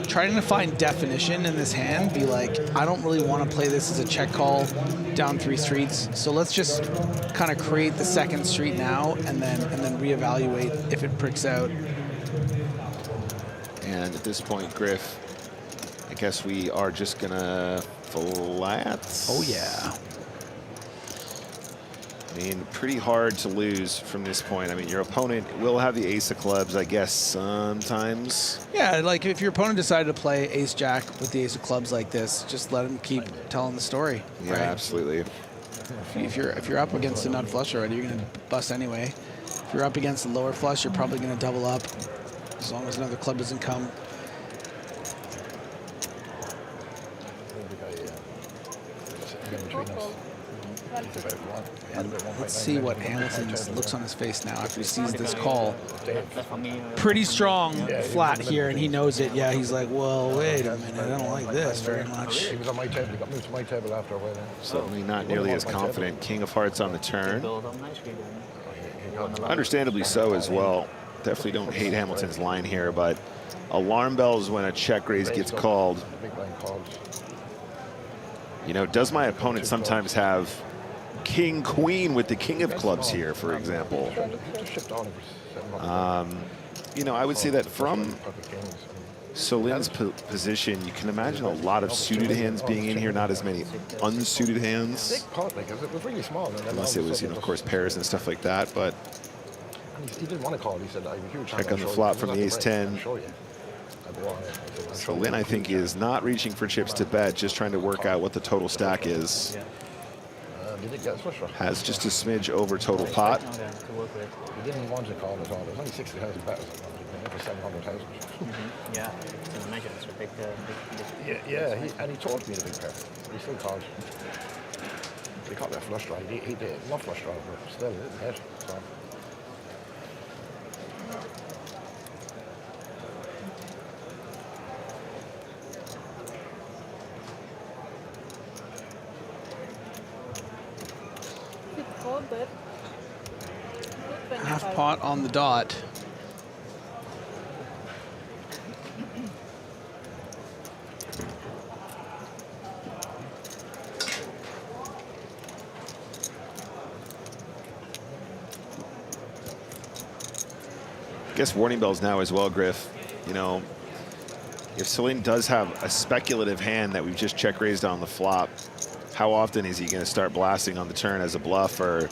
trying to find definition in this hand. Be like, I don't really want to play this as a check call down 3 streets. So let's just kind of create the second street now and then reevaluate if it pricks out. And at this point, Griff, I guess we are just gonna flat. Oh yeah. I mean, pretty hard to lose from this point. I mean, your opponent will have the ace of clubs, I guess, sometimes. Yeah, like if your opponent decided to play ace-jack with the ace of clubs like this, just let him keep telling the story. Yeah, right? absolutely. If you're up against a nut flush already, you're going to bust anyway. If you're up against a lower flush, you're probably going to double up as long as another club doesn't come. And let's see what Hamilton's looks on his face now after he sees this call. Pretty strong flat here, and he knows it. Yeah, he's like, well, wait a minute, I don't like this very much. He was on my table. He got moved to my table after a while. Certainly not nearly as confident. King of Hearts on the turn. Understandably so as well. Definitely don't hate Hamilton's line here, but alarm bells when a check raise gets called. You know, does my opponent sometimes have king, queen with the king of clubs here, for example? You know, I would say that from Solin's position, you can imagine a lot of suited hands being in here, not as many unsuited hands. Unless it was, you know, of course, pairs and stuff like that, but he didn't want to call. He said, I'm huge. Check on the flop from the ace-10. Solin, I think, is not reaching for chips to bet, just trying to work out what the total stack is. Has just a smidge over total pot. He didn't want to call at all. There's only 60,000 bets for 700,000. Yeah, it's a measure. It's a big. Yeah, and he told me the big pair. He still called. He caught that flush draw. He did. Not flush draw, but still, it didn't hit. So. Half pot on the dot. I guess warning bells now as well, Griff. You know, if Solin does have a speculative hand that we've just check raised on the flop, how often is he going to start blasting on the turn as a bluff? Or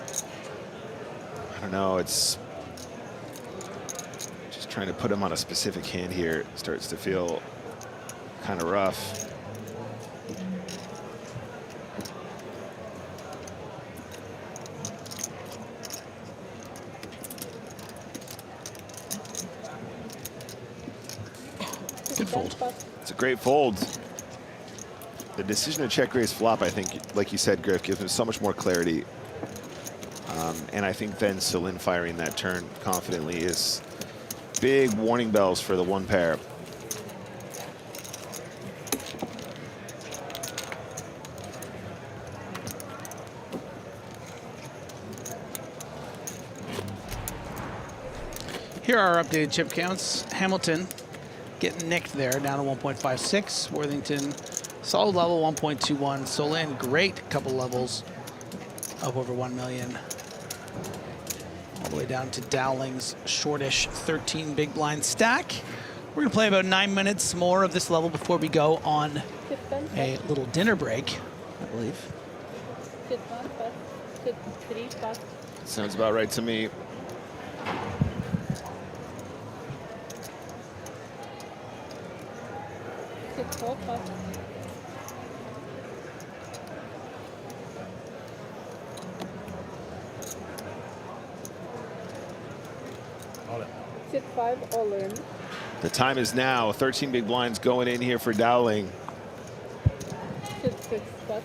I don't know, it's just trying to put him on a specific hand here. It starts to feel kind of rough. Good fold. It's a great fold. The decision to check raise flop, I think, like you said, Griff, gives him so much more clarity. And I think then Solin firing that turn confidently is big warning bells for the one pair. Here are our updated chip counts. Hamilton getting nicked there, down to 1.56. Worthington, solid level, 1.21. Solin, great couple levels, up over 1 million. All the way down to Dowling's shortish 13 big blind stack. We're gonna play about 9 minutes more of this level before we go on a little dinner break, I believe. Sounds about right to me. Sit 4 pot. Sit 5 all in. The time is now. 13 big blinds going in here for Dowling. Sit 6 pot.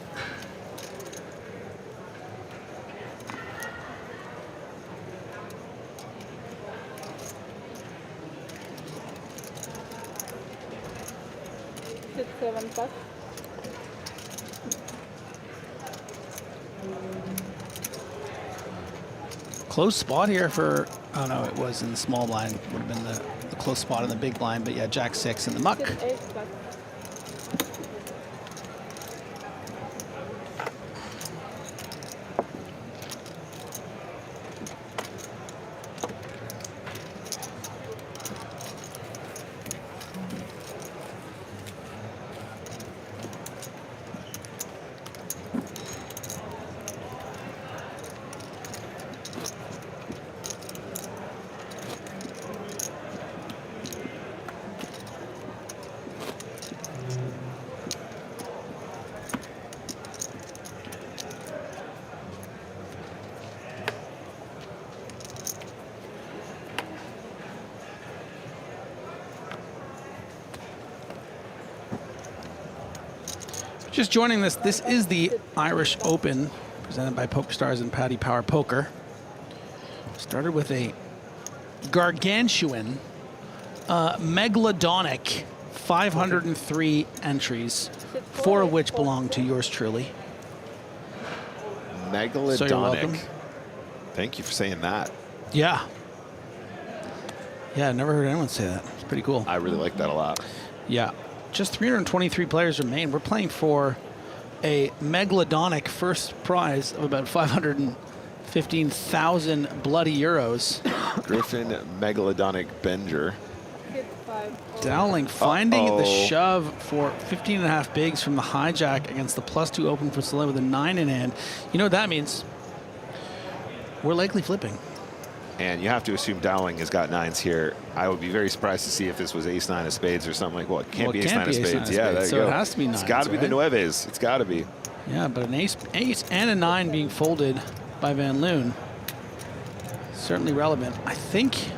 Sit 7 pot. Close spot here for, oh no, it was in the small blind. Would have been the close spot in the big blind, but yeah, Jack 6 in the muck. Sit 8 pot. Just joining this, this is the Irish Open, presented by PokerStars and Paddy Power Poker. Started with a gargantuan, megalodonic 503 entries, 4 of which belong to yours truly. Megalodonic. So you're welcome. Thank you for saying that. Yeah. Yeah, I've never heard anyone say that. It's pretty cool. I really like that a lot. Yeah. Just 323 players remain. We're playing for a megalodonic first prize of about 515,000 bloody euros. Griffin Megalodonic Benger. Dowling finding the shove for 15.5 bigs from the hijack against the +2 open for Soleil with a 9 in hand. You know what that means? We're likely flipping. And you have to assume Dowling has got 9s here. I would be very surprised to see if this was ace-9 of spades or something like, well, it can't be ace-9 of spades. Yeah, there you so go. it has to be 9s, It's got to be the nueves. It's got to be. Yeah, but an ace and a 9 being folded by Van Loon. Certainly relevant. I think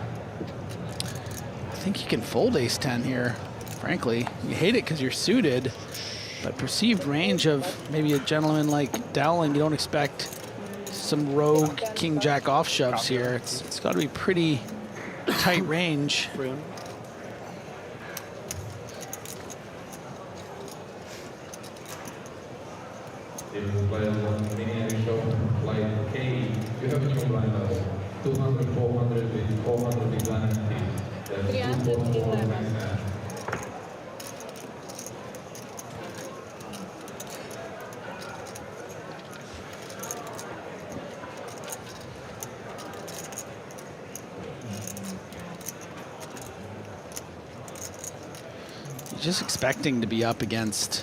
you can fold ace-10 here, frankly. You hate it because you're suited, but perceived range of maybe a gentleman like Dowling, you don't expect some rogue king-jack off shoves here. It's got to be pretty tight range. If the players on mini show like K, you have a new blind level. 200, 400, 400 big blind empty. That's 244 max hand. Just expecting to be up against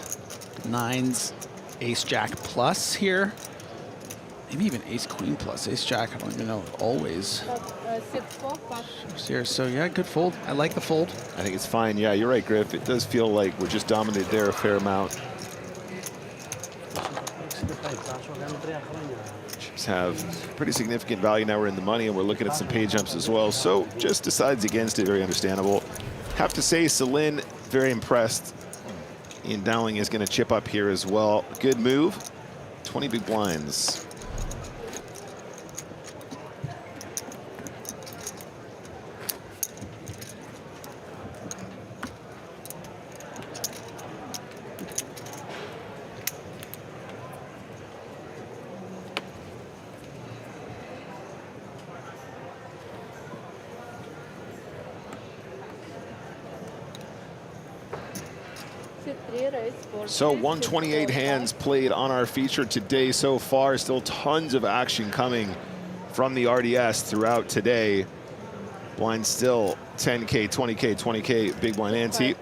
9s, ace-jack plus here. Maybe even ace-queen plus, ace-jack, I don't even know, always. Here, so yeah, good fold. I like the fold. I think it's fine. Yeah, you're right, Griff. It does feel like we're just dominated there a fair amount. Chips have pretty significant value now. We're in the money, and we're looking at some pay jumps as well. So just decides against it. Very understandable. Have to say, Celine, very impressed. Ian Dowling is going to chip up here as well. Good move. 20 big blinds. So 128 hands played on our feature today so far. Still tons of action coming from the RDS throughout today. Blind still 10K, 20K, 20K, big blind ante.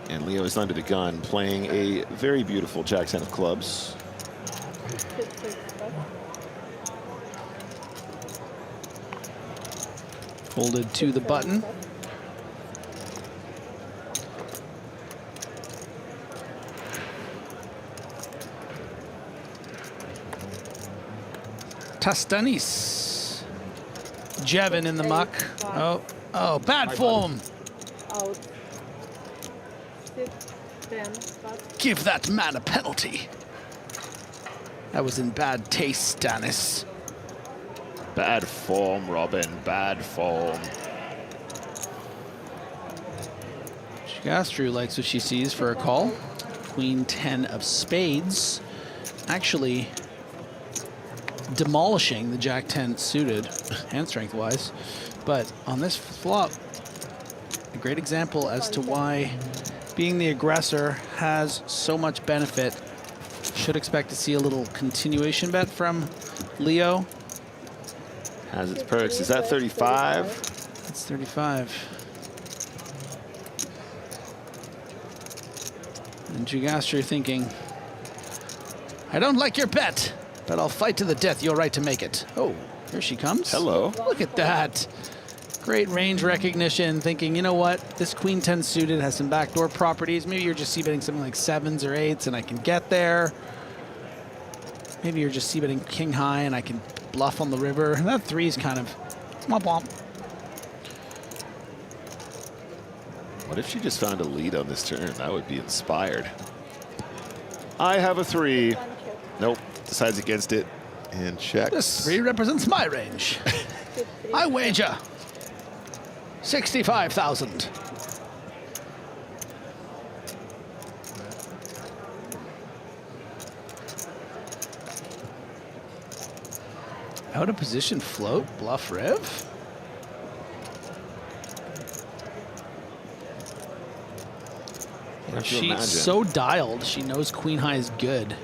And Leo is under the gun playing a very beautiful Jack-10 of clubs. Folded to the button. Tastanis. Jevin in the muck. Oh, bad form. Out. Sit, 10, but Give that man a penalty. That was in bad taste, Stanis. Bad form, Robin. Bad form. Gastru likes what she sees for a call. Queen 10 of spades. Actually demolishing the Jack 10 suited, hand strength-wise. But on this flop, a great example as to why being the aggressor has so much benefit. Should expect to see a little continuation bet from Leo. Has its perks. Is that 35? It's 35. And Jugastro thinking, I don't like your bet, but I'll fight to the death your right to make it. Oh, here she comes. Hello. Look at that. Great range recognition, thinking, you know what? This Queen 10 suited has some backdoor properties. Maybe you're just c-betting something like 7s or 8s and I can get there. Maybe you're just c-betting king high and I can bluff on the river. That 3 is kind of womp womp. What if she just found a lead on this turn? That would be inspired. I have a 3. Nope. Decides against it and checks. This 3 represents my range. I wager 65,000. Out of position float, bluff rev. She's so dialed, she knows queen high is good.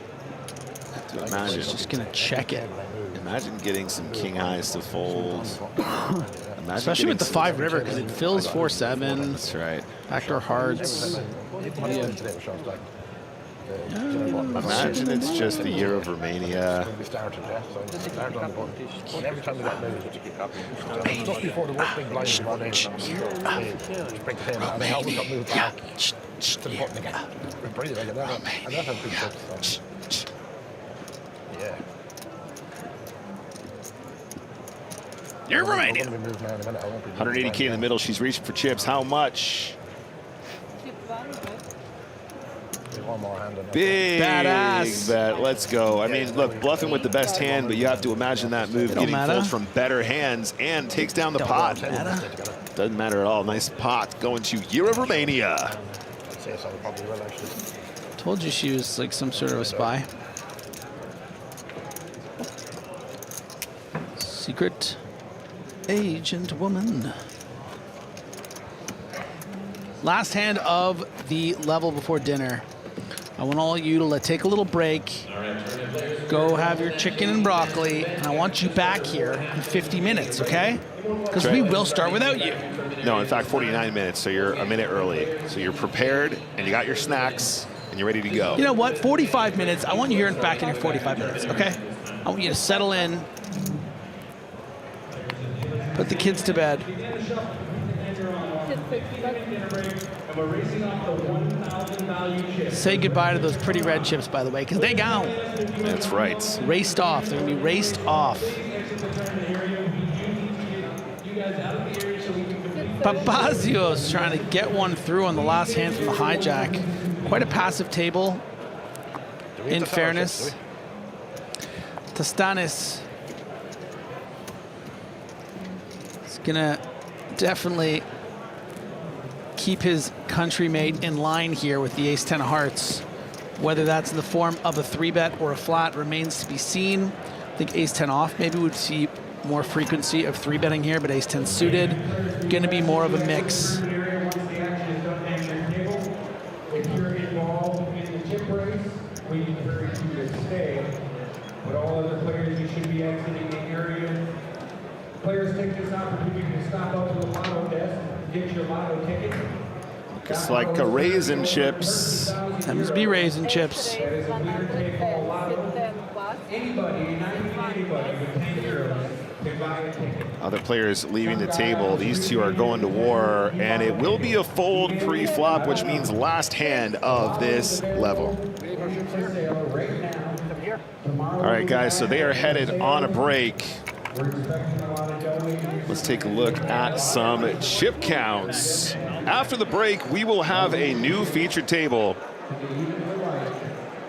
Imagine. She's just gonna check it. Imagine getting some king highs to fold. Especially with the 5 river, because it fills 4-7. That's right. Backdoor hearts. Imagine it's just the year of Romania. Every time we got moved, just before the worst big blind was run in, just break the pin, and they always got moved back to the button again. Brilliant, and that had big tips. Yeah. You're Romania. 180K in the middle. She's reaching for chips. How much? Big badass bet. Let's go. I mean, look, bluffing with the best hand, but you have to imagine that move getting folds from better hands and takes down the pot. Doesn't matter at all. Nice pot going to Year of Romania. Told you she was like some sort of a spy. Secret agent woman. Last hand of the level before dinner. I want all you to take a little break, go have your chicken and broccoli, and I want you back here in 50 minutes, okay? Because we will start without you. No, in fact, 49 minutes, so you're a minute early. So you're prepared, and you got your snacks, and you're ready to go. You know what? 45 minutes. I want you here and back in your 45 minutes, okay? I want you to settle in, put the kids to bed. Say goodbye to those pretty red chips, by the way, because they gone. That's right. Raced off. They're going to be raced off. Papazio's trying to get one through on the last hand from the hijack. Quite a passive table, in fairness. Tastanis is going to definitely keep his countrymate in line here with the ace-10 of hearts. Whether that's in the form of a 3-bet or a flat remains to be seen. I think ace-10 off maybe would see more frequency of 3-betting here, but ace-10 suited, going to be more of a mix. If you're involved in the chip race, we encourage you to stay. But all other players, you should be exiting the area. Players take this opportunity to stop up to the lotto desk, get your lotto ticket. Looks like a raisin chips. MSB raisin chips. Anybody, not even anybody, with 10 euros can buy a ticket. Other players leaving the table. These two are going to war, and it will be a fold pre-flop, which means last hand of this level. here. All right, guys, so they are headed on a break. Let's take a look at some chip counts. After the break, we will have a new featured table.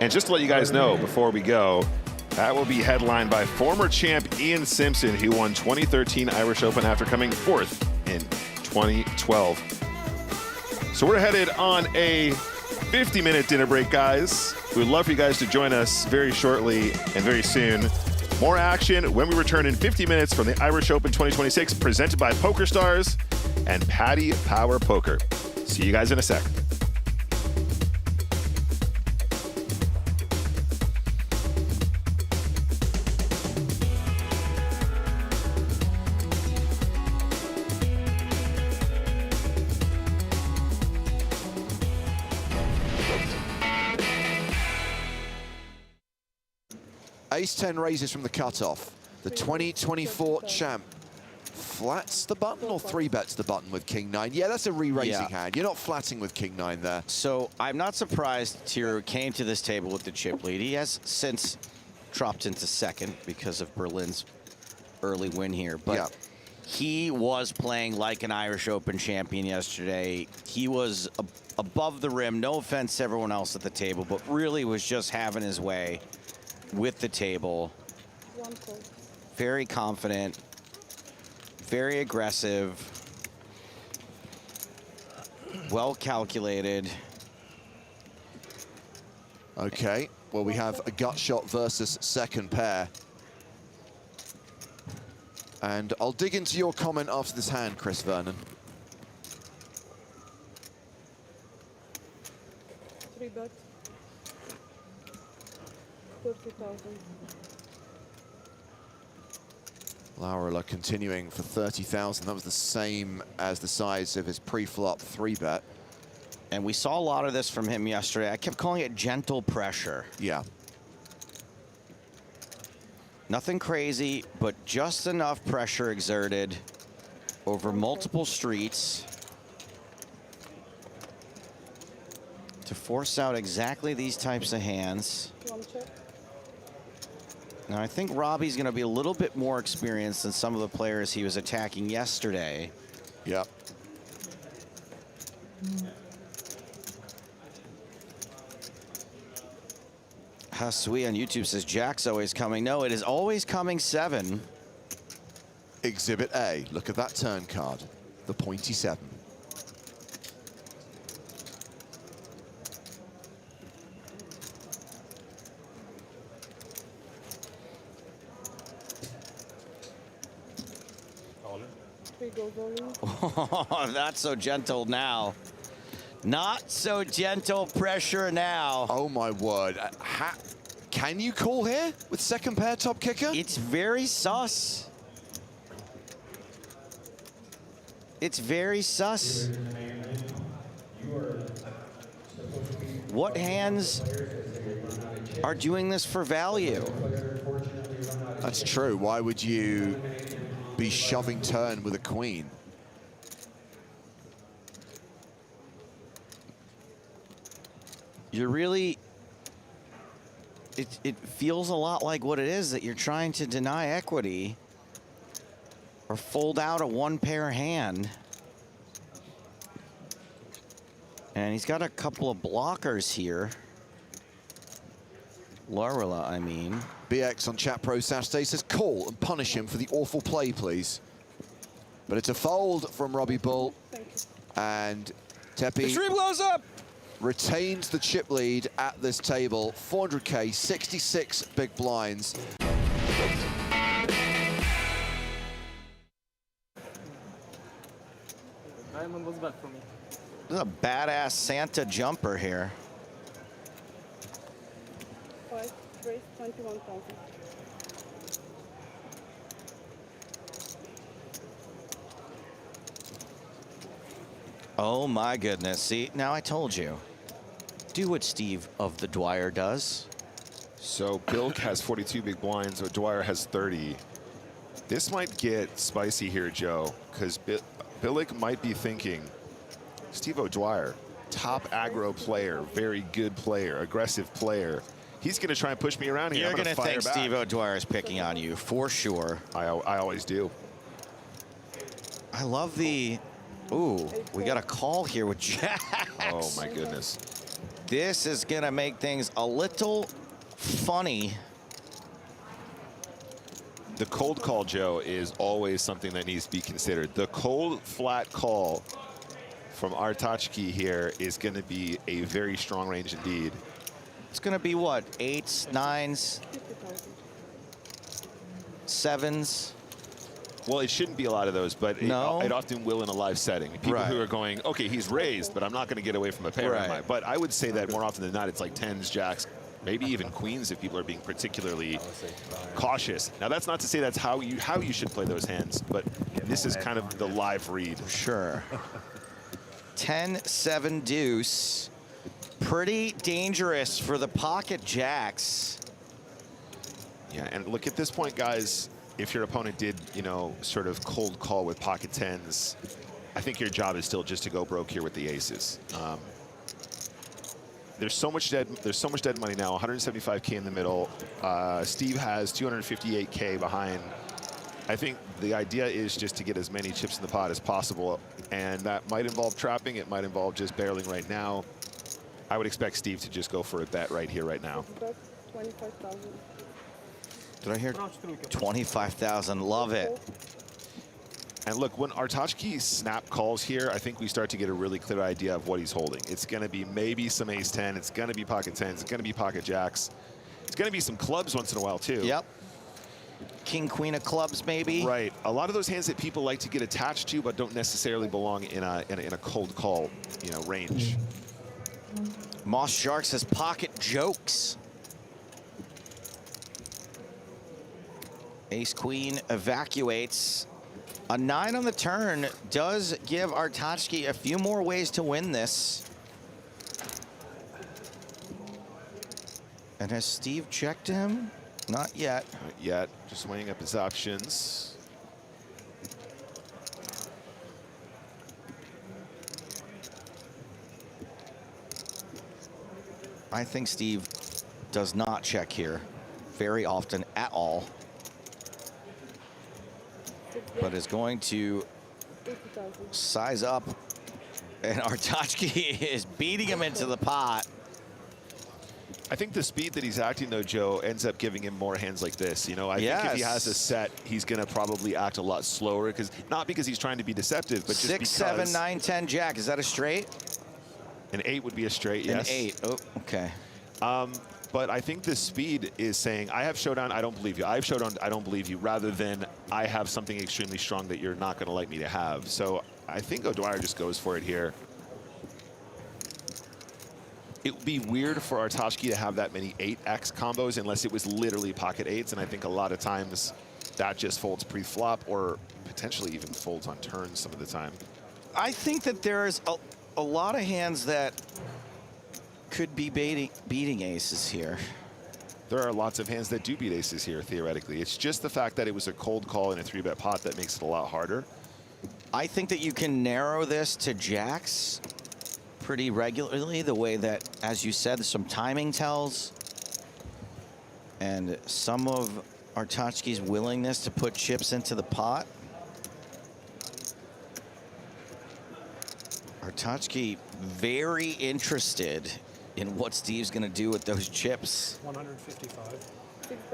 And just to let you guys know before we go, that will be headlined by former champ Ian Simpson, who won 2013 Irish Open after coming 4th in 2012. So we're headed on a 50-minute dinner break, guys. We would love for you guys to join us very shortly and very soon. More action when we return in 50 minutes from the Irish Open 2026, presented by PokerStars and Paddy Power Poker. See you guys in a sec. Ace-10 raises from the cutoff. The 2024 champ flats the button or 3-bets the button with King-9. Yeah, that's a re-raising hand. You're not flatting with King-9 there. So I'm not surprised Tier came to this table with the chip lead. He has since dropped into second because of Berlin's early win here. But he was playing like an Irish Open champion yesterday. He was above the rim. No offense to everyone else at the table, but really was just having his way with the table. Very confident, very aggressive, well calculated. Okay, well, we have a gut shot versus second pair. And I'll dig into your comment after this hand, Chris Vernon. 3-bet. 30,000. Laurila continuing for 30,000. That was the same as the size of his pre-flop 3-bet. And we saw a lot of this from him yesterday. I kept calling it gentle pressure. Yeah. Nothing crazy, but just enough pressure exerted over multiple streets to force out exactly these types of hands. Now, I think Robbie's going to be a little bit more experienced than some of the players he was attacking yesterday. Yep. Hasui on YouTube says, Jack's always coming. No, it is always coming 7. Exhibit A. Look at that turn card. The pointy 7. Oh, not so gentle now. Not so gentle pressure now. Oh, my word. Can you call here with second pair top kicker? It's very sus. It's very sus. What hands are doing this for value? That's true. Why would you be shoving turn with a queen? You're really, it feels a lot like what it is, that you're trying to deny equity or fold out a 1-pair hand. And he's got a couple of blockers here. Laurila, I mean. BX on Chat Pro Saturday says, call and punish him for the awful play, please. But it's a fold from Robbie Bull. And Tepe The stream blows up! Retains the chip lead at this table. 400K, 66 big blinds. Diamond was bad for me. This is a badass Santa jumper here. 5, raise 21,000. Oh my goodness. See, now I told you. Do what Steve of the Dwyer does. So Bilk has 42 big blinds, but Dwyer has 30. This might get spicy here, Joe, because Billick might be thinking, Steve O'Dwyer, top aggro player, very good player, aggressive player. He's going to try and push me around here. You're going to think Steve O'Dwyer is picking on you, for sure. I always do. I love the... Ooh, we got a call here with Jax. Oh, my goodness. This is going to make things a little funny. The cold call, Joe, is always something that needs to be considered. The cold, flat call from Artachki here is going to be a very strong range indeed. It's going to be what? 8s, 9s, 7s? Well, it shouldn't be a lot of those, but no? it often will in a live setting. People who are going, okay, he's raised, but I'm not going to get away from a pair. Right. But I would say that more often than not, it's like 10s, jacks, maybe even queens if people are being particularly cautious. Now, that's not to say that's how you should play those hands, but this is kind of the live read. Sure. 10-7 deuce. Pretty dangerous for the pocket jacks. Yeah, and look, at this point, guys, if your opponent did, you know, sort of cold call with pocket 10s, I think your job is still just to go broke here with the aces. There's so much dead money now. 175K in the middle. Steve has 258K behind. I think the idea is just to get as many chips in the pot as possible, and that might involve trapping. It might involve just barreling right now. I would expect Steve to just go for a bet right here, right now. 25,000. Did I hear 25,000? Love it. And look, when Artachki snap calls here, I think we start to get a really clear idea of what he's holding. It's going to be maybe some ace 10. It's going to be pocket 10s. It's going to be pocket jacks. It's going to be some clubs once in a while, too. Yep. King, queen of clubs, maybe. Right. A lot of those hands that people like to get attached to, but don't necessarily belong in a cold call, you know, range. Moss Shark says pocket jokes. Ace queen evacuates. A 9 on the turn does give Artachki a few more ways to win this. And has Steve checked him? Not yet. Not yet. Just weighing up his options. I think Steve does not check here very often at all, but is going to size up, and Artachki is beating him into the pot. I think the speed that he's acting, though, Joe, ends up giving him more hands like this. You know, I think if he has a set, he's going to probably act a lot slower, because not because he's trying to be deceptive, but just 6, because 7, 9, 10 jack. Is that a straight? An 8 would be a straight, yes. An 8. Oh, okay. But I think the speed is saying, I have showdown, I don't believe you. I have showdown, I don't believe you, rather than I have something extremely strong that you're not going to like me to have. So I think O'Dwyer just goes for it here. It would be weird for Artachki to have that many 8x combos unless it was literally pocket 8s, and I think a lot of times that just folds pre-flop or potentially even folds on turn some of the time. I think that there's a lot of hands that could be beating aces here. There are lots of hands that do beat aces here, theoretically. It's just the fact that it was a cold call in a 3-bet pot that makes it a lot harder. I think that you can narrow this to jacks pretty regularly, the way that, as you said, some timing tells. And some of Artachki's willingness to put chips into the pot. Artachki very interested in what Steve's going to do with those chips. 155.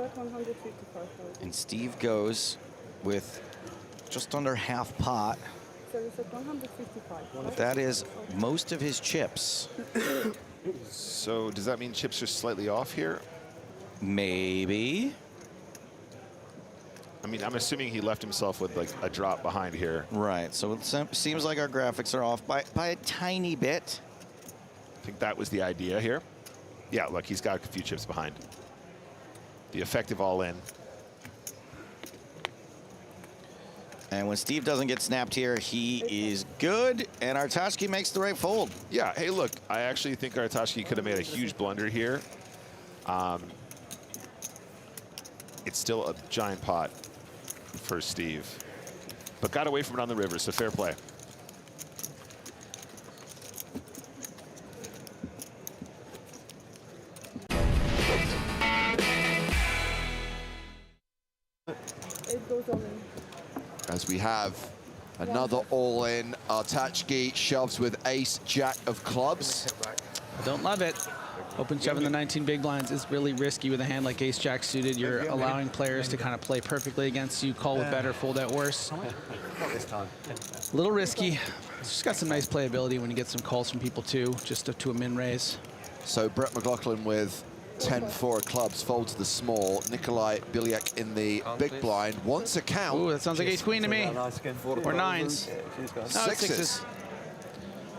155. And Steve goes with just under half pot. So it's at 155. That is most of his chips. So does that mean chips are slightly off here? Maybe. I mean, I'm assuming he left himself with like a drop behind here. Right, so it seems like our graphics are off by a tiny bit. I think that was the idea here. Yeah, look, he's got a few chips behind. The effective all-in. And when Steve doesn't get snapped here, he is good, and Artachki makes the right fold. Yeah, hey, look, I actually think Artachki could have made a huge blunder here. It's still a giant pot for Steve, but got away from it on the river, so fair play. as we have another all-in. Artachki shoves with ace, jack of clubs. I don't love it. Open shove in the 19 big blinds is really risky with a hand like ace jack suited. You're allowing players to kind of play perfectly against you, call with better, fold out worse. Not this time. A little risky. It's just got some nice playability when you get some calls from people too, just to a min raise. So Brett McLaughlin with 10-4 clubs, fold to the small. Nikolai Biliak in the big blind wants a count. Ooh, that sounds like ace queen to me. Or nines. No, it's sixes.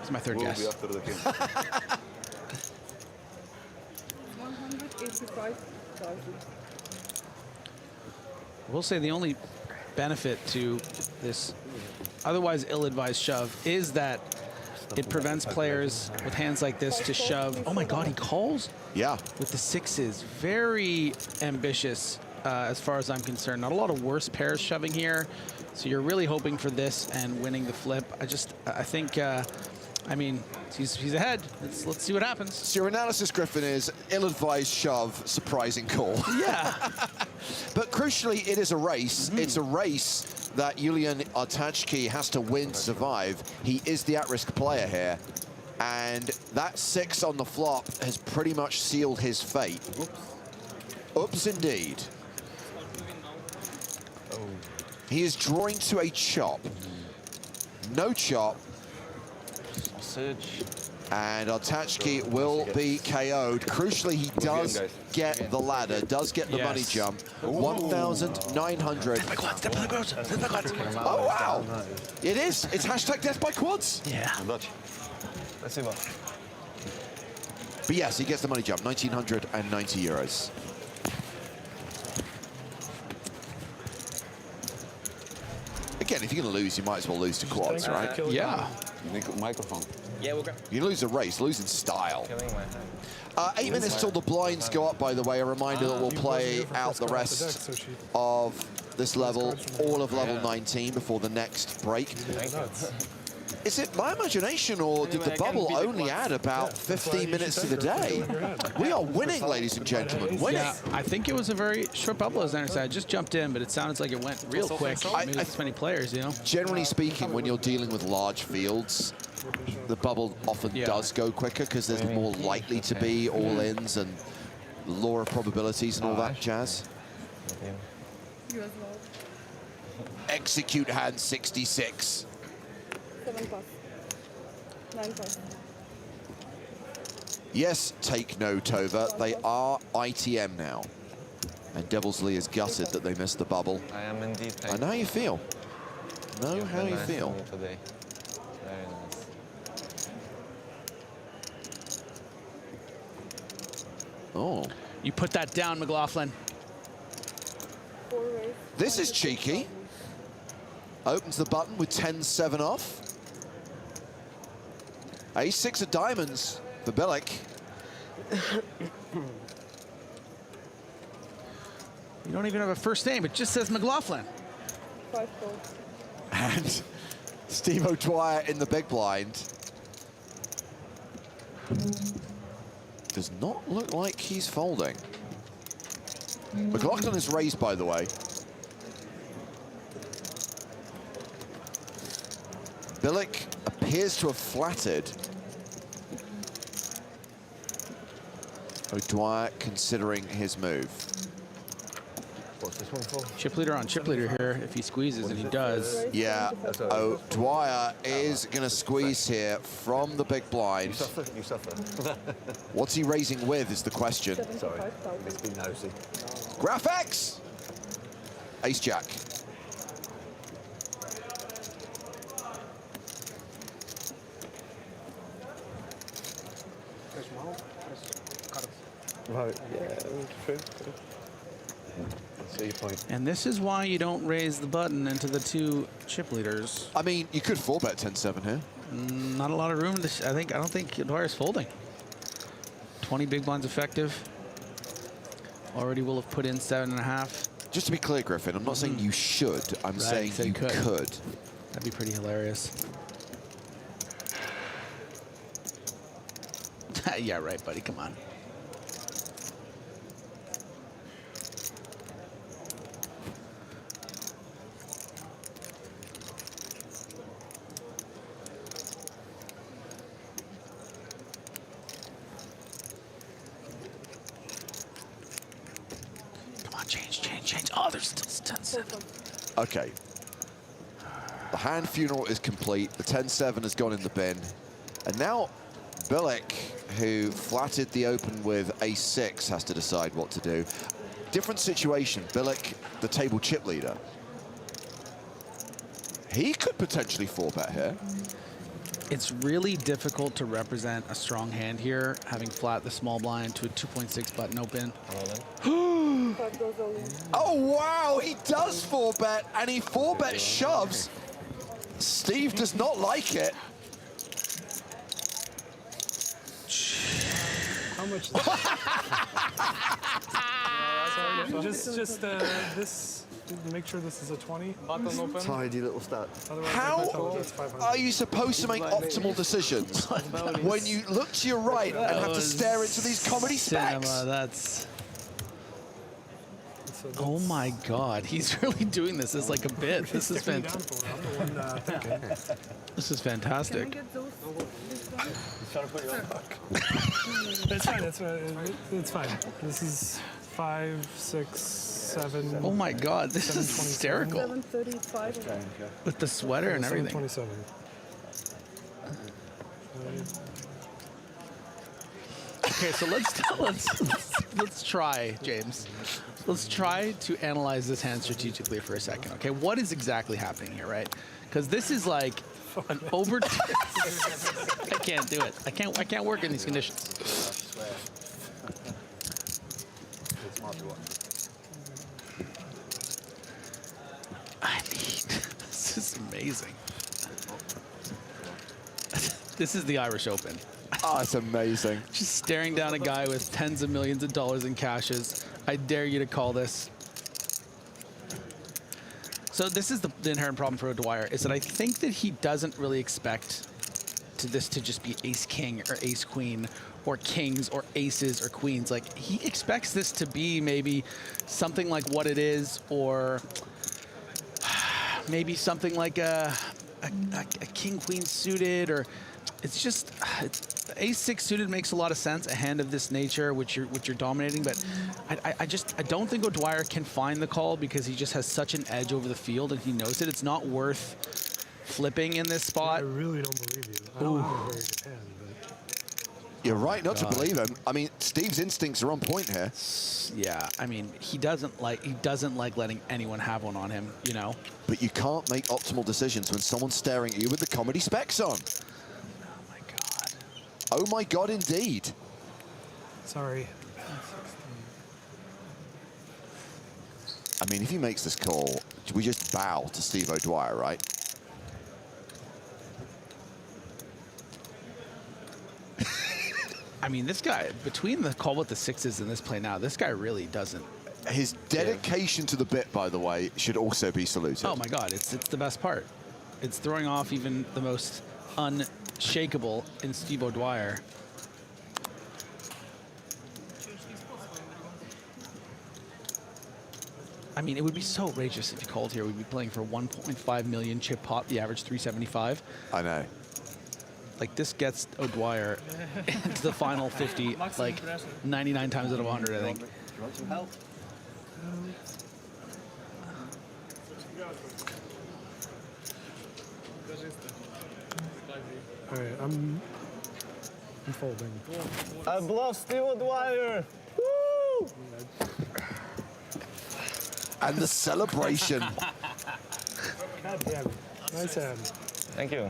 It's my third guess. 185,000. I will say the only benefit to this otherwise ill-advised shove is that it prevents players with hands like this to shove. Oh my God, he calls? Yeah. With the sixes. Very ambitious as far as I'm concerned. Not a lot of worse pairs shoving here. So you're really hoping for this and winning the flip. I think, I mean, he's ahead. Let's see what happens. So your analysis, Griffin, is ill-advised shove, surprising call. Yeah. But crucially, it is a race. It's a race that Julian Artachki has to win to survive. He is the at-risk player here. And that 6 on the flop has pretty much sealed his fate. Oops, indeed. He is drawing to a chop. No chop. Sausage. And Artachki will be KO'd. Crucially, he does get the ladder, does get the money jump. 1,900. Oh, wow. It is. It's hashtag death by quads. Yeah. Let's see what. But yes, he gets the money jump, 1,990 euros. Again, if you're going to lose, you might as well lose to quads, right? Yeah. Microphone. Yeah, we'll go. You lose a race, lose in style. 8 minutes till the blinds go up, by the way. A reminder that we'll play out the rest of this level, all of level 19 before the next break. Is it my imagination, or did the bubble only add about 15 minutes to the day? We are winning, ladies and gentlemen, winning. Yeah, I think it was a very short bubble, as Anderson said. I just jumped in, but it sounds like it went real quick. Maybe this many players, you know? Generally speaking, when you're dealing with large fields, the bubble often does go quicker because there's more likely to be all-ins and law of probabilities and all that jazz. You as well. Execute hand 66. 7 plus. 9 plus. Yes, take note, Tova. They are ITM now. And Devilsley is gutted that they missed the bubble. I am indeed. I know how you feel. Know how you feel. Today. Very nice. Oh. You put that down, McLaughlin. This is cheeky. Opens the button with 10-7 off. Ace-6 of diamonds for Bilic. You don't even have a first name. It just says McLaughlin. 5 folds. And Steve O'Dwyer in the big blind. Does not look like he's folding. McLaughlin is raised, by the way. Bilic appears to have flattered. O'Dwyer considering his move. What's this one for? Chip leader on chip leader here. If he squeezes, and he does. Yeah, O'Dwyer is going to squeeze here from the big blind. You suffer. You suffer. What's he raising with is the question. Sorry, it's been nosy. Graph X! Ace Jack. Right, yeah, true. See your point. And this is why you don't raise the button into the 2 chip leaders. I mean, you could 4-bet 10-7 here. Not a lot of room. I don't think O'Dwyer's folding. 20 big blinds effective. Already will have put in 7.5. Just to be clear, Griffin, I'm not saying you should. I'm saying you could. That'd be pretty hilarious. Yeah, right, buddy. Come on. Change. Oh, there's still 10-7. Okay. The hand funeral is complete. The 10-7 has gone in the bin. And now Bilek, who flatted the open with ace-6, has to decide what to do. Different situation. Bilek, the table chip leader. He could potentially 4-bet here. It's really difficult to represent a strong hand here, having flat the small blind to a 2.6 button open. Oh, wow, he does 4-bet, and he 4-bet shoves. Steve does not like it. How much? just this. Make sure this is a 20. Button open. Tidy little stat. How are you supposed to make optimal decisions when you look to your right and have to stare into these comedy specs? That's... Oh my God, he's really doing this as like a bit. This is fantastic. This is fantastic. He's trying to put you on back. That's fine. It's fine. This is 5, 6, 7. Oh my God, this is 7, hysterical. 7:35. With the sweater and everything. 27. Okay, so let's try, James. Let's try to analyze this hand strategically for a second. Okay, what is exactly happening here, right? Because this is like an over. I can't do it. I can't work in these conditions. This is amazing. This is the Irish Open. Oh, it's amazing. Just staring down a guy with tens of millions of dollars in cashes. I dare you to call this. So this is the inherent problem for O'Dwyer, is that I think that he doesn't really expect this to just be ace-king or ace-queen or kings or aces or queens. Like, he expects this to be maybe something like what it is, or maybe something like a king-queen suited, or it's just ace-6 suited makes a lot of sense. A hand of this nature, which you're dominating, but I don't think O'Dwyer can find the call because he just has such an edge over the field, and he knows it. It's not worth flipping in this spot. I really don't believe you. I don't have a very good hand, but You're right not to believe him. I mean, Steve's instincts are on point here. Yeah, I mean, he doesn't like letting anyone have one on him, you know. But you can't make optimal decisions when someone's staring at you with the comedy specs on. Oh my God, indeed. sorry. I mean, if he makes this call, we just bow to Steve O'Dwyer, right? I mean, this guy, between the call with the sixes and this play now, this guy really doesn't. His dedication to the bit, by the way, should also be saluted. Oh my God, it's the best part. It's throwing off even the most unshakable in Steve O'Dwyer. I mean, it would be so outrageous if he called here. We'd be playing for 1.5 million chip pot, the average 375. I know. Like, this gets O'Dwyer into the final 50, like 99 times out of 100, I think. Do you want some help? All right, I'm folding. I bluffed Steve O'Dwyer. Woo! And the celebration. God damn it. Nice hand. Thank you.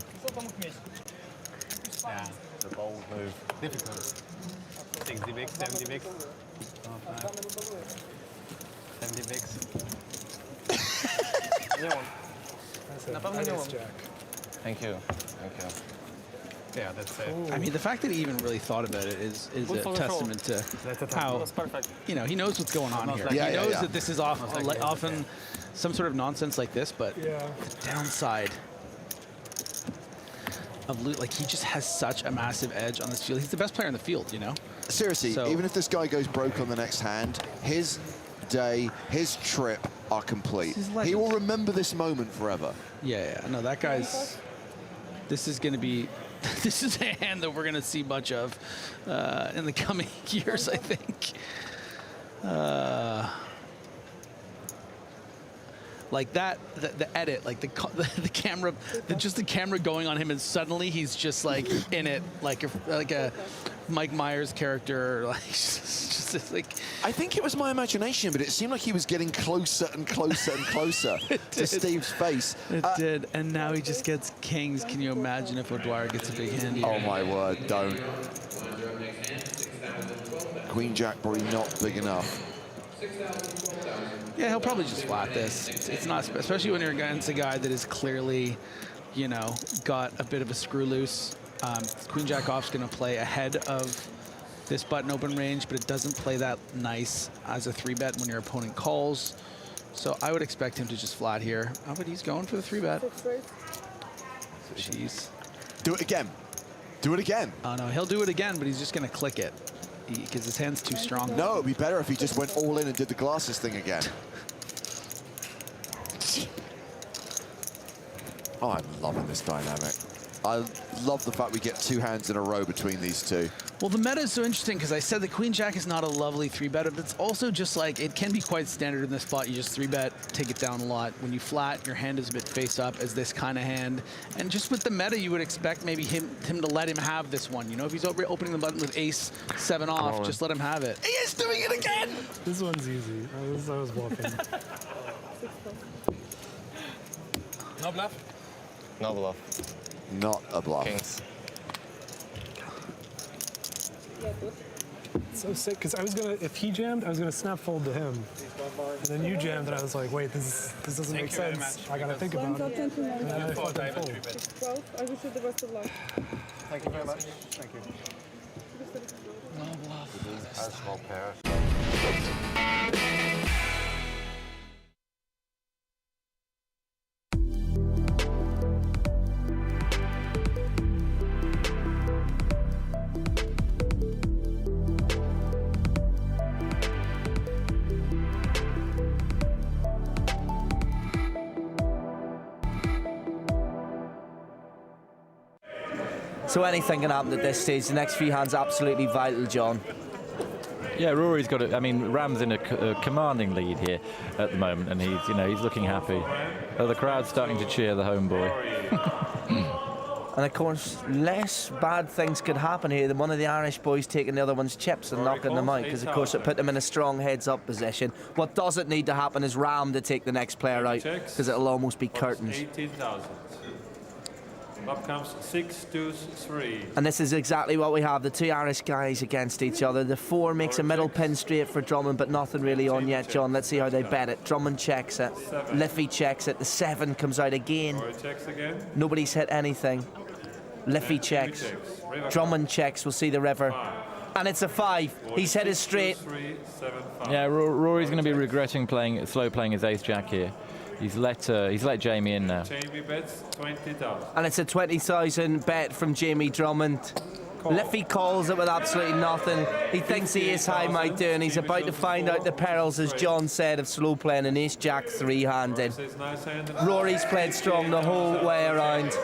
Yeah, it's a bold move. Difficult. 60 bigs, 70 bigs. 70 bigs. Nice jack. Thank you. Thank you. Yeah, that's it. I mean, the fact that he even really thought about it is a testament to how, you know, he knows what's going on here. Yeah, he knows yeah. that this is often some sort of nonsense like this, but the downside of like, he just has such a massive edge on this field. He's the best player in the field, you know? Seriously, even if this guy goes broke on the next hand, his day, his trip are complete. He will remember this moment forever. Yeah, no, that guy's... This is going to be... This is a hand that we're going to see much of in the coming years, I think. like that, the edit, like the camera, just the camera going on him, and suddenly he's just like in it, like a Mike Myers character, like just like. I think it was my imagination, but it seemed like he was getting closer and closer and closer to Steve's face. It did, and now he just gets kings. Can you imagine if O'Dwyer gets a big hand here? Oh my word, don't. Queen Jack probably not big enough. Yeah, he'll probably just flat this. It's not, especially when you're against a guy that is clearly, you know, got a bit of a screw loose. Queen Jack off's going to play ahead of this button open range, but it doesn't play that nice as a 3-bet when your opponent calls. So I would expect him to just flat here. Oh, but he's going for the 3-bet. Jeez. Do it again. Do it again. Oh no, he'll do it again, but he's just going to click it because his hand's too strong. No, it'd be better if he just went all in and did the glasses thing again. Oh, I'm loving this dynamic. I love the fact we get 2 hands in a row between these two. Well, the meta is so interesting because I said that Queen Jack is not a lovely 3-bet, but it's also just like, it can be quite standard in this spot. You just 3-bet, take it down a lot. When you flat, your hand is a bit face up as this kind of hand. And just with the meta, you would expect maybe him to let him have this one. You know, if he's opening the button with ace 7 off, just let him have it. He is doing it again! This one's easy. I was walking. No bluff? No bluff. Not a bluff. Kings. So sick, because I was gonna, if he jammed, I was gonna snap fold to him. And then you jammed, and I was like, wait, this doesn't make sense. I gotta think about it. And then I fucking fold. 12. I wish you the best of luck. Thank you very much. Thank you. No bluff. A small pair. So anything can happen at this stage. The next few hands absolutely vital, John. Yeah, Rory's got it. I mean, Ram's in a commanding lead here at the moment, and he's looking happy. The crowd's starting to cheer the homeboy. And of course, less bad things could happen here than one of the Irish boys taking the other one's chips and knocking them out, because of course it put them in a strong heads-up position. What doesn't need to happen is Ram to take the next player out, because it'll almost be curtains. 18,000. Up comes 6-2-3. And this is exactly what we have, the 2 Irish guys against each other. The 4 makes a middle pin straight for Drummond, but nothing really on yet, John. Let's see how they bet it. Drummond checks it. Liffey checks it. The 7 comes out again. Nobody's hit anything. Liffey checks. Drummond checks. We'll see the river. And it's a 5. He's hit his straight. Yeah, Rory's going to be regretting slow playing his ace-jack here. He's let Jamie in now. Jamie bets 20,000. And it's a 20,000 bet from Jamie Drummond. Liffey calls it with absolutely nothing. He thinks he is high might do, and he's about to find out the perils, as John said, of slow playing an ace-jack 3-handed. Rory's played strong the whole way around.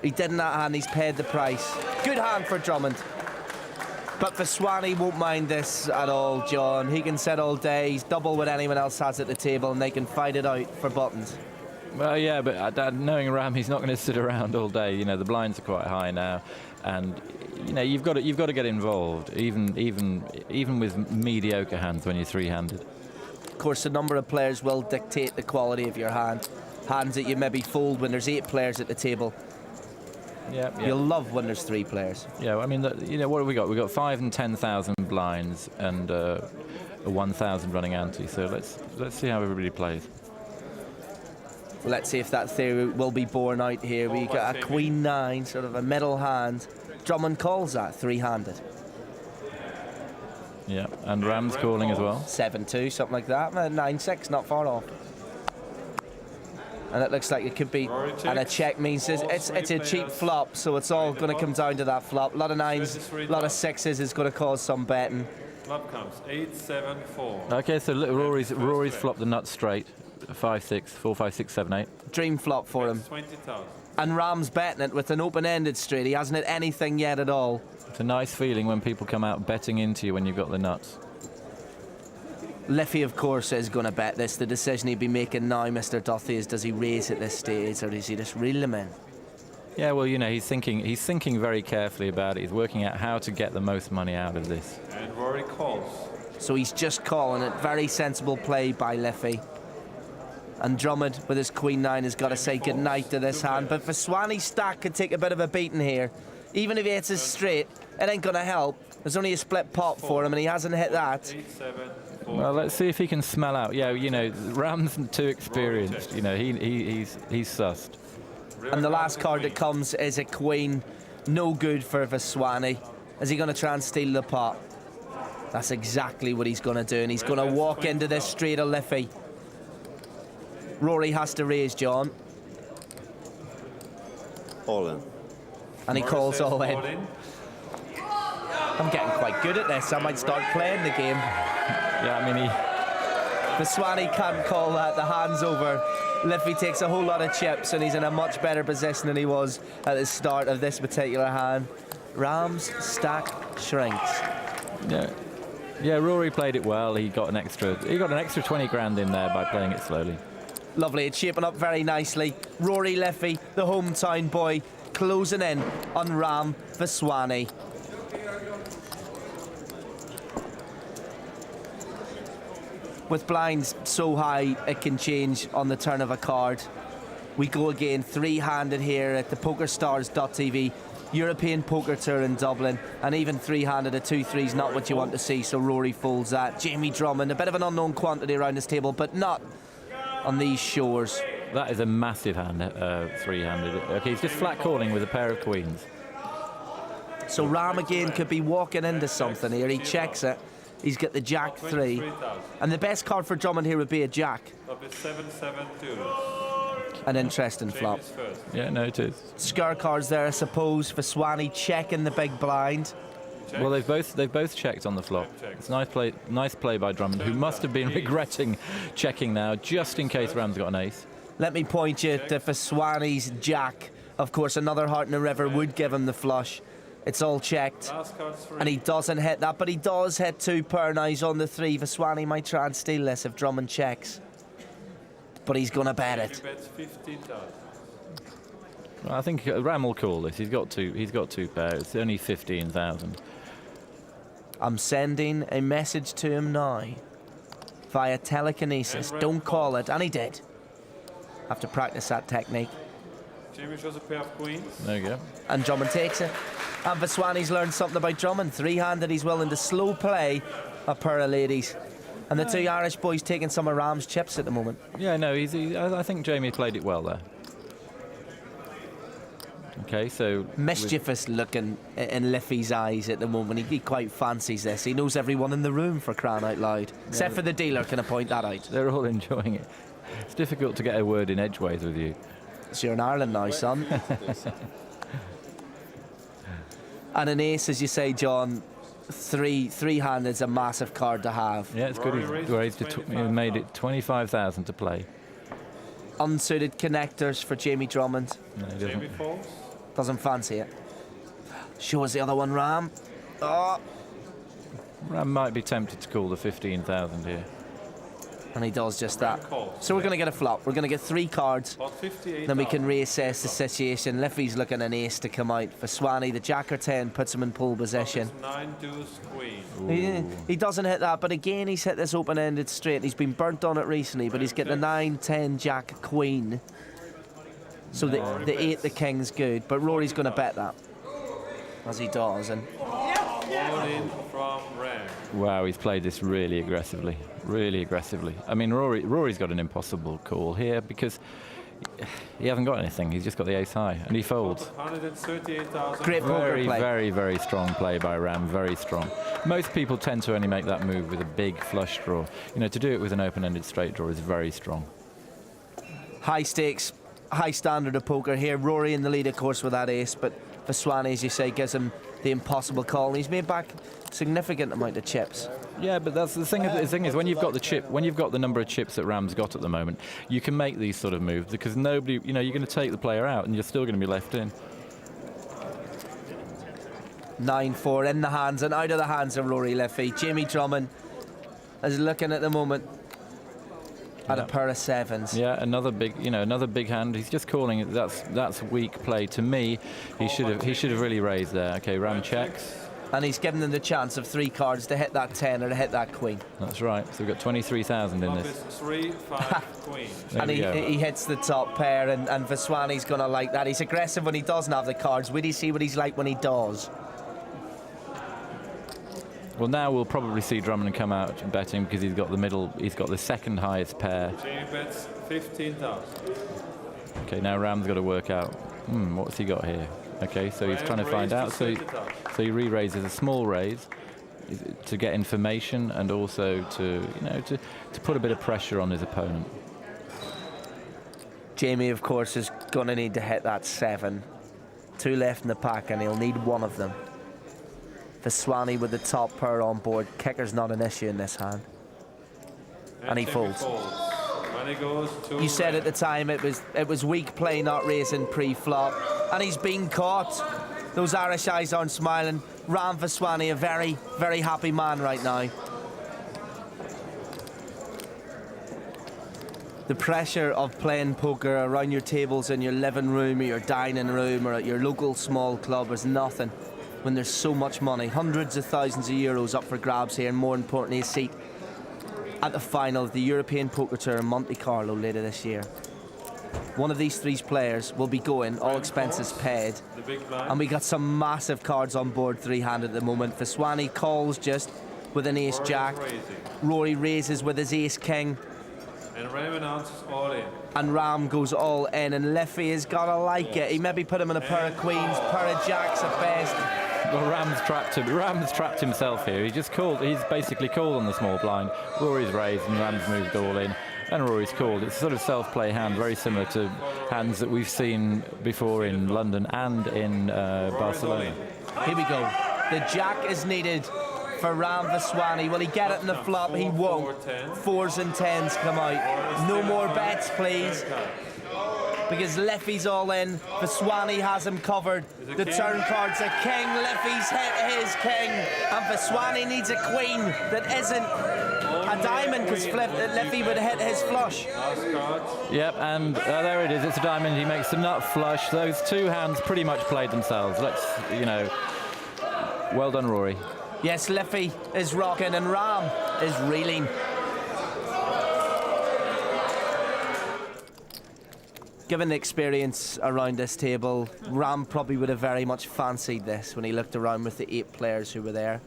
He did in that hand, he's paid the price. Good hand for Drummond. But for Swanee won't mind this at all, John. He can sit all day. He's double what anyone else has at the table, and they can fight it out for buttons. Well, yeah, but knowing Ram, he's not going to sit around all day. You know, the blinds are quite high now, and you know you've got to get involved, even with mediocre hands when you're 3-handed. Of course, the number of players will dictate the quality of your hand. Hands that you maybe fold when there's 8 players at the table. Yeah. You'll love when there's 3 players. Yeah, I mean, what have we got? We've got 5 and 10,000 blinds and a 1,000 running ante. So let's see how everybody plays. Let's see if that theory will be borne out here. We got a Queen 9, sort of a middle hand. Drummond calls that 3-handed. Yeah, and Ram's calling as well. 7-2, something like that. 9-6, not far off. And it looks like it could be, and a check means it's a cheap flop, so it's all going to come down to that flop. A lot of 9s, a lot of 6s is going to cause some betting. Flop comes 8-7-4. Okay, so Rory's flopped the nuts straight. 5-6, 4-5-6, 7-8. Dream flop for him. 20,000. And Ram's betting it with an open-ended straight. He hasn't hit anything yet at all. It's a nice feeling when people come out betting into you when you've got the nuts. Liffey, of course, is going to bet this. The decision he'd be making now, Mr. Duthie, is does he raise at this stage or does he just reel him in? Yeah, well, you know, he's thinking very carefully about it. He's working out how to get the most money out of this. And Rory calls. So he's just calling it. Very sensible play by Liffey. And Drummond, with his Queen 9, has got to say goodnight to this hand. But Vaswani's stack could take a bit of a beating here. Even if he hits his straight, it ain't going to help. There's only a split pot for him, and he hasn't hit that. Well, let's see if he can smell out. Yeah, you know, Ram's too experienced. You know, he's sussed. And the last card that comes is a Queen. No good for Vaswani. Is he going to try and steal the pot? That's exactly what he's going to do, and he's going to walk into this straight of Liffey. Rory has to raise, John. All in. And he calls all in. I'm getting quite good at this. I might start playing the game. Yeah, I mean, Vaswani can't call that. The hand's over. Liffey takes a whole lot of chips, and he's in a much better position than he was at the start of this particular hand. Ram's stack shrinks. Yeah, Rory played it well. He got an extra 20 grand in there by playing it slowly. Lovely. It's shaping up very nicely. Rory Liffey, the hometown boy, closing in on Ram Vaswani. With blinds so high, it can change on the turn of a card. We go again, three-handed here at the PokerStars.tv European Poker Tour in Dublin, and even three-handed at 2-3 is not what you want to see, so Rory folds that. Jamie Drummond, a bit of an unknown quantity around this table, but not on these shores. That is a massive hand, three-handed. Okay, he's just flat calling with a pair of queens. So Ram again could be walking into something here. He checks it. He's got the Jack 3. And the best card for Drummond here would be a Jack. An interesting flop. Yeah, no, it is. Scare cards there, I suppose. Vaswani checking the big blind. Well, they've both checked on the flop. It's nice play by Drummond, who must have been regretting checking now, just in case Ram's got an ace. Let me point you to Vaswani's Jack. Of course, another heart in the river would give him the flush. It's all checked, and he doesn't hit that, but he does hit two pair. Now he's on the 3. Vaswani might try and steal this if Drummond checks, but he's going to bet it. Well, I think Ram will call this. He's got two pairs. It's only 15,000. I'm sending a message to him now via telekinesis. Don't call it, and he did. Have to practice that technique. Jamie shows a pair of queens. There you go. And Drummond takes it. And Vaswani's learned something about Drummond. Three-handed, he's willing to slow play a pair of ladies. And the two Irish boys taking some of Ram's chips at the moment. Yeah, no, I think Jamie played it well there. Okay, so... Mischievous looking in Liffey's eyes at the moment. He quite fancies this. He knows everyone in the room, for crying out loud. Yeah. Except for the dealer, can I point that out? They're all enjoying it. It's difficult to get a word in edgeways with you. So you're in Ireland now, son. And an ace, as you say, John, three-handed is a massive card to have. Yeah, it's good. He made it 25,000 to play. Unsuited connectors for Jamie Drummond. No, he doesn't. Doesn't fancy it. Show us the other one, Ram. Oh. Ram might be tempted to call the 15,000 here. And he does just that. So we're going to get a flop. We're going to get 3 cards. Then we can reassess the situation. Liffey's looking an ace to come out. Vaswani, the Jack or 10 puts him in pole position. 9 deuce queen. He doesn't hit that, but again he's hit this open-ended straight. He's been burnt on it recently, but he's getting the 9, 10, Jack, Queen. So the 8, the King's good, but Rory's going to bet that, as he does. And wow, he's played this really aggressively. Really aggressively. I mean, Rory's got an impossible call here because he hasn't got anything. He's just got the ace high, and he folds. 138,000. Great poker play. Very, very strong play by Ram. Very strong. Most people tend to only make that move with a big flush draw. You know, to do it with an open-ended straight draw is very strong. High stakes, high standard of poker here. Rory in the lead, of course, with that ace, but Vaswani, as you say, gives him the impossible call, and he's made back a significant amount of chips. Yeah, but that's the thing. The thing is, when you've got the number of chips that Ram's got at the moment, you can make these sort of moves because nobody, you know, you're going to take the player out, and you're still going to be left in. 9-4 in the hands and out of the hands of Rory Liffey. Jamie Drummond is looking at the moment at a pair of sevens. Yeah, another big hand. He's just calling it. That's weak play to me. He should have really raised there. Okay, Ram checks. And he's given them the chance of 3 cards to hit that 10 or to hit that queen. That's right. So we've got 23,000 in this. 3, 5, queen. And he hits the top pair, and Vaswani's going to like that. He's aggressive when he doesn't have the cards. Will you see what he's like when he does? Well, now we'll probably see Drummond come out betting because he's got the second highest pair. Jamie bets 15,000. Okay, now Ram's got to work out, what's he got here? Okay, so he's trying to find out. So he re-raises a small raise to get information and also to put a bit of pressure on his opponent. Jamie, of course, is going to need to hit that 7. 2 left in the pack, and he'll need one of them. Vaswani with the top pair on board. Kicker's not an issue in this hand. And he folds. When he goes to You said at the time it was weak play, not raising pre-flop. And he's been caught. Those Irish eyes aren't smiling. Ram Vaswani, a very, very happy man right now. The pressure of playing poker around your tables in your living room or your dining room or at your local small club is nothing when there's so much money. Hundreds of thousands of euros up for grabs here, and more importantly, a seat at the final of the European Poker Tour in Monte Carlo later this year. One of these 3 players will be going, all expenses paid. And we got some massive cards on board 3-handed at the moment. Vaswani calls just with an ace-jack. Rory raises with his ace-king. And Ram announces all in. And Ram goes all in, and Liffey has got to like it. He maybe put him in a pair of queens, pair of jacks at best. Well, Ram's trapped him. Ram's trapped himself here. He just called. He's basically called on the small blind. Rory's raised and Ram's moved all in, and Rory's called. It's a sort of self-play hand, very similar to hands that we've seen before in London and in Barcelona. Here we go. The jack is needed for Ram Vaswani. Will he get it in the flop? He won't. 4s and 10s come out. No more bets, please. Because Liffey's all in. Vaswani has him covered. The turn card's a king. Liffey's hit his king. And Vaswani needs a queen that isn't a diamond, because Liffey would have hit his flush. Yep, and there it is. It's a diamond. He makes the nut flush. Those 2 hands pretty much played themselves. Well done, Rory. Yes, Liffey is rocking and Ram is reeling. Given the experience around this table, Ram probably would have very much fancied this when he looked around with the 8 players who were there.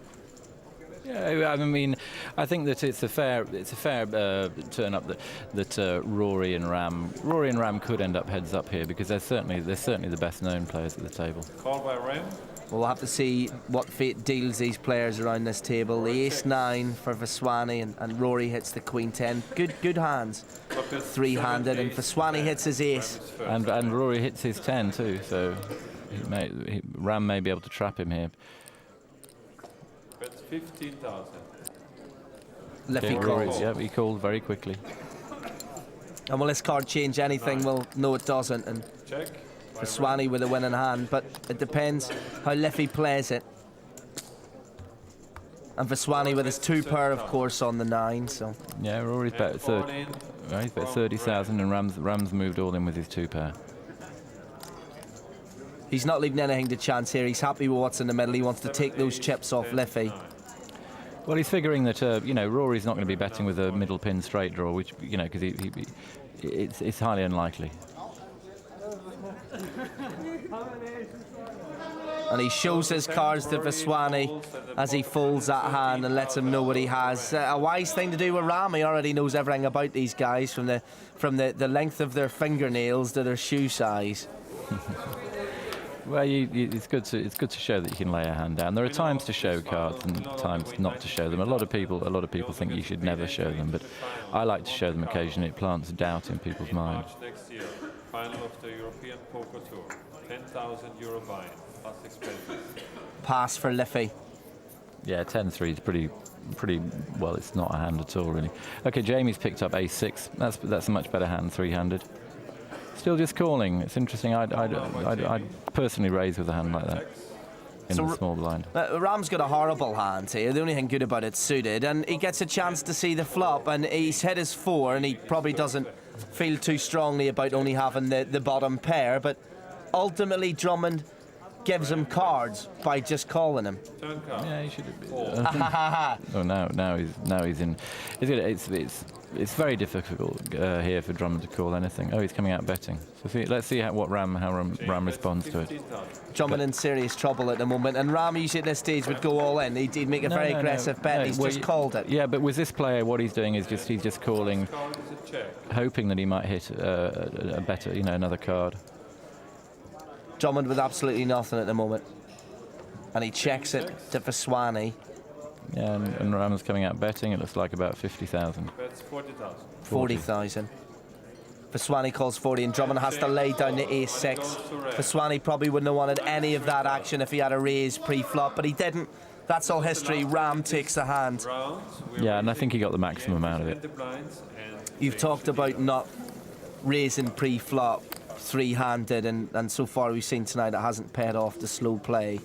Yeah, I mean, I think that it's a fair turn up that Rory and Ram could end up heads up here, because they're certainly the best known players at the table. Called by Ram. We'll have to see what fate deals these players around this table. The ace-9 for Vaswani, and Rory hits the queen-10. Good hands. 3-handed, and Vaswani hits his ace. And Rory hits his 10 too, so Ram may be able to trap him here. That's 15,000. Liffey calls. Yeah, he called very quickly. And will this card change anything? Well, no, it doesn't. And check. Vaswani with a winning hand, but it depends how Liffey plays it. And Vaswani with his 2 pair, of course, on the 9. So yeah, Rory's bet 30,000, and Ram's moved all in with his 2 pair. He's not leaving anything to chance here. He's happy with what's in the middle. He wants to take those chips off Liffey. Well, he's figuring that Rory's not going to be betting with a middle pin straight draw, which because it's highly unlikely. And he shows his cards to Vaswani as he folds that hand and lets him know what he has. A wise thing to do with Ram. He already knows everything about these guys, from the length of their fingernails to their shoe size. Well, it's good to show that you can lay a hand down. There are times to show cards and times not to show them. A lot of people think you should never show them, but I like to show them occasionally. It plants doubt in people's minds. Next year, final of the European Poker Tour, 10,000 euro buy-in plus expenses. Pass for Liffey. Yeah, 10-3 is pretty well. It's not a hand at all, really. Okay, Jamie's picked up ace-6. That's a much better hand, 3-handed. Still just calling. It's interesting. I'd personally raise with a hand like that. in the small blind. Ram's got a horrible hand here. The only thing good about it's suited, and he gets a chance to see the flop, and he's hit his 4, and he probably doesn't feel too strongly about only having the bottom pair, but ultimately Drummond gives him cards by just calling him. Yeah, he should have been. Oh, now he's in. It's very difficult here for Drummond to call anything. Oh, he's coming out betting. So let's see how Ram responds to it. Drummond in serious trouble at the moment, and Ram usually at this stage would go all in. He'd make a very aggressive bet. He's just called it. Yeah, but with this player, what he's doing is he's just calling, hoping that he might hit a better, another card. Drummond with absolutely nothing at the moment, and he checks it to Vaswani. Yeah, and Ram's coming out betting. It looks like about 50,000. That's 40,000. 40,000. Vaswani calls 40, and Drummond has to lay down the ace-6. Vaswani probably wouldn't have wanted any of that action if he had a raise pre-flop, but he didn't. That's all history. Ram takes the hand. Yeah, and I think he got the maximum out of it. You've talked about not raising pre-flop three-handed, and so far we've seen tonight it hasn't paid off the slow play.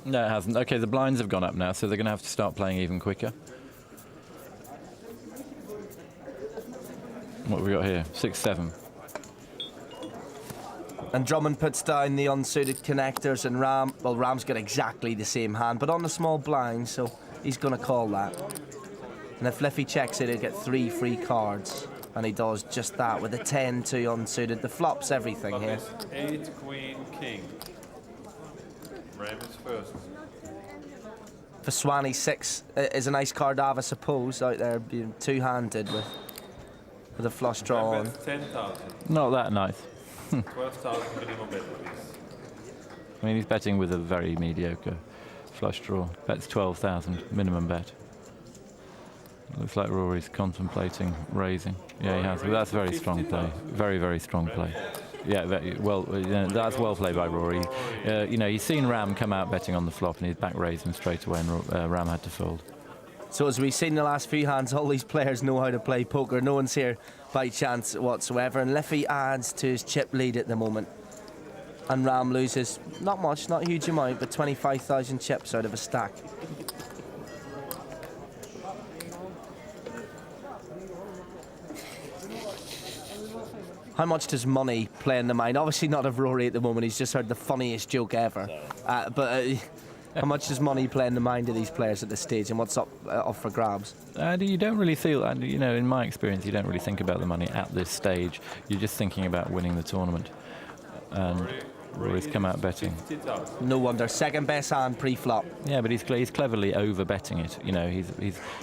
No, it hasn't. Okay, the blinds have gone up now, so they're going to have to start playing even quicker. What have we got here? 6-7. And Drummond puts down the unsuited connectors, and Ram's got exactly the same hand, but on the small blind, so he's going to call that. And if Liffey checks it, he'll get 3 free cards. And he does just that with a 10-2 unsuited. The flop's everything here. 8, Queen, King. Ram is first. Vaswani 6 is a nice card to have, I suppose, out there being two-handed with a flush draw on. 10,000. Not that nice. 12,000 minimum bet, please. I mean, he's betting with a very mediocre flush draw. Bets 12,000 minimum bet. Looks like Rory's contemplating raising. Yeah, he has. But that's very strong play. Very, very strong play. Yeah, that's well played by Rory. He's seen Ram come out betting on the flop, and he's back raised him straight away, and Ram had to fold. So as we've seen in the last few hands, all these players know how to play poker. No one's here by chance whatsoever. And Liffey adds to his chip lead at the moment. And Ram loses not much, not a huge amount, but 25,000 chips out of a stack. How much does money play in the mind? Obviously not of Rory at the moment. He's just heard the funniest joke ever. How much does money play in the mind of these players at this stage, and what's up for grabs? You don't really feel, in my experience, you don't really think about the money at this stage. You're just thinking about winning the tournament. And Rory's come out betting. No wonder. Second best hand pre-flop. Yeah, but he's cleverly over-betting it.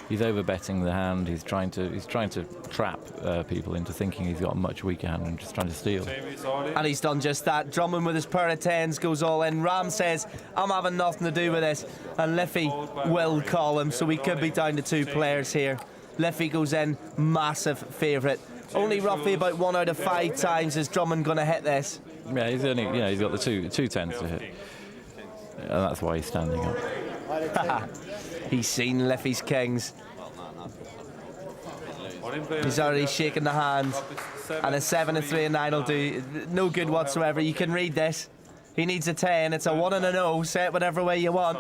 He's over-betting the hand. He's trying to trap people into thinking he's got a much weaker hand and just trying to steal. And he's done just that. Drummond with his pair of 10s goes all in. Ram says, I'm having nothing to do with this. And Liffey will call him, so we could be down to 2 players here. Liffey goes in, massive favourite. Only roughly about 1 out of 5 times is Drummond going to hit this. Yeah, he's got the two tens to hit. And that's why he's standing up. He's seen Liffey's kings. He's already shaken the hand. And a 7, a 3, and 9 will do no good whatsoever. You can read this. He needs a 10. It's a 1 and a 0. Set whatever way you want.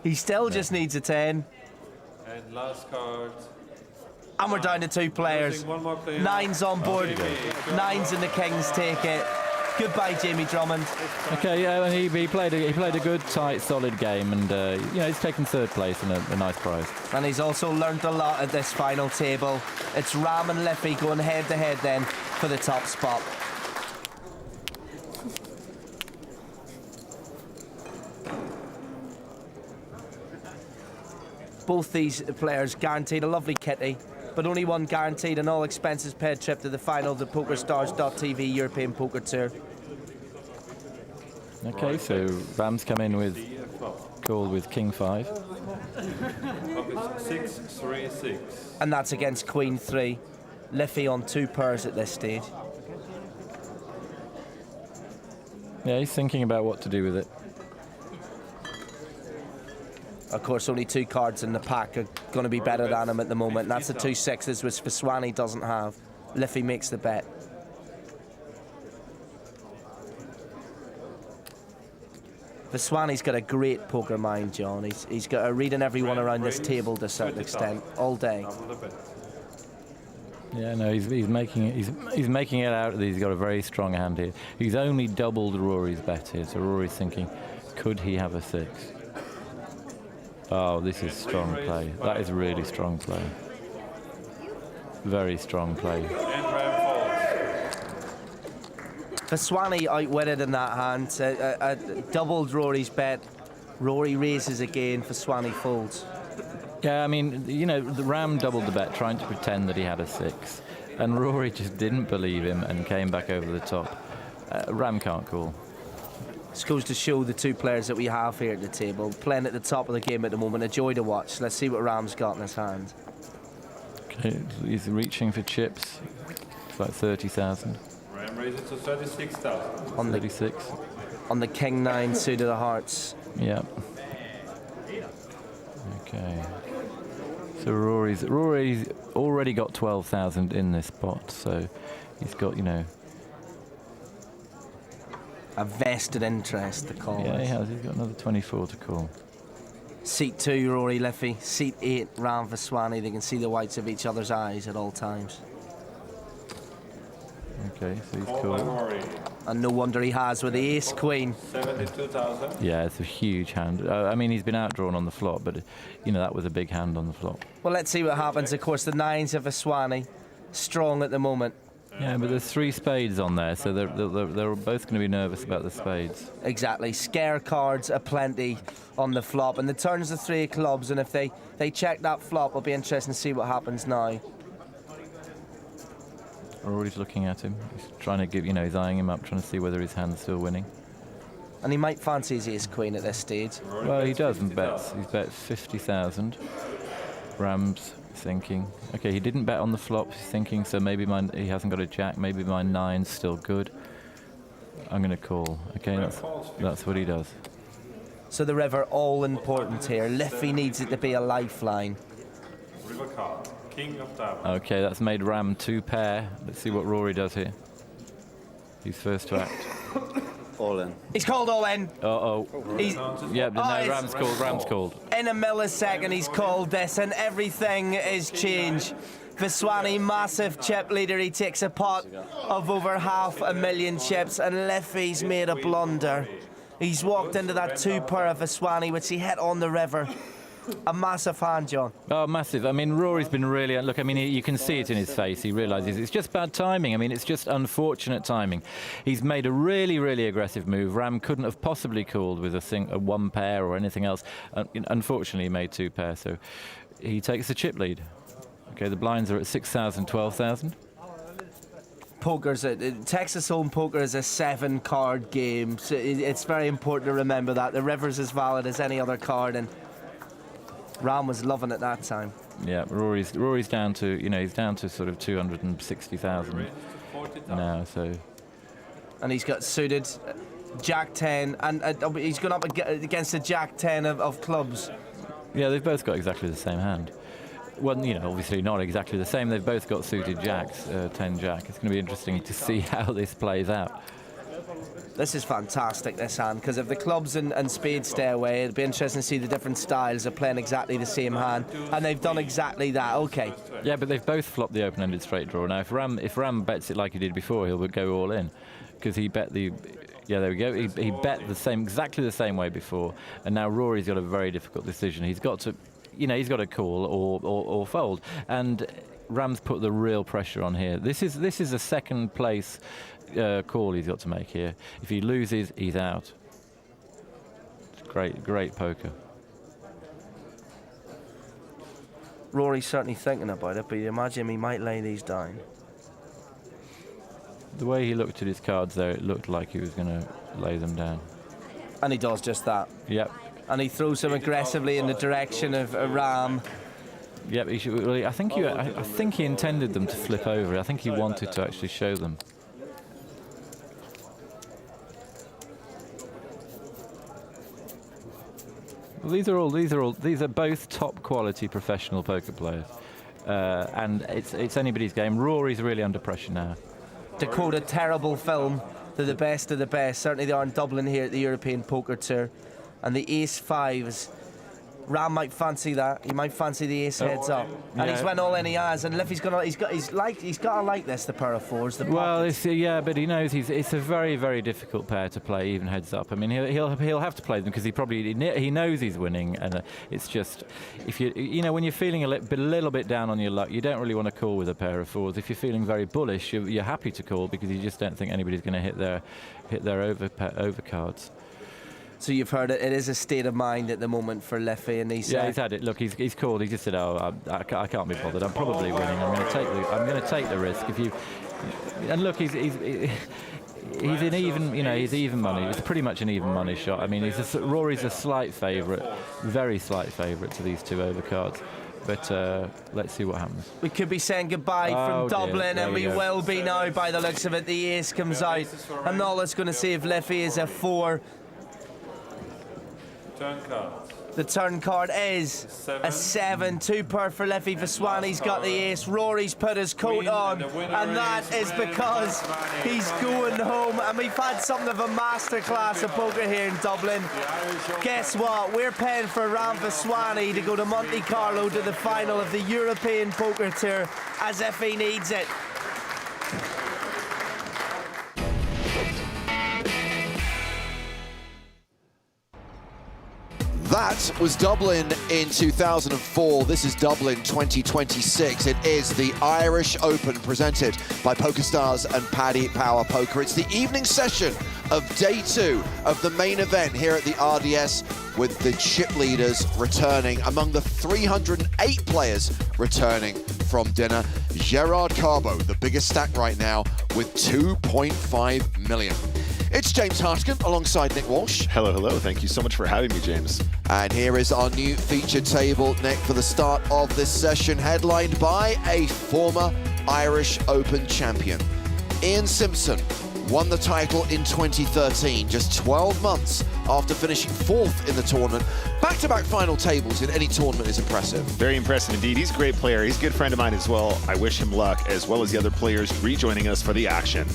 He still just needs a 10. And last card. And we're down to 2 players. 9's on board. 9's and the kings take it. Goodbye, Jamie Drummond. Okay, yeah, and he played a good, tight, solid game, and he's taken 3rd place and a nice prize. And he's also learned a lot at this final table. It's Ram and Liffey going head-to-head then for the top spot. Both these players guaranteed a lovely kitty, but only one guaranteed an all-expenses paid trip to the final of the PokerStars.tv European Poker Tour. Okay, so Ram's come in with called with King 5. 6, 3, 6. And that's against Queen 3. Liffey on 2 pairs at this stage. Yeah, he's thinking about what to do with it. Of course, only 2 cards in the pack are going to be better than him at the moment. And that's the 2 6s, which Vaswani doesn't have. Liffey makes the bet. Vaswani's got a great poker mind, John. He's got a reading everyone around this table to a certain extent all day. Yeah, no, he's making it. He's making it out that he's got a very strong hand here. He's only doubled Rory's bet here, so Rory's thinking, could he have a 6? Oh, this is strong play. That is really strong play. Very strong play. Vaswani outwitted in that hand. Doubled Rory's bet. Rory raises again. Vaswani folds. Yeah, I mean, you know, the Ram doubled the bet, trying to pretend that he had a 6, and Rory just didn't believe him and came back over the top. Ram can't call. This goes to show the two players that we have here at the table, playing at the top of the game at the moment. A joy to watch. Let's see what Ram's got in his hand. Okay, he's reaching for chips. It's like 30,000. Ram raises to 36,000. On the 36. On the King 9 suited of hearts. Yeah. Okay. So Rory's already got 12,000 in this pot, so he's got, you know, a vested interest to call. Yeah, he has. He's got another 24 to call. Seat 2, Rory Liffey. Seat 8, Ram Vaswani. They can see the whites of each other's eyes at all times. Okay, so he's cool. And no wonder he has with the ace queen. 72,000. Yeah, it's a huge hand. I mean, he's been outdrawn on the flop, but, you know, that was a big hand on the flop. Well, let's see what happens. Of course, the 9s of Vaswani, strong at the moment. Yeah, but there's 3 spades on there, so they're both going to be nervous about the spades. Exactly. Scare cards aplenty on the flop, and the turn's the 3 of clubs, and if they check that flop, it'll be interesting to see what happens now. Rory's looking at him. He's trying to give, you know, he's eyeing him up, trying to see whether his hand's still winning. And he might fancy his ace queen at this stage. Well, he doesn't bet. He's bet 50,000. Ram's thinking. Okay, he didn't bet on the flop. He's thinking, so maybe he hasn't got a jack. Maybe my 9's still good. I'm going to call. Okay, that's what he does. So the river, all important here. Liffey needs it to be a lifeline. River card. King of diamonds. Okay, that's made Ram 2 pair. Let's see what Rory does here. He's first to act. All in. He's called all in. Uh-oh. Yeah, but no, Ram's called. Ram's called. In a millisecond, he's called this, and everything is changed. Vaswani, massive chip leader. He takes a pot of over 500,000 chips, and Liffey's made a blunder. He's walked into that 2 pair of Vaswani, which he hit on the river. A massive hand, John. Oh, massive. I mean, Rory's been really... Look, I mean, you can see it in his face. He realises it's just bad timing. I mean, it's just unfortunate timing. He's made a really, really aggressive move. Ram couldn't have possibly called with a 1 pair or anything else. Unfortunately, he made 2 pairs, so he takes the chip lead. Okay, the blinds are at 6,000, 12,000. Texas Hold'em poker is a 7-card game, so it's very important to remember that. The river's as valid as any other card, and Ram was loving it that time. Yeah, Rory's down to, you know, he's down to sort of 260,000 now, so. And he's got suited Jack 10, and he's gone up against the Jack 10 of clubs. Yeah, they've both got exactly the same hand. Well, you know, obviously not exactly the same. They've both got suited jacks, 10 jack. It's going to be interesting to see how this plays out. This is fantastic, this hand, because if the clubs and spades stay away, it'll be interesting to see the different styles of playing exactly the same hand, and they've done exactly that. Okay. Yeah, but they've both flopped the open-ended straight draw. Now, if Ram bets it like he did before, he'll go all in, because he bet the... Yeah, there we go. He bet exactly the same way before, and now Rory's got a very difficult decision. He's got to, you know, he's got to call or fold, and Ram's put the real pressure on here. This is a second place call he's got to make here. If he loses, he's out. It's great poker. Rory's certainly thinking about it, but you imagine he might lay these down. The way he looked at his cards there, it looked like he was going to lay them down. And he does just that. Yep. And he throws them aggressively in the direction of Ram. Yep. He should, I think he intended them to flip over. I think he wanted to actually show them. Well, these are both top quality professional poker players, and it's anybody's game. Rory's really under pressure now. To quote a terrible film, They're the best of the best. Certainly they are in Dublin here at the European Poker Tour. And the ace-5s, Ram might fancy that. He might fancy the ace heads up, and he's went all in he has. And Liffey's got to like this. The pair of fours. The well, yeah, but he knows it's a very, very difficult pair to play even heads up. I mean, he'll have to play them because he knows he's winning, and it's just if you know when you're feeling a little bit down on your luck, you don't really want to call with a pair of fours. If you're feeling very bullish, you're happy to call because you just don't think anybody's going to hit their overcards. So you've heard it. It is a state of mind at the moment for Liffey, and he's had it. Look, he's called. He just said, "Oh, I can't be bothered. I'm probably winning. I'm going to take the risk." And look, he's an even. You know, he's even money. It's pretty much an even money shot. I mean, Rory's a slight favourite, very slight favourite to these two overcards. But let's see what happens. We could be saying goodbye from Dublin, and we will be now by the looks of it. The ace comes out, and all that's going to see if Liffey is a 4. Turn card. The turn card is a 7. 2 pair for Liffey. Vaswani's got the ace. Rory's put his coat on, and that is because he's going home. And we've had something of a masterclass of poker here in Dublin. Guess what? We're paying for Ram Vaswani to go to Monte Carlo to the final of the European Poker Tour as if he needs it. That was Dublin in 2004. This is Dublin 2026. It is the Irish Open presented by PokerStars and Paddy Power Poker. It's the evening session of day 2 of the main event here at the RDS, with the chip leaders returning. Among the 308 players returning from dinner, Gerard Carbo, the biggest stack right now, with 2.5 million. It's James Hartigan alongside Nick Walsh. Hello, hello. Thank you so much for having me, James. And here is our new feature table, Nick, for the start of this session, headlined by a former Irish Open champion. Ian Simpson won the title in 2013, just 12 months after finishing 4th in the tournament. Back-to-back final tables in any tournament is impressive. Very impressive indeed. He's a great player. He's a good friend of mine as well. I wish him luck, as well as the other players rejoining us for the action.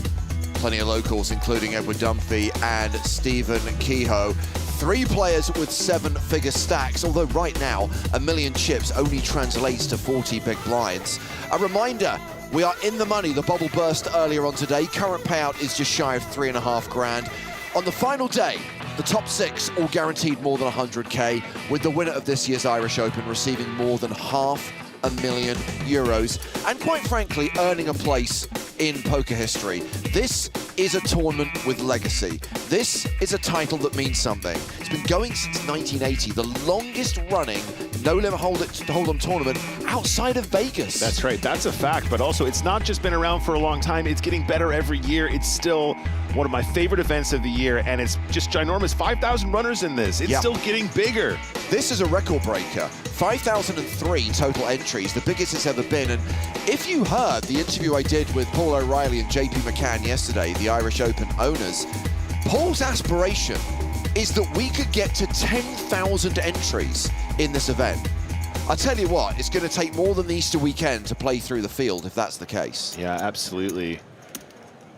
Plenty of locals, including Edward Dunphy and Stephen Kehoe. 3 players with 7-figure stacks, although right now, 1 million chips only translates to 40 big blinds. A reminder, we are in the money. The bubble burst earlier on today. Current payout is just shy of 3.5 grand. On the final day, the top 6 all guaranteed more than 100K, with the winner of this year's Irish Open receiving more than €500,000, and quite frankly, earning a place in poker history. This is a tournament with legacy. This is a title that means something. It's been going since 1980, the longest running no-limit hold'em tournament outside of Vegas. That's right, that's a fact, but also it's not just been around for a long time, it's getting better every year. It's still one of my favorite events of the year, and it's just ginormous. 5,000 runners in this. It's still getting bigger. This is a record breaker. 5,003 total entries, the biggest it's ever been. And if you heard the interview I did with Paul O'Reilly and JP McCann yesterday, the Irish Open owners, Paul's aspiration is that we could get to 10,000 entries in this event. I'll tell you what, it's going to take more than the Easter weekend to play through the field if that's the case. Yeah, absolutely.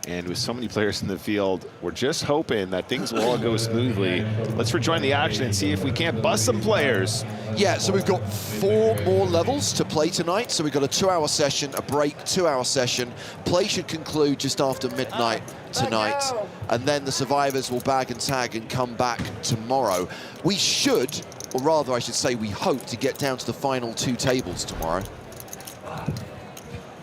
And with so many players in the field, we're just hoping that things will all go smoothly. Let's rejoin the action and see if we can't bust some players. Yeah, so we've got 4 more levels to play tonight. So we've got a 2-hour session, a break, 2-hour session. Play should conclude just after midnight tonight. And then the survivors will bag and tag and come back tomorrow. We should, or rather I should say we hope, to get down to the final 2 tables tomorrow.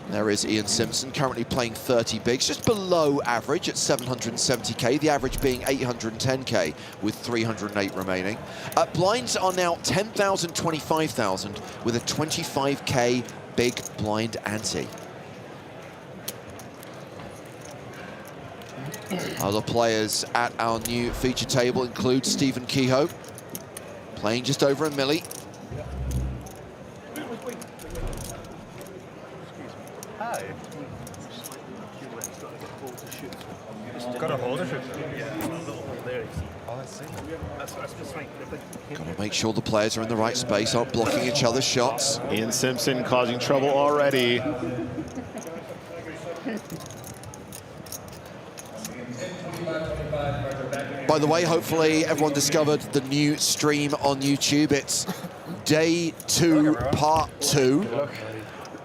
There is Ian Simpson, currently playing 30 bigs, just below average at 770K, the average being 810K with 308 remaining. Blinds are now 10,000, 25,000 with a 25K big blind ante. Other players at our new feature table include Stephen Kehoe, playing just over a milli. Got a hold of it. Got to make sure the players are in the right space, aren't blocking each other's shots. Ian Simpson causing trouble already. By the way, hopefully everyone discovered the new stream on YouTube. It's day 2, part 2.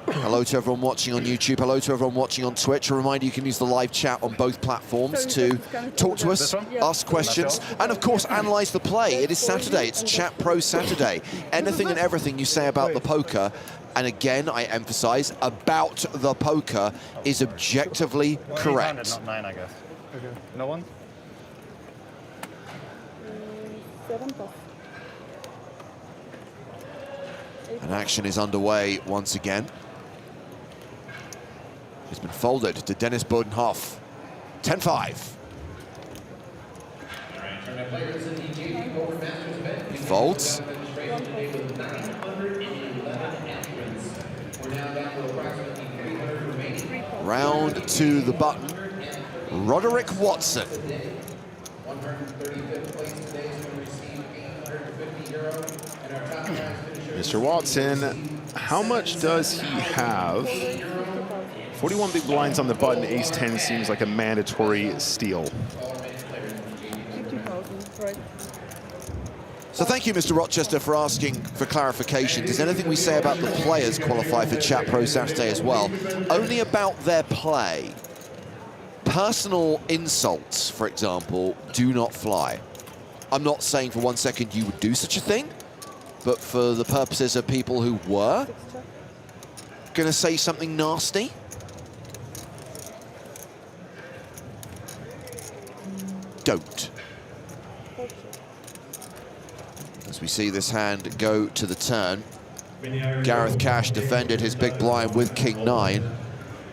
Hello to everyone watching on YouTube. Hello to everyone watching on Twitch. A reminder, you can use the live chat on both platforms to talk to us, ask questions, and of course, analyze the play. It is Saturday. It's Chat Pro Saturday. Anything and everything you say about the poker, and again, I emphasize, about the poker is objectively correct. Not 9, I guess. Okay. No one? 7 plus. And action is underway once again. It's been folded to Dennis Bodenhoff. 10-5. He folds. Round to the button. Roderick Watson. Mr. Watson, how much does he have? 41 big blinds on the button. Ace 10 seems like a mandatory steal. 50,000, right. So thank you, Mr. Rochester, for asking for clarification. Does anything we say about the players qualify for Chat Pro Saturday as well? Only about their play. Personal insults, for example, do not fly. I'm not saying for 1 second you would do such a thing, but for the purposes of people who were going to say something nasty, don't. As we see this hand go to the turn, Gareth Cash defended his big blind with King 9,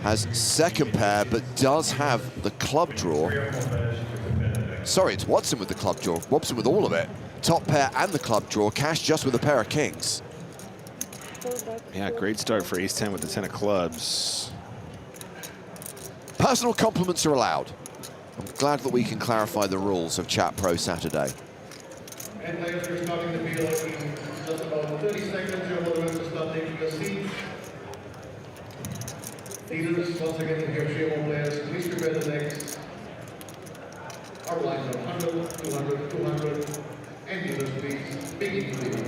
has second pair, but does have the club draw. Sorry, it's Watson with the club draw. Watson with all of it. Top pair and the club draw. Cash just with a pair of kings. Yeah, great start for Ace 10 with the 10 of clubs. Personal compliments are allowed. I'm glad that we can clarify the rules of Chat Pro Saturday. And players are starting the field in just about 30 seconds. You're welcome to start taking your seats. Leaders, once again, if you're three more players, please prepare the decks. Our lines are 100, 200, 200. And leaders, please begin to lead.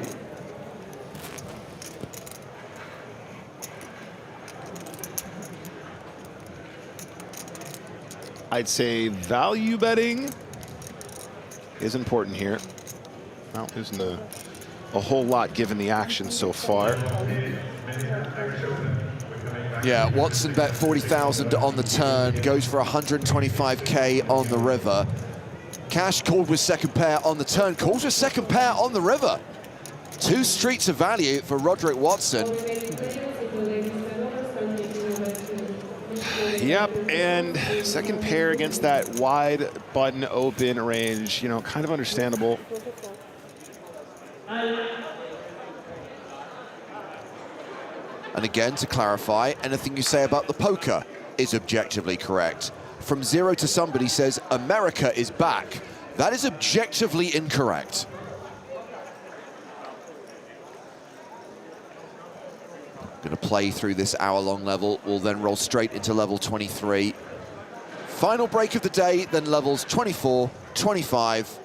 I'd say value betting is important here. Well, isn't a whole lot given the action so far. Yeah, Watson bet 40,000 on the turn, goes for 125K on the river. Cash called with second pair on the turn, calls with second pair on the river. 2 streets of value for Roderick Watson. Yep, and second pair against that wide button open range, you know, kind of understandable. And again, to clarify, anything you say about the poker is objectively correct. From Zero to Somebody says, America is back. That is objectively incorrect. Going to play through this hour-long level. We'll then roll straight into level 23. Final break of the day, then levels 24, 25.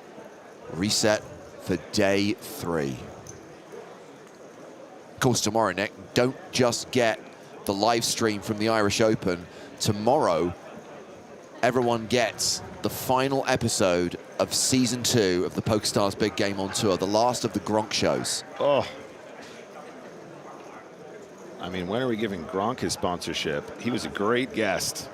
Reset for day 3. Of course, tomorrow, Nick, don't just get the live stream from the Irish Open. Tomorrow, everyone gets the final episode of Season 2 of the PokerStars Big Game on Tour, the last of the Gronk shows. Oh. I mean, when are we giving Gronk his sponsorship? He was a great guest.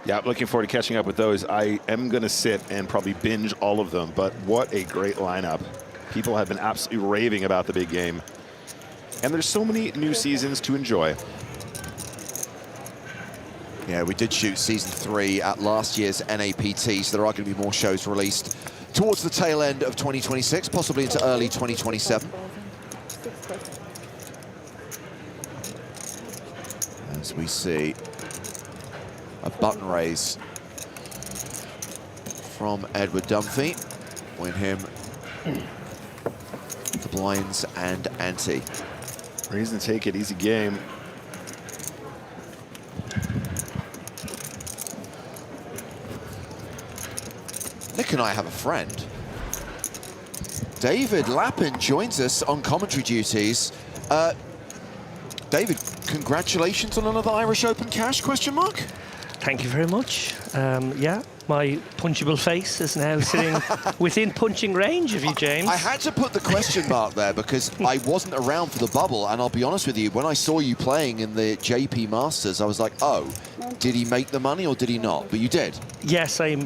Yeah, looking forward to catching up with those. I am going to sit and probably binge all of them, but what a great lineup. People have been absolutely raving about the big game. And there's so many new seasons to enjoy. Yeah, we did shoot Season 3 at last year's NAPT, so there are going to be more shows released towards the tail end of 2026, possibly into early 2027. As we see a button raise from Edward Dunphy, win him the blinds and ante. Reason to take it, easy game. Nick and I have a friend. David Lappin joins us on commentary duties. David, congratulations on another Irish Open cash, question mark? Thank you very much. Yeah, my punchable face is now sitting within punching range of you, James. I had to put the question mark there because I wasn't around for the bubble, and I'll be honest with you, when I saw you playing in the JP Masters, I was like, oh, did he make the money or did he not? But you did. Yes, I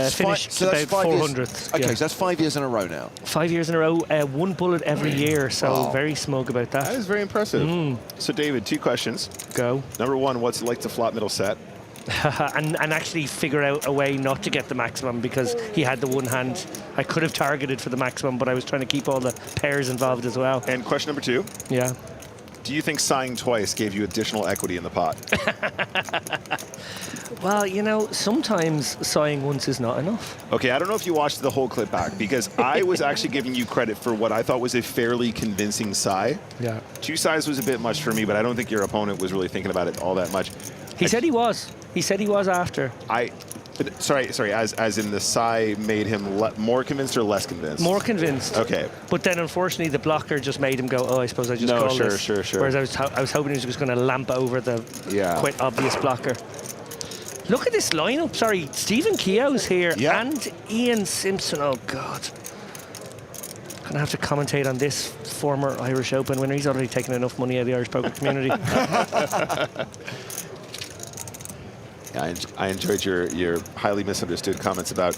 finished about 400. Okay, so that's 5 years in a row now. 5 years in a row, one bullet every year, so very smug about that. That is very impressive. So, David, 2 questions. Go. Number 1, what's it like to flop middle set? and actually figure out a way not to get the maximum because he had the one hand. I could have targeted for the maximum, but I was trying to keep all the pairs involved as well. And question number 2. Yeah. Do you think sighing twice gave you additional equity in the pot? Well, you know, sometimes sighing once is not enough. Okay, I don't know if you watched the whole clip back because I was actually giving you credit for what I thought was a fairly convincing sigh. Yeah. 2 sighs was a bit much for me, but I don't think your opponent was really thinking about it all that much. He said he was. He said he was after. Sorry, as in the sigh made him more convinced or less convinced? More convinced. Okay. But then, unfortunately, the blocker just made him go, oh, I suppose I just call this. Sure. Whereas I was hoping he was just going to lamp over the quite obvious blocker. Look at this lineup. Sorry, Stephen Keogh's here and Ian Simpson. Oh, God. Going to have to commentate on this former Irish Open winner. He's already taken enough money out of the Irish poker community. Yeah, I enjoyed your highly misunderstood comments about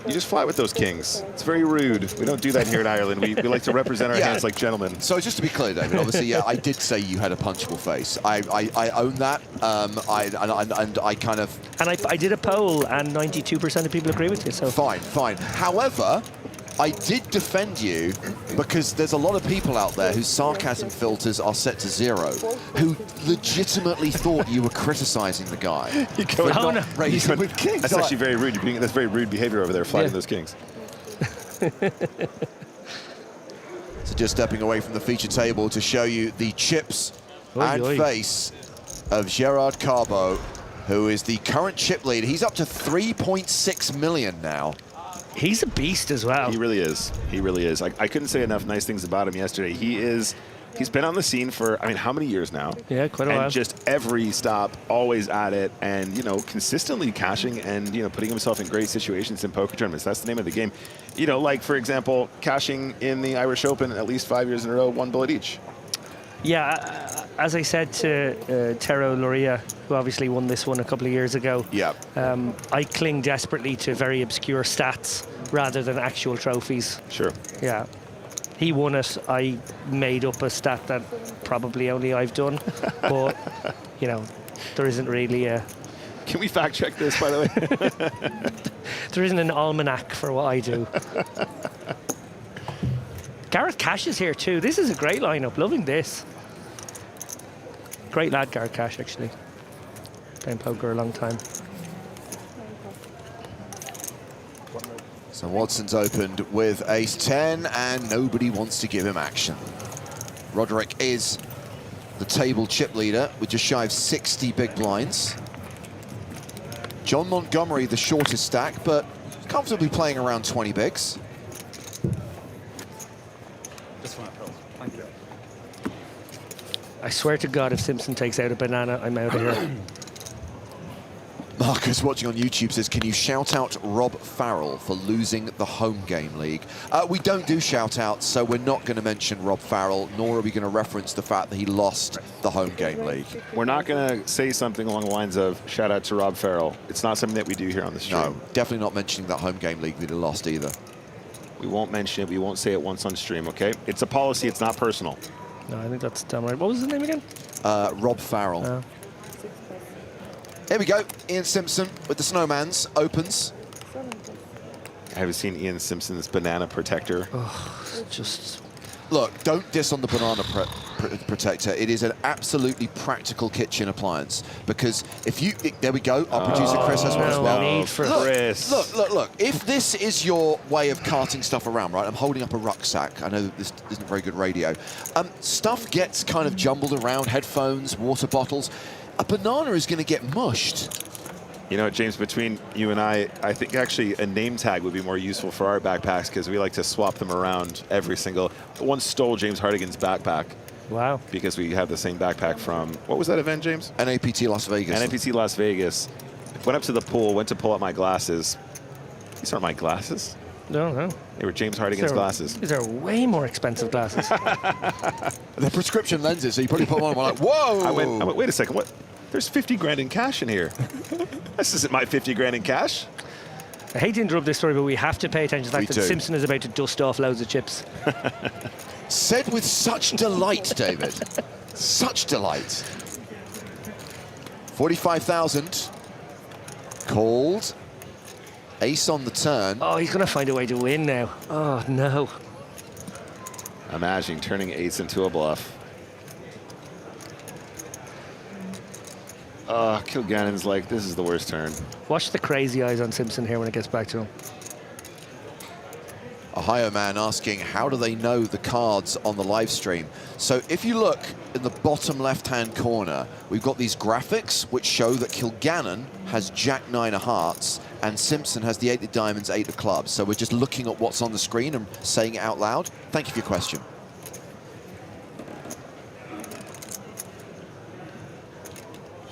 you just fly with those kings. It's very rude. We don't do that here in Ireland. We like to represent our hands like gentlemen. So just to be clear, David, obviously, yeah, I did say you had a punchable face. I own that. I kind of... And I did a poll, and 92% of people agree with you. So Fine. However, I did defend you because there's a lot of people out there whose sarcasm filters are set to 0, who legitimately thought you were criticizing the guy. Raising with kings. That's actually very rude. That's very rude behavior over there, flying those kings. So just stepping away from the feature table to show you the chips and face of Gerard Carbo, who is the current chip leader. He's up to 3.6 million now. He's a beast as well. He really is. He really is. I couldn't say enough nice things about him yesterday. He's been on the scene for, I mean, how many years now? Yeah, quite a while. And just every stop, always at it, and, you know, consistently cashing and, you know, putting himself in great situations in poker tournaments. That's the name of the game. You know, like, for example, cashing in the Irish Open at least 5 years in a row, 1 bullet each. Yeah, as I said to Tero Loria, who obviously won this one a couple of years ago, I cling desperately to very obscure stats rather than actual trophies. Sure. Yeah. He won it. I made up a stat that probably only I've done. But, you know, there isn't really a... Can we fact check this, by the way? There isn't an almanac for what I do. Gareth Cash is here too. This is a great lineup. Loving this. Great lad, Gareth Cash, actually. Playing poker a long time. So Watson's opened with ace-10, and nobody wants to give him action. Roderick is the table chip leader with just shy of 60 big blinds. John Montgomery, the shortest stack, but comfortably playing around 20 bigs. I swear to God, if Simpson takes out a banana, I'm out of here. Marcus, watching on YouTube, says, can you shout out Rob Farrell for losing the home game league? We don't do shout outs, so we're not going to mention Rob Farrell, nor are we going to reference the fact that he lost the home game league. We're not going to say something along the lines of shout out to Rob Farrell. It's not something that we do here on the stream. No, definitely not mentioning that home game league that he lost either. We won't mention it. We won't say it once on stream, okay? It's a policy. It's not personal. No, I think that's damn right. What was his name again? Rob Farrell. Here we go. Ian Simpson with the Snowmans opens. I haven't seen Ian Simpson's banana protector. Oh, just... Look, don't diss on the banana protector. It is an absolutely practical kitchen appliance because if you, there we go. Our producer Chris has one as well. Look. If this is your way of carting stuff around, right? I'm holding up a rucksack. I know that this isn't very good radio. Stuff gets kind of jumbled around. Headphones, water bottles. A banana is going to get mushed. You know, James, between you and I think actually a name tag would be more useful for our backpacks because we like to swap them around every single. Once stole James Hardigan's backpack. Wow. Because we have the same backpack from, what was that event, James? NAPT Las Vegas. NAPT Las Vegas. Went up to the pool, went to pull out my glasses. These aren't my glasses. No. They were James Hardigan's glasses. These are way more expensive glasses. They're prescription lenses, so you probably put them on and were like, whoa! I went, wait a second, what? There's 50 grand in cash in here. This isn't my 50 grand in cash. I hate to interrupt this story, but we have to pay attention to the fact that Simpson is about to dust off loads of chips. Said with such delight, David. Such delight. 45,000. Called. Ace on the turn. Oh, he's going to find a way to win now. Oh, no. Imagine turning ace into a bluff. Kilgannon's like, this is the worst turn. Watch the crazy eyes on Simpson here when it gets back to him. Ohio man asking, how do they know the cards on the live stream? So if you look in the bottom left-hand corner, we've got these graphics which show that Kilgannon has Jack-9 of hearts and Simpson has the 8 of diamonds, 8 of clubs. So we're just looking at what's on the screen and saying it out loud. Thank you for your question.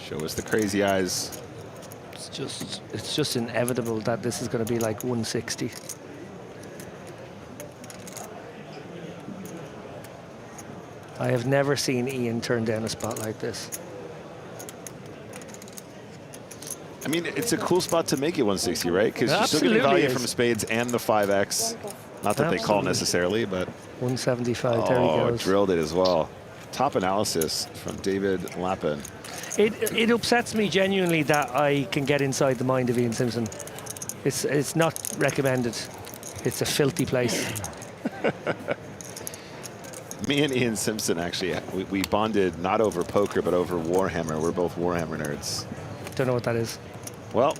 Show us the crazy eyes. It's just inevitable that this is going to be like 160. I have never seen Ian turn down a spot like this. I mean, it's a cool spot to make it 160, right? Because you're still getting value from spades and the 5x. Not that they call necessarily, but 175. There he goes. Drilled it as well. Top analysis from David Lappin. It upsets me genuinely that I can get inside the mind of Ian Simpson. It's not recommended. It's a filthy place. Me and Ian Simpson, actually, we bonded not over poker, but over Warhammer. We're both Warhammer nerds. Don't know what that is. Well,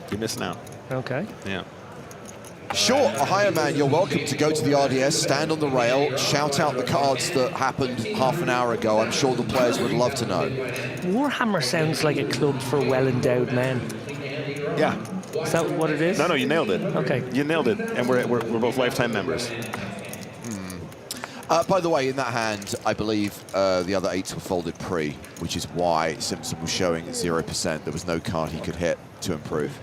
you're missing out. Okay. Yeah. Sure, Ohio man, you're welcome to go to the RDS, stand on the rail, shout out the cards that happened half an hour ago. I'm sure the players would love to know. Warhammer sounds like a club for well-endowed men. Yeah. Is that what it is? No, you nailed it. Okay. You nailed it, and we're both lifetime members. By the way, in that hand, I believe the other 8s were folded pre, which is why Simpson was showing 0%. There was no card he could hit to improve.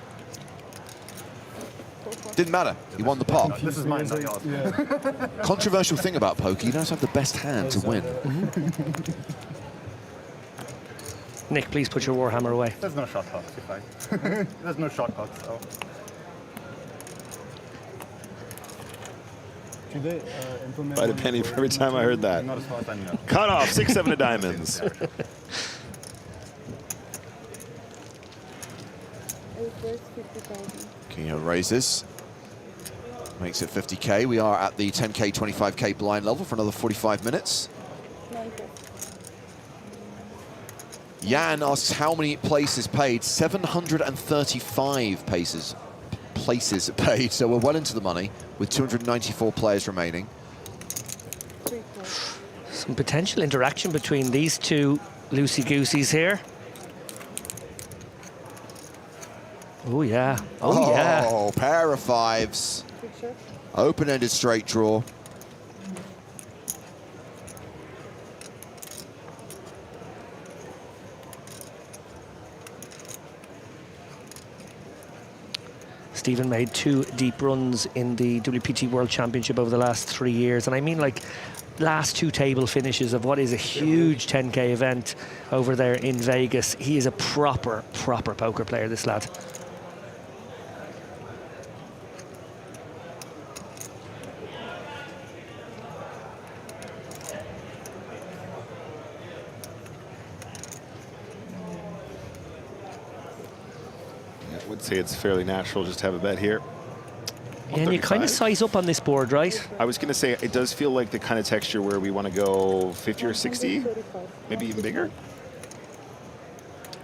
Didn't matter. He won the pot. This is mine, not yours. Yeah. Controversial thing about poker, you don't have to have the best hand to win. Nick, please put your Warhammer away. There's no shortcuts, you're fine. There's no shortcuts, so. Buy a penny for every time I heard that. Cut off 6, 7 of diamonds. Keo raises. Makes it 50K. We are at the 10K, 25K blind level for another 45 minutes. Jan asks how many places paid. 735 places paid. So we're well into the money with 294 players remaining. Some potential interaction between these two loosey-gooseys here. Oh, yeah. Oh, yeah. Oh, pair of 5s. Open-ended straight draw. Stephen made 2 deep runs in the WPT World Championship over the last 3 years. And I mean, like, last 2 table finishes of what is a huge 10K event over there in Vegas. He is a proper poker player, this lad. I would say it's fairly natural just to have a bet here. Yeah, and you kind of size up on this board, right? I was going to say, it does feel like the kind of texture where we want to go 50 or 60, maybe even bigger.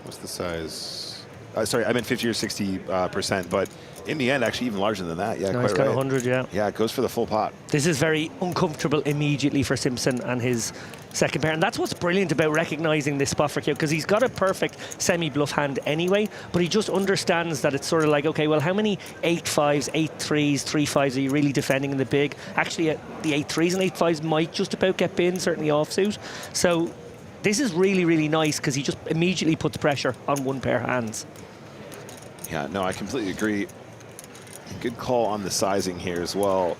What's the size? Sorry, I meant 50 or 60%, but in the end, actually even larger than that. Yeah, No, quite it's got right. 100, yeah. Yeah, it goes for the full pot. This is very uncomfortable immediately for Simpson and his second pair. And that's what's brilliant about recognizing this spot for Keogh, because he's got a perfect semi-bluff hand anyway, but he just understands that it's sort of like, okay, well, how many 8-5s, 8-3s, 3-5s are you really defending in the big? Actually, the 8-3s and 8-5s might just about get bin, certainly offsuit. So this is really, really nice because he just immediately puts pressure on one pair of hands. Yeah, no, I completely agree. Good call on the sizing here as well.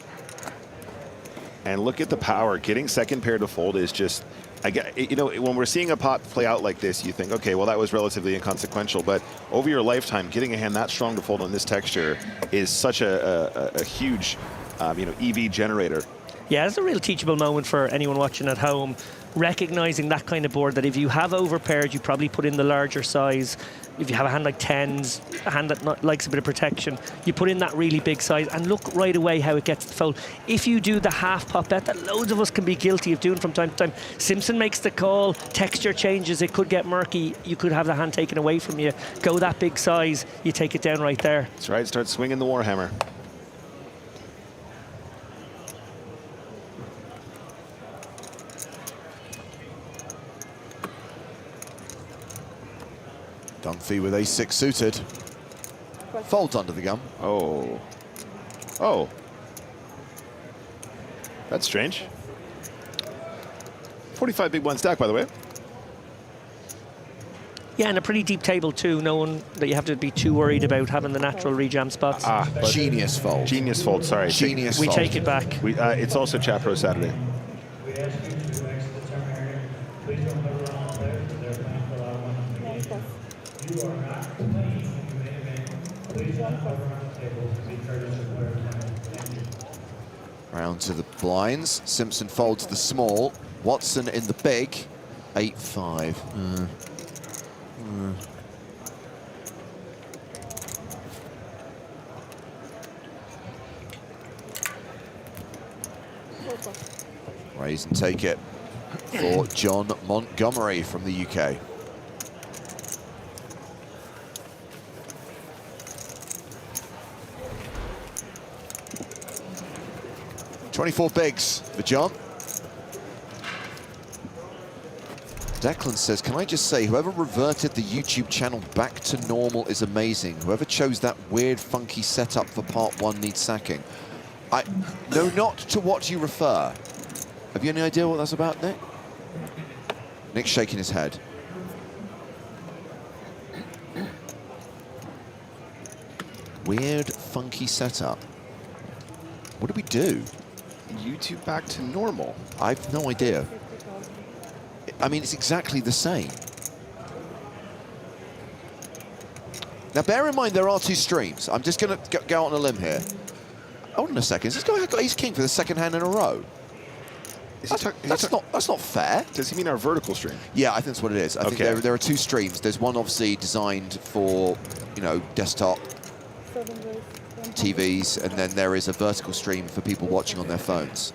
And look at the power. Getting second pair to fold is just, you know, when we're seeing a pot play out like this, you think, okay, well, that was relatively inconsequential. But over your lifetime, getting a hand that strong to fold on this texture is such a huge, you know, EV generator. Yeah, it's a real teachable moment for anyone watching at home, recognizing that kind of board, that if you have overpaired, you probably put in the larger size. If you have a hand like 10s, a hand that likes a bit of protection, you put in that really big size and look right away how it gets to fold. If you do the half pot bet that loads of us can be guilty of doing from time to time, Simpson makes the call, texture changes, it could get murky, you could have the hand taken away from you. Go that big size, you take it down right there. That's right, start swinging the Warhammer. Dunphy with ace-6 suited. Folds under the gun. Oh. Oh. That's strange. 45 big blind stack, by the way. Yeah, and a pretty deep table too. No one that you have to be too worried about having the natural rejam spots. Genius fold. Genius fold, sorry. Genius we fold. take it back. It's also Chat Pro Saturday. We ask you to exit the term area. Please don't hover around players as they're playing for our one of the game. You are not playing in the main event. Please don't hover around the tables and be courteous of player time. Thank you. Round to the blinds. Simpson folds the small. Watson in the big. 8-5. Raise and take it for John Montgomery from the UK. $24 bigs for John. Declan says, can I just say, whoever reverted the YouTube channel back to normal is amazing. Whoever chose that weird, funky setup for part 1 needs sacking. I know not to what you refer. Have you any idea what that's about, Nick? Nick's shaking his head. Weird, funky setup. What do we do? YouTube back to normal. I have no idea. I mean, it's exactly the same. Now, bear in mind, there are 2 streams. I'm just going to go out on a limb here. Hold on a second. Is this guy got ace-king for the second hand in a row? That's not fair. Does he mean our vertical stream? Yeah, I think that's what it is. I think there are 2 streams. There's one obviously designed for, you know, desktop TVs, and then there is a vertical stream for people watching on their phones.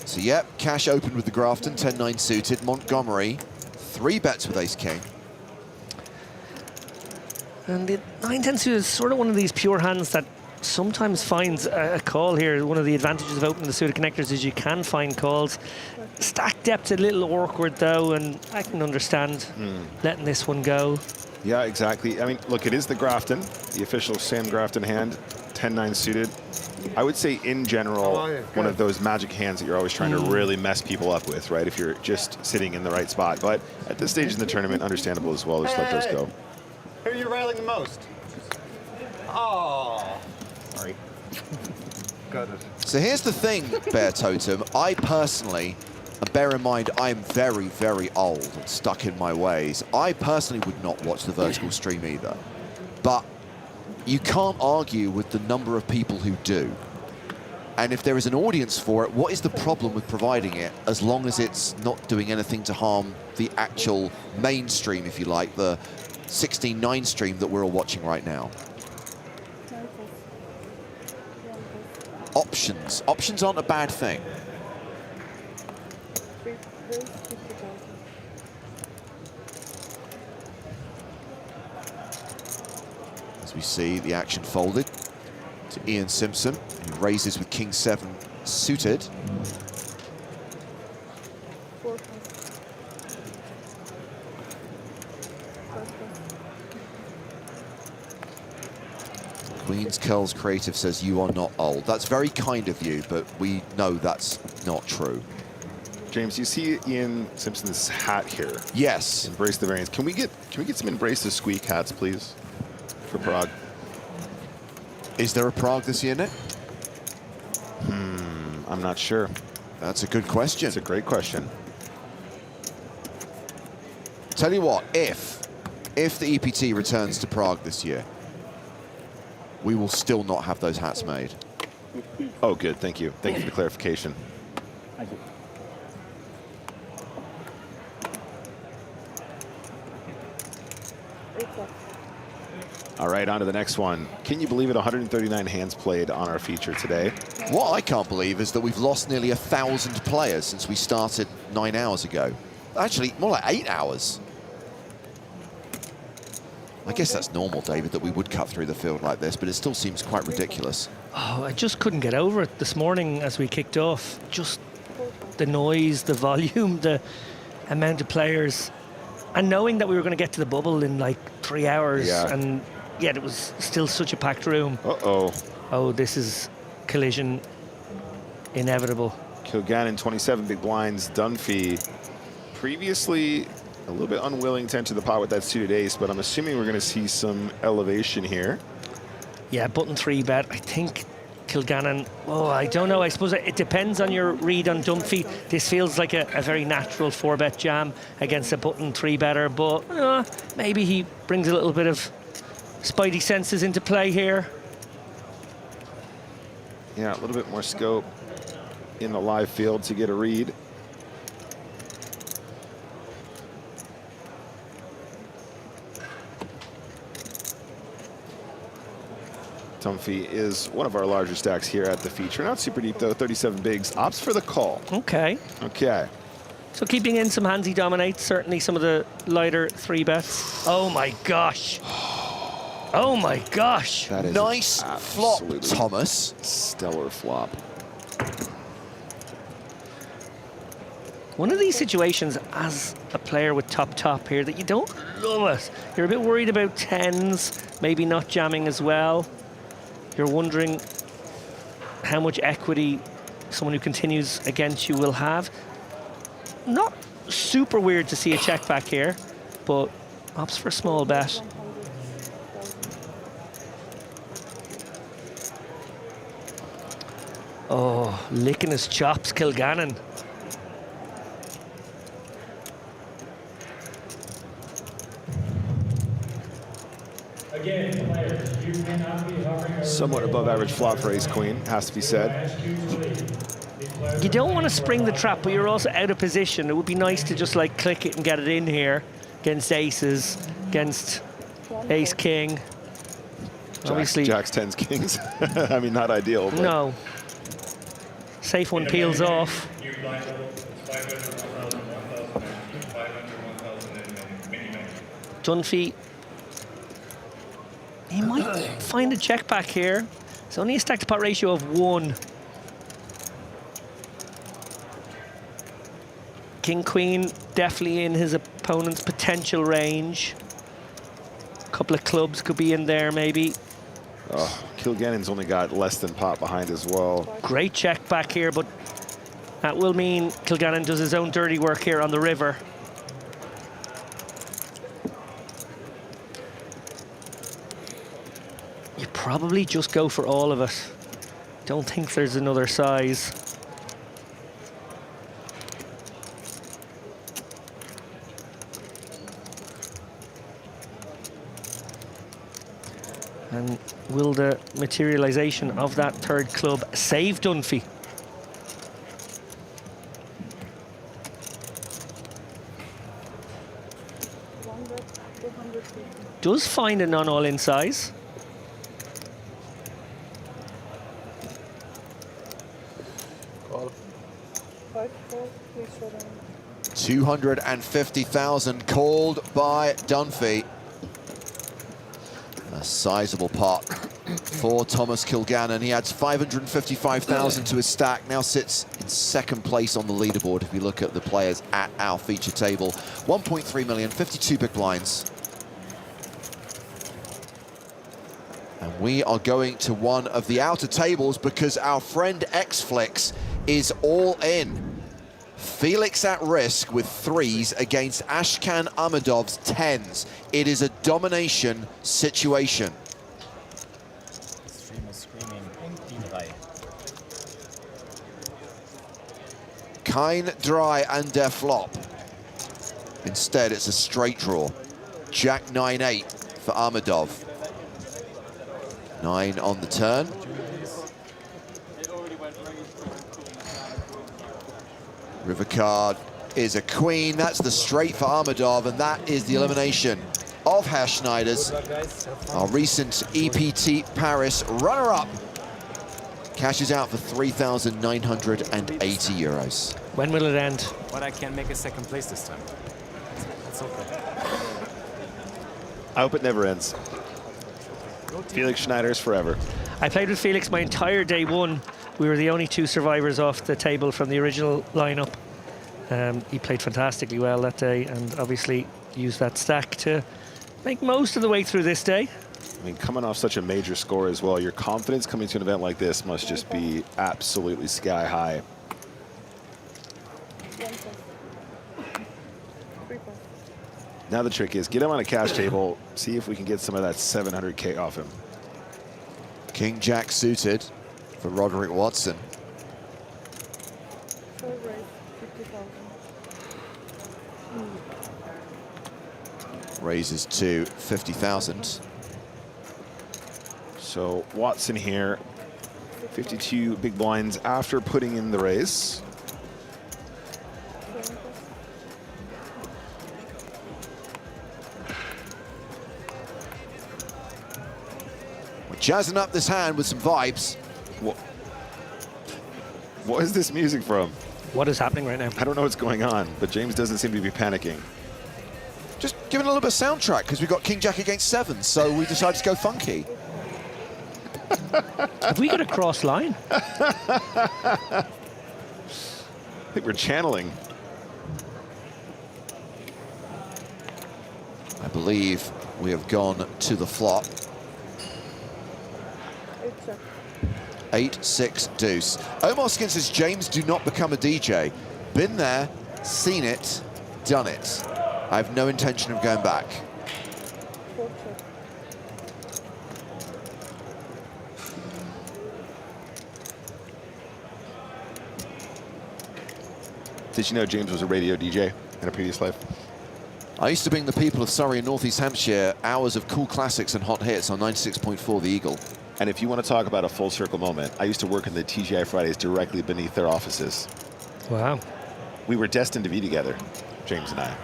So, yep, cash opened with the Grafton, 10-9 suited. Montgomery, 3 bets with ace-king. And the 9-10 suited is sort of one of these pure hands that sometimes finds a call here. One of the advantages of opening the suited connectors is you can find calls. Stack depth's a little awkward, though, and I can understand letting this one go. Yeah, exactly. I mean, look, it is the Grafton, the official Sam Grafton hand, 10-9 suited. I would say, in general, one of those magic hands that you're always trying to really mess people up with, right, if you're just sitting in the right spot. But at this stage in the tournament, understandable as well. Just let those go. Who are you railing the most? Oh. Sorry. So here's the thing, Bear Totem. I personally, and bear in mind, I am very, very old and stuck in my ways. I personally would not watch the vertical stream either. But you can't argue with the number of people who do. And if there is an audience for it, what is the problem with providing it, as long as it's not doing anything to harm the actual mainstream, if you like, the 16:9 stream that we're all watching right now? Options. Options aren't a bad thing. As we see the action folded to Ian Simpson, who raises with King 7 suited. Queen's Curls Creative says you are not old. That's very kind of you, but we know that's not true. James, you see Ian Simpson's hat here? Yes. Embrace the variance. Can we get some Embrace the Squeak hats, please, for Prague? Is there a Prague this year, Nick? I'm not sure. That's a good question. It's a great question. Tell you what, if the EPT returns to Prague this year, we will still not have those hats made. Oh, good. Thank you. Thank you for the clarification. Thank you. All right, on to the next one. Can you believe it? 139 hands played on our feature today. What I can't believe is that we've lost nearly 1,000 players since we started 9 hours ago. Actually, more like 8 hours. I guess that's normal, David, that we would cut through the field like this, but it still seems quite ridiculous. Oh, I just couldn't get over it this morning as we kicked off. Just the noise, the volume, the amount of players, and knowing that we were going to get to the bubble in like 3 hours, and yet it was still such a packed room. Oh, this is collision inevitable. Kilgannon, 27 big blinds. Dunphy, previously a little bit unwilling to enter the pot with that suited ace, but I'm assuming we're going to see some elevation here. Yeah, button 3 bet. I think Kilgannon, I don't know. I suppose it depends on your read on Dunphy. This feels like a very natural 4-bet jam against a button 3 better, but maybe he brings a little bit of spidey senses into play here. Yeah, a little bit more scope in the live field to get a read. Dunphy is one of our larger stacks here at the feature. Not super deep, though. 37 bigs. Opts for the call. Okay. Okay. So keeping in some hands he dominates, certainly some of the lighter 3 bets. Oh, my gosh. Oh, my gosh. That is nice flop, Thomas. Stellar flop. One of these situations as a player with top here that you don't love it. You're a bit worried about 10s, maybe not jamming as well. You're wondering how much equity someone who continues against you will have. Not super weird to see a check back here, but opts for a small bet. Oh, licking his chops, Kilgannon. Again, players, you cannot be hovering over Somewhat above average flop for ace queen, has to be said. You don't want to spring the trap, but you're also out of position. It would be nice to just like click it and get it in here against aces, against ace king. Obviously, Jacks, 10s, kings. I mean, not ideal. But. No. Safe one peels off. Dunphy. He might find a check back here. It's only a stack to pot ratio of 1. King Queen definitely in his opponent's potential range. A couple of clubs could be in there maybe. Oh, Kilgannon's only got less than pot behind as well. Great check back here, but that will mean Kilgannon does his own dirty work here on the river. You probably just go for all of it. Don't think there's another size. And will the materialisation of that third club save Dunphy? Does find a non-all-in size. Call. 5-4, please show them. 250,000 called by Dunphy. A sizable pot for Thomas Kilgannon. He adds 555,000 to his stack. Now sits in second place on the leaderboard if you look at the players at our feature table. 1.3 million, 52 big blinds. And we are going to one of the outer tables because our friend Xflix is all in. Felix at risk with 3s against Ashkan Ahmedov's 10s. It is a domination situation. Streamer screaming, Kein Dry and der Flop. Instead, it's a straight draw. Jack 9-8 for Ahmedov. 9 on the turn. River card is a queen. That's the straight for Ahmedov, and that is the elimination of Herr Schneiders, our recent EPT Paris runner-up. Cashes out for 3,980 euros. When will it end? But I can make a second place this time. That's okay. I hope it never ends. Felix Schneider's forever. I played with Felix my entire day one. We were the only 2 survivors off the table from the original lineup. He played fantastically well that day and obviously used that stack to make most of the way through this day. I mean, coming off such a major score as well, your confidence coming to an event like this must just be absolutely sky high. Now the trick is get him on a cash table, see if we can get some of that 700K off him. King Jack suited for Roderick Watson. Raises to 50,000. So Watson here, 52 big blinds after putting in the raise. We're jazzing up this hand with some vibes. What is this music from? What is happening right now? I don't know what's going on, but James doesn't seem to be panicking. Just giving a little bit of soundtrack because we've got King Jack against 7, so we decided to go funky. Have we got a cross line? I think we're channeling. I believe we have gone to the flop. 8-6 deuce. Omar Skin says, James, do not become a DJ. Been there, seen it, done it. I have no intention of going back. Did you know James was a radio DJ in a previous life? I used to bring the people of Surrey and North East Hampshire hours of cool classics and hot hits on 96.4 The Eagle. And if you want to talk about a full circle moment, I used to work in the TGI Fridays directly beneath their offices. Wow. We were destined to be together, James and I.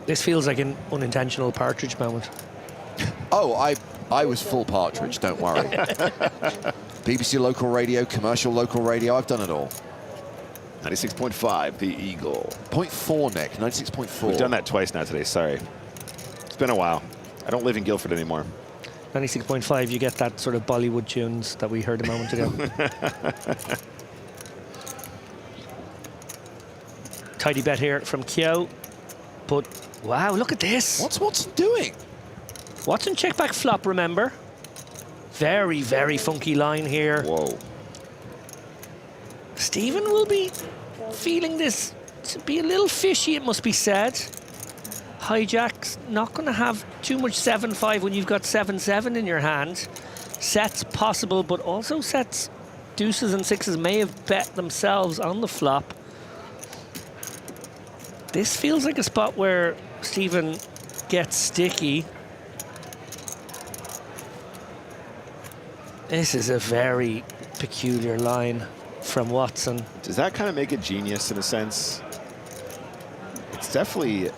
This feels like an unintentional Partridge moment. Oh, I was full Partridge, don't worry. BBC local radio, commercial local radio, I've done it all. 96.5, The Eagle. 0.4, Nick, 96.4. We've done that twice now today, sorry. It's been a while. I don't live in Guildford anymore. 96.5, you get that sort of Bollywood tunes that we heard a moment ago. Tidy bet here from Kyo. But, wow, look at this. What's Watson doing? Watson check back flop, remember? Very, very funky line here. Whoa. Stephen will be feeling this to be a little fishy, it must be said. Hijack's not going to have too much 7-5 when you've got 7-7 in your hand. Sets possible, but also sets deuces and sixes may have bet themselves on the flop. This feels like a spot where Stephen gets sticky. This is a very peculiar line from Watson. Does that kind of make it genius in a sense? It's definitely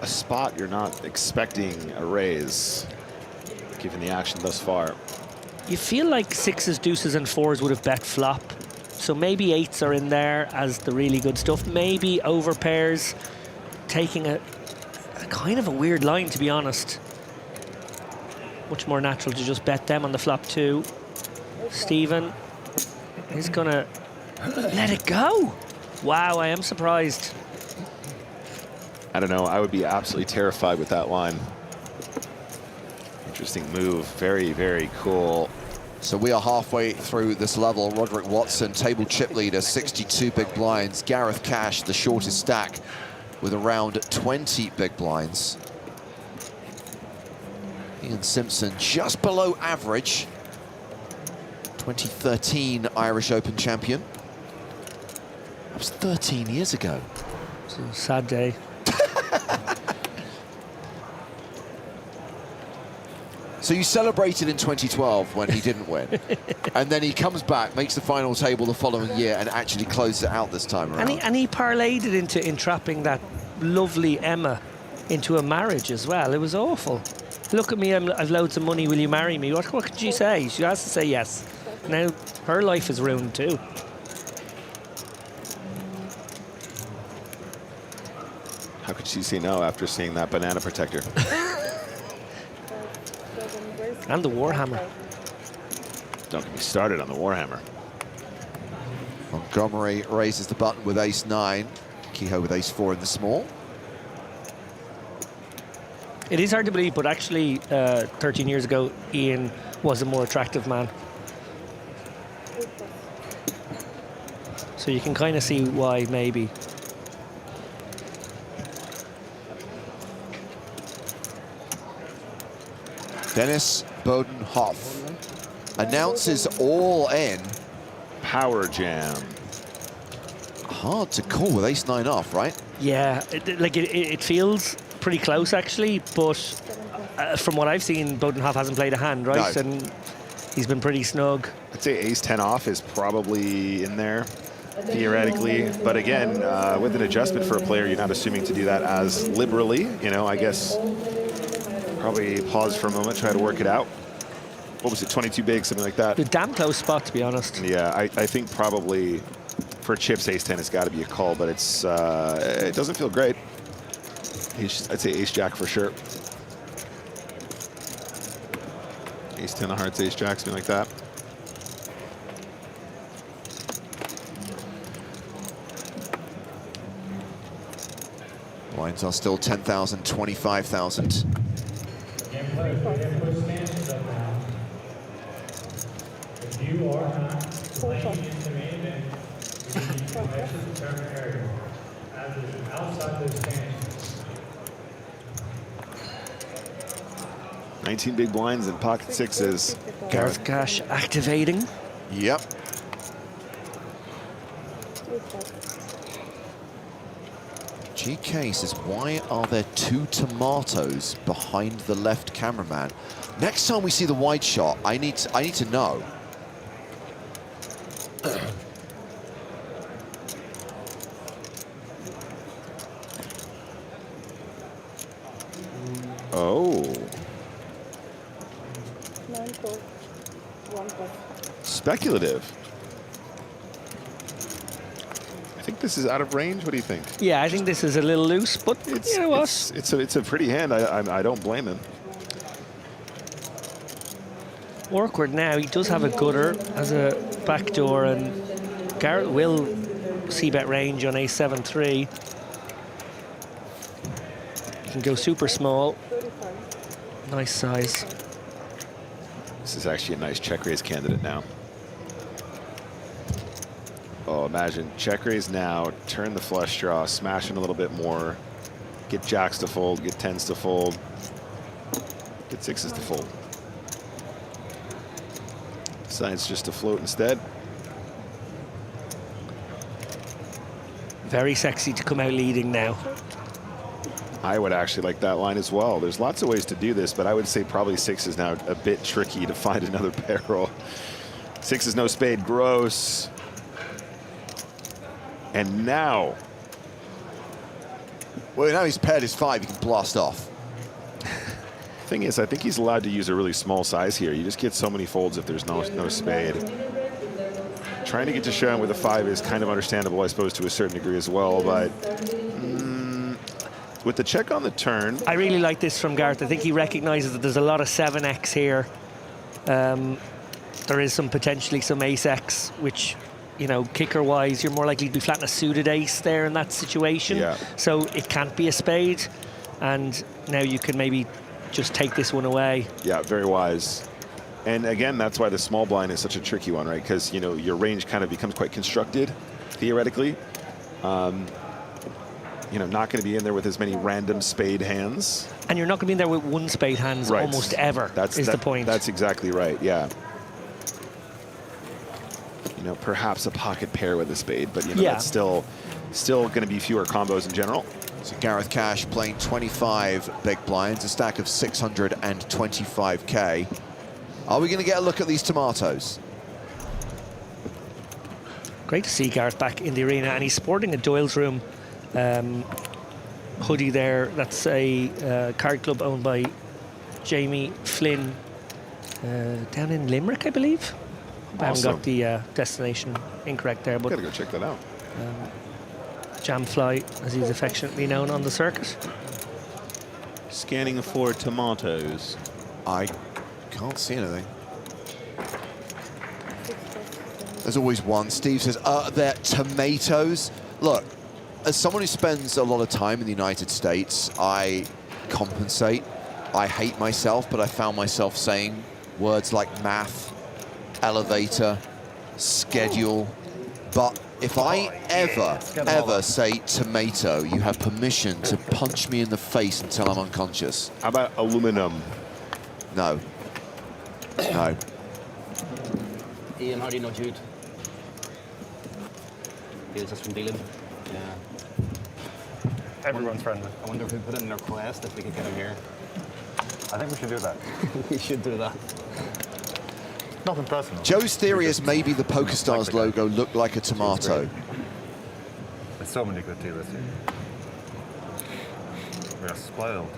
a spot you're not expecting a raise, given the action thus far. You feel like sixes, deuces, and fours would have bet flop. So maybe eights are in there as the really good stuff. Maybe over pairs, taking a kind of a weird line, to be honest. Much more natural to just bet them on the flop too. Stephen is gonna let it go. Wow, I am surprised. I don't know, I would be absolutely terrified with that line. Interesting move, very, very cool. So we are halfway through this level. Roderick Watson, table chip leader, 62 big blinds. Gareth Cash, the shortest stack, with around 20 big blinds. Ian Simpson, just below average. 2013 Irish Open champion. That was 13 years ago. It's a sad day. So you celebrated in 2012 when he didn't win. And then he comes back, makes the final table the following year and actually closes it out this time around. And he parlayed it into entrapping that lovely Emma into a marriage as well. It was awful. Look at me, I've loads of money, will you marry me? What could she say? She has to say yes. Now her life is ruined too. How could she say no after seeing that banana protector? And the Warhammer. Don't get me started on the Warhammer. Montgomery raises the button with ace-9. Kehoe with ace-4 in the small. It is hard to believe, but actually 13 years ago, Ian was a more attractive man. So you can kind of see why, maybe. Dennis Bodenhoff announces all in. Power jam. Hard to call with ace-9 off, right? Yeah, it feels pretty close actually, but from what I've seen, Bodenhoff hasn't played a hand, right? No. And he's been pretty snug. I'd say ace-10 off is probably in there, theoretically. But again, with an adjustment for a player, you're not assuming to do that as liberally. You know, I guess probably pause for a moment, try to work it out. What was it, 22 big, something like that? A damn close spot, to be honest. Yeah, I think probably for chips, ace-10 has got to be a call, but it's it doesn't feel great. I'd say ace-jack for sure. Ace-10 of hearts, ace-jack, something like that. Lines are still 10,000, 25,000. If you are not playing into main event, you need to exit the tournament area. As is outside the stands. 19 big blinds and pocket sixes. Gareth Cash activating. Yep. GK says, why are there two tomatoes behind the left cameraman? Next time we see the wide shot, I need to know. Oh. Speculative. I think this is out of range. What do you think? Yeah, I think this is a little loose, but it's, you know what? It's a pretty hand. I don't blame him. Awkward now. He does have a gutter as a backdoor, and Garrett will c-bet range on ace-7-3. He can go super small. Nice size. This is actually a nice check raise candidate now. Oh, imagine check raise now, turn the flush draw, smash in a little bit more, get jacks to fold, get tens to fold, get sixes to fold. Decides just to float instead. Very sexy to come out leading now. I would actually like that line as well. There's lots of ways to do this, but I would say probably 6 is now a bit tricky to find another barrel. 6 is no spade, gross. And now. Well, now he's paired his 5, he can blast off. Thing is, I think he's allowed to use a really small size here. You just get so many folds if there's no spade. Trying to get to showdown with a 5 is kind of understandable, I suppose, to a certain degree as well, but with the check on the turn. I really like this from Gareth. I think he recognizes that there's a lot of 7x here. There is potentially some ace-x, which, you know, kicker-wise, you're more likely to be flatting a suited ace there in that situation. Yeah. So it can't be a spade, and now you can maybe just take this one away. Yeah, very wise. And again, that's why the small blind is such a tricky one, right? Because, you know, your range kind of becomes quite constructed, theoretically. You know, not going to be in there with as many random spade hands. And you're not going to be in there with one spade hands almost ever, is the point. That's exactly right, yeah. You know, perhaps a pocket pair with a spade, but, you know, that's still going to be fewer combos in general. So Gareth Cash playing 25 big blinds, a stack of 625K. Are we going to get a look at these tomatoes? Great to see Gareth back in the arena, and he's sporting a Doyle's Room hoodie there. That's a card club owned by Jamie Flynn down in Limerick, I believe. I haven't got the destination incorrect there, but gotta go check that out. Jamfly, as he's affectionately known on the circuit. Scanning for tomatoes. I can't see anything. There's always one. Steve says, they're tomatoes. Look, as someone who spends a lot of time in the United States, I compensate. I hate myself, but I found myself saying words like math, elevator, schedule. But if I ever say tomato, you have permission to punch me in the face until I'm unconscious. How about aluminum? No. No. Ian, how do you know Jude? He was just from Dublin. Yeah. Everyone's friendly. I wonder if we put in a request if we could get him here. I think we should do that. We should do that. Nothing personal. Joe's theory is maybe the PokerStars logo looked like a tomato. There's so many good dealers here. We are spoiled.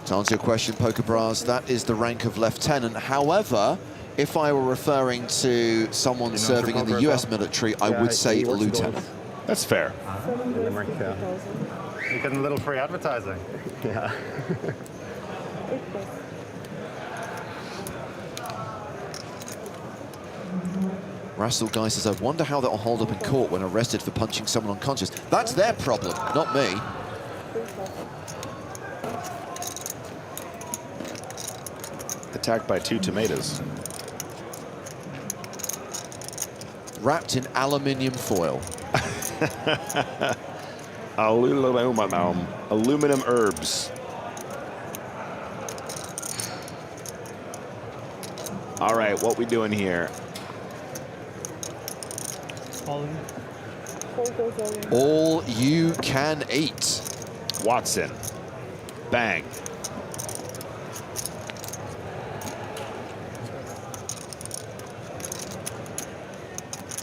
To answer your question, Poker Bras, that is the rank of lieutenant. However, if I were referring to someone serving in the US military, I would say lieutenant. That's fair. You're getting a little free advertising. Yeah. Russell Guy says, I wonder how that'll hold up in court when arrested for punching someone unconscious. That's their problem, not me. Attacked by 2 tomatoes. Wrapped in aluminium foil. Aluminum herbs. All right, what we doing here? All you can eat. Watson. Bang.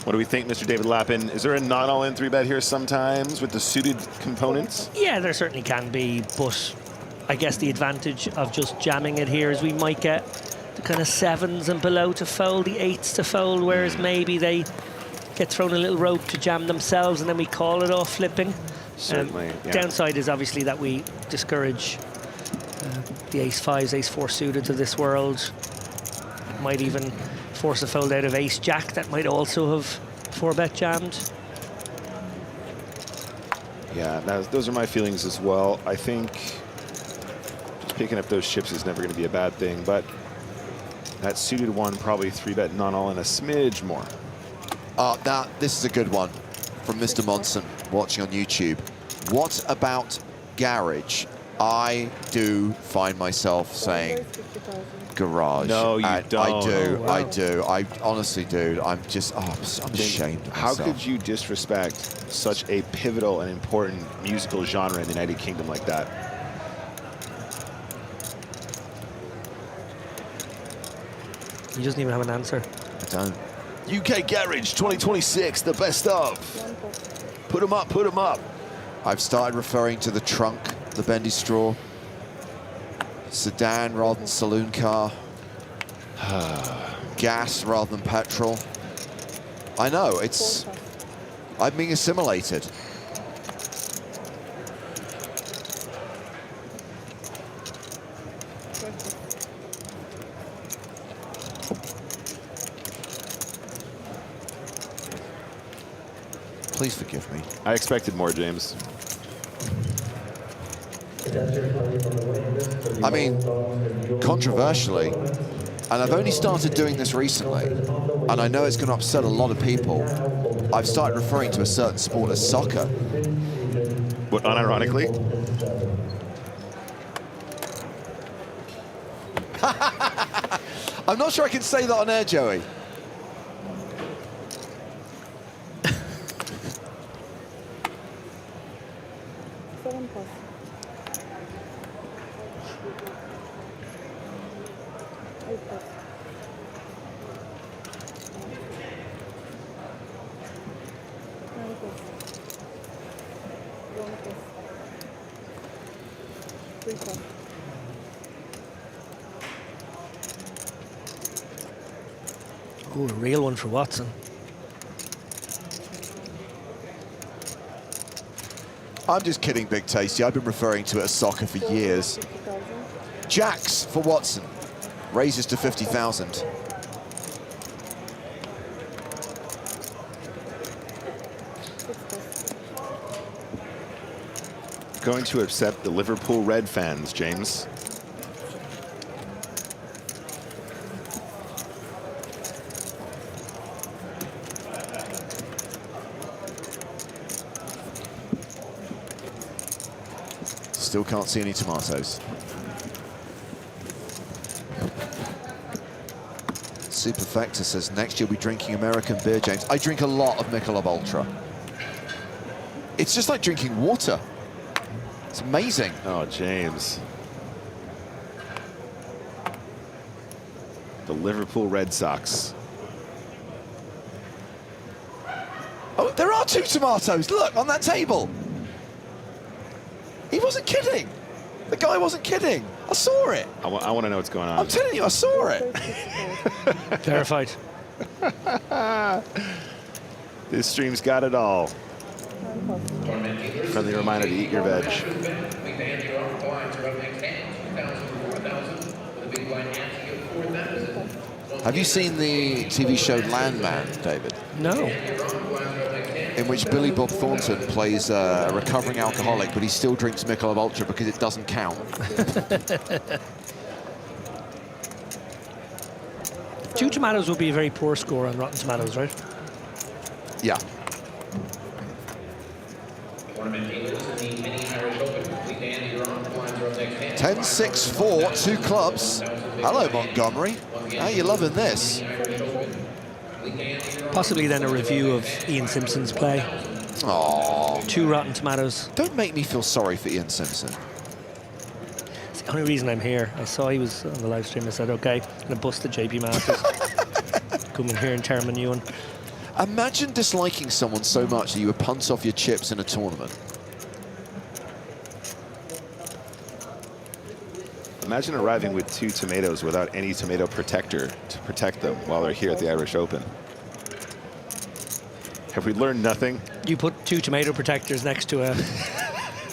What do we think, Mr. David Lappin? Is there a not all-in 3-bet here sometimes with the suited components? Yeah, there certainly can be, but I guess the advantage of just jamming it here is we might get the kind of 7s and below to fold, the 8s to fold, whereas maybe they get thrown a little rope to jam themselves and then we call it off flipping. Certainly, yeah. Downside is obviously that we discourage the ace-5s, ace-4 suited to this world. Might even force a fold out of ace-jack that might also have 4-bet jammed. Yeah, those are my feelings as well. I think just picking up those chips is never going to be a bad thing, but that suited one probably 3-bet not all in a smidge more. Now, this is a good one from Mr. Monson watching on YouTube. What about garage? I do find myself saying garage. No, you and don't. I do. Oh, wow. I do. I honestly do. I'm just, I'm ashamed of How myself. could you disrespect such a pivotal and important musical genre in the United Kingdom like that? He doesn't even have an answer. I don't. UK Garage 2026, the best of. Put them up, put them up. I've started referring to the trunk, the bendy straw. Sedan rather than saloon car. Gas rather than petrol. I know, it's... I'm being assimilated. Please forgive me. I expected more, James. I mean, controversially, and I've only started doing this recently, and I know it's going to upset a lot of people, I've started referring to a certain sport as soccer. What, unironically? I'm not sure I can say that on air, Joey. Oh, a real one for Watson. I'm just kidding, Big Tasty. I've been referring to it as soccer for years. Jacks for Watson. Raises to 50,000. Going to upset the Liverpool Red fans, James. Still can't see any tomatoes. Superfecta says next you'll be drinking American beer, James. I drink a lot of Michelob Ultra. It's just like drinking water. It's amazing. Oh, James. The Liverpool Red Sox. Oh, there are 2 tomatoes. Look, on that table. He wasn't kidding. The guy wasn't kidding. I saw it. I want to know what's going on. I'm telling you, I saw it. Verified. This stream's got it all. Friendly reminder to eat your veg. Have you seen the TV show Landman, David? No. In which Billy Bob Thornton plays a recovering alcoholic, but he still drinks Michelob Ultra because it doesn't count. 2 tomatoes would be a very poor score on Rotten Tomatoes, right? Yeah. 10-6-4, 2 clubs. Hello, Montgomery. How you loving this? Possibly then a review of Ian Simpson's play. Aww. 2 Rotten Tomatoes. Don't make me feel sorry for Ian Simpson. It's the only reason I'm here. I saw he was on the live stream. I said, okay, I'm going to bust the JP Masters. Come in here and tear him a new one. Imagine disliking someone so much that you would punt off your chips in a tournament. Imagine arriving with 2 tomatoes without any tomato protector to protect them while they're here at the Irish Open. Have we learned nothing? You put 2 tomato protectors next to a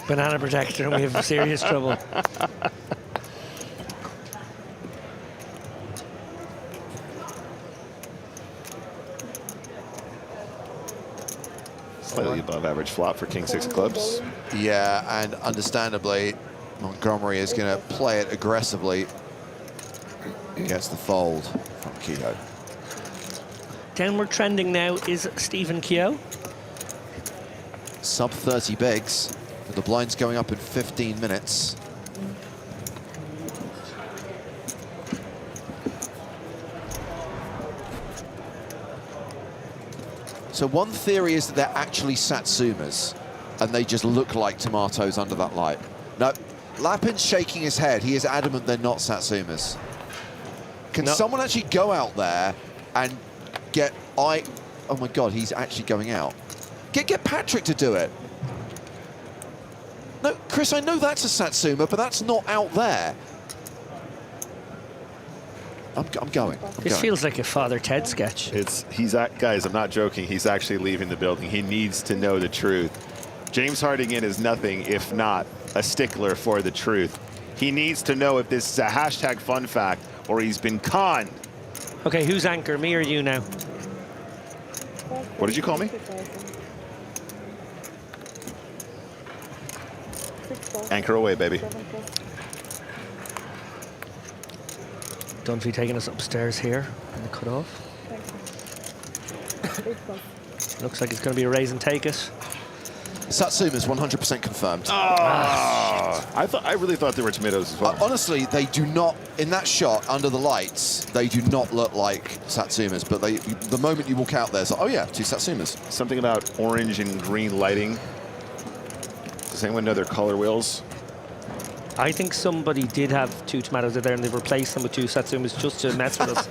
banana protector and we have serious trouble. Slightly above average flop for King 6 clubs. Yeah, and understandably, Montgomery is going to play it aggressively. Gets the fold from Kehoe. Downward trending now is Stephen Kehoe. Sub 30 bigs. The blinds going up in 15 minutes. So one theory is that they're actually Satsumas, and they just look like tomatoes under that light. No, Lapin's shaking his head. He is adamant they're not Satsumas. Can someone actually go out there and get... Oh my God, he's actually going out. Get Patrick to do it. No, Chris, I know that's a Satsuma, but that's not out there. I'm going. This feels like a Father Ted sketch. Guys, I'm not joking. He's actually leaving the building. He needs to know the truth. James Hardinge is nothing if not a stickler for the truth. He needs to know if this is a hashtag fun fact or he's been conned. Okay, who's anchor, me or you now? What did you call me? Anchor away, baby. Dunphy taking us upstairs here in the cutoff. Looks like it's going to be a raise and take it. Satsuma's 100% confirmed. I really thought they were tomatoes as well. Honestly, they do not, in that shot under the lights, they do not look like Satsumas, but the moment you walk out there, it's like, oh yeah, 2 Satsumas. Something about orange and green lighting. Does anyone know their color wheels? I think somebody did have 2 tomatoes there and they've replaced them with 2 Satsumas just to mess with us.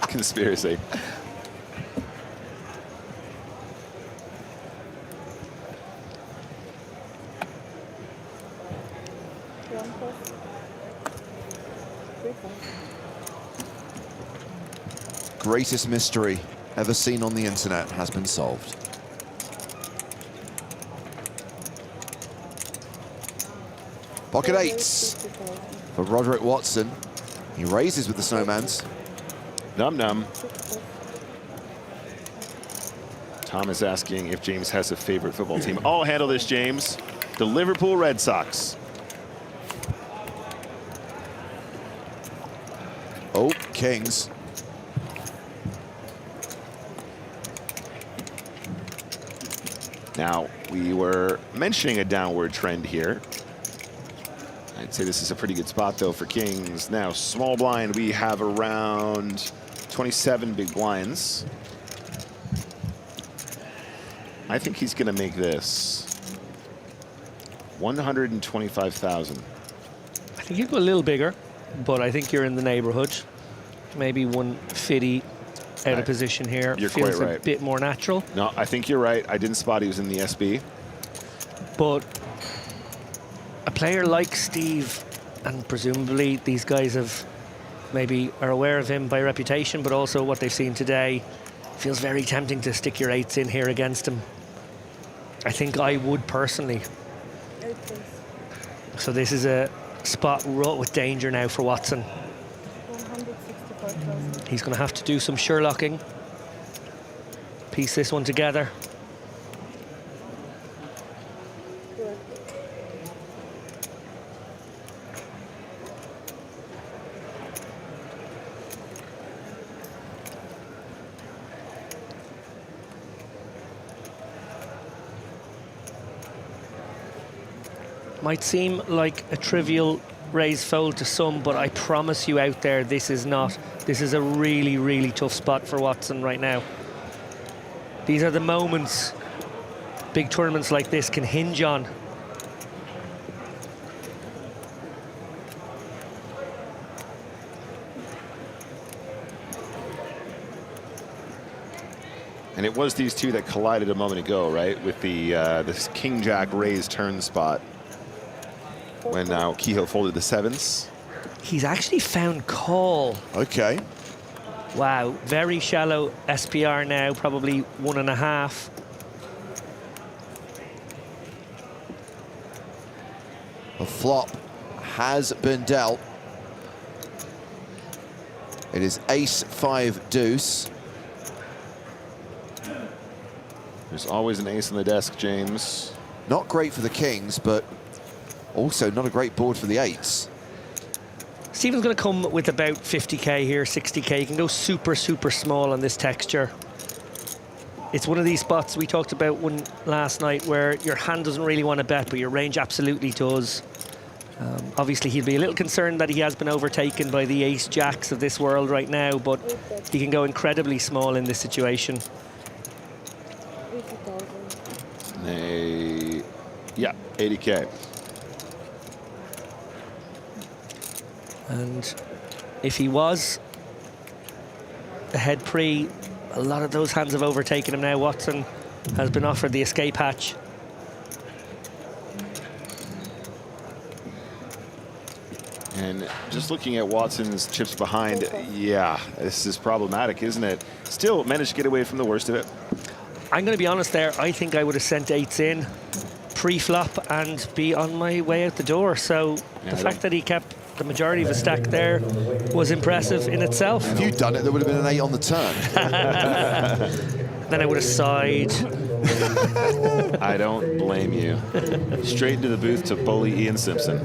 Conspiracy. Greatest mystery ever seen on the internet has been solved. Pocket 8s for Roderick Watson. He raises with the Snowmans. Num-num. Tom is asking if James has a favorite football team. I'll handle this, James. The Liverpool Red Sox. Oh, Kings. Now, we were mentioning a downward trend here. I'd say this is a pretty good spot, though, for Kings. Now, small blind, we have around 27 big blinds. I think he's going to make this 125,000. I think you go a little bigger, but I think you're in the neighborhood. Maybe 150 out of position here. You're feels quite right. a bit more natural. No, I think you're right. I didn't spot he was in the SB. But a player like Steve, and presumably these guys have maybe are aware of him by reputation, but also what they've seen today, feels very tempting to stick your 8s in here against him. I think I would personally. So this is a spot wrought with danger now for Watson. He's going to have to do some Sherlocking. Piece this one together. Might seem like a trivial raise fold to some, but I promise you out there, this is not. This is a really, really tough spot for Watson right now. These are the moments big tournaments like this can hinge on. And it was these two that collided a moment ago, right? With the this King-Jack raise turn spot. When now Kehoe folded the 7s. He's actually found call. Okay. Wow, very shallow SPR now, probably 1.5. The flop has been dealt. It is ace-5 deuce. There's always an ace on the desk, James. Not great for the Kings, but also not a great board for the 8s. Stephen's going to come with about 50k here, 60k. You can go super, super small on this texture. It's one of these spots we talked about one last night where your hand doesn't really want to bet, but your range absolutely does. Obviously, he'll be a little concerned that he has been overtaken by the ace-jacks of this world right now, but he can go incredibly small in this situation. Yeah, 80K. And if he was ahead pre, a lot of those hands have overtaken him now. Watson has been offered the escape hatch. And just looking at Watson's chips behind, yeah, this is problematic, isn't it? Still managed to get away from the worst of it. I'm going to be honest there. I think I would have sent 8s in pre-flop and be on my way out the door. So the fact that he kept the majority of his stack there was impressive in itself. If you'd done it, there would have been an 8 on the turn. Then I would have sighed. I don't blame you. Straight into the booth to bully Ian Simpson.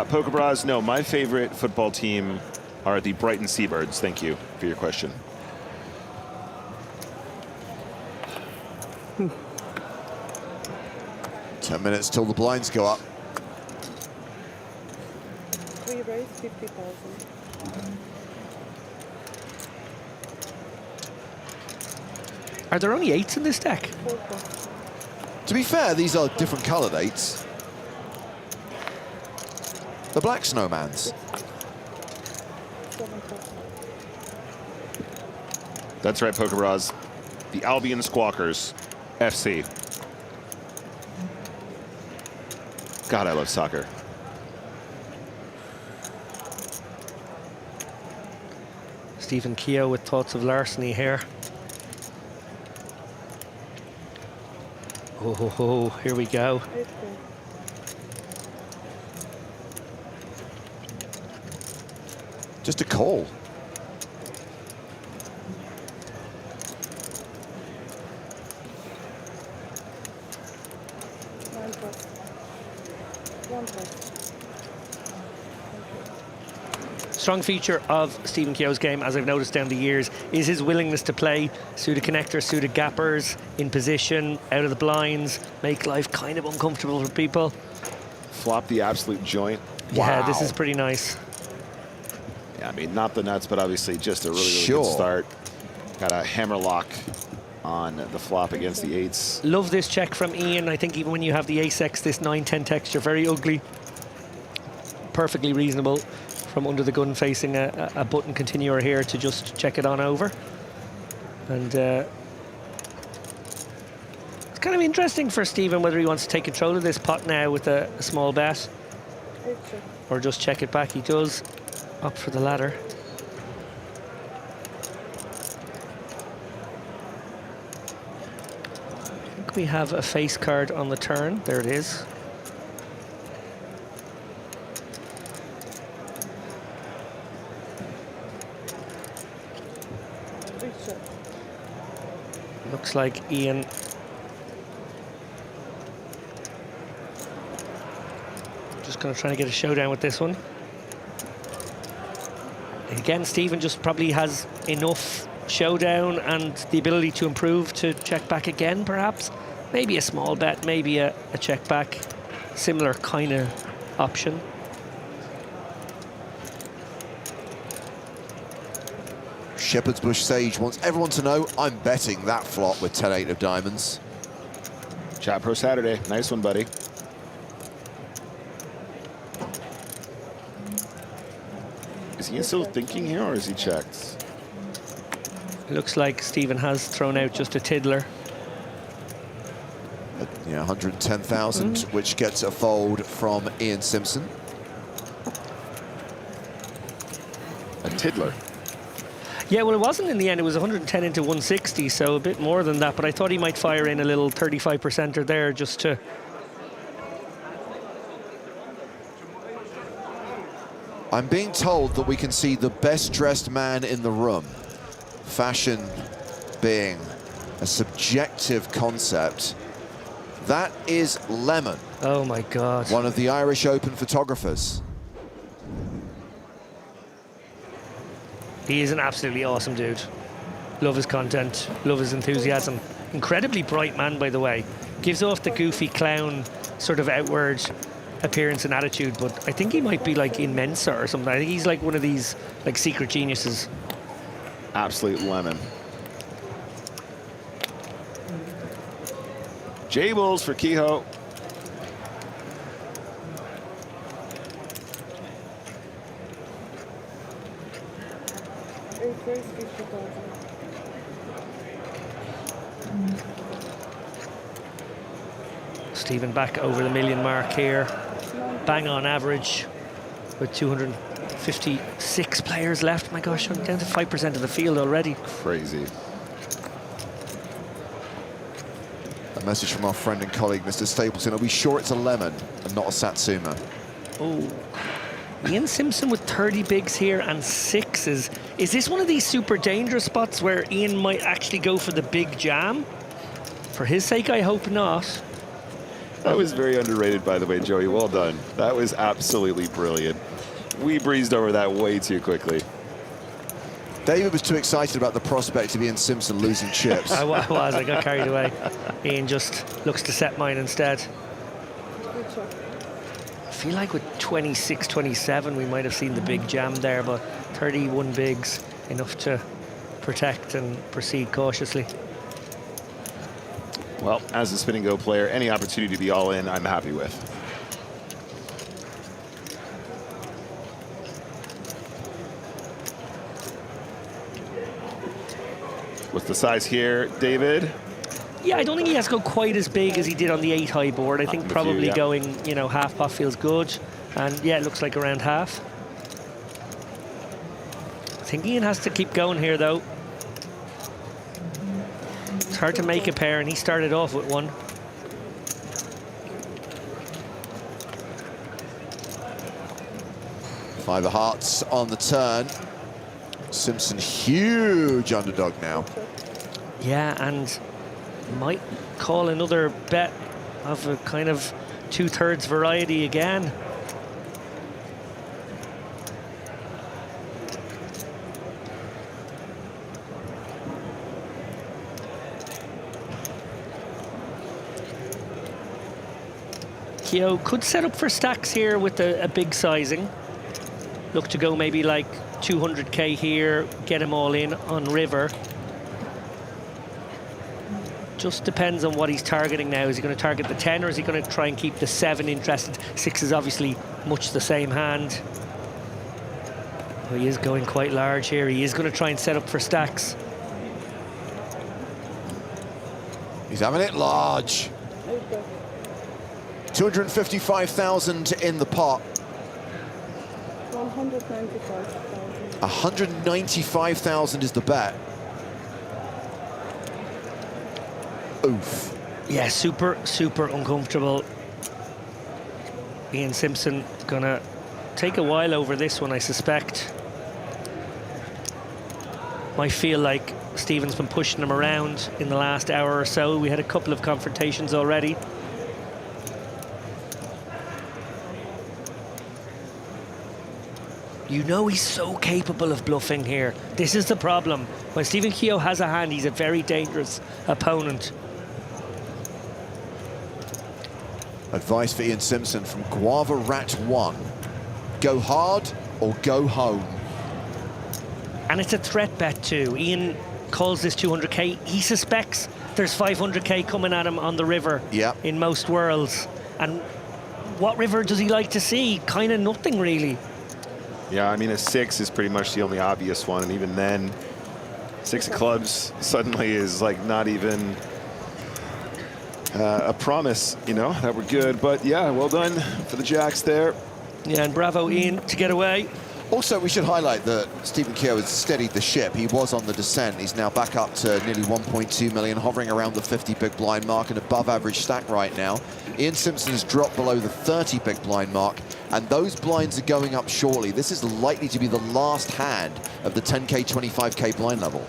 Poker Bras, no, my favorite football team are the Brighton Seabirds. Thank you for your question. Hmm. 10 minutes till the blinds go up. We raised 50,000. Are there only 8s in this deck? To be fair, these are different coloured 8s. The black snowmans. That's right, Poker Bras. The Albion Squawkers, FC. God, I love soccer. Stephen Keogh with thoughts of larceny here. Oh, here we go. Just a call. Strong feature of Stephen Keogh's game, as I've noticed down the years, is his willingness to play suited connectors, suited gappers, in position, out of the blinds, make life kind of uncomfortable for people. Flop the absolute joint. Yeah, Wow. this is pretty nice. Yeah, I mean, not the nuts, but obviously just a really good start. Got a hammerlock on the flop against the 8s. Love this check from Ian. I think even when you have the ace-x, this 9-10 texture, very ugly. Perfectly reasonable from under the gun facing a button continuer here to just check it on over. And it's kind of interesting for Stephen whether he wants to take control of this pot now with a small bet or just check it back. He does opt for the latter. I think we have a face card on the turn. There it is. Looks like Ian just going to try to get a showdown with this one. Again, Stephen just probably has enough showdown and the ability to improve to check back again, perhaps. Maybe a small bet, maybe a check back. Similar kind of option. Shepherd's Bush Sage wants everyone to know I'm betting that flop with 10-8 of diamonds. Chat Pro Saturday. Nice one, buddy. Is he still thinking here, or is he checked? Looks like Stephen has thrown out just a tiddler. Yeah, 110,000, which gets a fold from Ian Simpson. A tiddler? Yeah, well, it wasn't in the end. It was 110 into 160, so a bit more than that. But I thought he might fire in a little 35%er there just to... I'm being told that we can see the best dressed man in the room. Fashion being a subjective concept. That is Lemon. Oh my God. One of the Irish Open photographers. He is an absolutely awesome dude. Love his content, love his enthusiasm. Incredibly bright man, by the way. Gives off the goofy clown sort of outward appearance and attitude, but I think he might be like in Mensa or something. I think he's like one of these like secret geniuses. Absolute lemon. Jables for Kehoe. Stephen back over the million mark here. Bang on average with 256 players left. My gosh, I'm down to 5% of the field already. Crazy. A message from our friend and colleague, Mr. Stapleton. Are we sure it's a lemon and not a Satsuma? Oh, Ian Simpson with 30 bigs here and 6s. Is this one of these super dangerous spots where Ian might actually go for the big jam? For his sake, I hope not. That was very underrated, by the way, Joey. Well done. That was absolutely brilliant. We breezed over that way too quickly. David was too excited about the prospect of Ian Simpson losing chips. I was. I got carried away. Ian just looks to set mine instead. I feel like with 26, 27, we might have seen the big jam there, but 31 bigs, enough to protect and proceed cautiously. Well, as a spin and go player, any opportunity to be all in, I'm happy with. What's the size here, David? Yeah, I don't think he has to go quite as big as he did on the 8 high board. I think probably going, you know, half pot feels good. And yeah, it looks like around half. I think Ian has to keep going here, though. It's hard to make a pair, and he started off with one. Five of hearts on the turn. Simpson, huge underdog now. Yeah, and might call another bet of a kind of 2/3 variety again. Kehoe could set up for stacks here with a big sizing. Look to go maybe like 200k here, get him all in on river. Just depends on what he's targeting now. Is he going to target the 10 or is he going to try and keep the 7 interested? 6 is obviously much the same hand. Oh, he is going quite large here. He is going to try and set up for stacks. He's having it large. 255,000 in the pot. 195,000. 195,000 is the bet. Oof. Yeah, super, super uncomfortable. Ian Simpson gonna take a while over this one, I suspect. Might feel like Stephen's been pushing him around in the last hour or so. We had a couple of confrontations already. You know he's so capable of bluffing here. This is the problem. When Stephen Kehoe has a hand, he's a very dangerous opponent. Advice for Ian Simpson from Guava Rat 1. Go hard or go home. And it's a threat bet too. Ian calls this 200k. He suspects there's 500k coming at him on the river in most worlds. And what river does he like to see? Kind of nothing, really. Yeah, I mean, a 6 is pretty much the only obvious one. And even then, 6 of clubs suddenly is like not even a promise, you know, that we're good. But yeah, well done for the jacks there. Yeah, and bravo, Ian, to get away. Also, we should highlight that Stephen Kehoe has steadied the ship. He was on the descent. He's now back up to nearly 1.2 million, hovering around the 50 big blind mark, an above average stack right now. Ian Simpson has dropped below the 30 big blind mark, and those blinds are going up shortly. This is likely to be the last hand of the 10k, 25k blind level.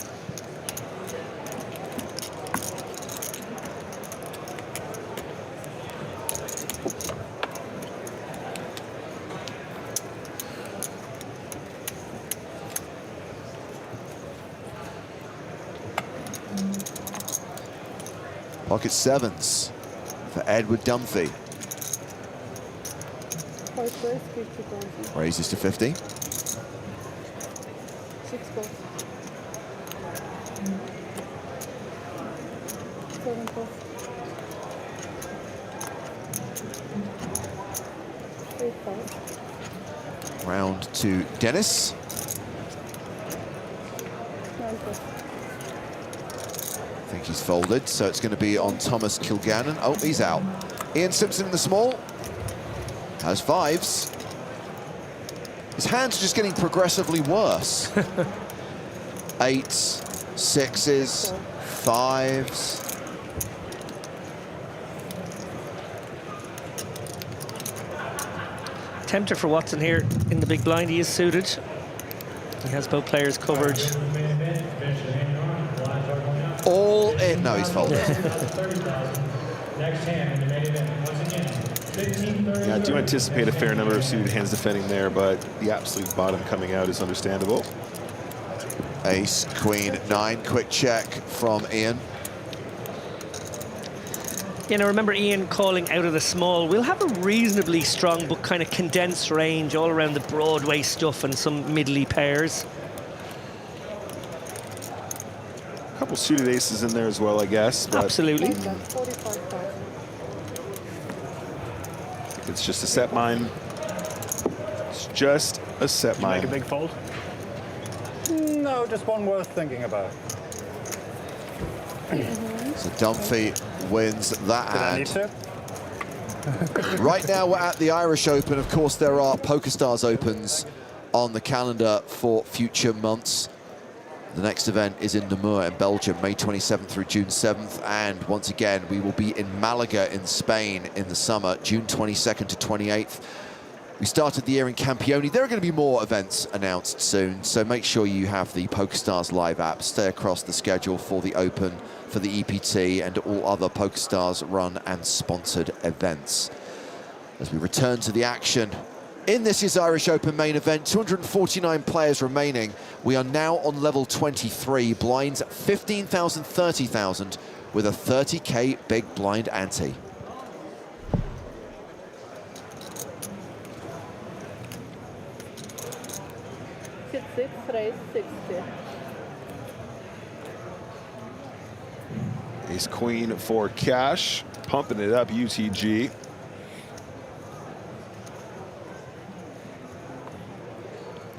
Pocket 7s for Edward Dunphy. Raises to 50. 6 pots. 7 pots. Round to Dennis. I think he's folded, so it's going to be on Thomas Kilgannon. Oh, he's out. Ian Simpson in the small. Has fives. His hands are just getting progressively worse. Eights, sixes, fives. Tempter for Watson here in the big blind. He is suited. He has both players covered. All in. No, he's folded. Next hand in the main event. Once again, Yeah, I do anticipate a fair number of suited hands defending there, but the absolute bottom coming out is understandable. Ace, queen, 9. Quick check from Ian. You know, remember Ian calling out of the small. We'll have a reasonably strong but kind of condensed range all around the Broadway stuff and some middly pairs. A couple suited aces in there as well, I guess. But absolutely. It's just a set mine. It's just a set mine. Make a big fold? No, just one worth thinking about. So Dunphy wins that Did I need hand. to? Right now we're at the Irish Open. Of course, there are PokerStars Opens on the calendar for future months. The next event is in Namur in Belgium, May 27th through June 7th. And once again, we will be in Malaga in Spain in the summer, June 22nd to 28th. We started the year in Campione. There are going to be more events announced soon, so make sure you have the PokerStars Live app. Stay across the schedule for the Open, for the EPT, and all other PokerStars run and sponsored events. As we return to the action in this year's Irish Open main event, 249 players remaining. We are now on level 23, blinds 15,000, 30,000, with a 30K big blind ante. Raise 60. Ace queen for cash, pumping it up, UTG.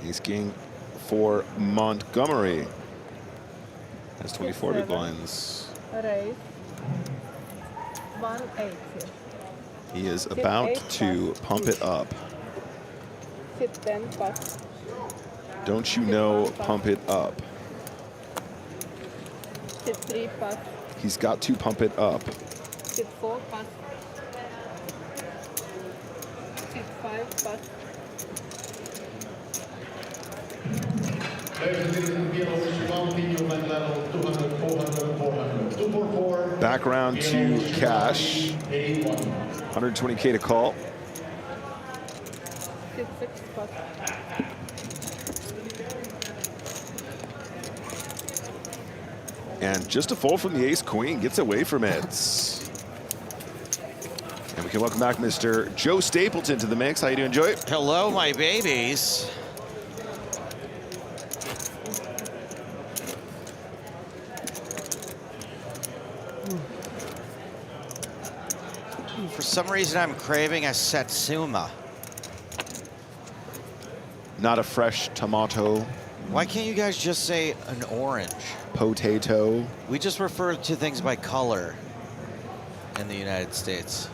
Ace king for Montgomery. Has 24 big blinds. Raise 180. He is about to pump it up. Sit 10 pass. Don't you know, pump it up. Sit 3 pass. He's got to pump it up. Sit 4 pass. Sit 5 pass. Back round to cash. 120K to call. Sit 6 pass. And just a fold from the ace queen gets away from it. And we can welcome back Mr. Joe Stapleton to the mix. How you doing, Joey? Hello, my babies. For some reason, I'm craving a Satsuma. Not a fresh tomato. Why can't you guys just say an orange? Potato. We just refer to things by color in the United States.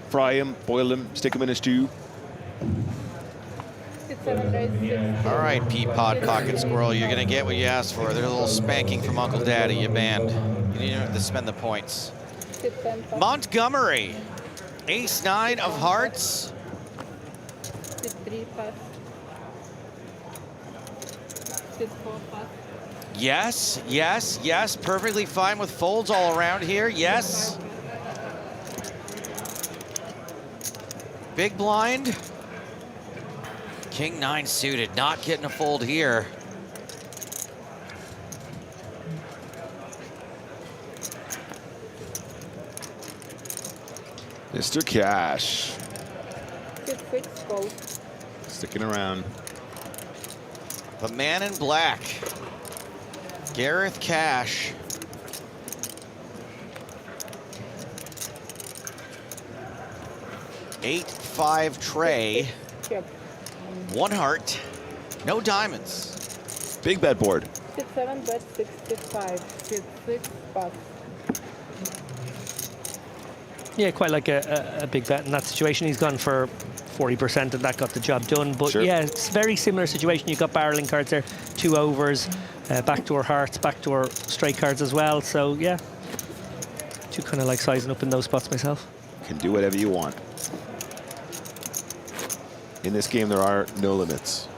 Fry them, boil them, stick them in a stew. All right, Peapod Pocket Squirrel, you're gonna get what you asked for. There's a little spanking from Uncle Daddy, you banned. You need to spend the points. Montgomery, ace 9 of hearts. Sit 3 pass. Sit 4 pass. Yes, yes, yes, perfectly fine with folds all around here, yes. Big blind. King 9 suited, not getting a fold here. Mr. Cash. Sit 6 fold. Sticking around. The man in black, Gareth Cash. Eight, 5 tray. Check. 1 heart, no diamonds. Big bet board. Sit 7, bet 65. Sit 6, pass. Yeah, quite like a big bet in that situation. He's gone for 40% and that got the job done. But Sure. yeah, it's a very similar situation. You've got barreling cards there, 2 overs, backdoor hearts, backdoor straight cards as well. So yeah, do kind of like sizing up in those spots myself. Can do whatever you want. In this game, there are no limits.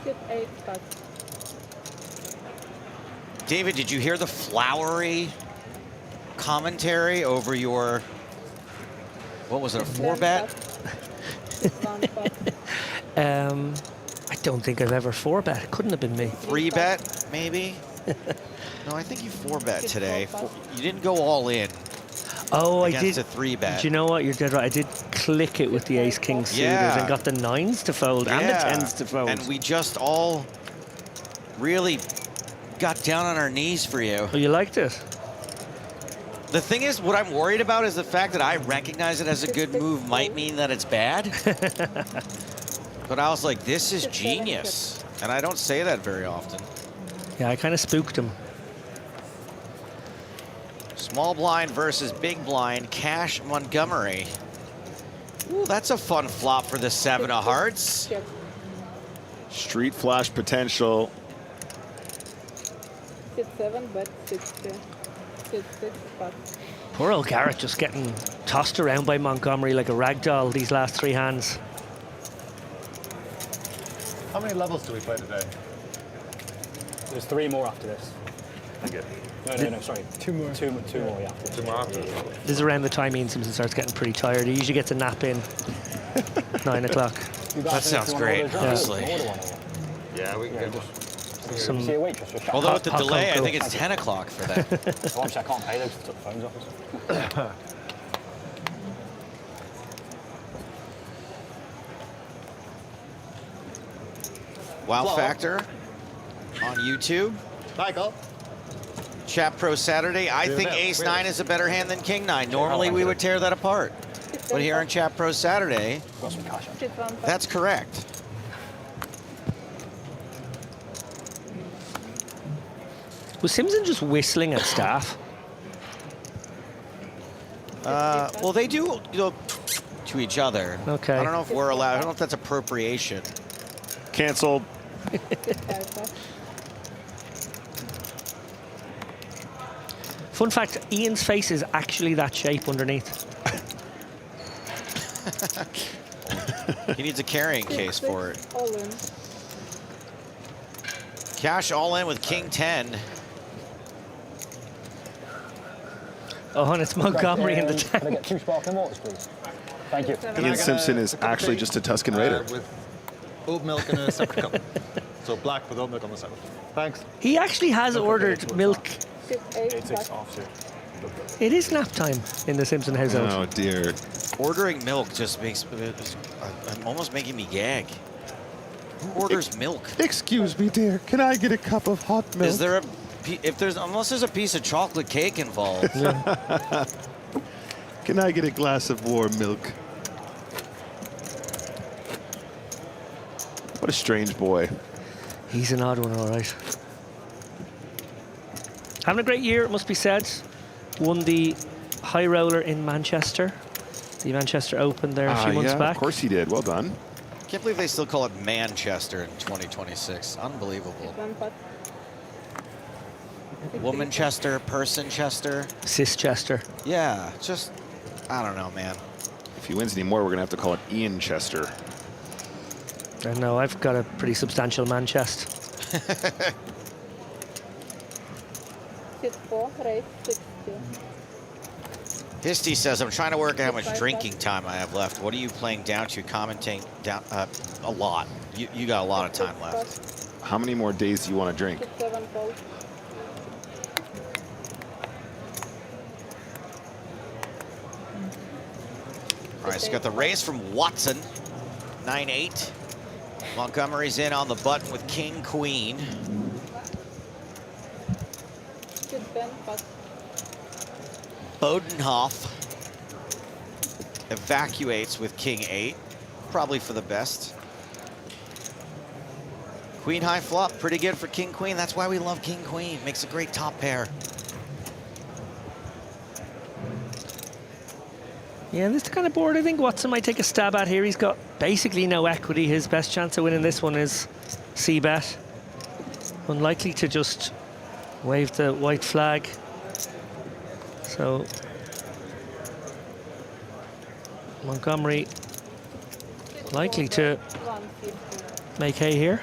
Sit 8, pass. David, did you hear the flowery commentary over your, what was it, a 4-bet? I don't think I've ever 4-bet. It couldn't have been me. 3-bet, maybe? No, I think you 4-bet today. You didn't go all in. Oh, I did. Against a 3-bet. Do you know what? You're dead right. I did click it with the ace-king suited and got the 9s to fold and the 10s to fold. And we just all really got down on our knees for you. Oh, you liked it? The thing is, what I'm worried about is the fact that I recognize it as a good move might mean that it's bad. But I was like, this is genius. And I don't say that very often. Yeah, I kind of spooked him. Small blind versus big blind, Cash Montgomery. Ooh, that's a fun flop for the 7 of hearts. Street flash potential. Sit 7, bet 60. Sit 6, pass. Poor old Garrett just getting tossed around by Montgomery like a rag doll these last 3 hands. How many levels do we play today? There's 3 more after this. Thank you. No, sorry. 2 more. Two more, yeah. 2 more after. This is around the time Ian Simpson starts getting pretty tired. He usually gets a nap in 9 o'clock. That sounds great, honestly. Yeah, we can get some. See a waitress just Although with the delay, I think it's 10 o'clock for that. So obviously I can't pay those to the phones office. Wow Factor on YouTube. Michael. Chat Pro Saturday. I think Ace-9 is a better hand than King-9. Normally we would tear that apart. But here on Chat Pro Saturday, that's correct. Was Simpson just whistling at staff? Well, they do to each other. Okay. I don't know if we're allowed. I don't know if that's appropriation. Canceled. Fun fact, Ian's face is actually that shape underneath. He needs a carrying case for it. All in. Cash all in with King-10. Oh, and it's Montgomery in the Can I tank. get 2 sparkling waters, please? Thank you. Ian Simpson is actually just a Tuscan Raider. With oat milk in a separate cup. So black with oat milk on the separate. Thanks. He actually has ordered milk. Sit 8, pass. It is nap time in the Simpson household. Oh, dear. Ordering milk just makes, I'm almost making me gag. Who orders milk? Excuse me, dear. Can I get a cup of hot milk? Is there unless there's a piece of chocolate cake involved? Can I get a glass of warm milk? What a strange boy. He's an odd one, all right. Having a great year, it must be said. Won the high roller in Manchester, the Manchester Open there a few months back. Of course he did. Well done. Can't believe they still call it Manchester in 2026. Unbelievable. Womanchester, Personchester. Cis-chester. Yeah, just, I don't know, man. If he wins any more, we're going to have to call it Ian Chester. I know, I've got a pretty substantial man chest. Sit 4, raise 60. Histy says, I'm trying to work out how much drinking time I have left. What are you playing down to? Commenting down a lot. You got a lot of time left. How many more days do you want to drink? Sit 7, fold. All right, so got the raise from Watson, 9-8. Montgomery's in on the button with king, queen. Good Ben, but Bodenhoff evacuates with king 8, probably for the best. Queen high flop, pretty good for king, queen. That's why we love king, queen. Makes a great top pair. Yeah, this is the kind of board I think Watson might take a stab at here. He's got basically no equity. His best chance of winning this one is c-bet. Unlikely to just wave the white flag. So Montgomery likely to make hay here.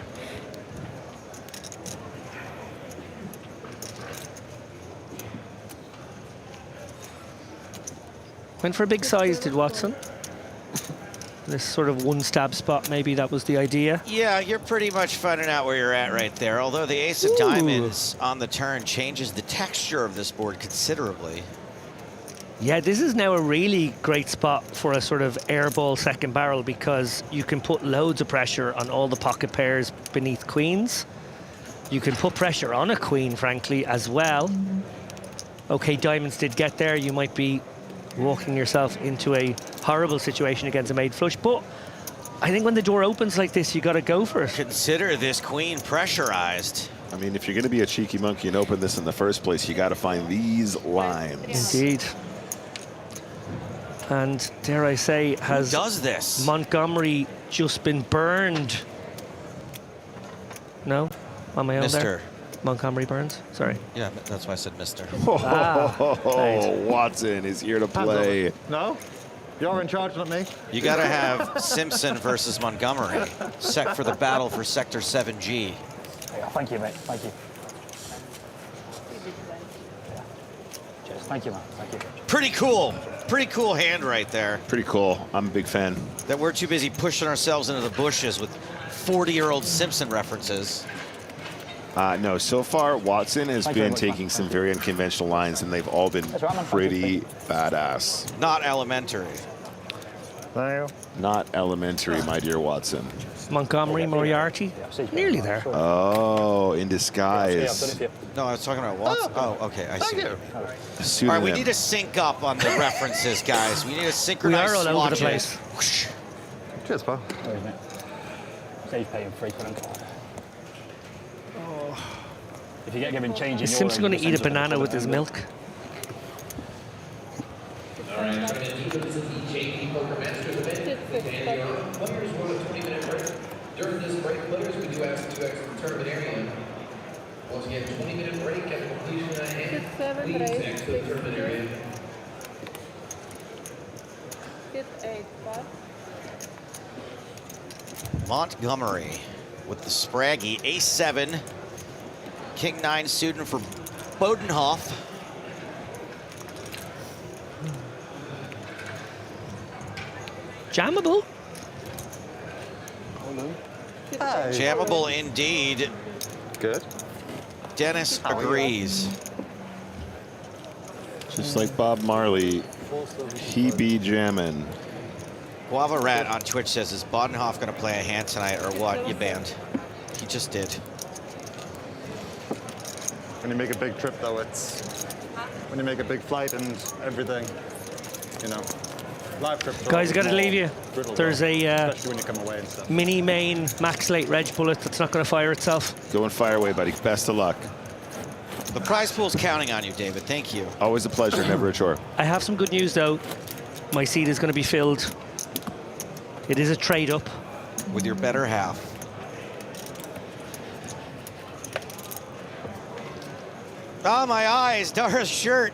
Went for a big size, did Watson? This sort of one stab spot, maybe that was the idea. Yeah, you're pretty much finding out where you're at right there. Although the ace of diamonds on the turn changes the texture of this board considerably. Yeah, this is now a really great spot for a sort of airball second barrel because you can put loads of pressure on all the pocket pairs beneath queens. You can put pressure on a queen, frankly, as well. Okay, diamonds did get there. You might be walking yourself into a horrible situation against a made flush, but I think when the door opens like this, you got to go for it. Consider this queen pressurized. I mean, if you're going to be a cheeky monkey and open this in the first place, you got to find these lines. Indeed. And dare I say, has Who does this? Montgomery just been burned? No? On my own there? Montgomery Burns? Sorry. Yeah, that's why I said Mr. Watson is here to play. No? You're in charge, not me. You got to have Simpson versus Montgomery. Set for the battle for Sector 7G. Thank you, mate. Thank you. Cheers. Thank you, man. Thank you. Pretty cool. Pretty cool hand right there. Pretty cool. I'm a big fan. That we're too busy pushing ourselves into the bushes with 40-year-old Simpson references. No, so far Watson has been taking some very unconventional lines, and they've all been pretty badass. Not elementary. Not elementary, my dear Watson. Montgomery, Moriarty, nearly there. Oh, in disguise. No, I was talking about Watson. Oh, okay, I see. All right, we need to sync up on the references, guys. We need to synchronize We are all over the swatches. place. Cheers, pal. Save paying free for them. If you get given change in Is your Simpson going to eat a essentially banana with his milk? All right, coming in even to the JP Poker Masters event. Players want a 20-minute break. During this break, players, we do ask to exit the tournament area. Once again, 20-minute break at the completion of the hand. Please exit the tournament area. Hit 8, but Montgomery with the spraggy ace-7. King-9 student for Bodenhoff. Jammable. Jammable indeed. Good. Dennis agrees. Just like Bob Marley, he be jammin'. Guava Rat on Twitch says, is Bodenhoff going to play a hand tonight or what? You banned. He just did. When you make a big trip, though, it's when you make a big flight and everything, you know. Live trips. Guys, I got to leave you. There's a especially when you come away and stuff. mini main max late reg bullet that's not going to fire itself. Go and fire away, buddy. Best of luck. The prize pool's counting on you, David. Thank you. Always a pleasure, never a chore. I have some good news, though. My seat is going to be filled. It is a trade up. With your better half. Oh, my eyes. Dara's shirt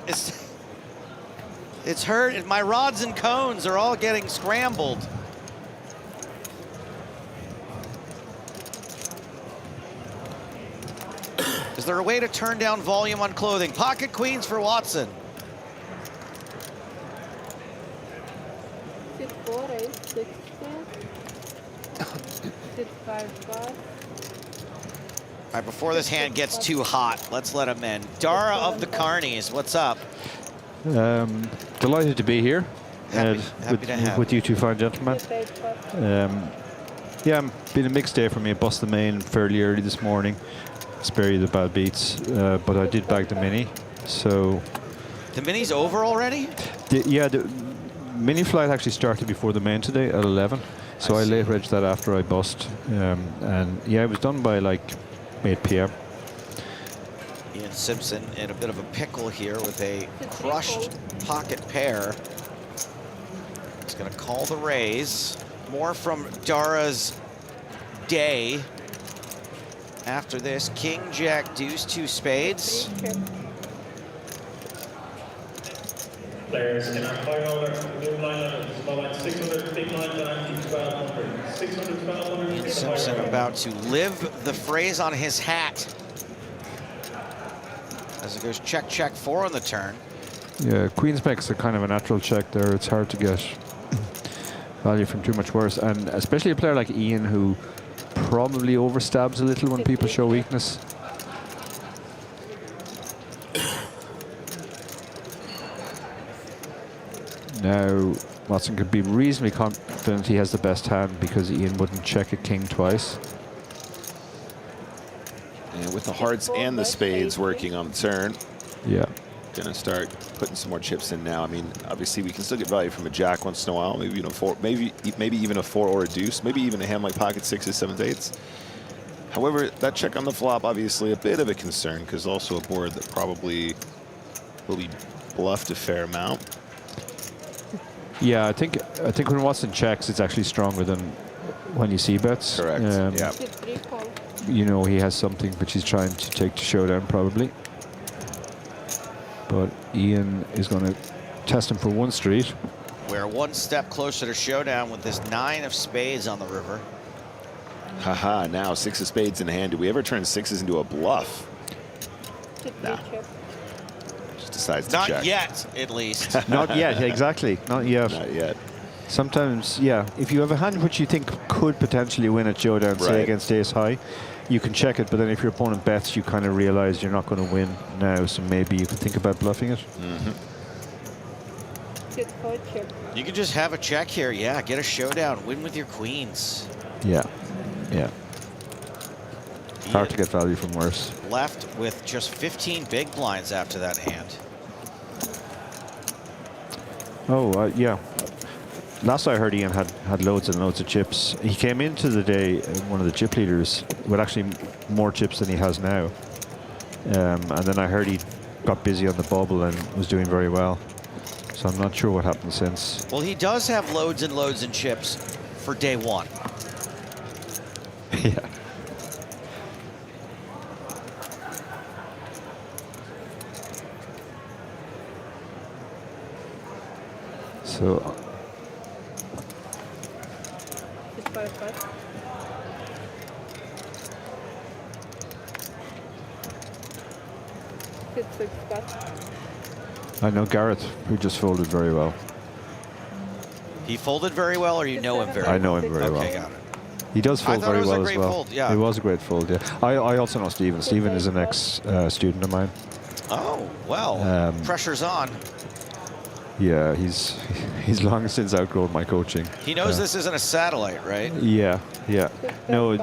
it's hurt. My rods and cones are all getting scrambled. Is there a way to turn down volume on clothing? Pocket queens for Watson. hit 4, 8, 16. Hit 5, 5. All right, before this hand gets too hot, let's let him in. Dara of the Carnies, what's up? Delighted to be here Happy to have with you two fine gentlemen. Yeah, been a mixed day for me. I bust the main fairly early this morning. Spare you the bad beats, but I did bag the mini. So The mini's over already? the mini flight actually started before the main today at 11. So I late regged that after I bust. And yeah, it was done by like 8 p.m. Ian Simpson in a bit of a pickle here with a crushed pocket pair. He's going to call the raise. More from Dara's day. After this, King, Jack, Deuce, 2 spades. Players in our final new lineup is about 600, big line down to 1200. 600, 1200. Ian Simpson about to live the phrase on his hat. As it goes check, check, 4 on the turn. Yeah, Queen's makes a kind of a natural check there. It's hard to get value from too much worse. And especially a player like Ian who probably overstabs a little when people show weakness. Now, Watson could be reasonably confident he has the best hand because Ian wouldn't check a king twice. And with the hearts and the spades working on the turn. Yeah. Gonna start putting some more chips in now. I mean, obviously we can still get value from a jack once in a while, maybe even a 4, maybe even a 4 or a deuce, maybe even a hand like pocket 6s, 7s, 8s. However, that check on the flop, obviously a bit of a concern because also a board that probably will be bluffed a fair amount. Yeah, I think when Watson checks, it's actually stronger than when you see bets. Correct. Yeah. You know he has something which he's trying to take to showdown probably. But Ian is going to test him for 1 street. We're 1 step closer to showdown with this 9 of spades on the river. Haha, now 6 of spades in hand. Do we ever turn 6s into a bluff? Nah. Just decides to check. Not yet, at least. Not yet, exactly. Not yet. Not yet. Sometimes, yeah, if you have a hand which you think could potentially win at showdown, say against ace high, you can check it, but then if your opponent bets, you kind of realize you're not going to win now, so maybe you can think about bluffing it. You could just have a check here. Yeah, get a showdown. Win with your queens. Yeah, yeah. Hard to get value from worse. Left with just 15 big blinds after that hand. Oh, yeah. Last I heard, Ian had loads and loads of chips. He came into the day one of the chip leaders with actually more chips than he has now. And then I heard he got busy on the bubble and was doing very well. So I'm not sure what happened since. Well, he does have loads and loads and chips for day 1. Yeah. So. I know Gareth, who just folded very well. He folded very well, or you know him very well? I know him very well. Okay, got it. He does fold very well as well. Fold, yeah. It was a great fold, yeah. I also know Stephen. Stephen is an ex-student of mine. Oh, well, pressure's on. Yeah, he's long since outgrown my coaching. He knows this isn't a satellite, right? Yeah, yeah. No,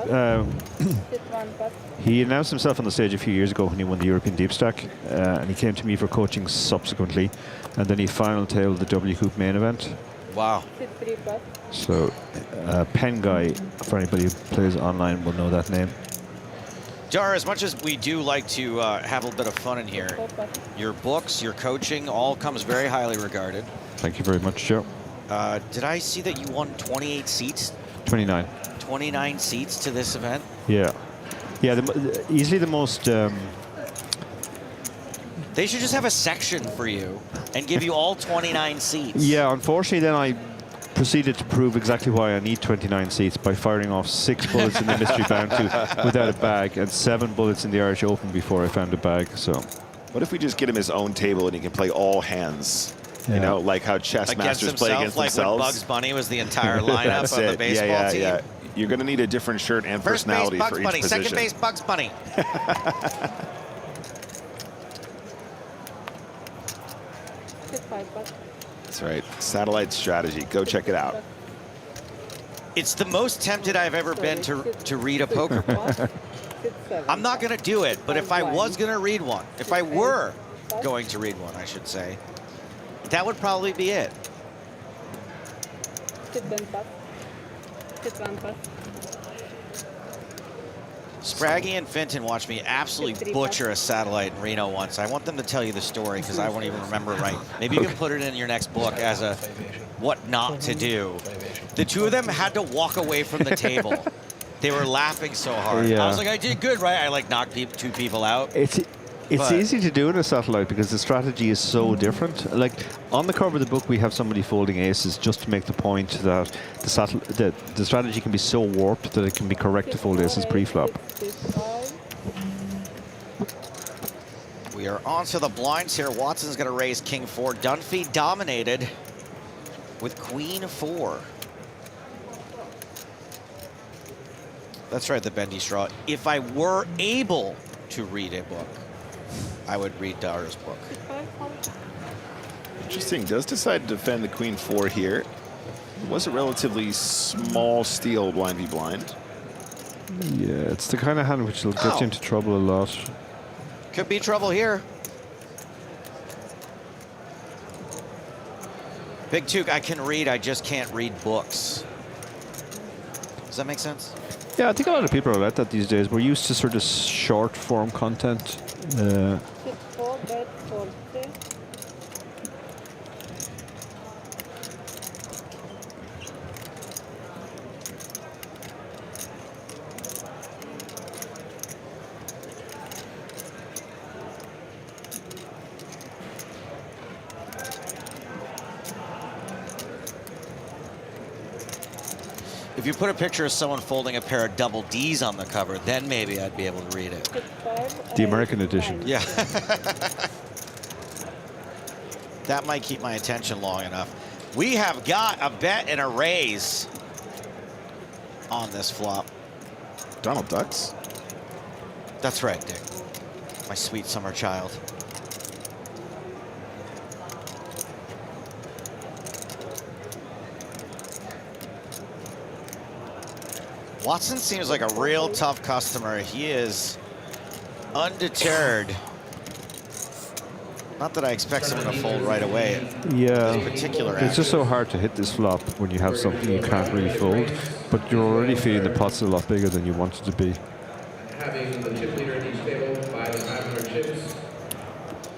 he announced himself on the stage a few years ago when he won the European Deep Stack, and he came to me for coaching subsequently, and then he final tailed the W Main Event. Wow. So, Pen Guy, for anybody who plays online, will know that name. Dara, as much as we do like to have a bit of fun in here, your books, your coaching, all comes very highly regarded. Thank you very much, Joe. Did I see that you won 28 seats? 29. 29 seats to this event? Yeah. Yeah, easily the most... They should just have a section for you and give you all 29 seats. Yeah, unfortunately, then I proceeded to prove exactly why I need 29 seats by firing off 6 bullets in the Mystery Bounty without a bag and 7 bullets in the Irish Open before I found a bag. So, what if we just get him his own table and he can play all hands? Yeah. You know, like how chess masters play against like themselves. When Bugs Bunny was the entire lineup of the baseball team. Yeah. You're going to need a different shirt and First personality base, for Bugs each Bunny. position. Second base, Bugs Bunny. That's right. Satellite strategy. Go check it out. It's the most tempted I've ever been to read a poker book. I'm not going to do it, but if I was going to read one, if I were going to read one, I should say, that would probably be it. Spraggy and Fenton watched me absolutely butcher a satellite in Reno once. I want them to tell you the story because I won't even remember it right. Maybe you can put it in your next book as a what not to do. The two of them had to walk away from the table. They were laughing so hard. Yeah. I was like, I did good, right? I like knocked two people out. It's easy to do in a satellite because the strategy is so different. Like on the cover of the book, we have somebody folding aces just to make the point that the strategy can be so warped that it can be correct to fold aces pre-flop. We are onto the blinds here. Watson's going to raise king 4. Dunphy dominated with queen 4. That's right, the bendy straw. If I were able to read a book, I would read Dara's book. Interesting. Does decide to defend the queen 4 here. It was a relatively small steal blind v blind. Yeah, it's the kind of hand which will get you into trouble a lot. Could be trouble here. Big Took, I can read, I just can't read books. Does that make sense? Yeah, I think a lot of people are like that these days. We're used to sort of short form content. If you put a picture of someone folding a pair of double Ds on the cover, then maybe I'd be able to read it. The American edition. Yeah. That might keep my attention long enough. We have got a bet and a raise on this flop. Donald Ducks? That's right, Dick. My sweet summer child. Watson seems like a real tough customer. He is undeterred. Not that I expect someone to fold right away. Yeah, This particular it's just so hard to hit this flop when you have something you can't really fold, but you're already feeling the pot's a lot bigger than you want it to be. Having the chip leader in each table buy the 500 chips.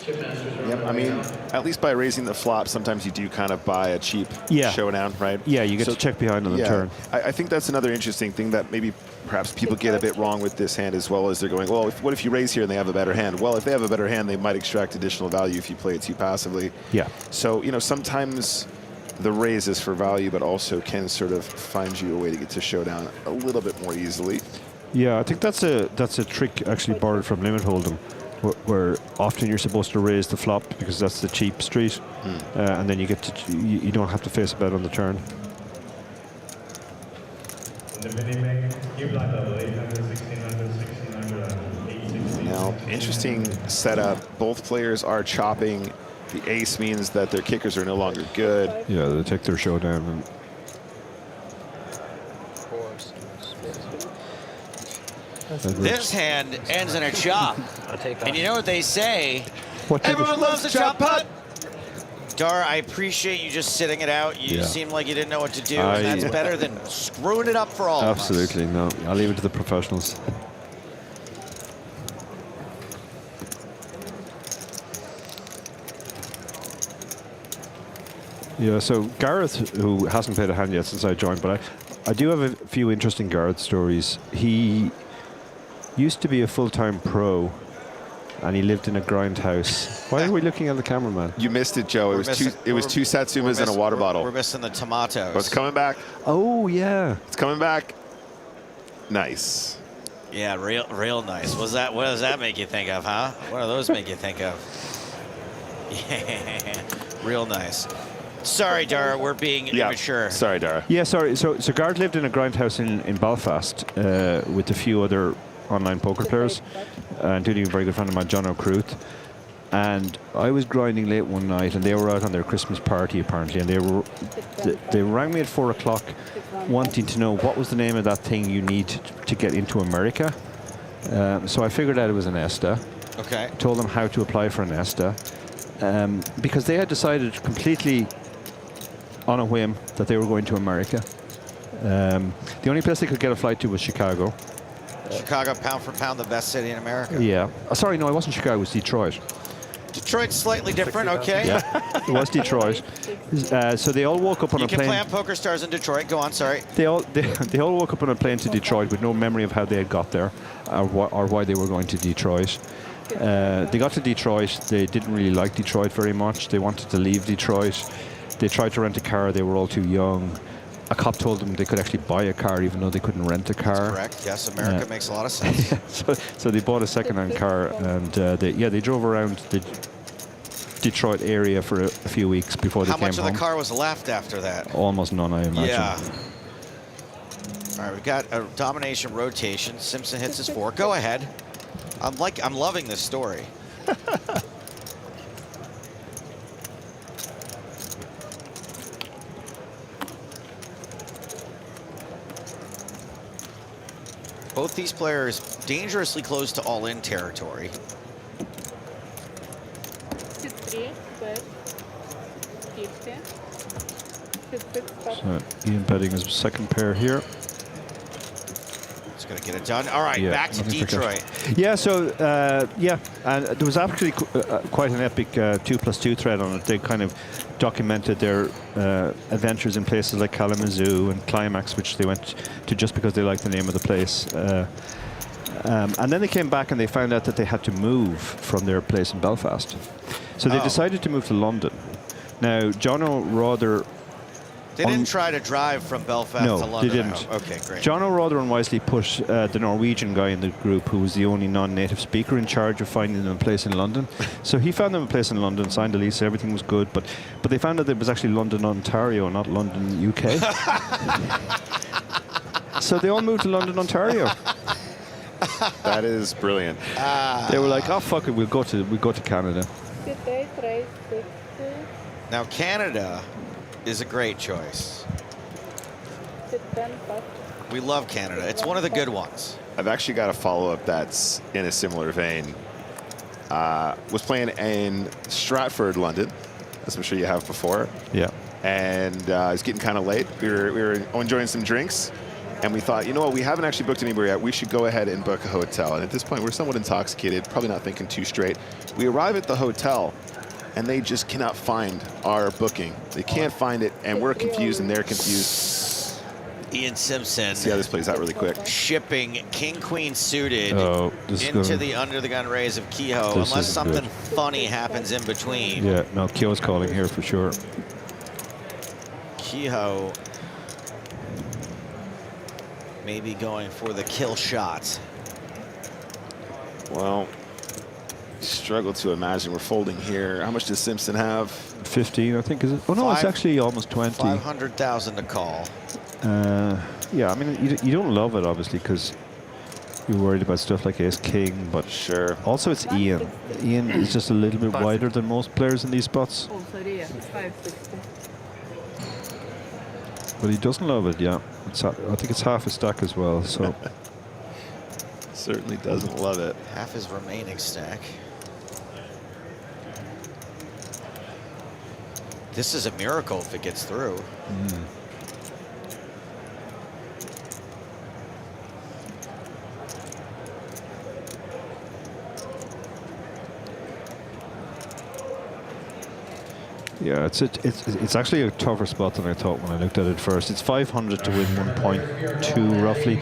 Chip masters are Yep, I mean, at least by raising the flop, sometimes you do kind of buy a cheap showdown, right? Yeah, you get to check behind on the turn. I think that's another interesting thing that maybe perhaps people get a bit wrong with this hand as well, as they're going, well, what if you raise here and they have a better hand? Well, if they have a better hand, they might extract additional value if you play it too passively. Yeah. So, you know, sometimes the raise is for value, but also can sort of find you a way to get to showdown a little bit more easily. Yeah, I think that's a trick actually borrowed from Limit Hold'em, where often you're supposed to raise the flop because that's the cheap street, and then you get to you don't have to face a bet on the turn. In the mini main, you blind level 800, 1600, 1600, 860. Now, interesting setup. Both players are chopping. The ace means that their kickers are no longer good. Yeah, they take their showdown. And This hand ends in a chop. And you know what they say? What Everyone loves a chop putt. Dar, I appreciate you just sitting it out. You seemed like you didn't know what to do, and that's better than screwing it up for all of us. Absolutely, no. I'll leave it to the professionals. Yeah, so Gareth, who hasn't played a hand yet since I joined, but I do have a few interesting Gareth stories. He used to be a full-time pro, and he lived in a grindhouse. Why are we looking at the cameraman? You missed it, Joe. It was two Satsumas and a water bottle. We're missing the tomatoes. But it's coming back. Oh, yeah. It's coming back. Nice. Yeah, real nice. What does that make you think of, huh? What do those make you think of? Yeah, real nice. Sorry, Dara, we're being immature. Sorry, Dara. Yeah, sorry. So Gareth lived in a grindhouse in Belfast with a few other online poker players, including a very good friend of mine, John O'Cruth. And I was grinding late one night, and they were out on their Christmas party apparently, and they rang me at 4 o'clock, wanting to know what was the name of that thing you need to get into America. So I figured out it was an ESTA. Okay. Told them how to apply for an ESTA, because they had decided completely on a whim that they were going to America. The only place they could get a flight to was Chicago. Chicago, pound for pound, the best city in America. Yeah. Sorry, no, it wasn't Chicago. It was Detroit. Detroit's slightly different, okay. Yeah, it was Detroit. So they all woke up on You a can plane. play on Poker Stars in Detroit. Go on, sorry. They all woke up on a plane to Detroit with no memory of how they had got there, or why they were going to Detroit. They got to Detroit. They didn't really like Detroit very much. They wanted to leave Detroit. They tried to rent a car. They were all too young. A cop told them they could actually buy a car even though they couldn't rent a car. Correct. Yes, America makes a lot of sense. So they bought a second-hand car, and they drove around the Detroit area for a few weeks before they How came much home. of the car was left after that? Almost none, I imagine. Yeah. All right, we've got a domination rotation. Simpson hits his 4. Go ahead. I'm loving this story. Both these players dangerously close to all-in territory. So Ian betting his second pair here. It's going to get it done. All right, Yeah, back to nothing for Detroit. cash. Yeah, so, and there was actually quite an epic 2+2 thread on it. They kind of documented their adventures in places like Kalamazoo and Climax, which they went to just because they liked the name of the place. And then they came back and they found out that they had to move from their place in Belfast. So they decided to move to London. Now, John O'Rother... They didn't try to drive from Belfast to London. No, they didn't. Oh, okay, great. John O'Rother unwisely pushed the Norwegian guy in the group, who was the only non-native speaker in charge of finding them a place in London. So he found them a place in London, signed a lease, everything was good, but they found out it was actually London, Ontario, not London, UK. So they all moved to London, Ontario. That is brilliant. They were like, "Oh fuck it, we'll go to Canada." Now Canada is a great choice. We love Canada. It's one of the good ones. I've actually got a follow-up that's in a similar vein. Was playing in Stratford, London, as I'm sure you have before. Yeah. And it's getting kind of late. We were enjoying some drinks, and we thought, you know what, we haven't actually booked anywhere yet. We should go ahead and book a hotel. And at this point, we're somewhat intoxicated, probably not thinking too straight. We arrive at the hotel, and they just cannot find our booking. They can't find it, and we're confused, and they're confused. Ian Simpson. See how this plays out really quick. Shipping king-queen suited into the under-the-gun raise of Kehoe, This unless isn't something good. funny happens in between. Yeah, no, Keogh's calling here for sure. Kehoe maybe going for the kill shot. Well, struggle to imagine we're folding here. How much does Simpson have? 15, I think, is it? Oh no, it's actually almost 20. 500,000 to call. Yeah, I mean, you don't love it, obviously, because you're worried about stuff like Ace-King, but sure. Also, it's Ian. Ian is just a little bit wider than most players in these spots. But he doesn't love it, yeah. I think it's half a stack as well, so... Certainly doesn't love it. Half his remaining stack. This is a miracle if it gets through. Yeah, it's actually a tougher spot than I thought when I looked at it first. It's 500 to win 1.2 roughly,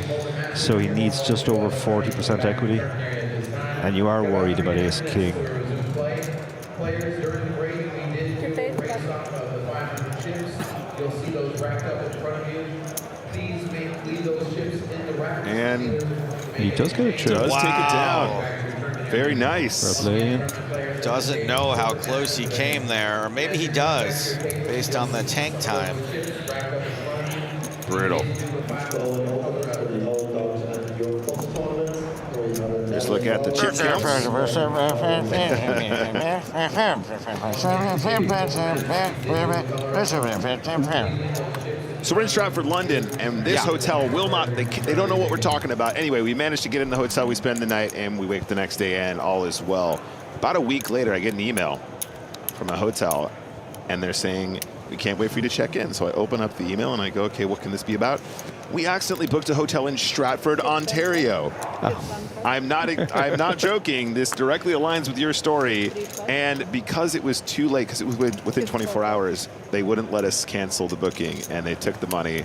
so he needs just over 40% equity, and you are worried about Ace-King. Players during the break, we did raise up the 500 chips. You'll see those racked up in front of you. Please leave those chips in the rack. And he does get a chip. Does take it down. Very nice. Doesn't know how close he came there, or maybe he does, based on the tank time. Brutal. Just look at the chip counts. So we're in Stratford, London, and this hotel will not, they don't know what we're talking about. Anyway, we managed to get in the hotel, we spend the night, and we wake up the next day, and all is well. About a week later, I get an email from a hotel, and they're saying, we can't wait for you to check in. So I open up the email, and I go, okay, what can this be about? We accidentally booked a hotel in Stratford, Ontario. I'm not joking. This directly aligns with your story. And because it was too late, because it was within 24 hours, they wouldn't let us cancel the booking, and they took the money.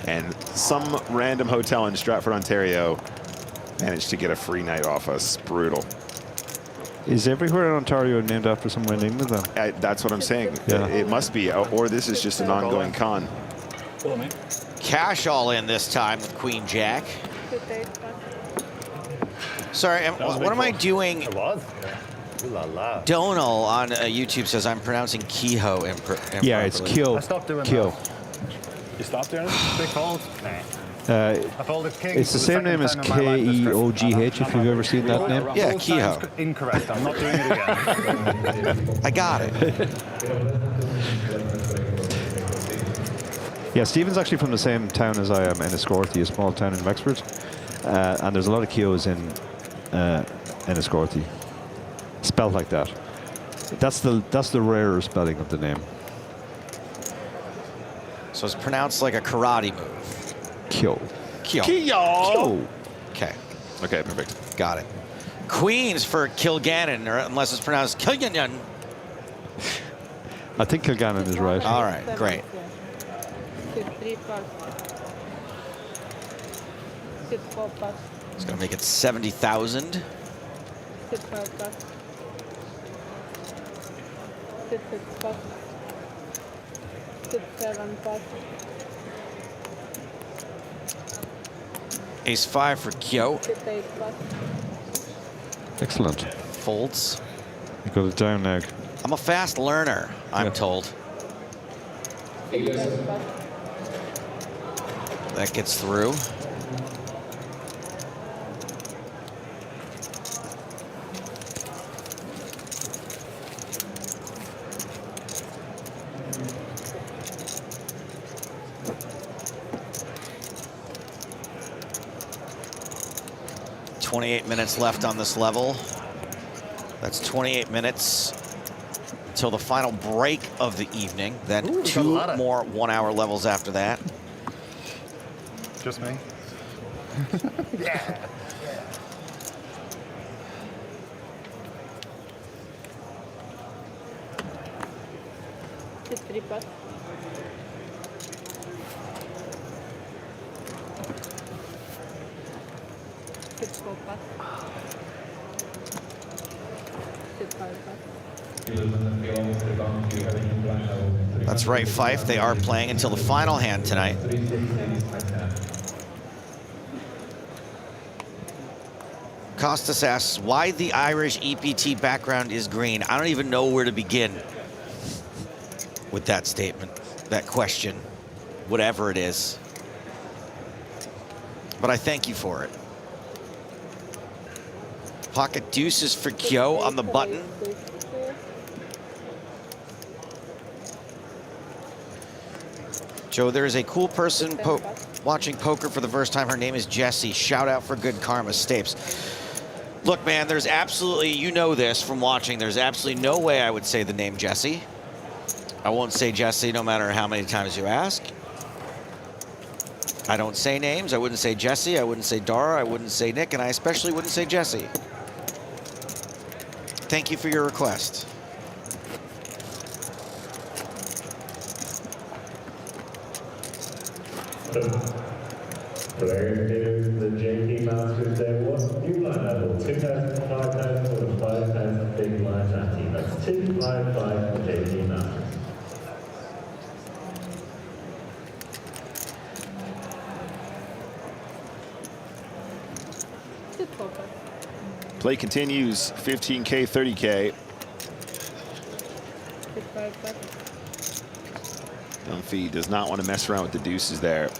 And some random hotel in Stratford, Ontario managed to get a free night off us. Brutal. Is everywhere in Ontario named after someone in England then? That's what I'm saying. Yeah. It must be, or this is just an ongoing con. Cash all in this time with Queen Jack. Sorry, what am I doing? It was. Ooh la la. Donal on YouTube says I'm pronouncing Kehoe improperly. Yeah, it's Kyo. I stopped doing Kyo. that. You stopped doing it? Big fold? Nah. I folded king. It's the same name as Keoghh, if you've ever seen that name. Yeah, Kehoe. Incorrect. I'm not doing it again. I got it. Yeah, Stephen's actually from the same town as I am, Enniscorthy, a small town in Wexford. And there's a lot of Keoghs in Enniscorthy. Spelled like that. That's the rarer spelling of the name. So it's pronounced like a karate move. Kyo. Kyo. Kyo. Okay. Okay, perfect. Got it. Queens for Kilgannon, or unless it's pronounced Kilgannon. I think Kilgannon is right. All right, great. It's going to make it 70,000. Ace 5 for Kyo. Excellent. Folds. You got it down now. I'm a fast learner, I'm told. That gets through. $28 minutes left on this level. That's 28 minutes until the final break of the evening. Then two more 1 hour levels after that. Just me? Yeah. That's right, Fife. They are playing until the final hand tonight. Costas asks why the Irish EPT background is green. I don't even know where to begin with that statement, that question, whatever it is. But I thank you for it. Pocket deuces for Kyo on the button. Joe, there is a cool person watching poker for the first time. Her name is Jessie. Shout out for good karma, Stapes. Look, man, there's absolutely, you know this from watching, there's absolutely no way I would say the name Jessie. I won't say Jessie no matter how many times you ask. I don't say names. I wouldn't say Jessie. I wouldn't say Dara. I wouldn't say Nick. And I especially wouldn't say Jessie. Thank you for your request. Player is the JT Masters Day 1. New line level 2,000, 5,000 with a 5,000 big blind ante. That's 255 for JT Masters. Play continues, 15K, 30K. Dunphy does not want to mess around with the deuces there.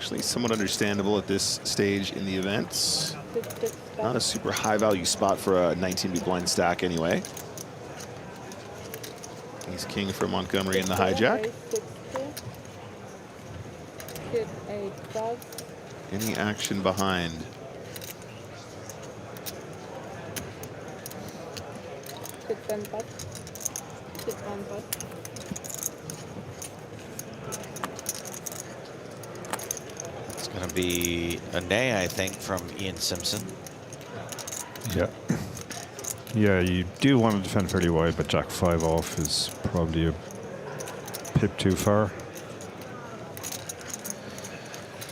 actually somewhat understandable at this stage in the event. Not a super high value spot for a 19 big blind stack anyway. He's king for Montgomery in the hijack. Any action behind? It's going to be a nay, I think, from Ian Simpson. Yeah. Yeah, you do want to defend fairly wide, but Jack 5 off is probably a pip too far.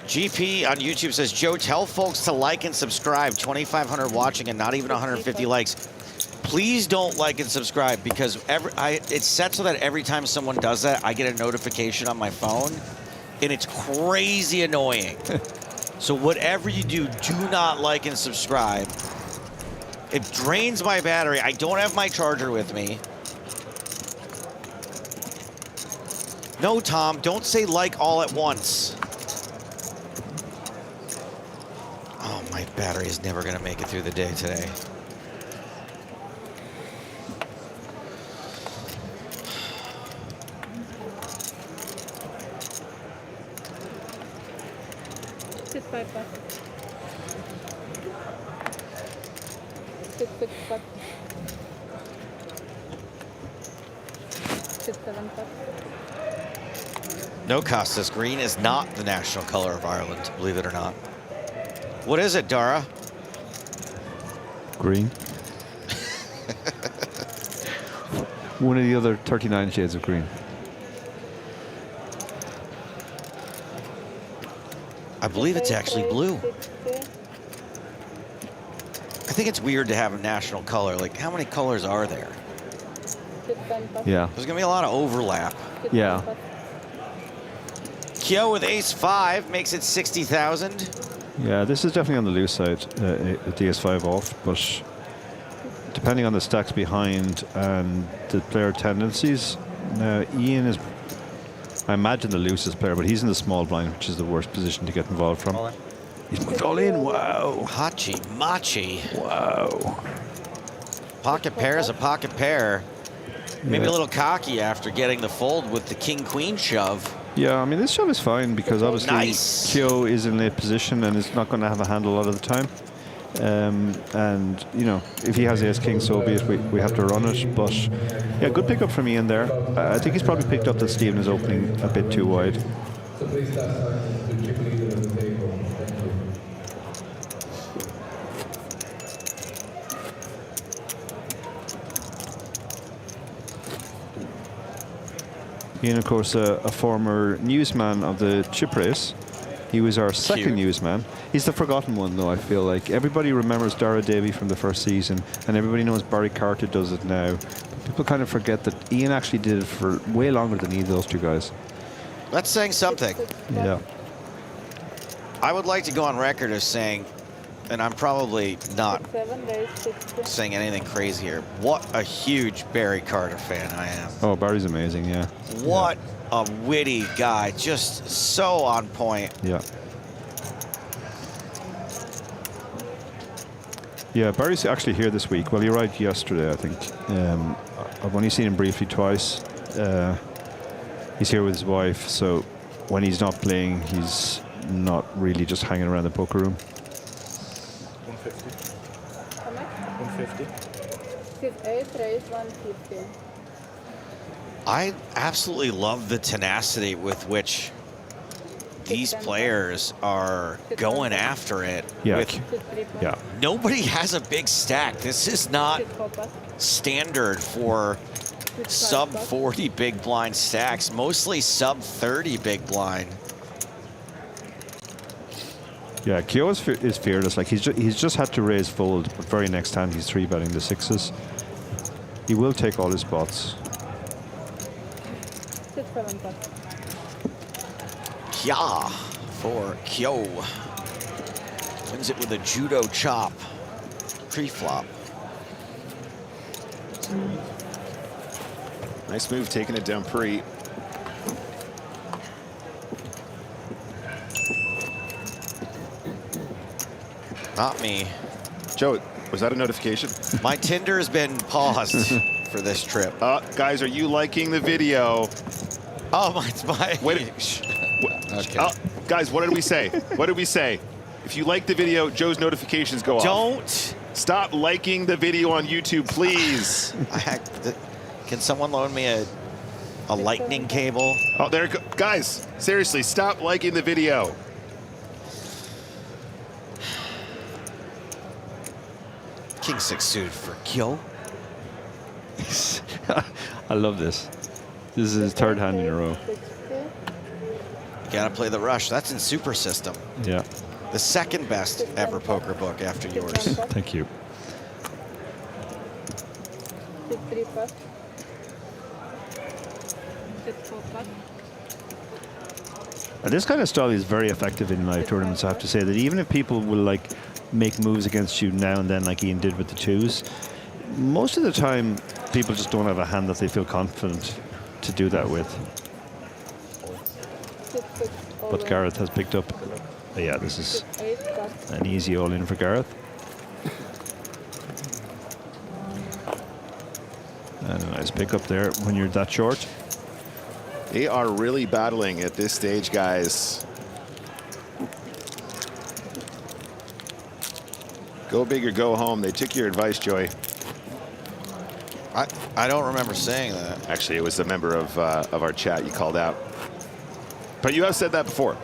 GP on YouTube says, Joe, tell folks to like and subscribe. 2,500 watching and not even 150 likes. Please don't like and subscribe, because it's set so that every time someone does that, I get a notification on my phone, and it's crazy annoying. So whatever you do, do not like and subscribe. It drains my battery. I don't have my charger with me. No, Tom, don't say like all at once. Oh, my battery is never going to make it through the day today. No, Costas, green is not the national color of Ireland, believe it or not. What is it, Dara? Green. One of the other 39 shades of green. I believe it's actually blue. I think it's weird to have a national color. Like, how many colors are there? Yeah. There's going to be a lot of overlap. Yeah. Kyo with ace-5 makes it 60,000. Yeah, this is definitely on the loose side, DS5 off, but depending on the stacks behind and the player tendencies, Ian is, I imagine, the loosest player, but he's in the small blind, which is the worst position to get involved from. He's moved all in, wow. Hachi Machi. Wow. Pocket pair is a pocket pair. Maybe a little cocky after getting the fold with the king-queen shove. Yeah, I mean, this shove is fine because obviously Kyo is in late position and is not going to have a hand a lot of the time. And, you know, if he has ace-king, so be it. We have to run it. But, yeah, good pickup from Ian there. I think he's probably picked up that Stephen is opening a bit too wide. So please pass access to the chip leader on the table. Thank you. Ian, of course, a former newsman of the chip race. He was our second newsman. He's the forgotten one, though, I feel like. Everybody remembers Dara Davey from the first season, and everybody knows Barry Carter does it now. But people kind of forget that Ian actually did it for way longer than either of those two guys. That's saying something. Yeah. I would like to go on record as saying, and I'm probably not saying anything crazy here, what a huge Barry Carter fan I am. Oh, Barry's amazing, yeah. What a witty guy, just so on point. Yeah. Yeah, Barry's actually here this week. Well, he arrived yesterday, I think. I've only seen him briefly twice. He's here with his wife, so when he's not playing, he's not really just hanging around the poker room. 150. 150. Raise 150. I absolutely love the tenacity with which these players are going after it. Yeah. Yeah. Nobody has a big stack. This is not standard for sub 40 big blind stacks, mostly sub 30 big blind. Yeah, Kyo is fearless. Like he's just had to raise fold, but very next hand he's 3-betting the sixes. He will take all his spots. Kya for Kyo. Wins it with a judo chop. Pre-flop. Nice move, taking it down pre. Not me. Joe, was that a notification? My Tinder has been paused for this trip. Guys, are you liking the video? Oh, it's my. Wait. Okay. Guys, what did we say? What did we say? If you like the video, Joe's notifications go off. Don't. Stop liking the video on YouTube, please. Can someone loan me a lightning cable? Oh, there it goes. Guys, seriously, stop liking the video. King 6 suited for kill. I love this. This is his third hand in a row. You gotta play the rush. That's in Super System. Yeah. The second best ever poker book after yours. Thank you. And this kind of style is very effective in live tournaments, I have to say. That even if people will like make moves against you now and then, like Ian did with the twos, most of the time people just don't have a hand that they feel confident to do that with. But Gareth has picked up. Yeah, this is an easy all-in for Gareth. And a nice pickup there when you're that short. They are really battling at this stage, guys. Go big or go home. They took your advice, Joey. I don't remember saying that. Actually, it was a member of our chat you called out. But you have said that before.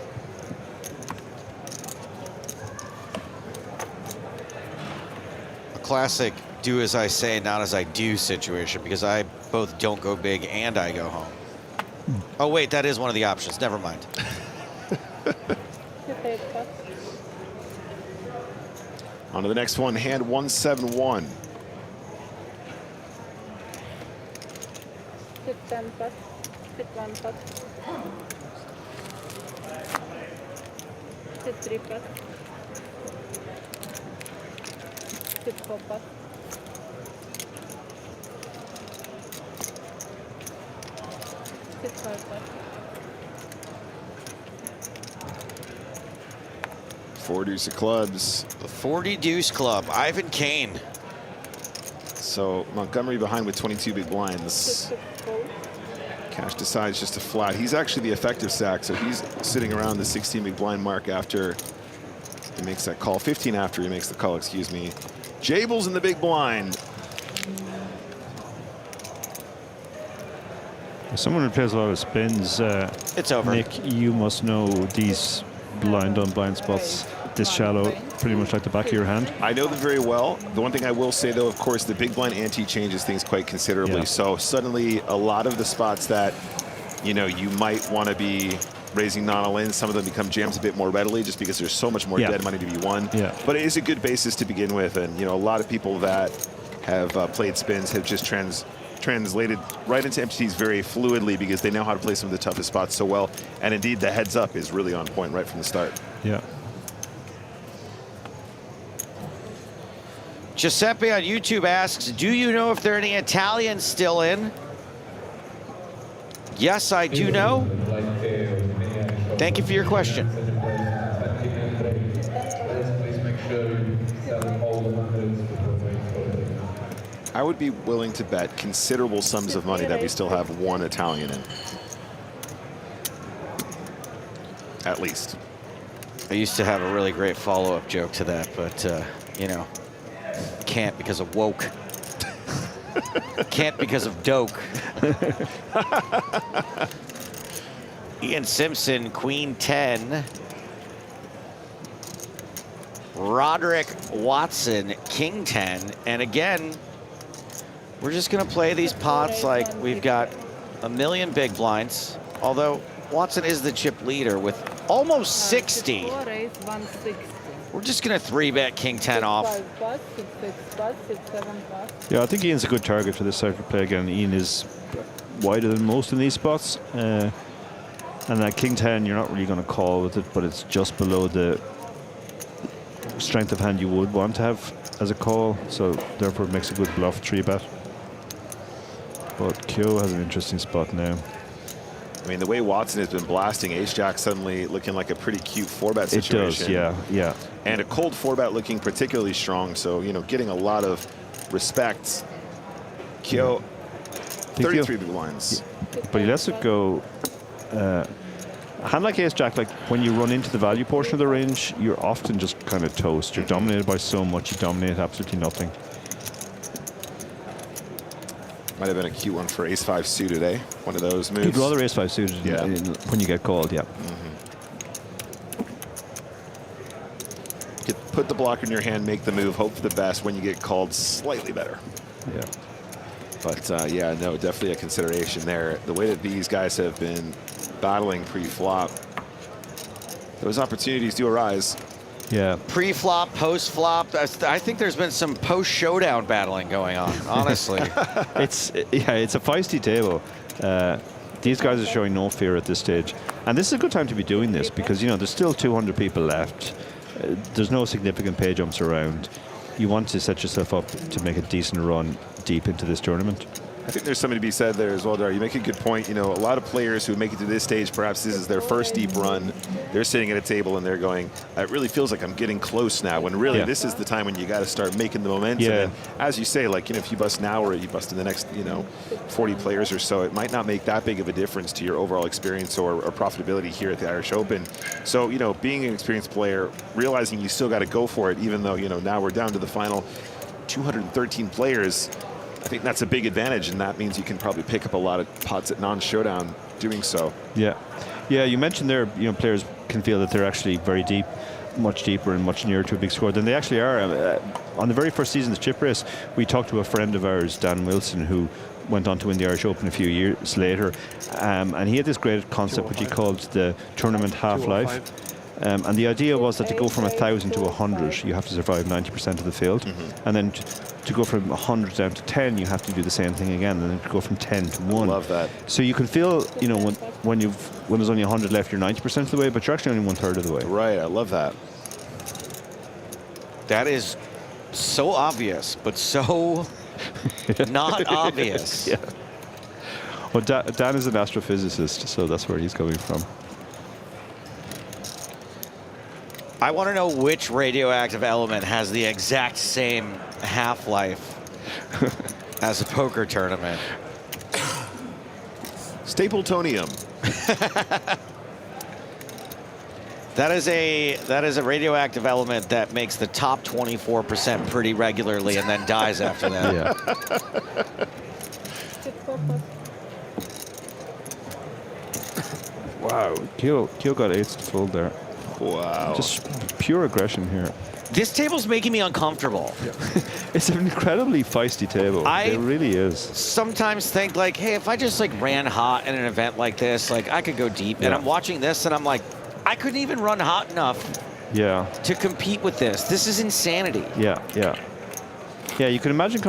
A classic do as I say, not as I do situation, because I both don't go big and I go home. Oh, wait, that is one of the options. Never mind. On to the next one, hand 171. Sit 10 pot, sit 1 pot. Sit 3 pot. Sit 4 pot. Sit 5 pot. 4 deuce of clubs. The 40 deuce club, Ivan Kane. So Montgomery behind with 22 big blinds. Cash decides just a flat. He's actually the effective stack, so he's sitting around the 16 big blind mark after he makes that call. 15 after he makes the call, excuse me. Jabel's in the big blind. As someone who plays a lot of spins, it's over. Nick, you must know these blind on blind spots this shallow, pretty much like the back of your hand. I know them very well. The one thing I will say, though, of course, the big blind ante changes things quite considerably. Yeah. So suddenly, a lot of the spots that, you know, you might want to be raising non-all in, some of them become jams a bit more readily just because there's so much more dead money to be won. Yeah. But it is a good basis to begin with. And, you know, a lot of people that have played spins have just translated right into MTTs very fluidly because they know how to play some of the toughest spots so well. And indeed, the heads up is really on point right from the start. Yeah. Giuseppe on YouTube asks, do you know if there are any Italians still in? Yes, I do know. Thank you for your question. I would be willing to bet considerable sums of money that we still have one Italian in. At least. I used to have a really great follow-up joke to that, but, you know, can't because of woke. Can't because of doke. Ian Simpson, Queen 10. Roderick Watson, King 10. And again, we're just going to play these pots like we've got a million big blinds. Although Watson is the chip leader with almost 60. We're just going to 3-bet King 10 off. Yeah, I think Ian's a good target for this side for play again. Ian is wider than most in these spots. And that King 10, you're not really going to call with it, but it's just below the strength of hand you would want to have as a call. So therefore it makes a good bluff 3-bet. But Kyo has an interesting spot now. I mean, the way Watson has been blasting ace-jack suddenly looking like a pretty cute 4-bet It situation. does, yeah. And a cold 4-bet looking particularly strong, so, you know, getting a lot of respect. Kyo, 33 big blinds. But he lets it go. A hand like ace-jack, like when you run into the value portion of the range, you're often just kind of toast. You're dominated by so much, you dominate absolutely nothing. Might have been a cute one for ace-5 suited, eh? One of those moves. You'd rather ace-5 suited when you get called, yeah. Put the blocker in your hand, make the move, hope for the best. When you get called, slightly better. Yeah. But yeah, no, definitely a consideration there. The way that these guys have been battling pre-flop, those opportunities do arise. Yeah. Pre-flop, post-flop. I think there's been some post-showdown battling going on, honestly. It's a feisty table. These guys are showing no fear at this stage. And this is a good time to be doing this because, you know, there's still 200 people left. There's no significant pay jumps around. You want to set yourself up to make a decent run deep into this tournament. I think there's something to be said there as well, Dar. You make a good point. You know, a lot of players who make it to this stage, perhaps this is their first deep run. They're sitting at a table and they're going, it really feels like I'm getting close now, when really this is the time when you got to start making the momentum. Yeah. And as you say, like, you know, if you bust now or you bust in the next, you know, 40 players or so, it might not make that big of a difference to your overall experience or profitability here at the Irish Open. So, you know, being an experienced player, realizing you still got to go for it, even though, you know, now we're down to the final 213 players. I think that's a big advantage, and that means you can probably pick up a lot of pots at non-showdown doing so. Yeah, you mentioned there, you know, players can feel that they're actually very deep, much deeper and much nearer to a big score than they actually are. On the very first season of the chip race, we talked to a friend of ours, Dan Wilson, who went on to win the Irish Open a few years later, and he had this great concept which he called the tournament half-life. And the idea was that to go from 1,000 to 100, you have to survive 90% of the field. And then to go from 100 down to 10, you have to do the same thing again. And then to go from 10 to 1. Love that. So you can feel, you know, when there's only 100 left, you're 90% of the way, but you're actually only 1/3 of the way. Right, I love that. That is so obvious, but so not obvious. Yeah. Well, Dan is an astrophysicist, so that's where he's coming from. I want to know which radioactive element has the exact same half-life as a poker tournament. Stapletonium. That is a radioactive element that makes the top 24% pretty regularly and then dies after that. Yeah. Wow, Kyo got 8s to fold there. Wow. Just pure aggression here. This table's making me uncomfortable. Yeah. It's an incredibly feisty table. It really is. Sometimes think like, hey, if I just like ran hot in an event like this, like I could go deep. And I'm watching this and I'm like, I couldn't even run hot enough to compete with this. This is insanity. Yeah, you can imagine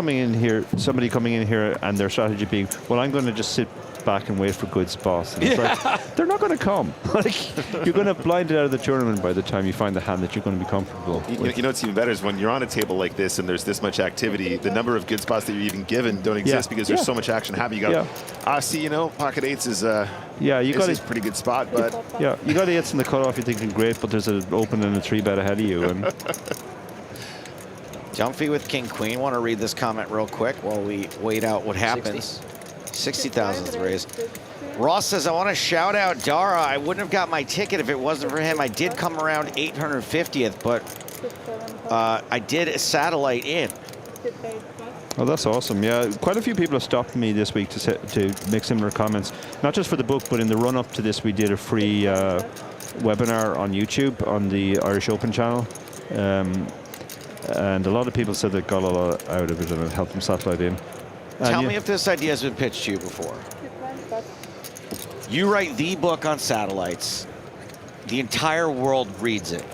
somebody coming in here and their strategy being, well, I'm going to just sit back and wait for good spots. And it's like, they're not going to come. Like, you're going to blind it out of the tournament by the time you find the hand that you're going to be comfortable with. You know what's even better is when you're on a table like this and there's this much activity, the number of good spots that you're even given don't exist because there's so much action happening. You go, see, you know, pocket 8s is a pretty good spot, but you got 8s in the cutoff. You're thinking great, but there's an open and a 3-bet ahead of you. And Jumpy with King Queen. Want to read this comment real quick while we wait out what happens. 60,000 is the raise. Ross says, I want to shout out Dara. I wouldn't have got my ticket if it wasn't for him. I did come around 850th, but I did a satellite in. Oh, that's awesome. Yeah, quite a few people have stopped me this week to make similar comments. Not just for the book, but in the run-up to this, we did a free webinar on YouTube on the Irish Open channel. And a lot of people said they got a lot out of it and it helped them satellite in. Tell me if this idea has been pitched to you before. You write the book on satellites. The entire world reads it,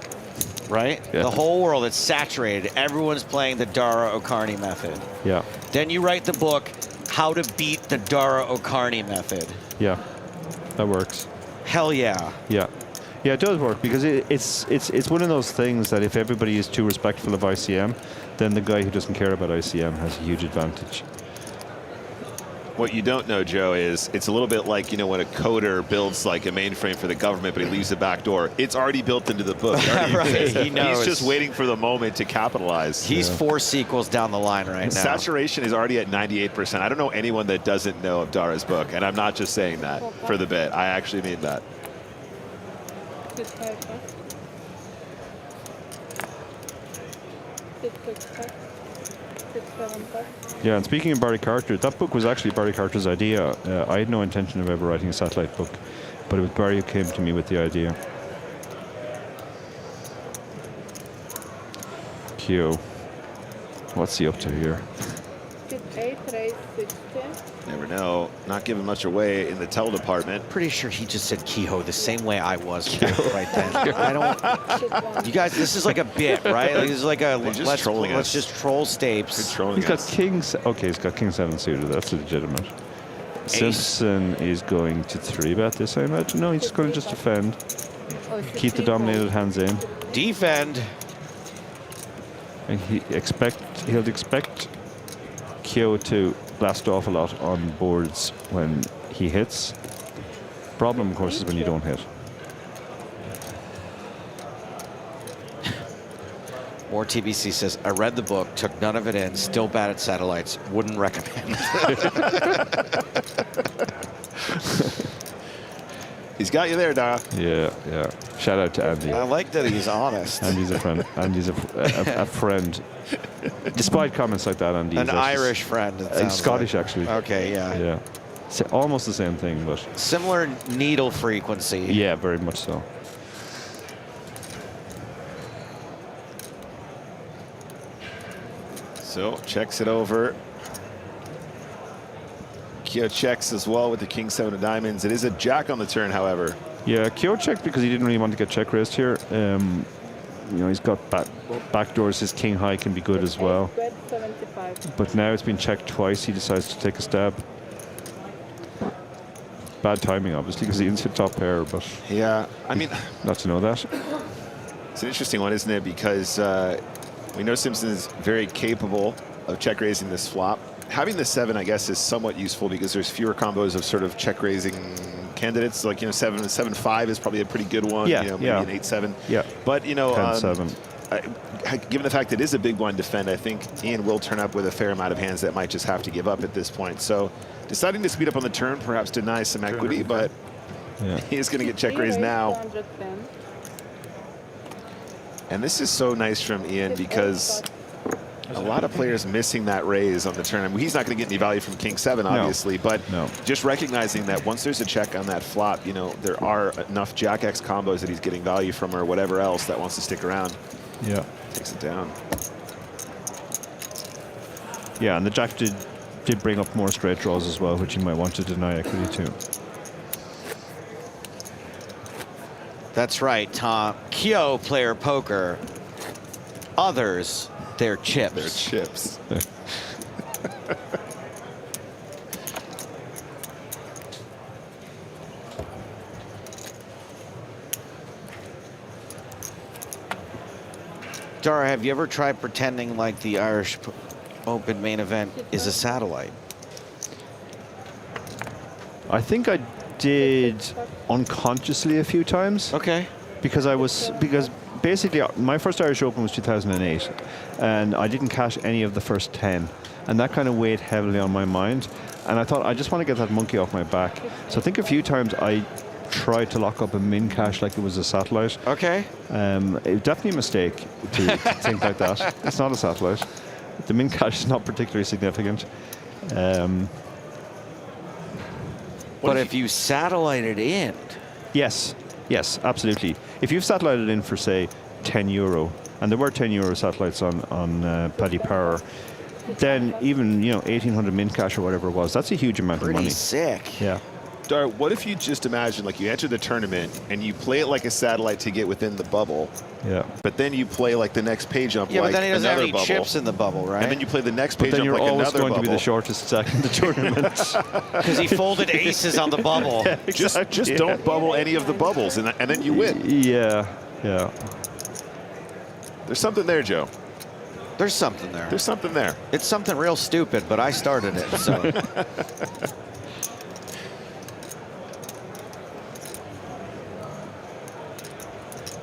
right? Yeah. The whole world, it's saturated. Everyone's playing the Dara O'Carney method. Yeah. Then you write the book, How to Beat the Dara O'Carney Method. Yeah, that works. Hell yeah. Yeah. Yeah, it does work because it's one of those things that if everybody is too respectful of ICM, then the guy who doesn't care about ICM has a huge advantage. What you don't know, Joe, is it's a little bit like, you know, when a coder builds like a mainframe for the government, but he leaves the back door. It's already built into the book. Right, he knows. He's just waiting for the moment to capitalize. He's 4 sequels down the line right And now. saturation is already at 98%. I don't know anyone that doesn't know of Dara's book, and I'm not just saying that for the bit. I actually mean that. Yeah, and speaking of Barry Carter, that book was actually Barry Carter's idea. I had no intention of ever writing a satellite book, but it was Barry who came to me with the idea. Q. What's he up to here? Never know. Not giving much away in the tell department. Pretty sure he just said Kehoe the same way I was right then. I don't. You guys, this is like a bit, right? Like, this is like a let's just troll Stapes. He's got kings. Okay, he's got king 7 suited. That's legitimate. Simpson is going to 3-bet this, I imagine. No, he's going to just defend. Keep the dominated hands in. Defend. And he'll expect Kyo to blast off a lot on boards when he hits. Problem, of course, is when you don't hit. More TBC says, I read the book, took none of it in, still bad at satellites, wouldn't recommend. He's got you there, Dara. Yeah, yeah. Shout out to Andy. I like that he's honest. Andy's a friend. Andy's a friend. Despite comments like that, Andy. An Irish friend. He's Scottish, actually. Okay, yeah. Yeah. It's almost the same thing, but. Similar needle frequency. Yeah, very much so. So checks it over. Kyo checks as well with the king 7 of diamonds. It is a jack on the turn, however. Yeah, Kyo checked because he didn't really want to get check raised here. You know, he's got back doors. His king high can be good as well. But now it's been checked twice. He decides to take a stab. Bad timing, obviously, because he didn't hit top pair. But yeah, I mean, not to know that. It's an interesting one, isn't it? Because we know Simpson is very capable of check raising this flop. Having the 7, I guess, is somewhat useful because there's fewer combos of sort of check raising candidates. Like, you know, 7-5 is probably a pretty good one. Yeah, you know, maybe an 8-7. Yeah. But, you know, 10-7. Given the fact it is a big blind defend, I think Ian will turn up with a fair amount of hands that might just have to give up at this point. So deciding to speed up on the turn perhaps denies some equity, but he is going to get check raised now. And this is so nice from Ian because a lot of players missing that raise on the turn. I mean, he's not going to get any value from king 7, obviously, but just recognizing that once there's a check on that flop, you know, there are enough Jack X combos that he's getting value from or whatever else that wants to stick around. Yeah. Takes it down. Yeah, and the Jack did bring up more straight draws as well, which you might want to deny equity to. That's right, Tom. Kyo player poker. Others, they're chips. They're chips. Dara, have you ever tried pretending like the Irish Open main event is a satellite? I think I did unconsciously a few times. Okay. Because basically my first Irish Open was 2008, and I didn't cash any of the first 10, and that kind of weighed heavily on my mind. And I thought I just want to get that monkey off my back. So I think a few times I tried to lock up a min cash like it was a satellite. Okay. It was definitely a mistake to think like that. It's not a satellite. The min cash is not particularly significant. But if you satellite it in. Yes, absolutely. If you've satellited in for, say, €10, and there were €10 satellites on Paddy Power, then even, you know, 1,800 min cash or whatever it was, that's a huge amount of money. Pretty sick. Yeah. Dar, what if you just imagine, like, you enter the tournament and you play it like a satellite to get within the bubble. Yeah. But then you play like the next page jump Yeah, like but then he doesn't have another any bubble. chips in the bubble, right? And then you play the next page But then jump you're like always another going bubble. to be the shortest stack in the tournament. Because he folded aces on the bubble. Yeah, exactly. Just don't bubble any of the bubbles, and then you win. Yeah. There's something there, Joe. There's something there. There's something there. It's something real stupid, but I started it, so.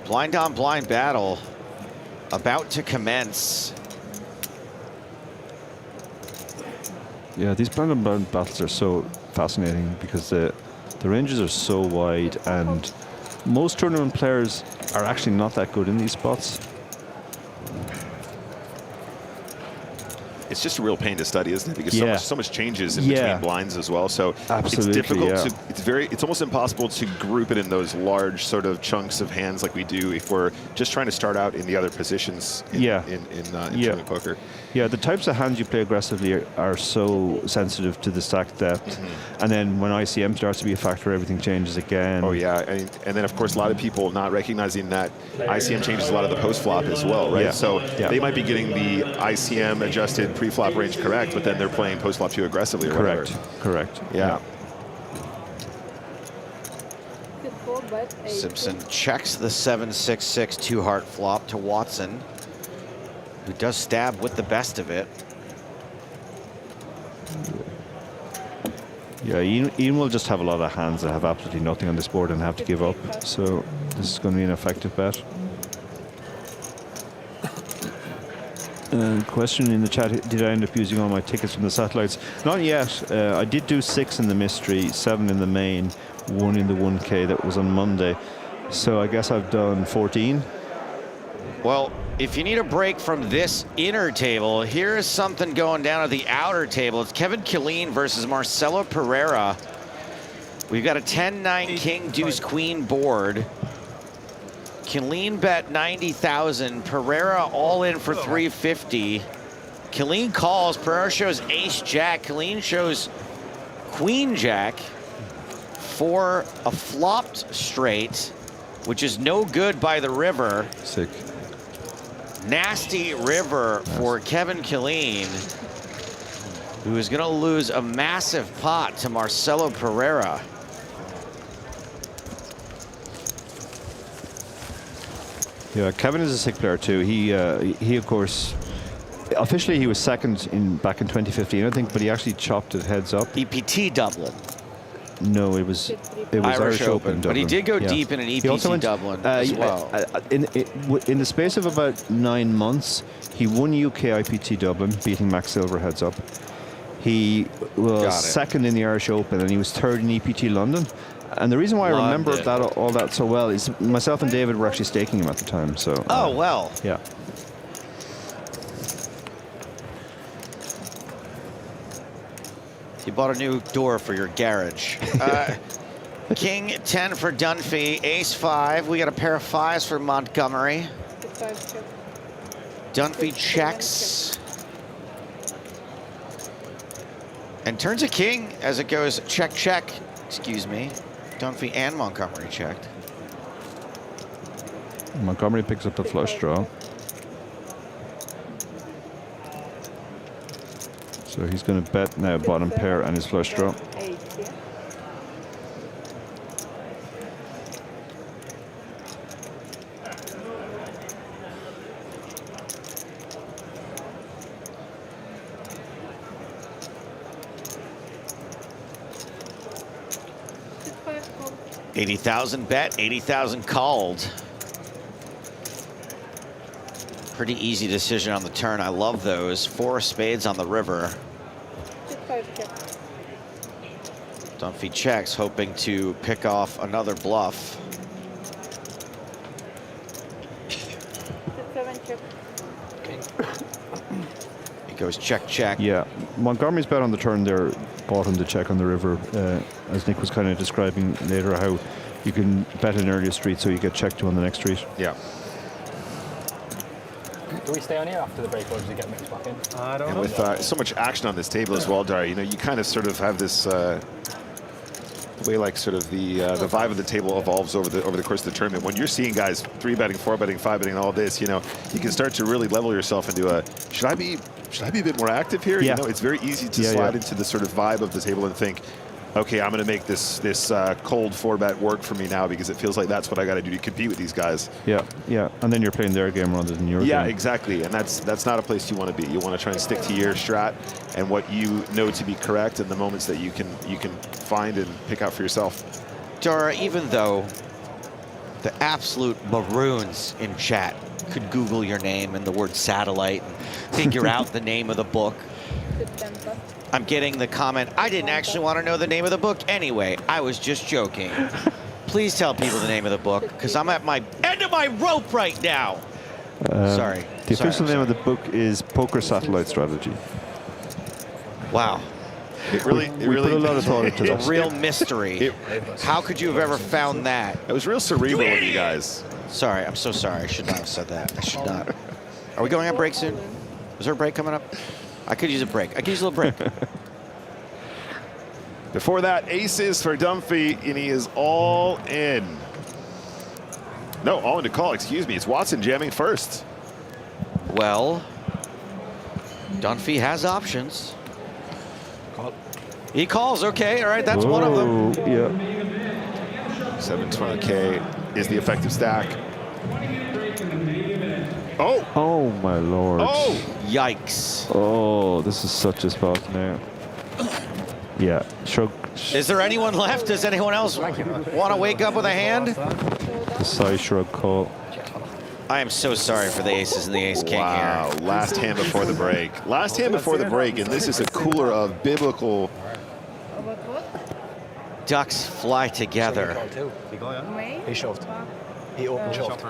Blind on blind battle about to commence. Yeah, these blind on blind battles are so fascinating because the ranges are so wide, and most tournament players are actually not that good in these spots. It's just a real pain to study, isn't it? Because so much changes in Yeah. between blinds as well. So Absolutely, it's difficult yeah. to, it's almost impossible to group it in those large sort of chunks of hands like we do if we're just trying to start out in the other positions in tournament poker. Yeah, the types of hands you play aggressively are so sensitive to the stack depth. And then when ICM starts to be a factor, everything changes again. Oh, yeah. And then, of course, a lot of people not recognizing that ICM changes a lot of the post-flop as well, right? Yeah. So Yeah. they might be getting the ICM adjusted pre-flop range correct, but then they're playing post-flop too aggressively or Correct, whatever. correct. Yeah. Simpson checks the 7-6-6 two-heart flop to Watson, who does stab with the best of it. Yeah, Ian will just have a lot of hands that have absolutely nothing on this board and have to give up. So this is going to be an effective bet. Question in the chat, did I end up using all my tickets from the satellites? Not yet. I did do 6 in the mystery, 7 in the main, 1 in the 1K that was on Monday. So I guess I've done 14. Well, if you need a break from this inner table, here is something going down at the outer table. It's Kevin Killeen versus Marcelo Pereira. We've got a 10-9 king deuce queen board. Killeen bet 90,000. Pereira all in for 350. Killeen calls. Pereira shows ace jack. Killeen shows queen jack for a flopped straight, which is no good by the river. Sick. Nasty river for Kevin Killeen, who is going to lose a massive pot to Marcelo Pereira. Yeah, Kevin is a sick player too. He of course, officially he was second back in 2015, I think, but he actually chopped it heads up. EPT Dublin. No, it was Irish Open. But he did go deep in an EPT Dublin as well. In the space of about 9 months, he won UK IPT Dublin, beating Max Silver heads up. He was second in the Irish Open, and he was third in EPT London. And the reason why I remember all that so well is myself and David were actually staking him at the time. So. Oh well. Yeah. You bought a new door for your garage. King 10 for Dunphy, ace 5. We got a pair of 5s for Montgomery. Dunphy checks. And turns a king as it goes check, check. Excuse me. Dunphy and Montgomery checked. Montgomery picks up the flush draw. So he's going to bet now bottom pair and his flush draw. $80,000 bet, 80,000 called. Pretty easy decision on the turn. I love those. 4 spades on the river. Dunphy checks, hoping to pick off another bluff. It goes check, check. Yeah, Montgomery's bet on the turn there bought him the check on the river, as Nick was kind of describing later, how you can bet an earlier street so you get checked to on the next street. Yeah. Do we stay on here after the break, or does it get mixed back in? I don't And know. with so much action on this table as well, Dari, you know, you kind of sort of have this way, like sort of the vibe of the table evolves over the course of the tournament. When you're seeing guys 3-betting, 4-betting, 5-betting, all this, you know, you can start to really level yourself into a should I be a bit more active here? Yeah. You know, it's very easy to slide into the sort of vibe of the table and think, okay, I'm going to make this cold 4-bet work for me now because it feels like that's what I got to do to compete with these guys. Yeah, yeah. And then you're playing their game rather than your game. Yeah, exactly. And that's not a place you want to be. You want to try and stick to your strat and what you know to be correct and the moments that you can find and pick out for yourself. Dara, even though the absolute maroons in chat could Google your name and the word satellite and figure out the name of the book, I'm getting the comment, I didn't actually want to know the name of the book anyway. I was just joking. Please tell people the name of the book, because I'm at my end of my rope right now. Sorry. The official name of the book is Poker Satellite Strategy. Wow. It really put a lot of thought into It's that. a real mystery. How could you have ever found that? It was real cerebral of you guys. Sorry, I'm so sorry. I should not have said that. I should not. Are we going on break soon? Is there a break coming up? I could use a break. I could use a little break. Before that, aces for Dunphy, and he is all in. No, all in to call, excuse me. It's Watson jamming first. Well, Dunphy has options. He calls, okay, all right, that's one of them. Yeah. 720K is the effective stack. Oh! Oh, my lord. Oh! Yikes. Oh, this is such a spot now. Yeah, shrug. Is there anyone left? Does anyone else want to wake up with a hand? The side shrug call. I am so sorry for the aces and the ace king Wow, here. last hand before the break. Last hand before the break, and this is a cooler of biblical. Ducks fly together. He shoved. He opened shoved.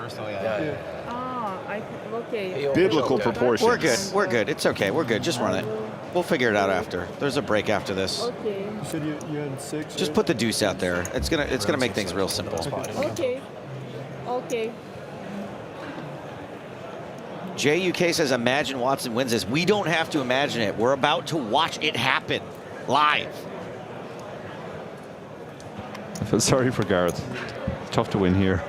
Okay. Biblical proportions. We're good. We're good. It's okay. We're good. Just run it. We'll figure it out after. There's a break after this. Okay. You said you had 6. Just put the deuce out there. It's gonna make things real simple. Okay. Okay. JUK says, imagine Watson wins this. We don't have to imagine it. We're about to watch it happen live. I feel sorry for Gareth. It's tough to win here.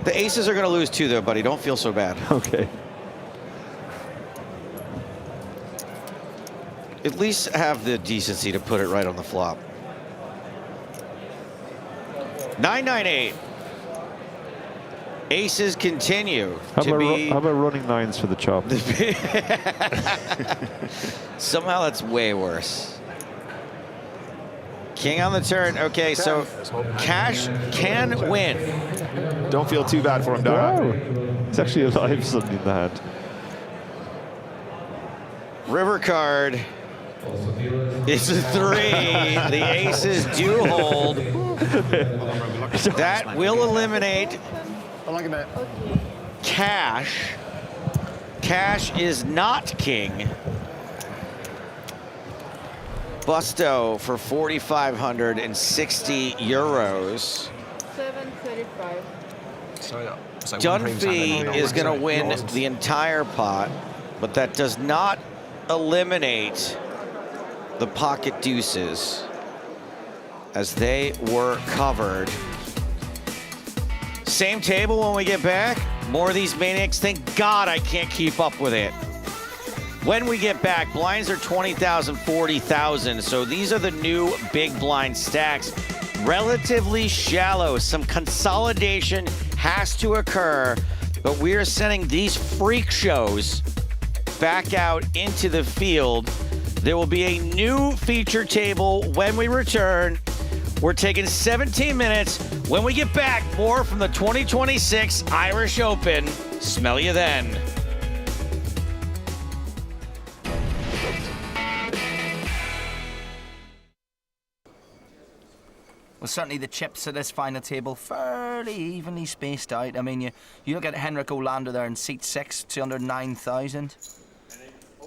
The aces are going to lose too, though, buddy. Don't feel so bad. Okay. At least have the decency to put it right on the flop. 998. Aces continue How to be... about running 9s for the chop? Somehow that's way worse. King on the turn. Okay, so cash can win. Don't feel too bad for him, Dara. Wow. It's actually alive suddenly in the hand. River card. It's a 3. The aces do hold. That will eliminate cash. Cash is not king. Busto for 4,560 euros. 735. Dunphy is going to win the entire pot, but that does not eliminate the pocket deuces, as they were covered. Same table when we get back. More of these maniacs. Thank God I can't keep up with it. When we get back, blinds are 20,000, 40,000. So these are the new big blind stacks. Relatively shallow. Some consolidation has to occur, but we are sending these freak shows back out into the field. There will be a new feature table when we return. We're taking 17 minutes. When we get back, more from the 2026 Irish Open. Smell you then. Well, certainly the chips at this final table fairly evenly spaced out. I mean, you look at Henrik Olander there in seat 6, 209,000.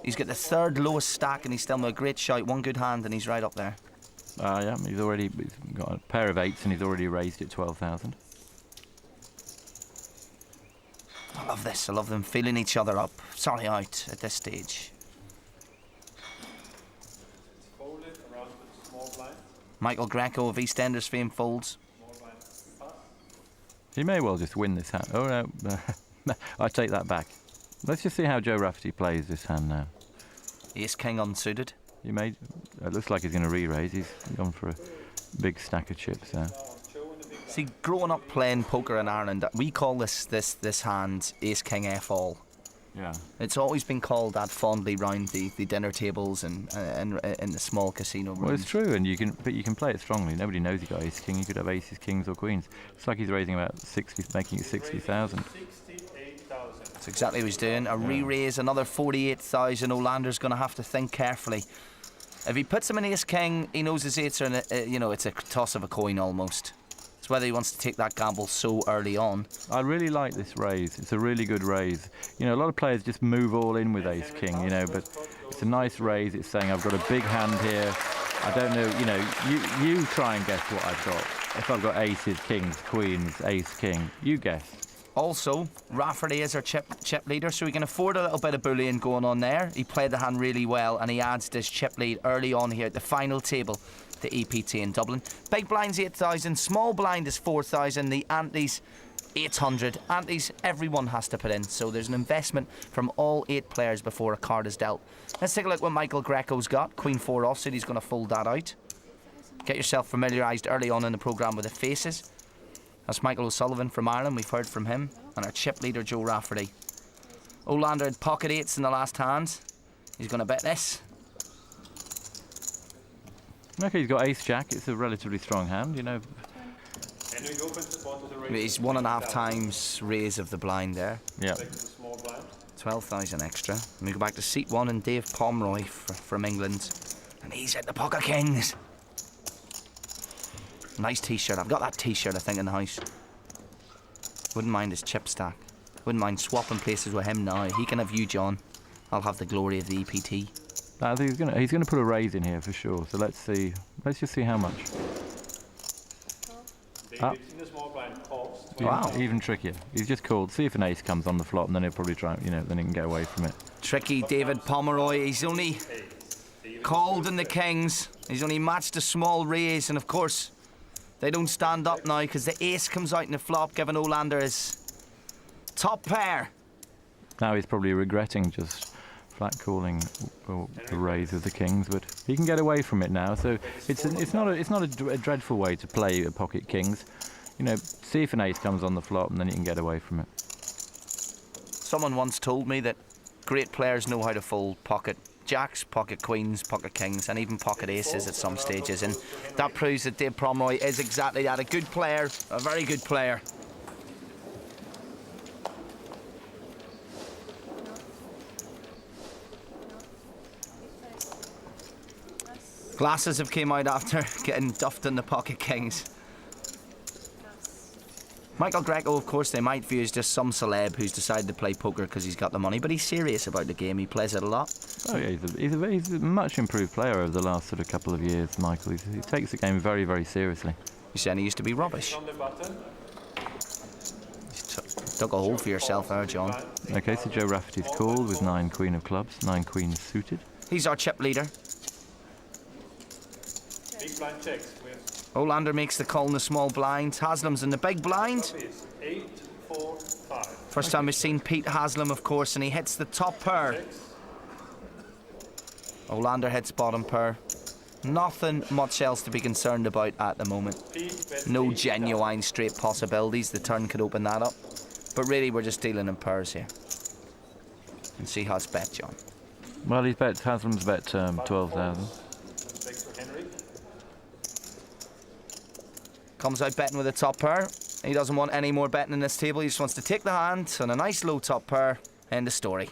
He's got the third lowest stack, and he's still with a great shot, one good hand, and he's right up there. Yeah, he's got a pair of 8s, and he's already raised it 12,000. I love this. I love them feeling each other up. Sorry out at this stage. Michael Greco of EastEnders fame folds. He may well just win this hand. Oh, no. I take that back. Let's just see how Joe Rafferty plays this hand now. Ace King unsuited. It looks like he's going to re-raise. He's gone for a big stack of chips there. See, growing up playing poker in Ireland, we call this hand Ace King F all. Yeah. It's always been called that fondly round the dinner tables and in the small casino rooms. Well, it's true, and you can play it strongly. Nobody knows you got Ace King. You could have aces, kings, or queens. It's like he's raising about 60, making it 60,000. That's exactly what he's doing. A re-raise, another 48,000. Olander's going to have to think carefully. If he puts him in Ace King, he knows his eights are it's a toss of a coin almost. It's whether he wants to take that gamble so early on. I really like this raise. It's a really good raise. A lot of players just move all in with Ace King, but it's a nice raise. It's saying I've got a big hand here. I don't know, you try and guess what I've got. If I've got aces, kings, queens, ace, king, you guess. Also, Rafferty is our chip leader, so he can afford a little bit of bullion going on there. He played the hand really well, and he adds this chip lead early on here at the final table, the EPT in Dublin. Big blind's 8,000, small blind is 4,000, the antes 800. Antes, everyone has to put in, so there's an investment from all 8 players before a card is dealt. Let's take a look what Michael Greco's got. Queen 4 offsuit, he's going to fold that out. Get yourself familiarised early on in the programme with the faces. That's Michael O'Sullivan from Ireland, we've heard from him, and our chip leader Joe Rafferty. Olander had pocket 8s in the last hand. He's going to bet this. Okay, he's got ace jack. It's a relatively strong hand, He's 1.5 times raise of the blind there. Yeah. 12,000 extra. And we go back to seat 1 and Dave Pomeroy from England. And he's at the pocket kings. Nice t-shirt. I've got that t-shirt, I think, in the house. Wouldn't mind his chip stack. Wouldn't mind swapping places with him now. He can have you, John. I'll have the glory of the EPT. I think he's gonna put a raise in here for sure. So let's see. Let's just see how much. Wow. Even trickier. He's just called. See if an ace comes on the flop, and then he'll probably try. Then he can get away from it. Tricky David Pomeroy. He's only called in the kings. He's only matched a small raise, and of course, they don't stand up now because the ace comes out in the flop, giving Olander his top pair. Now he's probably regretting just flat calling the raise of the kings, but he can get away from it now. So it's not a dreadful way to play a pocket kings. See if an ace comes on the flop, and then you can get away from it. Someone once told me that great players know how to fold pocket jacks, pocket queens, pocket kings, and even pocket aces at some stages, and that proves that Dave Pomeroy is exactly that, a good player, a very good player. Glasses have came out after getting duffed in the pocket kings. Michael Greco, of course, they might view as just some celeb who's decided to play poker because he's got the money, but he's serious about the game. He plays it a lot. Oh yeah, he's a much improved player over the last sort of couple of years, Michael. He takes the game very, very seriously. You saying he used to be rubbish? Dug a hole for yourself there, John. Okay, so Joe Rafferty's called with 9 queen of clubs, 9 queens suited. He's our chip leader. Big blind checks. Olander makes the call in the small blind. Haslam's in the big blind. 8, 4, 5. First time we've seen Pete Haslam, of course, and he hits the top pair. Olander hits bottom pair. Nothing much else to be concerned about at the moment. No genuine straight possibilities. The turn could open that up. But really, we're just dealing in pairs here. And see how it's bet, John. Well, Haslam's bet 12,000. Comes out betting with a top pair. He doesn't want any more betting in this table. He just wants to take the hand and a nice low top pair. End of story.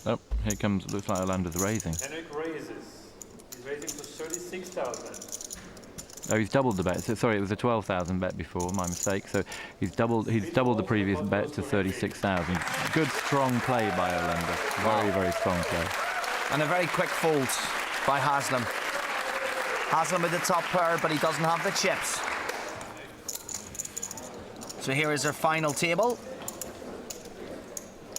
Oh, here comes, looks like Olander's raising. Henrik raises. He's raising to 36,000. Oh, he's doubled the bet. So, sorry, it was a 12,000 bet before, my mistake. So he's doubled the previous bet to 36,000. Good, strong play by Olander. Very, very strong play. And a very quick fold by Haslam. Haslam with the top pair, but he doesn't have the chips. So here is our final table.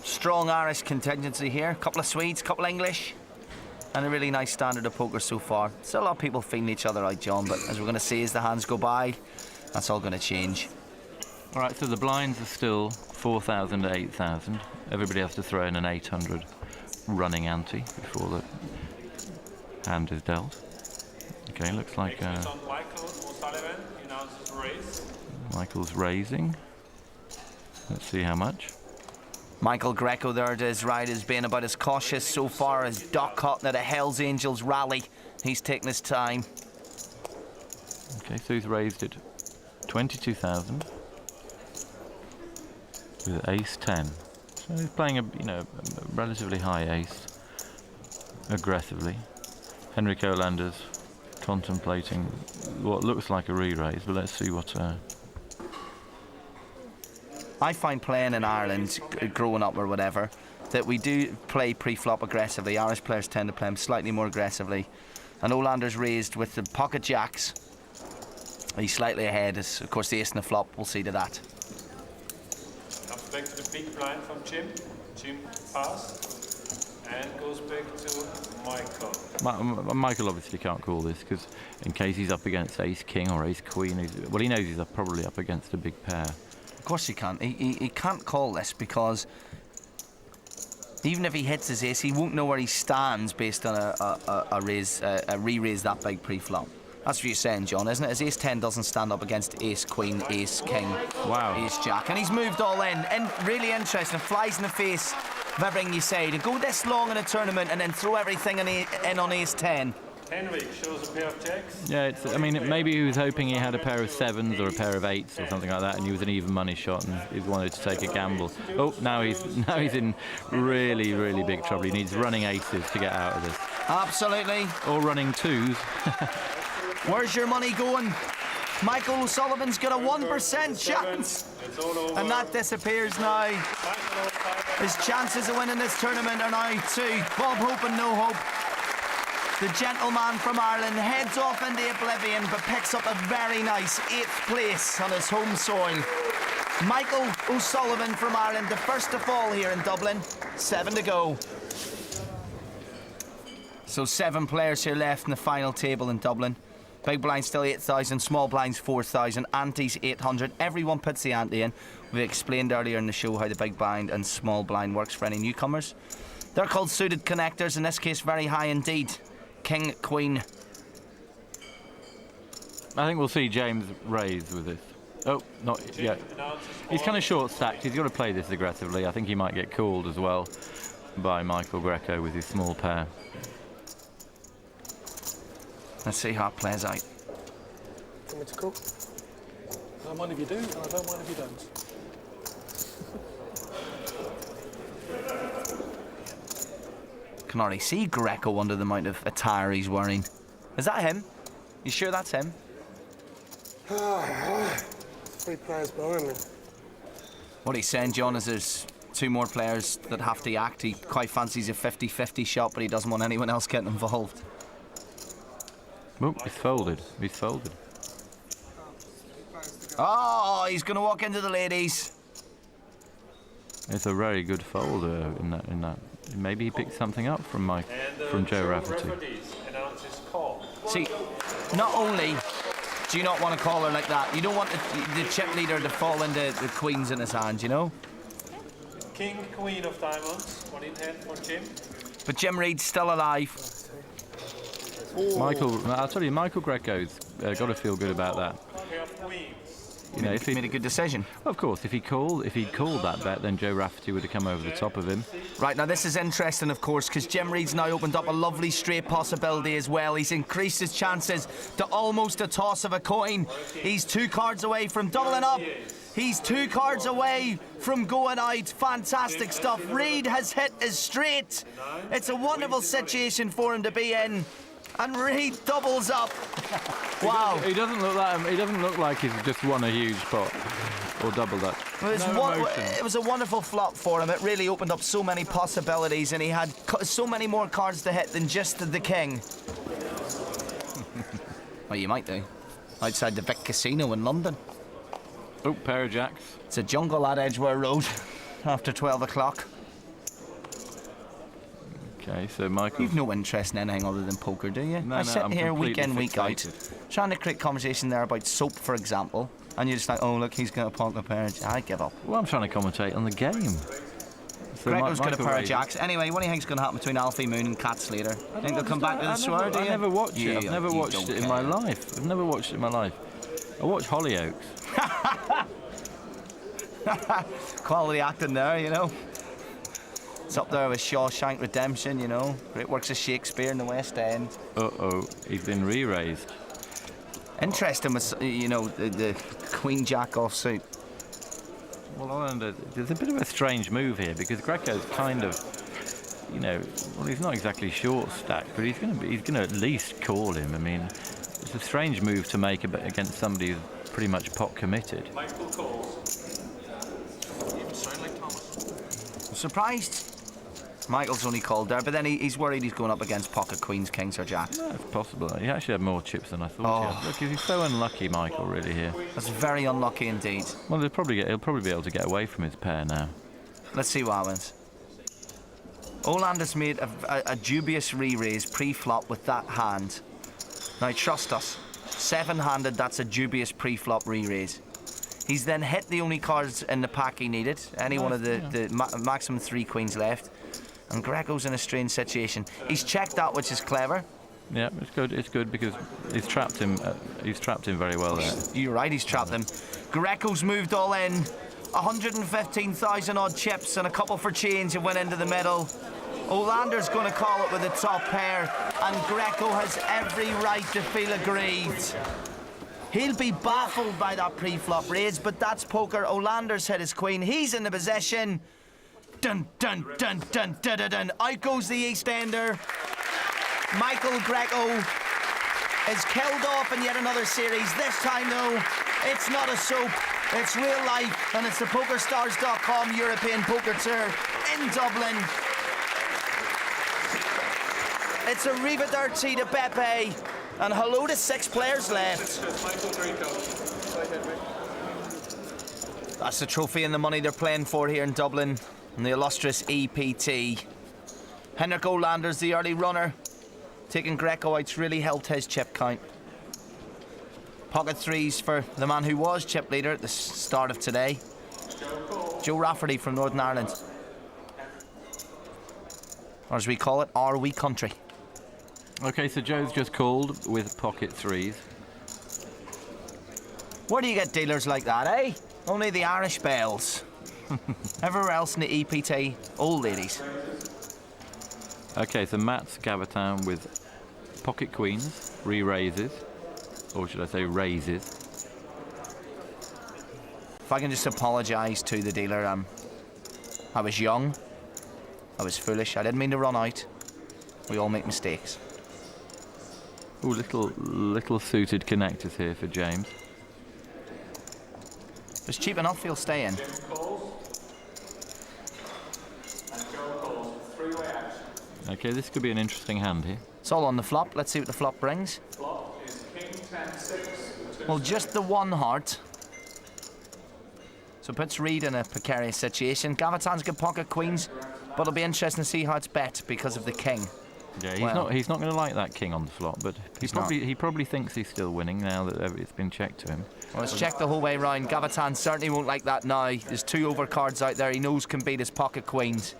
Strong Irish contingency here. Couple of Swedes, couple English. And a really nice standard of poker so far. Still a lot of people feeling each other out, John, but as we're going to see as the hands go by, that's all going to change. All right, so the blinds are still 4,000 to 8,000. Everybody has to throw in an 800 running ante before hand is dealt. Okay, looks like Michael's raising. Let's see how much. Michael Greco there at his right has been about as cautious so far as Doc Cotton at a Hells Angels rally. He's taking his time. Okay, so he's raised it 22,000 with ace 10. So he's playing a a relatively high ace aggressively. Henrik Olander's contemplating what looks like a re-raise, but let's see what. I find playing in Ireland, growing up or whatever, that we do play pre-flop aggressively. Irish players tend to play them slightly more aggressively. And Olander's raised with the pocket jacks. He's slightly ahead, as of course the ace and the flop, we'll see to that. Comes back to the big blind from Jim. Jim passed and goes back to Michael. Michael obviously can't call this because in case he's up against ace king or ace queen, he knows he's probably up against a big pair. Of course he can't. He can't call this because even if he hits his ace, he won't know where he stands based on a re-raise that big pre-flop. That's what you're saying, John, isn't it? His ace 10 doesn't stand up against ace queen, ace king, ace jack, and he's moved all in. And really interesting, flies in the face of everything you say. To go this long in a tournament and then throw everything in on ace 10. Henrik shows a pair of jacks. Yeah, maybe he was hoping he had a pair of sevens or a pair of eights or something like that, and he was an even money shot, and he wanted to take a gamble. Oh, now he's in really, really big trouble. He needs running aces to get out of this. Absolutely. Or running twos. Where's your money going? Michael O'Sullivan's got a 1% chance, and that disappears now. His chances of winning this tournament are now 2. Bob hope and no hope. The gentleman from Ireland heads off into oblivion but picks up a very nice 8th place on his home soil. Michael O'Sullivan from Ireland, the first to fall here in Dublin. 7 to go. So 7 players here left in the final table in Dublin. Big blind still 8,000, small blinds 4,000, antes 800. Everyone puts the ante in. We explained earlier in the show how the big blind and small blind works for any newcomers. They're called suited connectors, in this case very high indeed. King, Queen. I think we'll see James raise with this. Oh, not yet. He's kind of short stacked. He's got to play this aggressively. I think he might get called as well by Michael Greco with his small pair. Let's see how it plays out. Want me to call? I don't mind if you do, and I don't mind if you don't. Can already see Greco under the amount of attire he's wearing. Is that him? You sure that's him? 3 players behind me. What he's saying, John, is there's 2 more players that have to act. He quite fancies a 50-50 shot, but he doesn't want anyone else getting involved. Oh, he's folded. He's folded. Oh, he's going to walk into the ladies. It's a very good fold in that. Maybe he picked something up from Joe Rafferty. See, not only do you not want to call her like that, you don't want the chip leader to fall into the queens in his hand, you know? King, Queen of diamonds, 1 in hand for Jim. But Jim Reed's still alive. I'll tell you, Michael Greco's got to feel good about that. You know, if he made a good decision. Of course, if he'd called that bet, then Joe Rafferty would have come over the top of him. Right, now this is interesting, of course, because Jim Reed's now opened up a lovely straight possibility as well. He's increased his chances to almost a toss of a coin. He's 2 cards away from doubling up. He's 2 cards away from going out. Fantastic stuff. Reed has hit his straight. It's a wonderful situation for him to be in. And Reed doubles up. Wow. He doesn't look like he's just won a huge pot or doubled up. It was a wonderful flop for him. It really opened up so many possibilities, and he had so many more cards to hit than just the king. Well, you might do. Outside the Vic Casino in London. Oh, pair of jacks. It's a jungle at Edgware Road after 12 o'clock. Okay, so Michael... You've no interest in anything other than poker, do you? No, I sit I'm here week in, week out, fixated. trying to create conversation there about soap, for example, and you're just like, oh, look, he's going to pocket pair. I give up. Well, I'm trying to commentate on the game. Greco's got a Michael pair of raises. jacks. Anyway, what do you think's going to happen between Alfie Moon and Cat Slater? Think they'll come back to the swear, do you? I never watched You- it. I've never you watched don't it in care. my life. I've never watched it in my life. I watch Hollyoaks. Quality acting there, you know. It's up there with Shawshank Redemption, you know. Great works of Shakespeare in the West End. Uh-oh, he's been re-raised. Interesting with, you know, the Queen Jack offsuit. Well, there's a bit of a strange move here because Greco's kind of, you know, well, he's not exactly short stack, but he's going to at least call him. I mean, it's a strange move to make against somebody who's pretty much pot committed. Michael calls. You even sound like Thomas. I'm surprised Michael's only called there, but then he's worried he's going up against pocket queens, kings or jacks. No, it's possible. He actually had more chips than I thought he Oh. had. Look, he's so unlucky, Michael, really, here. That's very unlucky indeed. Well, he'll probably be able to get away from his pair now. Let's see what happens. Olander's made a dubious re-raise pre-flop with that hand. Now trust us, 7-handed, that's a dubious pre-flop re-raise. He's then hit the only cards in the pack he needed, any one of the maximum 3 queens left. And Greco's in a strange situation. He's checked that, which is clever. Yeah, it's good. It's good because he's trapped him. He's trapped him very well there. You're right, he's trapped him. Greco's moved all in. 115,000 odd chips and a couple for change and went into the middle. Olander's going to call it with the top pair, and Greco has every right to feel aggrieved. He'll be baffled by that pre-flop raise, but that's poker. Olander's hit his queen. He's in the possession. Dun, dun, dun, dun, dun, dun, dun. Out goes the East Ender. Michael Greco is killed off in yet another series. This time, though, it's not a soap. It's real life, and it's the PokerStars.com European Poker Tour in Dublin. It's a arrivederci to Pepe, and hello to 6 players left. That's the trophy and the money they're playing for here in Dublin, and the illustrious EPT. Henrik Olander's the early runner. Taking Greco out's really helped his chip count. Pocket 3s for the man who was chip leader at the start of today. Joe Rafferty from Northern Ireland. Or as we call it, our wee country. Okay, so Joe's just called with pocket 3s. Where do you get dealers like that, eh? Only the Irish bells. Everywhere else in the EPT, old ladies. Okay, so Matt's Gavatan with pocket queens, re-raises, or should I say raises. If I can just apologise to the dealer, I was young, I was foolish, I didn't mean to run out. We all make mistakes. Ooh, little suited connectors here for James. If it's cheap enough, he'll stay in. Okay, this could be an interesting hand here. It's all on the flop. Let's see what the flop brings. Flop is King 10-6. Well, just the 1 heart. So puts Reed in a precarious situation. Gavatan's got pocket queens, but it'll be interesting to see how it's bet because of the king. Yeah, he's not going to like that king on the flop, but he probably thinks he's still winning now that it's been checked to him. Well, it's checked the whole way round. Gavatan certainly won't like that now. There's 2 overcards out there he knows can beat his pocket queens.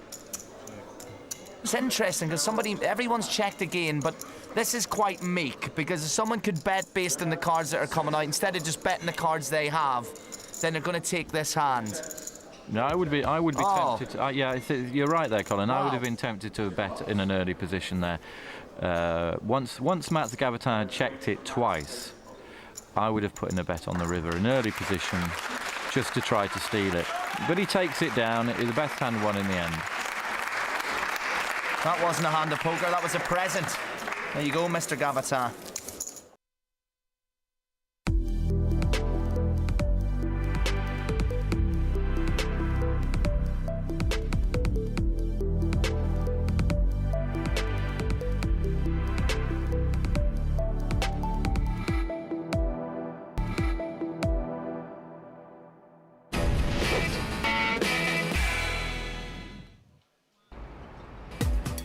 It's interesting because everyone's checked again, but this is quite meek because if someone could bet based on the cards that are coming out instead of just betting the cards they have, then they're going to take this hand. No, I would be tempted to, yeah, you're right there, Colin. I would have been tempted to bet in an early position there. Once Matt's Gavatan had checked it twice, I would have put in a bet on the river, an early position, just to try to steal it. But he takes it down. The best hand won in the end. That wasn't a hand of poker, that was a present. There you go, Mr. Gavatan.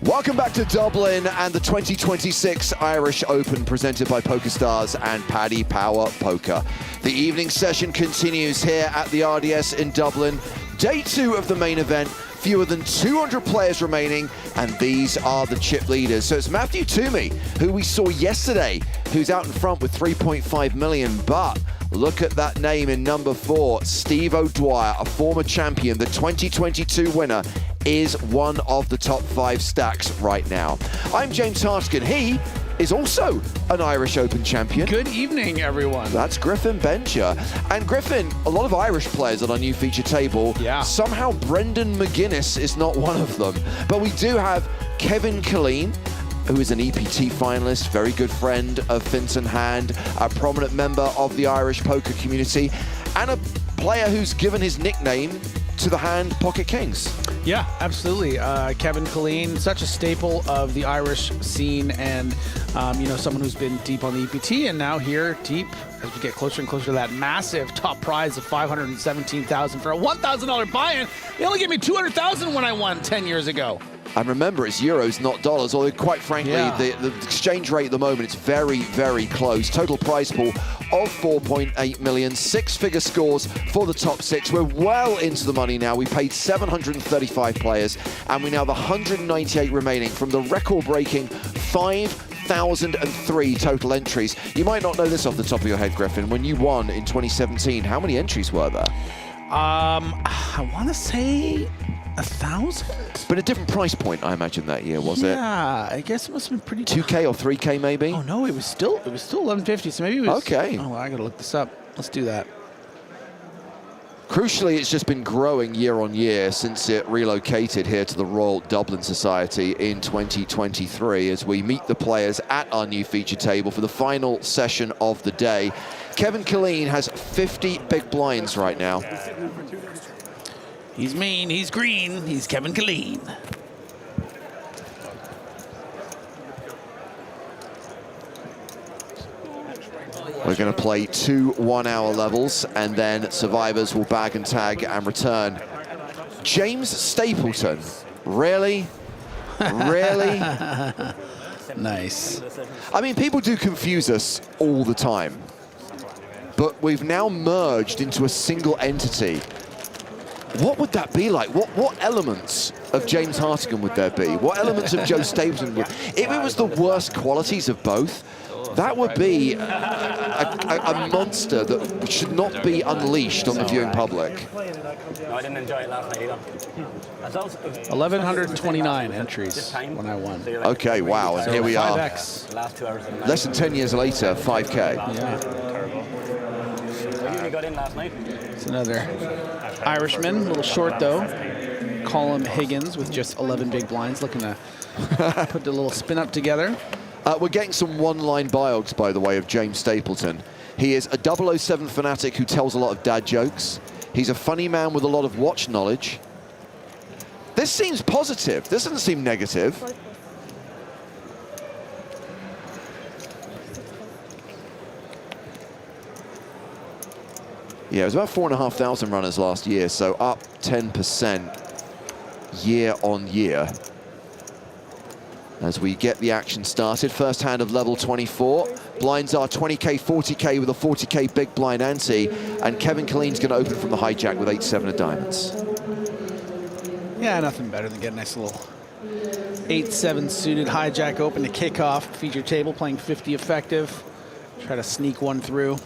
Welcome back to Dublin and the 2026 Irish Open presented by PokerStars and Paddy Power Poker. The evening session continues here at the RDS in Dublin. Day 2 of the main event fewer than 200 players remaining, and these are the chip leaders. So it's Matthew Toomey, who we saw yesterday, who's out in front with 3.5 million, but look at that name in number 4, Steve O'Dwyer, a former champion, the 2022 winner, is one of the top 5 stacks right now. I'm James Hartigan. He is also an Irish Open champion. Good evening, everyone. That's Griffin Bencher. And Griffin, a lot of Irish players on our new feature table. Yeah. Somehow Brendan McGuinness is not one of them. But we do have Kevin Killeen, who is an EPT finalist, very good friend of Fintan Hand, a prominent member of the Irish poker community, and a player who's given his nickname to the hand Pocket Kings. Yeah, absolutely. Kevin Killeen, such a staple of the Irish scene, and you know, someone who's been deep on the EPT, and now here deep as we get closer and closer to that massive top prize of $517,000 for a $1,000 buy-in. They only gave me $200,000 when I won 10 years ago. And remember, it's euros, not dollars, although quite frankly, the exchange rate at the moment is very, very close. Total prize pool of 4.8 million, 6-figure scores for the top 6. We're well into the money now. We paid 735 players, and we now have 198 remaining from the record-breaking 5,003 total entries. You might not know this off the top of your head, Griffin. When you won in 2017, how many entries were there? I want to say 1,000? But a different price point, I imagine, that year, was it? Yeah, I guess it must have been pretty 2K or 3K, maybe? Oh, no, it was still 1150, so maybe it was... Okay. Oh, I got to look this up. Let's do that. Crucially, it's just been growing year on year since it relocated here to the Royal Dublin Society in 2023 as we meet the players at our new feature table for the final session of the day. Kevin Killeen has 50 big blinds right now. He's mean, he's green, he's Kevin Killeen. We're going to play 2 one-hour levels, and then survivors will bag and tag and return. James Stapleton, really? Really? Nice. I mean, people do confuse us all the time, but we've now merged into a single entity. What would that be like? What elements of James Hartigan would there be? What elements of Joe Stapleton would... If it was the worst qualities of both, that would be a monster that should not be unleashed on the viewing public. No, I didn't enjoy it last night either. 1,129 entries when I won. Okay, wow, and here we are. 5X. Last 2 hours of the night. Less than 10 years later, 5K. Yeah. You got in last night. It's another Irishman, a little short though. Colin Higgins with just 11 big blinds, looking to put the little spin up together. We're getting some one-line biogs, by the way, of James Stapleton. He is a 007 fanatic who tells a lot of dad jokes. He's a funny man with a lot of watch knowledge. This seems positive. This doesn't seem negative. Yeah, it was about 4,500 runners last year, so up 10% year on year. As we get the action started, first hand of level 24. Blinds are 20K, 40K with a 40K big blind ante, and Kevin Killeen's going to open from the hijack with 8-7 of diamonds. Yeah, nothing better than getting a nice little 8-7 suited hijack open to kick off. Feature table playing 50 effective. Try to sneak one through.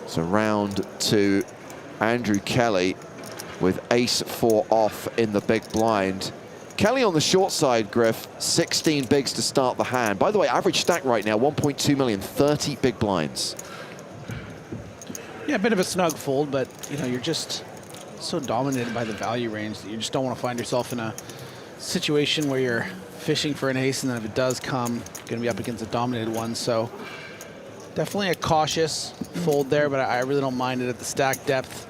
So round 2, Andrew Kelly with ace-4 off in the big blind. Kelly on the short side, Griff, 16 bigs to start the hand. By the way, average stack right now, 1.2 million, 30 big blinds. Yeah, a bit of a snug fold, but you know, you're just so dominated by the value range that you just don't want to find yourself in a situation where you're fishing for an ace, and then if it does come, you're going to be up against a dominated one. So definitely a cautious fold there, but I really don't mind it at the stack depth.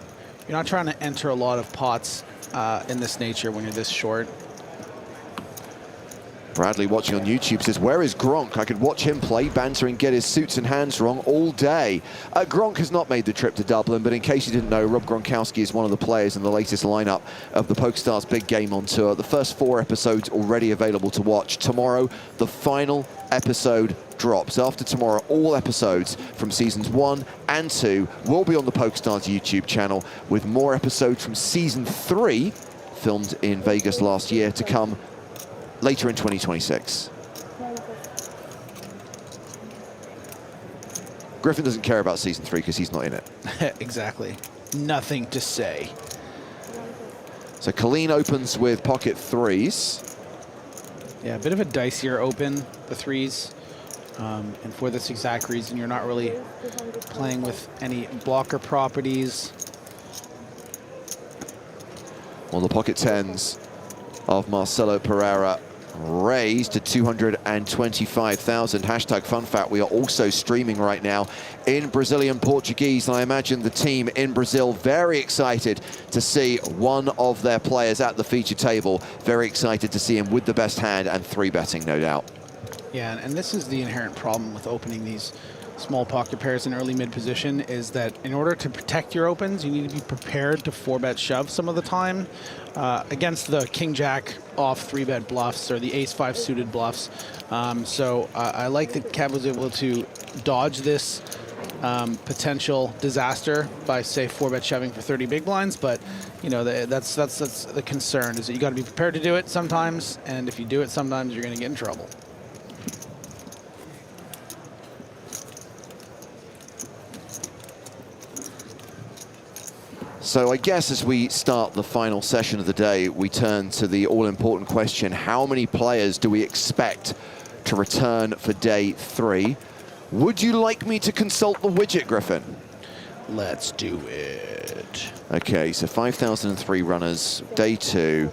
You're not trying to enter a lot of pots in this nature when you're this short. Bradley, watching on YouTube, says, where is Gronk? I could watch him play, banter and get his suits and hands wrong all day. Gronk has not made the trip to Dublin, but in case you didn't know, Rob Gronkowski is one of the players in the latest lineup of the PokerStars Big Game on Tour. The first 4 episodes already available to watch. Tomorrow, the final episode drops. After tomorrow, all episodes from seasons 1 and 2 will be on the PokerStars YouTube channel, with more episodes from season 3, filmed in Vegas last year, to come later in 2026. Griffin doesn't care about season 3 because he's not in it. Exactly. Nothing to say. So Colleen opens with pocket 3s. Yeah, a bit of a dicier open, the 3s. And for this exact reason, you're not really playing with any blocker properties. Well, the pocket 10s of Marcelo Pereira raised to 225,000. Hashtag fun fact, we are also streaming right now in Brazilian Portuguese, and I imagine the team in Brazil very excited to see one of their players at the feature table. Very excited to see him with the best hand and 3-betting, no doubt. Yeah, and this is the inherent problem with opening these small pocket pairs in early mid position, is that in order to protect your opens, you need to be prepared to 4-bet shove some of the time against the king-jack off 3-bet bluffs or the ace-5 suited bluffs. So I like that Kev was able to dodge this potential disaster by, say, 4-bet shoving for 30 big blinds, but you know, that's the concern, is that you got to be prepared to do it sometimes, and if you do it sometimes, you're going to get in trouble. So I guess as we start the final session of the day, we turn to the all-important question: how many players do we expect to return for day 3? Would you like me to consult the widget, Griffin? Let's do it. Okay, so 5,003 runners, day 2.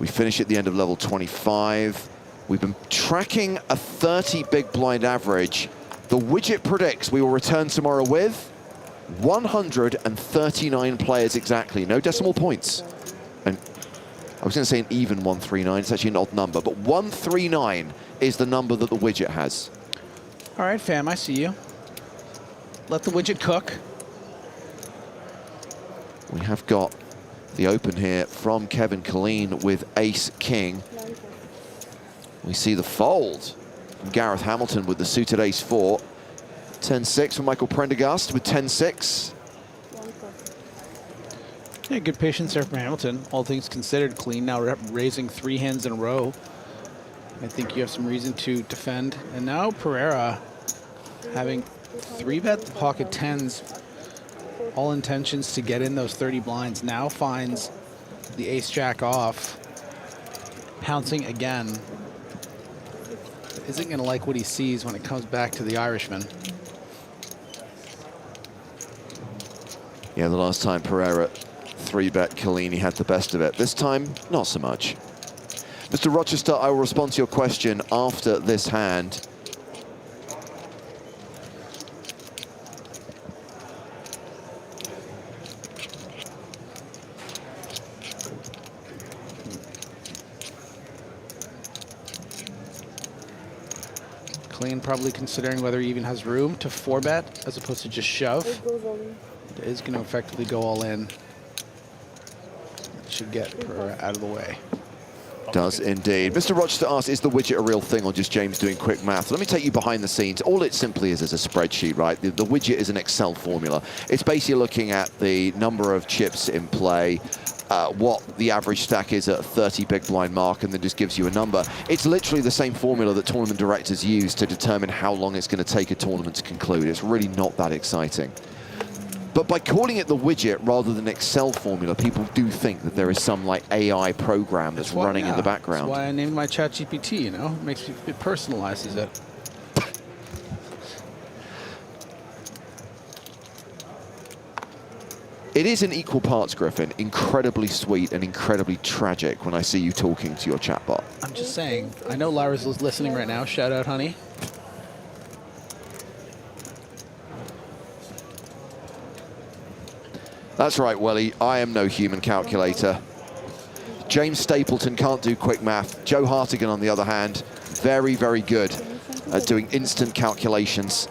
We finish at the end of level 25. We've been tracking a 30 big blind average. The widget predicts we will return tomorrow with 139 players exactly, no decimal points. And I was going to say an even 139, it's actually an odd number, but 139 is the number that the widget has. All right, fam, I see you. Let the widget cook. We have got the open here from Kevin Killeen with ace-king. We see the fold from Gareth Hamilton with the suited ace-4. 10-6 from Michael Prendergast with 10-6. Yeah, good patience there from Hamilton. All things considered, clean now raising 3 hands in a row. I think you have some reason to defend. And now Pereira having 3-bet the pocket 10s, all intentions to get in those 30 blinds, now finds the ace-jack off, pouncing again. Isn't going to like what he sees when it comes back to the Irishman. Yeah, the last time Pereira 3-bet Collini had the best of it. This time, not so much. Mr. Rochester, I will respond to your question after this hand. Clean probably considering whether he even has room to 4-bet as opposed to just shove. It is going to effectively go all in. It should get Pereira out of the way. Does indeed. Mr. Rochester asks, is the widget a real thing or just James doing quick math? Let me take you behind the scenes. All it simply is a spreadsheet, right? The widget is an Excel formula. It's basically looking at the number of chips in play, what the average stack is at a 30 big blind mark, and then just gives you a number. It's literally the same formula that tournament directors use to determine how long it's going to take a tournament to conclude. It's really not that exciting. But by calling it the widget rather than Excel formula, people do think that there is some like AI program that's running in the background. That's why I named my ChatGPT, you know? It personalizes it. It is in equal parts, Griffin, incredibly sweet and incredibly tragic when I see you talking to your chatbot. I'm just saying. I know Lyra's listening right now. Shout out, honey. That's right, Welly. I am no human calculator. James Stapleton can't do quick math. Joe Hartigan, on the other hand, very, very good at doing instant calculations.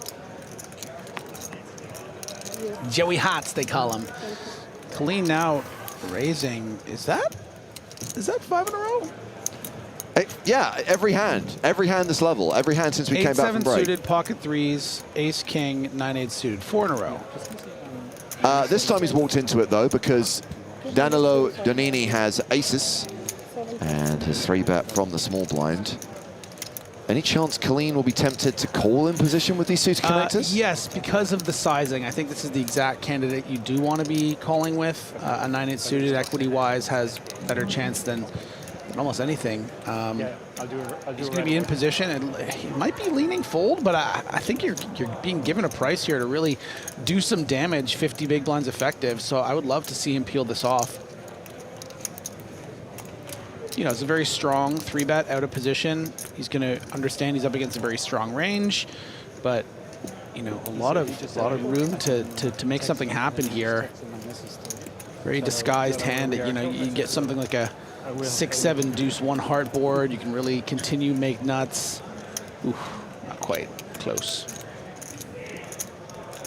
Joey Hats, they call him. Colleen now raising. Is that 5 in a row? Yeah, every hand this level, every hand since we came back from 8-7 break. suited, pocket threes, ace king, 9-8 suited, 4 in a row. This time he's walked into it though, because Danilo Donini has aces and his 3-bet from the small blind. Any chance Colleen will be tempted to call in position with these suited connectors? Yes, because of the sizing. I think this is the exact candidate you do want to be calling with. A 9-8 suited, equity-wise, has better chance than almost anything. He's going to be in position, and he might be leaning fold, but I think you're being given a price here to really do some damage, 50 big blinds effective, so I would love to see him peel this off. You know, it's a very strong 3-bet out of position. He's going to understand he's up against a very strong range, but you know, a lot of room to make something happen here. Very disguised hand. You know, you get something like a 6-7 deuce 1 heart board. You can really continue make nuts. Oof, not quite close.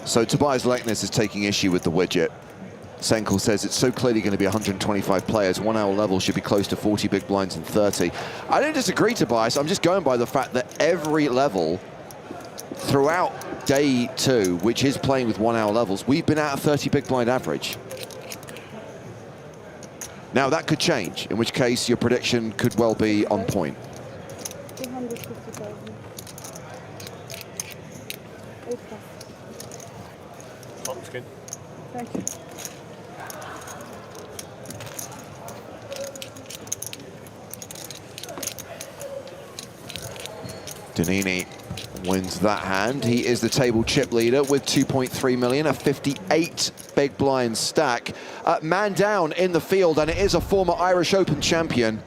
So Tobias Leknes is taking issue with the widget. Senkel says it's so clearly going to be 125 players. 1 hour level should be close to 40 big blinds and 30. I don't disagree, Tobias. I'm just going by the fact that every level throughout day 2, which is playing with 1 hour levels, we've been at a 30 big blind average. Now that could change, in which case your prediction could well be on point. 250,000. That's good. Thank you. Donini wins that hand. He is the table chip leader with 2.3 million, a 58 big blind stack. Man down in the field, and it is a former Irish Open champion.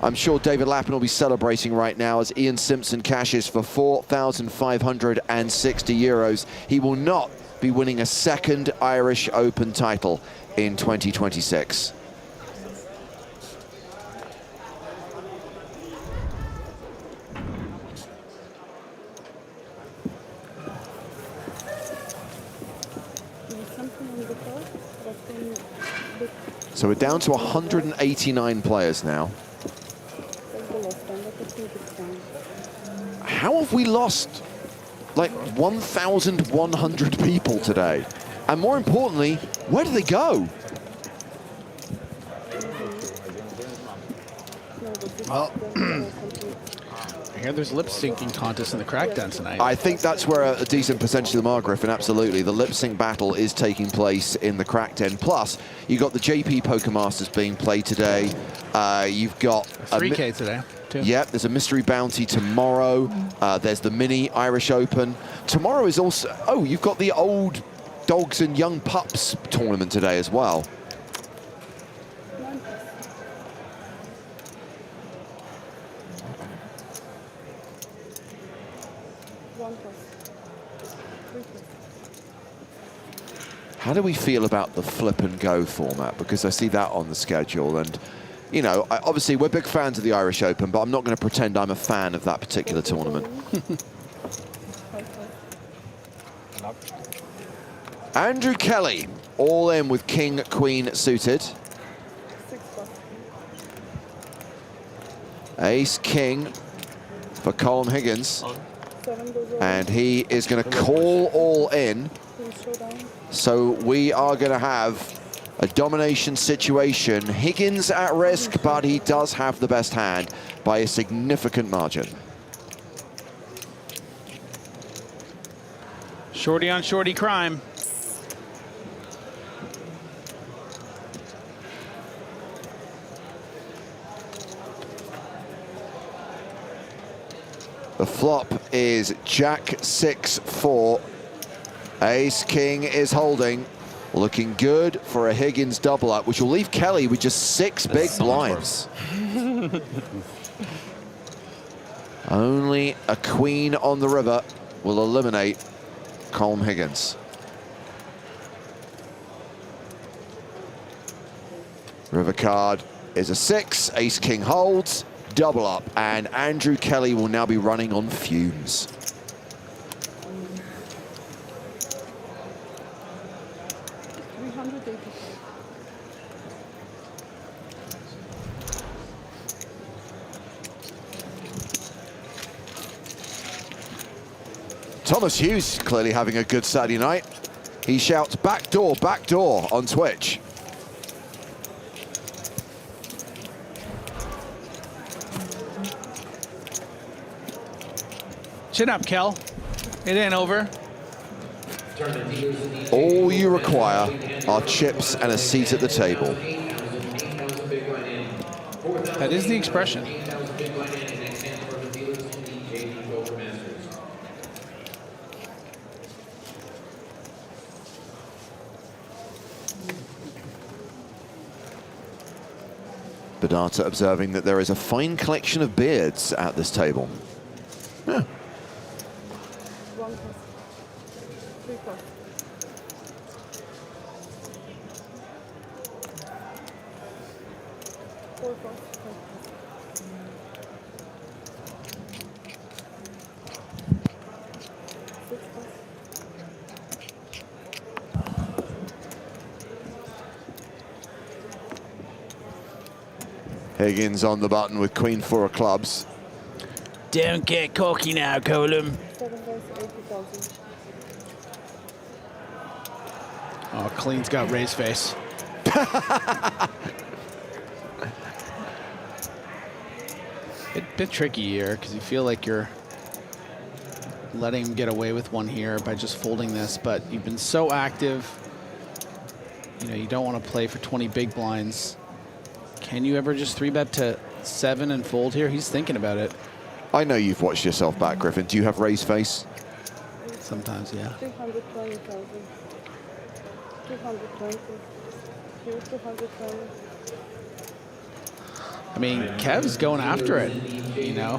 I'm sure David Lappin will be celebrating right now as Ian Simpson cashes for 4,560 euros. He will not be winning a second Irish Open title in 2026. So we're down to 189 players now. How have we lost like 1,100 people today? And more importantly, where do they go? Well, I hear there's lip syncing contest in the Craic Den tonight. I think that's where a decent percentage of them are, Griffin, absolutely. The lip sync battle is taking place in the Craic Den. Plus, you've got the JP Poker Masters being played today. You've got 3K today, too. Yep, there's a mystery bounty tomorrow. There's the mini Irish Open. Tomorrow is also, oh, you've got the old dogs and young pups tournament today as well. How do we feel about the flip and go format? Because I see that on the schedule, and you know, obviously we're big fans of the Irish Open, but I'm not going to pretend I'm a fan of that particular tournament. Andrew Kelly, all in with King, Queen suited. Ace, King for Colm Higgins. And he is going to call all in. So we are going to have a domination situation. Higgins at risk, but he does have the best hand by a significant margin. Shorty on shorty crime. The flop is Jack 6-4. Ace King is holding. Looking good for a Higgins double up, which will leave Kelly with just 6 big blinds. Only a queen on the river will eliminate Colm Higgins. River card is a 6. Ace King holds. double up, and Andrew Kelly will now be running on fumes. Thomas Hughes clearly having a good Saturday night. He shouts, back door, on Twitch. Chin up, Kel. It ain't over. All you require are chips and a seat at the table. That is the expression. Bedata observing that there is a fine collection of beards at this table. Yeah. Higgins on the button with Queen 4 of clubs. Don't get cocky now, Colum. Oh, Clean's got raised face. Bit tricky here because you feel like you're letting him get away with one here by just folding this, but you've been so active. You know, you don't want to play for 20 big blinds. Can you ever just 3-bet to 7 and fold here? He's thinking about it. I know you've watched yourself back, Griffin. Do you have raised face? Sometimes, yeah. 220,000. 220. 220. I mean, Kev's going after it, you know?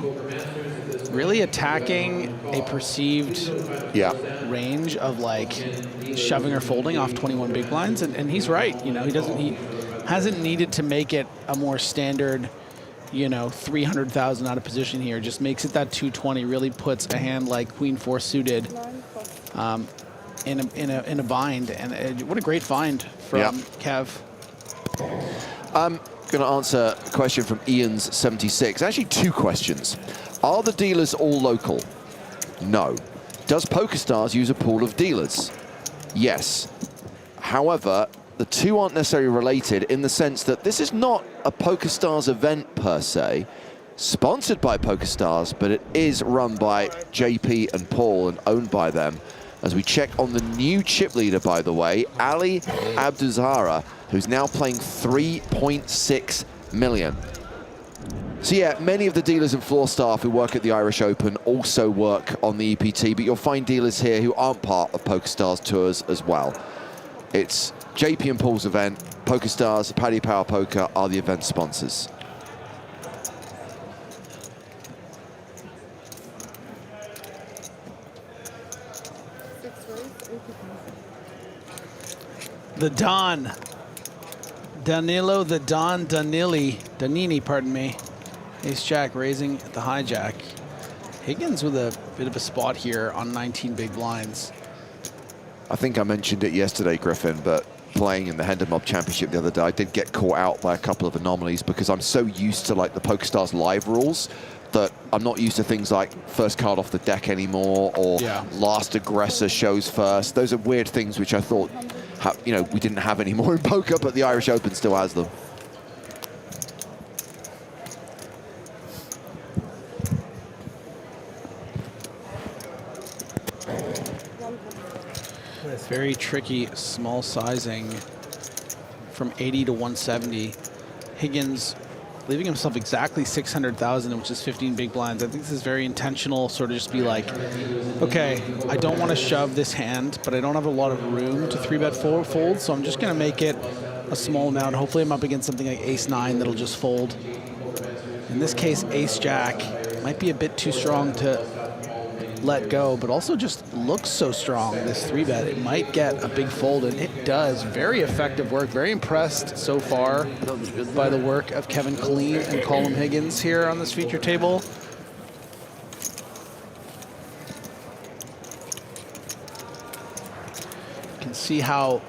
Really attacking a perceived range of like shoving or folding off 21 big blinds, and he's right, you know, he hasn't needed to make it a more standard, you know, 300,000 out of position here. Just makes it that 220, really puts a hand like Queen 4 suited in a bind, and what a great find from Kev. I'm going to answer a question from Ian's76. Actually, 2 questions. Are the dealers all local? No. Does PokerStars use a pool of dealers? Yes. However, the two aren't necessarily related in the sense that this is not a PokerStars event per se, sponsored by PokerStars, but it is run by JP and Paul and owned by them. As we check on the new chip leader, by the way, Ali Abduzahra, who's now playing 3.6 million. So yeah, many of the dealers and floor staff who work at the Irish Open also work on the EPT, but you'll find dealers here who aren't part of PokerStars tours as well. It's JP and Paul's event. PokerStars, Paddy Power Poker are the event sponsors. The Don. Danilo the Don Danini, pardon me. Ace Jack raising the hijack. Higgins with a bit of a spot here on 19 big blinds. I think I mentioned it yesterday, Griffin, but playing in the Hender Mob Championship the other day, I did get caught out by a couple of anomalies because I'm so used to like the PokerStars live rules that I'm not used to things like first card off the deck anymore, or last aggressor shows first. Those are weird things which I thought, you know, we didn't have anymore in poker, but the Irish Open still has them. Very tricky small sizing from 80 to 170. Higgins leaving himself exactly 600,000, which is 15 big blinds. I think this is very intentional, sort of just be like, okay, I don't want to shove this hand, but I don't have a lot of room to 3-bet fold, so I'm just going to make it a small amount. Hopefully I'm up against something like ace-9 that'll just fold. In this case, ace-jack might be a bit too strong to let go, but also just looks so strong, this 3-bet. It might get a big fold, and it does. Very effective work. Very impressed so far by the work of Kevin Killeen and Colm Higgins here on this feature table. You can see how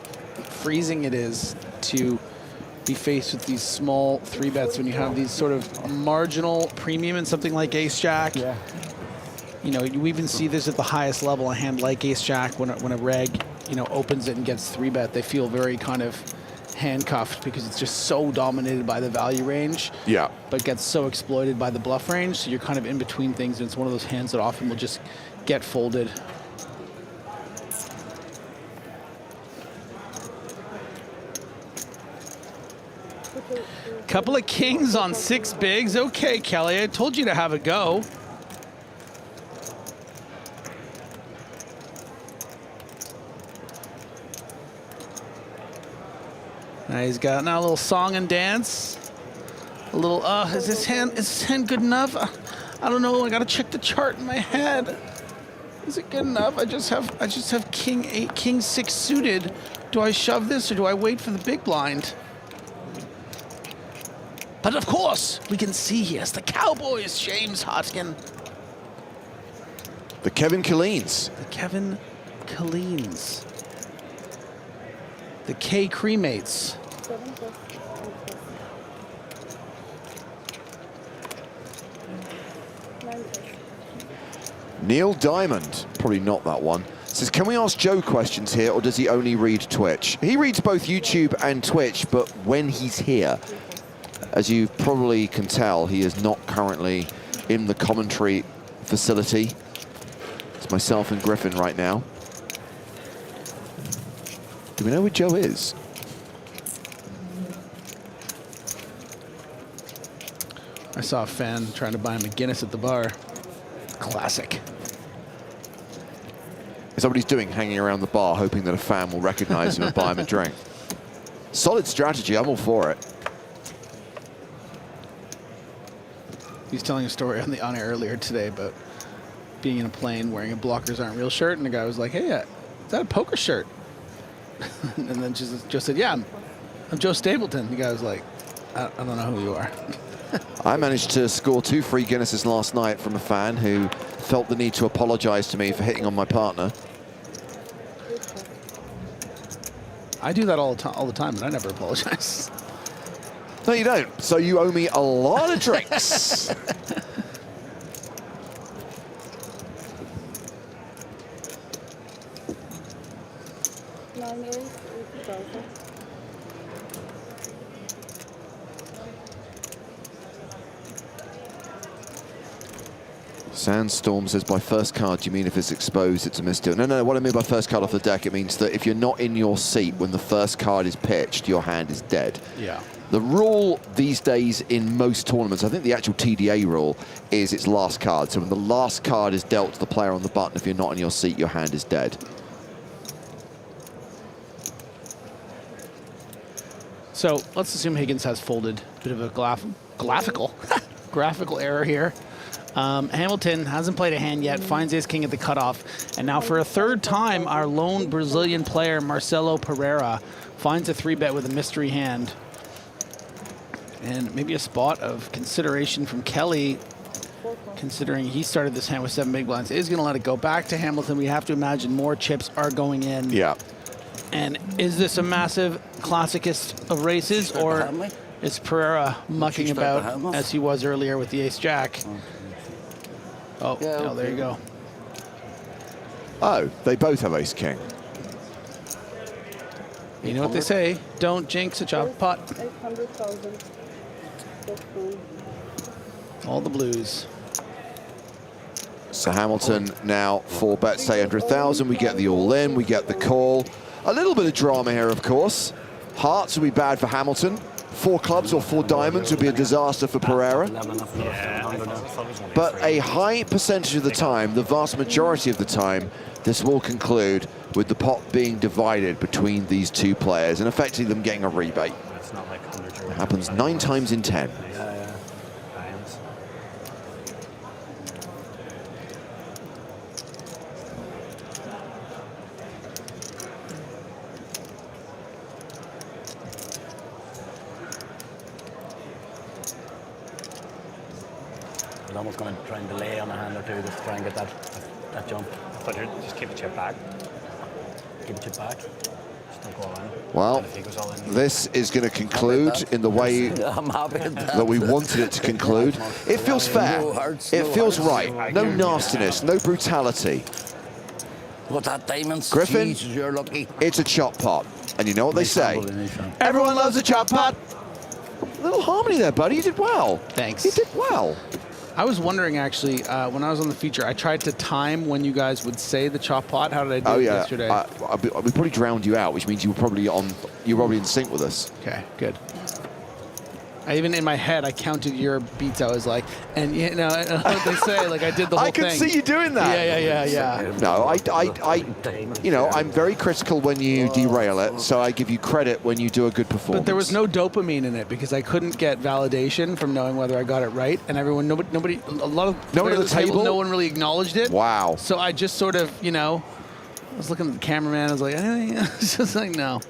freezing it is to be faced with these small 3-bets when you have these sort of marginal premium in something like ace-jack. Yeah. You know, you even see this at the highest level, a hand like ace-jack, when a reg, you know, opens it and gets 3-bet, they feel very kind of handcuffed because it's just so dominated by the value range. Yeah. But gets so exploited by the bluff range, so you're kind of in between things, and it's one of those hands that often will just get folded. Couple of kings on 6 bigs. Okay, Kelly, I told you to have a go. Now he's got now a little song and dance. A little, is this hand good enough? I don't know, I gotta check the chart in my head. Is it good enough? I just have king 8, king 6 suited. Do I shove this or do I wait for the big blind? But of course, we can see here's the Cowboys, James Hotkin. The Kevin Killeens. The Kevin Killeens. The K Cremates. Neil Diamond, probably not that one, says, can we ask Joe questions here, or does he only read Twitch? He reads both YouTube and Twitch, but when he's here, as you probably can tell, he is not currently in the commentary facility. It's myself and Griffin right now. Do we know where Joe is? I saw a fan trying to buy him a Guinness at the bar. Classic. Is that what he's doing, hanging around the bar, hoping that a fan will recognize him and buy him a drink? Solid strategy, I'm all for it. He's telling a story on air earlier today about being in a plane wearing a blockers aren't real shirt, and the guy was like, hey, is that a poker shirt? And then Joe said, yeah, I'm Joe Stapleton. The guy was like, I don't know who you are. I managed to score 2 free Guinnesses last night from a fan who felt the need to apologize to me for hitting on my partner. I do that all the time, and I never apologize. No, you don't. So you owe me a lot of drinks. Sandstorm says, by first card, do you mean if it's exposed, it's a misdeal? No, what I mean by first card off the deck, it means that if you're not in your seat when the first card is pitched, your hand is dead. Yeah. The rule these days in most tournaments, I think the actual TDA rule is it's last card. So when the last card is dealt to the player on the button, if you're not in your seat, your hand is dead. So let's assume Higgins has folded. Bit of a graphical error here. Hamilton hasn't played a hand yet, finds ace-king at the cutoff. And now for a third time, our lone Brazilian player, Marcelo Pereira, finds a 3-bet with a mystery hand. And maybe a spot of consideration from Kelly, considering he started this hand with 7 big blinds, is going to let it go back to Hamilton. We have to imagine more chips are going in. Yeah. And is this a massive classicist of races, or is Pereira mucking about as he was earlier with the ace-jack? Oh, yeah, no, there you go. Oh, they both have ace-king. You know what they say, don't jinx a chop pot. 800,000. All the blues. So Hamilton now 4 bets, 800,000. We get the all-in, we get the call. A little bit of drama here, of course. Hearts will be bad for Hamilton. 4 clubs or 4 diamonds would be a disaster for Pereira. But a high percentage of the time, the vast majority of the time, this will conclude with the pot being divided between these 2 players and effectively them getting a rebate. It happens 9 times in 10. was almost going to try and delay on a hand or two just to try and get that jump. But just keep a chip back. Keep a chip back. Just don't go around. Well, And if he goes all in, this is going to conclude in the way I'm happy with that we wanted it to conclude. It feels fair. It feels right. No nastiness, no brutality. What's that, Diamonds? Griffin, Jesus, you're lucky. it's a chop pot. And you know what they say? Everyone loves a chop pot. Little harmony there, buddy. You did well. Thanks. You did well. I was wondering, actually, when I was on the feature, I tried to time when you guys would say the chop pot. How did I do it yesterday? We probably drowned you out, which means you were probably in sync with us. Okay, good. I even in my head, I counted your beats. I was like, and you know what they say, like I did the whole thing. I could see you doing that. Yeah. No, I'm very critical when you derail it, so I give you credit when you do a good performance. But there was no dopamine in it because I couldn't get validation from knowing whether I got it right, and nobody, a lot of no one at the table, no one really acknowledged it. Wow. So I just sort of, I was looking at the cameraman. I was like, it's just like no.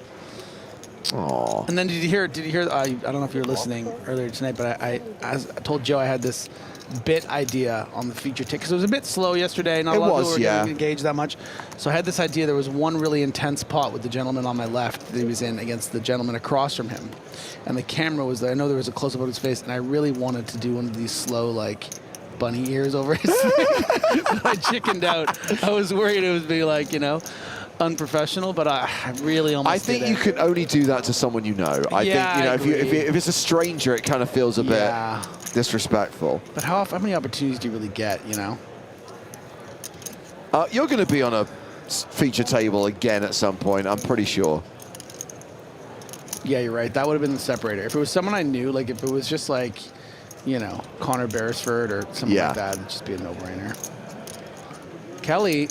Aww. And then did you hear? I don't know if you were listening earlier tonight, but I told Joe I had this bit idea on the feature tick because it was a bit slow yesterday. Not a lot of people were getting engaged that much. So I had this idea. There was one really intense pot with the gentleman on my left that he was in against the gentleman across from him, and the camera was there. I know there was a close up of his face, and I really wanted to do one of these slow like bunny ears over his face. But I chickened out. I was worried it would be like unprofessional, but I really almost. I think you can only do that to someone you know. I think if it's a stranger, it kind of feels a bit disrespectful. But how many opportunities do you really get? You're going to be on a feature table again at some point. I'm pretty sure. Yeah, you're right. That would have been the separator. If it was someone I knew, like if it was just like, Connor Beresford or something like that, it'd just be a no-brainer. Kelly.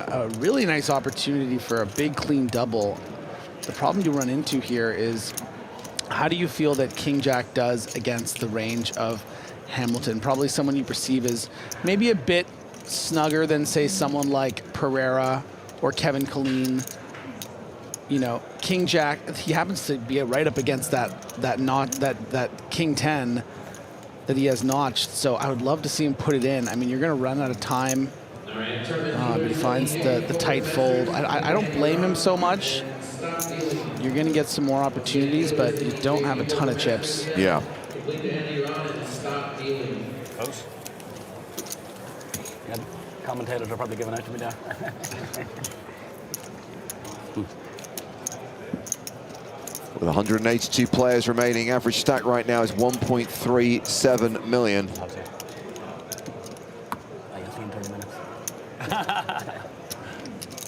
A really nice opportunity for a big clean double. The problem you run into here is how do you feel that King Jack does against the range of Hamilton? Probably someone you perceive as maybe a bit snugger than, say, someone like Pereira or Kevin Killeen. King Jack, he happens to be right up against that King 10 that he has notched. So I would love to see him put it in. I mean, you're going to run out of time. But he finds the tight fold. I don't blame him so much. You're going to get some more opportunities, but you don't have a ton of chips. Yeah. Close. Yeah, commentators are probably giving out to me now. With 182 players remaining, average stack right now is 1.37 million.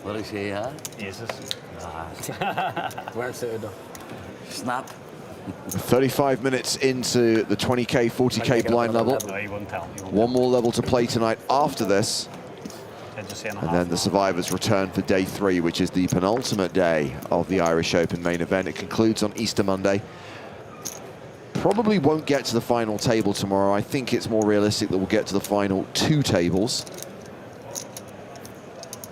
What do you say, huh? Jesus. Where's it? Snap. 35 minutes into the 20K, 40K blind level. No, you wouldn't tell. One more level to play tonight after this. And then the survivors return for day 3, which is the penultimate day of the Irish Open main event. It concludes on Easter Monday. Probably won't get to the final table tomorrow. I think it's more realistic that we'll get to the final 2 tables.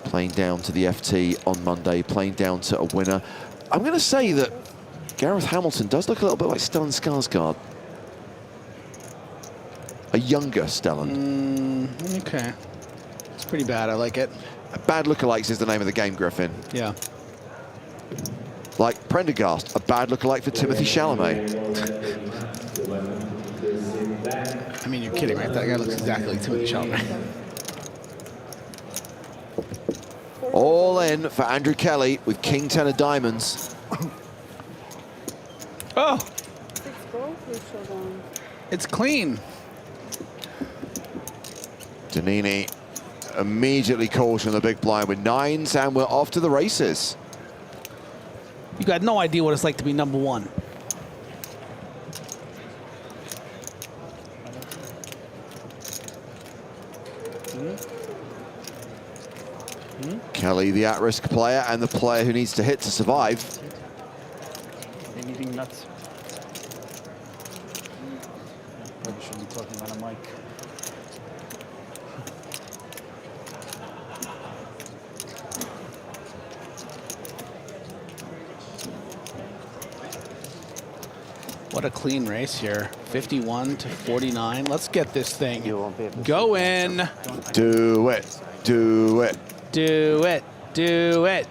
Playing down to the FT on Monday, playing down to a winner. I'm going to say that Gareth Hamilton does look a little bit like Stellan Skarsgård. A younger Stellan. Okay. It's pretty bad. I like it. Bad lookalikes is the name of the game, Griffin. Yeah. Like Prendergast, a bad lookalike for Timothy Chalamet. I mean, you're kidding, right? That guy looks exactly like Timothy Chalamet. All in for Andrew Kelly with King 10 of diamonds. Oh! It's clean. Danini immediately calls from the big blind with 9s, and we're off to the races. You got no idea what it's like to be number 1. Kelly, the at-risk player, and the player who needs to hit to survive. Been eating nuts. Probably shouldn't be talking about a mic. What a clean race here. 51 to 49. Let's get this thing going. Do it. Do it. Do it. Do it.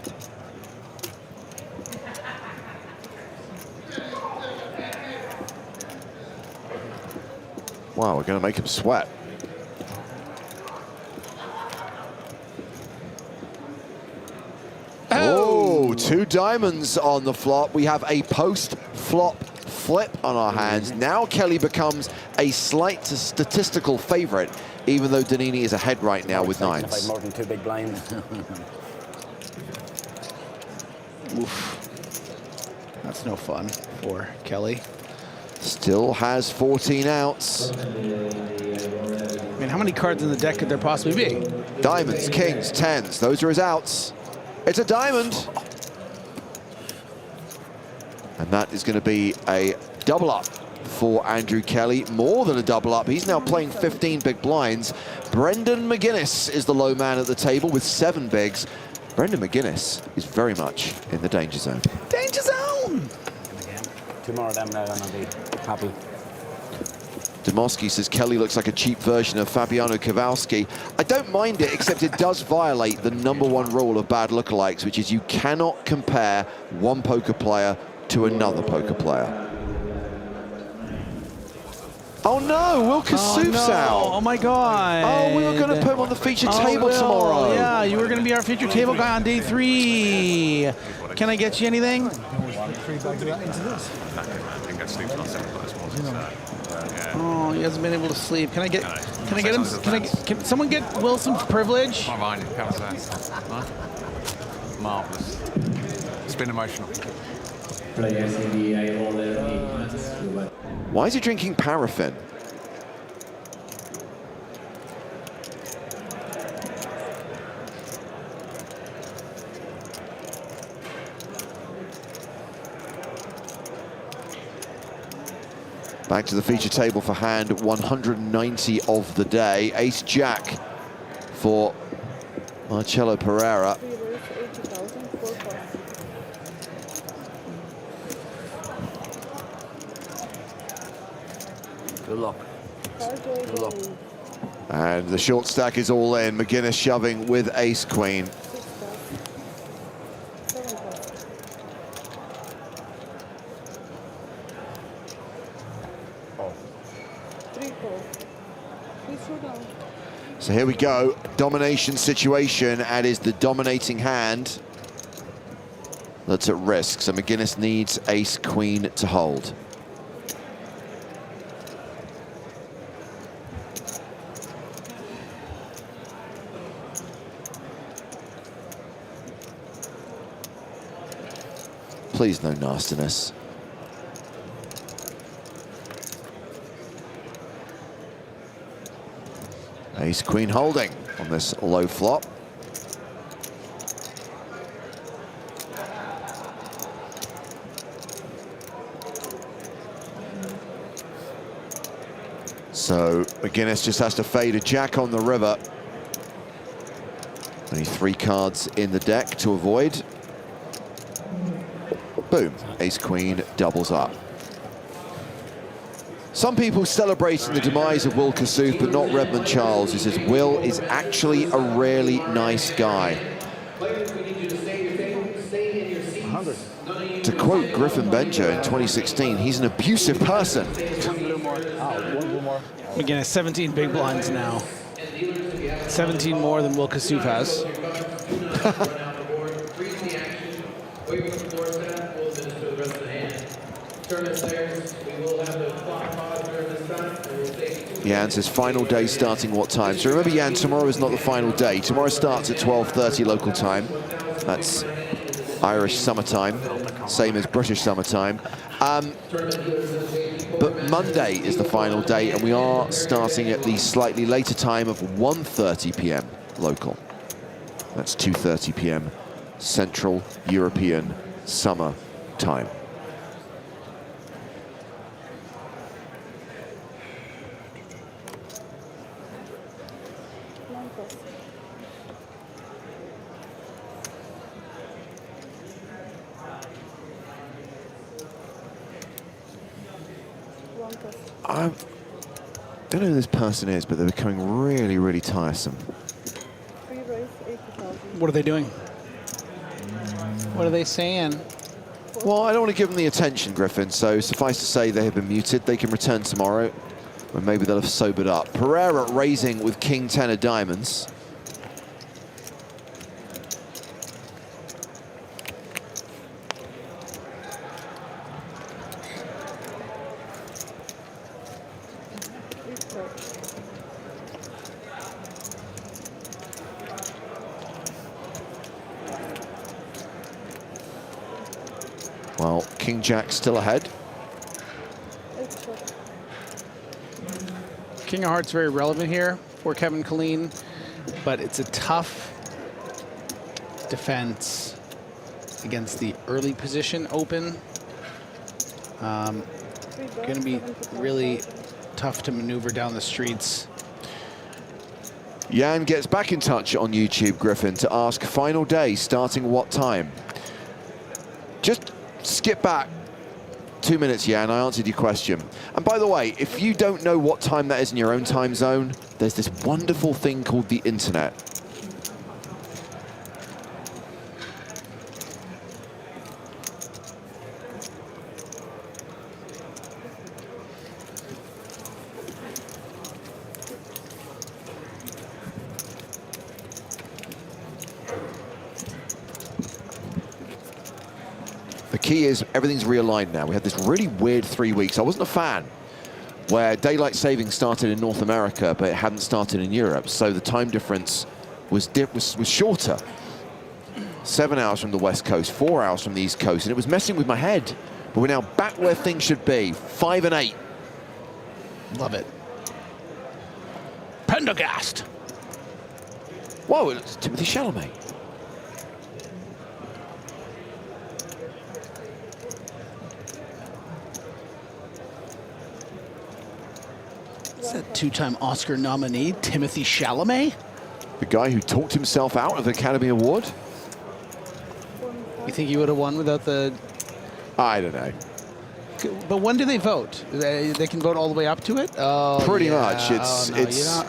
Wow, we're going to make him sweat. Oh, 2 diamonds on the flop. We have a post-flop flip on our hands. Now Kelly becomes a slight statistical favorite, even though Danini is ahead right now with 9s. More than 2 big blinds. Oof. That's no fun for Kelly. Still has 14 outs. I mean, how many cards in the deck could there possibly be? Diamonds, kings, 10s. Those are his outs. It's a diamond. And that is going to be a double up for Andrew Kelly. More than a double up. He's now playing 15 big blinds. Brendan McGuinness is the low man at the table with 7 bigs. Brendan McGuinness is very much in the danger zone. Danger zone! 2 more of them now and I'll be happy. Demoski says Kelly looks like a cheap version of Fabiano Kowalski. I don't mind it, except it does violate the #1 rule of bad lookalikes, which is you cannot compare one poker player to another poker player. Oh no, Will Kassouf's out. Oh my God. Oh, we were going to put him on the featured table tomorrow. Yeah, you were going to be our featured table guy on day 3. Can I get you anything? 3 bags of that into this. I think I sleep last night this morning. Oh, he hasn't been able to sleep. Can I get him? Can someone get Will some privilege? Marvelous. It's been emotional. Why is he drinking paraffin? Back to the feature table for hand 190 of the day. Ace Jack for Marcelo Pereira. Good luck. Good luck. And the short stack is all in. McGuinness shoving with Ace Queen. So here we go, domination situation, and is the dominating hand that's at risk. So McGuinness needs Ace Queen to hold. Please, no nastiness. Ace Queen holding on this low flop. So McGuinness just has to fade a jack on the river. Only 3 cards in the deck to avoid. Boom, Ace Queen doubles up. Some people celebrating the demise of Will Kassouf, but not Redmond Charles, who says Will is actually a really nice guy. To quote Griffin Benjo in 2016, he's an abusive person. Again, 17 big blinds now. 17 more than Will Kassouf has. Jan says final day starting what time? So remember, Jan, tomorrow is not the final day. Tomorrow starts at 12:30 local time. That's Irish summertime, same as British summertime. But Monday is the final day, and we are starting at the slightly later time of 1:30 p.m. local. That's 2:30 p.m. Central European summer time. I don't know who this person is, but they're becoming really, really tiresome. What are they doing? What are they saying? Well, I don't want to give them the attention, Griffin, so suffice to say they have been muted. They can return tomorrow, when maybe they'll have sobered up. Pereira raising with King 10 of diamonds. Well, King Jack still ahead. King of Hearts very relevant here for Kevin Killeen, but it's a tough defense against the early position open. Going to be really tough to maneuver down the streets. Jan gets back in touch on YouTube, Griffin, to ask final day starting what time. Just skip back 2 minutes, Jan. I answered your question. And by the way, if you don't know what time that is in your own time zone, there's this wonderful thing called the internet. The key is everything's realigned now. We had this really weird 3 weeks. I wasn't a fan where daylight saving started in North America, but it hadn't started in Europe. So the time difference was shorter. 7 hours from the West Coast, 4 hours from the East Coast, and it was messing with my head. But we're now back where things should be, 5 and 8. Love it. Prendergast. Whoa, it's Timothy Chalamet. Is that two-time Oscar nominee, Timothy Chalamet? The guy who talked himself out of the Academy Award? You think he would have won without the... I don't know. But when do they vote? They can vote all the way up to it? Oh, Pretty yeah. much. It's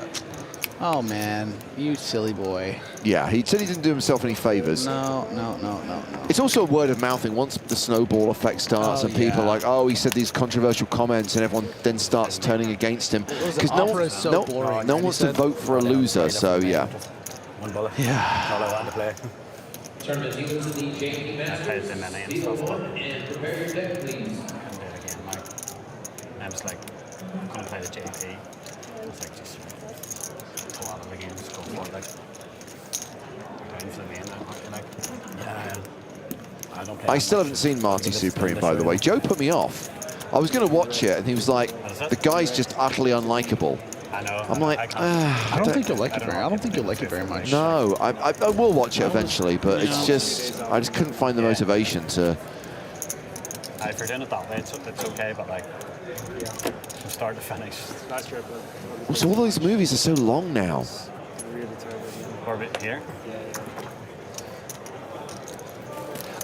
Oh, man. You silly boy. Yeah, he said he didn't do himself any favors. No. It's also a word of mouth thing. Once the snowball effect starts and people are like, oh, he said these controversial comments, and everyone then starts turning against him. Because no one wants to vote for a loser, so yeah. One bullet. Yeah. All I want to play. Tournament dealers in the GTD Masters. Deal 1 and prepare your deck, please. And do it again, Mike. And I was like, I'm going to play the JP. I was like, just go out of the game, just go for it. Like, going for the main, I don't play. I still haven't seen Marty Supreme, by the way. Joe put me off. I was going to watch it, and he was like, the guy's just utterly unlikable. I know. I'm like, I don't think you'll like it very. I don't think you'll like it very much. No, I will watch it eventually, but it's just I just couldn't find the motivation to. If you're doing it that way, it's okay, but like from start to finish. Last year, Also, all those movies are so long now. Really terrible. Orbit here.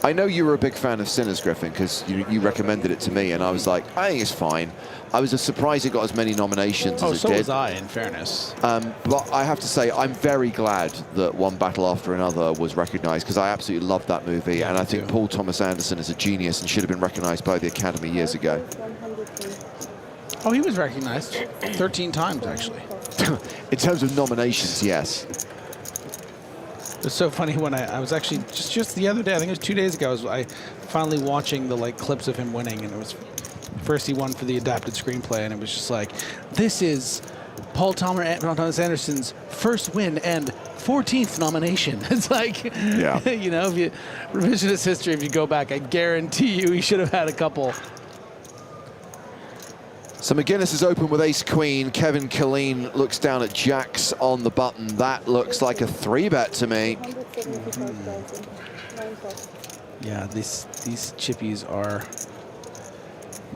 I know you were a big fan of Sinners, Griffin, because you recommended it to me, and I was like, I think it's fine. I was just surprised it got as many nominations as it did. Oh, so was I, in fairness. But I have to say, I'm very glad that One Battle After Another was recognized, because I absolutely loved that movie, Yeah, and I think Paul Thomas Anderson is a genius and should have been recognized by the Academy years ago. Oh, he was recognized 13 times, actually. In terms of nominations, yes. It's so funny when I was actually just the other day, I think it was 2 days ago, I finally watching the clips of him winning, and it was first he won for the adapted screenplay, and it was just like, this is Paul Thomas Anderson's first win and 14th nomination. It's like, yeah. You know, if you revisionist history, if you go back, I guarantee you he should have had a couple. So McGuinness is open with ace-queen. Kevin Killeen looks down at jacks on the button. That looks like a 3-bet to me. Yeah, these chippies are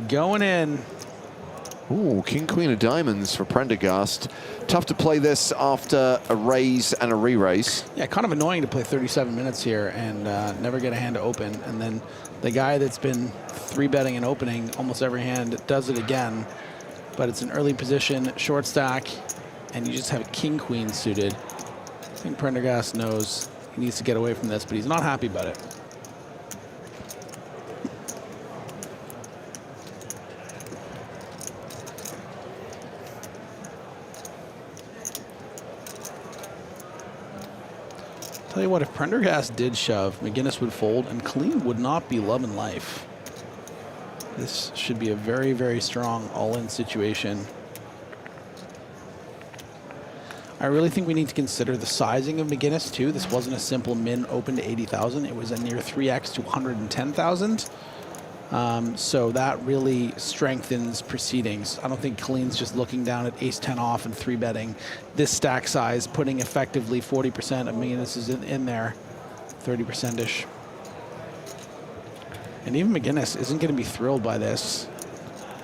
going in. Ooh, king-queen of diamonds for Prendergast. Tough to play this after a raise and a re-raise. Yeah, kind of annoying to play 37 minutes here and never get a hand to open. And then the guy that's been 3-betting and opening almost every hand does it again. but it's an early position, short stack, and you just have a king-queen suited. I think Prendergast knows he needs to get away from this, but he's not happy about it. Tell you what, if Prendergast did shove, McGinnis would fold, and Colleen would not be loving life. This should be a very, very strong all-in situation. I really think we need to consider the sizing of McGinnis too. This wasn't a simple min open to 80,000. It was a near 3x to 110,000. So that really strengthens proceedings. I don't think Colleen's just looking down at ace-10 off and 3-betting this stack size, putting effectively 40% of McGinnis is in there, 30%-ish. And even McGinnis isn't going to be thrilled by this.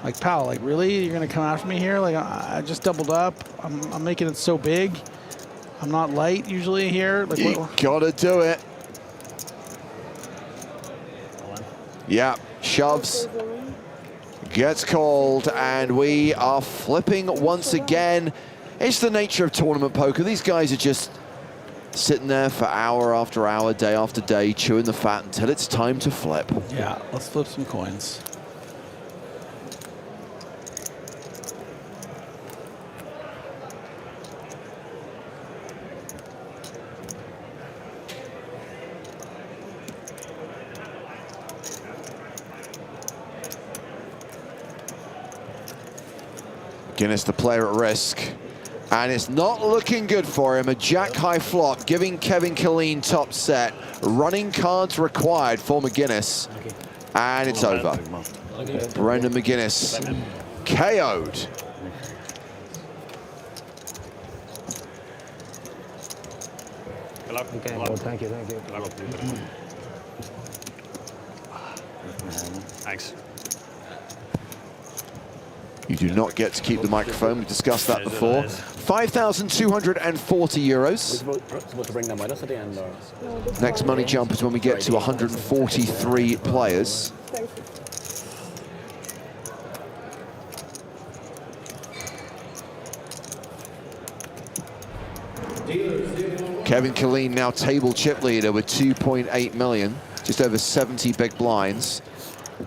Like, pal, like, really? You're going to come after me here? Like, I just doubled up. I'm making it so big. I'm not light usually here. Like, you gotta do it. Yeah, shoves. Gets called, and we are flipping once again. It's the nature of tournament poker. These guys are just sitting there for hour after hour, day after day, chewing the fat until it's time to flip. Yeah, let's flip some coins. Guinness, the player at risk. And it's not looking good for him. A jack-high flop, giving Kevin Killeen top set. Running cards required for McGinnis. And it's over. Brendan McGinnis KO'd. Okay, well, thank you. Thanks. You do not get to keep the microphone. We've discussed that before. 5,240 euros. Supposed to bring them with us at the end, or? Next money jump is when we get to 143 players. Kevin Killeen now table chip leader with 2.8 million, just over 70 big blinds.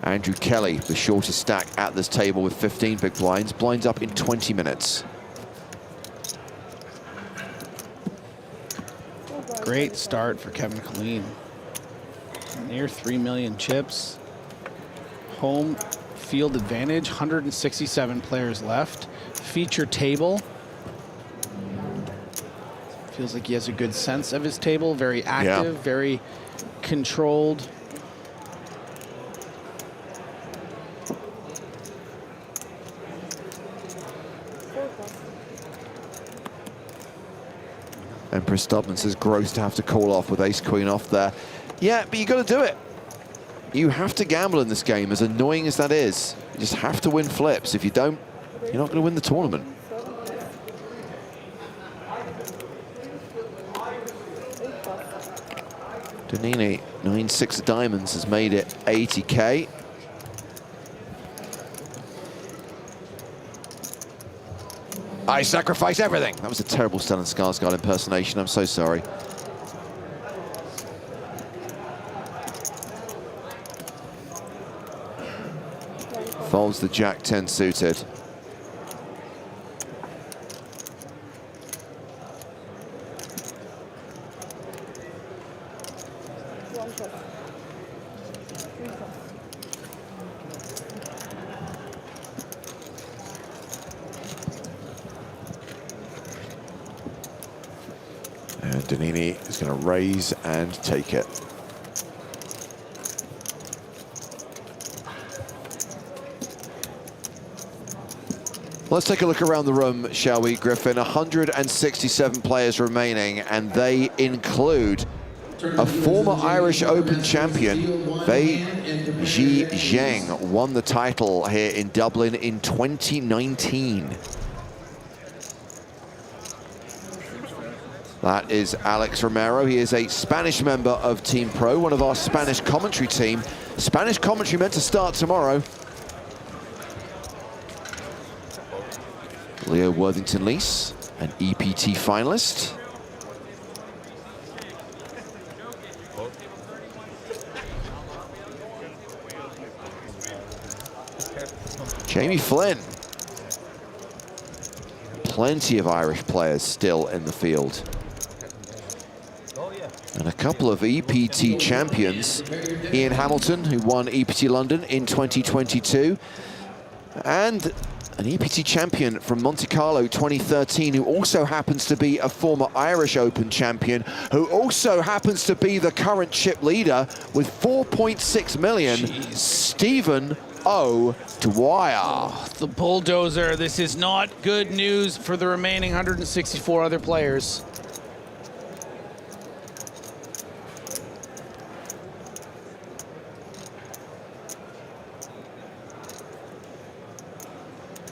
Andrew Kelly, the shortest stack at this table with 15 big blinds, blinds up in 20 minutes. Great start for Kevin Killeen. Near 3 million chips. Home field advantage, 167 players left. Feature table. Feels like he has a good sense of his table, very active, very controlled. Empress Stubman says gross to have to call off with ace-queen off there. Yeah, but you got to do it. You have to gamble in this game, as annoying as that is. You just have to win flips. If you don't, you're not going to win the tournament. Donini, 9-6 of diamonds, has made it 80K. I sacrifice everything. That was a terrible Stellan Skarsgård impersonation. I'm so sorry. Folds the Jack-10 suited. And Donini is going to raise and take it. Let's take a look around the room, shall we, Griffin? 167 players remaining, and they include a former Irish Open champion, Wei Ji Zheng, won the title here in Dublin in 2019. That is Alex Romero. He is a Spanish member of Team Pro, one of our Spanish commentary team. Spanish commentary meant to start tomorrow. Worthington Lease, an EPT finalist. Jamie Flynn. Plenty of Irish players still in the field. And a couple of EPT champions. Ian Hamilton, who won EPT London in 2022. And an EPT champion from Monte Carlo 2013, who also happens to be a former Irish Open champion, who also happens to be the current chip leader with 4.6 million, Stephen O. Dwyer. The bulldozer. This is not good news for the remaining 164 other players.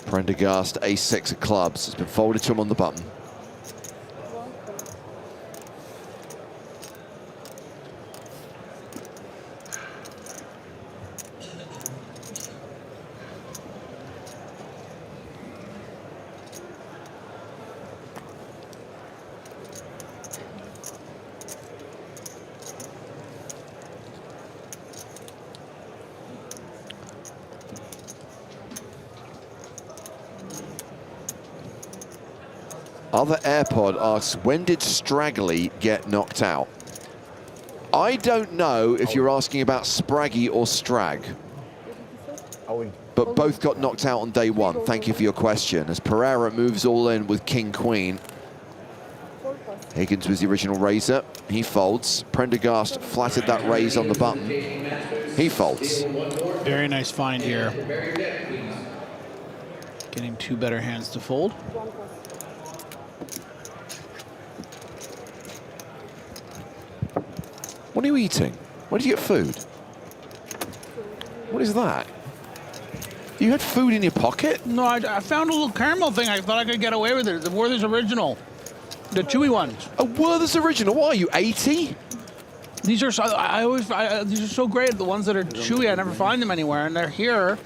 Prendergast, ace-6 of clubs. It's been folded to him on the button. Other AirPod asks, when did Straggly get knocked out? I don't know if you're asking about Spraggy or Strag, but both got knocked out on day one. Thank you for your question. As Pereira moves all in with King Queen. Higgins was the original raiser. He folds. Prendergast flattered that raise on the button. He folds. Very nice find here. Getting two better hands to fold. What are you eating? Where did you get food? What is that? You had food in your pocket? No, I found a little caramel thing. I thought I could get away with it. The Werther's Original. The chewy ones. A Werther's Original? What are you, 80? These are these are so great. The ones that are chewy, I never find them anywhere, and they're here.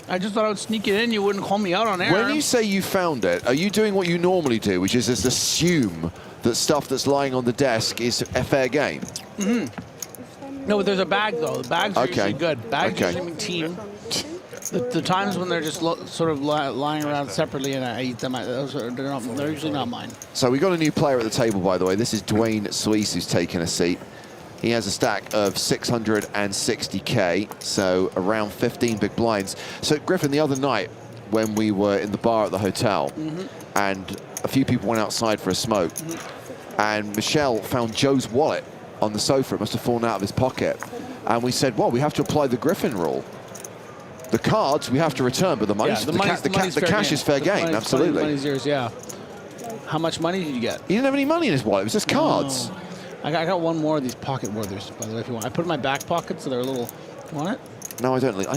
I just thought I would sneak it in. You wouldn't call me out on air. When you say you found it, are you doing what you normally do, which is just assume that stuff that's lying on the desk is a fair game? Mm-hmm. No, but there's a bag, though. The bags are usually good. Bags usually mean team. The times when they're just sort of lying around separately and I eat them, they're usually not mine. So we got a new player at the table, by the way. This is Dwayne Suisse, who's taken a seat. He has a stack of 660K, so around 15 big blinds. So, Griffin, the other night when we were in the bar at the hotel, and a few people went outside for a smoke, and Michelle found Joe's wallet on the sofa. It must have fallen out of his pocket. And we said, well, we have to apply the Griffin rule. The cards we have to return, but the money, the cash is fair game, absolutely. Money's yours, yeah. How much money did you get? He didn't have any money in his wallet, it was just cards. No. I got one more of these pocket Werthers, by the way, if you want. I put it in my back pocket, so they're a little... You want it? No, I don't need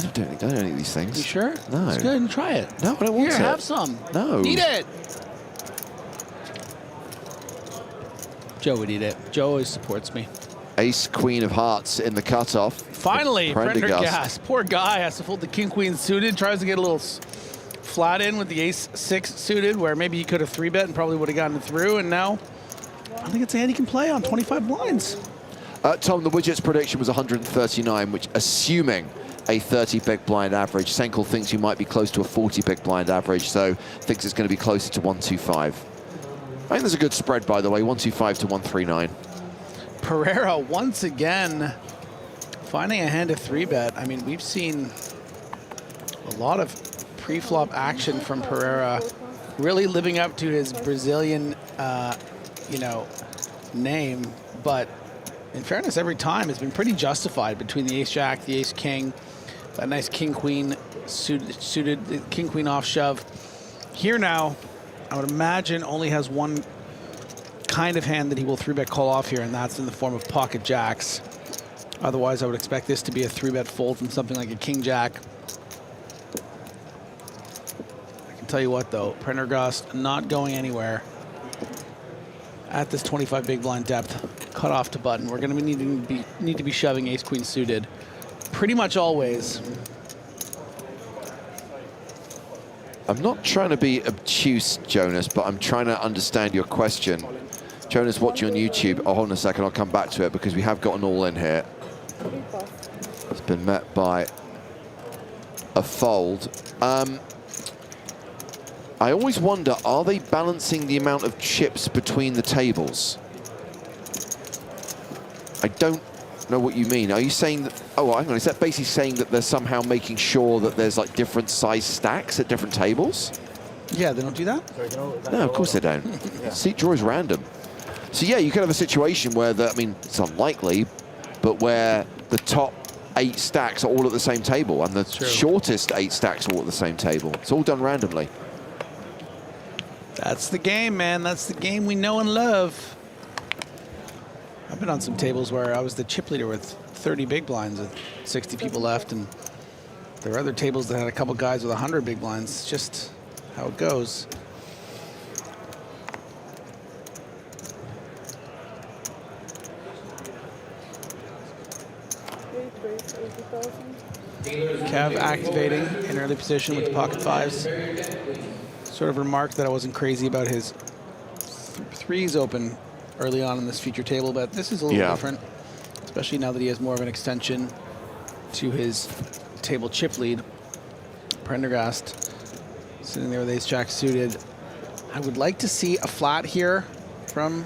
these things. You sure? No. It's good, and try it. No, I don't want it. Here, have some. No. Eat it. Joe would eat it. Joe always supports me. Ace, Queen of Hearts in the cutoff. Finally, Prendergast. Poor guy has to fold the King, Queen suited. Tries to get a little flat in with the Ace-6 suited, where maybe he could have 3-bet and probably would have gotten it through, and now... I think it's a hand he can play on 25 blinds. Tom, the widget's prediction was 139, which, assuming a 30 big blind average, Senkel thinks you might be close to a 40 big blind average, so thinks it's going to be closer to 125. I think there's a good spread, by the way, 125 to 139. Pereira once again finding a hand of 3-bet. I mean, we've seen a lot of pre-flop action from Pereira, really living up to his Brazilian name, but in fairness, every time it's been pretty justified between the Ace-Jack, the Ace-King, that nice King-Queen suited King-Queen off shove. Here now, I would imagine only has one kind of hand that he will 3-bet call off here, and that's in the form of pocket jacks. Otherwise, I would expect this to be a 3-bet fold from something like a King-Jack. I can tell you what, though, Prendergast not going anywhere at this 25 big blind depth, cut off to button. We're going to need to be shoving Ace-Queen suited pretty much always. I'm not trying to be obtuse, Jonas, but I'm trying to understand your question. Jonas, watching on YouTube. Oh, hold on a second, I'll come back to it because we have got an all-in here. It's been met by a fold. I always wonder, are they balancing the amount of chips between the tables? I don't know what you mean. Are you saying that, oh, hang on, is that basically saying that they're somehow making sure that there's like different size stacks at different tables? Yeah, they don't do that? No, of course they don't. Seat draw is random. So yeah, you could have a situation where, I mean, it's unlikely, but where the top 8 stacks are all at the same table and the shortest 8 stacks are all at the same table. It's all done randomly. That's the game, man. That's the game we know and love. I've been on some tables where I was the chip leader with 30 big blinds with 60 people left, and there were other tables that had a couple guys with 100 big blinds. It's just how it goes. Kev activating in early position with the pocket 5s. Sort of remarked that I wasn't crazy about his 3s open early on in this feature table, but this is a little different, especially now that he has more of an extension to his table chip lead. Prendergast sitting there with ace-jack suited. I would like to see a flat here from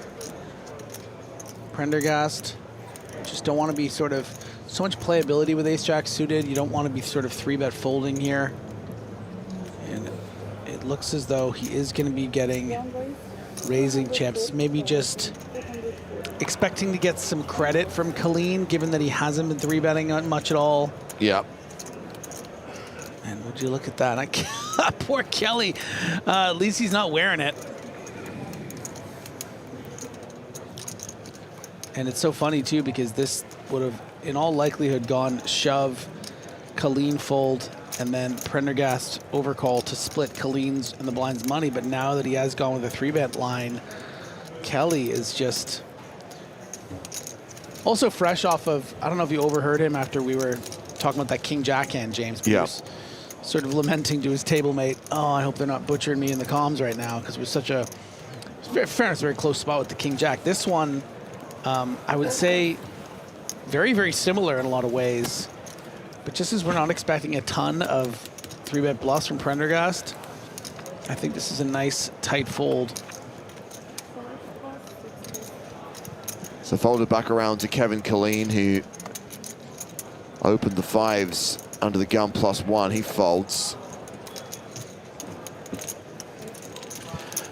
Prendergast. Just don't want to be sort of so much playability with ace-jack suited. You don't want to be sort of 3-bet folding here. And it looks as though he is going to be getting raising chips, maybe just expecting to get some credit from Colleen, given that he hasn't been 3-betting much at all. Yeah. And would you look at that? Poor Kelly. At least he's not wearing it. And it's so funny, too, because this would have, in all likelihood, gone shove, Colleen fold, and then Prendergast overcall to split Colleen's and the blind's money. But now that he has gone with a 3-bet line, Kelly is just also fresh off of, I don't know if you overheard him after we were talking about that King-Jack hand, James. Yeah. Sort of lamenting to his table mate, oh, I hope they're not butchering me in the comms right now, because it was such a, fairness, very close spot with the King-Jack. This one, I would say, very, very similar in a lot of ways. But just as we're not expecting a ton of 3-bet bluffs from Prendergast, I think this is a nice, tight fold. So folded back around to Kevin Colleen, who opened the 5s under the gun +1. He folds.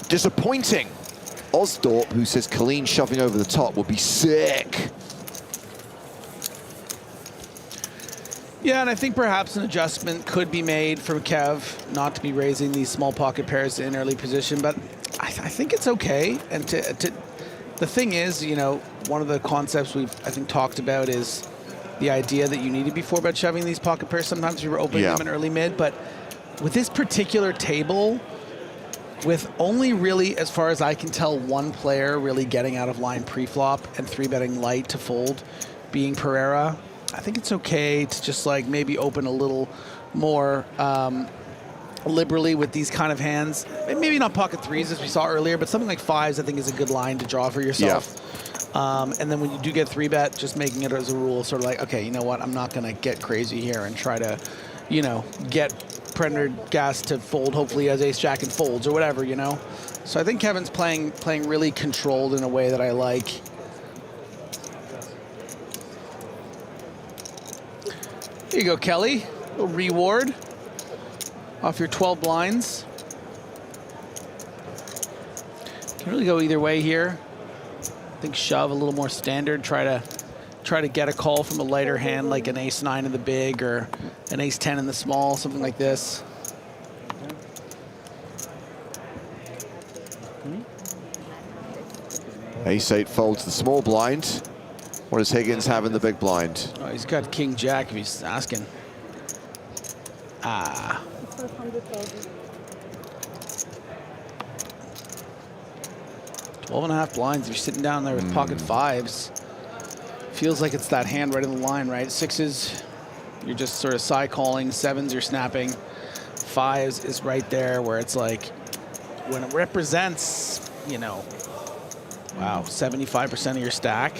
Disappointing. Osdorp, who says Colleen shoving over the top would be sick. Yeah, and I think perhaps an adjustment could be made from Kev not to be raising these small pocket pairs in early position, but I think it's okay. And the thing is, you know, one of the concepts we've, I think, talked about is the idea that you need to be 4-bet shoving these pocket pairs. Sometimes we were opening them in early mid, but with this particular table, with only really, as far as I can tell, one player really getting out of line pre-flop and 3-betting light to fold, being Pereira, I think it's okay to just like maybe open a little more liberally with these kind of hands. Maybe not pocket 3s as we saw earlier, but something like 5s I think is a good line to draw for yourself. And then when you do get 3-bet, just making it as a rule, sort of like, okay, you know what, I'm not going to get crazy here and try to, you know, get Prendergast to fold, hopefully as ace-jack and folds or whatever, you know. So I think Kevin's playing really controlled in a way that I like. Here you go, Kelly. A little reward off your 12 blinds. Can really go either way here. I think shove a little more standard. Try to get a call from a lighter hand like an ace-9 in the big or an ace-10 in the small, something like this. Ace-8 folds the small blind. What does Higgins have in the big blind? Oh, he's got King-Jack if he's asking. Ah. 12.5 blinds. If you're sitting down there with pocket 5s, feels like it's that hand right in the line, right? 6s, you're just sort of side calling. 7s, you're snapping. 5s is right there where it's like, when it represents, you know, wow, 75% of your stack.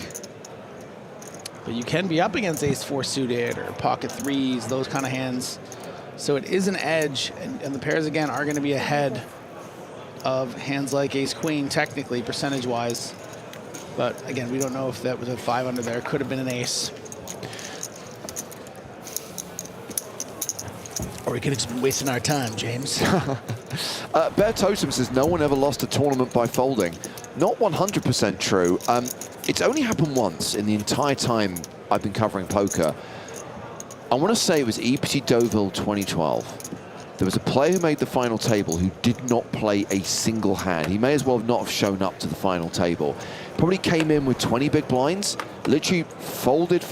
But you can be up against ace-4 suited or pocket 3s, those kind of hands. So it is an edge, and the pairs, again, are going to be ahead of hands like ace-queen, technically, percentage-wise. But, again, we don't know if that was a 5 under there. Could have been an ace. Or we could have just been wasting our time, James. Bear Totem says no one ever lost a tournament by folding. Not 100% true. It's only happened once in the entire time I've been covering poker. I want to say it was EPT Deauville 2012. There was a player who made the final table who did not play a single hand. He may as well not have shown up to the final table. Probably came in with 20 big blinds, literally folded,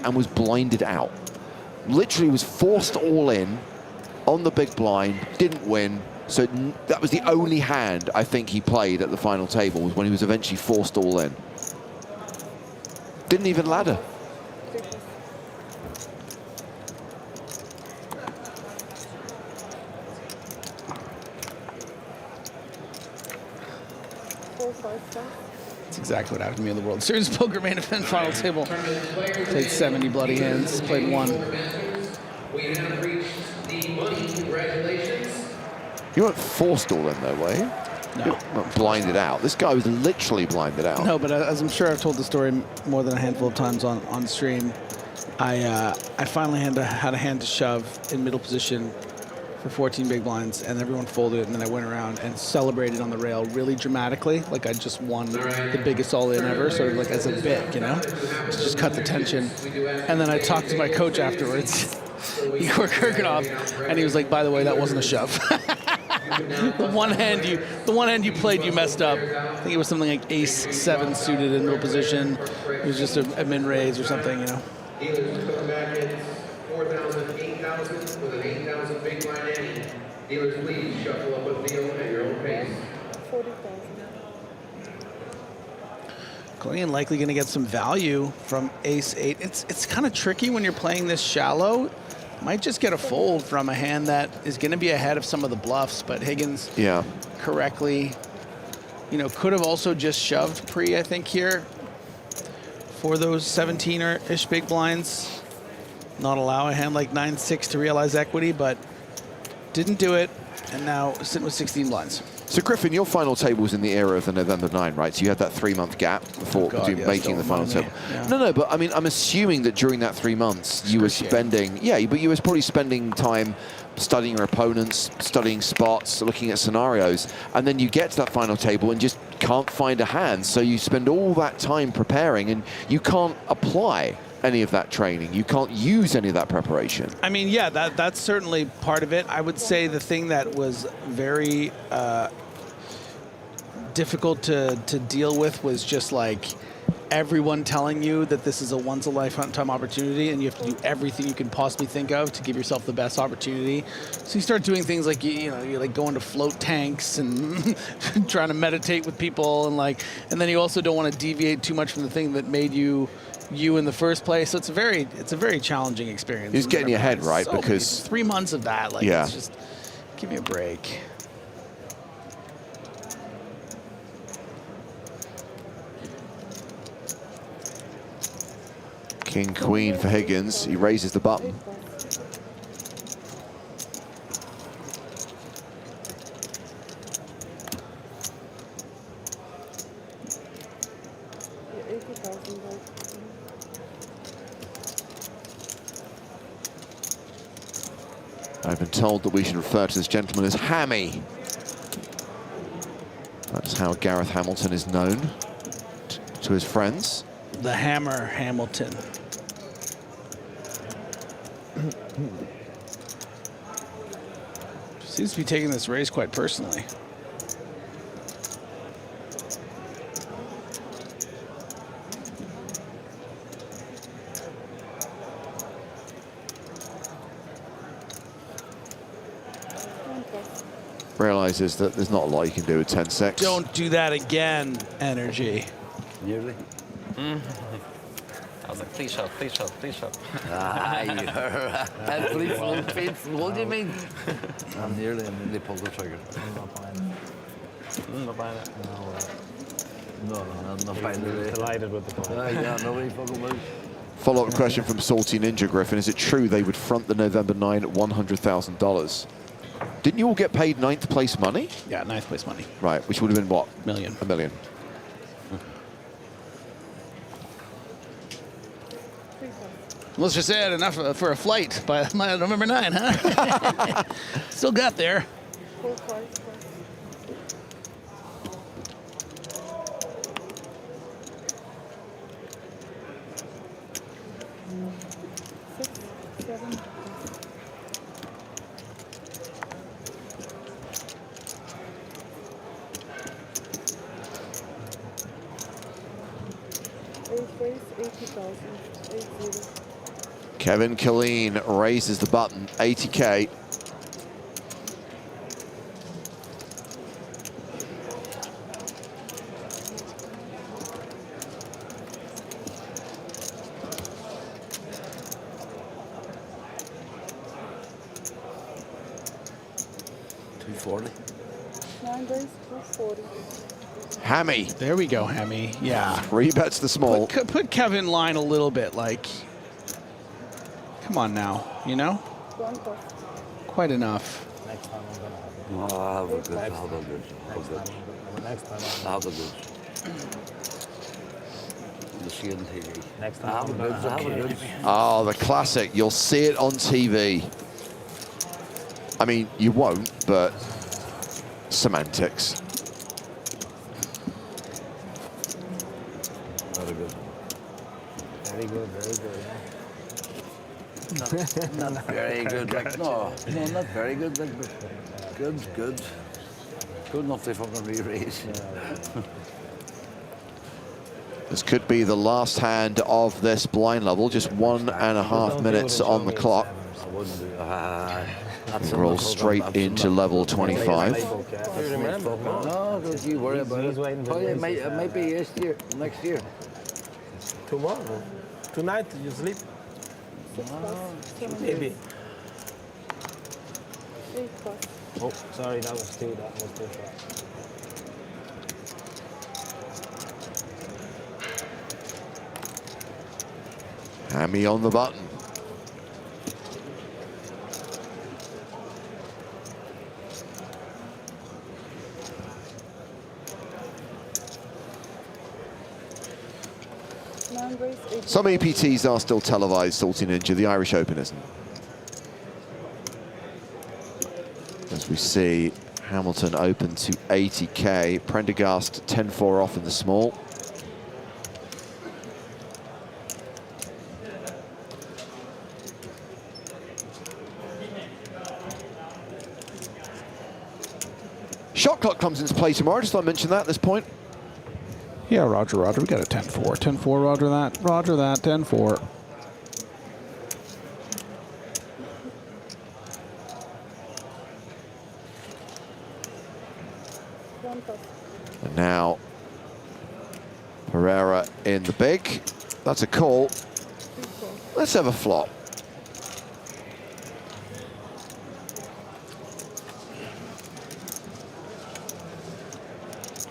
and was blinded out. Literally was forced all in on the big blind, didn't win. So that was the only hand I think he played at the final table, was when he was eventually forced all in. Didn't even ladder. That's exactly what happened to me in the World Series Poker Main Event final table. Played 70 bloody hands, played 1. We have reached the money. Congratulations. You weren't forced all in though, were you? No. You weren't blinded out. This guy was literally blinded out. No, but as I'm sure I've told the story more than a handful of times on stream, I finally had a hand to shove in middle position for 14 big blinds, and everyone folded it, and then I went around and celebrated on the rail really dramatically, like I just won the biggest all-in ever, sort of like as a bit, you know, to just cut the tension. And then I talked to my coach afterwards, Igor Kirkinov, and he was like, by the way, that wasn't a shove. The one hand you played, you messed up. I think it was something like ace-7 suited in middle position. It was just a min raise or something, you know. Dealers come back at 4,000, 8,000 with an 8,000 big blind ante. Dealers, please shuffle up a deal at your own pace. 40,000. Glenn likely going to get some value from ace-8. It's kind of tricky when you're playing this shallow. Might just get a fold from a hand that is going to be ahead of some of the bluffs, but Higgins correctly, you know, could have also just shoved pre, I think, here for those 17-ish big blinds. Not allow a hand like 9-6 to realize equity, but didn't do it, and now sitting with 16 blinds. So Griffin, your final table was in the era of the November 9, right? So you had that 3-month gap before making the final table. Yeah. No, but I mean, I'm assuming that during that 3 months you were spending, but you were probably spending time studying your opponents, studying spots, looking at scenarios, and then you get to that final table and just can't find a hand. So you spend all that time preparing, and you can't apply any of that training. You can't use any of that preparation. I mean, yeah, that's certainly part of it. I would say the thing that was very difficult to deal with was just like everyone telling you that this is a once-a-lifetime opportunity and you have to do everything you can possibly think of to give yourself the best opportunity. So you start doing things like, you're like going to float tanks and trying to meditate with people, and then you also don't want to deviate too much from the thing that made you in the first place. So it's a very challenging experience. It's getting your head right, so because 3 months of that, it's just, give me a break. King, queen for Higgins. He raises the button. I've been told that we should refer to this gentleman as Hammy. That's how Gareth Hamilton is known to his friends. The Hammer Hamilton. Seems to be taking this race quite personally. Realizes that there's not a lot you can do with 10-6. Don't do that again, energy. Nearly. I was like, please shove, please shove, please shove. Ah, you're free faithful. What do you mean? I'm nearly pulled the trigger. I'm not buying it. I'm not buying it. No, I'm not buying it. Delighted with the call. Yeah, nobody fucking moves. Follow-up question from Salty Ninja Griffin. Is it true they would front the November 9 at $100,000? Didn't you all get paid 9th place money? Yeah, 9th place money. Right, which would have been what? Million. $1 million. Let's just add enough for a flight by November 9, huh? Still got there. Kevin Killeen raises the button, 80K. $240. 9 days, 240. Hammy. There we go, Hammy. Yeah. 3 bets the small. Put Kevin in line a little bit, like, come on now, you know? Quite enough. Next time I'm going to have it. Oh, I'll have a good. I'll have a good. Next time I'll have a good. You'll see it on TV. Next time I'll have a good. Oh, the classic. You'll see it on TV. I mean, you won't, but semantics. Very good. Very good, very good. Not very good. Like, no, not very good. Like, but good. Good enough to fucking re-raise. This could be the last hand of this blind level. Just 1.5 minutes on the clock. I wouldn't do. Roll straight into level 25. No, don't you worry about it. Oh, yeah, it might be next year. Tomorrow. Tonight you sleep? Maybe. Oh, sorry, that was too far. Hammy on the button. Some EPTs are still televised, Salty Ninja. The Irish Open isn't. As we see, Hamilton open to 80K. Prendergast 10-4 off in the small. Shot clock comes into play tomorrow. Just thought I'd mention that at this point. Yeah, Roger. We got a 10-4. 10-4, Roger that. Roger that, 10-4. And now, Pereira in the big. That's a call. Let's have a flop.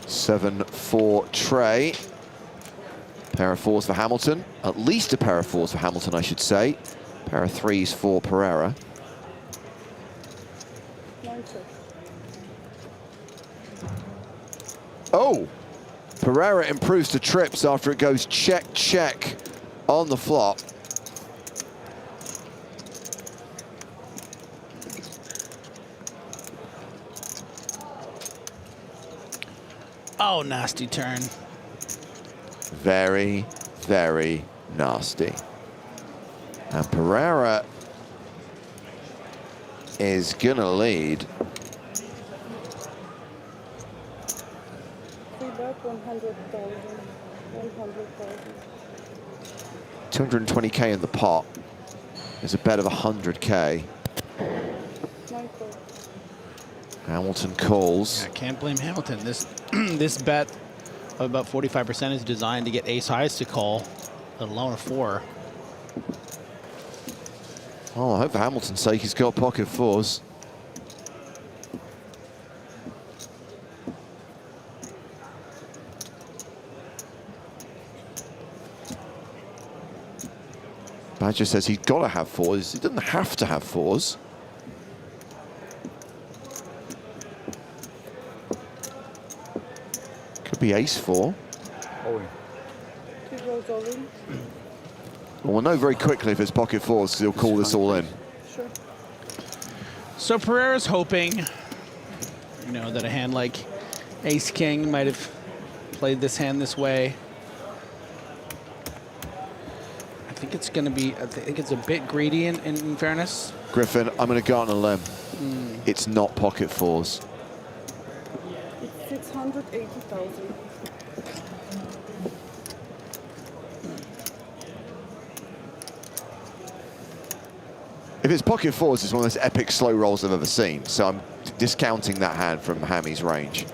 $7-4 tray. Pair of 4s for Hamilton. At least a pair of 4s for Hamilton, I should say. Pair of 3s for Pereira. Oh! Pereira improves to trips after it goes check, check on the flop. Oh, nasty turn. Very, very nasty. And Pereira is gonna lead. 220K in the pot. There's a bet of 100K. Hamilton calls. I can't blame Hamilton. This this bet of about 45% is designed to get ace highs to call let alone a 4. Oh, I hope for Hamilton's sake he's got pocket 4s. Badger says he's got to have 4s. He doesn't have to have 4s. Could be ace 4. Two rows all in. Well, we'll know very quickly if it's pocket 4s because he'll call this all in. Sure. So Pereira's hoping, you know, that a hand like Ace King might have played this hand this way. I think it's going to be, I think it's a bit greedy in fairness. Griffin, I'm going to go on a limb. It's not pocket 4s. It's 680,000. If it's pocket 4s, it's one of those epic slow rolls I've ever seen. So I'm discounting that hand from Hammy's range.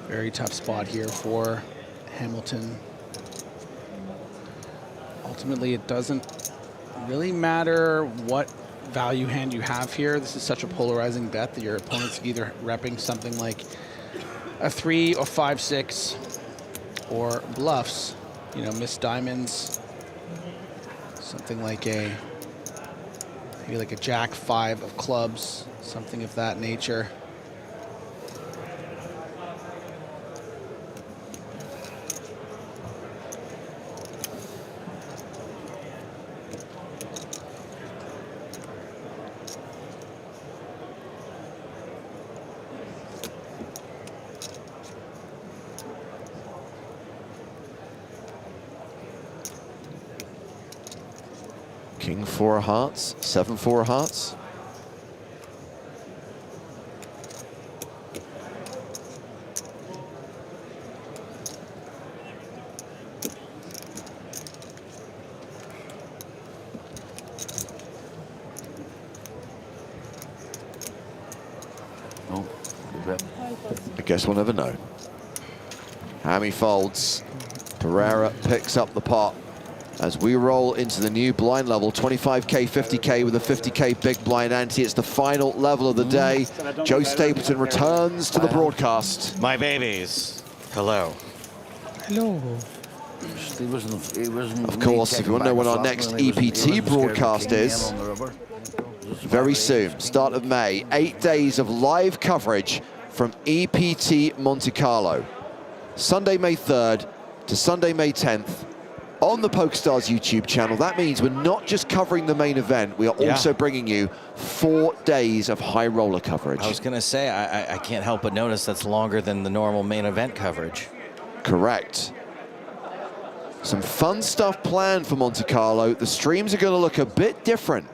Very tough spot here for Hamilton. Ultimately, it doesn't really matter what value hand you have here. This is such a polarizing bet that your opponent's either repping something like a 3 or 5, 6, or bluffs, you know, missed diamonds, something like maybe like a Jack 5 of clubs, something of that nature. King 4 of hearts, 7 4 of hearts. Oh, I guess we'll never know. Hammy folds. Pereira picks up the pot. As we roll into the new blind level, 25K, 50K with a 50K big blind ante. It's the final level of the day. Joe Stapleton returns to the broadcast. My babies, hello. Hello. Of course, if you want to know when our next EPT broadcast is, very soon, start of May, 8 days of live coverage from EPT Monte Carlo. Sunday, May 3rd to Sunday, May 10th. On the PokerStars YouTube channel. That means we're not just covering the main event, we are also bringing you 4 days of high roller coverage. I was going to say, I can't help but notice that's longer than the normal main event coverage. Correct. Some fun stuff planned for Monte Carlo. The streams are going to look a bit different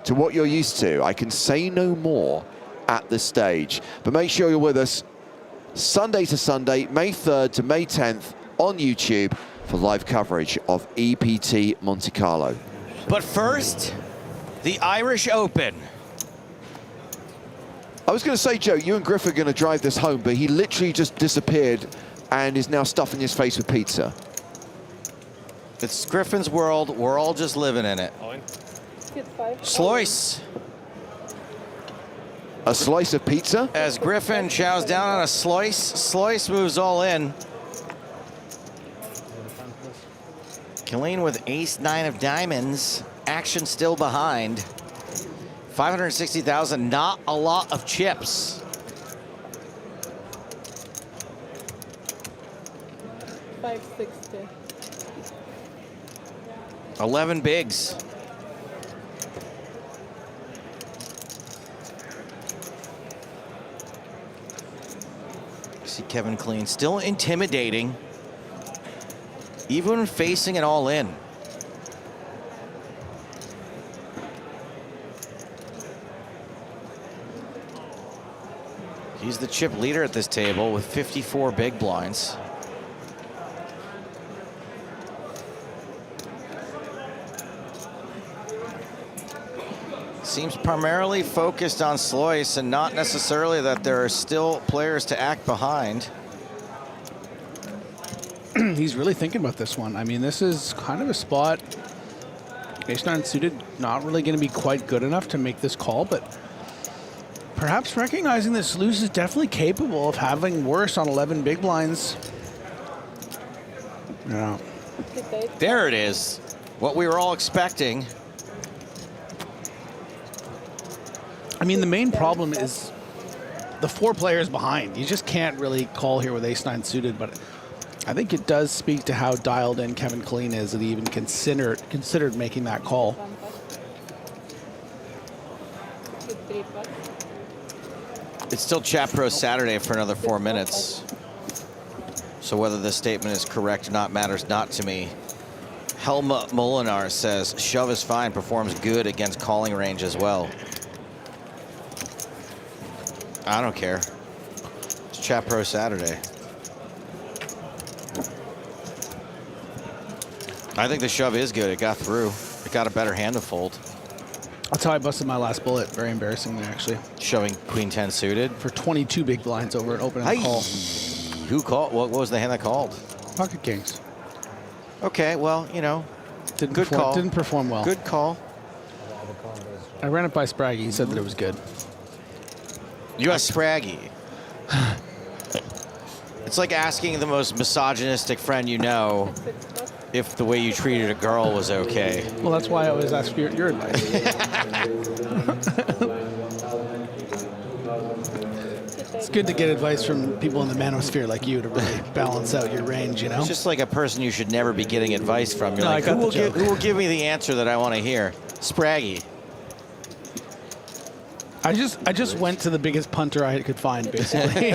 to what you're used to. I can say no more at this stage. But make sure you're with us Sunday to Sunday, May 3rd to May 10th on YouTube for live coverage of EPT Monte Carlo. But first, the Irish Open. I was going to say, Joe, you and Griff are going to drive this home, but he literally just disappeared and is now stuffing his face with pizza. It's Griffin's world. We're all just living in it. Slice. A slice of pizza? As Griffin chows down on a slice, Slice moves all in. Killeen with ace-9 of diamonds. Action still behind. 560,000, not a lot of chips. 560. 11 bigs. See Kevin Killeen still intimidating, even when facing an all-in. He's the chip leader at this table with 54 big blinds. Seems primarily focused on Slois and not necessarily that there are still players to act behind. He's really thinking about this one. I mean, this is kind of a spot. Ace-9 suited, not really going to be quite good enough to make this call, but perhaps recognizing that Sluice is definitely capable of having worse on 11 big blinds. Yeah. There it is. What we were all expecting. I mean, the main problem is the 4 players behind. You just can't really call here with Ace-9 suited, but I think it does speak to how dialed in Kevin Killeen is that he even considered making that call. It's still Chat Pro Saturday for another 4 minutes. So whether this statement is correct or not matters not to me. Helmut Molinar says, shove is fine, performs good against calling range as well. I don't care. It's Chat Pro Saturday. I think the shove is good. It got through. It got a better hand to fold. That's how I busted my last bullet. Very embarrassing there, actually. Shoving Queen 10 suited. For 22 big blinds over an open and call. Who called? What was the hand that called? Pocket Kings. Okay, well, you know, good call. Didn't perform well. Good call. I ran it by Spraggy. He said that it was good. You got Spraggy. It's like asking the most misogynistic friend you know if the way you treated a girl was okay. Well, that's why I always ask for your advice. It's good to get advice from people in the manosphere like you to really balance out your range, you know? It's just like a person you should never be getting advice from. You're No, like, I got who the will give me the answer that I want to hear? Spraggy. I just went to the biggest punter I could find, basically.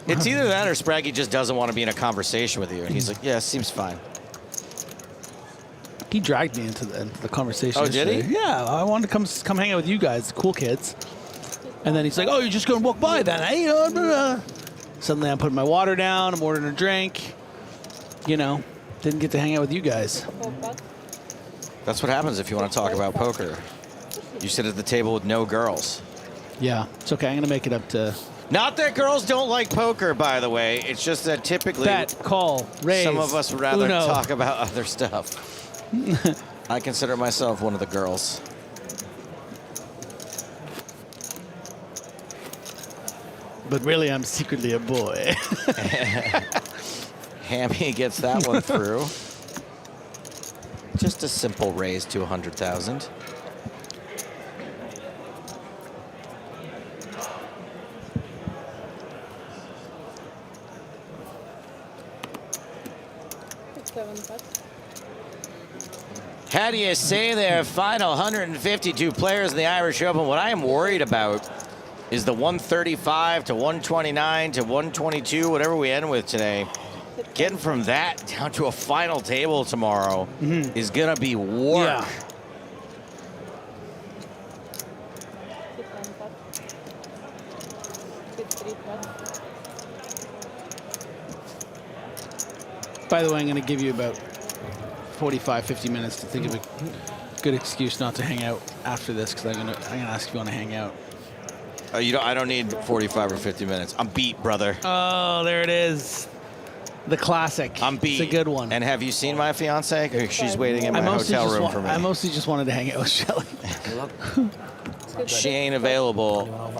It's either that or Spraggy just doesn't want to be in a conversation with you. And he's like, yeah, seems fine. He dragged me into the conversation. Oh, did he? yesterday. Yeah, I wanted to come hang out with you guys, cool kids. And then he's like, oh, you're just going to walk by then, eh? Suddenly I'm putting my water down, I'm ordering a drink. You know, didn't get to hang out with you guys. That's what happens if you want to talk about poker. You sit at the table with no girls. Yeah, it's okay. I'm going to make it up to... Not that girls don't like poker, by the way. It's just that typically... Bet, call, raise, some of us would rather Uno. talk about other stuff. I consider myself one of the girls. But really, I'm secretly a boy. Hammy gets that one through. Just a simple raise to 100,000. How do you say their final 152 players in the Irish Open? What I am worried about is the 135 to 129 to 122, whatever we end with today. Getting from that down to a final table tomorrow is going to be work. Yeah. By the way, I'm going to give you about 45, 50 minutes to think of a good excuse not to hang out after this, because I'm gonna ask if you want to hang out. I don't need 45 or 50 minutes. I'm beat, brother. Oh, there it is. The classic. I'm beat. It's a good one. And have you seen my fiance? She's waiting in my hotel room for me. I mostly just wanted to hang out with Shelly. She ain't available.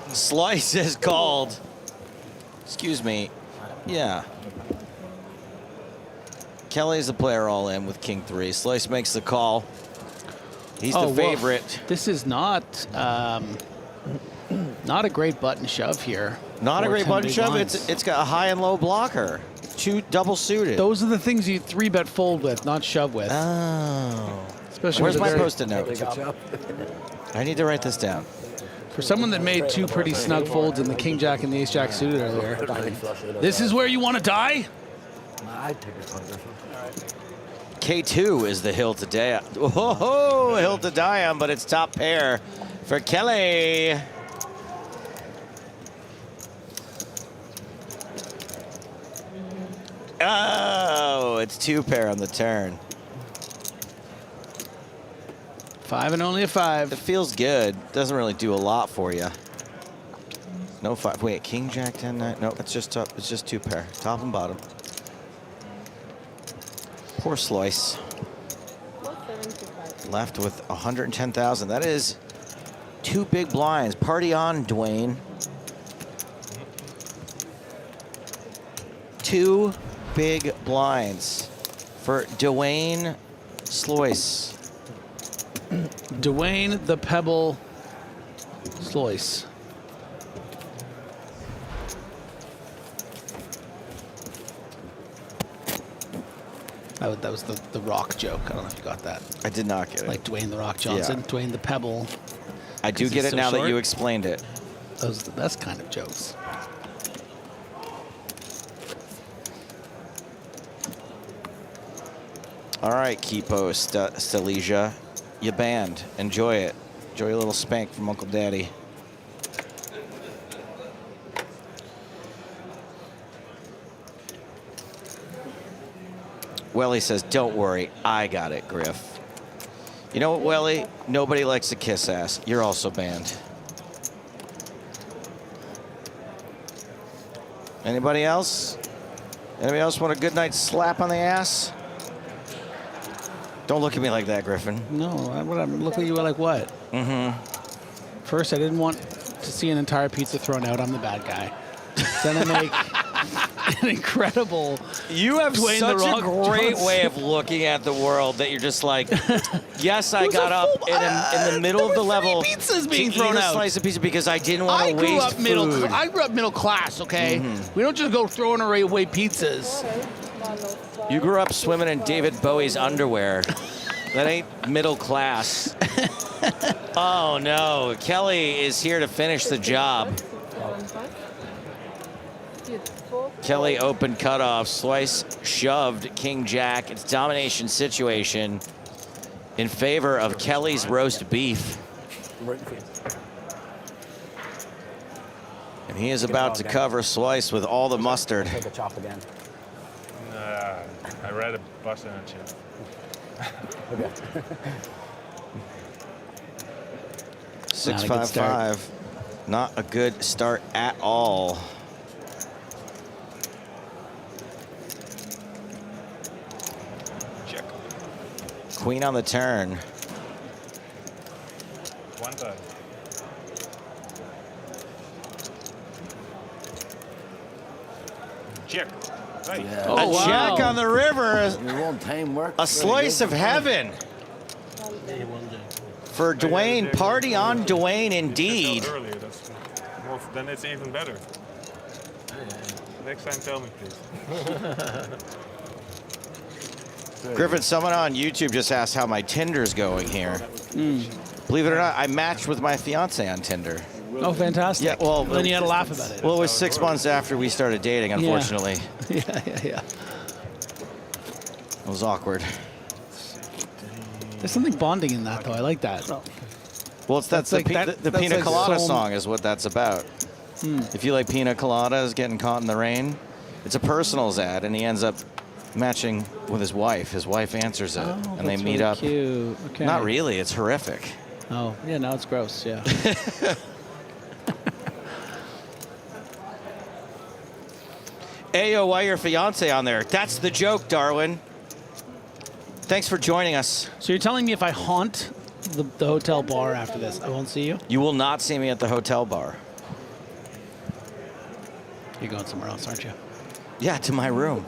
Slice is called. Excuse me. Yeah. Kelly's the player all in with King 3. Slice makes the call. He's the favorite. Woof. This is not a great button shove here. Not a great button shove. It's got a high and low blocker. Two double suited. Those are the things you 3-bet fold with, not shove with. Oh. Especially Where's my post-it note? I need to write this down. For someone that made 2 pretty snug folds in the King Jack and the Ace Jack suited earlier, this is where you want to die? I'd take a punt. K2 is the hill to die on. Oh, hill to die on, but it's top pair for Kelly. Oh, it's 2 pair on the turn. 5 and only a 5. It feels good. Doesn't really do a lot for you. No 5. Wait, King Jack 10 9. No, it's just top. It's just 2 pair, top and bottom. Poor Slice. Left with 110,000. That is 2 big blinds. Party on, Dwayne. 2 big blinds for Dwayne Sloyce. Dwayne the Pebble Sloyce. That was the Rock joke. I don't know if you got that. I did not get it. Like Dwayne the Rock Johnson, Yeah. Dwayne the Pebble. I do get it so now that short. you explained it. Those are the best kind of jokes. All right, Keepo Stalesia, you banned. Enjoy it. Enjoy a little spank from Uncle Daddy. Welly says, don't worry, I got it, Griff. You know what, Welly? Nobody likes to kiss ass. You're also banned. Anybody else? Anybody else want a good night slap on the ass? Don't look at me like that, Griffin. No, I'm looking at you like what? Mm-hmm. First, I didn't want to see an entire pizza thrown out. I'm the bad guy. Then I make an incredible. You have Dwayne such the Rock a great Johnson. way of looking at the world that you're just like, yes, I got up in the middle of the level pizzas to being eat thrown a out. slice of pizza because I didn't want to waste food. I grew up middle class. Okay, we don't just go throwing away pizzas. You grew up swimming in David Bowie's underwear. That ain't middle class. Oh no, Kelly is here to finish the job. Kelly opened cutoff, Slice shoved King Jack. It's domination situation in favor of Kelly's roast beef. And he is about to cover Slice with all the mustard. Take a chop again. I read a bus and a chip. Okay. 655. Not a good start at all. Check. Queen on the turn. One time. Check. Right. Yeah. A jack on the river. Your own time work. A slice of heaven. For Dwayne, party on Dwayne indeed. Earlier, that's more, then it's even better. Next time, tell me, please. Griffin, someone on YouTube just asked how my Tinder's going here. Believe it or not, I matched with my fiance on Tinder. Oh, fantastic. Yeah, well, then you had to laugh about it. Well, it was 6 months after we started dating, unfortunately. Yeah. It was awkward. There's something bonding in that, though. I like that. Well, that's the Pina like Colada so- song is what that's about. If you like Pina Coladas getting caught in the rain, it's a personals ad, and he ends up matching with his wife. His wife answers it, and they that's meet really up. Cute. Okay. Not really. It's horrific. Oh, yeah, now it's gross, yeah. Ayo, why your fiance on there? That's the joke, Darwin. Thanks for joining us. So you're telling me if I haunt the hotel bar after this, I won't see you? You will not see me at the hotel bar. You're going somewhere else, aren't you? Yeah, to my room.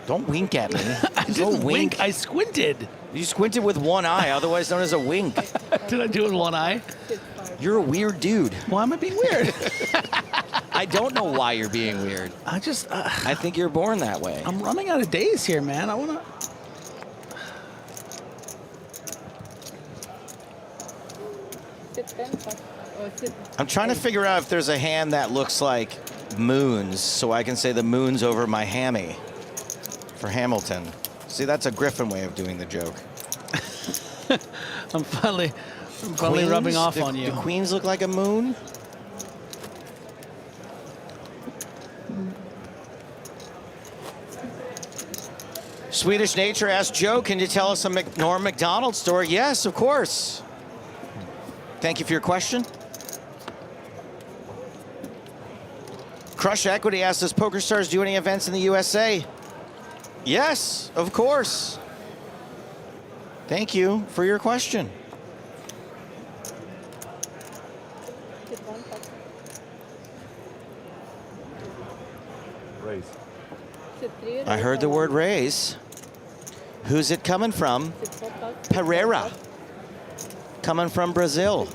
Don't wink at me. I didn't wink. I squinted. You squinted with one eye, otherwise known as a wink. Did I do it with one eye? You're a weird dude. Why am I being weird? I don't know why you're being weird. I just... I think you're born that way. I'm running out of days here, man. I want to... I'm trying to figure out if there's a hand that looks like moons, so I can say the moon's over my hammy for Hamilton. See, that's a Griffin way of doing the joke. I'm finally rubbing off on you. Do queens look like a moon? Swedish Nature asked Joe, can you tell us a Norm Macdonald story? Yes, of course. Thank you for your question. Crush Equity asked, does PokerStars do any events in the USA? Yes, of course. Thank you for your question. Raise. I heard the word raise. Who's it coming from? Pereira. Coming from Brazil.